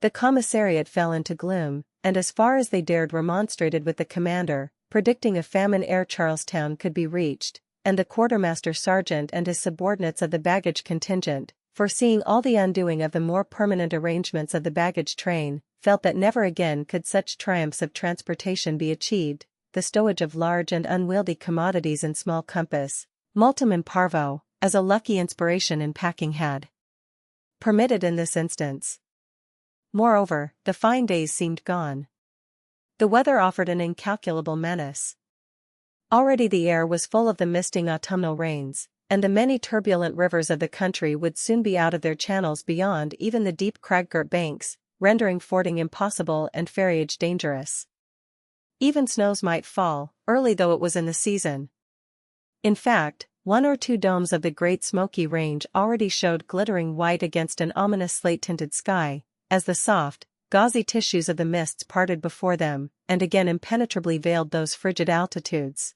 [SPEAKER 1] The commissariat fell into gloom, and as far as they dared remonstrated with the commander, predicting a famine ere Charlestown could be reached, and the quartermaster sergeant and his subordinates of the baggage contingent, foreseeing all the undoing of the more permanent arrangements of the baggage train, felt that never again could such triumphs of transportation be achieved, the stowage of large and unwieldy commodities in small compass, multum in parvo, as a lucky inspiration in packing had permitted in this instance. Moreover, the fine days seemed gone. The weather offered an incalculable menace. Already the air was full of the misting autumnal rains, and the many turbulent rivers of the country would soon be out of their channels beyond even the deep crag-girt banks, rendering fording impossible and ferriage dangerous. Even snows might fall, early though it was in the season. In fact, one or two domes of the Great Smoky Range already showed glittering white against an ominous slate-tinted sky, as the soft, gauzy tissues of the mists parted before them, and again impenetrably veiled those frigid altitudes.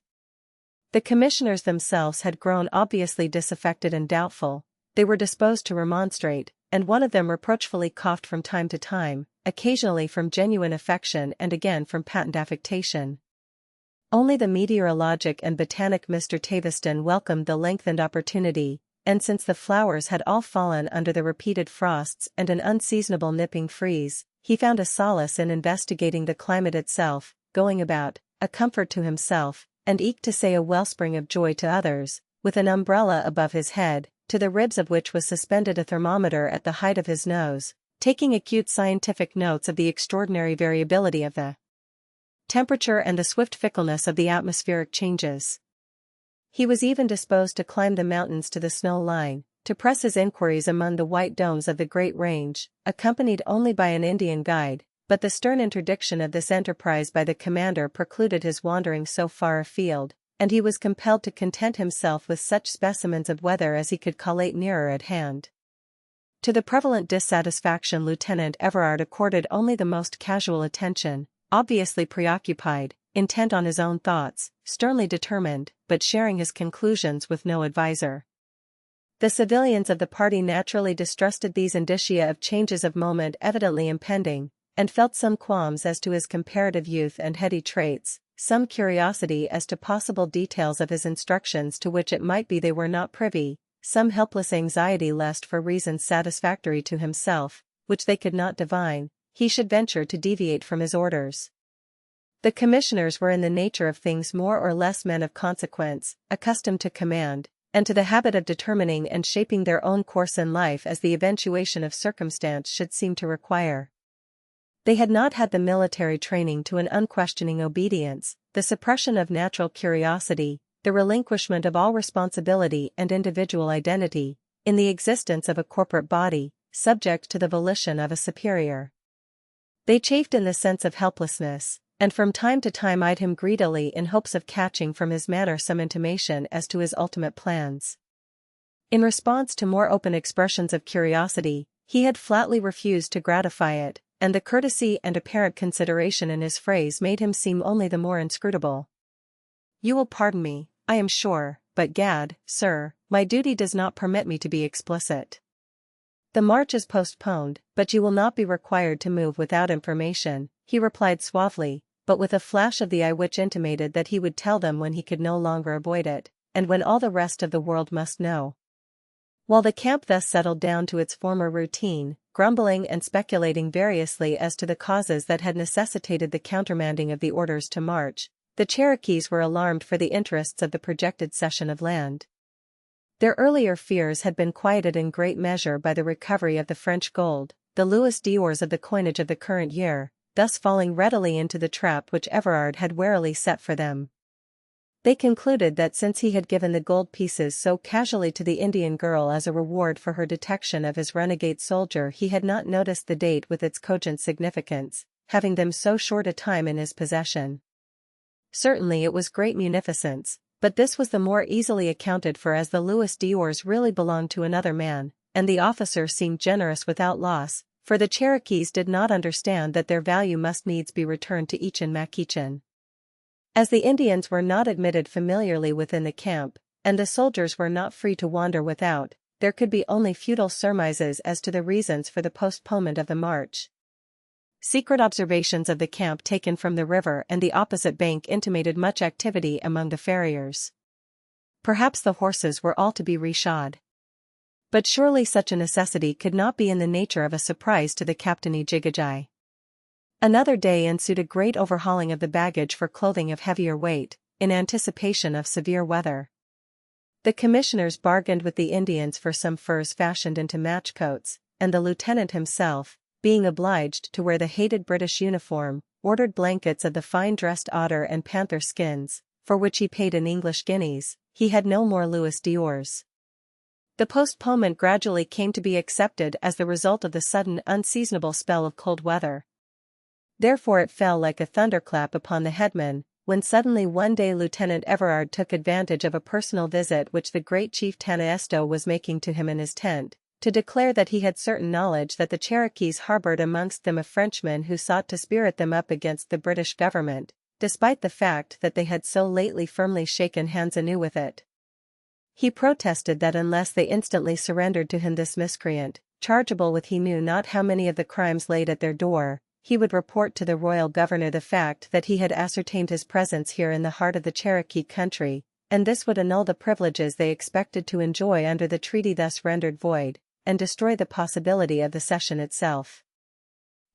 [SPEAKER 1] The commissioners themselves had grown obviously disaffected and doubtful. They were disposed to remonstrate, and one of them reproachfully coughed from time to time, occasionally from genuine affection and again from patent affectation. Only the meteorologic and botanic Mr. Taviston welcomed the lengthened opportunity, and since the flowers had all fallen under the repeated frosts and an unseasonable nipping freeze, he found a solace in investigating the climate itself, going about, a comfort to himself, and eke to say a wellspring of joy to others, with an umbrella above his head, to the ribs of which was suspended a thermometer at the height of his nose, taking acute scientific notes of the extraordinary variability of the temperature and the swift fickleness of the atmospheric changes. He was even disposed to climb the mountains to the snow line, to press his inquiries among the white domes of the great range, accompanied only by an Indian guide, but the stern interdiction of this enterprise by the commander precluded his wandering so far afield, and he was compelled to content himself with such specimens of weather as he could collate nearer at hand. To the prevalent dissatisfaction Lieutenant Everard accorded only the most casual attention, obviously preoccupied, intent on his own thoughts, sternly determined, but sharing his conclusions with no adviser. The civilians of the party naturally distrusted these indicia of changes of moment evidently impending, and felt some qualms as to his comparative youth and heady traits, some curiosity as to possible details of his instructions to which it might be they were not privy, some helpless anxiety lest for reasons satisfactory to himself, which they could not divine, he should venture to deviate from his orders. The commissioners were in the nature of things more or less men of consequence, accustomed to command, and to the habit of determining and shaping their own course in life as the eventuation of circumstance should seem to require. They had not had the military training to an unquestioning obedience, the suppression of natural curiosity, the relinquishment of all responsibility and individual identity, in the existence of a corporate body, subject to the volition of a superior. They chafed in the sense of helplessness, and from time to time eyed him greedily in hopes of catching from his manner some intimation as to his ultimate plans. In response to more open expressions of curiosity, he had flatly refused to gratify it, and the courtesy and apparent consideration in his phrase made him seem only the more inscrutable. "You will pardon me, I am sure, but gad, sir, my duty does not permit me to be explicit. The march is postponed, but you will not be required to move without information," he replied suavely, but with a flash of the eye which intimated that he would tell them when he could no longer avoid it, and when all the rest of the world must know. While the camp thus settled down to its former routine, grumbling and speculating variously as to the causes that had necessitated the countermanding of the orders to march, the Cherokees were alarmed for the interests of the projected cession of land. Their earlier fears had been quieted in great measure by the recovery of the French gold, the Louis d'Ors of the coinage of the current year, thus falling readily into the trap which Everard had warily set for them. They concluded that since he had given the gold pieces so casually to the Indian girl as a reward for her detection of his renegade soldier, he had not noticed the date with its cogent significance, having them so short a time in his possession. Certainly it was great munificence, but this was the more easily accounted for as the Louis d'Ors really belonged to another man, and the officer seemed generous without loss, for the Cherokees did not understand that their value must needs be returned to each in Maquichan. As the Indians were not admitted familiarly within the camp, and the soldiers were not free to wander without, there could be only futile surmises as to the reasons for the postponement of the march. Secret observations of the camp taken from the river and the opposite bank intimated much activity among the farriers. Perhaps the horses were all to be reshod. But surely such a necessity could not be in the nature of a surprise to the captainy jigajai. Another day ensued a great overhauling of the baggage for clothing of heavier weight, in anticipation of severe weather. The commissioners bargained with the Indians for some furs fashioned into match coats, and the lieutenant himself, being obliged to wear the hated British uniform, ordered blankets of the fine-dressed otter and panther skins, for which he paid in English guineas. He had no more Louis d'Ors. The postponement gradually came to be accepted as the result of the sudden unseasonable spell of cold weather. Therefore it fell like a thunderclap upon the headman, when suddenly one day Lieutenant Everard took advantage of a personal visit which the great chief Tanaesto was making to him in his tent, to declare that he had certain knowledge that the Cherokees harbored amongst them a Frenchman who sought to spirit them up against the British government, despite the fact that they had so lately firmly shaken hands anew with it. He protested that unless they instantly surrendered to him this miscreant, chargeable with he knew not how many of the crimes laid at their door, he would report to the royal governor the fact that he had ascertained his presence here in the heart of the Cherokee country, and this would annul the privileges they expected to enjoy under the treaty thus rendered void, and destroy the possibility of the cession itself.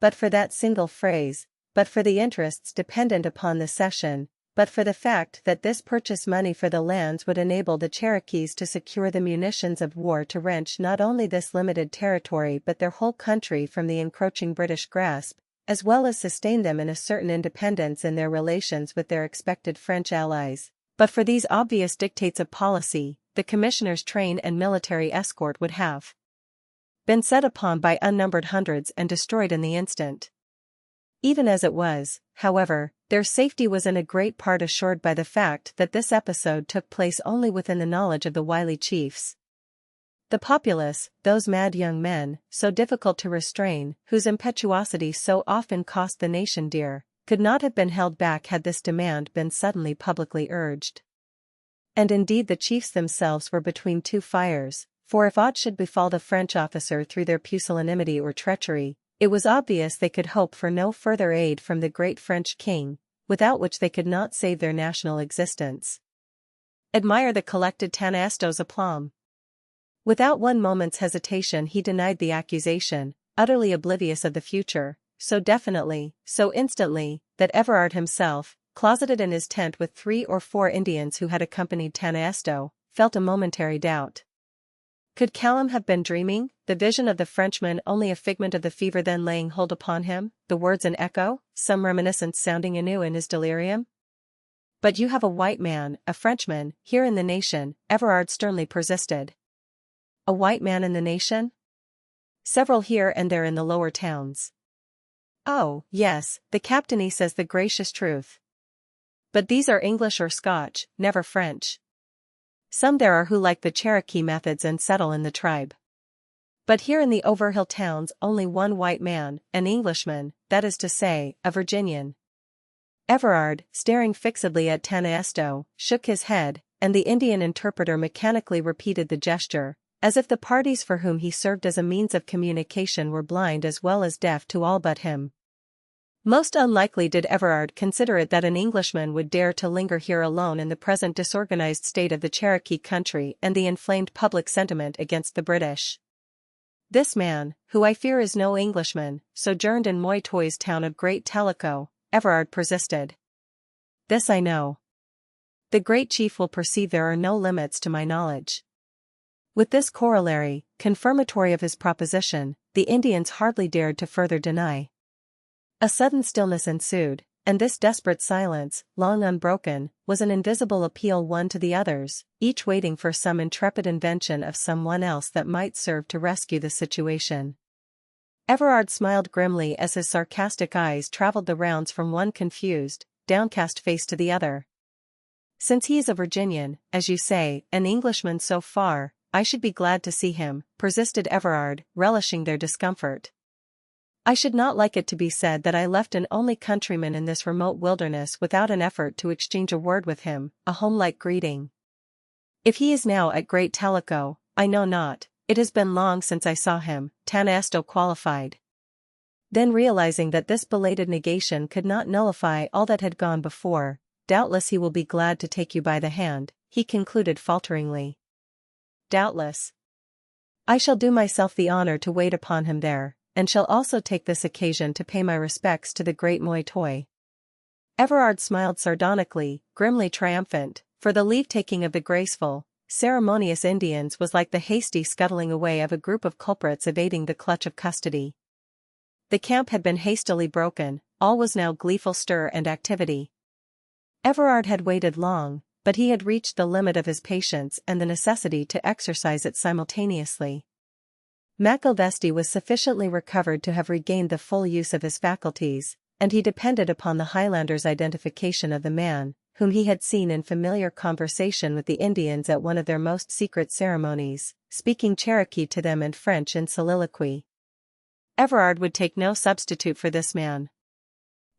[SPEAKER 1] But for that single phrase, but for the interests dependent upon the cession, but for the fact that this purchase money for the lands would enable the Cherokees to secure the munitions of war to wrench not only this limited territory but their whole country from the encroaching British grasp, as well as sustain them in a certain independence in their relations with their expected French allies, but for these obvious dictates of policy, the commissioners' train and military escort would have been set upon by unnumbered hundreds and destroyed in the instant. Even as it was, however, their safety was in a great part assured by the fact that this episode took place only within the knowledge of the wily chiefs. The populace, those mad young men, so difficult to restrain, whose impetuosity so often cost the nation dear, could not have been held back had this demand been suddenly publicly urged. And indeed the chiefs themselves were between two fires, for if aught should befall the French officer through their pusillanimity or treachery, it was obvious they could hope for no further aid from the great French king, without which they could not save their national existence. Admire the collected Tanaesto's aplomb. Without one moment's hesitation he denied the accusation, utterly oblivious of the future, so definitely, so instantly, that Everard himself, closeted in his tent with 3 or 4 Indians who had accompanied Tanaesto, felt a momentary doubt. Could Callum have been dreaming, the vision of the Frenchman only a figment of the fever then laying hold upon him, the words an echo, some reminiscence sounding anew in his delirium? But you have a white man, a Frenchman, here in the nation, Everard sternly persisted. A white man in the nation? Several here and there in the lower towns. Oh, yes, the captainy says the gracious truth. But these are English or Scotch, never French. Some there are who like the Cherokee methods and settle in the tribe. But here in the Overhill towns only one white man, an Englishman, that is to say, a Virginian. Everard, staring fixedly at Tanaesto, shook his head, and the Indian interpreter mechanically repeated the gesture, as if the parties for whom he served as a means of communication were blind as well as deaf to all but him. Most unlikely did Everard consider it that an Englishman would dare to linger here alone in the present disorganized state of the Cherokee country and the inflamed public sentiment against the British. This man, who I fear is no Englishman, sojourned in Moytoy's town of Great Tellico, Everard persisted. This I know. The great chief will perceive there are no limits to my knowledge. With this corollary, confirmatory of his proposition, the Indians hardly dared to further deny. A sudden stillness ensued, and this desperate silence, long unbroken, was an invisible appeal one to the others, each waiting for some intrepid invention of someone else that might serve to rescue the situation. Everard smiled grimly as his sarcastic eyes traveled the rounds from one confused, downcast face to the other. Since he is a Virginian, as you say, an Englishman so far, I should be glad to see him, persisted Everard, relishing their discomfort. I should not like it to be said that I left an only countryman in this remote wilderness without an effort to exchange a word with him, a home-like greeting. If he is now at Great Tellico, I know not, it has been long since I saw him, Tanesto qualified. Then realizing that this belated negation could not nullify all that had gone before, doubtless he will be glad to take you by the hand, he concluded falteringly. Doubtless. I shall do myself the honor to wait upon him there, and shall also take this occasion to pay my respects to the great Moi Toi. Everard smiled sardonically, grimly triumphant, for the leave-taking of the graceful, ceremonious Indians was like the hasty scuttling away of a group of culprits evading the clutch of custody. The camp had been hastily broken, all was now gleeful stir and activity. Everard had waited long, but he had reached the limit of his patience and the necessity to exercise it simultaneously. Macilvesti was sufficiently recovered to have regained the full use of his faculties, and he depended upon the Highlander's identification of the man, whom he had seen in familiar conversation with the Indians at one of their most secret ceremonies, speaking Cherokee to them and French in soliloquy. Everard would take no substitute for this man.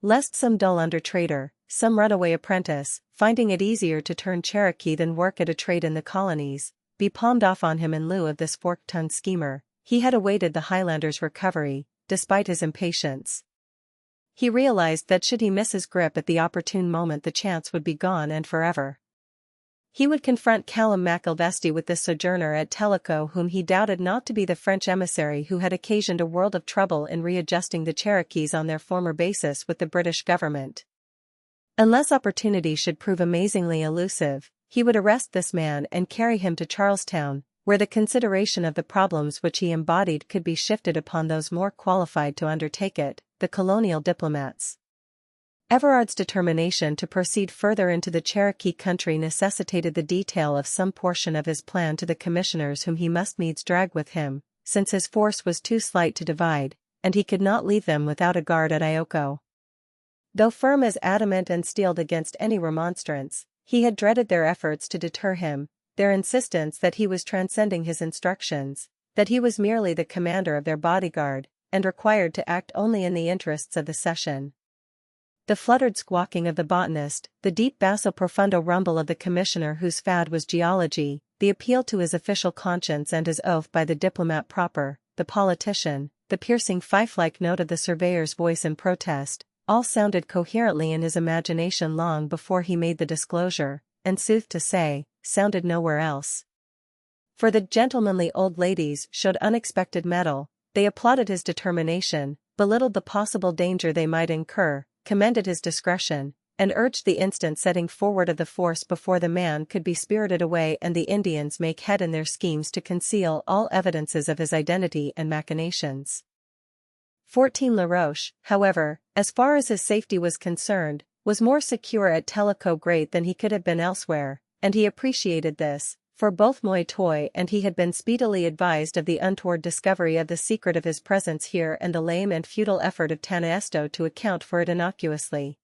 [SPEAKER 1] Lest some dull under-trader, some runaway apprentice, finding it easier to turn Cherokee than work at a trade in the colonies, be palmed off on him in lieu of this fork-tongued schemer, he had awaited the Highlander's recovery, despite his impatience. He realized that should he miss his grip at the opportune moment the chance would be gone and forever. He would confront Callum Macilvesti with this sojourner at Tellico whom he doubted not to be the French emissary who had occasioned a world of trouble in readjusting the Cherokees on their former basis with the British government. Unless opportunity should prove amazingly elusive, he would arrest this man and carry him to Charlestown, where the consideration of the problems which he embodied could be shifted upon those more qualified to undertake it, the colonial diplomats. Everard's determination to proceed further into the Cherokee country necessitated the detail of some portion of his plan to the commissioners whom he must needs drag with him, since his force was too slight to divide, and he could not leave them without a guard at Ioko. Though firm as adamant and steeled against any remonstrance, he had dreaded their efforts to deter him, their insistence that he was transcending his instructions, that he was merely the commander of their bodyguard, and required to act only in the interests of the session. The fluttered squawking of the botanist, the deep basso profundo rumble of the commissioner whose fad was geology, the appeal to his official conscience and his oath by the diplomat proper, the politician, the piercing fife-like note of the surveyor's voice in protest, all sounded coherently in his imagination long before he made the disclosure, and sooth to say, sounded nowhere else. For the gentlemanly old ladies showed unexpected mettle, they applauded his determination, belittled the possible danger they might incur, commended his discretion, and urged the instant setting forward of the force before the man could be spirited away and the Indians make head in their schemes to conceal all evidences of his identity and machinations. 14 Laroche, however, as far as his safety was concerned, was more secure at Tellico Great than he could have been elsewhere, and he appreciated this, for both Moi Toi and he had been speedily advised of the untoward discovery of the secret of his presence here and the lame and futile effort of Tanesto to account for it innocuously.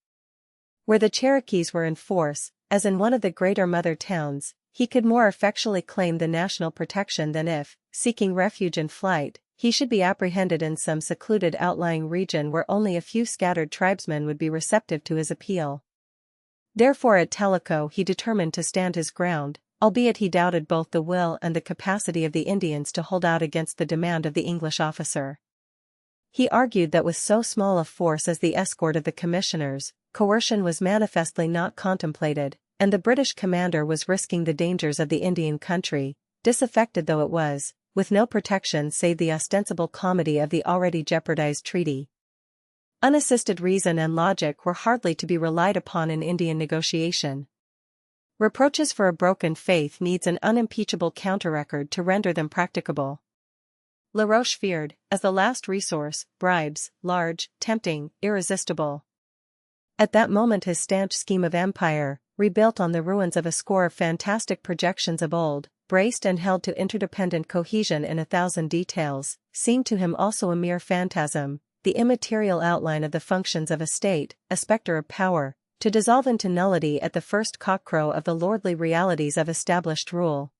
[SPEAKER 1] Where the Cherokees were in force, as in one of the greater mother towns, he could more effectually claim the national protection than if, seeking refuge in flight, he should be apprehended in some secluded outlying region where only a few scattered tribesmen would be receptive to his appeal. Therefore at Tellico he determined to stand his ground, albeit he doubted both the will and the capacity of the Indians to hold out against the demand of the English officer. He argued that with so small a force as the escort of the commissioners, coercion was manifestly not contemplated, and the British commander was risking the dangers of the Indian country, disaffected though it was, with no protection save the ostensible comity of the already jeopardized treaty. Unassisted reason and logic were hardly to be relied upon in Indian negotiation. Reproaches for a broken faith needs an unimpeachable counter-record to render them practicable. Laroche feared, as the last resource, bribes, large, tempting, irresistible. At that moment his stanch scheme of empire, rebuilt on the ruins of a score of fantastic projections of old, braced and held to interdependent cohesion in 1,000 details, seemed to him also a mere phantasm, the immaterial outline of the functions of a state, a spectre of power, to dissolve into nullity at the first cockcrow of the lordly realities of established rule.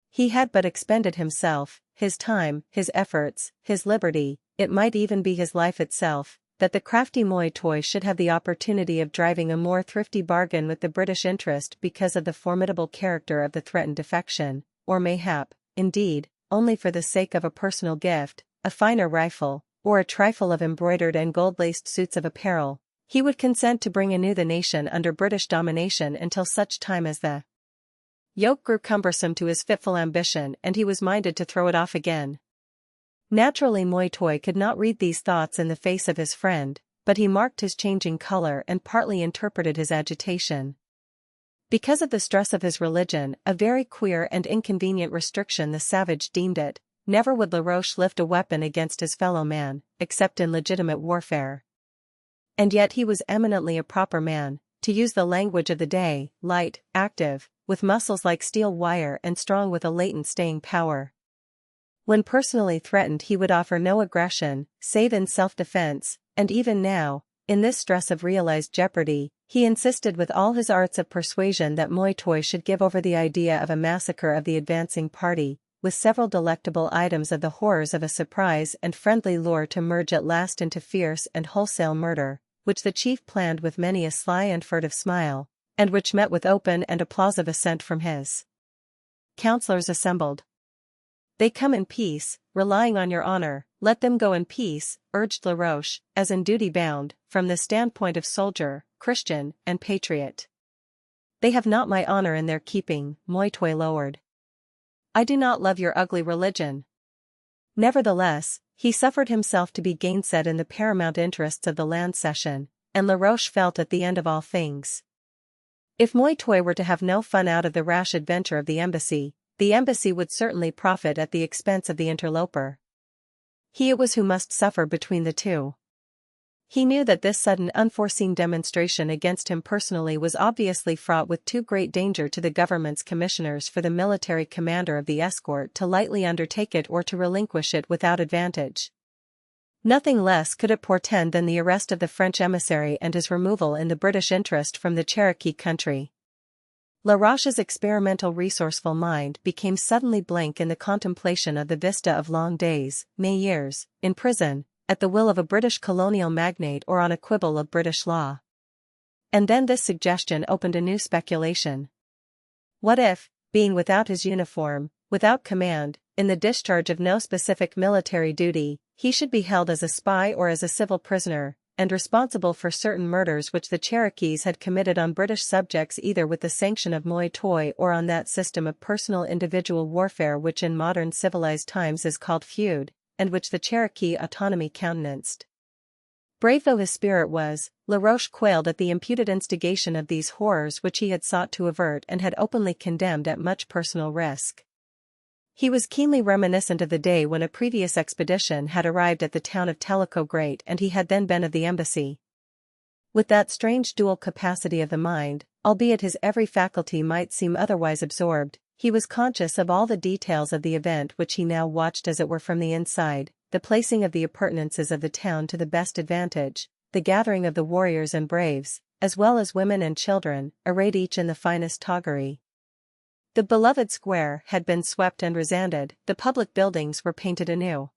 [SPEAKER 1] He had but expended himself, his time, his efforts, his liberty, it might even be his life itself, that the crafty Moytoy should have the opportunity of driving a more thrifty bargain with the British interest because of the formidable character of the threatened defection, or mayhap, indeed, only for the sake of a personal gift, a finer rifle, or a trifle of embroidered and gold-laced suits of apparel, he would consent to bring anew the nation under British domination until such time as the yoke grew cumbersome to his fitful ambition and he was minded to throw it off again. Naturally Moytoy could not read these thoughts in the face of his friend, but he marked his changing color and partly interpreted his agitation. Because of the stress of his religion, a very queer and inconvenient restriction the savage deemed it, never would Laroche lift a weapon against his fellow man, except in legitimate warfare. And yet he was eminently a proper man, to use the language of the day, light, active, with muscles like steel wire and strong with a latent staying power. When personally threatened he would offer no aggression, save in self-defense, and even now, in this stress of realized jeopardy, he insisted with all his arts of persuasion that Moytoy should give over the idea of a massacre of the advancing party, with several delectable items of the horrors of a surprise and friendly lure to merge at last into fierce and wholesale murder, which the chief planned with many a sly and furtive smile, and which met with open and applausive assent from his councillors assembled. "They come in peace, relying on your honor, let them go in peace," urged Laroche, as in duty bound, from the standpoint of soldier, Christian, and patriot. "They have not my honor in their keeping," Moytoy lowered. "I do not love your ugly religion." Nevertheless, he suffered himself to be gainsaid in the paramount interests of the land cession, and Laroche felt at the end of all things. If Moytoy were to have no fun out of the rash adventure of the embassy would certainly profit at the expense of the interloper. He it was who must suffer between the two. He knew that this sudden unforeseen demonstration against him personally was obviously fraught with too great danger to the government's commissioners for the military commander of the escort to lightly undertake it or to relinquish it without advantage. Nothing less could it portend than the arrest of the French emissary and his removal in the British interest from the Cherokee country. Laroche's experimental resourceful mind became suddenly blank in the contemplation of the vista of long days, nay years, in prison, at the will of a British colonial magnate or on a quibble of British law. And then this suggestion opened a new speculation. What if, being without his uniform, without command, in the discharge of no specific military duty, he should be held as a spy or as a civil prisoner, and responsible for certain murders which the Cherokees had committed on British subjects either with the sanction of Moytoy or on that system of personal individual warfare which in modern civilized times is called feud, and which the Cherokee autonomy countenanced. Brave though his spirit was, Laroche quailed at the imputed instigation of these horrors which he had sought to avert and had openly condemned at much personal risk. He was keenly reminiscent of the day when a previous expedition had arrived at the town of Tellico Great and he had then been of the embassy. With that strange dual capacity of the mind, albeit his every faculty might seem otherwise absorbed, he was conscious of all the details of the event which he now watched as it were from the inside, the placing of the appurtenances of the town to the best advantage, the gathering of the warriors and braves, as well as women and children, arrayed each in the finest toggery. The beloved square had been swept and resanded, the public buildings were painted anew.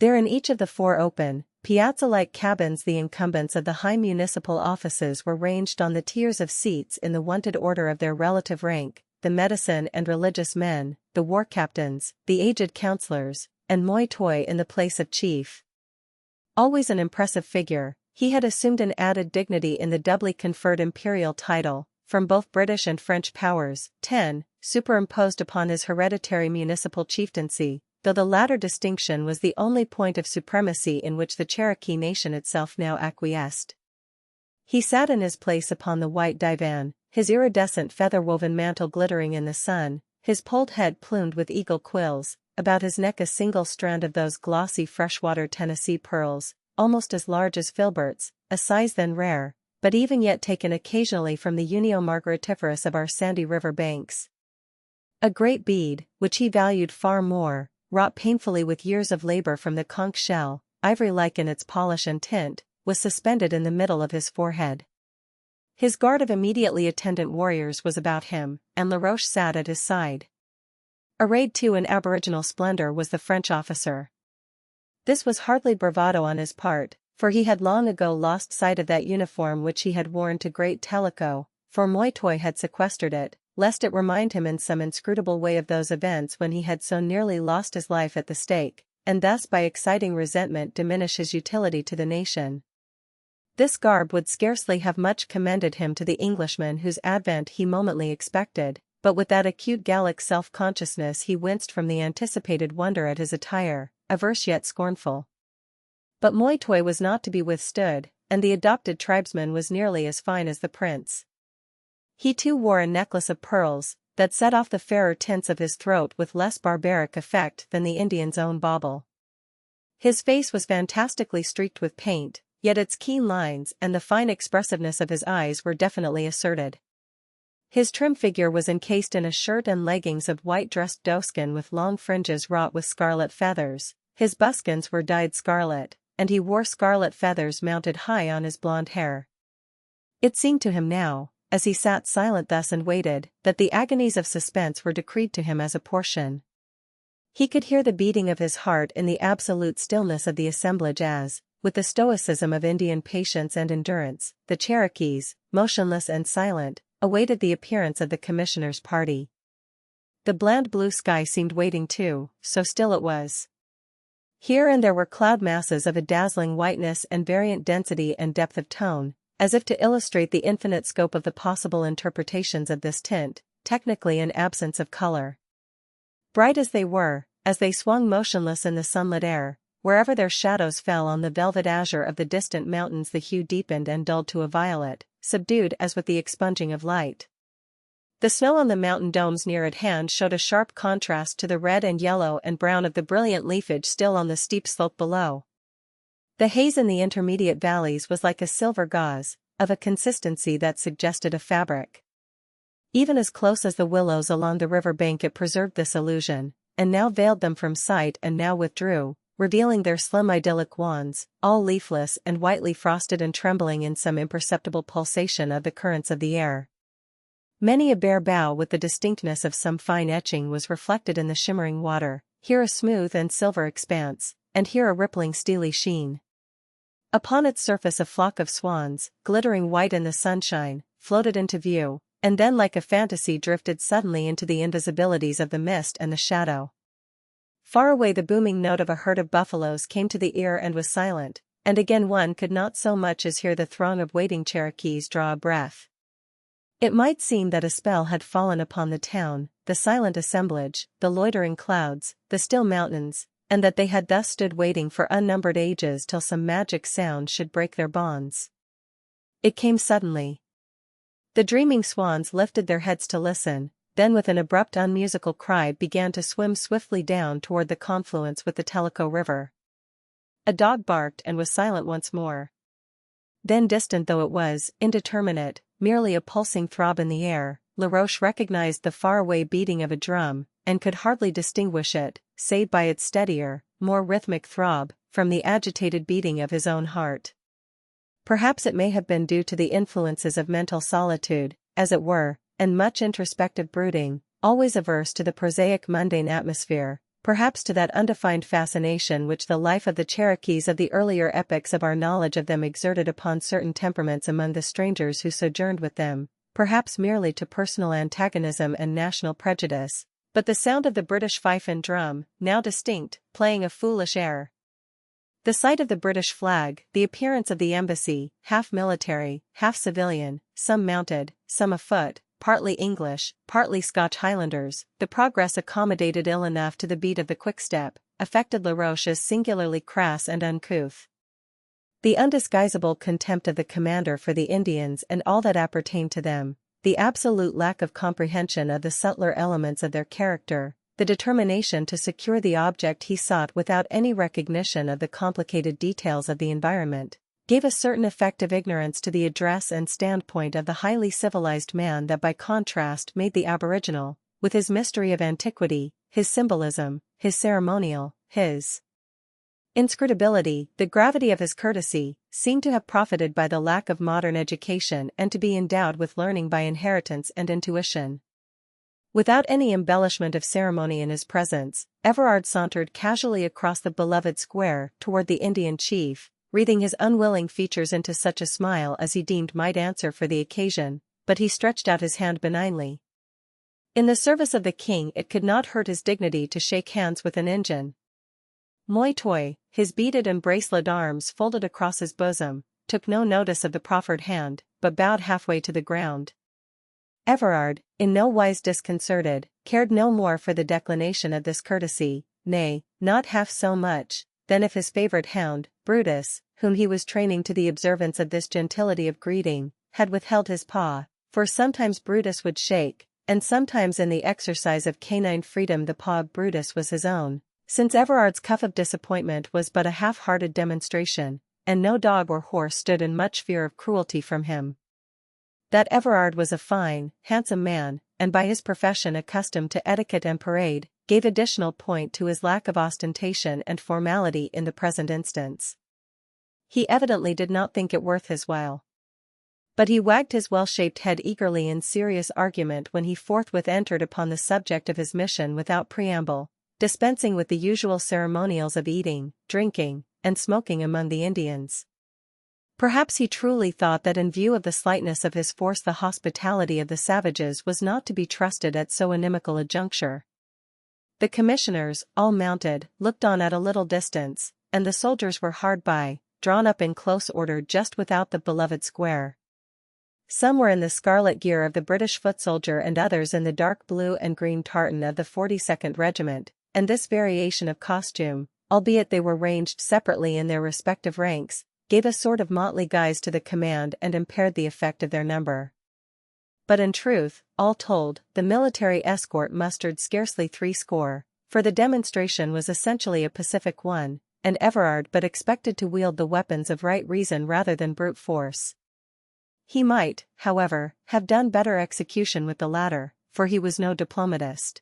[SPEAKER 1] There in each of the 4 open, piazza-like cabins the incumbents of the high municipal offices were ranged on the tiers of seats in the wonted order of their relative rank, the medicine and religious men, the war captains, the aged councillors, and Moytoy in the place of chief. Always an impressive figure, he had assumed an added dignity in the doubly conferred imperial title, from both British and French powers, 10, superimposed upon his hereditary municipal chieftaincy, though the latter distinction was the only point of supremacy in which the Cherokee nation itself now acquiesced. He sat in his place upon the white divan, his iridescent feather-woven mantle glittering in the sun, his polled head plumed with eagle quills, about his neck a single strand of those glossy freshwater Tennessee pearls, almost as large as filberts, a size then rare, but even yet taken occasionally from the Unio margaritiferous of our sandy river banks. A great bead, which he valued far more, wrought painfully with years of labor from the conch shell, ivory-like in its polish and tint, was suspended in the middle of his forehead. His guard of immediately attendant warriors was about him, and Laroche sat at his side. Arrayed too in aboriginal splendor was the French officer. This was hardly bravado on his part, for he had long ago lost sight of that uniform which he had worn to Great Tellico, for Moytoy had sequestered it, lest it remind him in some inscrutable way of those events when he had so nearly lost his life at the stake, and thus by exciting resentment diminish his utility to the nation. This garb would scarcely have much commended him to the Englishman whose advent he momently expected, but with that acute Gallic self-consciousness he winced from the anticipated wonder at his attire, averse yet scornful. But Moytoy was not to be withstood, and the adopted tribesman was nearly as fine as the prince. He too wore a necklace of pearls, that set off the fairer tints of his throat with less barbaric effect than the Indian's own bauble. His face was fantastically streaked with paint, yet its keen lines and the fine expressiveness of his eyes were definitely asserted. His trim figure was encased in a shirt and leggings of white dressed doeskin with long fringes wrought with scarlet feathers. His buskins were dyed scarlet, and he wore scarlet feathers mounted high on his blonde hair. It seemed to him now, as he sat silent thus and waited, that the agonies of suspense were decreed to him as a portion. He could hear the beating of his heart in the absolute stillness of the assemblage as, with the stoicism of Indian patience and endurance, the Cherokees, motionless and silent, awaited the appearance of the commissioner's party. The bland blue sky seemed waiting too, so still it was. Here and there were cloud masses of a dazzling whiteness and variant density and depth of tone, as if to illustrate the infinite scope of the possible interpretations of this tint, technically an absence of color. Bright as they swung motionless in the sunlit air, wherever their shadows fell on the velvet azure of the distant mountains the hue deepened and dulled to a violet, subdued as with the expunging of light. The snow on the mountain domes near at hand showed a sharp contrast to the red and yellow and brown of the brilliant leafage still on the steep slope below. The haze in the intermediate valleys was like a silver gauze, of a consistency that suggested a fabric. Even as close as the willows along the river bank it preserved this illusion, and now veiled them from sight and now withdrew, revealing their slim idyllic wands, all leafless and whitely frosted and trembling in some imperceptible pulsation of the currents of the air. Many a bare bough with the distinctness of some fine etching was reflected in the shimmering water, here a smooth and silver expanse, and here a rippling steely sheen. Upon its surface a flock of swans, glittering white in the sunshine, floated into view, and then like a fantasy drifted suddenly into the invisibilities of the mist and the shadow. Far away the booming note of a herd of buffaloes came to the ear and was silent, and again one could not so much as hear the throng of waiting Cherokees draw a breath. It might seem that a spell had fallen upon the town, the silent assemblage, the loitering clouds, the still mountains, and that they had thus stood waiting for unnumbered ages till some magic sound should break their bonds. It came suddenly. The dreaming swans lifted their heads to listen, then with an abrupt unmusical cry began to swim swiftly down toward the confluence with the Tellico River. A dog barked and was silent once more. Then, distant though it was, indeterminate, merely a pulsing throb in the air, Laroche recognized the far-away beating of a drum, and could hardly distinguish it, save by its steadier, more rhythmic throb, from the agitated beating of his own heart. Perhaps it may have been due to the influences of mental solitude, as it were, and much introspective brooding, always averse to the prosaic mundane atmosphere, perhaps to that undefined fascination which the life of the Cherokees of the earlier epochs of our knowledge of them exerted upon certain temperaments among the strangers who sojourned with them, perhaps merely to personal antagonism and national prejudice, but the sound of the British fife and drum, now distinct, playing a foolish air. The sight of the British flag, the appearance of the embassy, half military, half civilian, some mounted, some afoot, partly English, partly Scotch Highlanders, the progress accommodated ill enough to the beat of the quickstep, affected Laroche as singularly crass and uncouth. The undisguisable contempt of the commander for the Indians and all that appertained to them, the absolute lack of comprehension of the subtler elements of their character, the determination to secure the object he sought without any recognition of the complicated details of the environment, gave a certain effect of ignorance to the address and standpoint of the highly civilized man that by contrast made the aboriginal, with his mystery of antiquity, his symbolism, his ceremonial, his inscrutability, the gravity of his courtesy, seemed to have profited by the lack of modern education and to be endowed with learning by inheritance and intuition. Without any embellishment of ceremony in his presence, Everard sauntered casually across the beloved square toward the Indian chief, wreathing his unwilling features into such a smile as he deemed might answer for the occasion, but he stretched out his hand benignly. In the service of the king it could not hurt his dignity to shake hands with an Injin. Moitoy, his beaded and bracelet arms folded across his bosom, took no notice of the proffered hand, but bowed halfway to the ground. Everard, in no wise disconcerted, cared no more for the declination of this courtesy, nay, not half so much, than if his favourite hound, Brutus, whom he was training to the observance of this gentility of greeting, had withheld his paw, for sometimes Brutus would shake, and sometimes in the exercise of canine freedom the paw of Brutus was his own, since Everard's cuff of disappointment was but a half-hearted demonstration, and no dog or horse stood in much fear of cruelty from him. That Everard was a fine, handsome man, and by his profession accustomed to etiquette and parade, gave additional point to his lack of ostentation and formality in the present instance. He evidently did not think it worth his while. But he wagged his well-shaped head eagerly in serious argument when he forthwith entered upon the subject of his mission without preamble, dispensing with the usual ceremonials of eating, drinking, and smoking among the Indians. Perhaps he truly thought that in view of the slightness of his force the hospitality of the savages was not to be trusted at so inimical a juncture. The commissioners, all mounted, looked on at a little distance, and the soldiers were hard by, drawn up in close order just without the beloved square. Some were in the scarlet gear of the British foot soldier and others in the dark blue and green tartan of the 42nd Regiment, and this variation of costume, albeit they were ranged separately in their respective ranks, gave a sort of motley guise to the command and impaired the effect of their number. But in truth, all told, the military escort mustered scarcely 60, for the demonstration was essentially a pacific one, and Everard but expected to wield the weapons of right reason rather than brute force. He might, however, have done better execution with the latter, for he was no diplomatist.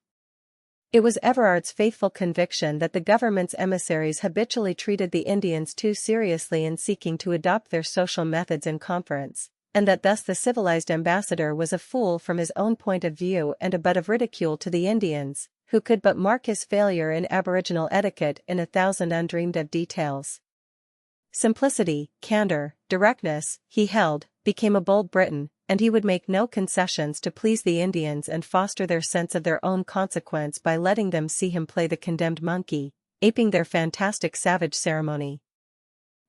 [SPEAKER 1] It was Everard's faithful conviction that the government's emissaries habitually treated the Indians too seriously in seeking to adopt their social methods in conference, and that thus the civilized ambassador was a fool from his own point of view and a butt of ridicule to the Indians, who could but mark his failure in aboriginal etiquette in 1,000 undreamed-of details. Simplicity, candor, directness, he held, became a bold Briton, and he would make no concessions to please the Indians and foster their sense of their own consequence by letting them see him play the condemned monkey, aping their fantastic savage ceremony.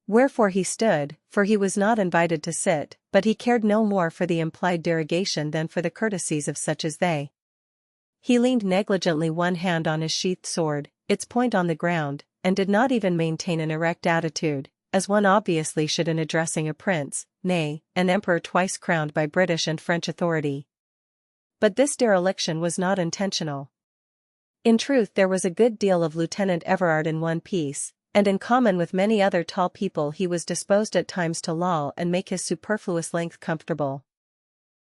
[SPEAKER 1] Wherefore he stood, for he was not invited to sit, but he cared no more for the implied derogation than for the courtesies of such as they. He leaned negligently one hand on his sheathed sword, its point on the ground, and did not even maintain an erect attitude, as one obviously should in addressing a prince, nay, an emperor twice crowned by British and French authority. But this dereliction was not intentional. In truth there was a good deal of Lieutenant Everard in one piece, and in common with many other tall people he was disposed at times to loll and make his superfluous length comfortable.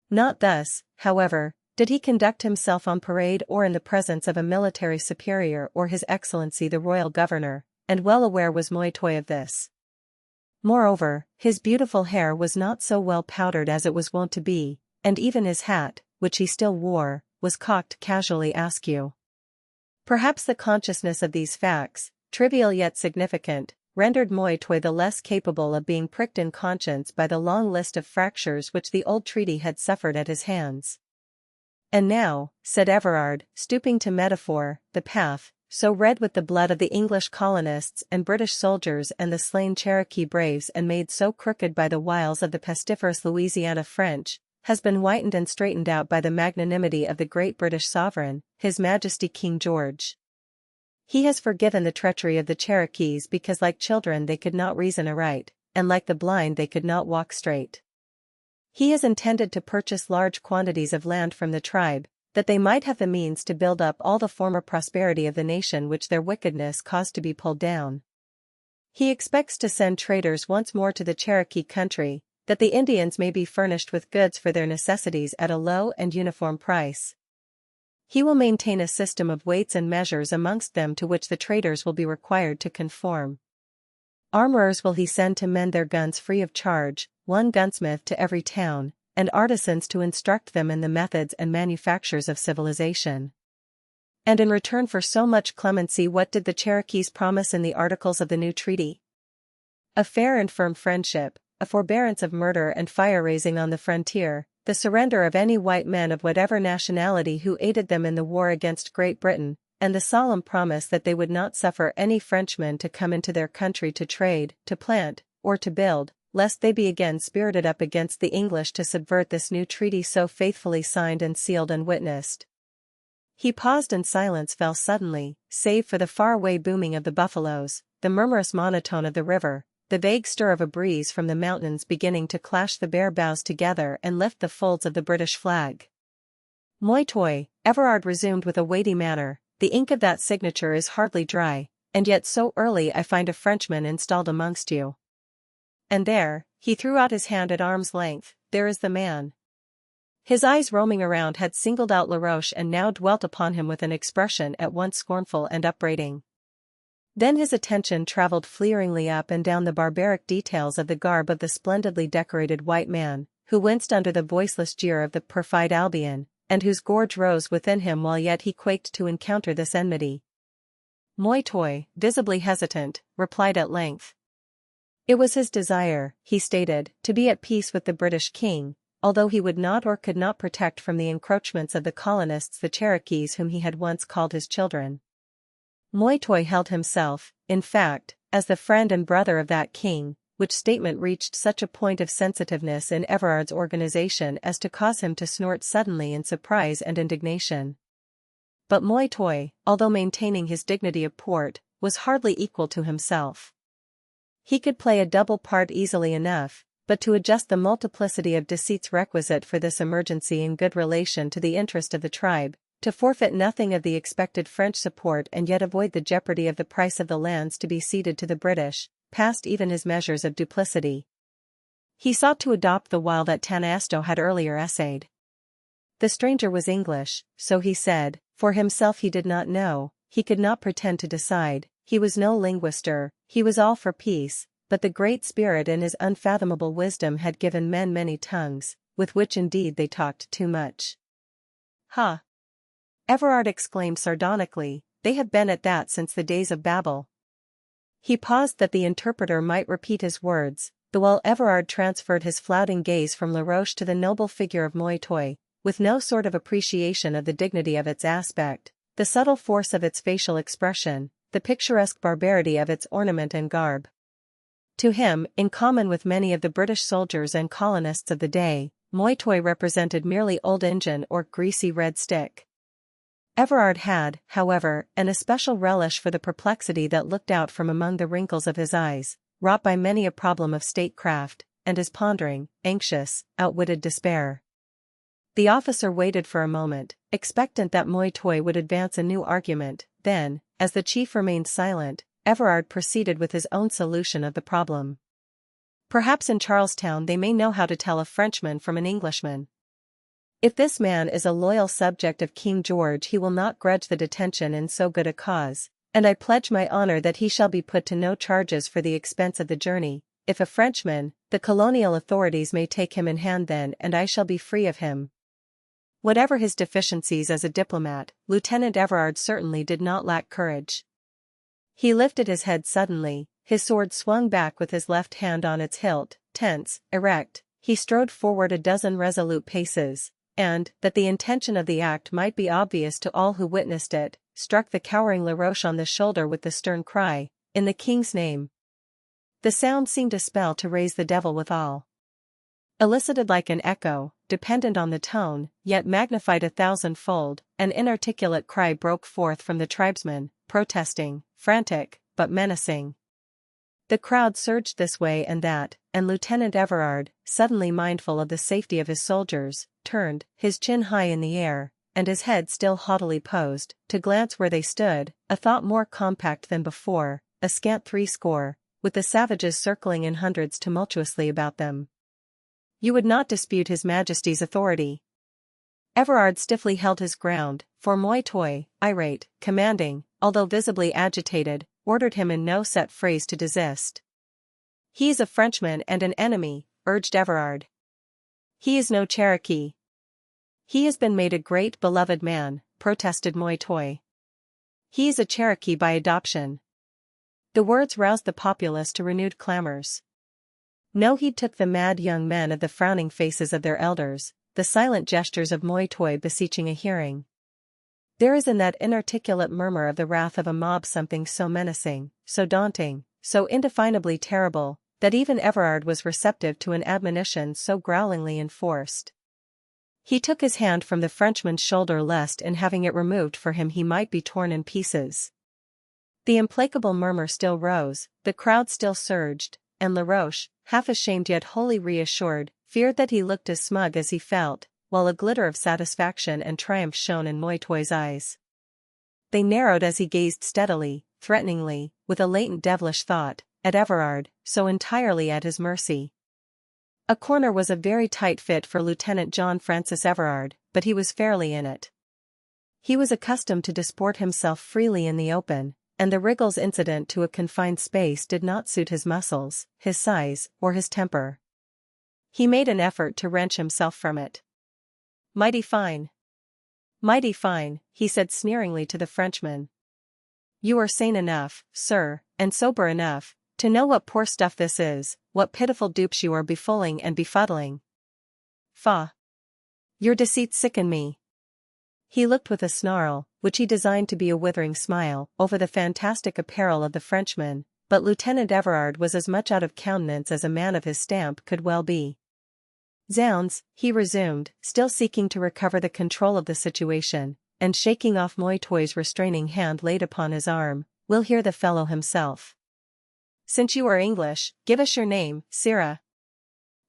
[SPEAKER 1] Not thus, however, did he conduct himself on parade or in the presence of a military superior or His Excellency the Royal Governor, and well aware was Moitoy of this. Moreover, his beautiful hair was not so well powdered as it was wont to be, and even his hat, which he still wore, was cocked casually askew. Perhaps the consciousness of these facts, trivial yet significant, rendered Moitoy the less capable of being pricked in conscience by the long list of fractures which the old treaty had suffered at his hands. And now, said Everard, stooping to metaphor, the path, so red with the blood of the English colonists and British soldiers and the slain Cherokee braves and made so crooked by the wiles of the pestiferous Louisiana French, has been whitened and straightened out by the magnanimity of the great British sovereign, His Majesty King George. He has forgiven the treachery of the Cherokees because like children they could not reason aright, and like the blind they could not walk straight. He has intended to purchase large quantities of land from the tribe, that they might have the means to build up all the former prosperity of the nation which their wickedness caused to be pulled down. He expects to send traders once more to the Cherokee country, that the Indians may be furnished with goods for their necessities at a low and uniform price. He will maintain a system of weights and measures amongst them to which the traders will be required to conform. Armorers will he send to mend their guns free of charge, one gunsmith to every town, and artisans to instruct them in the methods and manufactures of civilization. And in return for so much clemency, what did the Cherokees promise in the articles of the new treaty? A fair and firm friendship, a forbearance of murder and fire-raising on the frontier, the surrender of any white men of whatever nationality who aided them in the war against Great Britain, and the solemn promise that they would not suffer any Frenchmen to come into their country to trade, to plant, or to build, lest they be again spirited up against the English to subvert this new treaty so faithfully signed and sealed and witnessed. He paused and silence fell suddenly, save for the far-away booming of the buffaloes, the murmurous monotone of the river, the vague stir of a breeze from the mountains beginning to clash the bare boughs together and lift the folds of the British flag. "Moi toi," Everard resumed with a weighty manner, "the ink of that signature is hardly dry, and yet so early I find a Frenchman installed amongst you. And there," he threw out his hand at arm's length, "there is the man." His eyes roaming around had singled out Laroche and now dwelt upon him with an expression at once scornful and upbraiding. Then his attention traveled fleeringly up and down the barbaric details of the garb of the splendidly decorated white man, who winced under the voiceless jeer of the perfide Albion, and whose gorge rose within him while yet he quaked to encounter this enmity. Moi toi, visibly hesitant, replied at length. It was his desire, he stated, to be at peace with the British king, although he would not or could not protect from the encroachments of the colonists the Cherokees whom he had once called his children. Moi toi held himself, in fact, as the friend and brother of that king, which statement reached such a point of sensitiveness in Everard's organization as to cause him to snort suddenly in surprise and indignation. But Moi toi, although maintaining his dignity of port, was hardly equal to himself. He could play a double part easily enough, but to adjust the multiplicity of deceits requisite for this emergency in good relation to the interest of the tribe, to forfeit nothing of the expected French support and yet avoid the jeopardy of the price of the lands to be ceded to the British, passed even his measures of duplicity. He sought to adopt the wile that Tanasto had earlier essayed. The stranger was English, so he said, for himself he did not know, he could not pretend to decide, he was no linguister, he was all for peace, but the Great Spirit in his unfathomable wisdom had given men many tongues, with which indeed they talked too much. "Ha!" Everard exclaimed sardonically, "they have been at that since the days of Babel." He paused that the interpreter might repeat his words, the while Everard transferred his flouting gaze from Laroche to the noble figure of Moi toi, with no sort of appreciation of the dignity of its aspect, the subtle force of its facial expression, the picturesque barbarity of its ornament and garb. To him, in common with many of the British soldiers and colonists of the day, Moi toi represented merely old Injun or greasy red stick. Everard had, however, an especial relish for the perplexity that looked out from among the wrinkles of his eyes, wrought by many a problem of statecraft, and his pondering, anxious, outwitted despair. The officer waited for a moment, expectant that Moi toi would advance a new argument, then, as the chief remained silent, Everard proceeded with his own solution of the problem. "Perhaps in Charlestown they may know how to tell a Frenchman from an Englishman. If this man is a loyal subject of King George he will not grudge the detention in so good a cause, and I pledge my honor that he shall be put to no charges for the expense of the journey. If a Frenchman, the colonial authorities may take him in hand then and I shall be free of him." Whatever his deficiencies as a diplomat, Lieutenant Everard certainly did not lack courage. He lifted his head suddenly, his sword swung back with his left hand on its hilt, tense, erect, he strode forward a dozen resolute paces, and, that the intention of the act might be obvious to all who witnessed it, struck the cowering Laroche on the shoulder with the stern cry, "In the king's name." The sound seemed a spell to raise the devil withal. Elicited like an echo, dependent on the tone, yet magnified 1,000-fold, an inarticulate cry broke forth from the tribesmen, protesting, frantic, but menacing. The crowd surged this way and that, and Lieutenant Everard, suddenly mindful of the safety of his soldiers, turned, his chin high in the air, and his head still haughtily posed, to glance where they stood, a thought more compact than before, a scant 30, with the savages circling in hundreds tumultuously about them. "You would not dispute His Majesty's authority?" Everard stiffly held his ground, for Moi toi, irate, commanding, although visibly agitated, ordered him in no set phrase to desist. "He is a Frenchman and an enemy," urged Everard. He is no Cherokee. He has been made a great beloved man, protested Moi Toi. He is a Cherokee by adoption. The words roused the populace to renewed clamors. No heed took the mad young men of the frowning faces of their elders, the silent gestures of Moi Toi beseeching a hearing. There is in that inarticulate murmur of the wrath of a mob something so menacing, so daunting, so indefinably terrible, that even Everard was receptive to an admonition so growlingly enforced. He took his hand from the Frenchman's shoulder lest in having it removed for him he might be torn in pieces. The implacable murmur still rose, the crowd still surged, and Laroche, half ashamed yet wholly reassured, feared that he looked as smug as he felt, while a glitter of satisfaction and triumph shone in Moi Toi's eyes. They narrowed as he gazed steadily, threateningly, with a latent devilish thought, at Everard, so entirely at his mercy. A corner was a very tight fit for Lieutenant John Francis Everard, but he was fairly in it. He was accustomed to disport himself freely in the open, and the wriggles incident to a confined space did not suit his muscles, his size, or his temper. He made an effort to wrench himself from it. "Mighty fine. Mighty fine," he said sneeringly to the Frenchman. "You are sane enough, sir, and sober enough, to know what poor stuff this is, what pitiful dupes you are befooling and befuddling. Faugh! Your deceits sicken me." He looked with a snarl, which he designed to be a withering smile, over the fantastic apparel of the Frenchman, but Lieutenant Everard was as much out of countenance as a man of his stamp could well be. "Zounds," he resumed, still seeking to recover the control of the situation, and shaking off Moi Toi's restraining hand laid upon his arm, "we'll hear the fellow himself. Since you are English, give us your name, sirrah."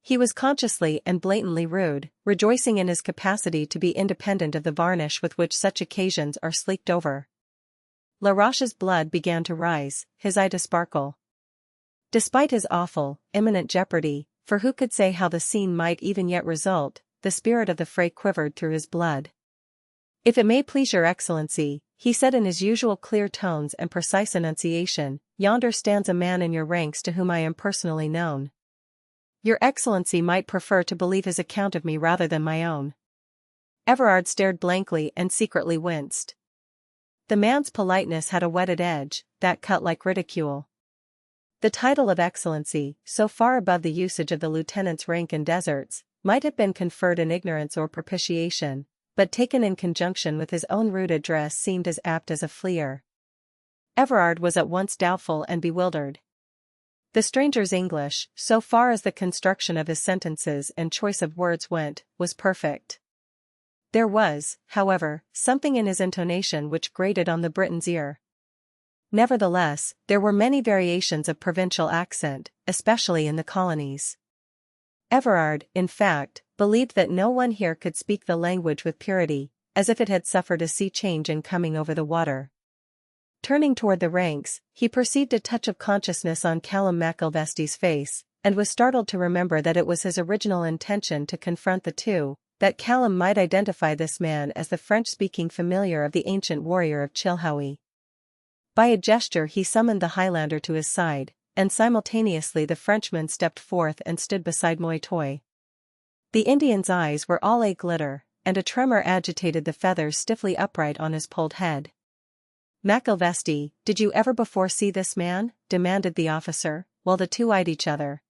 [SPEAKER 1] He was consciously and blatantly rude, rejoicing in his capacity to be independent of the varnish with which such occasions are sleeked over. Laroche's blood began to rise, his eye to sparkle. Despite his awful, imminent jeopardy, for who could say how the scene might even yet result, the spirit of the fray quivered through his blood. "If it may please your Excellency," he said in his usual clear tones and precise enunciation, "yonder stands a man in your ranks to whom I am personally known. Your Excellency might prefer to believe his account of me rather than my own." Everard stared blankly and secretly winced. The man's politeness had a whetted edge, that cut like ridicule. The title of Excellency, so far above the usage of the lieutenant's rank in deserts, might have been conferred in ignorance or propitiation, but taken in conjunction with his own rude address seemed as apt as a fleer. Everard was at once doubtful and bewildered. The stranger's English, so far as the construction of his sentences and choice of words went, was perfect. There was, however, something in his intonation which grated on the Briton's ear. Nevertheless, there were many variations of provincial accent, especially in the colonies. Everard, in fact, believed that no one here could speak the language with purity, as if it had suffered a sea change in coming over the water. Turning toward the ranks, he perceived a touch of consciousness on Callum McIlvestie's face, and was startled to remember that it was his original intention to confront the two, that Callum might identify this man as the French-speaking familiar of the ancient warrior of Chilhowie. By a gesture he summoned the Highlander to his side, and simultaneously the Frenchman stepped forth and stood beside Moi Toi. The Indian's eyes were all a-glitter, and a tremor agitated the feathers stiffly upright on his polled head. "McIlvestie, did you ever before see this man?" demanded the officer, while the two eyed each other.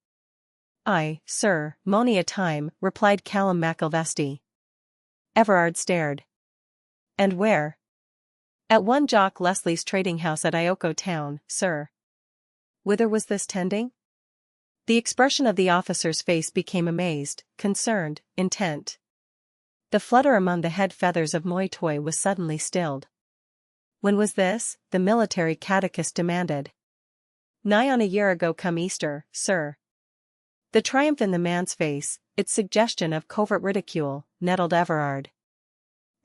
[SPEAKER 1] "Aye, sir, mony a time," replied Callum McIlvestie. Everard stared. "And where?" "At one Jock Leslie's trading house at Ioko town, sir." Whither was this tending? The expression of the officer's face became amazed, concerned, intent. The flutter among the head feathers of Moi Toi was suddenly stilled. "When was this?" the military catechist demanded. "Nigh on a year ago come Easter, sir." The triumph in the man's face, its suggestion of covert ridicule, nettled Everard.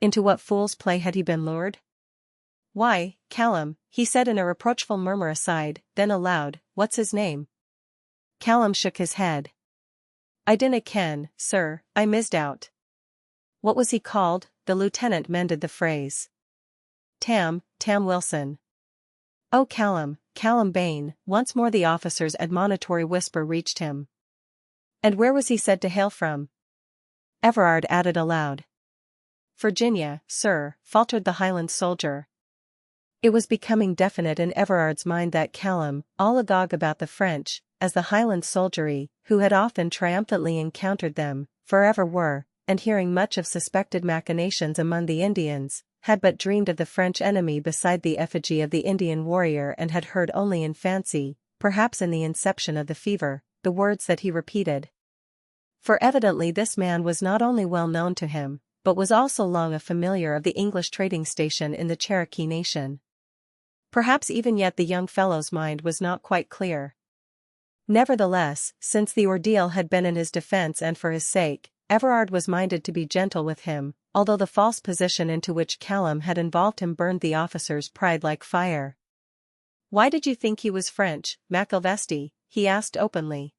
[SPEAKER 1] Into what fool's play had he been lured? "Why, Callum," he said in a reproachful murmur aside, then aloud, "what's his name?" Callum shook his head. "I dinna ken, sir, I misdoubt." "What was he called?" The lieutenant mended the phrase. Tam Wilson." "Oh Callum Bain," once more the officer's admonitory whisper reached him. "And where was he said to hail from?" Everard added aloud. Virginia, sir, faltered the Highland soldier. It was becoming definite in Everard's mind that Callum, all agog about the French, as the Highland soldiery, who had often triumphantly encountered them, forever were, and hearing much of suspected machinations among the Indians, had but dreamed of the French enemy beside the effigy of the Indian warrior and had heard only in fancy, perhaps in the inception of the fever, the words that he repeated. For evidently this man was not only well known to him, but was also long a familiar of the English trading station in the Cherokee Nation. Perhaps even yet the young fellow's mind was not quite clear. Nevertheless, since the ordeal had been in his defense and for his sake, Everard was minded to be gentle with him, although the false position into which Callum had involved him burned the officer's pride like fire. "Why did you think he was French, Macalvesti?" he asked openly.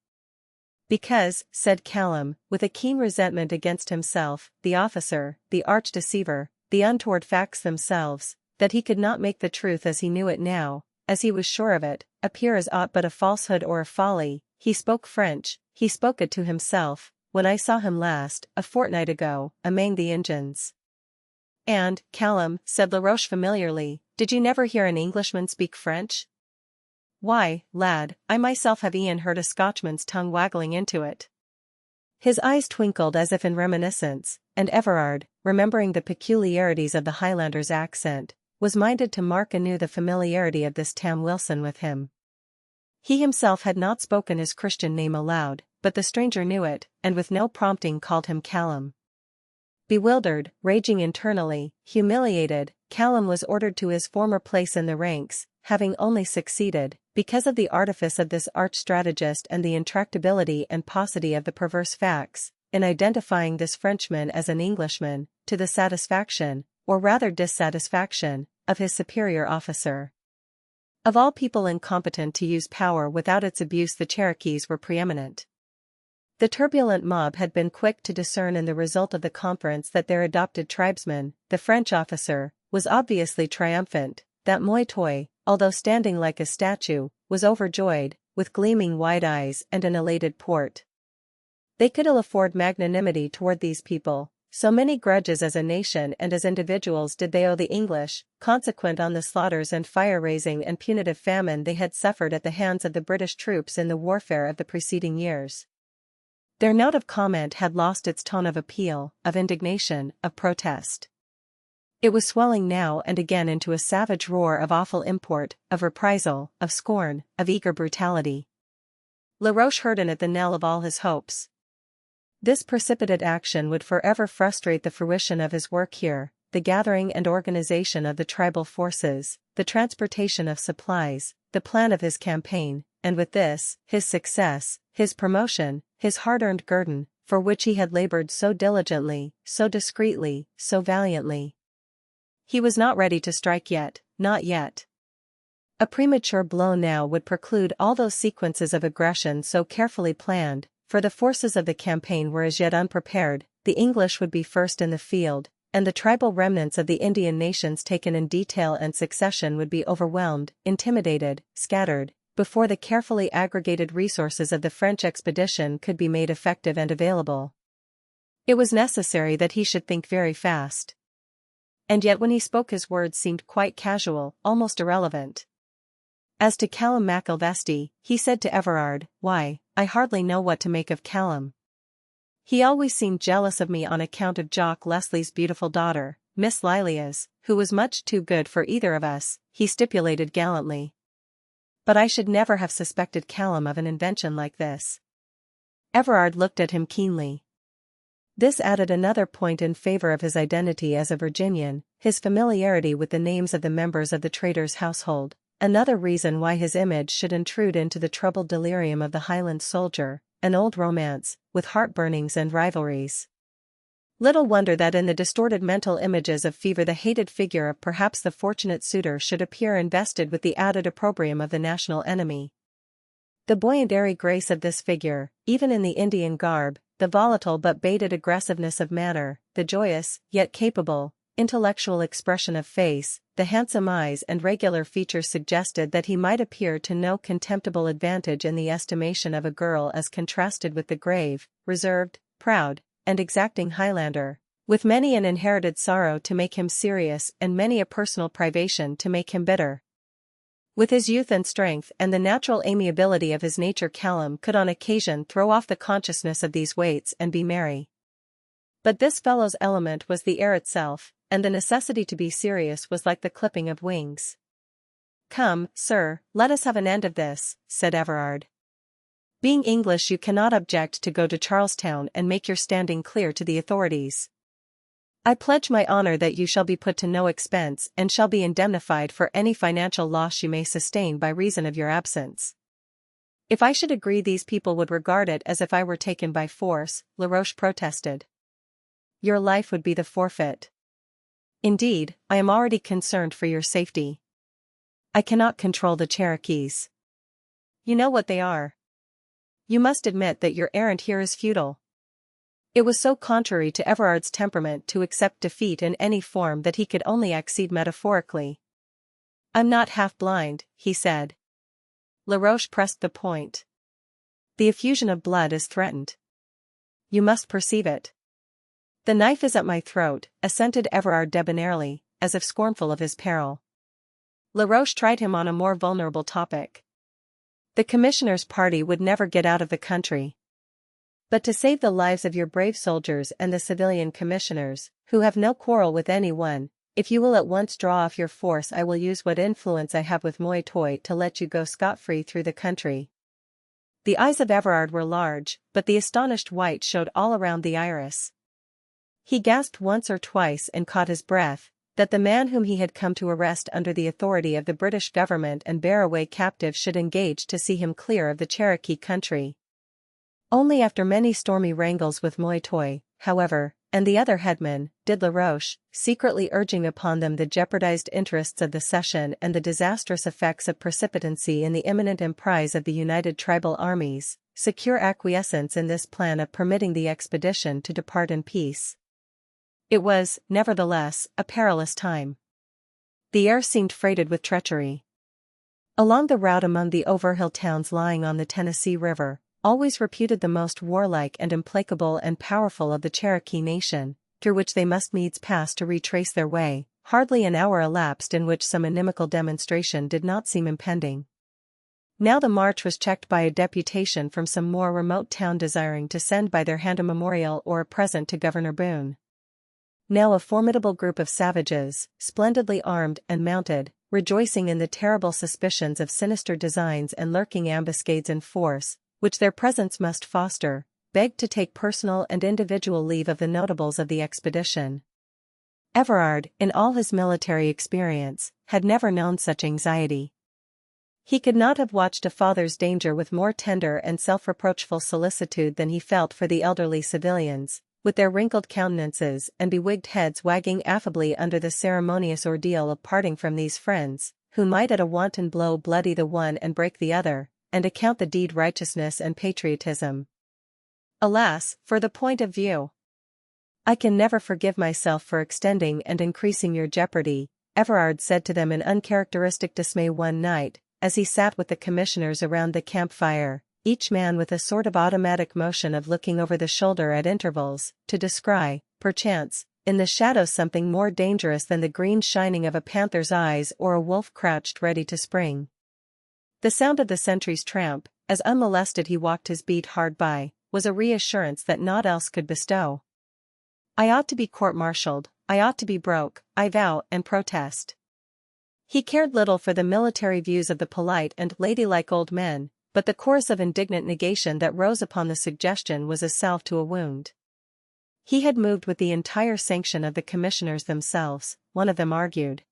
[SPEAKER 1] "Because," said Callum, with a keen resentment against himself, the officer, the arch-deceiver, the untoward facts themselves, that he could not make the truth as he knew it now, as he was sure of it, appear as aught but a falsehood or a folly. "He spoke French, he spoke it to himself, when I saw him last, a fortnight ago, amang the Injuns." "And, Callum," said Laroche familiarly, "did you never hear an Englishman speak French?" "Why, lad, I myself have e'en heard a Scotchman's tongue waggling into it." His eyes twinkled as if in reminiscence, and Everard, remembering the peculiarities of the Highlander's accent, was minded to mark anew the familiarity of this Tam Wilson with him. He himself had not spoken his Christian name aloud, but the stranger knew it, and with no prompting called him Callum. Bewildered, raging internally, humiliated, Callum was ordered to his former place in the ranks, having only succeeded, because of the artifice of this arch-strategist and the intractability and paucity of the perverse facts, in identifying this Frenchman as an Englishman, to the satisfaction, or rather dissatisfaction, of his superior officer. Of all people incompetent to use power without its abuse, the Cherokees were preeminent. The turbulent mob had been quick to discern in the result of the conference that their adopted tribesman, the French officer, was obviously triumphant, that Moitoy, although standing like a statue, was overjoyed, with gleaming wide eyes and an elated port. They could ill afford magnanimity toward these people, so many grudges as a nation and as individuals did they owe the English, consequent on the slaughters and fire-raising and punitive famine they had suffered at the hands of the British troops in the warfare of the preceding years. Their note of comment had lost its tone of appeal, of indignation, of protest. It was swelling now and again into a savage roar of awful import, of reprisal, of scorn, of eager brutality. Laroche heard in it the knell of all his hopes. This precipitate action would forever frustrate the fruition of his work here, the gathering and organization of the tribal forces, the transportation of supplies, the plan of his campaign, and with this, his success, his promotion, his hard-earned guerdon, for which he had labored so diligently, so discreetly, so valiantly. He was not ready to strike yet, not yet. A premature blow now would preclude all those sequences of aggression so carefully planned, for the forces of the campaign were as yet unprepared. The English would be first in the field, and the tribal remnants of the Indian nations taken in detail and succession would be overwhelmed, intimidated, scattered, before the carefully aggregated resources of the French expedition could be made effective and available. It was necessary that he should think very fast. And yet when he spoke his words seemed quite casual, almost irrelevant. As to Callum Macalvesti, he said to Everard, "Why, I hardly know what to make of Callum. He always seemed jealous of me on account of Jock Leslie's beautiful daughter, Miss Lilia's, who was much too good for either of us," he stipulated gallantly. "But I should never have suspected Callum of an invention like this." Everard looked at him keenly. This added another point in favor of his identity as a Virginian, his familiarity with the names of the members of the trader's household, another reason why his image should intrude into the troubled delirium of the Highland soldier, an old romance, with heart-burnings and rivalries. Little wonder that in the distorted mental images of fever the hated figure of perhaps the fortunate suitor should appear invested with the added opprobrium of the national enemy. The buoyant airy grace of this figure, even in the Indian garb, the volatile but baited aggressiveness of manner, the joyous, yet capable, intellectual expression of face, the handsome eyes and regular features suggested that he might appear to no contemptible advantage in the estimation of a girl as contrasted with the grave, reserved, proud, and exacting Highlander, with many an inherited sorrow to make him serious and many a personal privation to make him bitter. With his youth and strength and the natural amiability of his nature, Callum could on occasion throw off the consciousness of these weights and be merry. But this fellow's element was the air itself, and the necessity to be serious was like the clipping of wings. "Come, sir, let us have an end of this," said Everard. "Being English, you cannot object to go to Charlestown and make your standing clear to the authorities. I pledge my honor that you shall be put to no expense and shall be indemnified for any financial loss you may sustain by reason of your absence." "If I should agree, these people would regard it as if I were taken by force," Laroche protested. "Your life would be the forfeit. Indeed, I am already concerned for your safety. I cannot control the Cherokees. You know what they are. You must admit that your errand here is futile." It was so contrary to Everard's temperament to accept defeat in any form that he could only accede metaphorically. "I'm not half blind," he said. Laroche pressed the point. "The effusion of blood is threatened. You must perceive it." "The knife is at my throat," assented Everard debonairly, as if scornful of his peril. Laroche tried him on a more vulnerable topic. "The commissioner's party would never get out of the country. But to save the lives of your brave soldiers and the civilian commissioners, who have no quarrel with anyone, if you will at once draw off your force, I will use what influence I have with Moytoy to let you go scot-free through the country." The eyes of Everard were large, but the astonished white showed all around the iris. He gasped once or twice and caught his breath, that the man whom he had come to arrest under the authority of the British government and bear away captive should engage to see him clear of the Cherokee country. Only after many stormy wrangles with Moytoy, however, and the other headmen, did Laroche, secretly urging upon them the jeopardized interests of the cession and the disastrous effects of precipitancy in the imminent emprise of the united tribal armies, secure acquiescence in this plan of permitting the expedition to depart in peace. It was, nevertheless, a perilous time. The air seemed freighted with treachery. Along the route among the over-hill towns lying on the Tennessee River, always reputed the most warlike and implacable and powerful of the Cherokee nation, through which they must needs pass to retrace their way, hardly an hour elapsed in which some inimical demonstration did not seem impending. Now the march was checked by a deputation from some more remote town desiring to send by their hand a memorial or a present to Governor Boone. Now a formidable group of savages, splendidly armed and mounted, rejoicing in the terrible suspicions of sinister designs and lurking ambuscades in force, which their presence must foster, begged to take personal and individual leave of the notables of the expedition. Everard, in all his military experience, had never known such anxiety. He could not have watched a father's danger with more tender and self-reproachful solicitude than he felt for the elderly civilians, with their wrinkled countenances and bewigged heads wagging affably under the ceremonious ordeal of parting from these friends, who might at a wanton blow bloody the one and break the other, and account the deed righteousness and patriotism. Alas, for the point of view! "I can never forgive myself for extending and increasing your jeopardy," Everard said to them in uncharacteristic dismay one night, as he sat with the commissioners around the campfire, each man with a sort of automatic motion of looking over the shoulder at intervals, to descry, perchance, in the shadow something more dangerous than the green shining of a panther's eyes or a wolf crouched ready to spring. The sound of the sentry's tramp, as unmolested he walked his beat hard by, was a reassurance that naught else could bestow. "I ought to be court-martialed, I ought to be broke, I vow and protest." He cared little for the military views of the polite and ladylike old men, but the chorus of indignant negation that rose upon the suggestion was a salve to a wound. He had moved with the entire sanction of the commissioners themselves, one of them argued.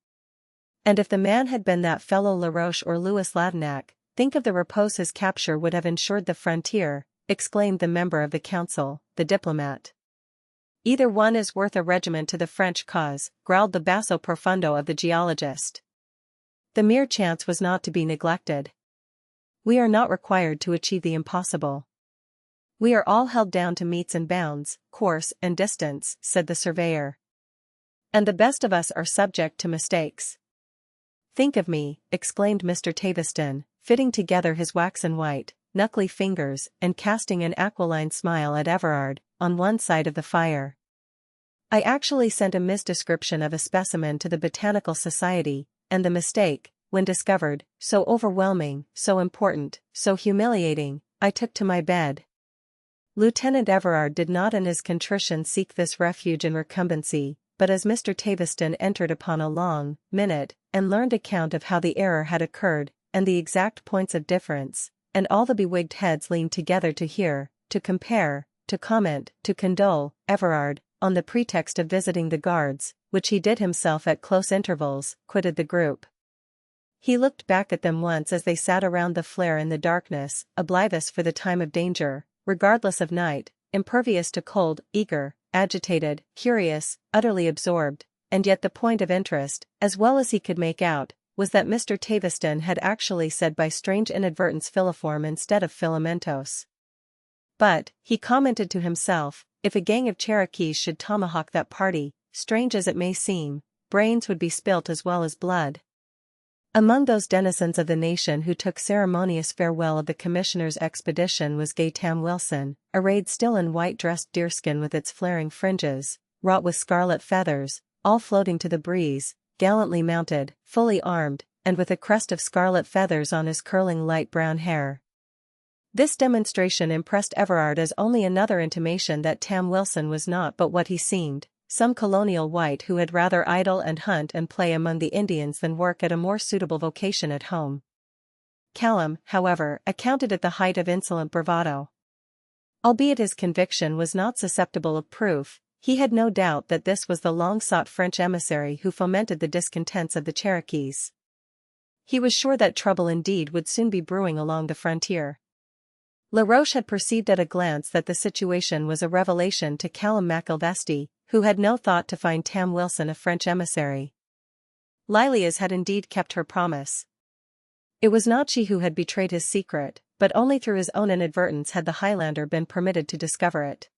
[SPEAKER 1] And if the man had been that fellow Laroche or Louis Ladinac, think of the repose his capture would have ensured the frontier, exclaimed the member of the council, the diplomat. "Either one is worth a regiment to the French cause," growled the basso profundo of the geologist. The mere chance was not to be neglected. "We are not required to achieve the impossible. We are all held down to metes and bounds, course and distance," said the surveyor. "And the best of us are subject to mistakes." "Think of me," exclaimed Mr. Taviston, fitting together his waxen white, knuckly fingers and casting an aquiline smile at Everard, on one side of the fire. "I actually sent a misdescription of a specimen to the Botanical Society, and the mistake, when discovered, so overwhelming, so important, so humiliating, I took to my bed." Lieutenant Everard did not in his contrition seek this refuge in recumbency, but as Mr. Taveston entered upon a long, minute, and learned account of how the error had occurred, and the exact points of difference, and all the bewigged heads leaned together to hear, to compare, to comment, to condole, Everard, on the pretext of visiting the guards, which he did himself at close intervals, quitted the group. He looked back at them once as they sat around the flare in the darkness, oblivious for the time of danger, regardless of night, impervious to cold, eager, agitated, curious, utterly absorbed, and yet the point of interest, as well as he could make out, was that Mr. Taveston had actually said by strange inadvertence filiform instead of filamentos. But, he commented to himself, if a gang of Cherokees should tomahawk that party, strange as it may seem, brains would be spilt as well as blood. Among those denizens of the nation who took ceremonious farewell of the Commissioner's expedition was gay Tam Wilson, arrayed still in white dressed deerskin with its flaring fringes, wrought with scarlet feathers, all floating to the breeze, gallantly mounted, fully armed, and with a crest of scarlet feathers on his curling light brown hair. This demonstration impressed Everard as only another intimation that Tam Wilson was not but what he seemed, some colonial white who had rather idle and hunt and play among the Indians than work at a more suitable vocation at home. Callum, however, accounted it the height of insolent bravado. Albeit his conviction was not susceptible of proof, he had no doubt that this was the long-sought French emissary who fomented the discontents of the Cherokees. He was sure that trouble indeed would soon be brewing along the frontier. Laroche had perceived at a glance that the situation was a revelation to Callum McIlvesty, who had no thought to find Tam Wilson a French emissary. Lilias had indeed kept her promise. It was not she who had betrayed his secret, but only through his own inadvertence had the Highlander been permitted to discover it.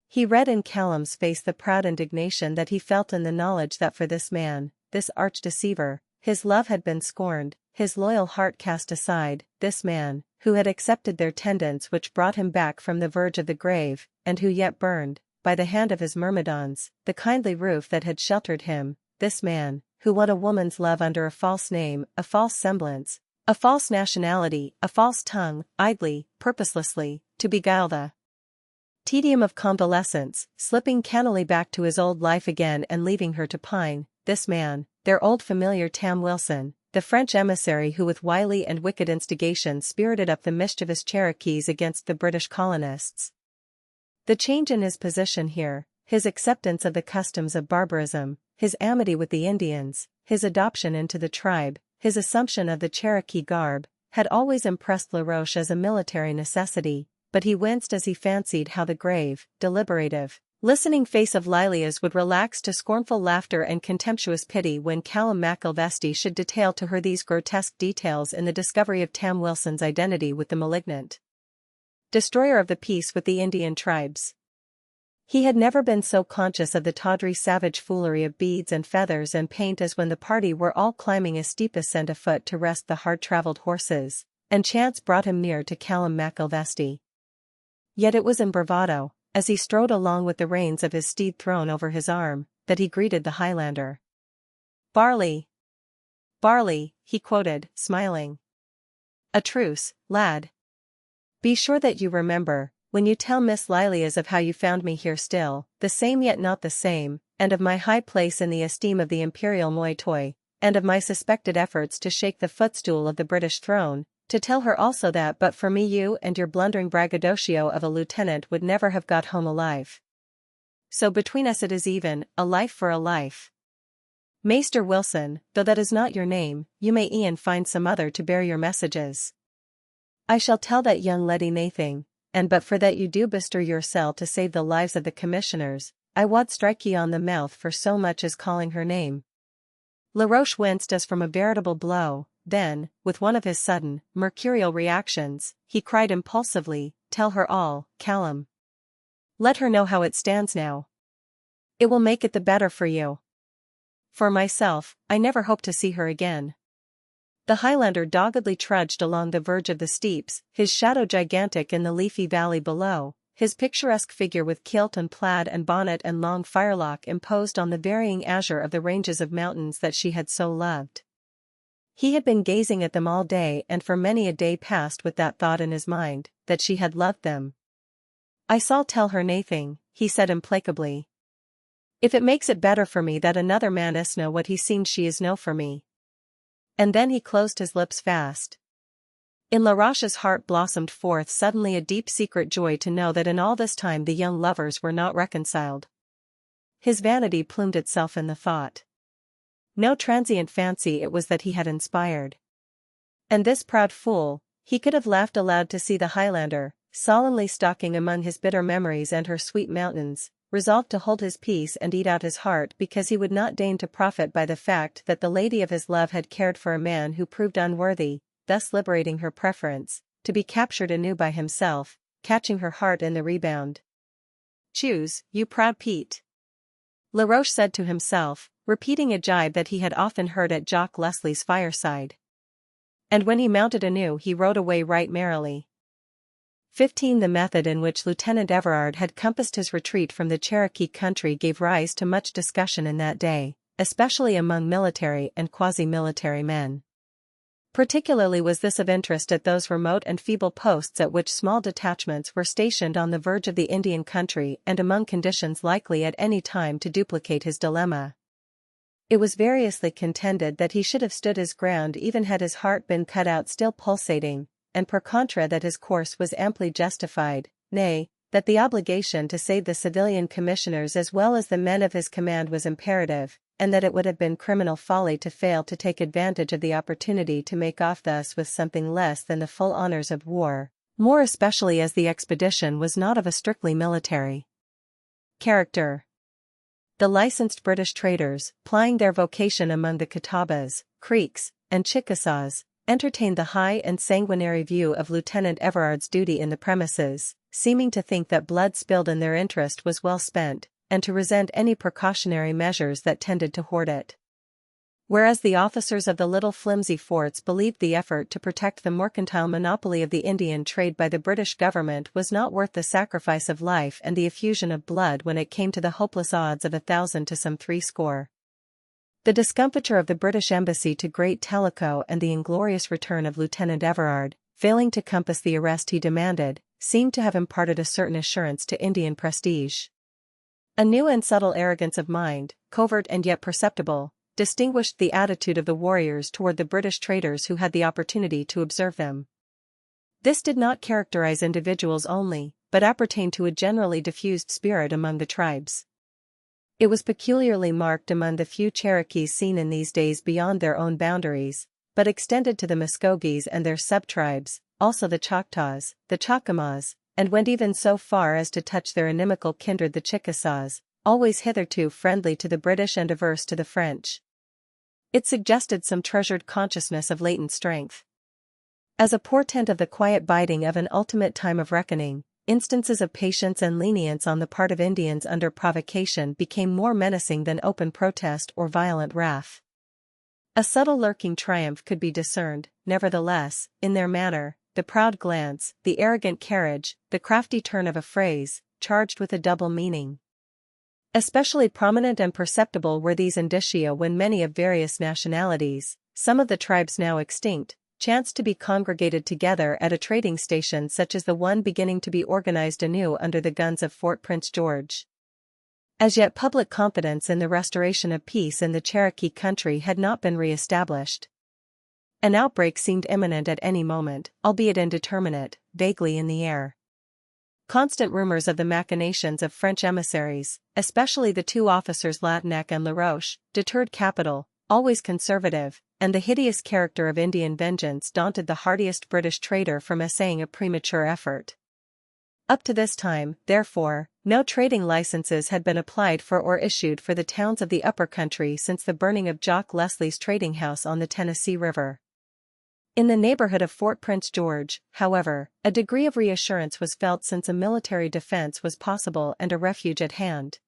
[SPEAKER 1] He read in Callum's face the proud indignation that he felt in the knowledge that for this man, this arch-deceiver, his love had been scorned, his loyal heart cast aside, this man, who had accepted their tendance which brought him back from the verge of the grave, and who yet burned, by the hand of his myrmidons, the kindly roof that had sheltered him, this man, who won a woman's love under a false name, a false semblance, a false nationality, a false tongue, idly, purposelessly, to beguile the tedium of convalescence, slipping cannily back to his old life again and leaving her to pine, this man, their old familiar Tam Wilson, the French emissary who with wily and wicked instigation spirited up the mischievous Cherokees against the British colonists. The change in his position here, his acceptance of the customs of barbarism, his amity with the Indians, his adoption into the tribe, his assumption of the Cherokee garb, had always impressed Laroche as a military necessity, but he winced as he fancied how the grave, deliberative, listening face of Lilias would relax to scornful laughter and contemptuous pity when Callum McIlvesty should detail to her these grotesque details in the discovery of Tam Wilson's identity with the malignant destroyer of the peace with the Indian tribes. He had never been so conscious of the tawdry savage foolery of beads and feathers and paint as when the party were all climbing a steep ascent afoot to rest the hard-travelled horses, and chance brought him near to Callum McIlvesty. Yet it was in bravado, as he strode along with the reins of his steed thrown over his arm, that he greeted the Highlander. "Barley! Barley," he quoted, smiling. "A truce, lad. Be sure that you remember, when you tell Miss Lilias of how you found me here still, the same yet not the same, and of my high place in the esteem of the imperial Moitoi, and of my suspected efforts to shake the footstool of the British throne, to tell her also that but for me you and your blundering braggadocio of a lieutenant would never have got home alive. So between us it is even, a life for a life. Maester Wilson, though that is not your name, you may e'en find some other to bear your messages. I shall tell that young leddy naething, and but for that you do bestir yoursel to save the lives of the commissioners, I wad strike ye on the mouth for so much as calling her name." Laroche winced as from a veritable blow, then, with one of his sudden, mercurial reactions, he cried impulsively, "Tell her all, Callum. Let her know how it stands now. It will make it the better for you. For myself, I never hope to see her again." The Highlander doggedly trudged along the verge of the steeps, his shadow gigantic in the leafy valley below, his picturesque figure with kilt and plaid and bonnet and long firelock imposed on the varying azure of the ranges of mountains that she had so loved. He had been gazing at them all day and for many a day past with that thought in his mind, that she had loved them. "I s'all tell her naething," he said implacably. "If it makes it better for me that another man is know what he seemed she is know for me." And then he closed his lips fast. In Laroche's heart blossomed forth suddenly a deep secret joy to know that in all this time the young lovers were not reconciled. His vanity plumed itself in the thought. No transient fancy it was that he had inspired. And this proud fool, he could have laughed aloud to see the Highlander, solemnly stalking among his bitter memories and her sweet mountains, resolved to hold his peace and eat out his heart because he would not deign to profit by the fact that the lady of his love had cared for a man who proved unworthy, thus liberating her preference, to be captured anew by himself, catching her heart in the rebound. "Choose, you proud Pete," Laroche said to himself, repeating a jibe that he had often heard at Jock Leslie's fireside. And when he mounted anew he rode away right merrily. 15. The method in which Lieutenant Everard had compassed his retreat from the Cherokee country gave rise to much discussion in that day, especially among military and quasi-military men. Particularly was this of interest at those remote and feeble posts at which small detachments were stationed on the verge of the Indian country and among conditions likely at any time to duplicate his dilemma. It was variously contended that he should have stood his ground even had his heart been cut out still pulsating, and per contra that his course was amply justified, nay, that the obligation to save the civilian commissioners as well as the men of his command was imperative, and that it would have been criminal folly to fail to take advantage of the opportunity to make off thus with something less than the full honors of war, more especially as the expedition was not of a strictly military character. The licensed British traders, plying their vocation among the Catawbas, Creeks, and Chickasaws, entertained the high and sanguinary view of Lieutenant Everard's duty in the premises, seeming to think that blood spilled in their interest was well spent, and to resent any precautionary measures that tended to hoard it. Whereas the officers of the little flimsy forts believed the effort to protect the mercantile monopoly of the Indian trade by the British government was not worth the sacrifice of life and the effusion of blood when it came to the hopeless odds of 1,000 to some 60. The discomfiture of the British embassy to Great Tellico and the inglorious return of Lieutenant Everard, failing to compass the arrest he demanded, seemed to have imparted a certain assurance to Indian prestige. A new and subtle arrogance of mind, covert and yet perceptible, distinguished the attitude of the warriors toward the British traders who had the opportunity to observe them. This did not characterize individuals only, but appertained to a generally diffused spirit among the tribes. It was peculiarly marked among the few Cherokees seen in these days beyond their own boundaries, but extended to the Muskogees and their subtribes, also the Choctaws, the Choctaws, and went even so far as to touch their inimical kindred the Chickasaws, always hitherto friendly to the British and averse to the French. It suggested some treasured consciousness of latent strength. As a portent of the quiet biding of an ultimate time of reckoning, instances of patience and lenience on the part of Indians under provocation became more menacing than open protest or violent wrath. A subtle lurking triumph could be discerned, nevertheless, in their manner, the proud glance, the arrogant carriage, the crafty turn of a phrase, charged with a double meaning. Especially prominent and perceptible were these indicia when many of various nationalities, some of the tribes now extinct, chanced to be congregated together at a trading station such as the one beginning to be organized anew under the guns of Fort Prince George. As yet public confidence in the restoration of peace in the Cherokee country had not been re-established. An outbreak seemed imminent at any moment, albeit indeterminate, vaguely in the air. Constant rumors of the machinations of French emissaries, especially the two officers Latinac and Laroche, deterred capital, always conservative, and the hideous character of Indian vengeance daunted the hardiest British trader from essaying a premature effort. Up to this time, therefore, no trading licenses had been applied for or issued for the towns of the upper country since the burning of Jock Leslie's trading house on the Tennessee River. In the neighborhood of Fort Prince George, however, a degree of reassurance was felt since a military defense was possible and a refuge at hand.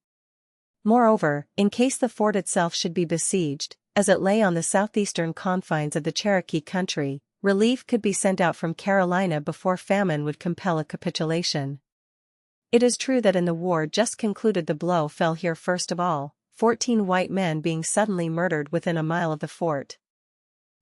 [SPEAKER 1] Moreover, in case the fort itself should be besieged, as it lay on the southeastern confines of the Cherokee country, relief could be sent out from Carolina before famine would compel a capitulation. It is true that in the war just concluded the blow fell here first of all, 14 white men being suddenly murdered within a mile of the fort.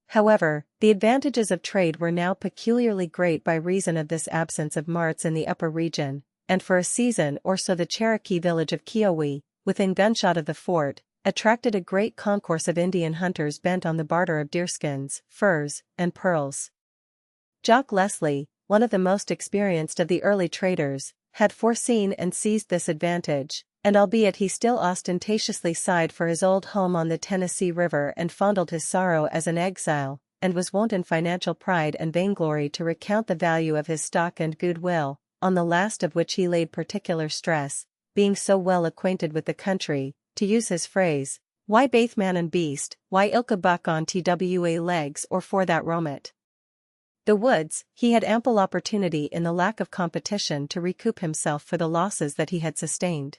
[SPEAKER 1] However, the advantages of trade were now peculiarly great by reason of this absence of marts in the upper region, and for a season or so the Cherokee village of Keowee, within gunshot of the fort, attracted a great concourse of Indian hunters bent on the barter of deerskins, furs, and pearls. Jock Leslie, one of the most experienced of the early traders, had foreseen and seized this advantage, and albeit he still ostentatiously sighed for his old home on the Tennessee River and fondled his sorrow as an exile, and was wont in financial pride and vainglory to recount the value of his stock and goodwill, on the last of which he laid particular stress, being so well acquainted with the country, to use his phrase, "Why baith man and beast, why ilka buck on twa legs or for that roam it?" The woods, he had ample opportunity in the lack of competition to recoup himself for the losses that he had sustained.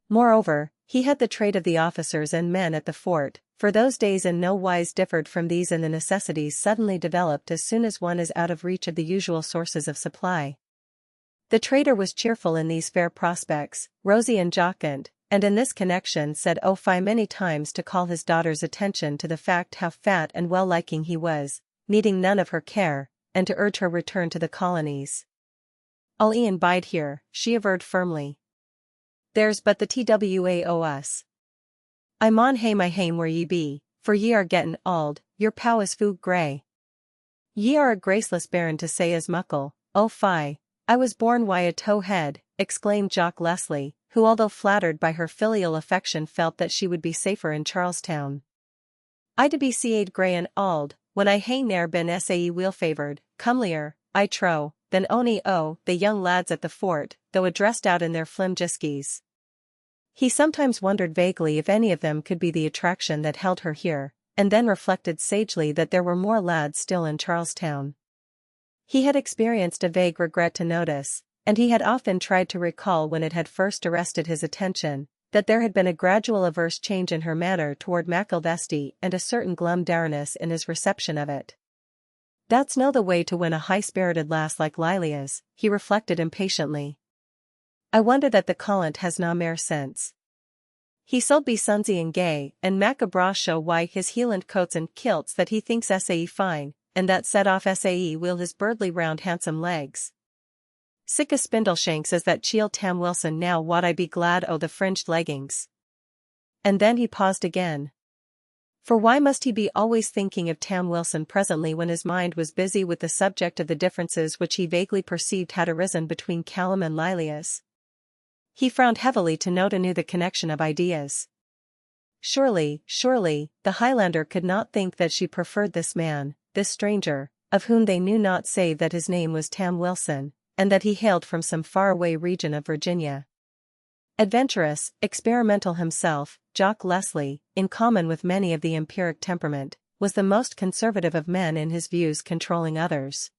[SPEAKER 1] Moreover, he had the trade of the officers and men at the fort, for those days in no wise differed from these in the necessities suddenly developed as soon as one is out of reach of the usual sources of supply. The trader was cheerful in these fair prospects, rosy and jocund, and in this connection said "oh fie" many times to call his daughter's attention to the fact how fat and well-liking he was, needing none of her care, and to urge her return to the colonies. "I'll e'en bide here," she averred firmly. "There's but the twa o' us. I maun hae my hame where ye be, for ye are gettin' auld, your pow is fu' grey. Ye are a graceless bairn to say as muckle, oh fie, I was born wi' a tow head," exclaimed Jock Leslie, who although flattered by her filial affection felt that she would be safer in Charlestown. "I to be seaed grey and auld, when I hae ne'er been sae weel-favoured, comelier, I trow, than ony o' the young lads at the fort, though addressed out in their flimjiskies." He sometimes wondered vaguely if any of them could be the attraction that held her here, and then reflected sagely that there were more lads still in Charlestown. He had experienced a vague regret to notice, and he had often tried to recall when it had first arrested his attention, that there had been a gradual averse change in her manner toward Macilvesti and a certain glum dourness in his reception of it. "That's no the way to win a high-spirited lass like Lilia's," he reflected impatiently. "I wonder that the callant has na mair sense. He suld be sunsy and gay, and mak a bra show why his Hieland coats and kilts that he thinks sae fine, and that set off sae weel his birdly round handsome legs. Sic a spindleshanks as that chiel Tam Wilson now wad I be glad o' the fringed leggings." And then he paused again. For why must he be always thinking of Tam Wilson presently when his mind was busy with the subject of the differences which he vaguely perceived had arisen between Callum and Lilias? He frowned heavily to note anew the connection of ideas. Surely, the Highlander could not think that she preferred this man, this stranger, of whom they knew naught save that his name was Tam Wilson, and that he hailed from some faraway region of Virginia. Adventurous, experimental himself, Jock Leslie, in common with many of the empiric temperament, was the most conservative of men in his views controlling others.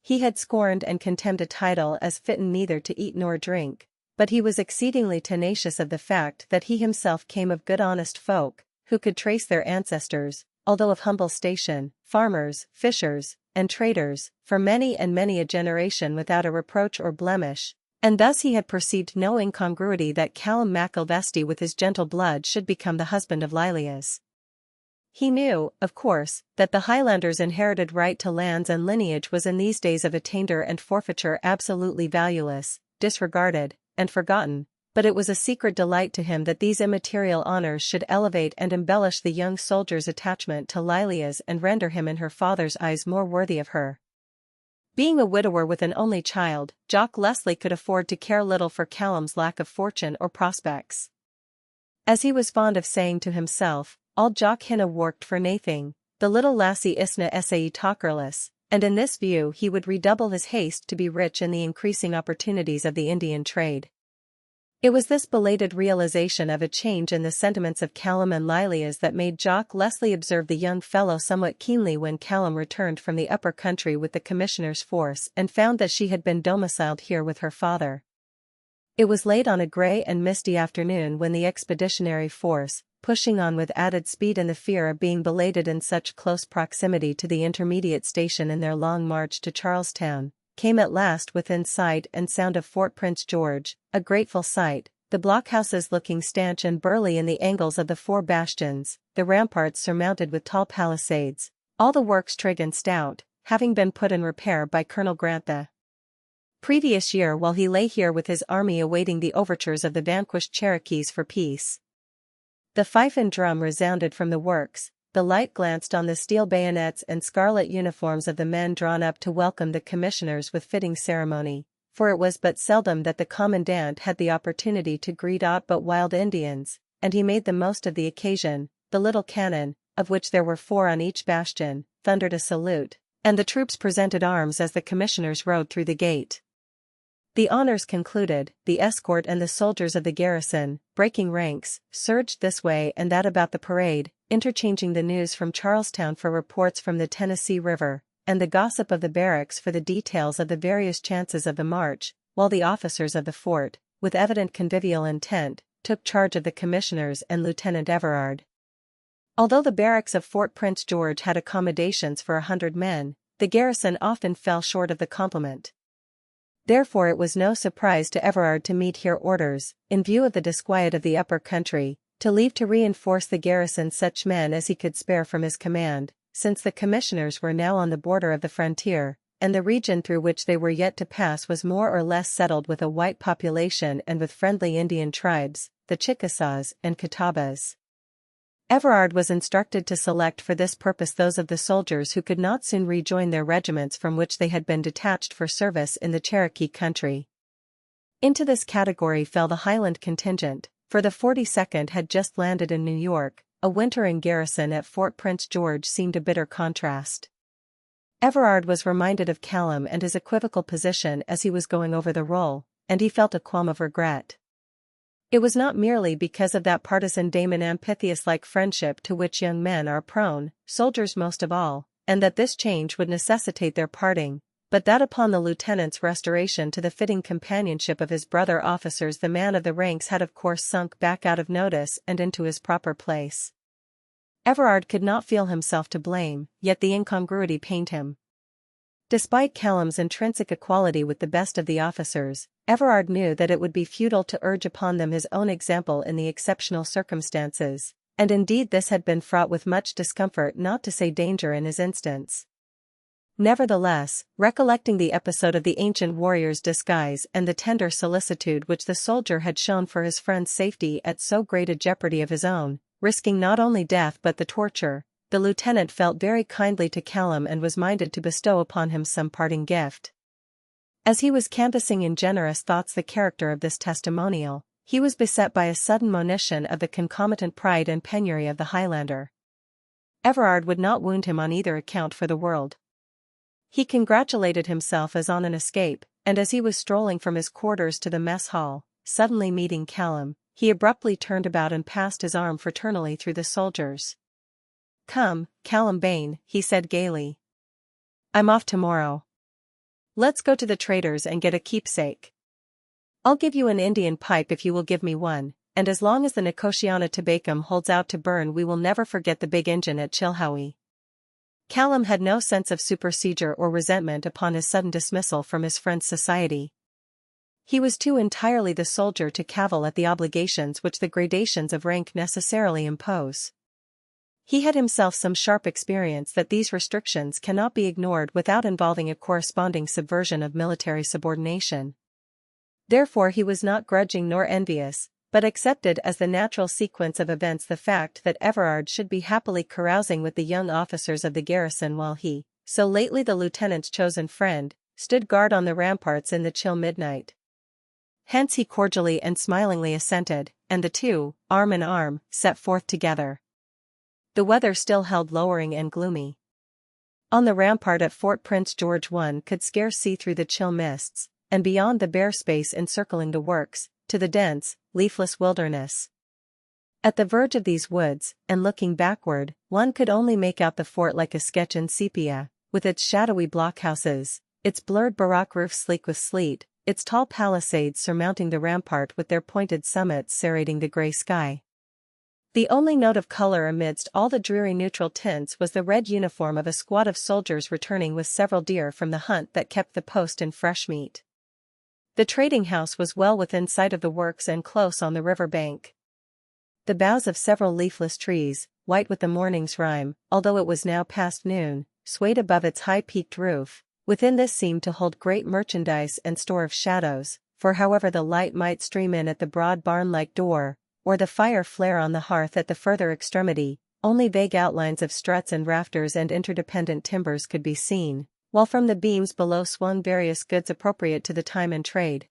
[SPEAKER 1] He had scorned and contemned a title as fitten neither to eat nor drink, but he was exceedingly tenacious of the fact that he himself came of good honest folk, who could trace their ancestors, although of humble station, farmers, fishers, and traders, for many and many a generation without a reproach or blemish, and thus he had perceived no incongruity that Callum Macilvesti with his gentle blood should become the husband of Lilias. He knew, of course, that the Highlanders' inherited right to lands and lineage was in these days of attainder and forfeiture absolutely valueless, disregarded, and forgotten, but it was a secret delight to him that these immaterial honors should elevate and embellish the young soldier's attachment to Lilias and render him in her father's eyes more worthy of her. Being a widower with an only child, Jock Leslie could afford to care little for Callum's lack of fortune or prospects. As he was fond of saying to himself, "All Jock hinna worked for naething, the little lassie isna sae talkerless," and in this view he would redouble his haste to be rich in the increasing opportunities of the Indian trade. It was this belated realization of a change in the sentiments of Callum and Lilias that made Jock Leslie observe the young fellow somewhat keenly when Callum returned from the upper country with the commissioner's force and found that she had been domiciled here with her father. It was late on a grey and misty afternoon when the expeditionary force, pushing on with added speed in the fear of being belated in such close proximity to the intermediate station in their long march to Charlestown, came at last within sight and sound of Fort Prince George, a grateful sight, the blockhouses looking stanch and burly in the angles of the 4 bastions, the ramparts surmounted with tall palisades, all the works trig and stout, having been put in repair by Colonel Grant the previous year while he lay here with his army awaiting the overtures of the vanquished Cherokees for peace. The fife and drum resounded from the works, the light glanced on the steel bayonets and scarlet uniforms of the men drawn up to welcome the commissioners with fitting ceremony, for it was but seldom that the commandant had the opportunity to greet aught but wild Indians, and he made the most of the occasion. The little cannon, of which there were 4 on each bastion, thundered a salute, and the troops presented arms as the commissioners rode through the gate. The honors concluded, the escort and the soldiers of the garrison, breaking ranks, surged this way and that about the parade, interchanging the news from Charlestown for reports from the Tennessee River, and the gossip of the barracks for the details of the various chances of the march, while the officers of the fort, with evident convivial intent, took charge of the commissioners and Lieutenant Everard. Although the barracks of Fort Prince George had accommodations for 100 men, the garrison often fell short of the complement. Therefore it was no surprise to Everard to meet here orders, in view of the disquiet of the upper country, to leave to reinforce the garrison such men as he could spare from his command, since the commissioners were now on the border of the frontier, and the region through which they were yet to pass was more or less settled with a white population and with friendly Indian tribes, the Chickasaws and Catawbas. Everard was instructed to select for this purpose those of the soldiers who could not soon rejoin their regiments from which they had been detached for service in the Cherokee country. Into this category fell the Highland contingent, for the 42nd had just landed in New York. A winter in garrison at Fort Prince George seemed a bitter contrast. Everard was reminded of Callum and his equivocal position as he was going over the roll, and he felt a qualm of regret. It was not merely because of that partisan Damon Amphitheus-like friendship to which young men are prone, soldiers most of all, and that this change would necessitate their parting, but that upon the lieutenant's restoration to the fitting companionship of his brother officers the man of the ranks had of course sunk back out of notice and into his proper place. Everard could not feel himself to blame, yet the incongruity pained him. Despite Callum's intrinsic equality with the best of the officers, Everard knew that it would be futile to urge upon them his own example in the exceptional circumstances, and indeed this had been fraught with much discomfort not to say danger in his instance. Nevertheless, recollecting the episode of the ancient warrior's disguise and the tender solicitude which the soldier had shown for his friend's safety at so great a jeopardy of his own, risking not only death but the torture, the lieutenant felt very kindly to Callum and was minded to bestow upon him some parting gift. As he was canvassing in generous thoughts the character of this testimonial, he was beset by a sudden monition of the concomitant pride and penury of the Highlander. Everard would not wound him on either account for the world. He congratulated himself as on an escape, and as he was strolling from his quarters to the mess hall, suddenly meeting Callum, he abruptly turned about and passed his arm fraternally through the soldiers. "Come, Callum Bain," he said gaily. "I'm off tomorrow. Let's go to the trader's and get a keepsake. I'll give you an Indian pipe if you will give me one, and as long as the Nicotiana Tabacum holds out to burn we will never forget the big engine at Chilhowie." Callum had no sense of supersedure or resentment upon his sudden dismissal from his friend's society. He was too entirely the soldier to cavil at the obligations which the gradations of rank necessarily impose. He had himself some sharp experience that these restrictions cannot be ignored without involving a corresponding subversion of military subordination. Therefore he was not grudging nor envious, but accepted as the natural sequence of events the fact that Everard should be happily carousing with the young officers of the garrison while he, so lately the lieutenant's chosen friend, stood guard on the ramparts in the chill midnight. Hence he cordially and smilingly assented, and the two, arm in arm, set forth together. The weather still held lowering and gloomy. On the rampart at Fort Prince George one could scarce see through the chill mists, and beyond the bare space encircling the works, to the dense, leafless wilderness. At the verge of these woods, and looking backward, one could only make out the fort like a sketch in sepia, with its shadowy blockhouses, its blurred barrack roofs sleek with sleet, its tall palisades surmounting the rampart with their pointed summits serrating the grey sky. The only note of color amidst all the dreary neutral tints was the red uniform of a squad of soldiers returning with several deer from the hunt that kept the post in fresh meat. The trading house was well within sight of the works and close on the river bank. The boughs of several leafless trees, white with the morning's rime, although it was now past noon, swayed above its high-peaked roof. Within this seemed to hold great merchandise and store of shadows, for however the light might stream in at the broad barn-like door, or the fire flare on the hearth at the further extremity, only vague outlines of struts and rafters and interdependent timbers could be seen, while from the beams below swung various goods appropriate to the time and trade.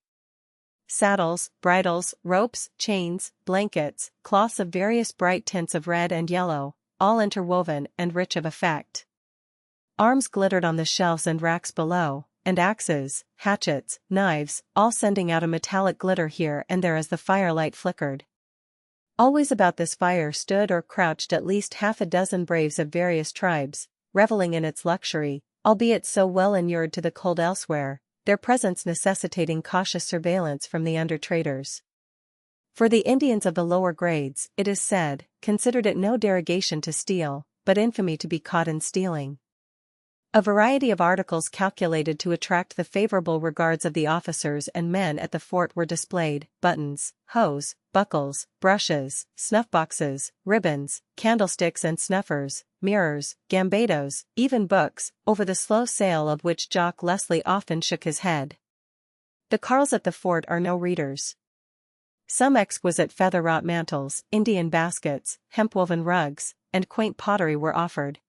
[SPEAKER 1] Saddles, bridles, ropes, chains, blankets, cloths of various bright tints of red and yellow, all interwoven and rich of effect. Arms glittered on the shelves and racks below, and axes, hatchets, knives, all sending out a metallic glitter here and there as the firelight flickered. Always about this fire stood or crouched at least half a dozen braves of various tribes, reveling in its luxury, albeit so well inured to the cold elsewhere, their presence necessitating cautious surveillance from the under-traders. For the Indians of the lower grades, it is said, considered it no derogation to steal, but infamy to be caught in stealing. A variety of articles calculated to attract the favorable regards of the officers and men at the fort were displayed: buttons, hose, buckles, brushes, snuff-boxes, ribbons, candlesticks and snuffers, mirrors, gambados, even books, over the slow sale of which Jock Leslie often shook his head. The carles at the fort are no readers. Some exquisite feather-wrought mantles, Indian baskets, hemp-woven rugs, and quaint pottery were offered.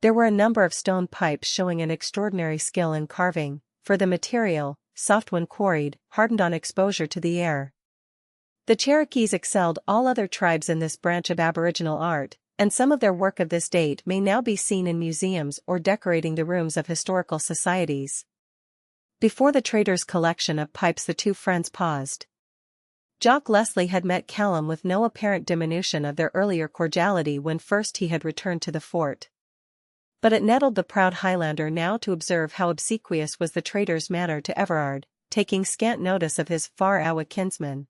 [SPEAKER 1] There were a number of stone pipes showing an extraordinary skill in carving, for the material, soft when quarried, hardened on exposure to the air. The Cherokees excelled all other tribes in this branch of aboriginal art, and some of their work of this date may now be seen in museums or decorating the rooms of historical societies. Before the trader's collection of pipes the two friends paused. Jock Leslie had met Callum with no apparent diminution of their earlier cordiality when first he had returned to the fort. But it nettled the proud Highlander now to observe how obsequious was the trader's manner to Everard, taking scant notice of his far-awa kinsman.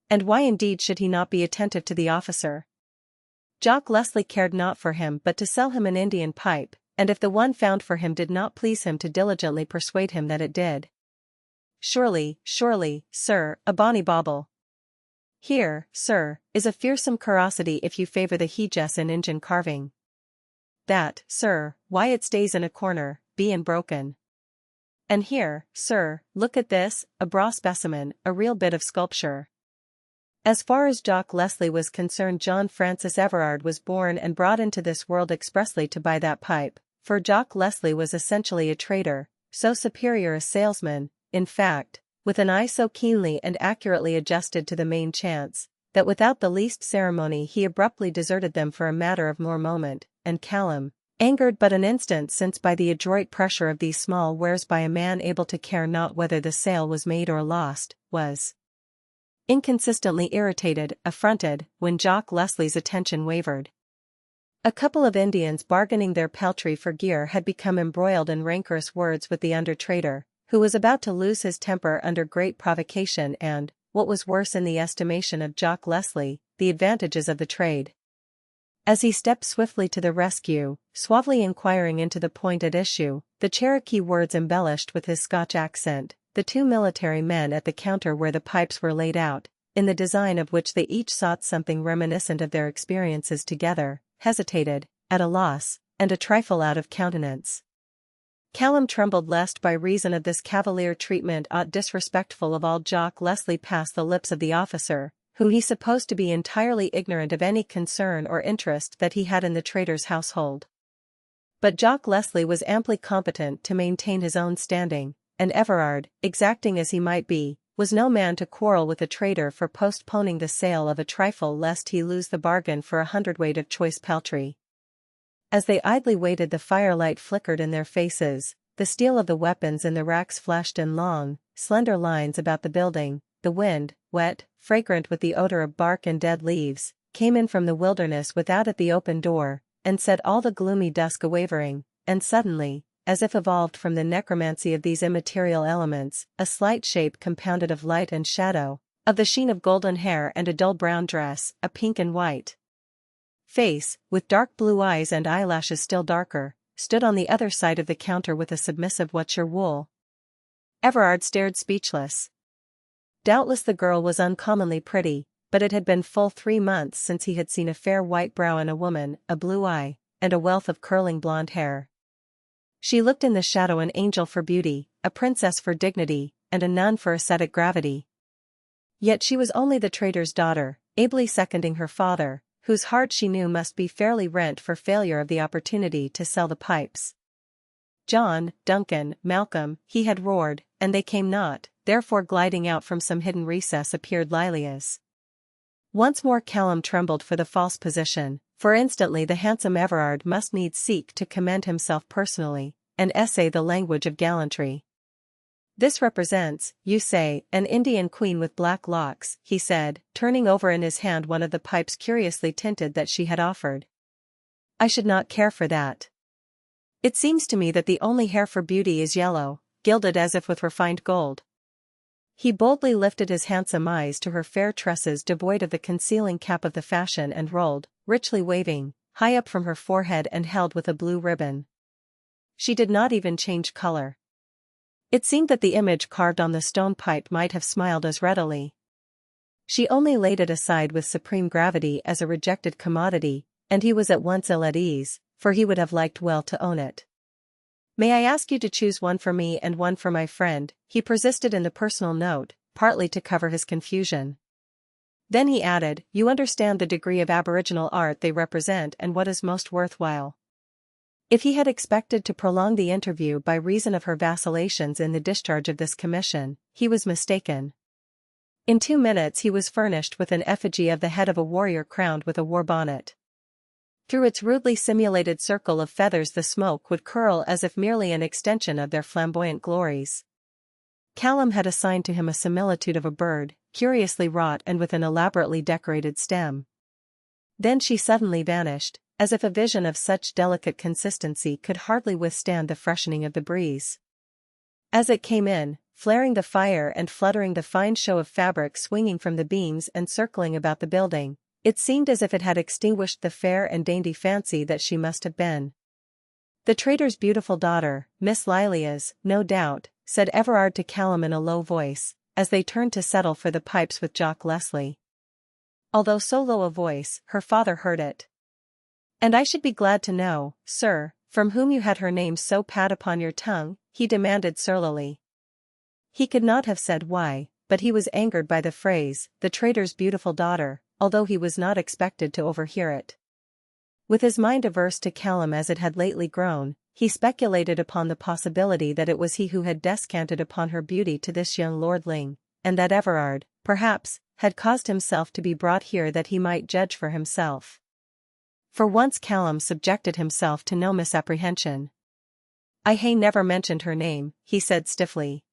[SPEAKER 1] And why indeed should he not be attentive to the officer? Jock Leslie cared not for him but to sell him an Indian pipe, and if the one found for him did not please him to diligently persuade him that it did. Surely, sir, a bonny bauble. Here, sir, is a fearsome curiosity if you favour the heejess in Injun carving. That, sir, why it stays in a corner, bein' broken. And here, sir, look at this, a braw specimen, a real bit of sculpture. As far as Jock Leslie was concerned, John Francis Everard was born and brought into this world expressly to buy that pipe, for Jock Leslie was essentially a trader, so superior a salesman, in fact, with an eye so keenly and accurately adjusted to the main chance, that without the least ceremony he abruptly deserted them for a matter of more moment, and Callum, angered but an instant since by the adroit pressure of these small wares by a man able to care not whether the sale was made or lost, was inconsistently irritated, affronted, when Jock Leslie's attention wavered. A couple of Indians bargaining their peltry for gear had become embroiled in rancorous words with the under-trader, who was about to lose his temper under great provocation and, what was worse in the estimation of Jock Leslie, the advantages of the trade. As he stepped swiftly to the rescue, suavely inquiring into the point at issue, the Cherokee words embellished with his Scotch accent, the two military men at the counter where the pipes were laid out, in the design of which they each sought something reminiscent of their experiences together, hesitated, at a loss, and a trifle out of countenance. Callum trembled lest by reason of this cavalier treatment aught disrespectful of all Jock Leslie passed the lips of the officer, who he supposed to be entirely ignorant of any concern or interest that he had in the trader's household. But Jock Leslie was amply competent to maintain his own standing, and Everard, exacting as he might be, was no man to quarrel with a trader for postponing the sale of a trifle lest he lose the bargain for 100 of choice peltry. As they idly waited, the firelight flickered in their faces, the steel of the weapons in the racks flashed in long, slender lines about the building, the wind, wet, fragrant with the odor of bark and dead leaves, came in from the wilderness without at the open door, and set all the gloomy dusk a-wavering, and suddenly, as if evolved from the necromancy of these immaterial elements, a slight shape compounded of light and shadow, of the sheen of golden hair and a dull brown dress, a pink and white face, with dark blue eyes and eyelashes still darker, stood on the other side of the counter with a submissive "What's your wool?" Everard stared speechless. Doubtless the girl was uncommonly pretty, but it had been full 3 months since he had seen a fair white brow in a woman, a blue eye, and a wealth of curling blonde hair. She looked in the shadow an angel for beauty, a princess for dignity, and a nun for ascetic gravity. Yet she was only the trader's daughter, ably seconding her father, whose heart she knew must be fairly rent for failure of the opportunity to sell the pipes. John, Duncan, Malcolm, he had roared, and they came not, therefore gliding out from some hidden recess appeared Lilias. Once more Callum trembled for the false position, for instantly the handsome Everard must needs seek to commend himself personally, and essay the language of gallantry. "This represents, you say, an Indian queen with black locks," he said, turning over in his hand one of the pipes curiously tinted that she had offered. "I should not care for that. It seems to me that the only hair for beauty is yellow, gilded as if with refined gold." He boldly lifted his handsome eyes to her fair tresses devoid of the concealing cap of the fashion and rolled, richly waving, high up from her forehead and held with a blue ribbon. She did not even change color. It seemed that the image carved on the stone pipe might have smiled as readily. She only laid it aside with supreme gravity as a rejected commodity, and he was at once ill at ease, for he would have liked well to own it. "May I ask you to choose one for me and one for my friend?" he persisted in the personal note, partly to cover his confusion. Then he added, "You understand the degree of aboriginal art they represent and what is most worthwhile." If he had expected to prolong the interview by reason of her vacillations in the discharge of this commission, he was mistaken. In 2 minutes he was furnished with an effigy of the head of a warrior crowned with a war bonnet. Through its rudely simulated circle of feathers the smoke would curl as if merely an extension of their flamboyant glories. Callum had assigned to him a similitude of a bird, curiously wrought and with an elaborately decorated stem. Then she suddenly vanished, as if a vision of such delicate consistency could hardly withstand the freshening of the breeze. As it came in, flaring the fire and fluttering the fine show of fabric swinging from the beams and circling about the building, it seemed as if it had extinguished the fair and dainty fancy that she must have been. "The trader's beautiful daughter, Miss Lilias, no doubt," said Everard to Callum in a low voice, as they turned to settle for the pipes with Jock Leslie. Although so low a voice, her father heard it. "And I should be glad to know, sir, from whom you had her name so pat upon your tongue?" he demanded surlily. He could not have said why, but he was angered by the phrase, "the trader's beautiful daughter," although he was not expected to overhear it. With his mind averse to Callum as it had lately grown, he speculated upon the possibility that it was he who had descanted upon her beauty to this young lordling, and that Everard, perhaps, had caused himself to be brought here that he might judge for himself. For once Callum subjected himself to no misapprehension. "I hae never mentioned her name," he said stiffly.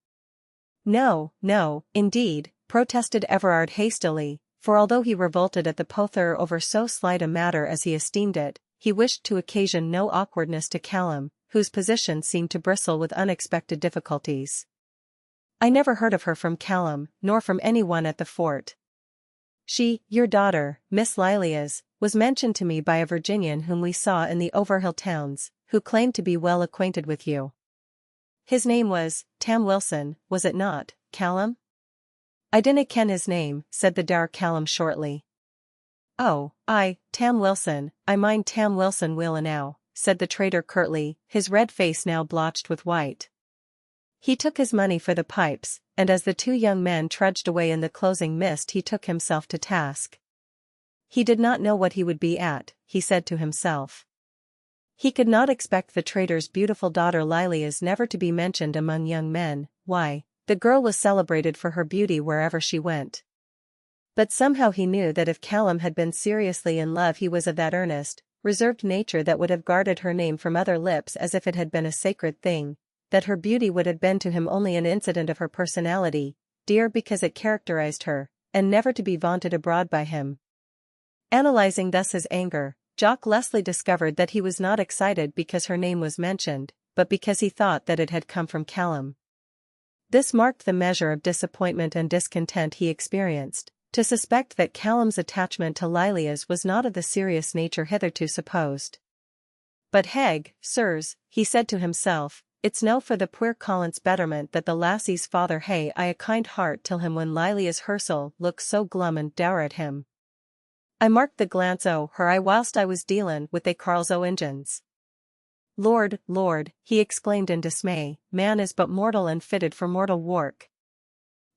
[SPEAKER 1] "No, no, indeed," protested Everard hastily, for although he revolted at the pother over so slight a matter as he esteemed it, he wished to occasion no awkwardness to Callum, whose position seemed to bristle with unexpected difficulties. "I never heard of her from Callum, nor from anyone at the fort. She, your daughter, Miss Lilias, was mentioned to me by a Virginian whom we saw in the Overhill towns, who claimed to be well acquainted with you. His name was, Tam Wilson, was it not, Callum?" "I dinna ken his name," said the dour Callum shortly. "Oh, aye, Tam Wilson, I mind Tam Wilson weel enow," said the trader curtly, his red face now blotched with white. He took his money for the pipes, and as the 2 young men trudged away in the closing mist he took himself to task. He did not know what he would be at, he said to himself. He could not expect the trader's beautiful daughter Lilias never to be mentioned among young men. Why, the girl was celebrated for her beauty wherever she went. But somehow he knew that if Callum had been seriously in love he was of that earnest, reserved nature that would have guarded her name from other lips as if it had been a sacred thing, that her beauty would have been to him only an incident of her personality, dear because it characterized her, and never to be vaunted abroad by him. Analyzing thus his anger, Jock Leslie discovered that he was not excited because her name was mentioned, but because he thought that it had come from Callum. This marked the measure of disappointment and discontent he experienced, to suspect that Callum's attachment to Lilia's was not of the serious nature hitherto supposed. But heg, sirs, he said to himself, it's no for the puir Collins' betterment that the lassie's father hae a kind heart till him when Lilia's hersel looks so glum and dour at him. I marked the glance o' her eye whilst I was dealin' with they Carl's o' Injuns. Lord, Lord, he exclaimed in dismay, man is but mortal and fitted for mortal work.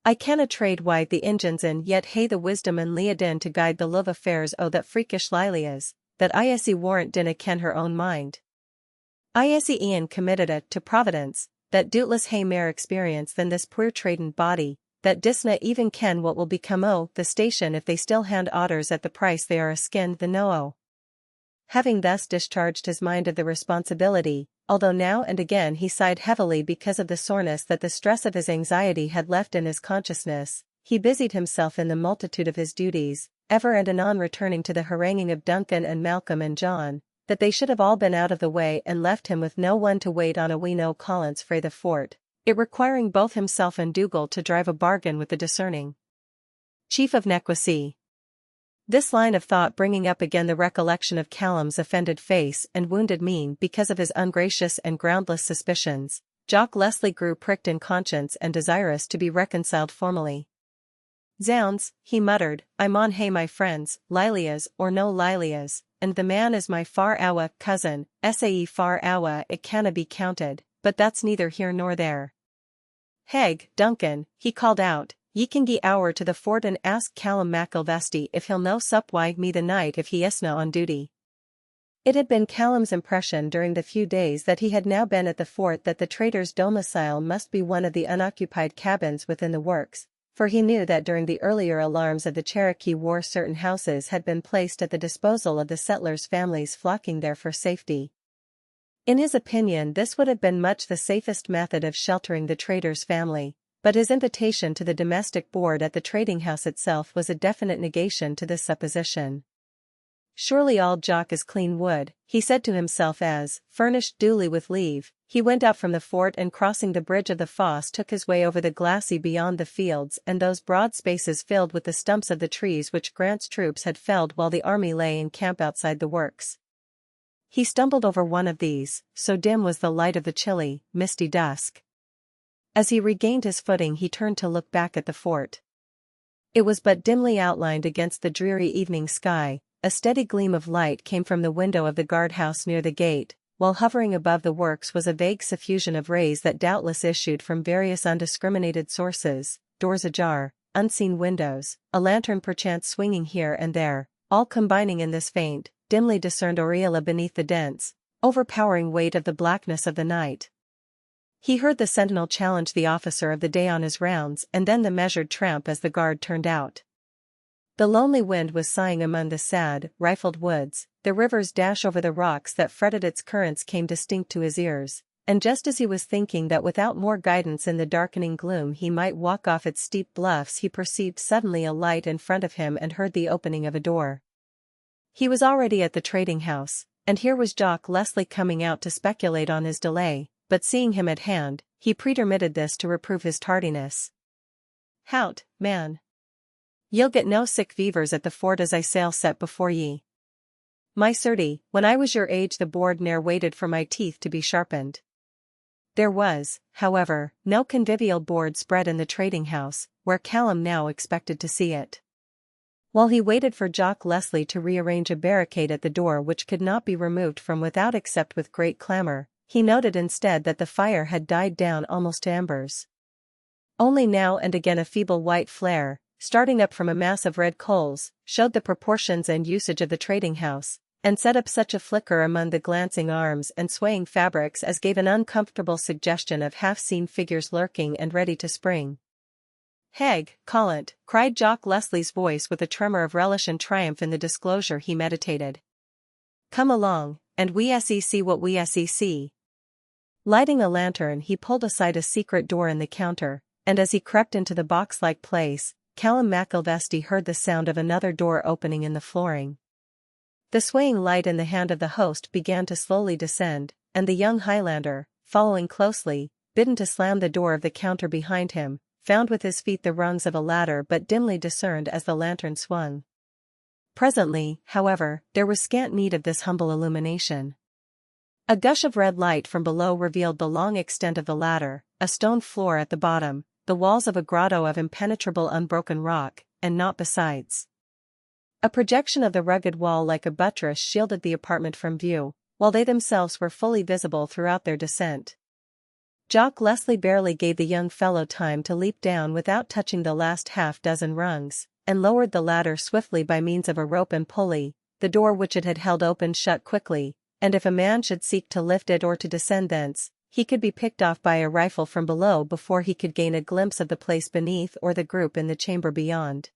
[SPEAKER 1] I canna trade why the Injuns in yet hae the wisdom and leadin to guide the love affairs o' that freakish Lilia's, that I warrant dinna ken her own mind. I e'en committed it to Providence, that doubtless hae mair experience than this poor tradin' body, that disna even ken what will become o' the station if they still hand otters at the price they are a-skinned the know o'. Having thus discharged his mind of the responsibility, although now and again he sighed heavily because of the soreness that the stress of his anxiety had left in his consciousness, he busied himself in the multitude of his duties, ever and anon returning to the haranguing of Duncan and Malcolm and John, that they should have all been out of the way and left him with no one to wait on a wee no Collins frae the fort, it requiring both himself and Dougal to drive a bargain with the discerning chief of Nequessee. This line of thought bringing up again the recollection of Callum's offended face and wounded mien because of his ungracious and groundless suspicions, Jock Leslie grew pricked in conscience and desirous to be reconciled formally. Zounds, he muttered, I maun hae my friends, Lilia's or no Lilia's, and the man is my far awa cousin, sae far awa it canna be counted, but that's neither here nor there. Heg, Duncan, he called out, ye can gie ower to the fort and ask Callum McIlvesty if he'll no sup wi' me the night if he isna on duty. It had been Callum's impression during the few days that he had now been at the fort that the trader's domicile must be one of the unoccupied cabins within the works, for he knew that during the earlier alarms of the Cherokee War certain houses had been placed at the disposal of the settlers' families flocking there for safety. In his opinion this would have been much the safest method of sheltering the trader's family, but his invitation to the domestic board at the trading house itself was a definite negation to this supposition. Surely all Jock is clean wood, he said to himself as, furnished duly with leave, he went out from the fort and crossing the bridge of the fosse took his way over the glacis beyond the fields and those broad spaces filled with the stumps of the trees which Grant's troops had felled while the army lay in camp outside the works. He stumbled over one of these, so dim was the light of the chilly, misty dusk. As he regained his footing he turned to look back at the fort. It was but dimly outlined against the dreary evening sky, a steady gleam of light came from the window of the guardhouse near the gate, while hovering above the works was a vague suffusion of rays that doubtless issued from various undiscriminated sources, doors ajar, unseen windows, a lantern perchance swinging here and there, all combining in this faint, dimly discerned aureola beneath the dense, overpowering weight of the blackness of the night. He heard the sentinel challenge the officer of the day on his rounds and then the measured tramp as the guard turned out. The lonely wind was sighing among the sad, rifled woods, the river's dash over the rocks that fretted its currents came distinct to his ears, and just as he was thinking that without more guidance in the darkening gloom he might walk off its steep bluffs he perceived suddenly a light in front of him and heard the opening of a door. He was already at the trading house, and here was Jock Leslie coming out to speculate on his delay, but seeing him at hand, he pretermitted this to reprove his tardiness. Hout, man! Ye'll get no sick fevers at the fort as I sail set before ye. My certie, when I was your age the board ne'er waited for my teeth to be sharpened. There was, however, no convivial board spread in the trading house, where Callum now expected to see it. While he waited for Jock Leslie to rearrange a barricade at the door which could not be removed from without except with great clamor, he noted instead that the fire had died down almost to embers. Only now and again a feeble white flare, starting up from a mass of red coals, showed the proportions and usage of the trading house, and set up such a flicker among the glancing arms and swaying fabrics as gave an uncomfortable suggestion of half-seen figures lurking and ready to spring. Heg, callant, cried Jock Leslie's voice with a tremor of relish and triumph in the disclosure he meditated. Come along, and we see what we see. Lighting a lantern he pulled aside a secret door in the counter, and as he crept into the box-like place, Callum McIlvesty heard the sound of another door opening in the flooring. The swaying light in the hand of the host began to slowly descend, and the young Highlander, following closely, bidden to slam the door of the counter behind him, found with his feet the rungs of a ladder but dimly discerned as the lantern swung. Presently, however, there was scant need of this humble illumination. A gush of red light from below revealed the long extent of the ladder, a stone floor at the bottom, the walls of a grotto of impenetrable unbroken rock, and naught besides. A projection of the rugged wall like a buttress shielded the apartment from view, while they themselves were fully visible throughout their descent. Jock Leslie barely gave the young fellow time to leap down without touching the last half-dozen rungs, and lowered the ladder swiftly by means of a rope and pulley. The door which it had held open shut quickly, and if a man should seek to lift it or to descend thence, he could be picked off by a rifle from below before he could gain a glimpse of the place beneath or the group in the chamber beyond.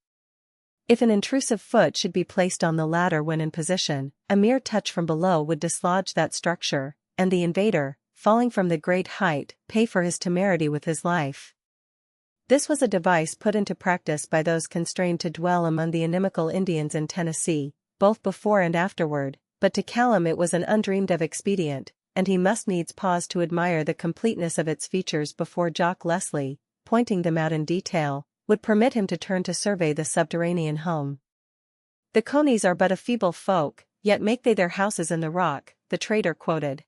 [SPEAKER 1] If an intrusive foot should be placed on the ladder when in position, a mere touch from below would dislodge that structure, and the invader, falling from the great height, pay for his temerity with his life. This was a device put into practice by those constrained to dwell among the inimical Indians in Tennessee, both before and afterward, but to Callum it was an undreamed-of expedient, and he must needs pause to admire the completeness of its features before Jock Leslie, pointing them out in detail, would permit him to turn to survey the subterranean home. "The conies are but a feeble folk, yet make they their houses in the rock," the trader quoted.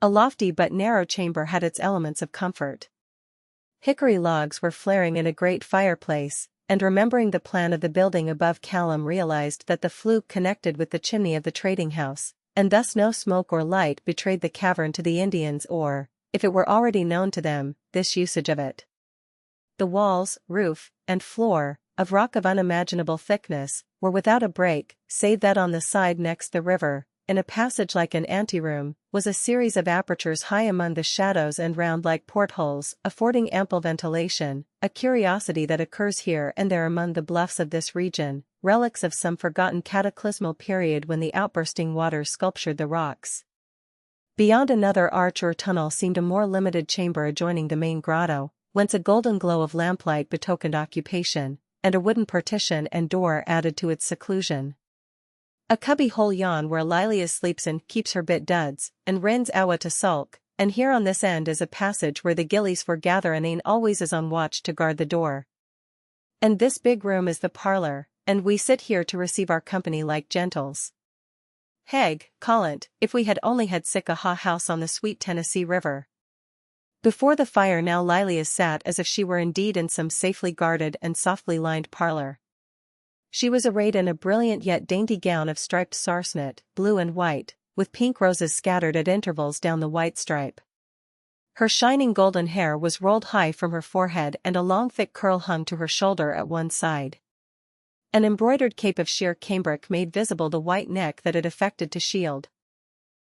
[SPEAKER 1] A lofty but narrow chamber had its elements of comfort. Hickory logs were flaring in a great fireplace, and remembering the plan of the building above, Callum realized that the fluke connected with the chimney of the trading house, and thus no smoke or light betrayed the cavern to the Indians or, if it were already known to them, this usage of it. The walls, roof, and floor, of rock of unimaginable thickness, were without a break, save that on the side next the river, in a passage like an anteroom, was a series of apertures high among the shadows and round like portholes, affording ample ventilation, a curiosity that occurs here and there among the bluffs of this region, relics of some forgotten cataclysmal period when the outbursting waters sculptured the rocks. Beyond another arch or tunnel seemed a more limited chamber adjoining the main grotto, whence a golden glow of lamplight betokened occupation, and a wooden partition and door added to its seclusion. A cubby hole yon where Lilia sleeps and keeps her bit duds, and rins awa to sulk, and here on this end is a passage where the gillies foregather and ane always is on watch to guard the door. And this big room is the parlor, and we sit here to receive our company like gentles. Heg, Collint, if we had only had sic a house on the sweet Tennessee river. Before the fire now Lilia sat as if she were indeed in some safely guarded and softly lined parlor. She was arrayed in a brilliant yet dainty gown of striped sarcenet, blue and white, with pink roses scattered at intervals down the white stripe. Her shining golden hair was rolled high from her forehead and a long thick curl hung to her shoulder at one side. An embroidered cape of sheer cambric made visible the white neck that it affected to shield.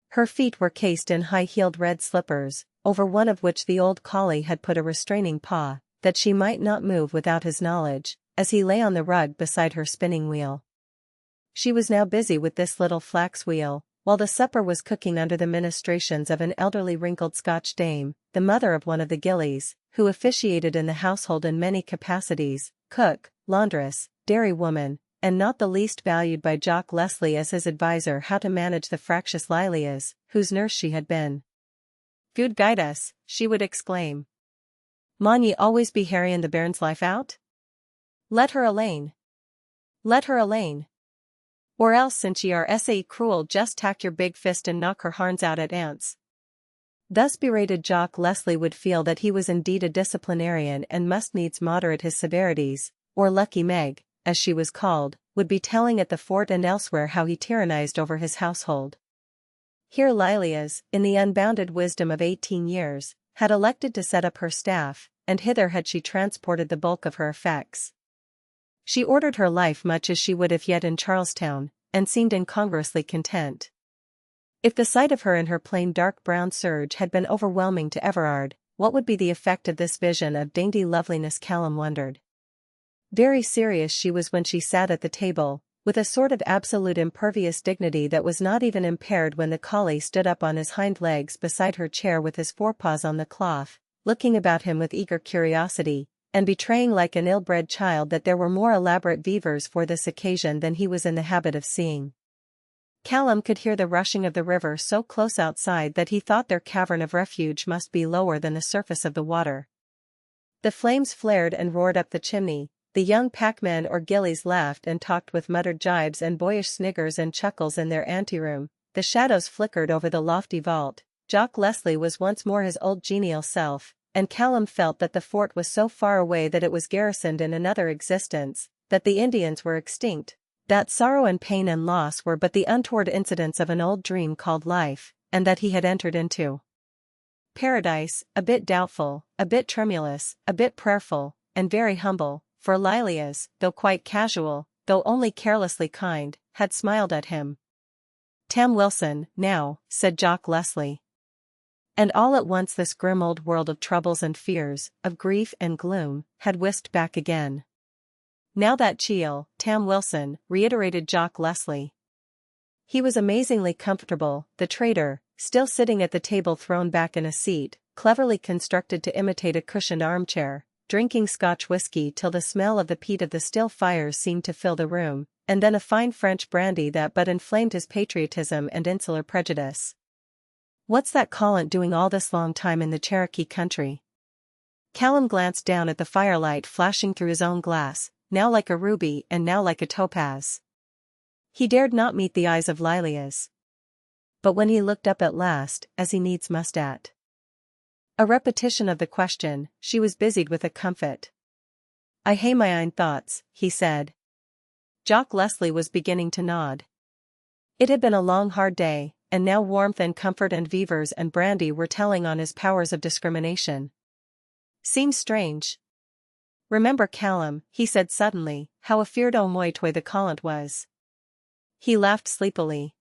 [SPEAKER 1] Her feet were cased in high-heeled red slippers, over one of which the old collie had put a restraining paw, that she might not move without his knowledge, as he lay on the rug beside her spinning wheel. She was now busy with this little flax wheel, while the supper was cooking under the ministrations of an elderly wrinkled Scotch dame, the mother of one of the gillies, who officiated in the household in many capacities, cook, laundress, dairy woman, and not the least valued by Jock Leslie as his adviser how to manage the fractious Lilias, whose nurse she had been. "Good guide us," she would exclaim. "Maun ye always be harrying the bairn's life out? Let her alane. Let her alane. Or else since ye are sae cruel just tak your big fist and knock her harns out at ance." Thus berated Jock Leslie would feel that he was indeed a disciplinarian and must needs moderate his severities, or Lucky Meg, as she was called, would be telling at the fort and elsewhere how he tyrannized over his household. Here Lilias, in the unbounded wisdom of 18 years, had elected to set up her staff, and hither had she transported the bulk of her effects. She ordered her life much as she would if yet in Charlestown, and seemed incongruously content. If the sight of her in her plain dark brown serge had been overwhelming to Everard, what would be the effect of this vision of dainty loveliness, Callum wondered. Very serious she was when she sat at the table, with a sort of absolute impervious dignity that was not even impaired when the collie stood up on his hind legs beside her chair with his forepaws on the cloth, looking about him with eager curiosity, and betraying like an ill-bred child that there were more elaborate vivers for this occasion than he was in the habit of seeing. Callum could hear the rushing of the river so close outside that he thought their cavern of refuge must be lower than the surface of the water. The flames flared and roared up the chimney, the young packmen or gillies laughed and talked with muttered jibes and boyish sniggers and chuckles in their anteroom, the shadows flickered over the lofty vault. Jock Leslie was once more his old genial self, and Callum felt that the fort was so far away that it was garrisoned in another existence, that the Indians were extinct, that sorrow and pain and loss were but the untoward incidents of an old dream called life, and that he had entered into paradise, a bit doubtful, a bit tremulous, a bit prayerful, and very humble, for Lilias, though quite casual, though only carelessly kind, had smiled at him. "Tam Wilson, now," said Jock Leslie. And all at once this grim old world of troubles and fears, of grief and gloom, had whisked back again. "Now that chiel, Tam Wilson," reiterated Jock Leslie. He was amazingly comfortable, the traitor, still sitting at the table thrown back in a seat, cleverly constructed to imitate a cushioned armchair, drinking Scotch whiskey till the smell of the peat of the still fires seemed to fill the room, and then a fine French brandy that but inflamed his patriotism and insular prejudice. "What's that callant doing all this long time in the Cherokee country?" Callum glanced down at the firelight flashing through his own glass, now like a ruby and now like a topaz. He dared not meet the eyes of Lilias. But when he looked up at last, as he needs must at a repetition of the question, she was busied with a comfit. "I hae my ain thoughts," he said. Jock Leslie was beginning to nod. It had been a long hard day, and now warmth and comfort and vivers and brandy were telling on his powers of discrimination. "Seems strange. Remember, Callum," he said suddenly, "how afeard o' Moytoy the callant was." He laughed sleepily.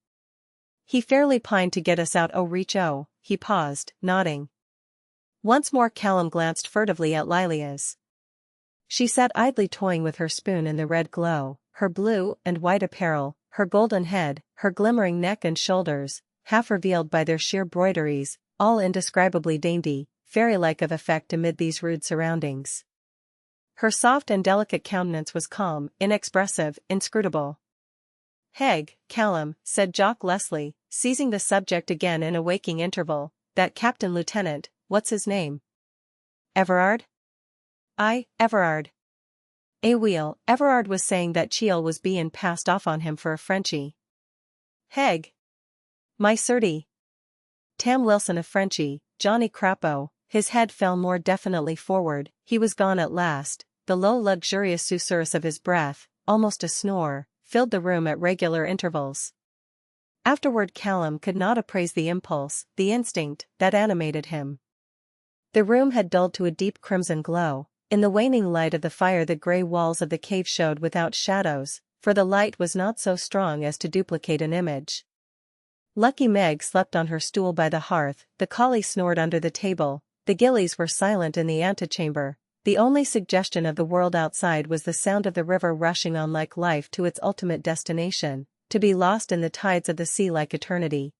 [SPEAKER 1] "He fairly pined to get us out o' reach o'," he paused, nodding. Once more Callum glanced furtively at Lilias. She sat idly toying with her spoon in the red glow, her blue and white apparel, her golden head, her glimmering neck and shoulders, half revealed by their sheer broideries, all indescribably dainty, fairy-like of effect amid these rude surroundings. Her soft and delicate countenance was calm, inexpressive, inscrutable. "Heg, Callum," said Jock Leslie, seizing the subject again in a waking interval, "that Captain Lieutenant, what's his name?" "Everard?" "Aye, Everard." "Aweel, Everard was saying that chiel was bein' passed off on him for a Frenchie." "Heg. My certie. Tam Wilson a Frenchie, Johnny Crapo." His head fell more definitely forward, he was gone at last, the low luxurious susurrus of his breath, almost a snore, filled the room at regular intervals. Afterward Callum could not appraise the impulse, the instinct, that animated him. The room had dulled to a deep crimson glow. In the waning light of the fire the grey walls of the cave showed without shadows, for the light was not so strong as to duplicate an image. Lucky Meg slept on her stool by the hearth, the collie snored under the table, the gillies were silent in the antechamber. The only suggestion of the world outside was the sound of the river rushing on like life to its ultimate destination, to be lost in the tides of the sea like eternity.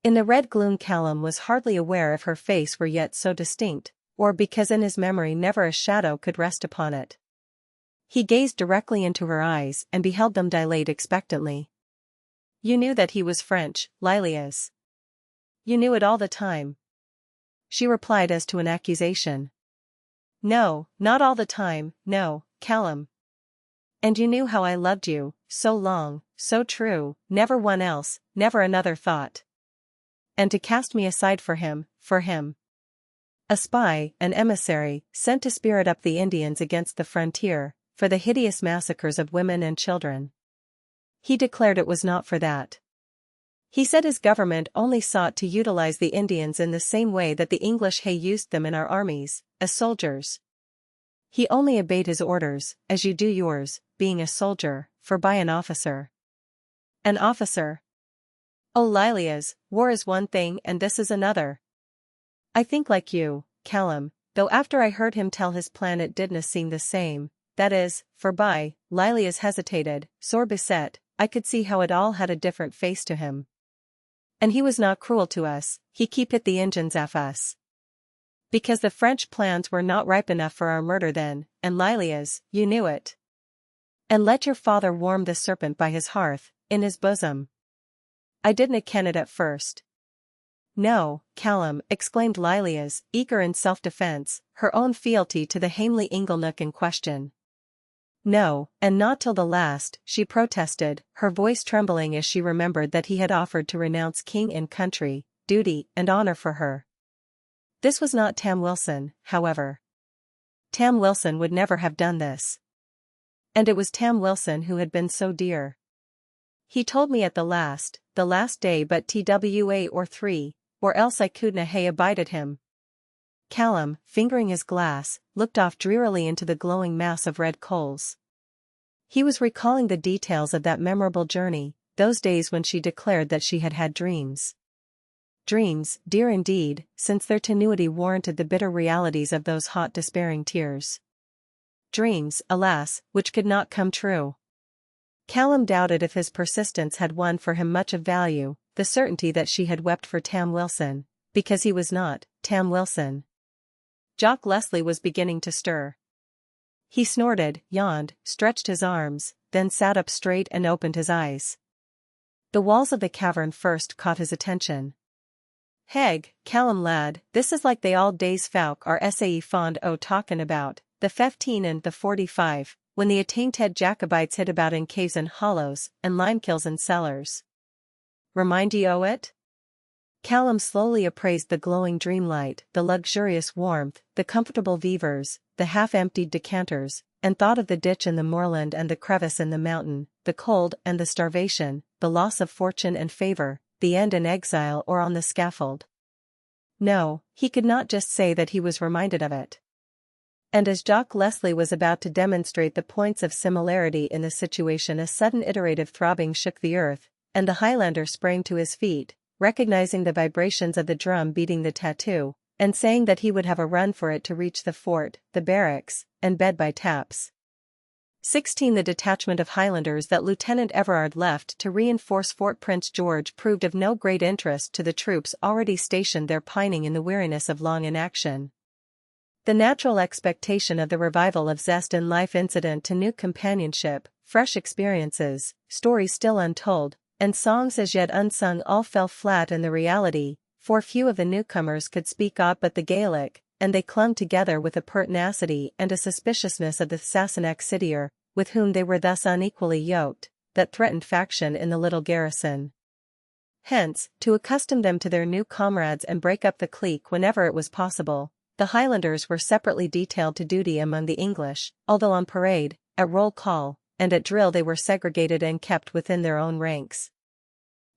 [SPEAKER 1] In the red gloom Callum was hardly aware if her face were yet so distinct, or because in his memory never a shadow could rest upon it. He gazed directly into her eyes and beheld them dilate expectantly. "You knew that he was French, Lilias. You knew it all the time." She replied as to an accusation. "No, not all the time, no, Callum. And you knew how I loved you, so long, so true, never one else, never another thought. And to cast me aside for him. A spy, an emissary, sent to spirit up the Indians against the frontier, for the hideous massacres of women and children. He declared it was not for that. He said his government only sought to utilize the Indians in the same way that the English hae used them in our armies, as soldiers. He only obeyed his orders, as you do yours, being a soldier, for by an officer." "An officer? Oh Lilias, war is one thing and this is another." "I think like you, Callum, though after I heard him tell his plan it didna seem the same, that is, for by," Lilias hesitated, sore beset, "I could see how it all had a different face to him. And he was not cruel to us, he keepit the Injuns aff us. Because the French plans were not ripe enough for our murder then, and Lilias, you knew it. And let your father warm the serpent by his hearth, in his bosom. I didna ken it at first. No, Callum, exclaimed Lilias, eager in self-defence, her own fealty to the hamely Inglenook in question. No, and not till the last, she protested, her voice trembling as she remembered that he had offered to renounce king and country, duty and honor for her. This was not Tam Wilson, however. Tam Wilson would never have done this. And it was Tam Wilson who had been so dear. He told me at the last day but twa or 3, or else I couldna hae abided him. Callum, fingering his glass, looked off drearily into the glowing mass of red coals. He was recalling the details of that memorable journey, those days when she declared that she had had dreams. Dreams, dear indeed, since their tenuity warranted the bitter realities of those hot despairing tears. Dreams, alas, which could not come true. Callum doubted if his persistence had won for him much of value, the certainty that she had wept for Tam Wilson, because he was not Tam Wilson. Jock Leslie was beginning to stir. He snorted, yawned, stretched his arms, then sat up straight and opened his eyes. The walls of the cavern first caught his attention. Heg, Callum lad, this is like the auld days folk are sae fond o' talkin' about, the 15 and the 45, when the attainted Jacobites hid about in caves and hollows, and limekilns and cellars. Remind ye o' it? Callum slowly appraised the glowing dreamlight, the luxurious warmth, the comfortable vivers, the half-emptied decanters, and thought of the ditch in the moorland and the crevice in the mountain, the cold and the starvation, the loss of fortune and favour, the end in exile or on the scaffold. No, he could not just say that he was reminded of it. And as Jock Leslie was about to demonstrate the points of similarity in the situation, a sudden iterative throbbing shook the earth, and the Highlander sprang to his feet, recognizing the vibrations of the drum beating the tattoo, and saying that he would have a run for it to reach the fort, the barracks, and bed by taps. 16 The detachment of Highlanders that Lieutenant Everard left to reinforce Fort Prince George proved of no great interest to the troops already stationed there, pining in the weariness of long inaction. The natural expectation of the revival of zest in life incident to new companionship, fresh experiences, stories still untold, and songs as yet unsung all fell flat in the reality, for few of the newcomers could speak aught but the Gaelic, and they clung together with a pertinacity and a suspiciousness of the Sassenach Cityar, with whom they were thus unequally yoked, that threatened faction in the little garrison. Hence, to accustom them to their new comrades and break up the clique whenever it was possible, the Highlanders were separately detailed to duty among the English, although on parade, at roll call, and at drill they were segregated and kept within their own ranks.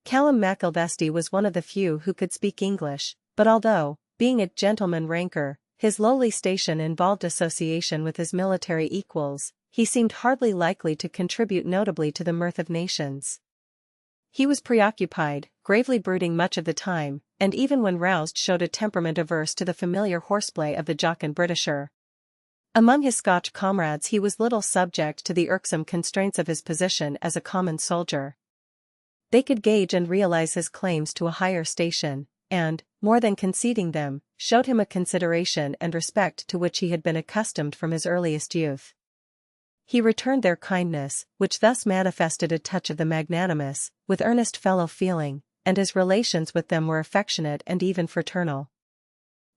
[SPEAKER 1] Callum McIlvesty was one of the few who could speak English, but although, being a gentleman ranker, his lowly station involved association with his military equals, he seemed hardly likely to contribute notably to the mirth of nations. He was preoccupied, gravely brooding much of the time, and even when roused showed a temperament averse to the familiar horseplay of the Jock and Britisher. Among his Scotch comrades he was little subject to the irksome constraints of his position as a common soldier. They could gauge and realize his claims to a higher station, and, more than conceding them, showed him a consideration and respect to which he had been accustomed from his earliest youth. He returned their kindness, which thus manifested a touch of the magnanimous, with earnest fellow-feeling, and his relations with them were affectionate and even fraternal.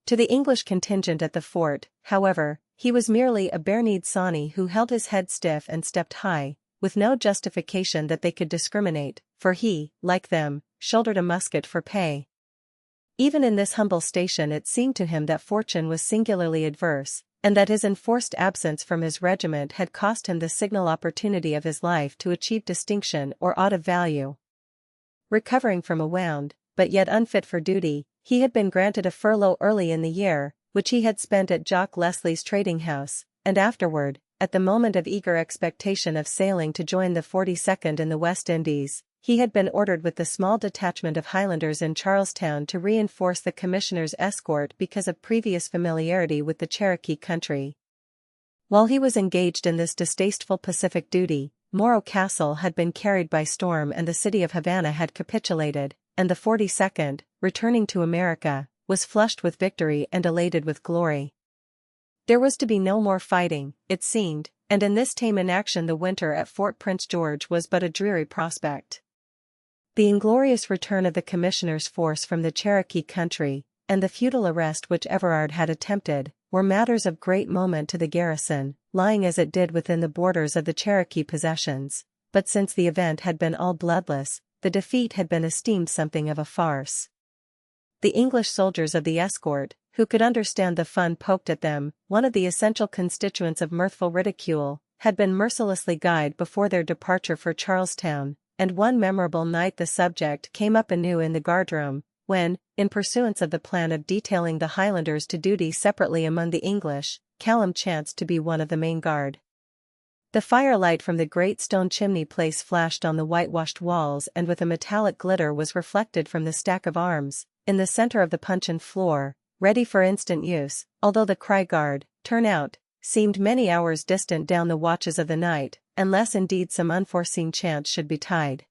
[SPEAKER 1] To the English contingent at the fort, however, he was merely a bare-kneed Sawney who held his head stiff and stepped high, with no justification that they could discriminate, for he, like them, shouldered a musket for pay. Even in this humble station it seemed to him that fortune was singularly adverse, and that his enforced absence from his regiment had cost him the signal opportunity of his life to achieve distinction or aught of value. Recovering from a wound, but yet unfit for duty, he had been granted a furlough early in the year, which he had spent at Jock Leslie's trading house, and afterward, at the moment of eager expectation of sailing to join the 42nd in the West Indies, he had been ordered with the small detachment of Highlanders in Charlestown to reinforce the commissioner's escort because of previous familiarity with the Cherokee country. While he was engaged in this distasteful Pacific duty, Morro Castle had been carried by storm and the city of Havana had capitulated, and the 42nd, returning to America, was flushed with victory and elated with glory. There was to be no more fighting, it seemed, and in this tame inaction the winter at Fort Prince George was but a dreary prospect. The inglorious return of the commissioner's force from the Cherokee country, and the futile arrest which Everard had attempted, were matters of great moment to the garrison, lying as it did within the borders of the Cherokee possessions, but since the event had been all bloodless, the defeat had been esteemed something of a farce. The English soldiers of the escort, who could understand the fun poked at them, one of the essential constituents of mirthful ridicule, had been mercilessly guyed before their departure for Charlestown, and one memorable night the subject came up anew in the guardroom, when, in pursuance of the plan of detailing the Highlanders to duty separately among the English, Callum chanced to be one of the main guard. The firelight from the great stone chimney place flashed on the whitewashed walls and with a metallic glitter was reflected from the stack of arms, in the center of the puncheon floor, ready for instant use, although the cry "Guard, turn out!" seemed many hours distant down the watches of the night, unless indeed some unforeseen chance should betide.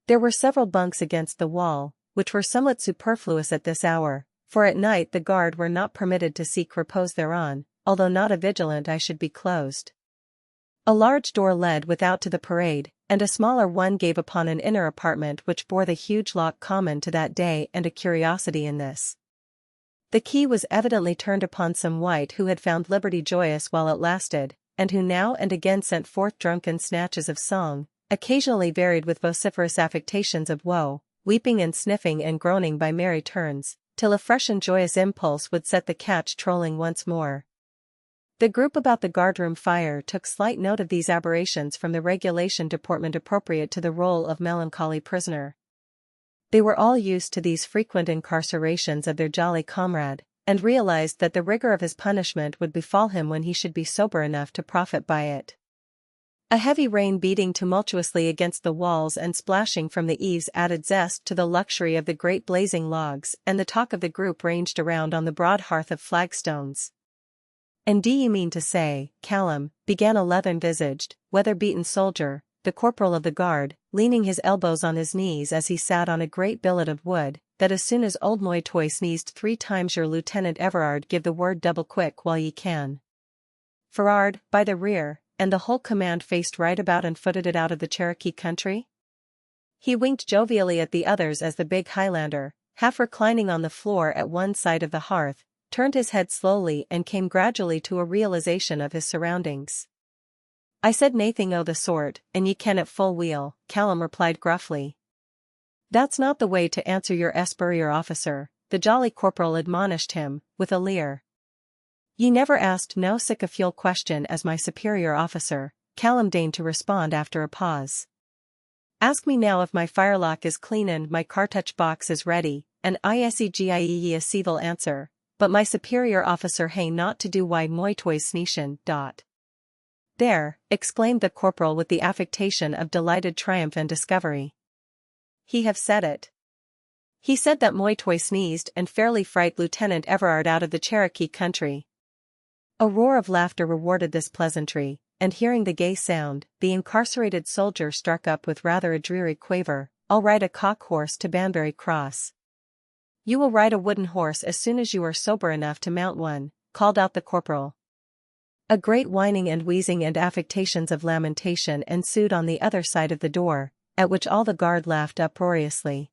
[SPEAKER 1] There were several bunks against the wall, which were somewhat superfluous at this hour, for at night the guard were not permitted to seek repose thereon, although not a vigilant eye should be closed. A large door led without to the parade, and a smaller one gave upon an inner apartment which bore the huge lock common to that day and a curiosity in this. The key was evidently turned upon some wight who had found liberty joyous while it lasted, and who now and again sent forth drunken snatches of song, occasionally varied with vociferous affectations of woe, weeping and sniffing and groaning by merry turns, till a fresh and joyous impulse would set the catch trolling once more. The group about the guardroom fire took slight note of these aberrations from the regulation deportment appropriate to the role of melancholy prisoner. They were all used to these frequent incarcerations of their jolly comrade, and realized that the rigor of his punishment would befall him when he should be sober enough to profit by it. A heavy rain beating tumultuously against the walls and splashing from the eaves added zest to the luxury of the great blazing logs, and the talk of the group ranged around on the broad hearth of flagstones. "And do ye mean to say, Callum," began a leathern-visaged, weather-beaten soldier, the corporal of the guard, leaning his elbows on his knees as he sat on a great billet of wood, "that as soon as old Moytoy sneezed 3 times your Lieutenant Everard give the word double quick while ye can. Ferrard, by the rear," and the whole command faced right about and footed it out of the Cherokee country? He winked jovially at the others as the big Highlander, half reclining on the floor at one side of the hearth, turned his head slowly and came gradually to a realization of his surroundings. "I said naething o' the sort, and ye ken it full weel," Callum replied gruffly. "That's not the way to answer your superior officer," the jolly corporal admonished him, with a leer. "Ye never asked no sic a fuel question as my superior officer," Callum deigned to respond after a pause. "Ask me now if my firelock is clean and my cartouch box is ready, and ISEGIE ye a civil answer, but my superior officer hae naught to do wi' Moytoy's sneeshin'. There," exclaimed the corporal with the affectation of delighted triumph and discovery. "He have said it. He said that Moytoy sneezed and fairly fright Lieutenant Everard out of the Cherokee country." A roar of laughter rewarded this pleasantry, and hearing the gay sound, the incarcerated soldier struck up with rather a dreary quaver, "I'll ride a cock horse to Banbury Cross." "You will ride a wooden horse as soon as you are sober enough to mount one," called out the corporal. A great whining and wheezing and affectations of lamentation ensued on the other side of the door, at which all the guard laughed uproariously.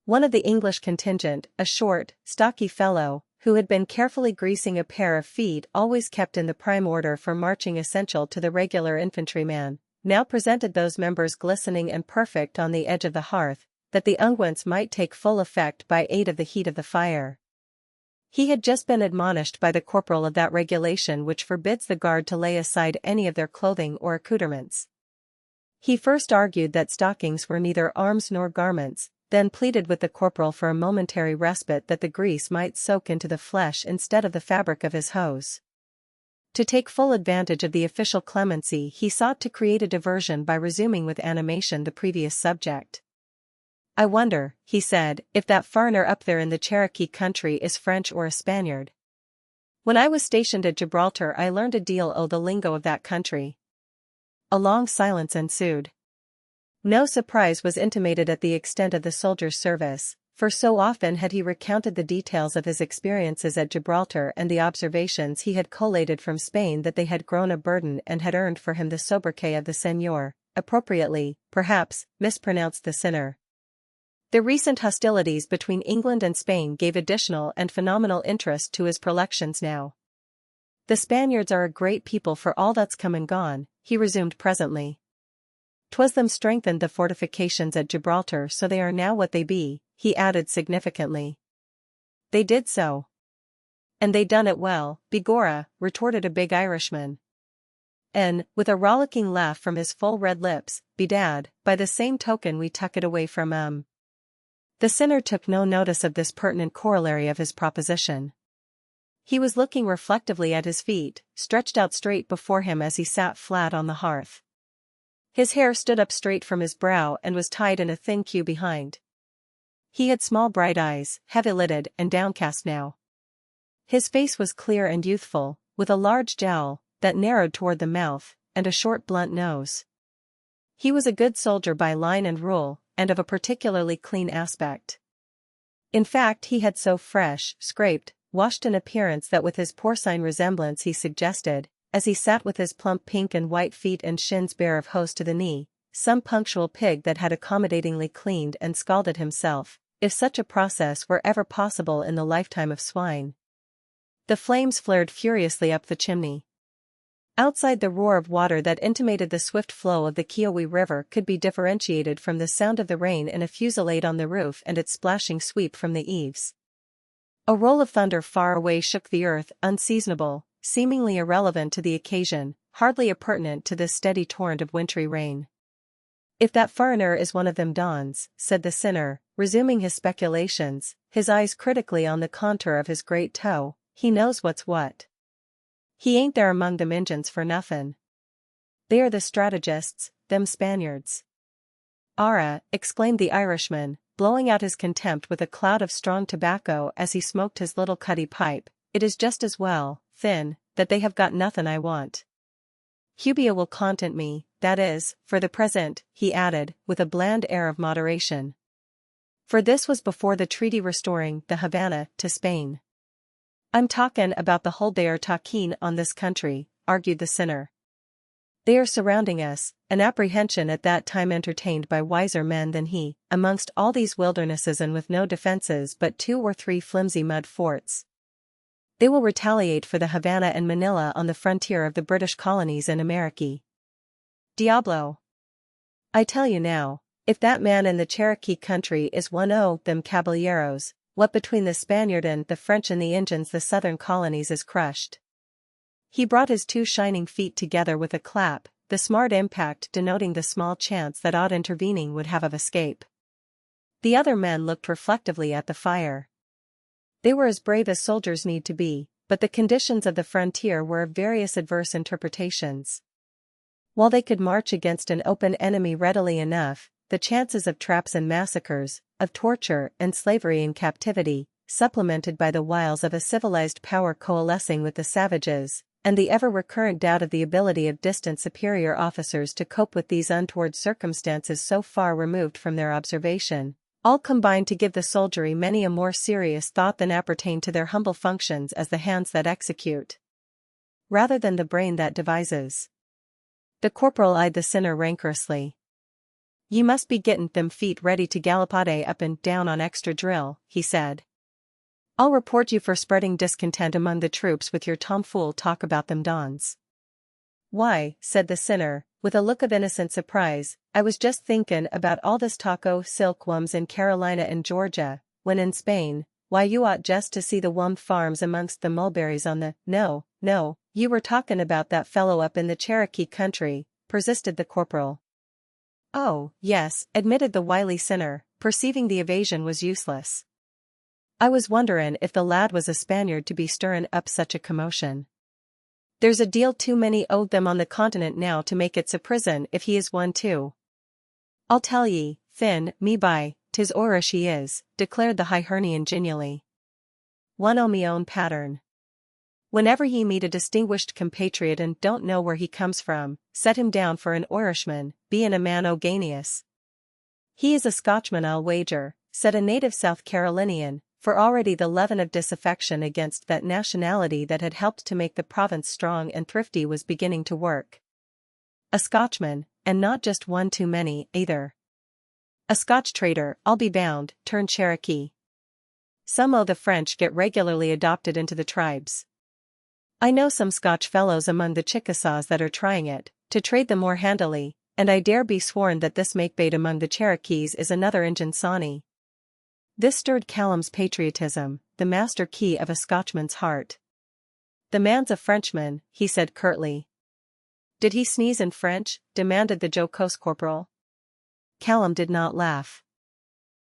[SPEAKER 1] One of the English contingent, a short, stocky fellow, who had been carefully greasing a pair of feet always kept in the prime order for marching essential to the regular infantryman, now presented those members glistening and perfect on the edge of the hearth, that the unguents might take full effect by aid of the heat of the fire. He had just been admonished by the corporal of that regulation which forbids the guard to lay aside any of their clothing or accoutrements. He first argued that stockings were neither arms nor garments, then pleaded with the corporal for a momentary respite that the grease might soak into the flesh instead of the fabric of his hose. To take full advantage of the official clemency, he sought to create a diversion by resuming with animation the previous subject. "I wonder," he said, "if that foreigner up there in the Cherokee country is French or a Spaniard. When I was stationed at Gibraltar I learned a deal o' the lingo of that country." A long silence ensued. No surprise was intimated at the extent of the soldier's service, for so often had he recounted the details of his experiences at Gibraltar and the observations he had collated from Spain that they had grown a burden and had earned for him the sobriquet of the Seigneur, appropriately, perhaps, mispronounced the sinner. The recent hostilities between England and Spain gave additional and phenomenal interest to his prelections now. The Spaniards are a great people for all that's come and gone, he resumed presently. 'Twas them strengthened the fortifications at Gibraltar, so they are now what they be, he added significantly. They did so. And they done it well, begorra, retorted a big Irishman. And, with a rollicking laugh from his full red lips, bedad, by the same token we tuck it away from The sinner took no notice of this pertinent corollary of his proposition. He was looking reflectively at his feet, stretched out straight before him as he sat flat on the hearth. His hair stood up straight from his brow and was tied in a thin queue behind. He had small bright eyes, heavy-lidded and downcast now. His face was clear and youthful, with a large jowl that narrowed toward the mouth, and a short blunt nose. He was a good soldier by line and rule, and of a particularly clean aspect. In fact, he had so fresh, scraped, washed an appearance that with his porcine resemblance he suggested, as he sat with his plump pink and white feet and shins bare of hose to the knee, some punctual pig that had accommodatingly cleaned and scalded himself, if such a process were ever possible in the lifetime of swine. The flames flared furiously up the chimney. Outside, the roar of water that intimated the swift flow of the Kiowa River could be differentiated from the sound of the rain in a fusillade on the roof and its splashing sweep from the eaves. A roll of thunder far away shook the earth, unseasonable, seemingly irrelevant to the occasion, hardly appurtenant to this steady torrent of wintry rain. If that furriner is one of them dons, said the sinner, resuming his speculations, his eyes critically on the contour of his great toe, he knows what's what. He ain't there among them Injuns for nothin'. They are the strategists, them Spaniards. Arrah, exclaimed the Irishman, blowing out his contempt with a cloud of strong tobacco as he smoked his little cutty pipe, it is just as well, thin, that they have got nothin' I want. Cubia will content me, that is, for the present, he added, with a bland air of moderation. For this was before the treaty restoring the Havana to Spain. I'm talkin' about the hold they are talking on this country, argued the sinner. They are surrounding us, an apprehension at that time entertained by wiser men than he, amongst all these wildernesses and with no defenses but 2 or 3 flimsy mud forts. They will retaliate for the Havana and Manila on the frontier of the British colonies in America. Diablo! I tell you now, if that man in the Cherokee country is one o' them caballeros, what between the Spaniard and the French and the Injuns the southern colonies is crushed. He brought his 2 shining feet together with a clap, the smart impact denoting the small chance that aught intervening would have of escape. The other men looked reflectively at the fire. They were as brave as soldiers need to be, but the conditions of the frontier were of various adverse interpretations. While they could march against an open enemy readily enough, the chances of traps and massacres, of torture and slavery in captivity, supplemented by the wiles of a civilized power coalescing with the savages, and the ever-recurrent doubt of the ability of distant superior officers to cope with these untoward circumstances so far removed from their observation, all combined to give the soldiery many a more serious thought than appertained to their humble functions as the hands that execute, rather than the brain that devises. The corporal eyed the sinner rancorously. "You must be gettin' them feet ready to gallopade up and down on extra drill," he said. "I'll report you for spreading discontent among the troops with your tomfool talk about them dons." "Why," said the sinner, with a look of innocent surprise, "I was just thinkin' about all this talk o' silkworms in Carolina and Georgia, when in Spain, why you ought just to see the worm farms amongst the mulberries on the—" No, you were talkin' about that fellow up in the Cherokee country," persisted the corporal. "Oh, yes," admitted the wily sinner, perceiving the evasion was useless. "I was wonderin' if the lad was a Spaniard to be stirrin' up such a commotion. There's a deal too many o' them on the continent now to make it a prison if he is one too. I'll tell ye, thin, me by, 'tis Irish he is," declared the Hibernian genially. "One o' me own pattern. Whenever ye meet a distinguished compatriot and don't know where he comes from, set him down for an Irishman, bein' a man o'ganius." "He is a Scotchman, I'll wager," said a native South Carolinian, for already the leaven of disaffection against that nationality that had helped to make the province strong and thrifty was beginning to work. "A Scotchman, and not just one too many, either. A Scotch trader, I'll be bound, turned Cherokee. Some o' the French get regularly adopted into the tribes. I know some Scotch fellows among the Chickasaws that are trying it, to trade them more handily, and I dare be sworn that this makebate among the Cherokees is another Injun Sawney. This stirred Callum's patriotism, the master key of a Scotchman's heart. The man's a Frenchman, he said curtly. Did he sneeze in French? Demanded the jocose corporal. Callum did not laugh.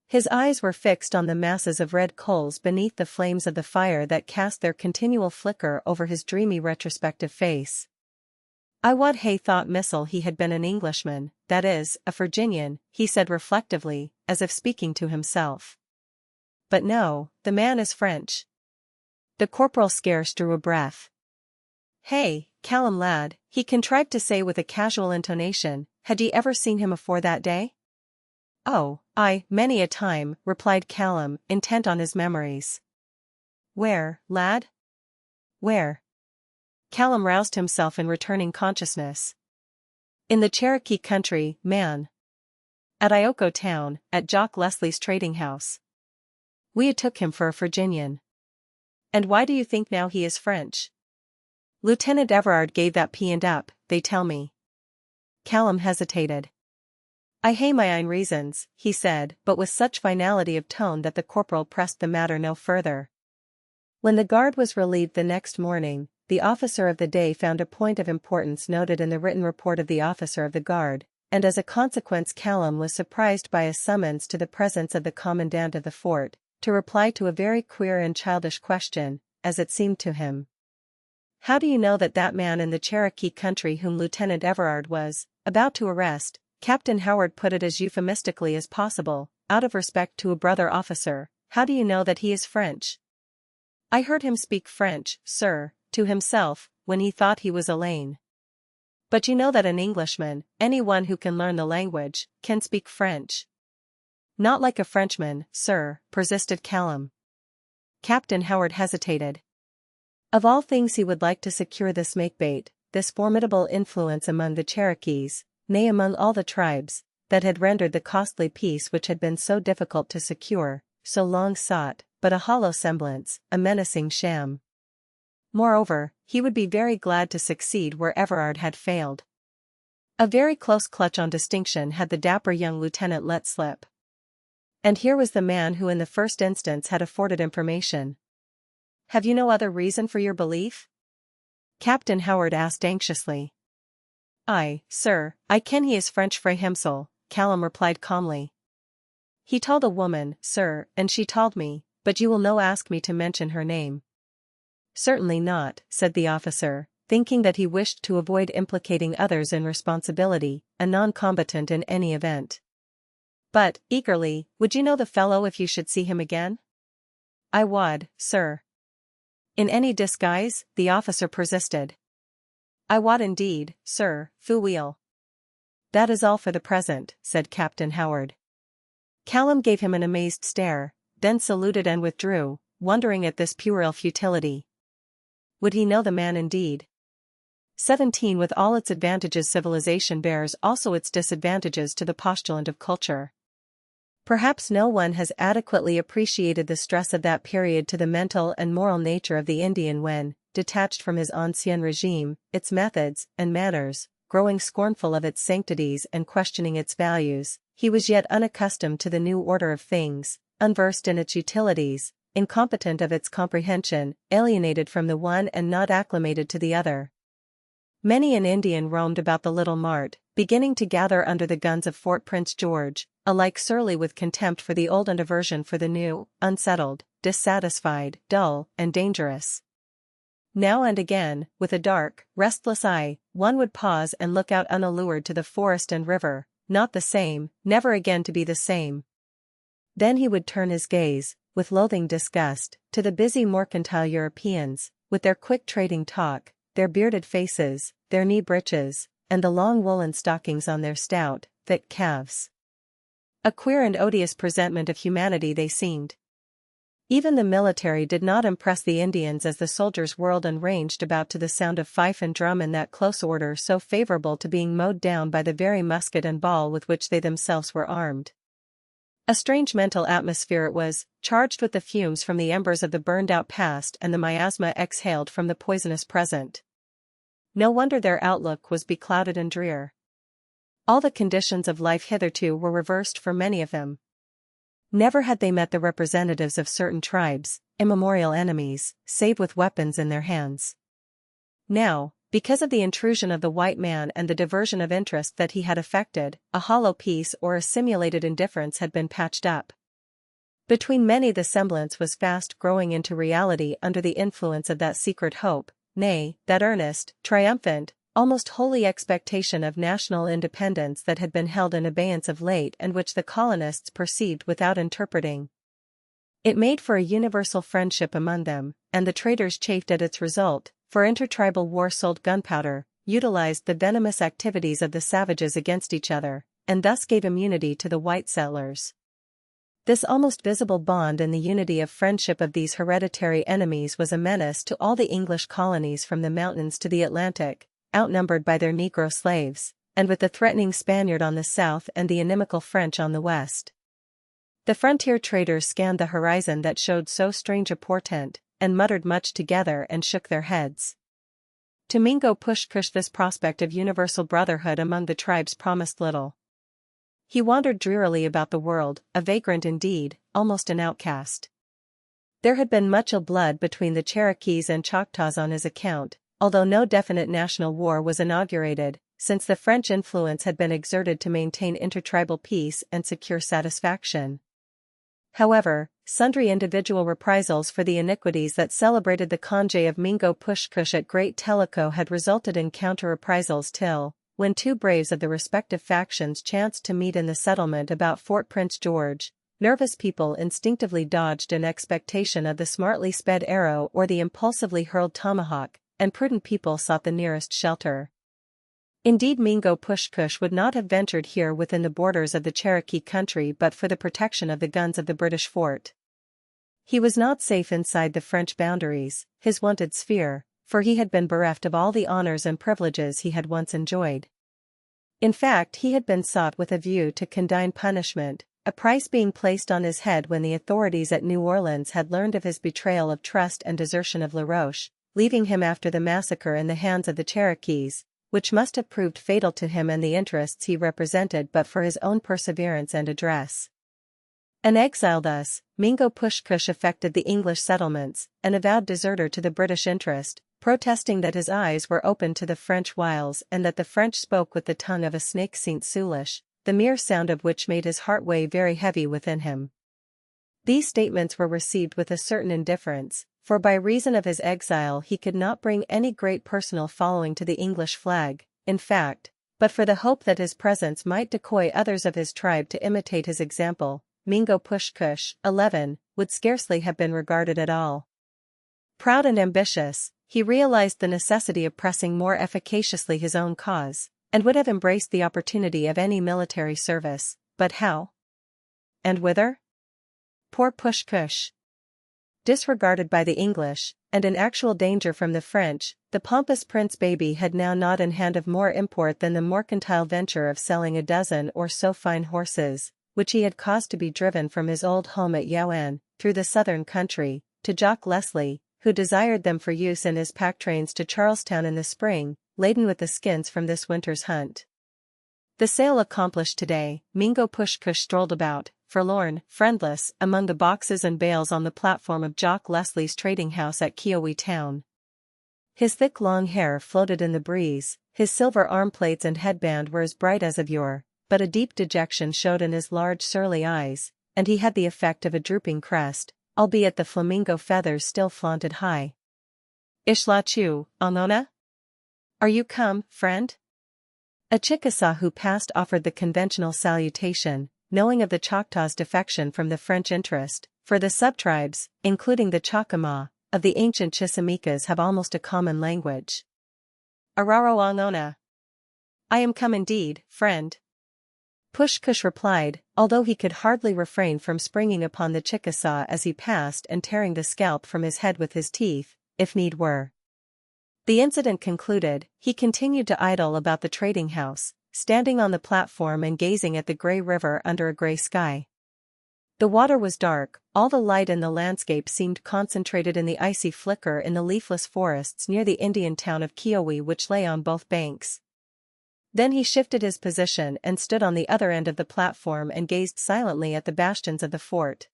[SPEAKER 1] His eyes were fixed on the masses of red coals beneath the flames of the fire that cast their continual flicker over his dreamy retrospective face. I wad hae thought missile he had been an Englishman, that is, a Virginian, he said reflectively, as if speaking to himself. But no, the man is French. The corporal scarce drew a breath. Hey, Callum lad, he contrived to say with a casual intonation, had ye ever seen him afore that day? Oh, aye, many a time, replied Callum, intent on his memories. Where, lad? Where? Callum roused himself in returning consciousness. In the Cherokee country, man. At Ioko town, at Jock Leslie's trading house. We took him for a Virginian. And why do you think now he is French? Lieutenant Everard gave that peant up, they tell me. Callum hesitated. I hae my ain reasons, he said, but with such finality of tone that the corporal pressed the matter no further. When the guard was relieved the next morning, the officer of the day found a point of importance noted in the written report of the officer of the guard, and as a consequence Callum was surprised by a summons to the presence of the commandant of the fort, to reply to a very queer and childish question, as it seemed to him. How do you know that man in the Cherokee country whom Lieutenant Everard was about to arrest? Captain Howard put it as euphemistically as possible, out of respect to a brother officer. How do you know that he is French? I heard him speak French, sir, to himself, when he thought he was alone. But you know that an Englishman, anyone who can learn the language, can speak French. Not like a Frenchman, sir, persisted Callum. Captain Howard hesitated. Of all things he would like to secure this makebate, this formidable influence among the Cherokees, nay among all the tribes, that had rendered the costly peace which had been so difficult to secure, so long sought, but a hollow semblance, a menacing sham. Moreover, he would be very glad to succeed where Everard had failed. A very close clutch on distinction had the dapper young lieutenant let slip. And here was the man who in the first instance had afforded information. Have you no other reason for your belief? Captain Howard asked anxiously. Aye, sir, I ken he is French frae himsel, Callum replied calmly. He told a woman, sir, and she told me, but you will no ask me to mention her name. Certainly not, said the officer, thinking that he wished to avoid implicating others in responsibility, a non-combatant in any event. But, eagerly, would you know the fellow if you should see him again? I would, sir. In any disguise, the officer persisted. I wot indeed, sir, fu weel. That is all for the present, said Captain Howard. Callum gave him an amazed stare, then saluted and withdrew, wondering at this puerile futility. Would he know the man indeed? 17 With all its advantages, civilization bears also its disadvantages to the postulant of culture. Perhaps no one has adequately appreciated the stress of that period to the mental and moral nature of the Indian when, detached from his ancien regime, its methods and manners, growing scornful of its sanctities and questioning its values, he was yet unaccustomed to the new order of things, unversed in its utilities, incompetent of its comprehension, alienated from the one and not acclimated to the other. Many an Indian roamed about the little mart, beginning to gather under the guns of Fort Prince George, alike surly with contempt for the old and aversion for the new, unsettled, dissatisfied, dull, and dangerous. Now and again, with a dark, restless eye, one would pause and look out unallured to the forest and river, not the same, never again to be the same. Then he would turn his gaze, with loathing disgust, to the busy mercantile Europeans, with their quick trading talk, their bearded faces, their knee breeches, and the long woolen stockings on their stout, thick calves. A queer and odious presentment of humanity they seemed. Even the military did not impress the Indians as the soldiers whirled and ranged about to the sound of fife and drum in that close order so favorable to being mowed down by the very musket and ball with which they themselves were armed. A strange mental atmosphere it was, charged with the fumes from the embers of the burned-out past and the miasma exhaled from the poisonous present. No wonder their outlook was beclouded and drear. All the conditions of life hitherto were reversed for many of them. Never had they met the representatives of certain tribes, immemorial enemies, save with weapons in their hands. Now, because of the intrusion of the white man and the diversion of interest that he had effected, a hollow peace or a simulated indifference had been patched up. Between many the semblance was fast growing into reality under the influence of that secret hope, nay, that earnest, triumphant, almost holy expectation of national independence that had been held in abeyance of late and which the colonists perceived without interpreting. It made for a universal friendship among them, and the traders chafed at its result, for intertribal war sold gunpowder, utilized the venomous activities of the savages against each other, and thus gave immunity to the white settlers. This almost visible bond and the unity of friendship of these hereditary enemies was a menace to all the English colonies from the mountains to the Atlantic, outnumbered by their Negro slaves, and with the threatening Spaniard on the south and the inimical French on the west. The frontier traders scanned the horizon that showed so strange a portent, and muttered much together and shook their heads. To Mingo Push-Kush this prospect of universal brotherhood among the tribes promised little. He wandered drearily about the world, a vagrant indeed, almost an outcast. There had been much ill blood between the Cherokees and Choctaws on his account, although no definite national war was inaugurated, since the French influence had been exerted to maintain intertribal peace and secure satisfaction. However, sundry individual reprisals for the iniquities that celebrated the congé of Mingo Push-Kush at Great Tellico had resulted in counter-reprisals till, when two braves of the respective factions chanced to meet in the settlement about Fort Prince George, nervous people instinctively dodged in expectation of the smartly sped arrow or the impulsively hurled tomahawk, and prudent people sought the nearest shelter. Indeed, Mingo Push-Kush would not have ventured here within the borders of the Cherokee country but for the protection of the guns of the British fort. He was not safe inside the French boundaries, his wonted sphere, for he had been bereft of all the honors and privileges he had once enjoyed. In fact, he had been sought with a view to condign punishment, a price being placed on his head when the authorities at New Orleans had learned of his betrayal of trust and desertion of La Roche, leaving him after the massacre in the hands of the Cherokees, which must have proved fatal to him and the interests he represented but for his own perseverance and address. An exile thus, Mingo Push-Kush affected the English settlements, an avowed deserter to the British interest, protesting that his eyes were open to the French wiles and that the French spoke with the tongue of a snake Saint Soulish, the mere sound of which made his heart weigh very heavy within him. These statements were received with a certain indifference, for by reason of his exile he could not bring any great personal following to the English flag, in fact, but for the hope that his presence might decoy others of his tribe to imitate his example, Mingo Push-Kush, 11, would scarcely have been regarded at all. Proud and ambitious, he realized the necessity of pressing more efficaciously his own cause, and would have embraced the opportunity of any military service, but how? And whither? Poor Push-Kush! Disregarded by the English, and in actual danger from the French, the pompous Prince Baby had now not in hand of more import than the mercantile venture of selling a dozen or so fine horses, which he had caused to be driven from his old home at Yawan, through the southern country, to Jock Leslie, who desired them for use in his pack trains to Charlestown in the spring, laden with the skins from this winter's hunt. The sale accomplished today, Mingo Push-Kush strolled about, forlorn, friendless, among the boxes and bales on the platform of Jock Leslie's trading house at Kiowa town. His thick long hair floated in the breeze, his silver armplates and headband were as bright as of yore, but a deep dejection showed in his large surly eyes, and he had the effect of a drooping crest, albeit the flamingo feathers still flaunted high. Ishlachu, Alnona? Are you come, friend? A Chickasaw who passed offered the conventional salutation, knowing of the Choctaws' defection from the French interest, for the subtribes, including the Chocamaw, of the ancient Chisimecas have almost a common language. Araro Alnona. I am come indeed, friend. Push-Kush replied, although he could hardly refrain from springing upon the Chickasaw as he passed and tearing the scalp from his head with his teeth, if need were. The incident concluded, he continued to idle about the trading house, standing on the platform and gazing at the gray river under a gray sky. The water was dark, all the light in the landscape seemed concentrated in the icy flicker in the leafless forests near the Indian town of Kiowa which lay on both banks. Then he shifted his position and stood on the other end of the platform and gazed silently at the bastions of the fort.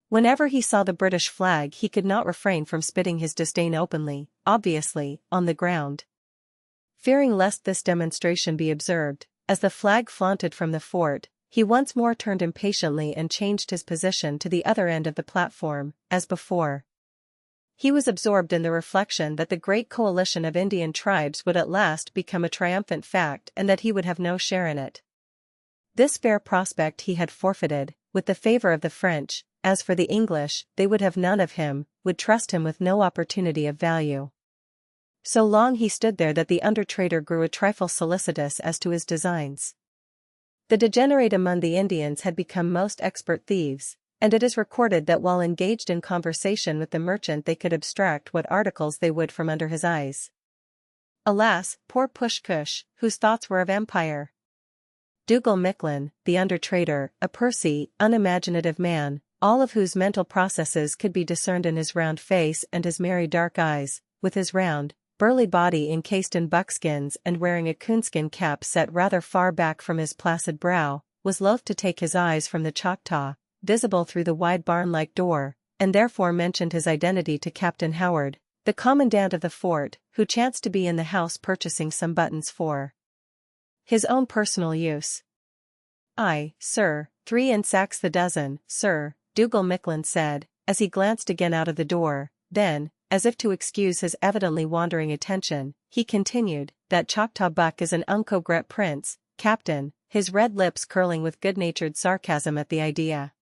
[SPEAKER 1] Whenever he saw the British flag he could not refrain from spitting his disdain openly, obviously, on the ground. Fearing lest this demonstration be observed, as the flag flaunted from the fort, he once more turned impatiently and changed his position to the other end of the platform, as before. He was absorbed in the reflection that the great coalition of Indian tribes would at last become a triumphant fact and that he would have no share in it. This fair prospect he had forfeited, with the favor of the French. As for the English, they would have none of him, would trust him with no opportunity of value. So long he stood there that the under-trader grew a trifle solicitous as to his designs. The degenerate among the Indians had become most expert thieves, and it is recorded that while engaged in conversation with the merchant they could abstract what articles they would from under his eyes. Alas, poor Push-Kush, whose thoughts were of empire! Dougal Micklin, the under-trader, a pursy, unimaginative man, all of whose mental processes could be discerned in his round face and his merry dark eyes, with his round, burly body encased in buckskins and wearing a coonskin cap set rather far back from his placid brow, was loath to take his eyes from the Choctaw, visible through the wide barn-like door, and therefore mentioned his identity to Captain Howard, the commandant of the fort, who chanced to be in the house purchasing some buttons for his own personal use. "Aye, sir, 3 in sacks the dozen, sir," Dougal Micklin said, as he glanced again out of the door. Then, as if to excuse his evidently wandering attention, he continued, "That Choctaw buck is an Unco Gret prince, Captain," his red lips curling with good-natured sarcasm at the idea.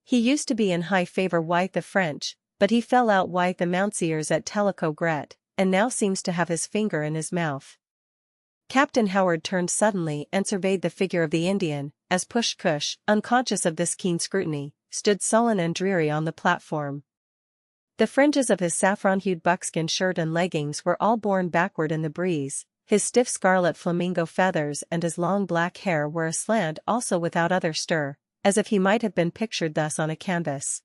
[SPEAKER 1] "He used to be in high favor with the French, but he fell out with the Mounseers at Tellico Gret, and now seems to have his finger in his mouth." Captain Howard turned suddenly and surveyed the figure of the Indian, as Push-Kush, unconscious of this keen scrutiny, stood sullen and dreary on the platform. The fringes of his saffron-hued buckskin shirt and leggings were all borne backward in the breeze, his stiff scarlet flamingo feathers and his long black hair were aslant also without other stir, as if he might have been pictured thus on a canvas.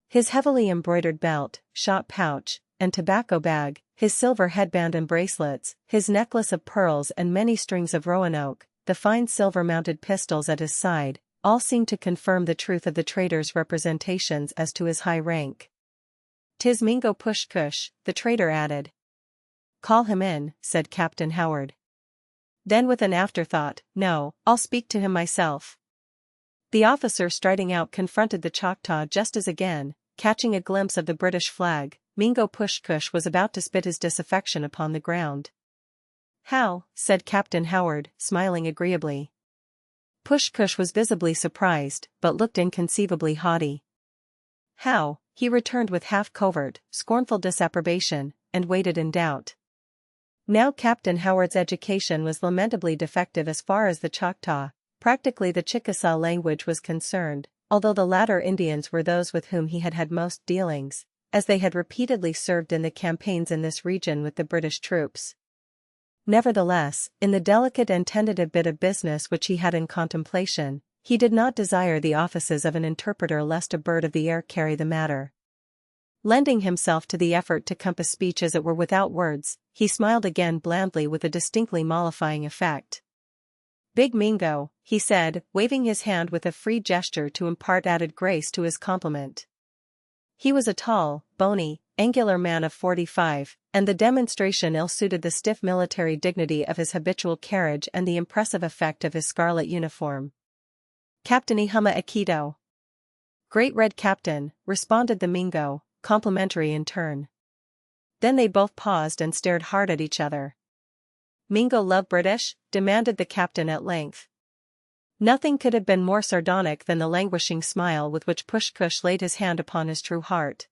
[SPEAKER 1] His heavily embroidered belt, shot pouch, and tobacco bag, his silver headband and bracelets, his necklace of pearls and many strings of roanoke, the fine silver-mounted pistols at his side, all seemed to confirm the truth of the trader's representations as to his high rank. "'Tis Mingo Push-Kush," the trader added. "Call him in," said Captain Howard. Then with an afterthought, "No, I'll speak to him myself." The officer striding out confronted the Choctaw just as again, catching a glimpse of the British flag, Mingo Push-Kush was about to spit his disaffection upon the ground. "How?" said Captain Howard, smiling agreeably. Push-Kush was visibly surprised, but looked inconceivably haughty. "How?" he returned with half-covert, scornful disapprobation, and waited in doubt. Now Captain Howard's education was lamentably defective as far as the Choctaw, practically the Chickasaw language was concerned, although the latter Indians were those with whom he had had most dealings, as they had repeatedly served in the campaigns in this region with the British troops. Nevertheless, in the delicate and tentative bit of business which he had in contemplation, he did not desire the offices of an interpreter lest a bird of the air carry the matter. Lending himself to the effort to compass speech as it were without words, he smiled again blandly with a distinctly mollifying effect. "Big Mingo," he said, waving his hand with a free gesture to impart added grace to his compliment. He was a tall, bony, angular man of 45, and the demonstration ill-suited the stiff military dignity of his habitual carriage and the impressive effect of his scarlet uniform. "Captain Ihuma Akito." "Great Red Captain," responded the Mingo, complimentary in turn. Then they both paused and stared hard at each other. "Mingo love British?" demanded the captain at length. Nothing could have been more sardonic than the languishing smile with which Push-Kush laid his hand upon his true heart.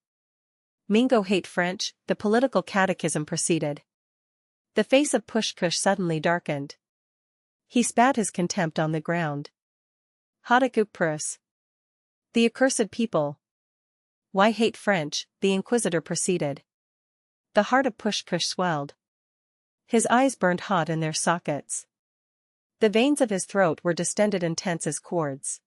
[SPEAKER 1] "Mingo hate French," the political catechism proceeded. The face of Push-Kush suddenly darkened. He spat his contempt on the ground. Haudicupris. The accursed people. Why hate French, the inquisitor proceeded. The heart of Pushkush swelled. His eyes burned hot in their sockets. The veins of his throat were distended and tense as cords.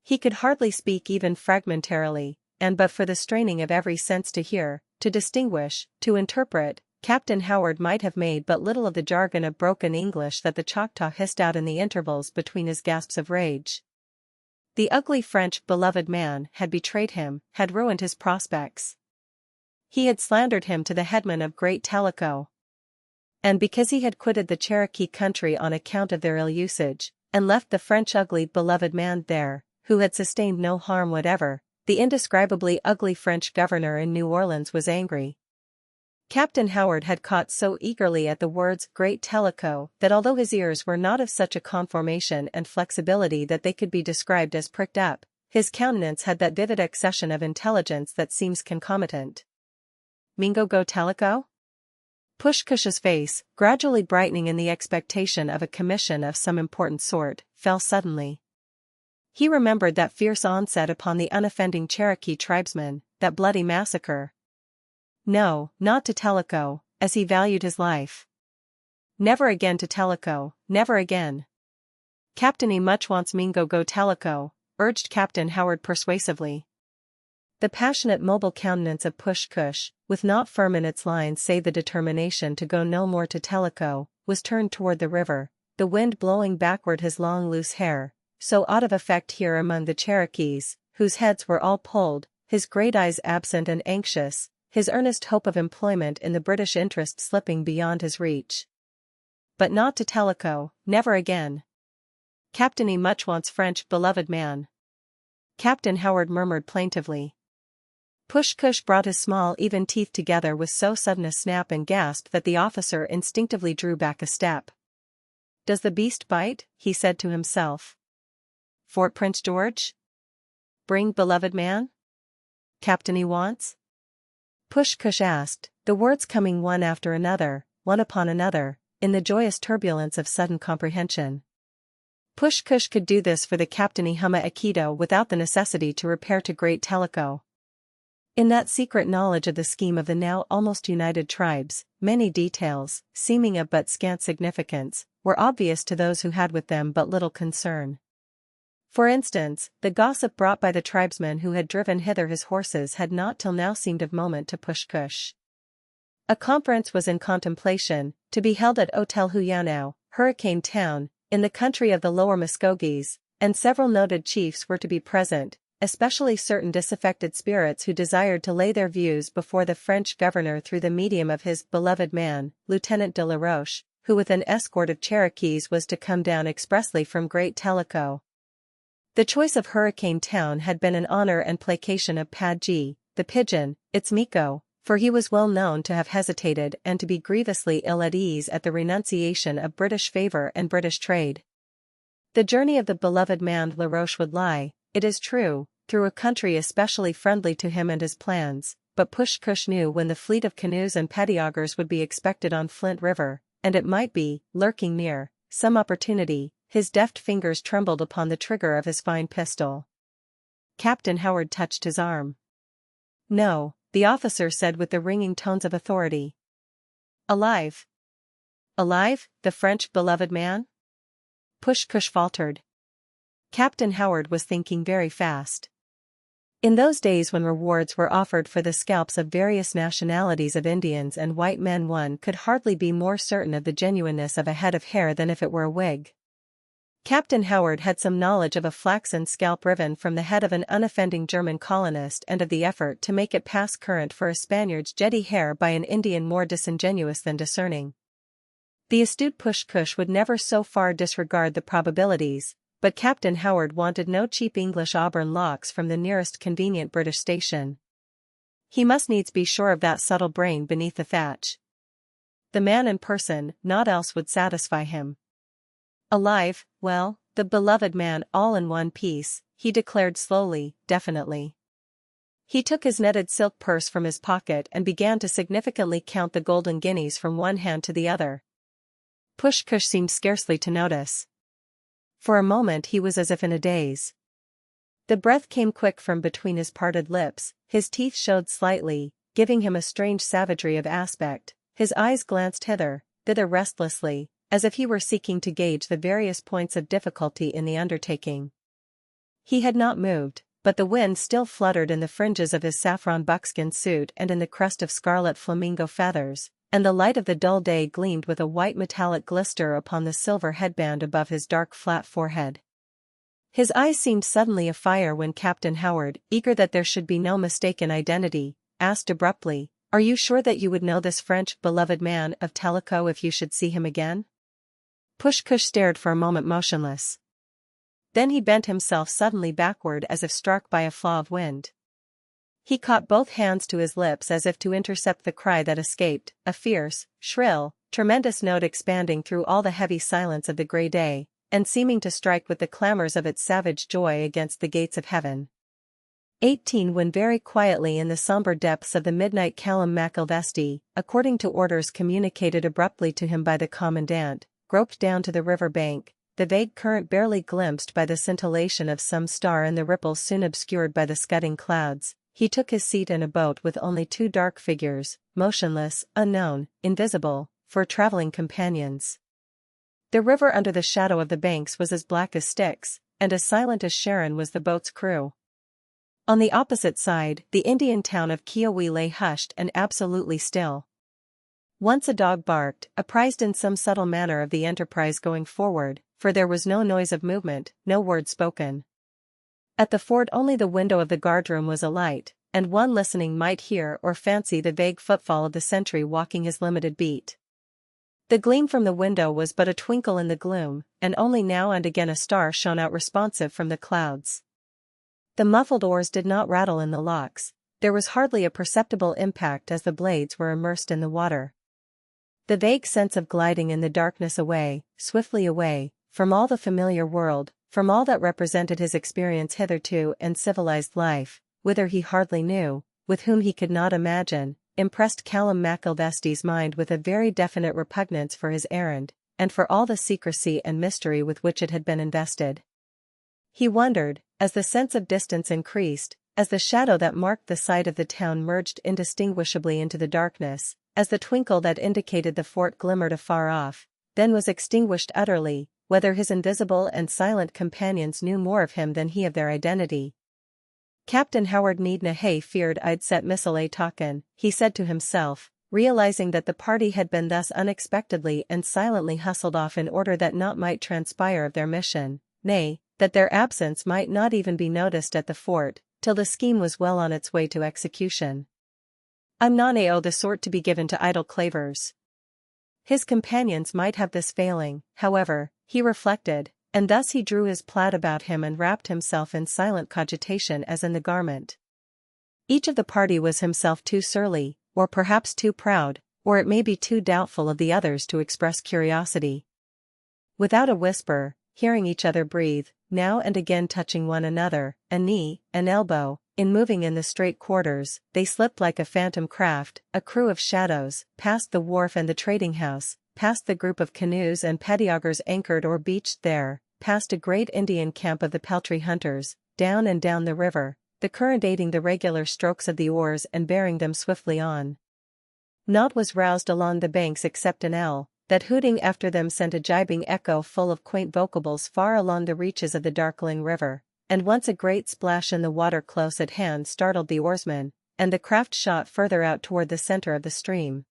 [SPEAKER 1] He could hardly speak even fragmentarily, and but for the straining of every sense to hear, to distinguish, to interpret, Captain Howard might have made but little of the jargon of broken English that the Choctaw hissed out in the intervals between his gasps of rage. The ugly French beloved man had betrayed him, had ruined his prospects. He had slandered him to the headman of Great Tellico. And because he had quitted the Cherokee country on account of their ill usage, and left the French ugly beloved man there, who had sustained no harm whatever, the indescribably ugly French governor in New Orleans was angry. Captain Howard had caught so eagerly at the words Great Tellico that although his ears were not of such a conformation and flexibility that they could be described as pricked up, his countenance had that vivid accession of intelligence that seems concomitant. Mingo go Tellico? Pushkush's face, gradually brightening in the expectation of a commission of some important sort, fell suddenly. He remembered that fierce onset upon the unoffending Cherokee tribesmen, that bloody massacre. No, not to Tellico, as he valued his life. Never again to Tellico, never again. Captainy much wants Mingo go Tellico, urged Captain Howard persuasively. The passionate mobile countenance of Pushkush, with not firm in its lines save the determination to go no more to Tellico, was turned toward the river, the wind blowing backward his long loose hair, so odd of effect here among the Cherokees, whose heads were all pulled, his great eyes absent and anxious, his earnest hope of employment in the British interest slipping beyond his reach. But not to Tellico, never again. Captainy much wants French beloved man. Captain Howard murmured plaintively. Pushkush brought his small even teeth together with so sudden a snap and gasp that the officer instinctively drew back a step. Does the beast bite? He said to himself. Fort Prince George? Bring beloved man? Captainy wants? Pushkush asked, the words coming one after another, one upon another, in the joyous turbulence of sudden comprehension. Pushkush could do this for the Captainy Huma Aikido without the necessity to repair to Great Tellico. In that secret knowledge of the scheme of the now almost united tribes, many details, seeming of but scant significance, were obvious to those who had with them but little concern. For instance, the gossip brought by the tribesmen who had driven hither his horses had not till now seemed of moment to Pushkush. A conference was in contemplation, to be held at Hotel Huyano, Hurricane Town, in the country of the Lower Muskogees, and several noted chiefs were to be present, especially certain disaffected spirits who desired to lay their views before the French governor through the medium of his beloved man, Lieutenant de la Roche, who with an escort of Cherokees was to come down expressly from Great Tellico. The choice of Hurricane Town had been an honor and placation of Padgee, the pigeon, its Miko, for he was well known to have hesitated and to be grievously ill at ease at the renunciation of British favor and British trade. The journey of the beloved man La Roche would lie, it is true, through a country especially friendly to him and his plans, but Pushkush knew when the fleet of canoes and pettiaugers would be expected on Flint River, and it might be, lurking near, some opportunity. His deft fingers trembled upon the trigger of his fine pistol. Captain Howard touched his arm. No, the officer said with the ringing tones of authority. Alive? Alive, the French beloved man? Pushkush faltered. Captain Howard was thinking very fast. In those days when rewards were offered for the scalps of various nationalities of Indians and white men, one could hardly be more certain of the genuineness of a head of hair than if it were a wig. Captain Howard had some knowledge of a flaxen scalp riven from the head of an unoffending German colonist and of the effort to make it pass current for a Spaniard's jetty hair by an Indian more disingenuous than discerning. The astute Pushkush would never so far disregard the probabilities, but Captain Howard wanted no cheap English auburn locks from the nearest convenient British station. He must needs be sure of that subtle brain beneath the thatch. The man in person, naught else would satisfy him. Alive, well, the beloved man all in one piece, he declared slowly, definitely. He took his netted silk purse from his pocket and began to significantly count the golden guineas from one hand to the other. Pushkush seemed scarcely to notice. For a moment he was as if in a daze. The breath came quick from between his parted lips, his teeth showed slightly, giving him a strange savagery of aspect, his eyes glanced thither restlessly, as if he were seeking to gauge the various points of difficulty in the undertaking. He had not moved, but the wind still fluttered in the fringes of his saffron buckskin suit and in the crest of scarlet flamingo feathers, and the light of the dull day gleamed with a white metallic glister upon the silver headband above his dark flat forehead. His eyes seemed suddenly afire when Captain Howard, eager that there should be no mistaken identity, asked abruptly, "Are you sure that you would know this French beloved man of Tellico if you should see him again?" Pushkush stared for a moment motionless. Then he bent himself suddenly backward as if struck by a flaw of wind. He caught both hands to his lips as if to intercept the cry that escaped, a fierce, shrill, tremendous note expanding through all the heavy silence of the grey day, and seeming to strike with the clamors of its savage joy against the gates of heaven. 18 When very quietly in the somber depths of the midnight Callum McIlvesty, according to orders communicated abruptly to him by the commandant, groped down to the river bank, the vague current barely glimpsed by the scintillation of some star and the ripples soon obscured by the scudding clouds, he took his seat in a boat with only two dark figures, motionless, unknown, invisible, for traveling companions. The river under the shadow of the banks was as black as Styx, and as silent as Sharon was the boat's crew. On the opposite side, the Indian town of Kiowi lay hushed and absolutely still. Once a dog barked, apprised in some subtle manner of the enterprise going forward, for there was no noise of movement, no word spoken. At the fort only the window of the guardroom was alight, and one listening might hear or fancy the vague footfall of the sentry walking his limited beat. The gleam from the window was but a twinkle in the gloom, and only now and again a star shone out responsive from the clouds. The muffled oars did not rattle in the locks, there was hardly a perceptible impact as the blades were immersed in the water. The vague sense of gliding in the darkness away, swiftly away, from all the familiar world, from all that represented his experience hitherto and civilized life, whither he hardly knew, with whom he could not imagine, impressed Callum McIlvesty's mind with a very definite repugnance for his errand, and for all the secrecy and mystery with which it had been invested. He wondered, as the sense of distance increased, as the shadow that marked the site of the town merged indistinguishably into the darkness, as the twinkle that indicated the fort glimmered afar off, then was extinguished utterly, whether his invisible and silent companions knew more of him than he of their identity. Captain Howard needna hae feared I'd set Missile a talkin', he said to himself, realizing that the party had been thus unexpectedly and silently hustled off in order that naught might transpire of their mission, nay, that their absence might not even be noticed at the fort, till the scheme was well on its way to execution. I'm none the sort to be given to idle clavers. His companions might have this failing, however, he reflected, and thus he drew his plaid about him and wrapped himself in silent cogitation as in the garment. Each of the party was himself too surly, or perhaps too proud, or it may be too doubtful of the others to express curiosity. Without a whisper, hearing each other breathe, now and again touching one another, a knee, an elbow, in moving in the straight quarters, they slipped like a phantom craft, a crew of shadows, past the wharf and the trading house, past the group of canoes and pettiaugers anchored or beached there, past a great Indian camp of the peltry hunters, down and down the river, the current aiding the regular strokes of the oars and bearing them swiftly on. Naught was roused along the banks except an owl, that hooting after them sent a gibing echo full of quaint vocables far along the reaches of the darkling river, and once a great splash in the water close at hand startled the oarsmen, and the craft shot further out toward the center of the stream.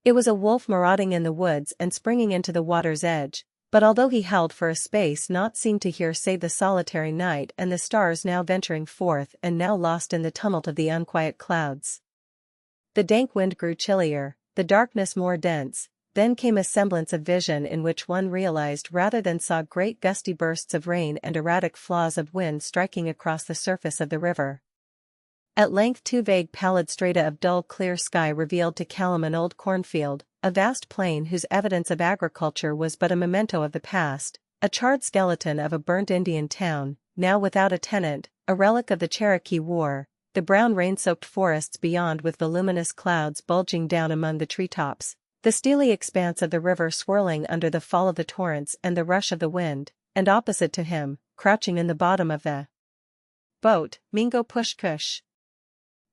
[SPEAKER 1] It was a wolf marauding in the woods and springing into the water's edge, but although he held for a space naught seemed to hear save the solitary night and the stars now venturing forth and now lost in the tumult of the unquiet clouds. The dank wind grew chillier, the darkness more dense, then came a semblance of vision in which one realized rather than saw great gusty bursts of rain and erratic flaws of wind striking across the surface of the river. At length two vague pallid strata of dull clear sky revealed to Callum an old cornfield, a vast plain whose evidence of agriculture was but a memento of the past, a charred skeleton of a burnt Indian town, now without a tenant, a relic of the Cherokee War, the brown rain-soaked forests beyond with voluminous clouds bulging down among the treetops, The steely expanse of the river swirling under the fall of the torrents and the rush of the wind, and opposite to him, crouching in the bottom of the boat, Mingo Pushkush.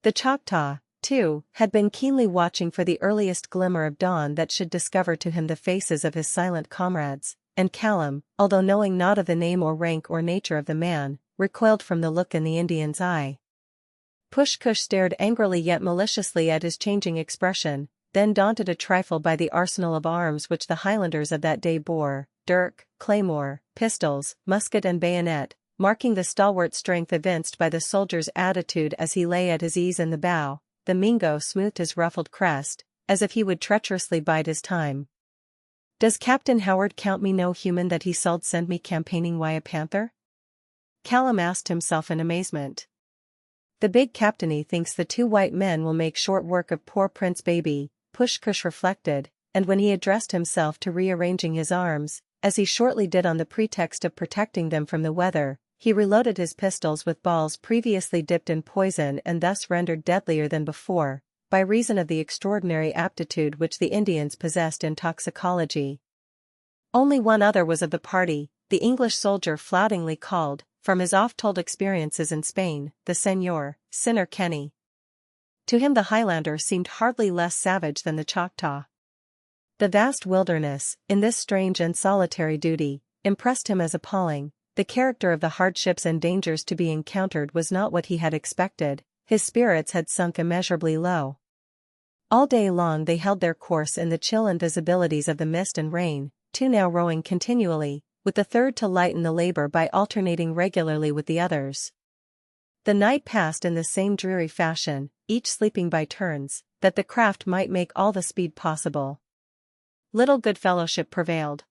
[SPEAKER 1] The Choctaw, too, had been keenly watching for the earliest glimmer of dawn that should discover to him the faces of his silent comrades, and Callum, although knowing naught of the name or rank or nature of the man, recoiled from the look in the Indian's eye. Pushkush stared angrily yet maliciously at his changing expression, then daunted a trifle by the arsenal of arms which the Highlanders of that day bore, dirk, claymore, pistols, musket and bayonet, marking the stalwart strength evinced by the soldier's attitude as he lay at his ease in the bow. The Mingo smoothed his ruffled crest, as if he would treacherously bide his time. "Does Captain Howard count me no human that he suld send me campaigning why a panther?" Callum asked himself in amazement. "The big captainy thinks the two white men will make short work of poor Prince Baby," Pushkush reflected, and when he addressed himself to rearranging his arms, as he shortly did on the pretext of protecting them from the weather, he reloaded his pistols with balls previously dipped in poison and thus rendered deadlier than before, by reason of the extraordinary aptitude which the Indians possessed in toxicology. Only one other was of the party, the English soldier floutingly called, from his oft-told experiences in Spain, the Señor, Sinner Kenny. To him the Highlander seemed hardly less savage than the Choctaw. The vast wilderness, in this strange and solitary duty, impressed him as appalling. The character of the hardships and dangers to be encountered was not what he had expected. His spirits had sunk immeasurably low. All day long they held their course in the chill invisibilities of the mist and rain, two now rowing continually, with the third to lighten the labor by alternating regularly with the others. The night passed in the same dreary fashion, each sleeping by turns, that the craft might make all the speed possible. Little good fellowship prevailed.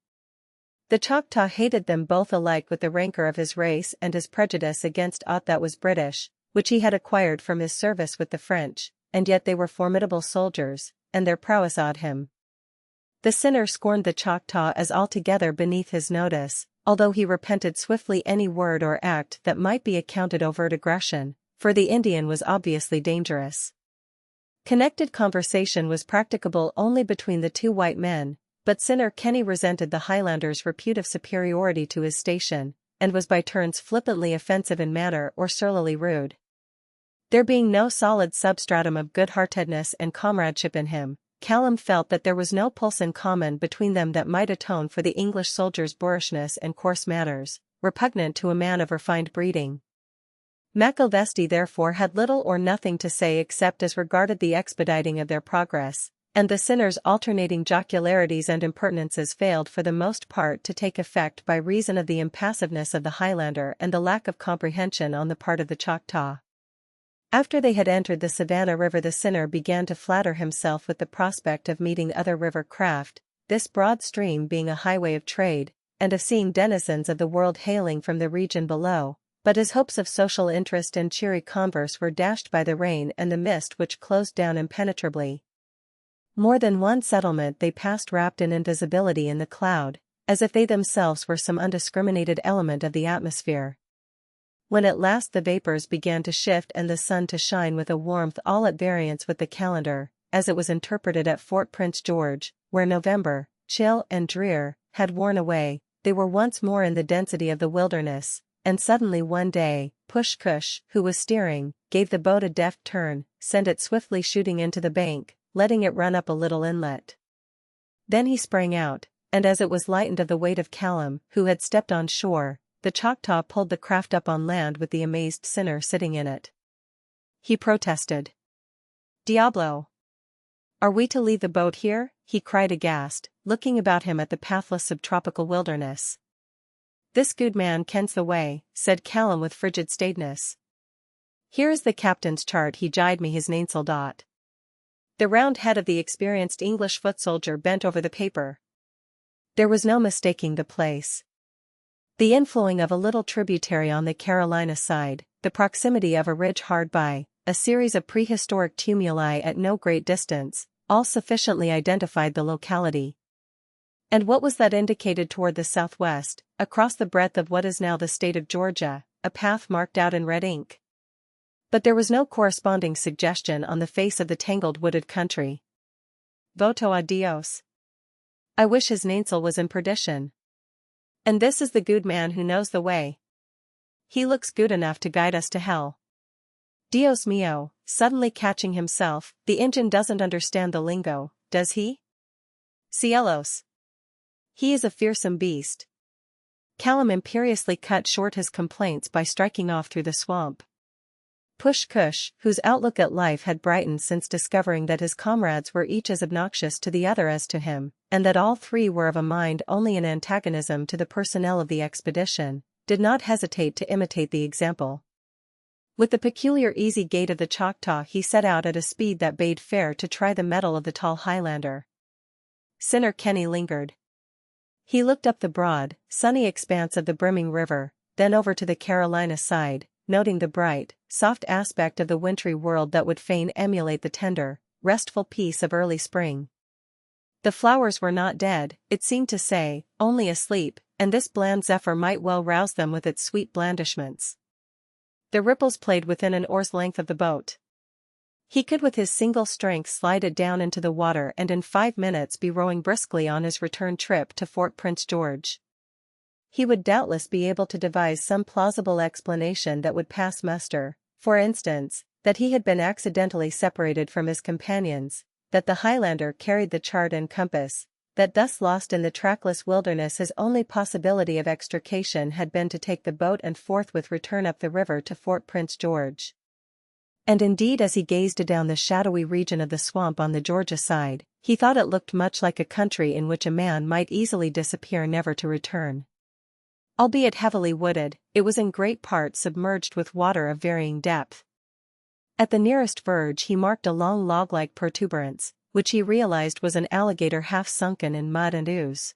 [SPEAKER 1] The Choctaw hated them both alike with the rancor of his race and his prejudice against aught that was British, which he had acquired from his service with the French, and yet they were formidable soldiers, and their prowess awed him. The Sinner scorned the Choctaw as altogether beneath his notice, although he repented swiftly any word or act that might be accounted overt aggression, for the Indian was obviously dangerous. Connected conversation was practicable only between the two white men, but Sinner Kenny resented the Highlander's repute of superiority to his station, and was by turns flippantly offensive in manner or surlily rude. There being no solid substratum of good-heartedness and comradeship in him, Callum felt that there was no pulse in common between them that might atone for the English soldier's boorishness and coarse manners, repugnant to a man of refined breeding. Macavesti therefore had little or nothing to say except as regarded the expediting of their progress, and the Sinner's alternating jocularities and impertinences failed for the most part to take effect by reason of the impassiveness of the Highlander and the lack of comprehension on the part of the Choctaw. After they had entered the Savannah River, the Sinner began to flatter himself with the prospect of meeting other river craft, this broad stream being a highway of trade, and of seeing denizens of the world hailing from the region below, but his hopes of social interest and cheery converse were dashed by the rain and the mist which closed down impenetrably. More than one settlement they passed wrapped in invisibility in the cloud, as if they themselves were some undiscriminated element of the atmosphere. When at last the vapors began to shift and the sun to shine with a warmth all at variance with the calendar, as it was interpreted at Fort Prince George, where November, chill and drear, had worn away, they were once more in the density of the wilderness, and suddenly one day, Pushkush, who was steering, gave the boat a deft turn, sent it swiftly shooting into the bank, letting it run up a little inlet. Then he sprang out, and as it was lightened of the weight of Callum, who had stepped on shore, the Choctaw pulled the craft up on land with the amazed Sinner sitting in it. He protested. "Diablo! Are we to leave the boat here?" he cried aghast, looking about him at the pathless subtropical wilderness. "This good man kens the way," said Callum with frigid staidness. "Here is the captain's chart, he gied me his mainsail dot." The round head of the experienced English foot soldier bent over the paper. There was no mistaking the place. The inflowing of a little tributary on the Carolina side, the proximity of a ridge hard by, a series of prehistoric tumuli at no great distance, all sufficiently identified the locality. And what was that indicated toward the southwest, across the breadth of what is now the state of Georgia, a path marked out in red ink? But there was no corresponding suggestion on the face of the tangled wooded country. voto a Dios. I wish his nainsoul was in perdition. And this is the good man who knows the way. He looks good enough to guide us to hell. Dios mío, suddenly catching himself, the Injun doesn't understand the lingo, does he? Cielos. He is a fearsome beast. Callum imperiously cut short his complaints by striking off through the swamp. Push-Cush, whose outlook at life had brightened since discovering that his comrades were each as obnoxious to the other as to him, and that all three were of a mind only in antagonism to the personnel of the expedition, did not hesitate to imitate the example. With the peculiar easy gait of the Choctaw, he set out at a speed that bade fair to try the mettle of the tall Highlander. Sinner Kenny lingered. He looked up the broad, sunny expanse of the brimming river, then over to the Carolina side, noting the bright, soft aspect of the wintry world that would fain emulate the tender, restful peace of early spring. The flowers were not dead, it seemed to say, only asleep, and this bland zephyr might well rouse them with its sweet blandishments. The ripples played within an oar's length of the boat. He could with his single strength slide it down into the water and in 5 minutes be rowing briskly on his return trip to Fort Prince George. He would doubtless be able to devise some plausible explanation that would pass muster, for instance, that he had been accidentally separated from his companions, that the Highlander carried the chart and compass, that thus lost in the trackless wilderness his only possibility of extrication had been to take the boat and forthwith return up the river to Fort Prince George. And indeed, as he gazed down the shadowy region of the swamp on the Georgia side, he thought it looked much like a country in which a man might easily disappear never to return. Albeit heavily wooded, it was in great part submerged with water of varying depth. At the nearest verge he marked a long log-like protuberance, which he realized was an alligator half sunken in mud and ooze.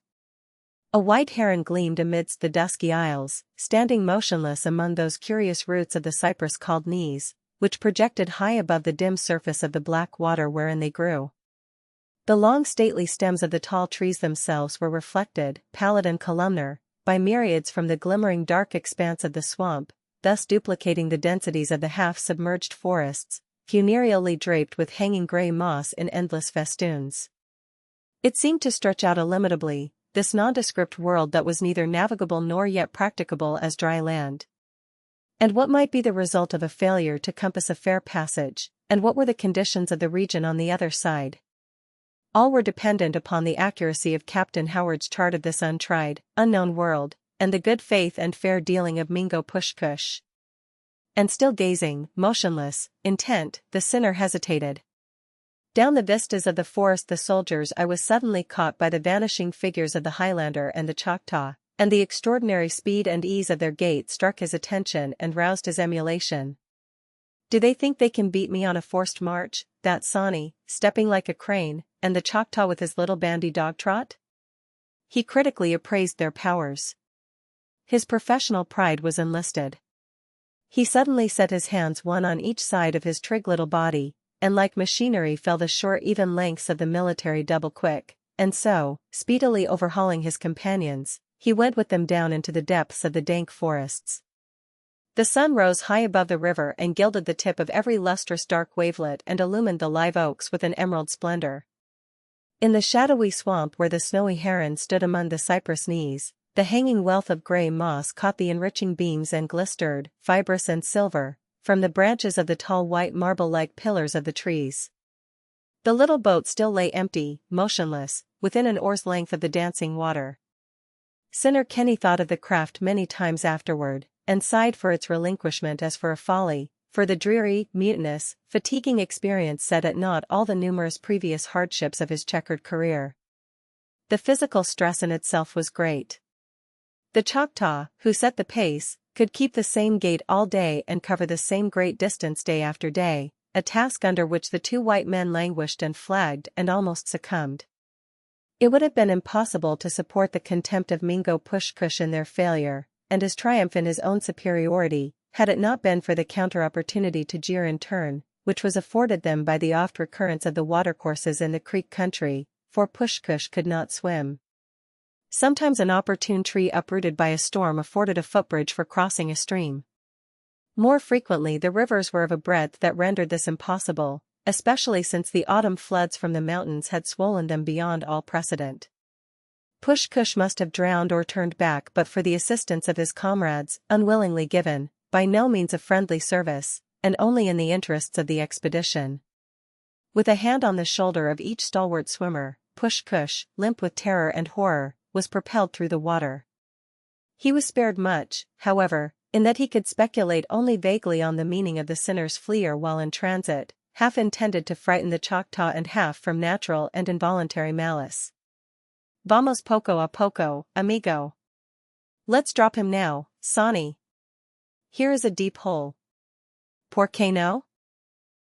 [SPEAKER 1] A white heron gleamed amidst the dusky aisles, standing motionless among those curious roots of the cypress called knees, which projected high above the dim surface of the black water wherein they grew. The long stately stems of the tall trees themselves were reflected, pallid and columnar, by myriads from the glimmering dark expanse of the swamp, thus duplicating the densities of the half-submerged forests, funereally draped with hanging gray moss in endless festoons. It seemed to stretch out illimitably, this nondescript world that was neither navigable nor yet practicable as dry land. And what might be the result of a failure to compass a fair passage, and what were the conditions of the region on the other side? All were dependent upon the accuracy of Captain Howard's chart of this untried, unknown world, and the good faith and fair dealing of Mingo Push-Cush. And still gazing, motionless, intent, the sinner hesitated. Down the vistas of the forest the soldiers I was suddenly caught by the vanishing figures of the Highlander and the Choctaw, and the extraordinary speed and ease of their gait struck his attention and roused his emulation. Do they think they can beat me on a forced march, that Sawney, stepping like a crane, and the Choctaw with his little bandy dog trot? He critically appraised their powers. His professional pride was enlisted. He suddenly set his hands one on each side of his trig little body, and like machinery fell the short even lengths of the military double quick, and so, speedily overhauling his companions, he went with them down into the depths of the dank forests. The sun rose high above the river and gilded the tip of every lustrous dark wavelet and illumined the live oaks with an emerald splendor. In the shadowy swamp where the snowy heron stood among the cypress knees, the hanging wealth of gray moss caught the enriching beams and glistered, fibrous and silver, from the branches of the tall white marble-like pillars of the trees. The little boat still lay empty, motionless, within an oar's length of the dancing water. Sinner Kenny thought of the craft many times afterward, and sighed for its relinquishment as for a folly, for the dreary, mutinous, fatiguing experience set at naught all the numerous previous hardships of his checkered career. The physical stress in itself was great. The Choctaw, who set the pace, could keep the same gait all day and cover the same great distance day after day, a task under which the two white men languished and flagged and almost succumbed. It would have been impossible to support the contempt of Mingo Push-Cush in their failure, and his triumph in his own superiority, had it not been for the counter-opportunity to jeer in turn, which was afforded them by the oft recurrence of the watercourses in the creek country, for Push-Cush could not swim. Sometimes an opportune tree uprooted by a storm afforded a footbridge for crossing a stream. More frequently the rivers were of a breadth that rendered this impossible, especially since the autumn floods from the mountains had swollen them beyond all precedent. Push-Kush must have drowned or turned back but for the assistance of his comrades, unwillingly given, by no means a friendly service, and only in the interests of the expedition. With a hand on the shoulder of each stalwart swimmer, Push-Kush, limp with terror and horror, was propelled through the water. He was spared much, however, in that he could speculate only vaguely on the meaning of the sinner's fleer while in transit, half intended to frighten the Choctaw and half from natural and involuntary malice. Vamos poco a poco, amigo. Let's drop him now, Sonny. Here is a deep hole. Por qué no?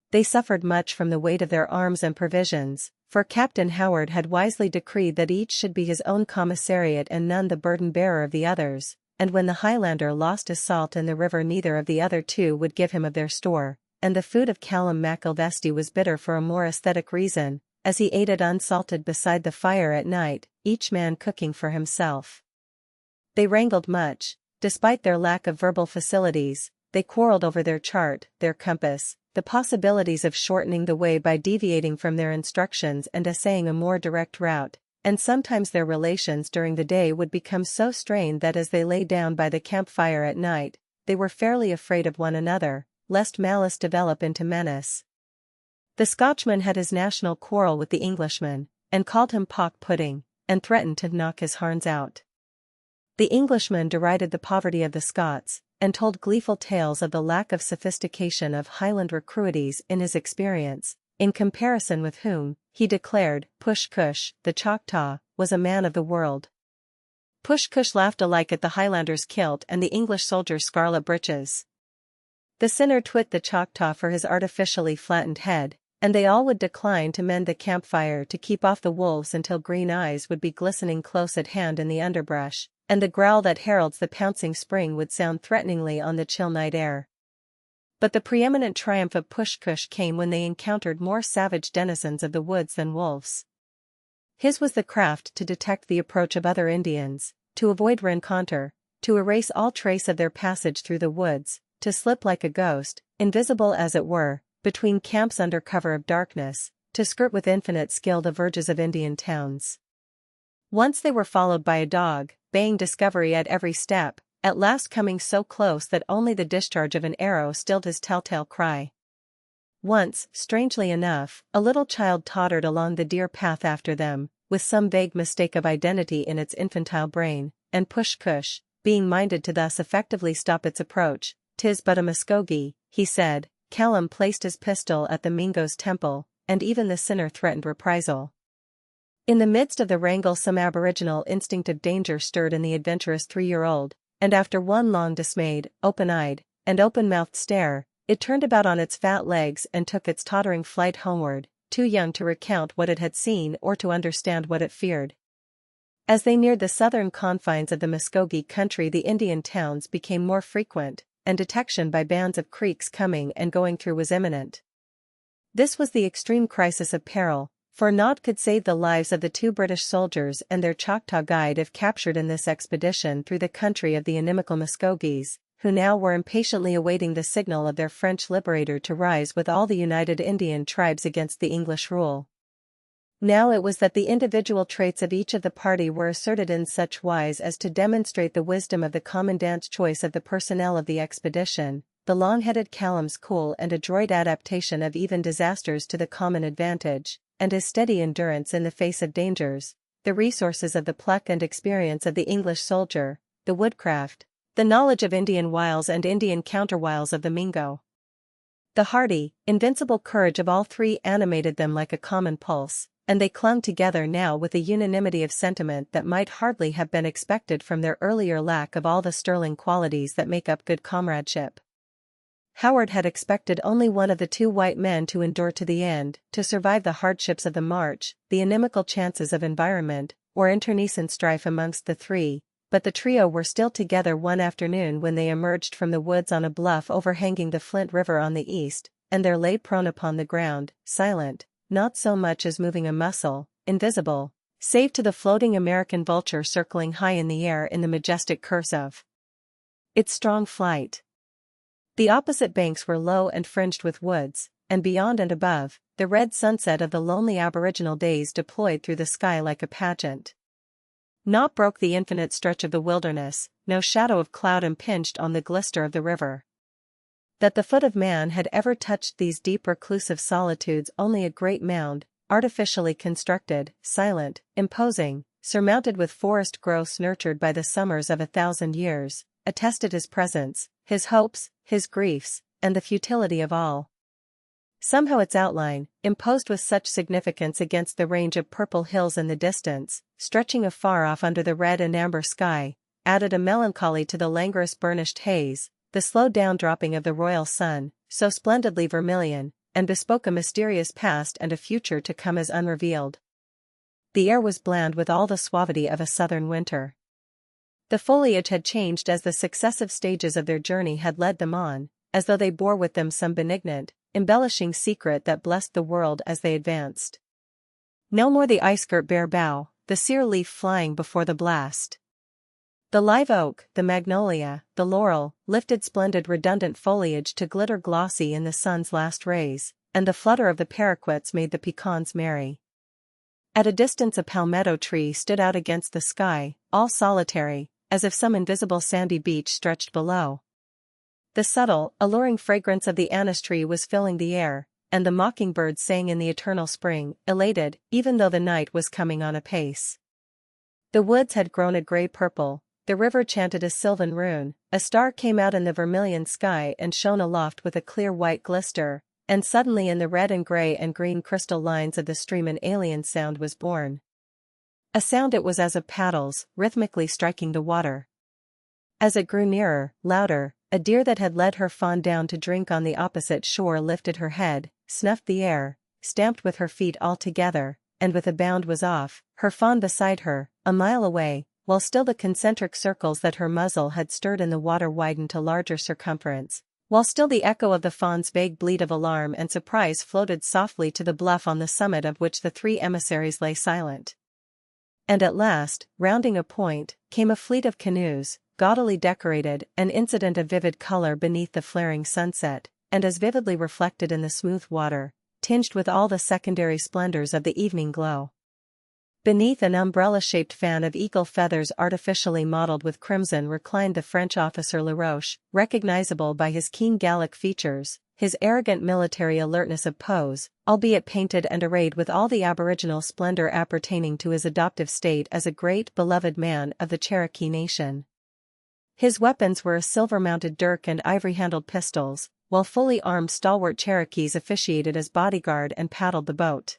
[SPEAKER 1] They suffered much from the weight of their arms and provisions, for Captain Howard had wisely decreed that each should be his own commissariat and none the burden-bearer of the others, and when the Highlander lost his salt in the river neither of the other two would give him of their store, and the food of Callum McIlvesty was bitter for a more aesthetic reason, as he ate it unsalted beside the fire at night, each man cooking for himself. They wrangled much, despite their lack of verbal facilities. They quarreled over their chart, their compass, the possibilities of shortening the way by deviating from their instructions and essaying a more direct route, and sometimes their relations during the day would become so strained that as they lay down by the campfire at night, they were fairly afraid of one another, lest malice develop into menace. The Scotchman had his national quarrel with the Englishman, and called him pock pudding, and threatened to knock his harns out. The Englishman derided the poverty of the Scots, and told gleeful tales of the lack of sophistication of Highland recruities in his experience, in comparison with whom, he declared, Push-Kush, the Choctaw, was a man of the world. Push-Kush laughed alike at the Highlander's kilt and the English soldier's scarlet breeches. The sinner twit the Choctaw for his artificially flattened head, and they all would decline to mend the campfire to keep off the wolves until green eyes would be glistening close at hand in the underbrush, and the growl that heralds the pouncing spring would sound threateningly on the chill night air. But the preeminent triumph of Push-Kush came when they encountered more savage denizens of the woods than wolves. His was the craft to detect the approach of other Indians, to avoid rencontre, to erase all trace of their passage through the woods, to slip like a ghost, invisible as it were, between camps under cover of darkness, to skirt with infinite skill the verges of Indian towns. Once they were followed by a dog, baying discovery at every step, at last coming so close that only the discharge of an arrow stilled his telltale cry. Once, strangely enough, a little child tottered along the deer path after them, with some vague mistake of identity in its infantile brain, and Push-Kush, being minded to thus effectively stop its approach, "'Tis but a Muskogee," he said. Callum placed his pistol at the Mingo's temple, and even the sinner threatened reprisal. In the midst of the wrangle some aboriginal instinct of danger stirred in the adventurous 3-year-old, and after one long dismayed, open-eyed, and open-mouthed stare, it turned about on its fat legs and took its tottering flight homeward, too young to recount what it had seen or to understand what it feared. As they neared the southern confines of the Muskogee country the Indian towns became more frequent, and detection by bands of Creeks coming and going through was imminent. This was the extreme crisis of peril, for naught could save the lives of the 2 British soldiers and their Choctaw guide if captured in this expedition through the country of the inimical Muskogees, who now were impatiently awaiting the signal of their French liberator to rise with all the united Indian tribes against the English rule. Now it was that the individual traits of each of the party were asserted in such wise as to demonstrate the wisdom of the commandant's choice of the personnel of the expedition, the long-headed Callum's cool and adroit adaptation of even disasters to the common advantage, and his steady endurance in the face of dangers, the resources of the pluck and experience of the English soldier, the woodcraft, the knowledge of Indian wiles and Indian counterwiles of the Mingo. The hardy, invincible courage of all three animated them like a common pulse, and they clung together now with a unanimity of sentiment that might hardly have been expected from their earlier lack of all the sterling qualities that make up good comradeship. Howard had expected only one of the 2 white men to endure to the end, to survive the hardships of the march, the inimical chances of environment, or internecine strife amongst the 3, but the trio were still together one afternoon when they emerged from the woods on a bluff overhanging the Flint River on the east, and there lay prone upon the ground, silent, not so much as moving a muscle, invisible, save to the floating American vulture circling high in the air in the majestic course of its strong flight. The opposite banks were low and fringed with woods, and beyond and above, the red sunset of the lonely aboriginal days deployed through the sky like a pageant. Naught broke the infinite stretch of the wilderness, no shadow of cloud impinged on the glister of the river. That the foot of man had ever touched these deep reclusive solitudes only a great mound, artificially constructed, silent, imposing, surmounted with forest growths nurtured by the summers of 1,000 years, attested his presence, his hopes, his griefs, and the futility of all. Somehow its outline, imposed with such significance against the range of purple hills in the distance, stretching afar off under the red and amber sky, added a melancholy to the languorous burnished haze, the slow down-dropping of the royal sun, so splendidly vermilion, and bespoke a mysterious past and a future to come as unrevealed. The air was bland with all the suavity of a southern winter. The foliage had changed as the successive stages of their journey had led them on, as though they bore with them some benignant, embellishing secret that blessed the world as they advanced. No more the ice-girt bare bough, the sere leaf flying before the blast. The live oak, the magnolia, the laurel, lifted splendid redundant foliage to glitter glossy in the sun's last rays, and the flutter of the paraquets made the pecans merry. At a distance a palmetto tree stood out against the sky, all solitary, as if some invisible sandy beach stretched below. The subtle, alluring fragrance of the anise tree was filling the air, and the mockingbird sang in the eternal spring, elated, even though the night was coming on apace. The woods had grown a gray purple, the river chanted a sylvan rune, a star came out in the vermilion sky and shone aloft with a clear white glister, and suddenly in the red and gray and green crystal lines of the stream an alien sound was born. A sound it was as of paddles, rhythmically striking the water. As it grew nearer, louder, a deer that had led her fawn down to drink on the opposite shore lifted her head, snuffed the air, stamped with her feet all together, and with a bound was off, her fawn beside her, a mile away, while still the concentric circles that her muzzle had stirred in the water widened to larger circumference, while still the echo of the fawn's vague bleat of alarm and surprise floated softly to the bluff on the summit of which the three emissaries lay silent. And at last, rounding a point, came a fleet of canoes, gaudily decorated, an incident of vivid color beneath the flaring sunset, and as vividly reflected in the smooth water, tinged with all the secondary splendors of the evening glow. Beneath an umbrella-shaped fan of eagle feathers artificially modeled with crimson reclined the French officer Laroche, recognizable by his keen Gallic features, his arrogant military alertness of pose, albeit painted and arrayed with all the aboriginal splendor appertaining to his adoptive state as a great beloved man of the Cherokee Nation. His weapons were a silver-mounted dirk and ivory-handled pistols, while fully armed stalwart Cherokees officiated as bodyguard and paddled the boat.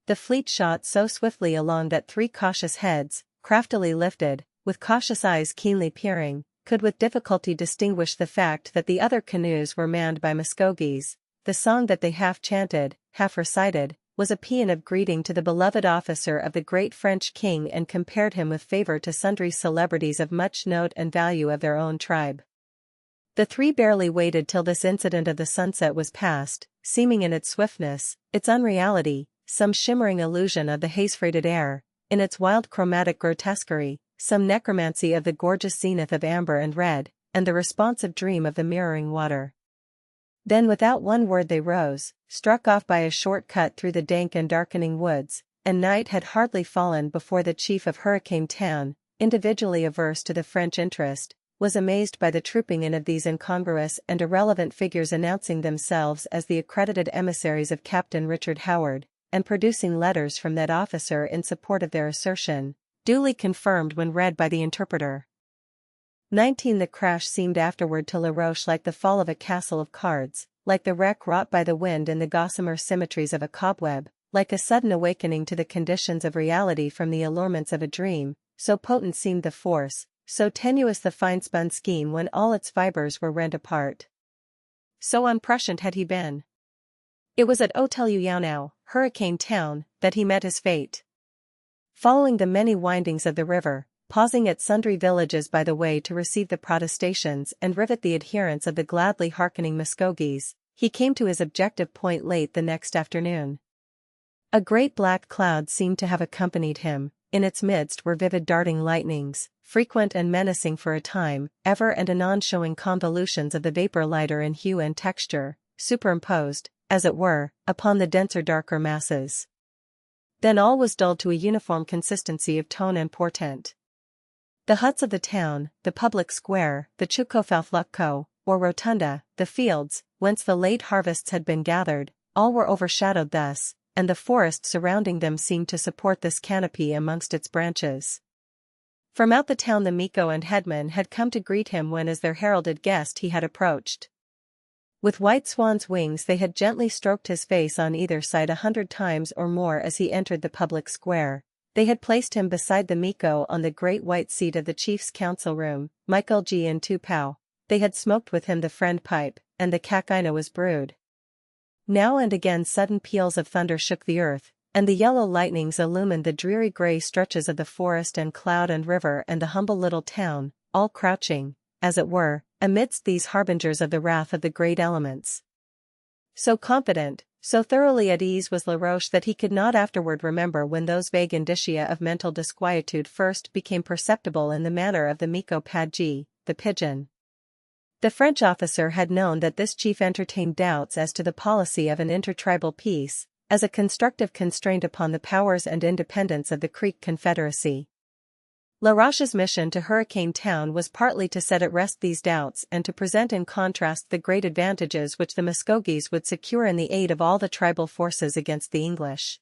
[SPEAKER 1] The fleet shot so swiftly along that three cautious heads, craftily lifted, with cautious eyes keenly peering, could with difficulty distinguish the fact that the other canoes were manned by Muskogees. The song that they half chanted, half recited, was a paean of greeting to the beloved officer of the great French king and compared him with favor to sundry celebrities of much note and value of their own tribe. The three barely waited till this incident of the sunset was past, seeming in its swiftness, its unreality, some shimmering illusion of the haze-freighted air, in its wild chromatic grotesquerie, some necromancy of the gorgeous zenith of amber and red, and the responsive dream of the mirroring water. Then without one word they rose, struck off by a short cut through the dank and darkening woods, and night had hardly fallen before the chief of Hurricane Town, individually averse to the French interest, was amazed by the trooping in of these incongruous and irrelevant figures announcing themselves as the accredited emissaries of Captain Richard Howard, and producing letters from that officer in support of their assertion, duly confirmed when read by the interpreter. 19 The crash seemed afterward to Laroche like the fall of a castle of cards, like the wreck wrought by the wind in the gossamer symmetries of a cobweb, like a sudden awakening to the conditions of reality from the allurements of a dream, so potent seemed the force, so tenuous the fine-spun scheme when all its fibers were rent apart. So unprescient had he been. It was at Hotel Uyauno, Hurricane Town, that he met his fate. Following the many windings of the river, pausing at sundry villages by the way to receive the protestations and rivet the adherents of the gladly hearkening Muskogees, he came to his objective point late the next afternoon. A great black cloud seemed to have accompanied him, in its midst were vivid darting lightnings, frequent and menacing for a time, ever and anon showing convolutions of the vapor lighter in hue and texture, superimposed, as it were, upon the denser darker masses. Then all was dulled to a uniform consistency of tone and portent. The huts of the town, the public square, the Chukofauflukko, or rotunda, the fields, whence the late harvests had been gathered, all were overshadowed thus, and the forest surrounding them seemed to support this canopy amongst its branches. From out the town the Miko and headman had come to greet him when as their heralded guest he had approached. With white swan's wings they had gently stroked his face on either side 100 times or more as he entered the public square. They had placed him beside the Miko on the great white seat of the chief's council room, Michael G. and Tupau. They had smoked with him the friend pipe, and the kakina was brewed. Now and again sudden peals of thunder shook the earth, and the yellow lightnings illumined the dreary grey stretches of the forest and cloud and river and the humble little town, all crouching, as it were, amidst these harbingers of the wrath of the great elements. So confident, so thoroughly at ease was Laroche that he could not afterward remember when those vague indicia of mental disquietude first became perceptible in the manner of the Miko Padji, the pigeon. The French officer had known that this chief entertained doubts as to the policy of an intertribal peace, as a constructive constraint upon the powers and independence of the Creek Confederacy. Laroche's mission to Hurricane Town was partly to set at rest these doubts and to present in contrast the great advantages which the Muskogees would secure in the aid of all the tribal forces against the English.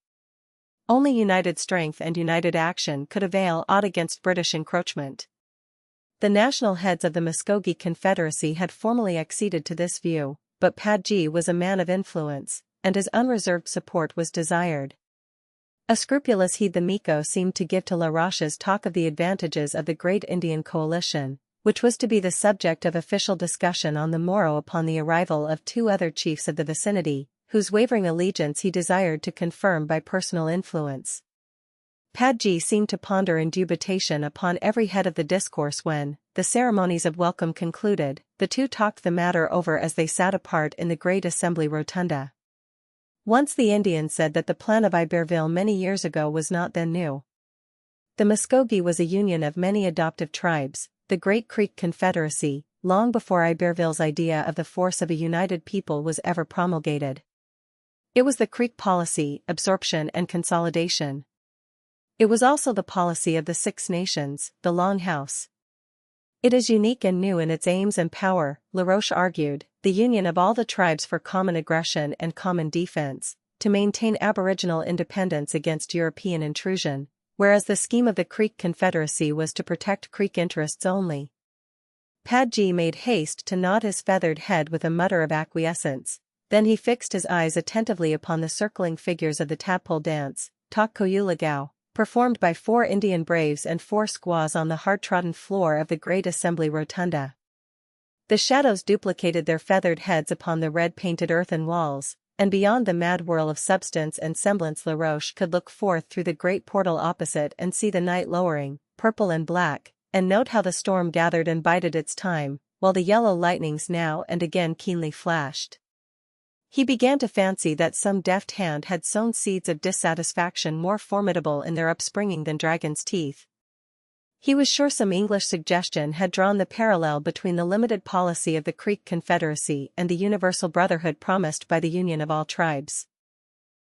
[SPEAKER 1] Only united strength and united action could avail aught against British encroachment. The national heads of the Muskogee Confederacy had formally acceded to this view, but Padji was a man of influence, and his unreserved support was desired. A scrupulous heed the Miko seemed to give to Laroche's talk of the advantages of the great Indian coalition, which was to be the subject of official discussion on the morrow upon the arrival of 2 other chiefs of the vicinity, whose wavering allegiance he desired to confirm by personal influence. Padji seemed to ponder in dubitation upon every head of the discourse when, the ceremonies of welcome concluded, the 2 talked the matter over as they sat apart in the great assembly rotunda. Once the Indian said that the plan of Iberville many years ago was not then new. The Muskogee was a union of many adoptive tribes, the Great Creek Confederacy, long before Iberville's idea of the force of a united people was ever promulgated. It was the Creek policy, absorption and consolidation. It was also the policy of the 6 Nations, the Long House. It is unique and new in its aims and power, Laroche argued, the union of all the tribes for common aggression and common defense, to maintain aboriginal independence against European intrusion, whereas the scheme of the Creek Confederacy was to protect Creek interests only. Padji made haste to nod his feathered head with a mutter of acquiescence, then he fixed his eyes attentively upon the circling figures of the tadpole dance, Takkoyulagao, performed by 4 Indian braves and 4 squaws on the hard-trodden floor of the great assembly rotunda. The shadows duplicated their feathered heads upon the red-painted earthen walls, and beyond the mad whirl of substance and semblance Laroche could look forth through the great portal opposite and see the night lowering, purple and black, and note how the storm gathered and bided its time, while the yellow lightnings now and again keenly flashed. He began to fancy that some deft hand had sown seeds of dissatisfaction more formidable in their upspringing than dragon's teeth. He was sure some English suggestion had drawn the parallel between the limited policy of the Creek Confederacy and the universal brotherhood promised by the union of all tribes.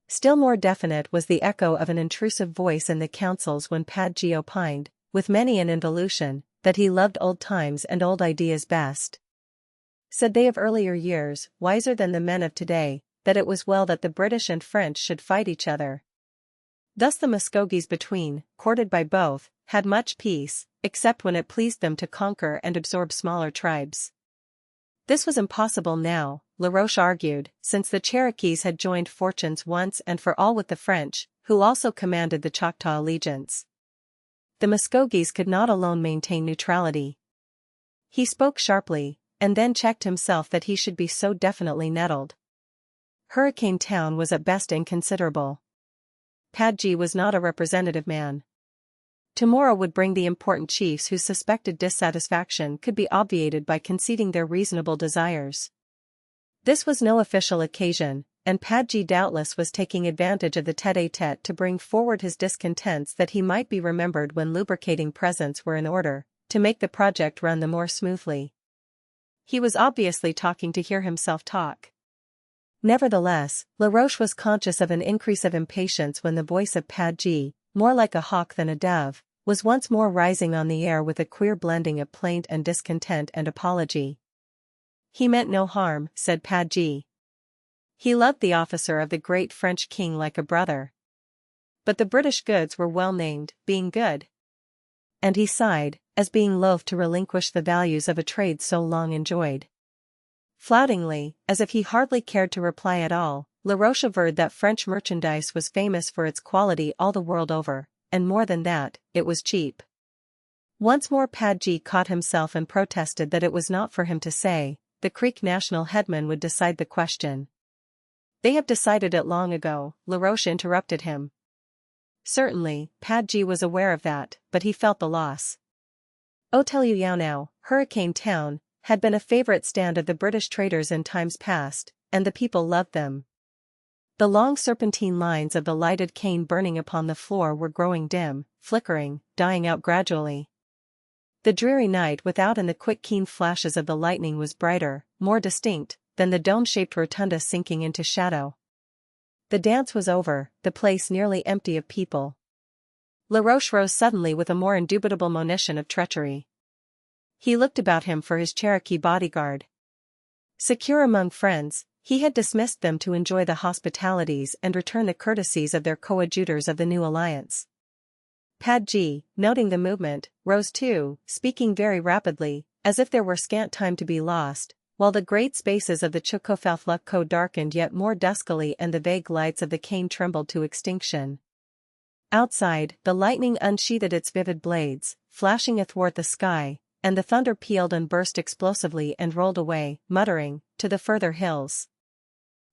[SPEAKER 1] Still more definite was the echo of an intrusive voice in the councils when Padji opined, with many an involution, that he loved old times and old ideas best. Said they of earlier years, wiser than the men of today, that it was well that the British and French should fight each other. Thus the Muskogees between, courted by both, had much peace, except when it pleased them to conquer and absorb smaller tribes. This was impossible now, Laroche argued, since the Cherokees had joined fortunes once and for all with the French, who also commanded the Choctaw allegiance. The Muskogees could not alone maintain neutrality. He spoke sharply, and then checked himself that he should be so definitely nettled. Hurricane Town was at best inconsiderable. Padji was not a representative man. Tomorrow would bring the important chiefs whose suspected dissatisfaction could be obviated by conceding their reasonable desires. This was no official occasion, and Padji doubtless was taking advantage of the tete-a-tete to bring forward his discontents that he might be remembered when lubricating presents were in order, to make the project run the more smoothly. He was obviously talking to hear himself talk. Nevertheless, Laroche was conscious of an increase of impatience when the voice of Padgy, more like a hawk than a dove, was once more rising on the air with a queer blending of plaint and discontent and apology. "He meant no harm," said Padgy. "He loved the officer of the great French king like a brother. But the British goods were well named, being good." And he sighed, as being loath to relinquish the values of a trade so long enjoyed. Floutingly, as if he hardly cared to reply at all, Laroche averred that French merchandise was famous for its quality all the world over, and more than that, it was cheap. Once more Padgy caught himself and protested that it was not for him to say. The Creek national headman would decide the question. "They have decided it long ago," Laroche interrupted him. Certainly, Padgy was aware of that, but he felt the loss. Now, Hurricane Town, had been a favorite stand of the British traders in times past, and the people loved them. The long serpentine lines of the lighted cane burning upon the floor were growing dim, flickering, dying out gradually. The dreary night without and the quick keen flashes of the lightning was brighter, more distinct, than the dome-shaped rotunda sinking into shadow. The dance was over, the place nearly empty of people. Laroche rose suddenly with a more indubitable monition of treachery. He looked about him for his Cherokee bodyguard. Secure among friends, he had dismissed them to enjoy the hospitalities and return the courtesies of their coadjutors of the new alliance. Padgy, noting the movement, rose too, speaking very rapidly, as if there were scant time to be lost, while the great spaces of the Chocofalflucco darkened yet more duskily and the vague lights of the cane trembled to extinction. Outside, the lightning unsheathed its vivid blades, flashing athwart the sky, and the thunder pealed and burst explosively and rolled away, muttering, to the further hills.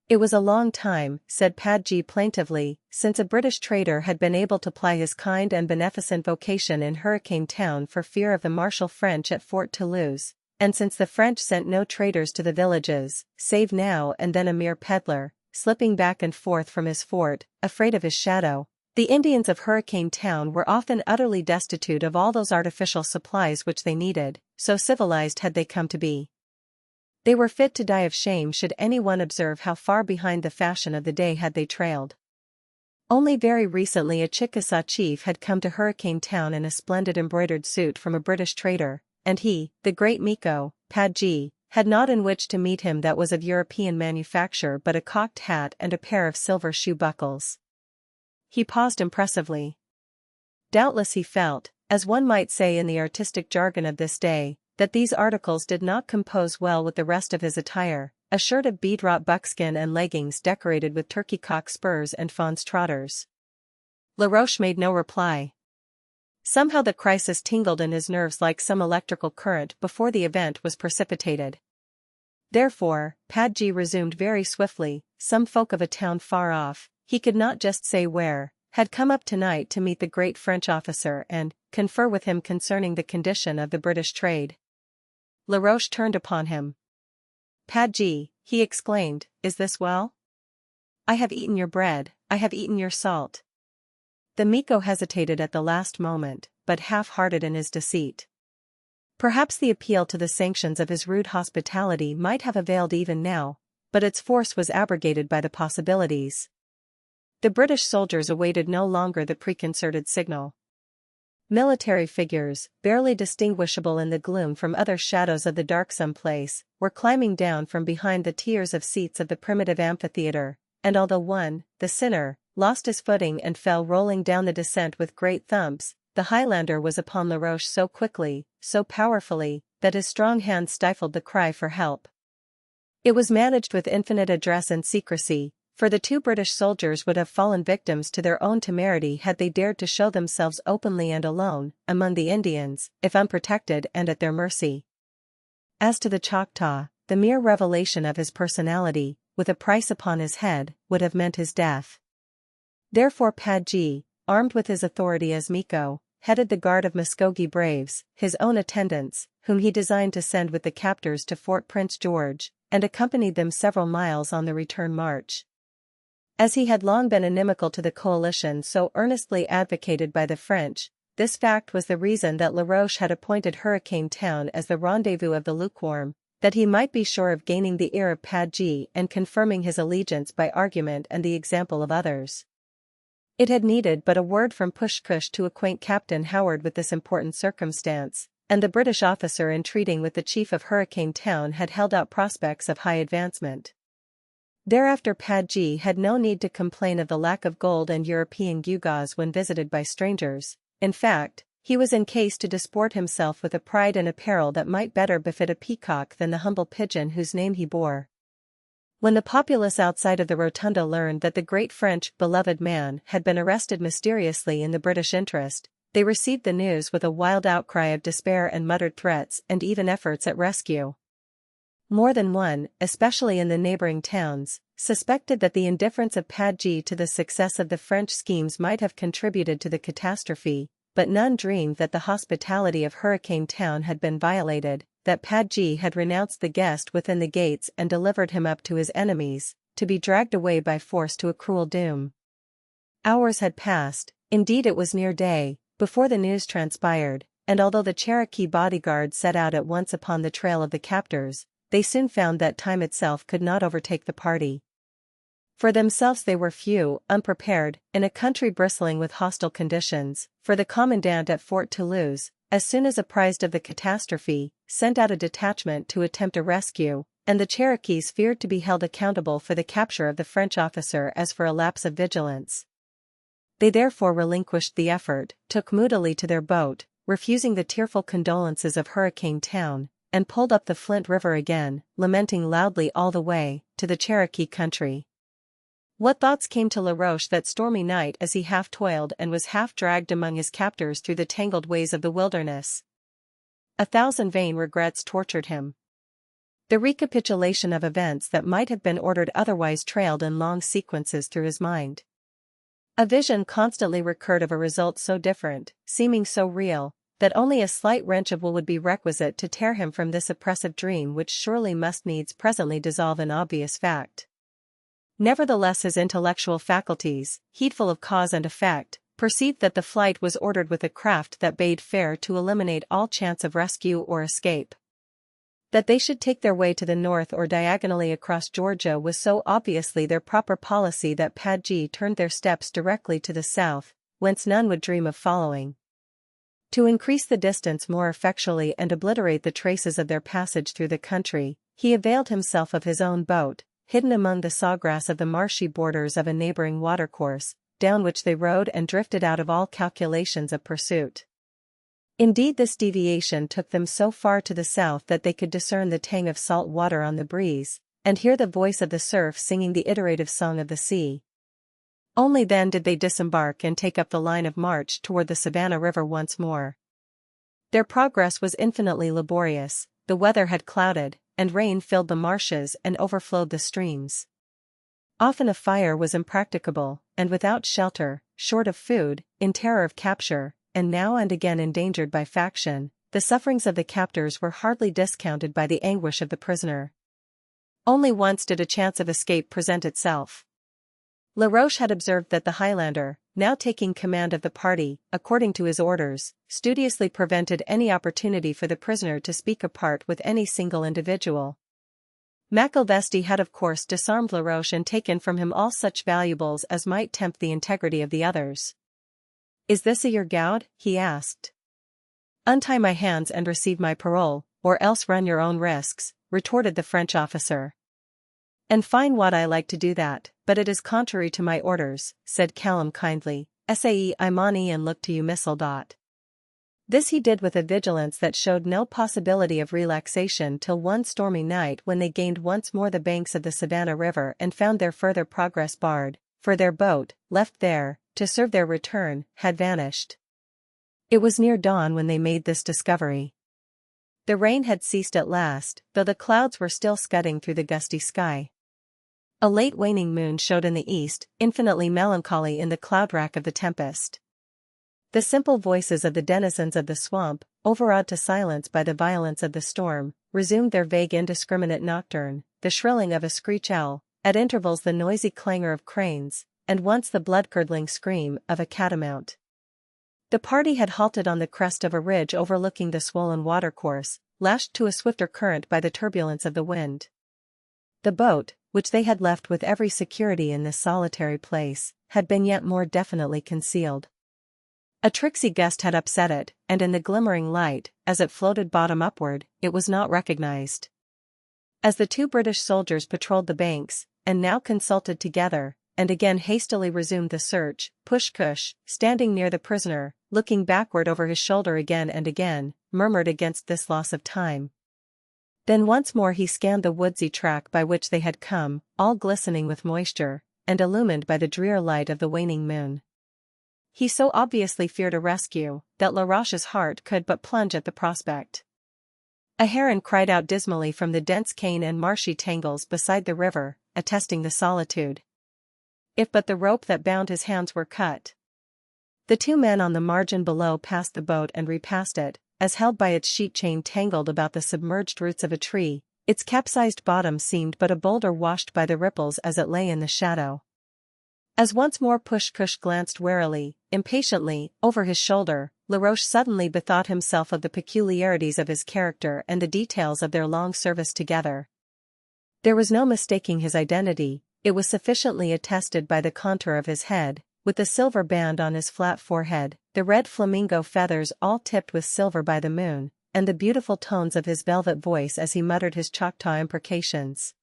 [SPEAKER 1] It was a long time, said Padgy plaintively, since a British trader had been able to ply his kind and beneficent vocation in Hurricane Town for fear of the martial French at Fort Toulouse, and since the French sent no traders to the villages, save now and then a mere peddler, slipping back and forth from his fort, afraid of his shadow. The Indians of Hurricane Town were often utterly destitute of all those artificial supplies which they needed, so civilized had they come to be. They were fit to die of shame should anyone observe how far behind the fashion of the day had they trailed. Only very recently a Chickasaw chief had come to Hurricane Town in a splendid embroidered suit from a British trader, and he, the great Miko, Padgy, had naught in which to meet him that was of European manufacture but a cocked hat and a pair of silver shoe buckles. He paused impressively. Doubtless he felt, as one might say in the artistic jargon of this day, that these articles did not compose well with the rest of his attire, a shirt of bead-wrought buckskin and leggings decorated with turkey-cock spurs and fawn's trotters. Laroche made no reply. Somehow the crisis tingled in his nerves like some electrical current before the event was precipitated. Therefore, Padgy resumed very swiftly, some folk of a town far off, he could not just say where, had come up tonight to meet the great French officer and confer with him concerning the condition of the British trade. Laroche turned upon him. "Padgy," he exclaimed, "is this well? I have eaten your bread, I have eaten your salt." The Miko hesitated at the last moment, but half-hearted in his deceit. Perhaps the appeal to the sanctions of his rude hospitality might have availed even now, but its force was abrogated by the possibilities. The British soldiers awaited no longer the preconcerted signal. Military figures, barely distinguishable in the gloom from other shadows of the darksome place, were climbing down from behind the tiers of seats of the primitive amphitheater, and although one, the sinner, lost his footing and fell rolling down the descent with great thumps, the Highlander was upon Laroche so quickly, so powerfully, that his strong hand stifled the cry for help. It was managed with infinite address and secrecy, for the two British soldiers would have fallen victims to their own temerity had they dared to show themselves openly and alone, among the Indians, if unprotected and at their mercy. As to the Choctaw, the mere revelation of his personality, with a price upon his head, would have meant his death. Therefore Padgy, armed with his authority as Miko, headed the guard of Muskogee braves, his own attendants, whom he designed to send with the captors to Fort Prince George, and accompanied them several miles on the return march. As he had long been inimical to the coalition so earnestly advocated by the French, this fact was the reason that Laroche had appointed Hurricane Town as the rendezvous of the lukewarm, that he might be sure of gaining the ear of Padji and confirming his allegiance by argument and the example of others. It had needed but a word from Pushkush to acquaint Captain Howard with this important circumstance, and the British officer entreating with the chief of Hurricane Town had held out prospects of high advancement. Thereafter Padji had no need to complain of the lack of gold and European gewgaws when visited by strangers. In fact, he was in case to disport himself with a pride and apparel that might better befit a peacock than the humble pigeon whose name he bore. When the populace outside of the rotunda learned that the great French beloved man had been arrested mysteriously in the British interest, they received the news with a wild outcry of despair and muttered threats and even efforts at rescue. More than one, especially in the neighboring towns, suspected that the indifference of Padji to the success of the French schemes might have contributed to the catastrophe, but none dreamed that the hospitality of Hurricane Town had been violated, that Padji had renounced the guest within the gates and delivered him up to his enemies, to be dragged away by force to a cruel doom. Hours had passed, indeed it was near day, before the news transpired, and although the Cherokee bodyguard set out at once upon the trail of the captors, they soon found that time itself could not overtake the party. For themselves they were few, unprepared, in a country bristling with hostile conditions, for the commandant at Fort Toulouse, as soon as apprised of the catastrophe, sent out a detachment to attempt a rescue, and the Cherokees feared to be held accountable for the capture of the French officer as for a lapse of vigilance. They therefore relinquished the effort, took moodily to their boat, refusing the tearful condolences of Hurricane Town, and pulled up the Flint River again, lamenting loudly all the way, to the Cherokee country. What thoughts came to Laroche that stormy night as he half toiled and was half dragged among his captors through the tangled ways of the wilderness? 1,000 vain regrets tortured him. The recapitulation of events that might have been ordered otherwise trailed in long sequences through his mind. A vision constantly recurred of a result so different, seeming so real, that only a slight wrench of will would be requisite to tear him from this oppressive dream which surely must needs presently dissolve in obvious fact. Nevertheless his intellectual faculties, heedful of cause and effect, perceived that the flight was ordered with a craft that bade fair to eliminate all chance of rescue or escape. That they should take their way to the north or diagonally across Georgia was so obviously their proper policy that Padji turned their steps directly to the south, whence none would dream of following. To increase the distance more effectually and obliterate the traces of their passage through the country, he availed himself of his own boat, hidden among the sawgrass of the marshy borders of a neighboring watercourse, down which they rode and drifted out of all calculations of pursuit. Indeed this deviation took them so far to the south that they could discern the tang of salt water on the breeze, and hear the voice of the surf singing the iterative song of the sea. Only then did they disembark and take up the line of march toward the Savannah River once more. Their progress was infinitely laborious, the weather had clouded, and rain filled the marshes and overflowed the streams. Often a fire was impracticable, and without shelter, short of food, in terror of capture, and now and again endangered by faction, the sufferings of the captors were hardly discounted by the anguish of the prisoner. Only once did a chance of escape present itself. Laroche had observed that the Highlander, now taking command of the party, according to his orders, studiously prevented any opportunity for the prisoner to speak apart with any single individual. Macilvesti had of course disarmed Laroche and taken from him all such valuables as might tempt the integrity of the others. "Is this a your gowd?" he asked. "Untie my hands and receive my parole, or else run your own risks," retorted the French officer. "And fine what I like to do that, but it is contrary to my orders," said Callum kindly. "Sae I maun and look to you missile. This he did with a vigilance that showed no possibility of relaxation till one stormy night when they gained once more the banks of the Savannah River and found their further progress barred, for their boat, left there, to serve their return, had vanished. It was near dawn when they made this discovery. The rain had ceased at last, though the clouds were still scudding through the gusty sky. A late waning moon showed in the east, infinitely melancholy in the cloud-rack of the tempest. The simple voices of the denizens of the swamp, overawed to silence by the violence of the storm, resumed their vague indiscriminate nocturne, the shrilling of a screech owl, at intervals the noisy clangor of cranes, and once the blood-curdling scream of a catamount. The party had halted on the crest of a ridge overlooking the swollen watercourse, lashed to a swifter current by the turbulence of the wind. The boat, which they had left with every security in this solitary place, had been yet more definitely concealed. A tricksy gust had upset it, and in the glimmering light, as it floated bottom upward, it was not recognized. As the two British soldiers patrolled the banks, and now consulted together, and again hastily resumed the search, Push-Kush, standing near the prisoner, looking backward over his shoulder again and again, murmured against this loss of time. Then once more he scanned the woodsy track by which they had come, all glistening with moisture, and illumined by the drear light of the waning moon. He so obviously feared a rescue, that Laroche's heart could but plunge at the prospect. A heron cried out dismally from the dense cane and marshy tangles beside the river, attesting the solitude. If but the rope that bound his hands were cut. The two men on the margin below passed the boat and repassed it, as held by its sheet chain tangled about the submerged roots of a tree. Its capsized bottom seemed but a boulder washed by the ripples as it lay in the shadow. As once more Push-Kush glanced warily, impatiently, over his shoulder, Laroche suddenly bethought himself of the peculiarities of his character and the details of their long service together. There was no mistaking his identity, it was sufficiently attested by the contour of his head, with the silver band on his flat forehead, the red flamingo feathers all tipped with silver by the moon, and the beautiful tones of his velvet voice as he muttered his Choctaw imprecations.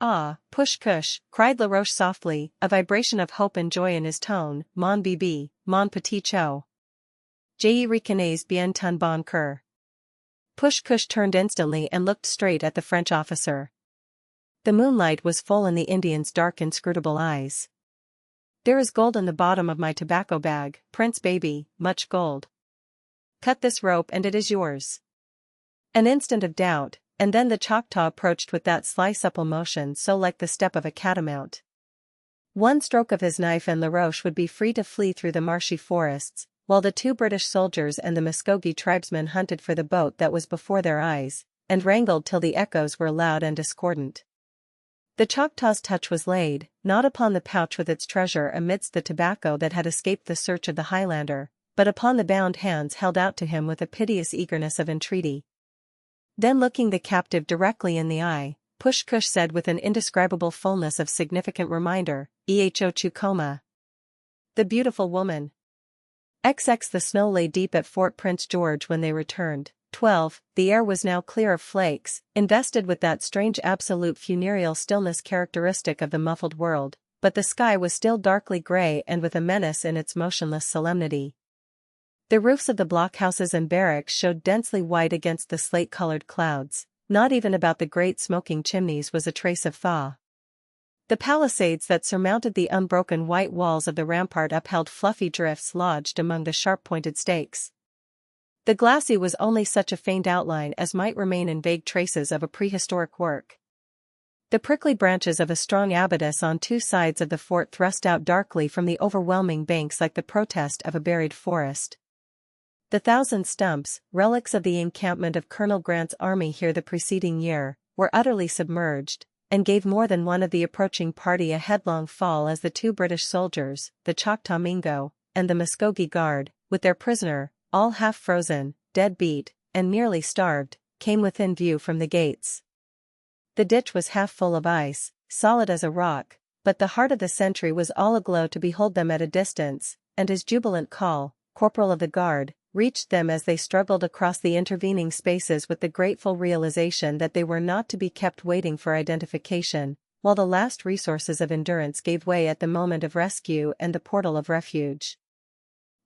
[SPEAKER 1] "Ah, Push-Kush," cried Laroche softly, a vibration of hope and joy in his tone, "Mon bébé, mon petit chou. Je reconnais bien ton bon cœur." Push-Kush turned instantly and looked straight at the French officer. The moonlight was full in the Indian's dark inscrutable eyes. "There is gold in the bottom of my tobacco bag, Prince Baby, much gold. Cut this rope and it is yours." An instant of doubt, and then the Choctaw approached with that sly supple motion so like the step of a catamount. One stroke of his knife and Laroche would be free to flee through the marshy forests, while the two British soldiers and the Muskogee tribesmen hunted for the boat that was before their eyes, and wrangled till the echoes were loud and discordant. The Choctaw's touch was laid, not upon the pouch with its treasure amidst the tobacco that had escaped the search of the Highlander, but upon the bound hands held out to him with a piteous eagerness of entreaty. Then looking the captive directly in the eye, Push-Kush said with an indescribable fullness of significant reminder, "Eho Chukoma. The beautiful woman." XX The snow lay deep at Fort Prince George when they returned. 12. The air was now clear of flakes, invested with that strange absolute funereal stillness characteristic of the muffled world, but the sky was still darkly gray and with a menace in its motionless solemnity. The roofs of the blockhouses and barracks showed densely white against the slate-colored clouds, not even about the great smoking chimneys was a trace of thaw. The palisades that surmounted the unbroken white walls of the rampart upheld fluffy drifts lodged among the sharp-pointed stakes. The glacis was only such a faint outline as might remain in vague traces of a prehistoric work. The prickly branches of a strong abatis on two sides of the fort thrust out darkly from the overwhelming banks like the protest of a buried forest. The thousand stumps, relics of the encampment of Colonel Grant's army here the preceding year, were utterly submerged, and gave more than one of the approaching party a headlong fall as the two British soldiers, the Choctaw Mingo, and the Muskogee Guard, with their prisoner, all half frozen, dead beat, and nearly starved, came within view from the gates. The ditch was half full of ice, solid as a rock, but the heart of the sentry was all aglow to behold them at a distance, and his jubilant call, "Corporal of the Guard," reached them as they struggled across the intervening spaces with the grateful realization that they were not to be kept waiting for identification, while the last resources of endurance gave way at the moment of rescue and the portal of refuge.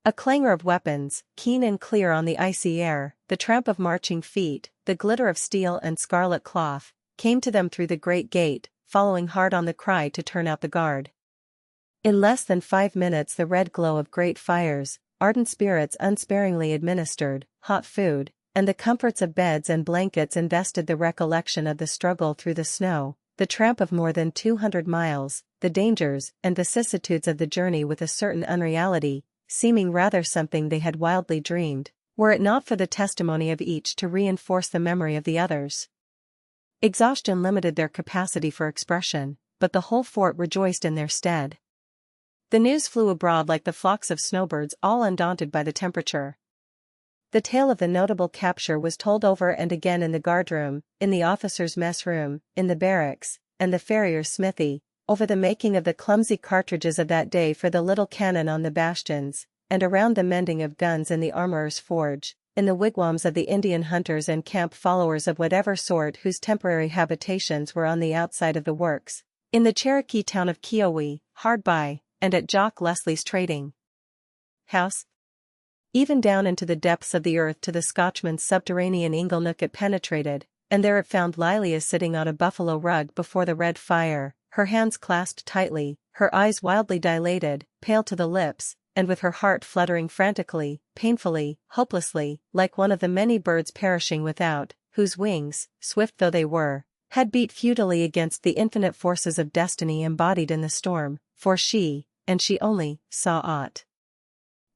[SPEAKER 1] A clangor of weapons, keen and clear on the icy air, the tramp of marching feet, the glitter of steel and scarlet cloth, came to them through the great gate, following hard on the cry to turn out the guard. In less than 5 minutes the red glow of great fires, ardent spirits unsparingly administered, hot food, and the comforts of beds and blankets invested the recollection of the struggle through the snow, the tramp of more than 200 miles, the dangers and vicissitudes of the journey with a certain unreality, seeming rather something they had wildly dreamed, were it not for the testimony of each to reinforce the memory of the others. Exhaustion limited their capacity for expression, but the whole fort rejoiced in their stead. The news flew abroad like the flocks of snowbirds all undaunted by the temperature. The tale of the notable capture was told over and again in the guardroom, in the officers' mess room, in the barracks, and the farrier's smithy, over the making of the clumsy cartridges of that day for the little cannon on the bastions, and around the mending of guns in the armorer's forge, in the wigwams of the Indian hunters and camp followers of whatever sort whose temporary habitations were on the outside of the works, in the Cherokee town of Kiowa, hard by, and at Jock Leslie's trading house. Even down into the depths of the earth to the Scotchman's subterranean inglenook it penetrated, and there it found Lilia sitting on a buffalo rug before the red fire, her hands clasped tightly, her eyes wildly dilated, pale to the lips, and with her heart fluttering frantically, painfully, hopelessly, like one of the many birds perishing without, whose wings, swift though they were, had beat futilely against the infinite forces of destiny embodied in the storm, for she, and she only, saw aught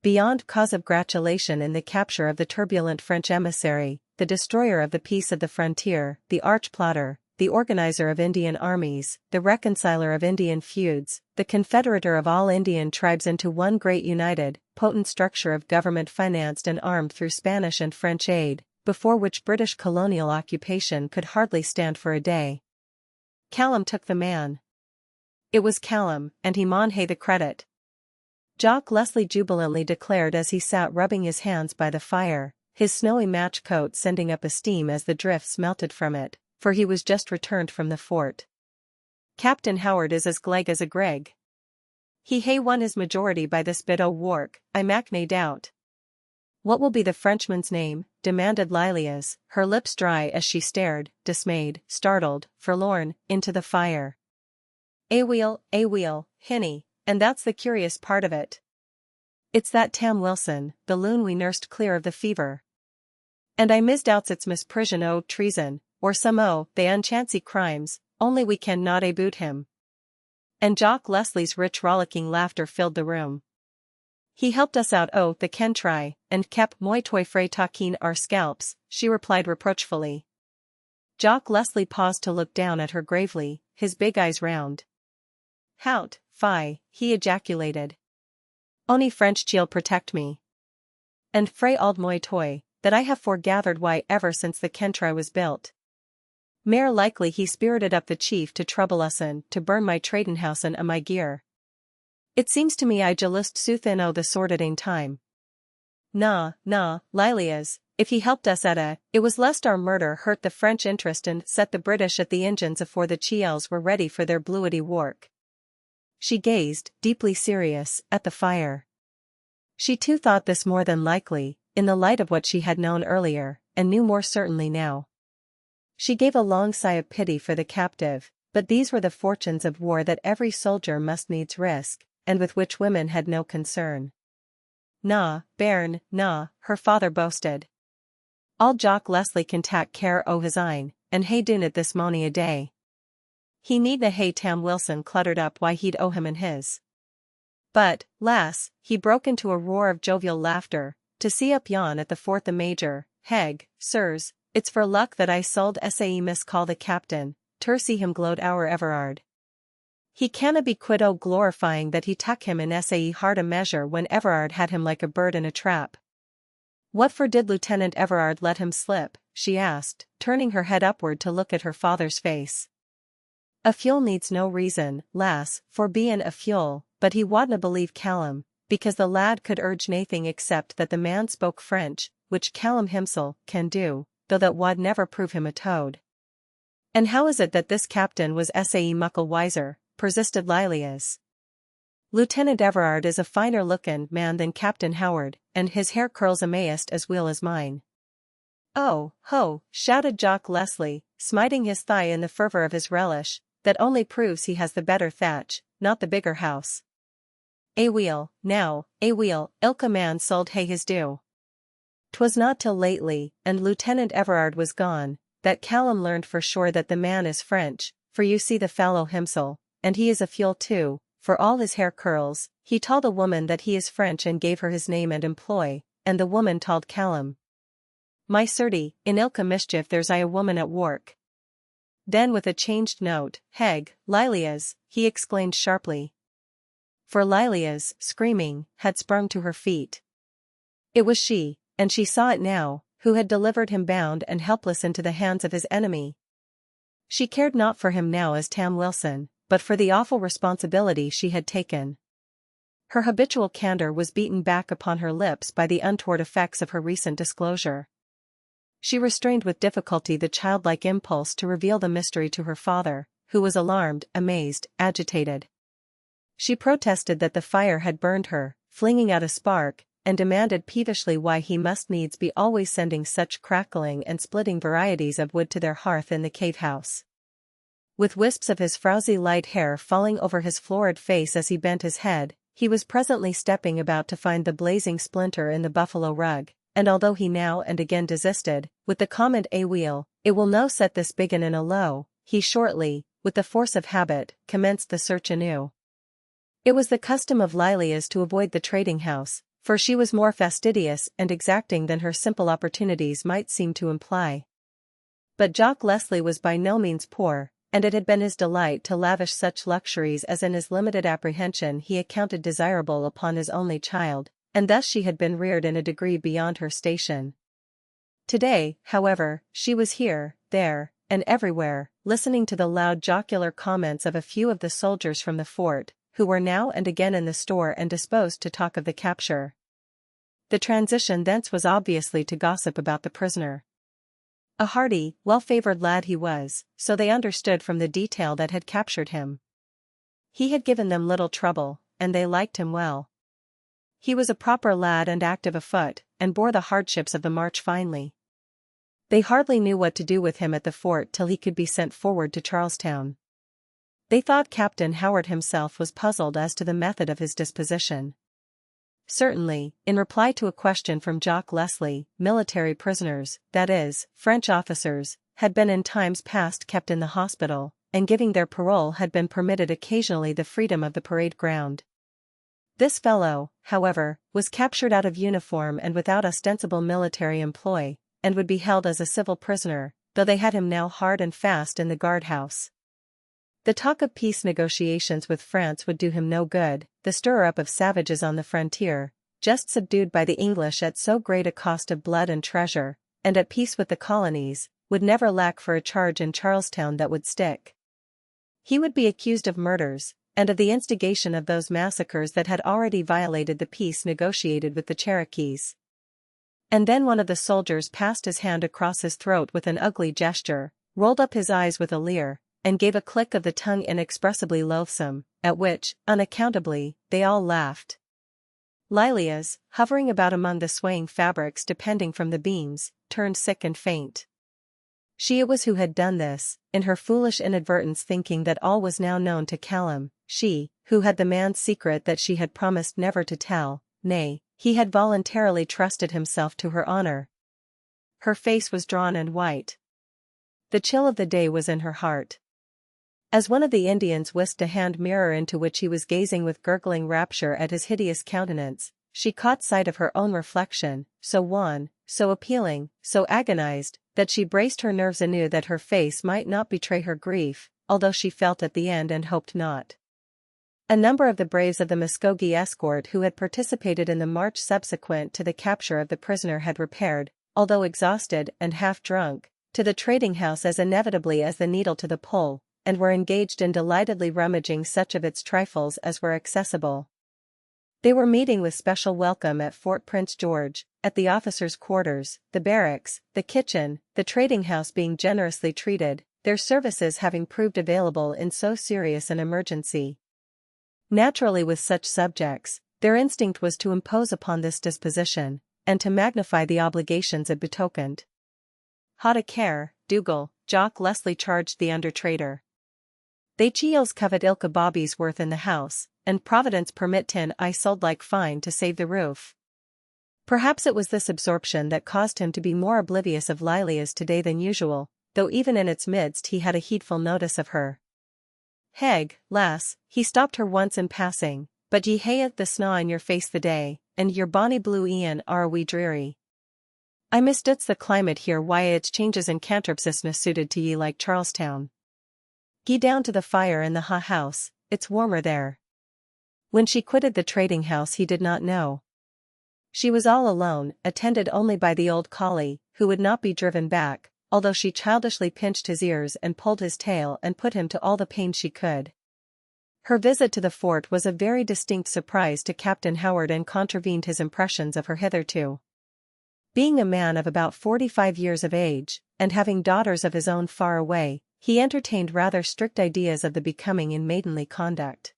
[SPEAKER 1] beyond cause of gratulation in the capture of the turbulent French emissary, the destroyer of the peace of the frontier, the arch-plotter, the organizer of Indian armies, the reconciler of Indian feuds, the confederator of all Indian tribes into one great united, potent structure of government financed and armed through Spanish and French aid, before which British colonial occupation could hardly stand for a day. Callum took the man. It was Callum, and he maun hae the credit. Jock Leslie jubilantly declared as he sat rubbing his hands by the fire, his snowy match coat sending up a steam as the drifts melted from it, for he was just returned from the fort. Captain Howard is as gleg as a Greg. He hae won his majority by this bit o' wark, I mak nae doubt. What will be the Frenchman's name? Demanded Lilias, her lips dry as she stared, dismayed, startled, forlorn, into the fire. Aweel, hinny. And that's the curious part of it. It's that Tam Wilson, the loon we nursed clear of the fever. And I misdoubts it's misprision o' treason, or some o' they unchancy crimes, only we can not aboot him. And Jock Leslie's rich rollicking laughter filled the room. He helped us out o' the kentry, and kep moi toi frae talking our scalps, she replied reproachfully. Jock Leslie paused to look down at her gravely, his big eyes round. Hout, fie, he ejaculated. Ony French chiel protect me. And frae auld moi toi, that I have foregathered why ever since the kentry was built. Mair likely he spirited up the chief to trouble us and to burn my trading house and my gear. It seems to me I just sooth in o' the sordid ain time. Nah, Lilias, if he helped us at it was lest our murder hurt the French interest and set the British at the engines afore the chiels were ready for their bluety work. She gazed, deeply serious, at the fire. She too thought this more than likely, in the light of what she had known earlier, and knew more certainly now. She gave a long sigh of pity for the captive, but these were the fortunes of war that every soldier must needs risk, and with which women had no concern. Na, bairn, na, her father boasted. All Jock Leslie can tak care o' his ain, and hae done it this mony a day. He needna hae Tam Wilson cluttered up why he'd owe him and his. But, lass, he broke into a roar of jovial laughter, to see up yon at the fort the major, heg, sirs, it's for luck that I sold sae miscall the captain, ter see him gloat our Everard. He canna be quit o' glorifying that he tuck him in sae hard a measure when Everard had him like a bird in a trap. What for did Lieutenant Everard let him slip? She asked, turning her head upward to look at her father's face. A fuel needs no reason, lass, for bein' a fuel, but he wadna believe Callum, because the lad could urge naething except that the man spoke French, which Callum himsel can do, though that wad never prove him a toad. And how is it that this captain was sae muckle wiser? Persisted Lilias. Lieutenant Everard is a finer looking man than Captain Howard, and his hair curls amaist as weel as mine. Oh, ho, shouted Jock Leslie, smiting his thigh in the fervour of his relish, that only proves he has the better thatch, not the bigger house. Aweel, now, ilka man sold hae his due. 'Twas not till lately, and Lieutenant Everard was gone, that Callum learned for sure that the man is French, for you see the fellow himsel, and he is a fuel too, for all his hair curls. He told a woman that he is French and gave her his name and employ, and the woman told Callum. My certie, in ilka mischief there's a woman at work. Then with a changed note, heg, Lilias, he exclaimed sharply. For Lilias, screaming, had sprung to her feet. It was she, and she saw it now, who had delivered him bound and helpless into the hands of his enemy. She cared not for him now as Tam Wilson, but for the awful responsibility she had taken. Her habitual candor was beaten back upon her lips by the untoward effects of her recent disclosure. She restrained with difficulty the childlike impulse to reveal the mystery to her father, who was alarmed, amazed, agitated. She protested that the fire had burned her, flinging out a spark, and demanded peevishly why he must needs be always sending such crackling and splitting varieties of wood to their hearth in the cave-house. With wisps of his frowsy light hair falling over his florid face as he bent his head, he was presently stepping about to find the blazing splinter in the buffalo rug, and although he now and again desisted, with the comment "Aweel, it will no set this biggin in a low," he shortly, with the force of habit, commenced the search anew. It was the custom of Lilia's to avoid the trading house, for she was more fastidious and exacting than her simple opportunities might seem to imply. But Jock Leslie was by no means poor, and it had been his delight to lavish such luxuries as in his limited apprehension he accounted desirable upon his only child, and thus she had been reared in a degree beyond her station. Today, however, she was here, there, and everywhere, listening to the loud jocular comments of a few of the soldiers from the fort, who were now and again in the store and disposed to talk of the capture. The transition thence was obviously to gossip about the prisoner. A hearty, well-favored lad he was, so they understood from the detail that had captured him. He had given them little trouble, and they liked him well. He was a proper lad and active afoot, and bore the hardships of the march finely. They hardly knew what to do with him at the fort till he could be sent forward to Charlestown. They thought Captain Howard himself was puzzled as to the method of his disposition. Certainly, in reply to a question from Jock Leslie, military prisoners, that is, French officers, had been in times past kept in the hospital, and giving their parole had been permitted occasionally the freedom of the parade ground. This fellow, however, was captured out of uniform and without ostensible military employ, and would be held as a civil prisoner, though they had him now hard and fast in the guard-house. The talk of peace negotiations with France would do him no good, the stir-up of savages on the frontier, just subdued by the English at so great a cost of blood and treasure, and at peace with the colonies, would never lack for a charge in Charlestown that would stick. He would be accused of murders, and of the instigation of those massacres that had already violated the peace negotiated with the Cherokees. And then one of the soldiers passed his hand across his throat with an ugly gesture, rolled up his eyes with a leer, and gave a click of the tongue inexpressibly loathsome, at which, unaccountably, they all laughed. Lilias, hovering about among the swaying fabrics depending from the beams, turned sick and faint. She it was who had done this, in her foolish inadvertence thinking that all was now known to Callum, she, who had the man's secret that she had promised never to tell, nay, he had voluntarily trusted himself to her honor. Her face was drawn and white. The chill of the day was in her heart. As one of the Indians whisked a hand mirror into which he was gazing with gurgling rapture at his hideous countenance, she caught sight of her own reflection, so wan, so appealing, so agonized, that she braced her nerves anew that her face might not betray her grief, although she felt at the end and hoped not. A number of the braves of the Muskogee escort who had participated in the march subsequent to the capture of the prisoner had repaired, although exhausted and half-drunk, to the trading house as inevitably as the needle to the pole, and were engaged in delightedly rummaging such of its trifles as were accessible. They were meeting with special welcome at Fort Prince George, at the officers' quarters, the barracks, the kitchen, the trading house being generously treated, their services having proved available in so serious an emergency. Naturally with such subjects, their instinct was to impose upon this disposition, and to magnify the obligations it betokened. "Haud a care, Dougal," Jock Leslie charged the under-trader. "They chiels covet ilka bobby's worth in the house, and Providence permit tin I sold like fine to save the roof." Perhaps it was this absorption that caused him to be more oblivious of Lilias today than usual, though even in its midst he had a heedful notice of her. "Heg, lass," he stopped her once in passing, "but ye hae the snaw in your face the day, and your bonny blue Ian are a wee dreary. I misdouts the climate here why its changes in cantrips isna suited to ye like Charlestown. Gie down to the fire in the house, it's warmer there." When she quitted the trading house he did not know. She was all alone, attended only by the old collie, who would not be driven back, although she childishly pinched his ears and pulled his tail and put him to all the pain she could. Her visit to the fort was a very distinct surprise to Captain Howard and contravened his impressions of her hitherto. Being a man of about 45 years of age, and having daughters of his own far away, he entertained rather strict ideas of the becoming in maidenly conduct.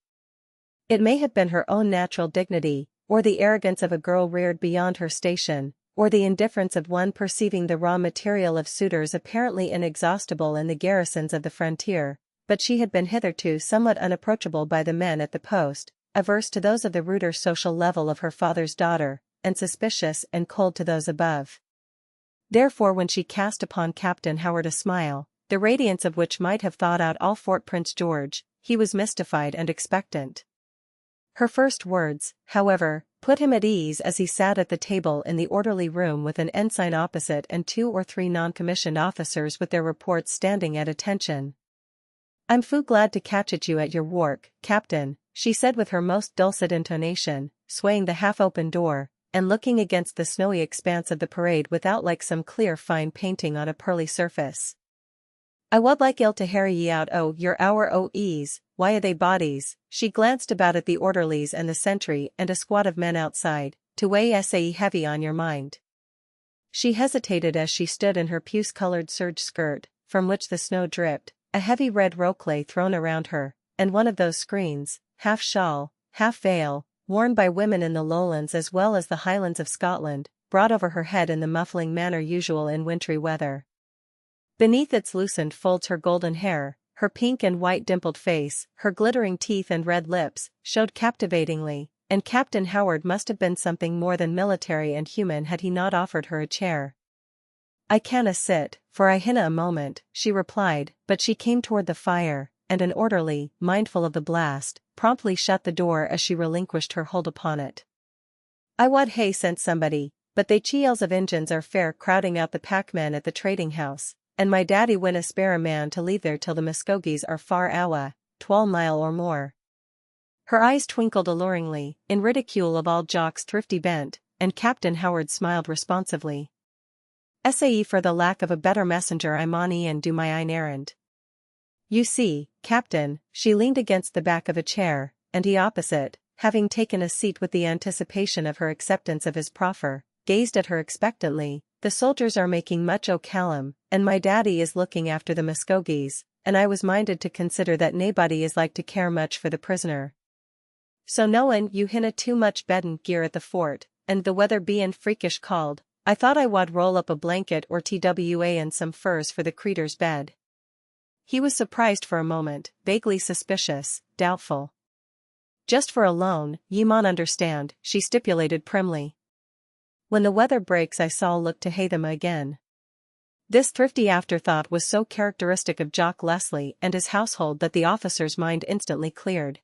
[SPEAKER 1] It may have been her own natural dignity, or the arrogance of a girl reared beyond her station, or the indifference of one perceiving the raw material of suitors apparently inexhaustible in the garrisons of the frontier, but she had been hitherto somewhat unapproachable by the men at the post, averse to those of the ruder social level of her father's daughter, and suspicious and cold to those above. Therefore when she cast upon Captain Howard a smile, the radiance of which might have thawed out all Fort Prince George, he was mystified and expectant. Her first words, however, put him at ease as he sat at the table in the orderly room with an ensign opposite and 2 or 3 non-commissioned officers with their reports standing at attention. "I'm fou glad to catch at you at your work, Captain," she said with her most dulcet intonation, swaying the half-open door, and looking against the snowy expanse of the parade without like some clear fine painting on a pearly surface. "I wad like ill to harry ye out o' your hour o' ease, why are they bodies?" She glanced about at the orderlies and the sentry and a squad of men outside, "to weigh sae heavy on your mind." She hesitated as she stood in her puce-colored serge skirt, from which the snow dripped, a heavy red roke lay thrown around her, and one of those screens, half shawl, half veil, worn by women in the lowlands as well as the highlands of Scotland, brought over her head in the muffling manner usual in wintry weather. Beneath its loosened folds her golden hair, her pink and white dimpled face, her glittering teeth and red lips, showed captivatingly, and Captain Howard must have been something more than military and human had he not offered her a chair. "I canna sit, for I hinna a moment," she replied, but she came toward the fire, and an orderly, mindful of the blast, promptly shut the door as she relinquished her hold upon it. "I wad hae sent somebody, but they chiels of Injuns are fair crowding out the packmen at the trading house, and my daddy winna spare a man to leave there till the Muskogees are far awa, 12 mile or more." Her eyes twinkled alluringly, in ridicule of all Jock's thrifty bent, and Captain Howard smiled responsively. "Sae for the lack of a better messenger I maun e'en do my ain errand. You see, Captain," she leaned against the back of a chair, and he opposite, having taken a seat with the anticipation of her acceptance of his proffer, gazed at her expectantly. "The soldiers are making much o' Callum, and my daddy is looking after the Muskogees, and I was minded to consider that naebody is like to care much for the prisoner. So knowin' you hinna too much beddin' gear at the fort, and the weather bein' freakish cauld, I thought I wad roll up a blanket or twa and some furs for the creetur's bed." He was surprised for a moment, vaguely suspicious, doubtful. "Just for a loan, ye maun understand," she stipulated primly. "When the weather breaks I sall look to hae them again." This thrifty afterthought was so characteristic of Jock Leslie and his household that the officer's mind instantly cleared.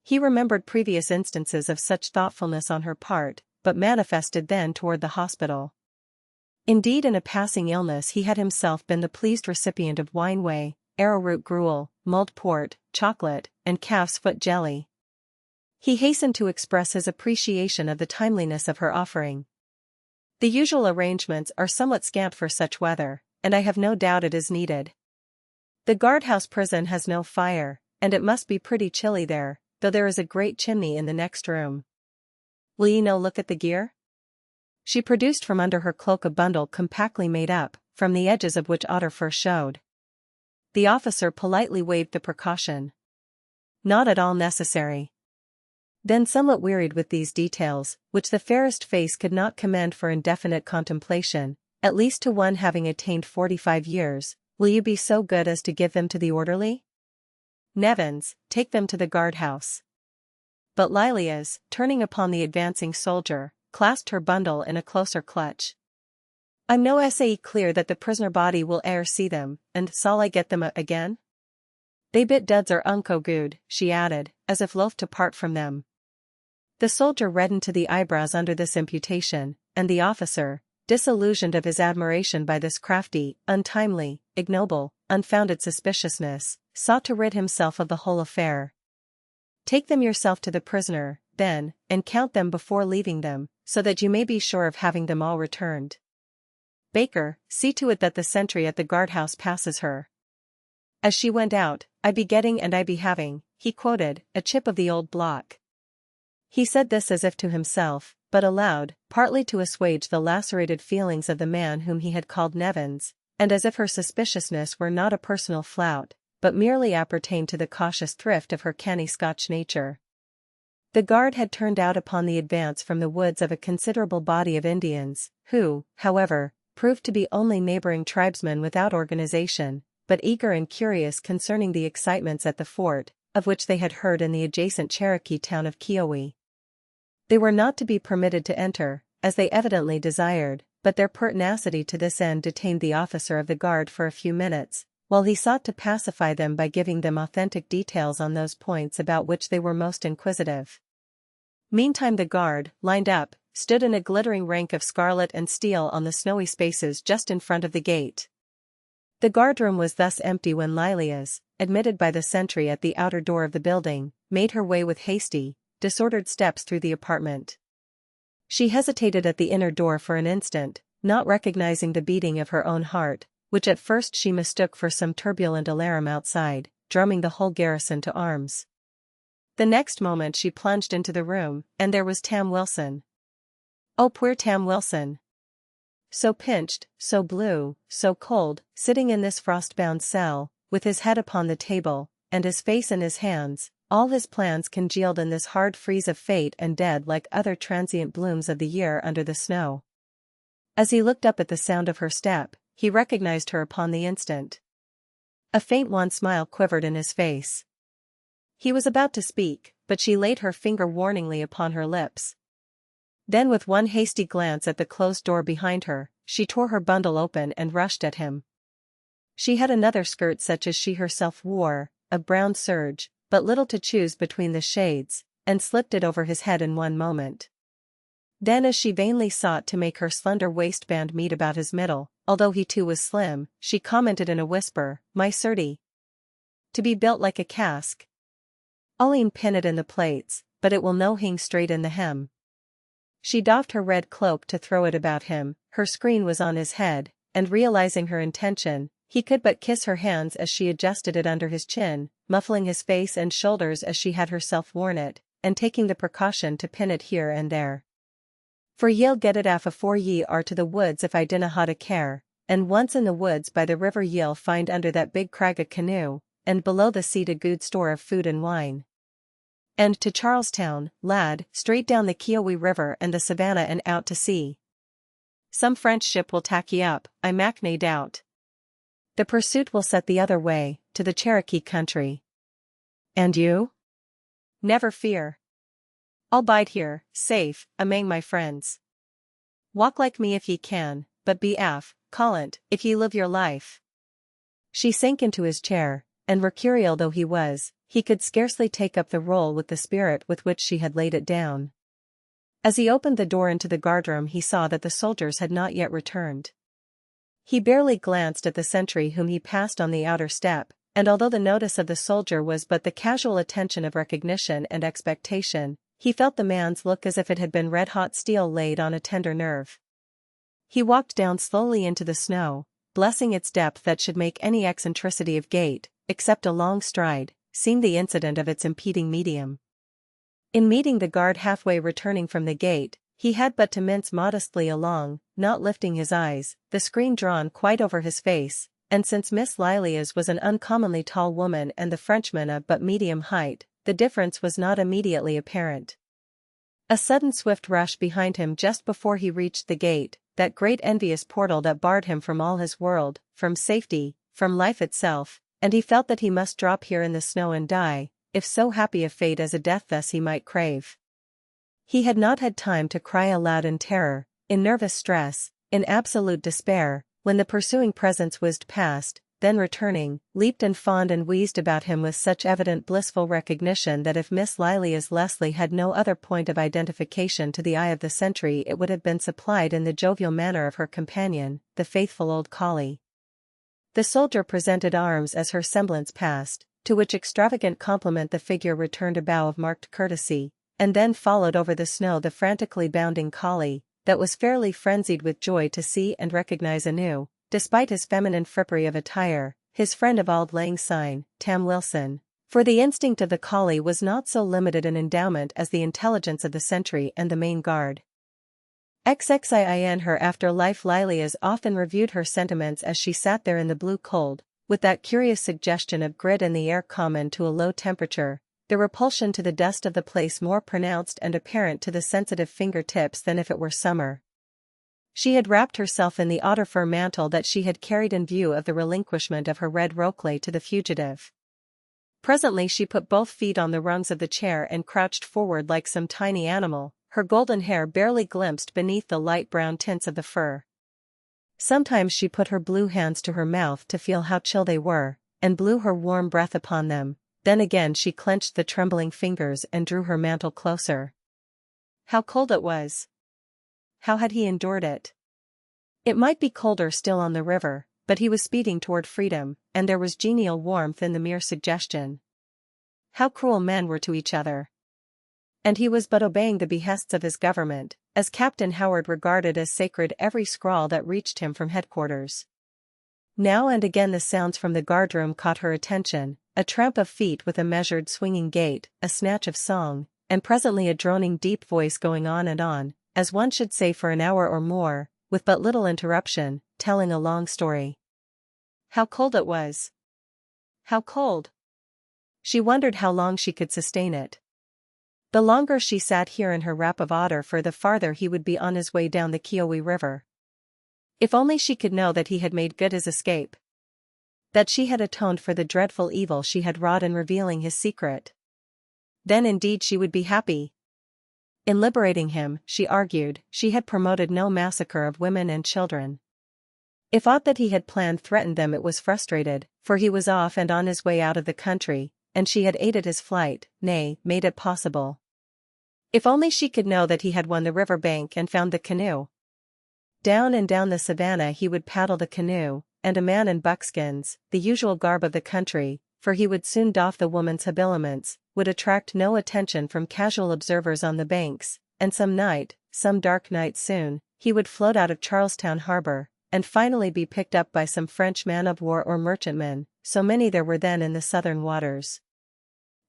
[SPEAKER 1] He remembered previous instances of such thoughtfulness on her part, but manifested then toward the hospital. Indeed, in a passing illness he had himself been the pleased recipient of wine whey, arrowroot gruel, mulled port, chocolate, and calf's foot jelly. He hastened to express his appreciation of the timeliness of her offering. "The usual arrangements are somewhat scant for such weather, and I have no doubt it is needed. The guardhouse prison has no fire, and it must be pretty chilly there, though there is a great chimney in the next room. Will ye no look at the gear?" She produced from under her cloak a bundle compactly made up, from the edges of which otter fur showed. The officer politely waived the precaution. "Not at all necessary." Then, somewhat wearied with these details, which the fairest face could not commend for indefinite contemplation, at least to one having attained 45 years, "Will you be so good as to give them to the orderly? Nevins, take them to the guardhouse." But Lilias, turning upon the advancing soldier, clasped her bundle in a closer clutch. "I'm no sae clear that the prisoner body will e'er see them, and sall I get them again? They bit duds are unco good," she added, as if loath to part from them. The soldier reddened to the eyebrows under this imputation, and the officer, disillusioned of his admiration by this crafty, untimely, ignoble, unfounded suspiciousness, sought to rid himself of the whole affair. "Take them yourself to the prisoner, then, and count them before leaving them, so that you may be sure of having them all returned. Baker, see to it that the sentry at the guardhouse passes her. As she went out, I be getting and I be having, he quoted, a chip of the old block. He said this as if to himself, but aloud, partly to assuage the lacerated feelings of the man whom he had called Nevins, and as if her suspiciousness were not a personal flout, but merely appertained to the cautious thrift of her canny Scotch nature. The guard had turned out upon the advance from the woods of a considerable body of Indians, who, however, proved to be only neighboring tribesmen without organization, but eager and curious concerning the excitements at the fort, of which they had heard in the adjacent Cherokee town of Kiowa. They were not to be permitted to enter, as they evidently desired, but their pertinacity to this end detained the officer of the guard for a few minutes, while he sought to pacify them by giving them authentic details on those points about which they were most inquisitive. Meantime the guard, lined up, stood in a glittering rank of scarlet and steel on the snowy spaces just in front of the gate. The guardroom was thus empty when Lilias, admitted by the sentry at the outer door of the building, made her way with hasty, disordered steps through the apartment. She hesitated at the inner door for an instant, not recognizing the beating of her own heart, which at first she mistook for some turbulent alarum outside, drumming the whole garrison to arms. The next moment she plunged into the room, and there was Tam Wilson. Oh, poor Tam Wilson! So pinched, so blue, so cold, sitting in this frost-bound cell, with his head upon the table, and his face in his hands, all his plans congealed in this hard freeze of fate and dead like other transient blooms of the year under the snow. As he looked up at the sound of her step, he recognized her upon the instant. A faint wan smile quivered in his face. He was about to speak, but she laid her finger warningly upon her lips. Then with one hasty glance at the closed door behind her, she tore her bundle open and rushed at him. She had another skirt such as she herself wore, of brown serge, but little to choose between the shades, and slipped it over his head in one moment. Then as she vainly sought to make her slender waistband meet about his middle, although he too was slim, she commented in a whisper, "My certie. To be built like a cask. I'll e'en pin it in the plates, but it will no hang straight in the hem." She doffed her red cloak to throw it about him, her screen was on his head, and realizing her intention, he could but kiss her hands as she adjusted it under his chin, muffling his face and shoulders as she had herself worn it, and taking the precaution to pin it here and there. "For ye'll get it aff afore ye are to the woods if I dinna haud a care, and once in the woods by the river ye'll find under that big crag a canoe, and below the seat a good store of food and wine. And to Charlestown, lad, straight down the Kiowa River and the Savannah and out to sea. Some French ship will tack ye up, I mak nae doubt. The pursuit will set the other way, to the Cherokee country. And you? Never fear. I'll bide here, safe, amang my friends. Walk like me if ye can, but be aff, callant, if ye live your life." She sank into his chair, and mercurial though he was, he could scarcely take up the role with the spirit with which she had laid it down. As he opened the door into the guardroom he saw that the soldiers had not yet returned. He barely glanced at the sentry whom he passed on the outer step, and although the notice of the soldier was but the casual attention of recognition and expectation, he felt the man's look as if it had been red-hot steel laid on a tender nerve. He walked down slowly into the snow, blessing its depth that should make any eccentricity of gait, except a long stride, seem the incident of its impeding medium. In meeting the guard halfway returning from the gate, he had but to mince modestly along, not lifting his eyes, the screen drawn quite over his face, and since Miss Lilias was an uncommonly tall woman and the Frenchman of but medium height, the difference was not immediately apparent. A sudden swift rush behind him just before he reached the gate, that great envious portal that barred him from all his world, from safety, from life itself, and he felt that he must drop here in the snow and die, if so happy a fate as a death thus he might crave. He had not had time to cry aloud in terror, in nervous stress, in absolute despair, when the pursuing presence whizzed past, then returning, leaped and fawned and wheezed about him with such evident blissful recognition that if Miss Lilias Leslie had no other point of identification to the eye of the sentry it would have been supplied in the jovial manner of her companion, the faithful old collie. The soldier presented arms as her semblance passed, to which extravagant compliment the figure returned a bow of marked courtesy, and then followed over the snow the frantically bounding collie, that was fairly frenzied with joy to see and recognize anew, despite his feminine frippery of attire, his friend of Auld Lang Syne, Tam Wilson. For the instinct of the collie was not so limited an endowment as the intelligence of the sentry and the main guard. XXIIN her after-life Lilias often reviewed her sentiments as she sat there in the blue cold, with that curious suggestion of grit in the air common to a low temperature, the repulsion to the dust of the place more pronounced and apparent to the sensitive fingertips than if it were summer. She had wrapped herself in the otter fur mantle that she had carried in view of the relinquishment of her red rokelay to the fugitive. Presently she put both feet on the rungs of the chair and crouched forward like some tiny animal, her golden hair barely glimpsed beneath the light brown tints of the fur. Sometimes she put her blue hands to her mouth to feel how chill they were, and blew her warm breath upon them. Then again she clenched the trembling fingers and drew her mantle closer. How cold it was! How had he endured it? It might be colder still on the river, but he was speeding toward freedom, and there was genial warmth in the mere suggestion. How cruel men were to each other! And he was but obeying the behests of his government, as Captain Howard regarded as sacred every scrawl that reached him from headquarters. Now and again the sounds from the guardroom caught her attention, a tramp of feet with a measured swinging gait, a snatch of song, and presently a droning deep voice going on, as one should say for an hour or more, with but little interruption, telling a long story. How cold it was! How cold! She wondered how long she could sustain it. The longer she sat here in her wrap of otter fur the farther he would be on his way down the Kiowa River. If only she could know that he had made good his escape. That she had atoned for the dreadful evil she had wrought in revealing his secret. Then indeed she would be happy. In liberating him, she argued, she had promoted no massacre of women and children. If aught that he had planned threatened them it was frustrated, for he was off and on his way out of the country, and she had aided his flight, nay, made it possible. If only she could know that he had won the river bank and found the canoe. Down and down the savannah he would paddle the canoe, and a man in buckskins, the usual garb of the country, for he would soon doff the woman's habiliments, would attract no attention from casual observers on the banks, and some dark night soon, he would float out of Charlestown harbor, and finally be picked up by some French man-of-war or merchantman, so many there were then in the southern waters.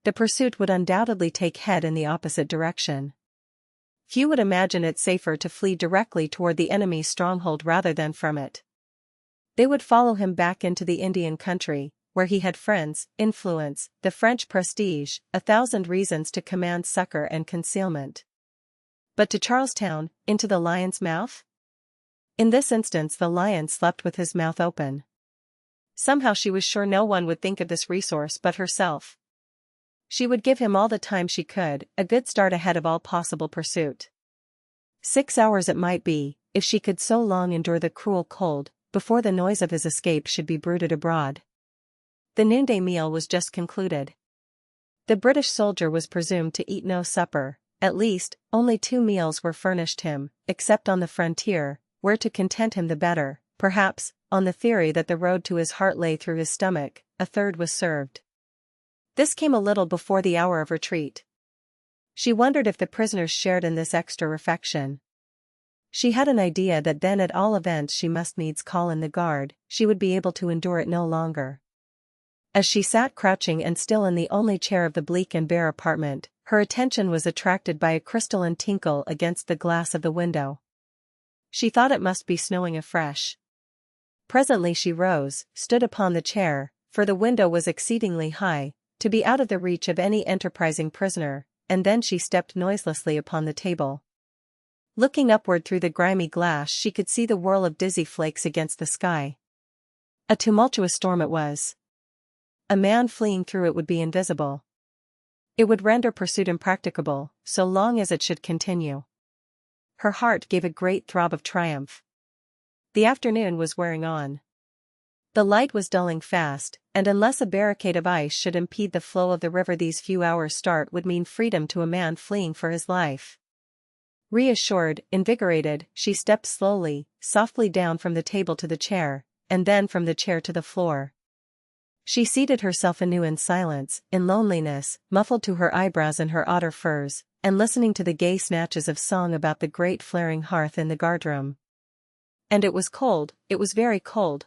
[SPEAKER 1] The pursuit would undoubtedly take head in the opposite direction. Few would imagine it safer to flee directly toward the enemy's stronghold rather than from it. They would follow him back into the Indian country, where he had friends, influence, the French prestige, 1,000 reasons to command succor and concealment. But to Charlestown, into the lion's mouth? In this instance the lion slept with his mouth open. Somehow she was sure no one would think of this resource but herself. She would give him all the time she could, a good start ahead of all possible pursuit. 6 hours it might be, if she could so long endure the cruel cold, before the noise of his escape should be bruited abroad. The noonday meal was just concluded. The British soldier was presumed to eat no supper, at least, only 2 meals were furnished him, except on the frontier, where to content him the better, perhaps, on the theory that the road to his heart lay through his stomach, a 3rd was served. This came a little before the hour of retreat. She wondered if the prisoners shared in this extra refection. She had an idea that then at all events she must needs call in the guard, she would be able to endure it no longer. As she sat crouching and still in the only chair of the bleak and bare apartment, her attention was attracted by a crystalline tinkle against the glass of the window. She thought it must be snowing afresh. Presently she rose, stood upon the chair, for the window was exceedingly high, to be out of the reach of any enterprising prisoner, and then she stepped noiselessly upon the table. Looking upward through the grimy glass she could see the whirl of dizzy flakes against the sky. A tumultuous storm it was. A man fleeing through it would be invisible. It would render pursuit impracticable, so long as it should continue. Her heart gave a great throb of triumph. The afternoon was wearing on. The light was dulling fast, and unless a barricade of ice should impede the flow of the river these few hours' start would mean freedom to a man fleeing for his life. Reassured, invigorated, she stepped slowly, softly down from the table to the chair, and then from the chair to the floor. She seated herself anew in silence, in loneliness, muffled to her eyebrows in her otter furs, and listening to the gay snatches of song about the great flaring hearth in the guardroom. And it was cold, it was very cold.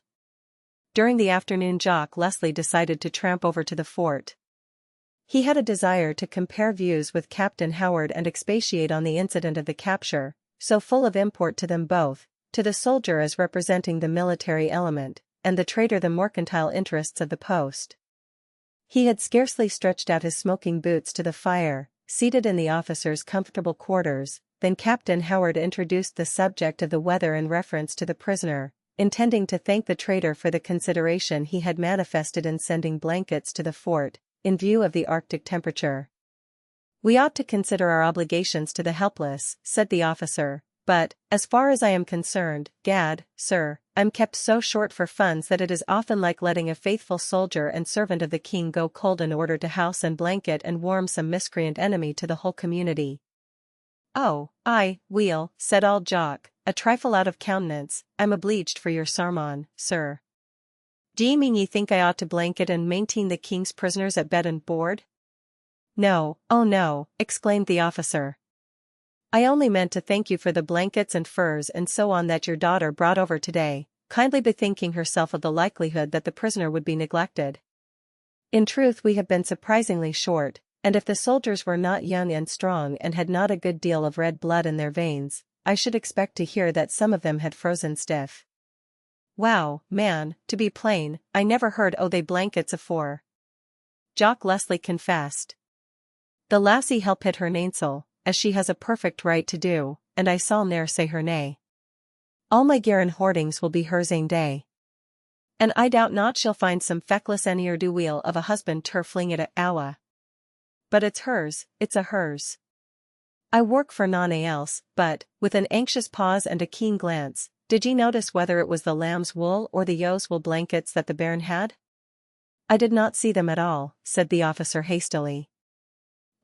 [SPEAKER 1] During the afternoon Jock Leslie decided to tramp over to the fort. He had a desire to compare views with Captain Howard and expatiate on the incident of the capture, so full of import to them both, to the soldier as representing the military element, and the trader the mercantile interests of the post. He had scarcely stretched out his smoking boots to the fire, seated in the officers' comfortable quarters, then Captain Howard introduced the subject of the weather in reference to the prisoner, intending to thank the trader for the consideration he had manifested in sending blankets to the fort, in view of the Arctic temperature. "We ought to consider our obligations to the helpless," said the officer, "but, as far as I am concerned, gad, sir, I'm kept so short for funds that it is often like letting a faithful soldier and servant of the king go cold in order to house and blanket and warm some miscreant enemy to the whole community." "Oh, aye, weel," said old Jock, a trifle out of countenance, "I'm obleeged for your sarmon, sir. D'ye mean ye think I ought to blanket and maintain the king's prisoners at bed and board?" "No, oh no," exclaimed the officer. "I only meant to thank you for the blankets and furs and so on that your daughter brought over today, kindly bethinking herself of the likelihood that the prisoner would be neglected. In truth we have been surprisingly short, and if the soldiers were not young and strong and had not a good deal of red blood in their veins, I should expect to hear that some of them had frozen stiff. Wow, man, to be plain, I never heard o' they blankets afore," Jock Leslie confessed. "The lassie help hit her mains'l, as she has a perfect right to do, and I sall ne'er say her nay. All my gear and hoardings will be hers ain day. And I doubt not she'll find some feckless ne'er do weel of a husband ter fling it at awa. But it's hers, it's a hers. I work for none else, but," with an anxious pause and a keen glance, "did ye notice whether it was the lamb's wool or the ewe's wool blankets that the bairn had?" "I did not see them at all," said the officer hastily.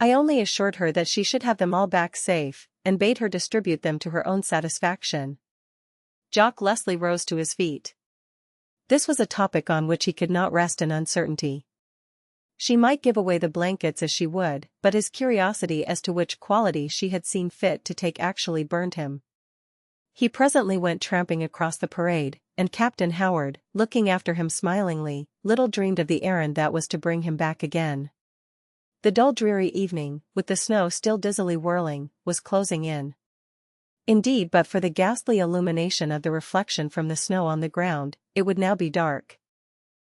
[SPEAKER 1] "I only assured her that she should have them all back safe, and bade her distribute them to her own satisfaction." Jock Leslie rose to his feet. This was a topic on which he could not rest in uncertainty. She might give away the blankets as she would, but his curiosity as to which quality she had seen fit to take actually burned him. He presently went tramping across the parade, and Captain Howard, looking after him smilingly, little dreamed of the errand that was to bring him back again. The dull dreary evening, with the snow still dizzily whirling, was closing in. Indeed, but for the ghastly illumination of the reflection from the snow on the ground, it would now be dark.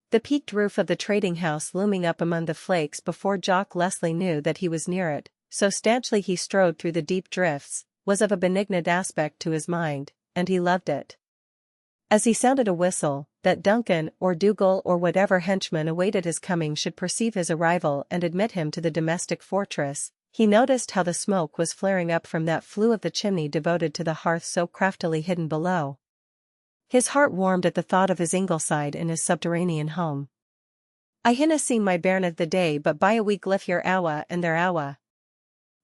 [SPEAKER 1] The peaked roof of the trading house looming up among the flakes before Jock Leslie knew that he was near it, so stanchly he strode through the deep drifts, was of a benignant aspect to his mind, and he loved it. As he sounded a whistle, that Duncan or Dougal or whatever henchman awaited his coming should perceive his arrival and admit him to the domestic fortress, he noticed how the smoke was flaring up from that flue of the chimney devoted to the hearth so craftily hidden below. His heart warmed at the thought of his Ingleside in his subterranean home. "I hinna seen my bairn of the day but by a wee gliff here awa and there awa.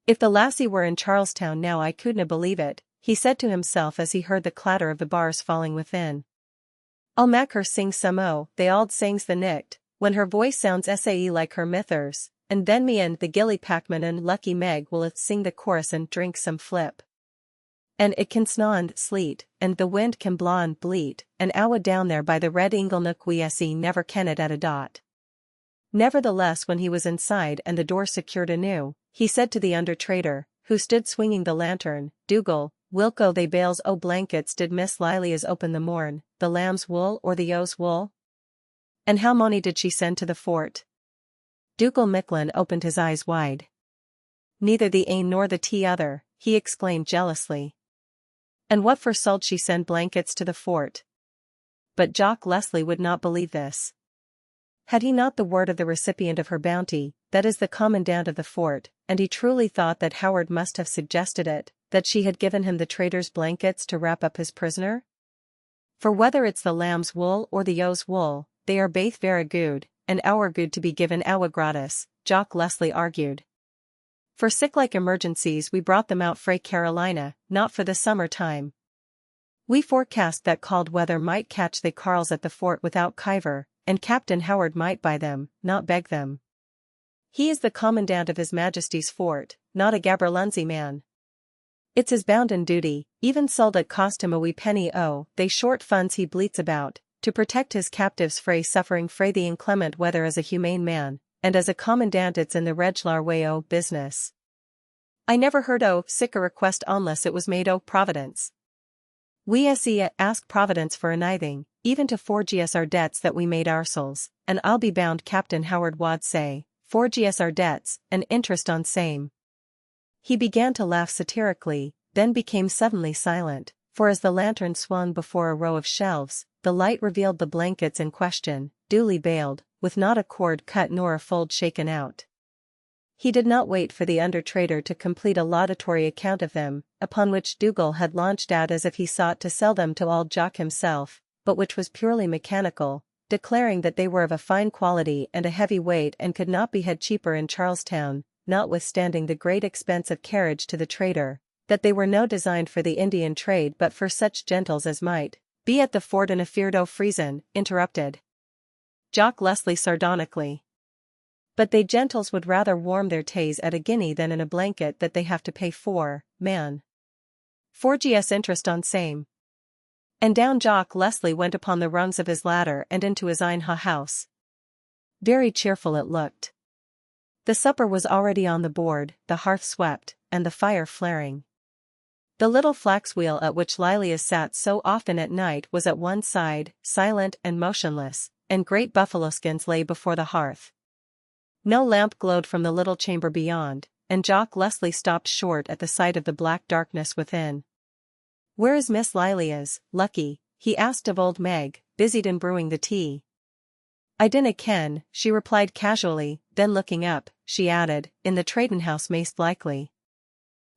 [SPEAKER 1] If the lassie were in Charlestown now I couldna believe it," he said to himself as he heard the clatter of the bars falling within. "I'll mak her sing some o' they auld sangs the nicht, when her voice sounds sae like her mither's, and then me and the gilly packman and Lucky Meg will sing the chorus and drink some flip. And it can snaw and sleet, and the wind can blaw and bleat, and awa down there by the red inglenook we never ken it at a dot." Nevertheless, when he was inside and the door secured anew, he said to the under-trader, who stood swinging the lantern, "Dougal, whilk o' they bales o' blankets did Miss Lilias open the morn, the lamb's wool or the ewe's wool? And how mony did she send to the fort?" Dougal Micklin opened his eyes wide. "Neither the ane nor the t'other," he exclaimed jealously. "And what for suld she send blankets to the fort?" But Jock Leslie would not believe this. Had he not the word of the recipient of her bounty, that is the commandant of the fort, and he truly thought that Howard must have suggested it, that she had given him the trader's blankets to wrap up his prisoner? For whether it's the lamb's wool or the ewe's wool, they are baith vera good, and our good to be given awa gratis, Jock Leslie argued. For sick-like emergencies we brought them out frae Carolina, not for the summer time. We forecast that cold weather might catch the carles at the fort without kiver, and Captain Howard might buy them, not beg them. He is the commandant of His Majesty's fort, not a gaberlunzie man. It's his bounden duty, even sold it cost him a wee penny they short funds he bleats about, to protect his captives frae suffering frae the inclement weather as a humane man, and as a commandant it's in the reg'lar way business. I never heard sic a request unless it was made Providence. We ask Providence for anything, even to forgie us our debts that we made oursels, and I'll be bound Captain Howard Wad say, forgie us our debts, and interest on same. He began to laugh satirically, then became suddenly silent, for as the lantern swung before a row of shelves, the light revealed the blankets in question, duly baled, with not a cord cut nor a fold shaken out. He did not wait for the under-trader to complete a laudatory account of them, upon which Dougal had launched out as if he sought to sell them to old Jock himself, but which was purely mechanical, declaring that they were of a fine quality and a heavy weight and could not be had cheaper in Charlestown, notwithstanding the great expense of carriage to the trader, that they were no designed for the Indian trade but for such gentles as might be at the fort and afeard freezin', interrupted Jock Leslie sardonically. But they gentles would rather warm their tays at a guinea than in a blanket that they have to pay for, man. Forgie us interest on same. And down Jock Leslie went upon the rungs of his ladder and into his ain house. Very cheerful it looked. The supper was already on the board, the hearth swept, and the fire flaring. The little flax wheel at which Lilias sat so often at night was at one side, silent and motionless, and great buffalo skins lay before the hearth. No lamp glowed from the little chamber beyond, and Jock Leslie stopped short at the sight of the black darkness within. "Where is Miss Lilias, Lucky?" he asked of old Meg, busied in brewing the tea. "I dinna ken," she replied casually, then looking up, she added, "in the trading house maist likely.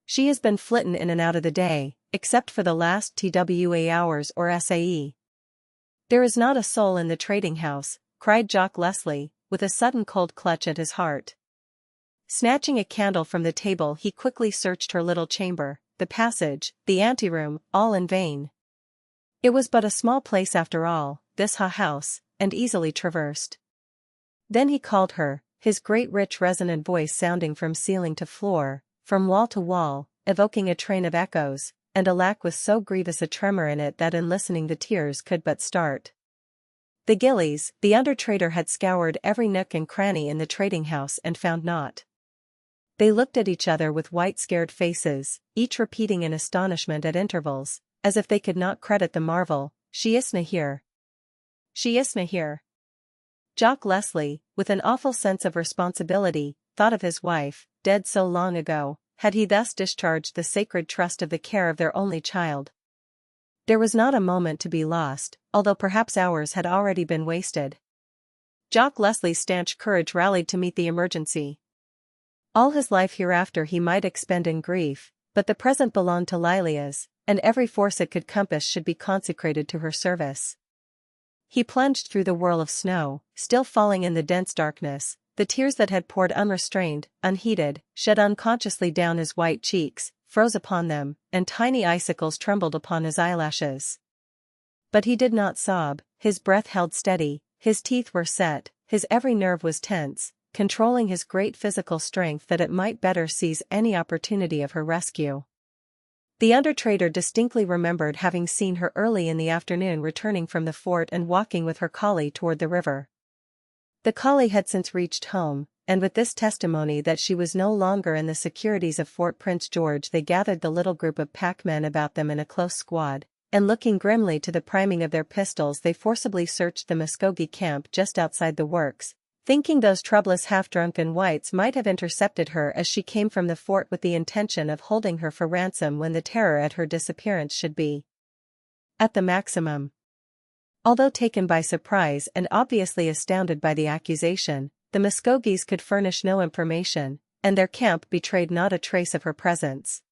[SPEAKER 1] She has been flittin' in and out of the day, except for the last twa hours or sae. There is not a soul in the trading house," cried Jock Leslie, with a sudden cold clutch at his heart. Snatching a candle from the table he quickly searched her little chamber, the passage, the anteroom, all in vain. It was but a small place after all, this house, and easily traversed. Then he called her, his great rich resonant voice sounding from ceiling to floor, from wall to wall, evoking a train of echoes, and alack with so grievous a tremor in it that in listening the tears could but start. The gillies, the under-trader had scoured every nook and cranny in the trading house and found naught. They looked at each other with white scared faces, each repeating in astonishment at intervals, as if they could not credit the marvel, "She isna here. She isna here." Jock Leslie, with an awful sense of responsibility, thought of his wife, dead so long ago, had he thus discharged the sacred trust of the care of their only child. There was not a moment to be lost, although perhaps hours had already been wasted. Jock Leslie's stanch courage rallied to meet the emergency. All his life hereafter he might expend in grief, but the present belonged to Lilias, and every force it could compass should be consecrated to her service. He plunged through the whirl of snow, still falling in the dense darkness, the tears that had poured unrestrained, unheeded, shed unconsciously down his white cheeks, froze upon them, and tiny icicles trembled upon his eyelashes. But he did not sob, his breath held steady, his teeth were set, his every nerve was tense, controlling his great physical strength that it might better seize any opportunity of her rescue. The under-trader distinctly remembered having seen her early in the afternoon returning from the fort and walking with her collie toward the river. The collie had since reached home, and with this testimony that she was no longer in the securities of Fort Prince George they gathered the little group of packmen about them in a close squad, and looking grimly to the priming of their pistols they forcibly searched the Muskogee camp just outside the works, thinking those troublous half-drunken whites might have intercepted her as she came from the fort with the intention of holding her for ransom when the terror at her disappearance should be at the maximum. Although taken by surprise and obviously astounded by the accusation, the Muskogees could furnish no information, and their camp betrayed not a trace of her presence.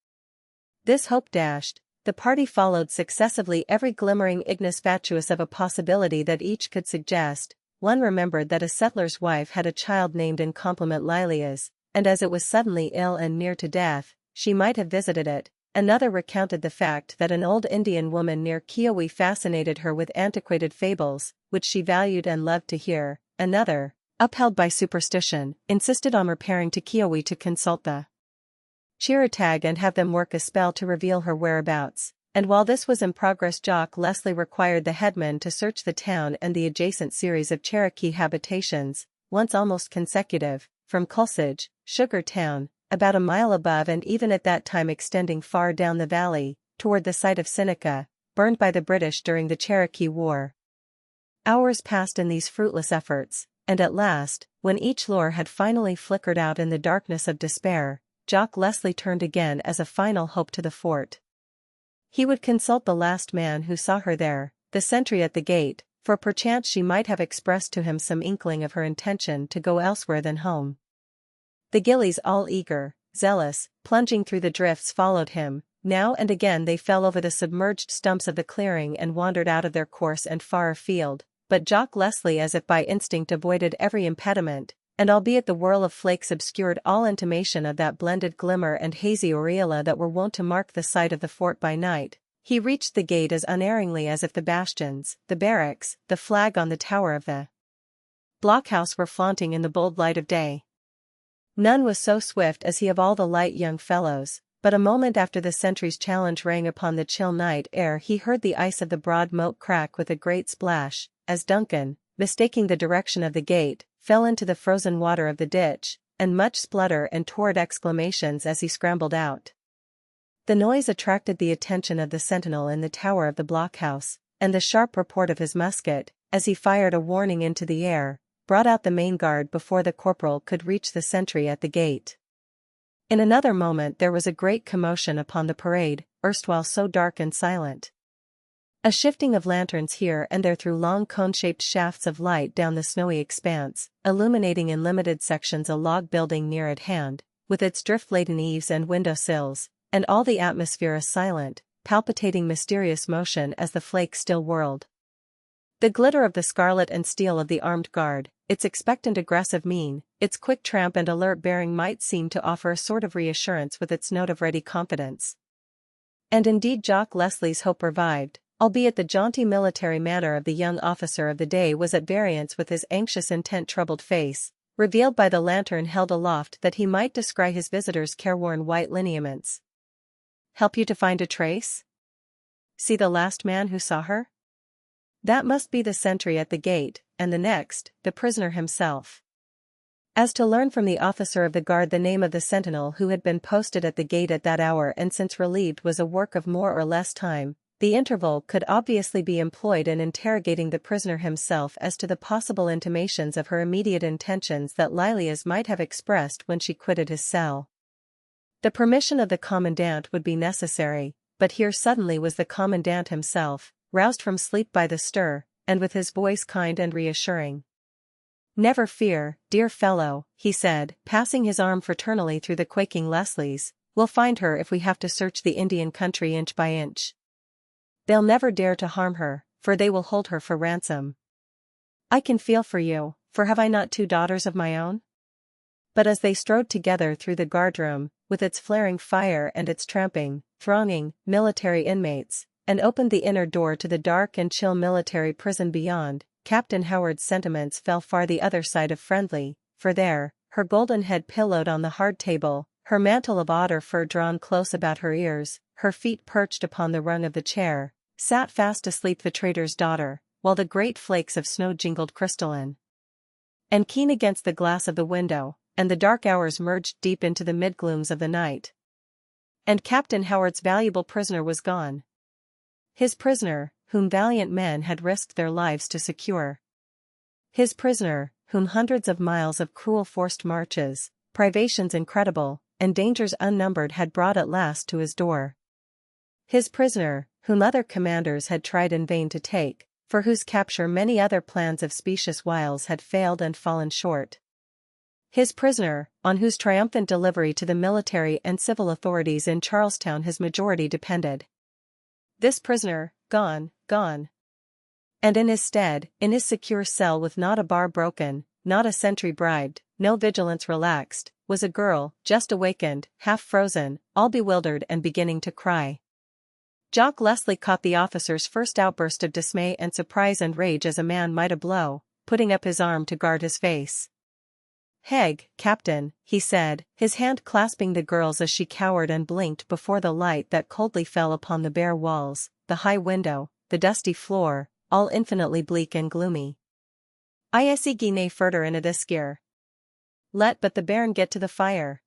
[SPEAKER 1] This hope dashed, the party followed successively every glimmering ignis fatuus of a possibility that each could suggest. One remembered that a settler's wife had a child named in compliment Lilias, and as it was suddenly ill and near to death, she might have visited it. Another recounted the fact that an old Indian woman near Kiowa fascinated her with antiquated fables, which she valued and loved to hear. Another, upheld by superstition, insisted on repairing to Kiowi to consult the Chiratag and have them work a spell to reveal her whereabouts. And while this was in progress, Jock Leslie required the headman to search the town and the adjacent series of Cherokee habitations, once almost consecutive, from Culsage, Sugar Town, about a mile above and even at that time extending far down the valley, toward the site of Seneca, burned by the British during the Cherokee War. Hours passed in these fruitless efforts, and at last, when each lure had finally flickered out in the darkness of despair, Jock Leslie turned again as a final hope to the fort. He would consult the last man who saw her there, the sentry at the gate, for perchance she might have expressed to him some inkling of her intention to go elsewhere than home. The gillies, all eager, zealous, plunging through the drifts, followed him. Now and again they fell over the submerged stumps of the clearing and wandered out of their course and far afield, but Jock Leslie, as if by instinct, avoided every impediment, and albeit the whirl of flakes obscured all intimation of that blended glimmer and hazy aureola that were wont to mark the site of the fort by night, he reached the gate as unerringly as if the bastions, the barracks, the flag on the tower of the blockhouse were flaunting in the bold light of day. None was so swift as he of all the light young fellows, but a moment after the sentry's challenge rang upon the chill night air he heard the ice of the broad moat crack with a great splash, as Duncan, mistaking the direction of the gate, fell into the frozen water of the ditch, and much splutter and torrid exclamations as he scrambled out. The noise attracted the attention of the sentinel in the tower of the blockhouse, and the sharp report of his musket, as he fired a warning into the air, brought out the main guard before the corporal could reach the sentry at the gate. In another moment there was a great commotion upon the parade, erstwhile so dark and silent. A shifting of lanterns here and there threw long cone-shaped shafts of light down the snowy expanse, illuminating in limited sections a log building near at hand, with its drift-laden eaves and window-sills, and all the atmosphere a silent, palpitating mysterious motion as the flakes still whirled. The glitter of the scarlet and steel of the armed guard, its expectant aggressive mien, its quick tramp and alert bearing might seem to offer a sort of reassurance with its note of ready confidence. And indeed Jock Leslie's hope revived, albeit the jaunty military manner of the young officer of the day was at variance with his anxious intent troubled face, revealed by the lantern held aloft that he might descry his visitor's careworn white lineaments. "Help you to find a trace? See the last man who saw her?" That must be the sentry at the gate, and the next, the prisoner himself. As to learn from the officer of the guard the name of the sentinel who had been posted at the gate at that hour and since relieved was a work of more or less time, the interval could obviously be employed in interrogating the prisoner himself as to the possible intimations of her immediate intentions that Lilias might have expressed when she quitted his cell. The permission of the commandant would be necessary, but here suddenly was the commandant himself, roused from sleep by the stir, and with his voice kind and reassuring. "Never fear, dear fellow," he said, passing his arm fraternally through the quaking Leslies, "we'll find her if we have to search the Indian country inch by inch. They'll never dare to harm her, for they will hold her for ransom. I can feel for you, for have I not 2 daughters of my own?" But as they strode together through the guardroom, with its flaring fire and its tramping, thronging, military inmates, and opened the inner door to the dark and chill military prison beyond, Captain Howard's sentiments fell far the other side of friendly, for there, her golden head pillowed on the hard table, her mantle of otter fur drawn close about her ears, her feet perched upon the rung of the chair, sat fast asleep the trader's daughter, while the great flakes of snow jingled crystalline and keen against the glass of the window, and the dark hours merged deep into the mid-glooms of the night. And Captain Howard's valuable prisoner was gone. His prisoner, whom valiant men had risked their lives to secure. His prisoner, whom hundreds of miles of cruel forced marches, privations incredible, and dangers unnumbered had brought at last to his door. His prisoner, whom other commanders had tried in vain to take, for whose capture many other plans of specious wiles had failed and fallen short. His prisoner, on whose triumphant delivery to the military and civil authorities in Charlestown his majority depended. This prisoner, gone, gone. And in his stead, in his secure cell with not a bar broken, not a sentry bribed, no vigilance relaxed, was a girl, just awakened, half frozen, all bewildered and beginning to cry. Jock Leslie caught the officer's first outburst of dismay and surprise and rage as a man might a blow, putting up his arm to guard his face. "Heg, Captain," he said, his hand clasping the girl's as she cowered and blinked before the light that coldly fell upon the bare walls, the high window, the dusty floor, all infinitely bleak and gloomy. "I see nae further into this gear. Let but the bairn get to the fire.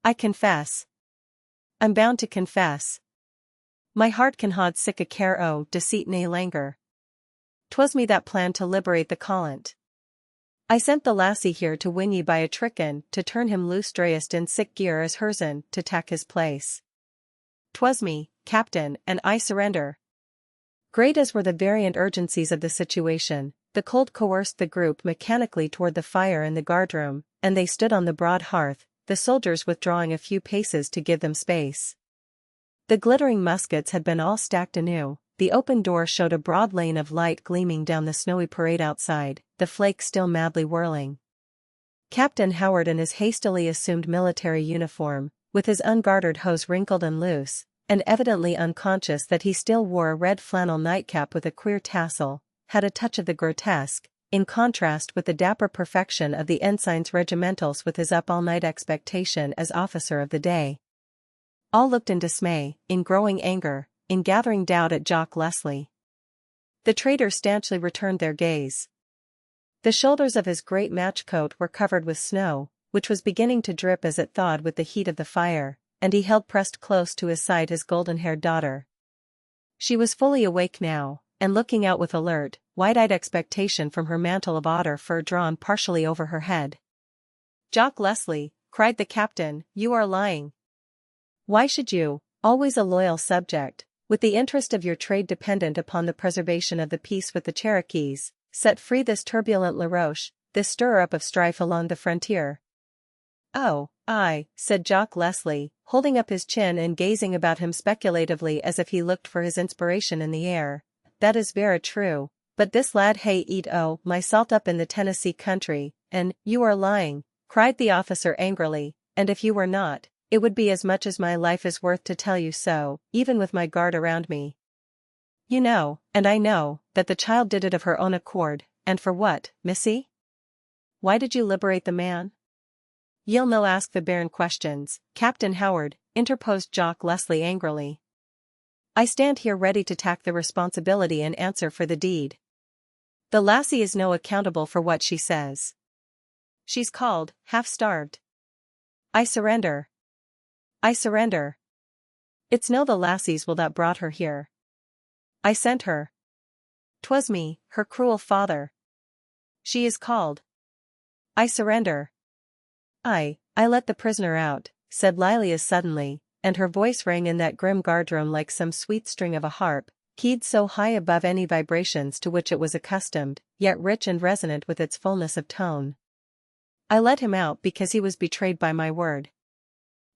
[SPEAKER 1] I confess. I'm bound to confess. My heart can haud sic a care o' deceit nae langer. 'Twas me that planned to liberate the callant. I sent the lassie here to win ye by a trickin' to turn him loose drayest in sick gear as hersen to tak his place. 'Twas me, Captain, and I surrender." Great as were the variant urgencies of the situation, the cold coerced the group mechanically toward the fire in the guardroom, and they stood on the broad hearth, the soldiers withdrawing a few paces to give them space. The glittering muskets had been all stacked anew, the open door showed a broad lane of light gleaming down the snowy parade outside, the flakes still madly whirling. Captain Howard in his hastily assumed military uniform, with his ungartered hose wrinkled and loose, and evidently unconscious that he still wore a red flannel nightcap with a queer tassel, had a touch of the grotesque, in contrast with the dapper perfection of the ensign's regimentals with his up-all-night expectation as officer of the day. All looked in dismay, in growing anger, in gathering doubt at Jock Leslie. The traitor stanchly returned their gaze. The shoulders of his great match coat were covered with snow, which was beginning to drip as it thawed with the heat of the fire, and he held pressed close to his side his golden-haired daughter. She was fully awake now, and looking out with alert, wide-eyed expectation from her mantle of otter fur drawn partially over her head. "Jock Leslie," cried the captain, "you are lying. Why should you, always a loyal subject, with the interest of your trade dependent upon the preservation of the peace with the Cherokees, set free this turbulent Laroche, this stirrer-up of strife along the frontier?" "Oh, aye," said Jock Leslie, holding up his chin and gazing about him speculatively as if he looked for his inspiration in the air, "that is vera true, but this lad hae eat my salt up in the Tennessee country, and you are lying," cried the officer angrily, "and if you were not, it would be as much as my life is worth to tell you so, even with my guard around me. You know, and I know, that the child did it of her own accord, and for what, missy? Why did you liberate the man?" "Ye'll no ask the bairn questions, Captain Howard," interposed Jock Leslie angrily. "I stand here ready to tak the responsibility and answer for the deed. The lassie is no accountable for what she says. She's called, half-starved. I surrender. I surrender. It's no the lassie's will that brought her here. I sent her. 'Twas me, her cruel father. She is called. I surrender." I let the prisoner out," said Lilia suddenly, and her voice rang in that grim guardroom like some sweet string of a harp, keyed so high above any vibrations to which it was accustomed, yet rich and resonant with its fullness of tone. "I let him out because he was betrayed by my word.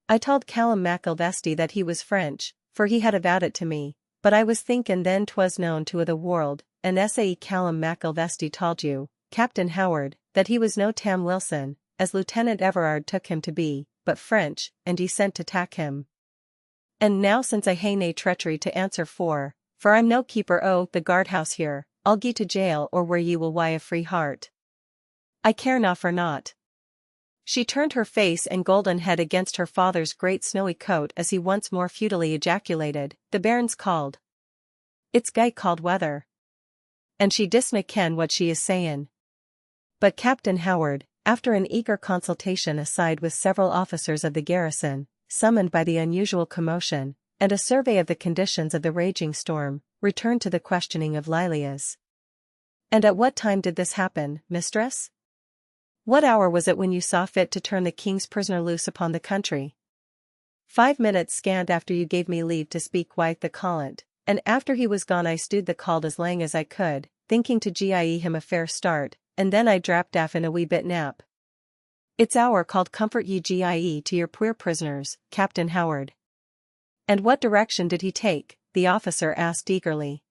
[SPEAKER 1] I told Callum McIlvesty that he was French, for he had avowed it to me, but I was thinkin' then 'twas known to the world, and sae Callum McIlvesty told you, Captain Howard, that he was no Tam Wilson, as Lieutenant Everard took him to be, but French, and ye sent to tak him. And now since I hae nae treachery to answer for I'm no keeper o' the guardhouse here, I'll gie to jail or where ye will wie a free heart. I care na for naught." She turned her face and golden head against her father's great snowy coat as he once more futilely ejaculated, "The bairn's called. It's gey called weather. And she disna ken what she is sayin'." But Captain Howard, after an eager consultation aside with several officers of the garrison, summoned by the unusual commotion, and a survey of the conditions of the raging storm, returned to the questioning of Lilia's. "And at what time did this happen, mistress? What hour was it when you saw fit to turn the king's prisoner loose upon the country?" "5 minutes scant after you gave me leave to speak wi' the callant, and after he was gone I stood the called as lang as I could, thinking to gie him a fair start, and then I drapped aff in a wee bit nap. It's our called comfort ye gie to your poor prisoners, Captain Howard." "And what direction did he take?" the officer asked eagerly.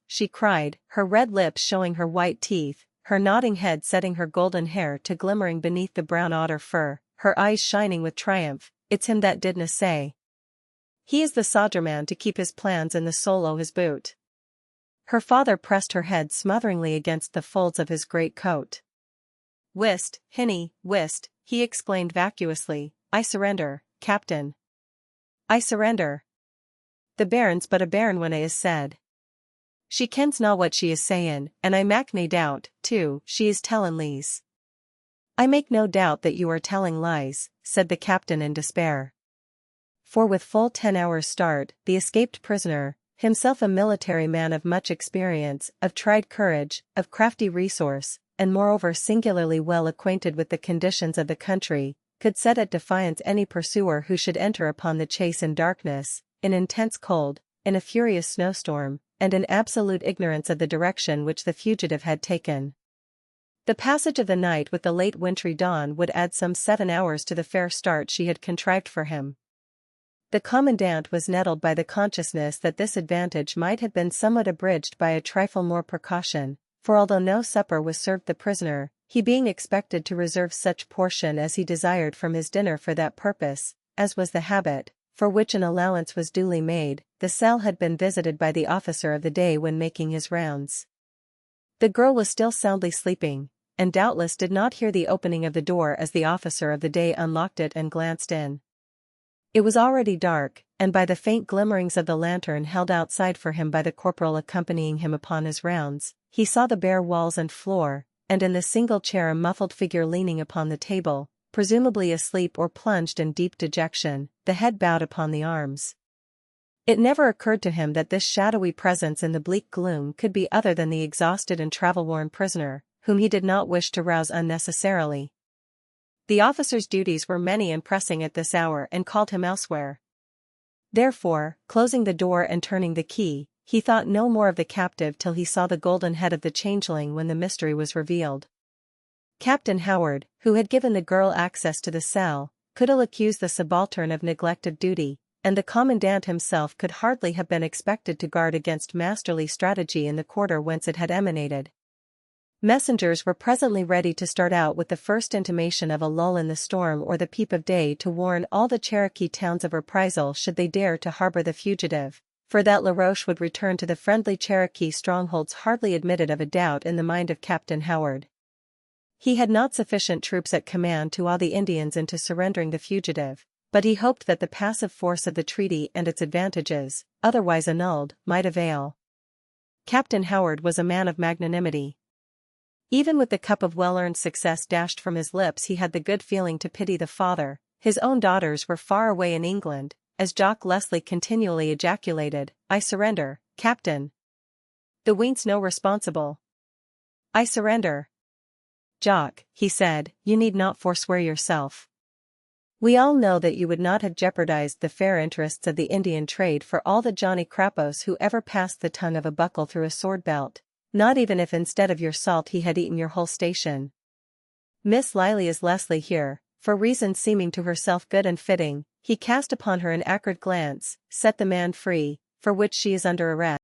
[SPEAKER 1] She cried, her red lips showing her white teeth, her nodding head setting her golden hair to glimmering beneath the brown otter fur, her eyes shining with triumph, "It's him that didna say. He is the sodgerman to keep his plans in the sole o' his boot." Her father pressed her head smotheringly against the folds of his great coat. Whist, hinny, whist, he explained vacuously, I surrender, Captain. I surrender. The bairn's but a bairn when a is said. She kens na what she is sayin', and I mak nae doubt, too, she is tellin' lies. I make no doubt that you are telling lies, said the captain in despair. For with full 10 hours' start, the escaped prisoner, himself a military man of much experience, of tried courage, of crafty resource, and moreover singularly well acquainted with the conditions of the country, could set at defiance any pursuer who should enter upon the chase in darkness, in intense cold, in a furious snowstorm, and in absolute ignorance of the direction which the fugitive had taken. The passage of the night with the late wintry dawn would add some 7 hours to the fair start she had contrived for him. The commandant was nettled by the consciousness that this advantage might have been somewhat abridged by a trifle more precaution, for although no supper was served the prisoner, he being expected to reserve such portion as he desired from his dinner for that purpose, as was the habit, for which an allowance was duly made, the cell had been visited by the officer of the day when making his rounds. The girl was still soundly sleeping, and doubtless did not hear the opening of the door as the officer of the day unlocked it and glanced in. It was already dark, and by the faint glimmerings of the lantern held outside for him by the corporal accompanying him upon his rounds, he saw the bare walls and floor, and in the single chair a muffled figure leaning upon the table, presumably asleep or plunged in deep dejection, the head bowed upon the arms. It never occurred to him that this shadowy presence in the bleak gloom could be other than the exhausted and travel-worn prisoner, whom he did not wish to rouse unnecessarily. The officer's duties were many and pressing at this hour and called him elsewhere. Therefore, closing the door and turning the key, he thought no more of the captive till he saw the golden head of the changeling when the mystery was revealed. Captain Howard, who had given the girl access to the cell, could ill accuse the subaltern of neglect of duty, and the commandant himself could hardly have been expected to guard against masterly strategy in the quarter whence it had emanated. Messengers were presently ready to start out with the first intimation of a lull in the storm or the peep of day to warn all the Cherokee towns of reprisal should they dare to harbor the fugitive, for that Laroche would return to the friendly Cherokee strongholds hardly admitted of a doubt in the mind of Captain Howard. He had not sufficient troops at command to awe the Indians into surrendering the fugitive, but he hoped that the passive force of the treaty and its advantages, otherwise annulled, might avail. Captain Howard was a man of magnanimity. Even with the cup of well-earned success dashed from his lips he had the good feeling to pity the father. His own daughters were far away in England, as Jock Leslie continually ejaculated, I surrender, Captain. The weent's no responsible. I surrender. Jock, he said, you need not forswear yourself. We all know that you would not have jeopardized the fair interests of the Indian trade for all the Johnny Crappos who ever passed the tongue of a buckle through a sword belt. Not even if instead of your salt he had eaten your whole station. Miss Lilias Leslie here, for reasons seeming to herself good and fitting, he cast upon her an acrid glance, set the man free, for which she is under arrest.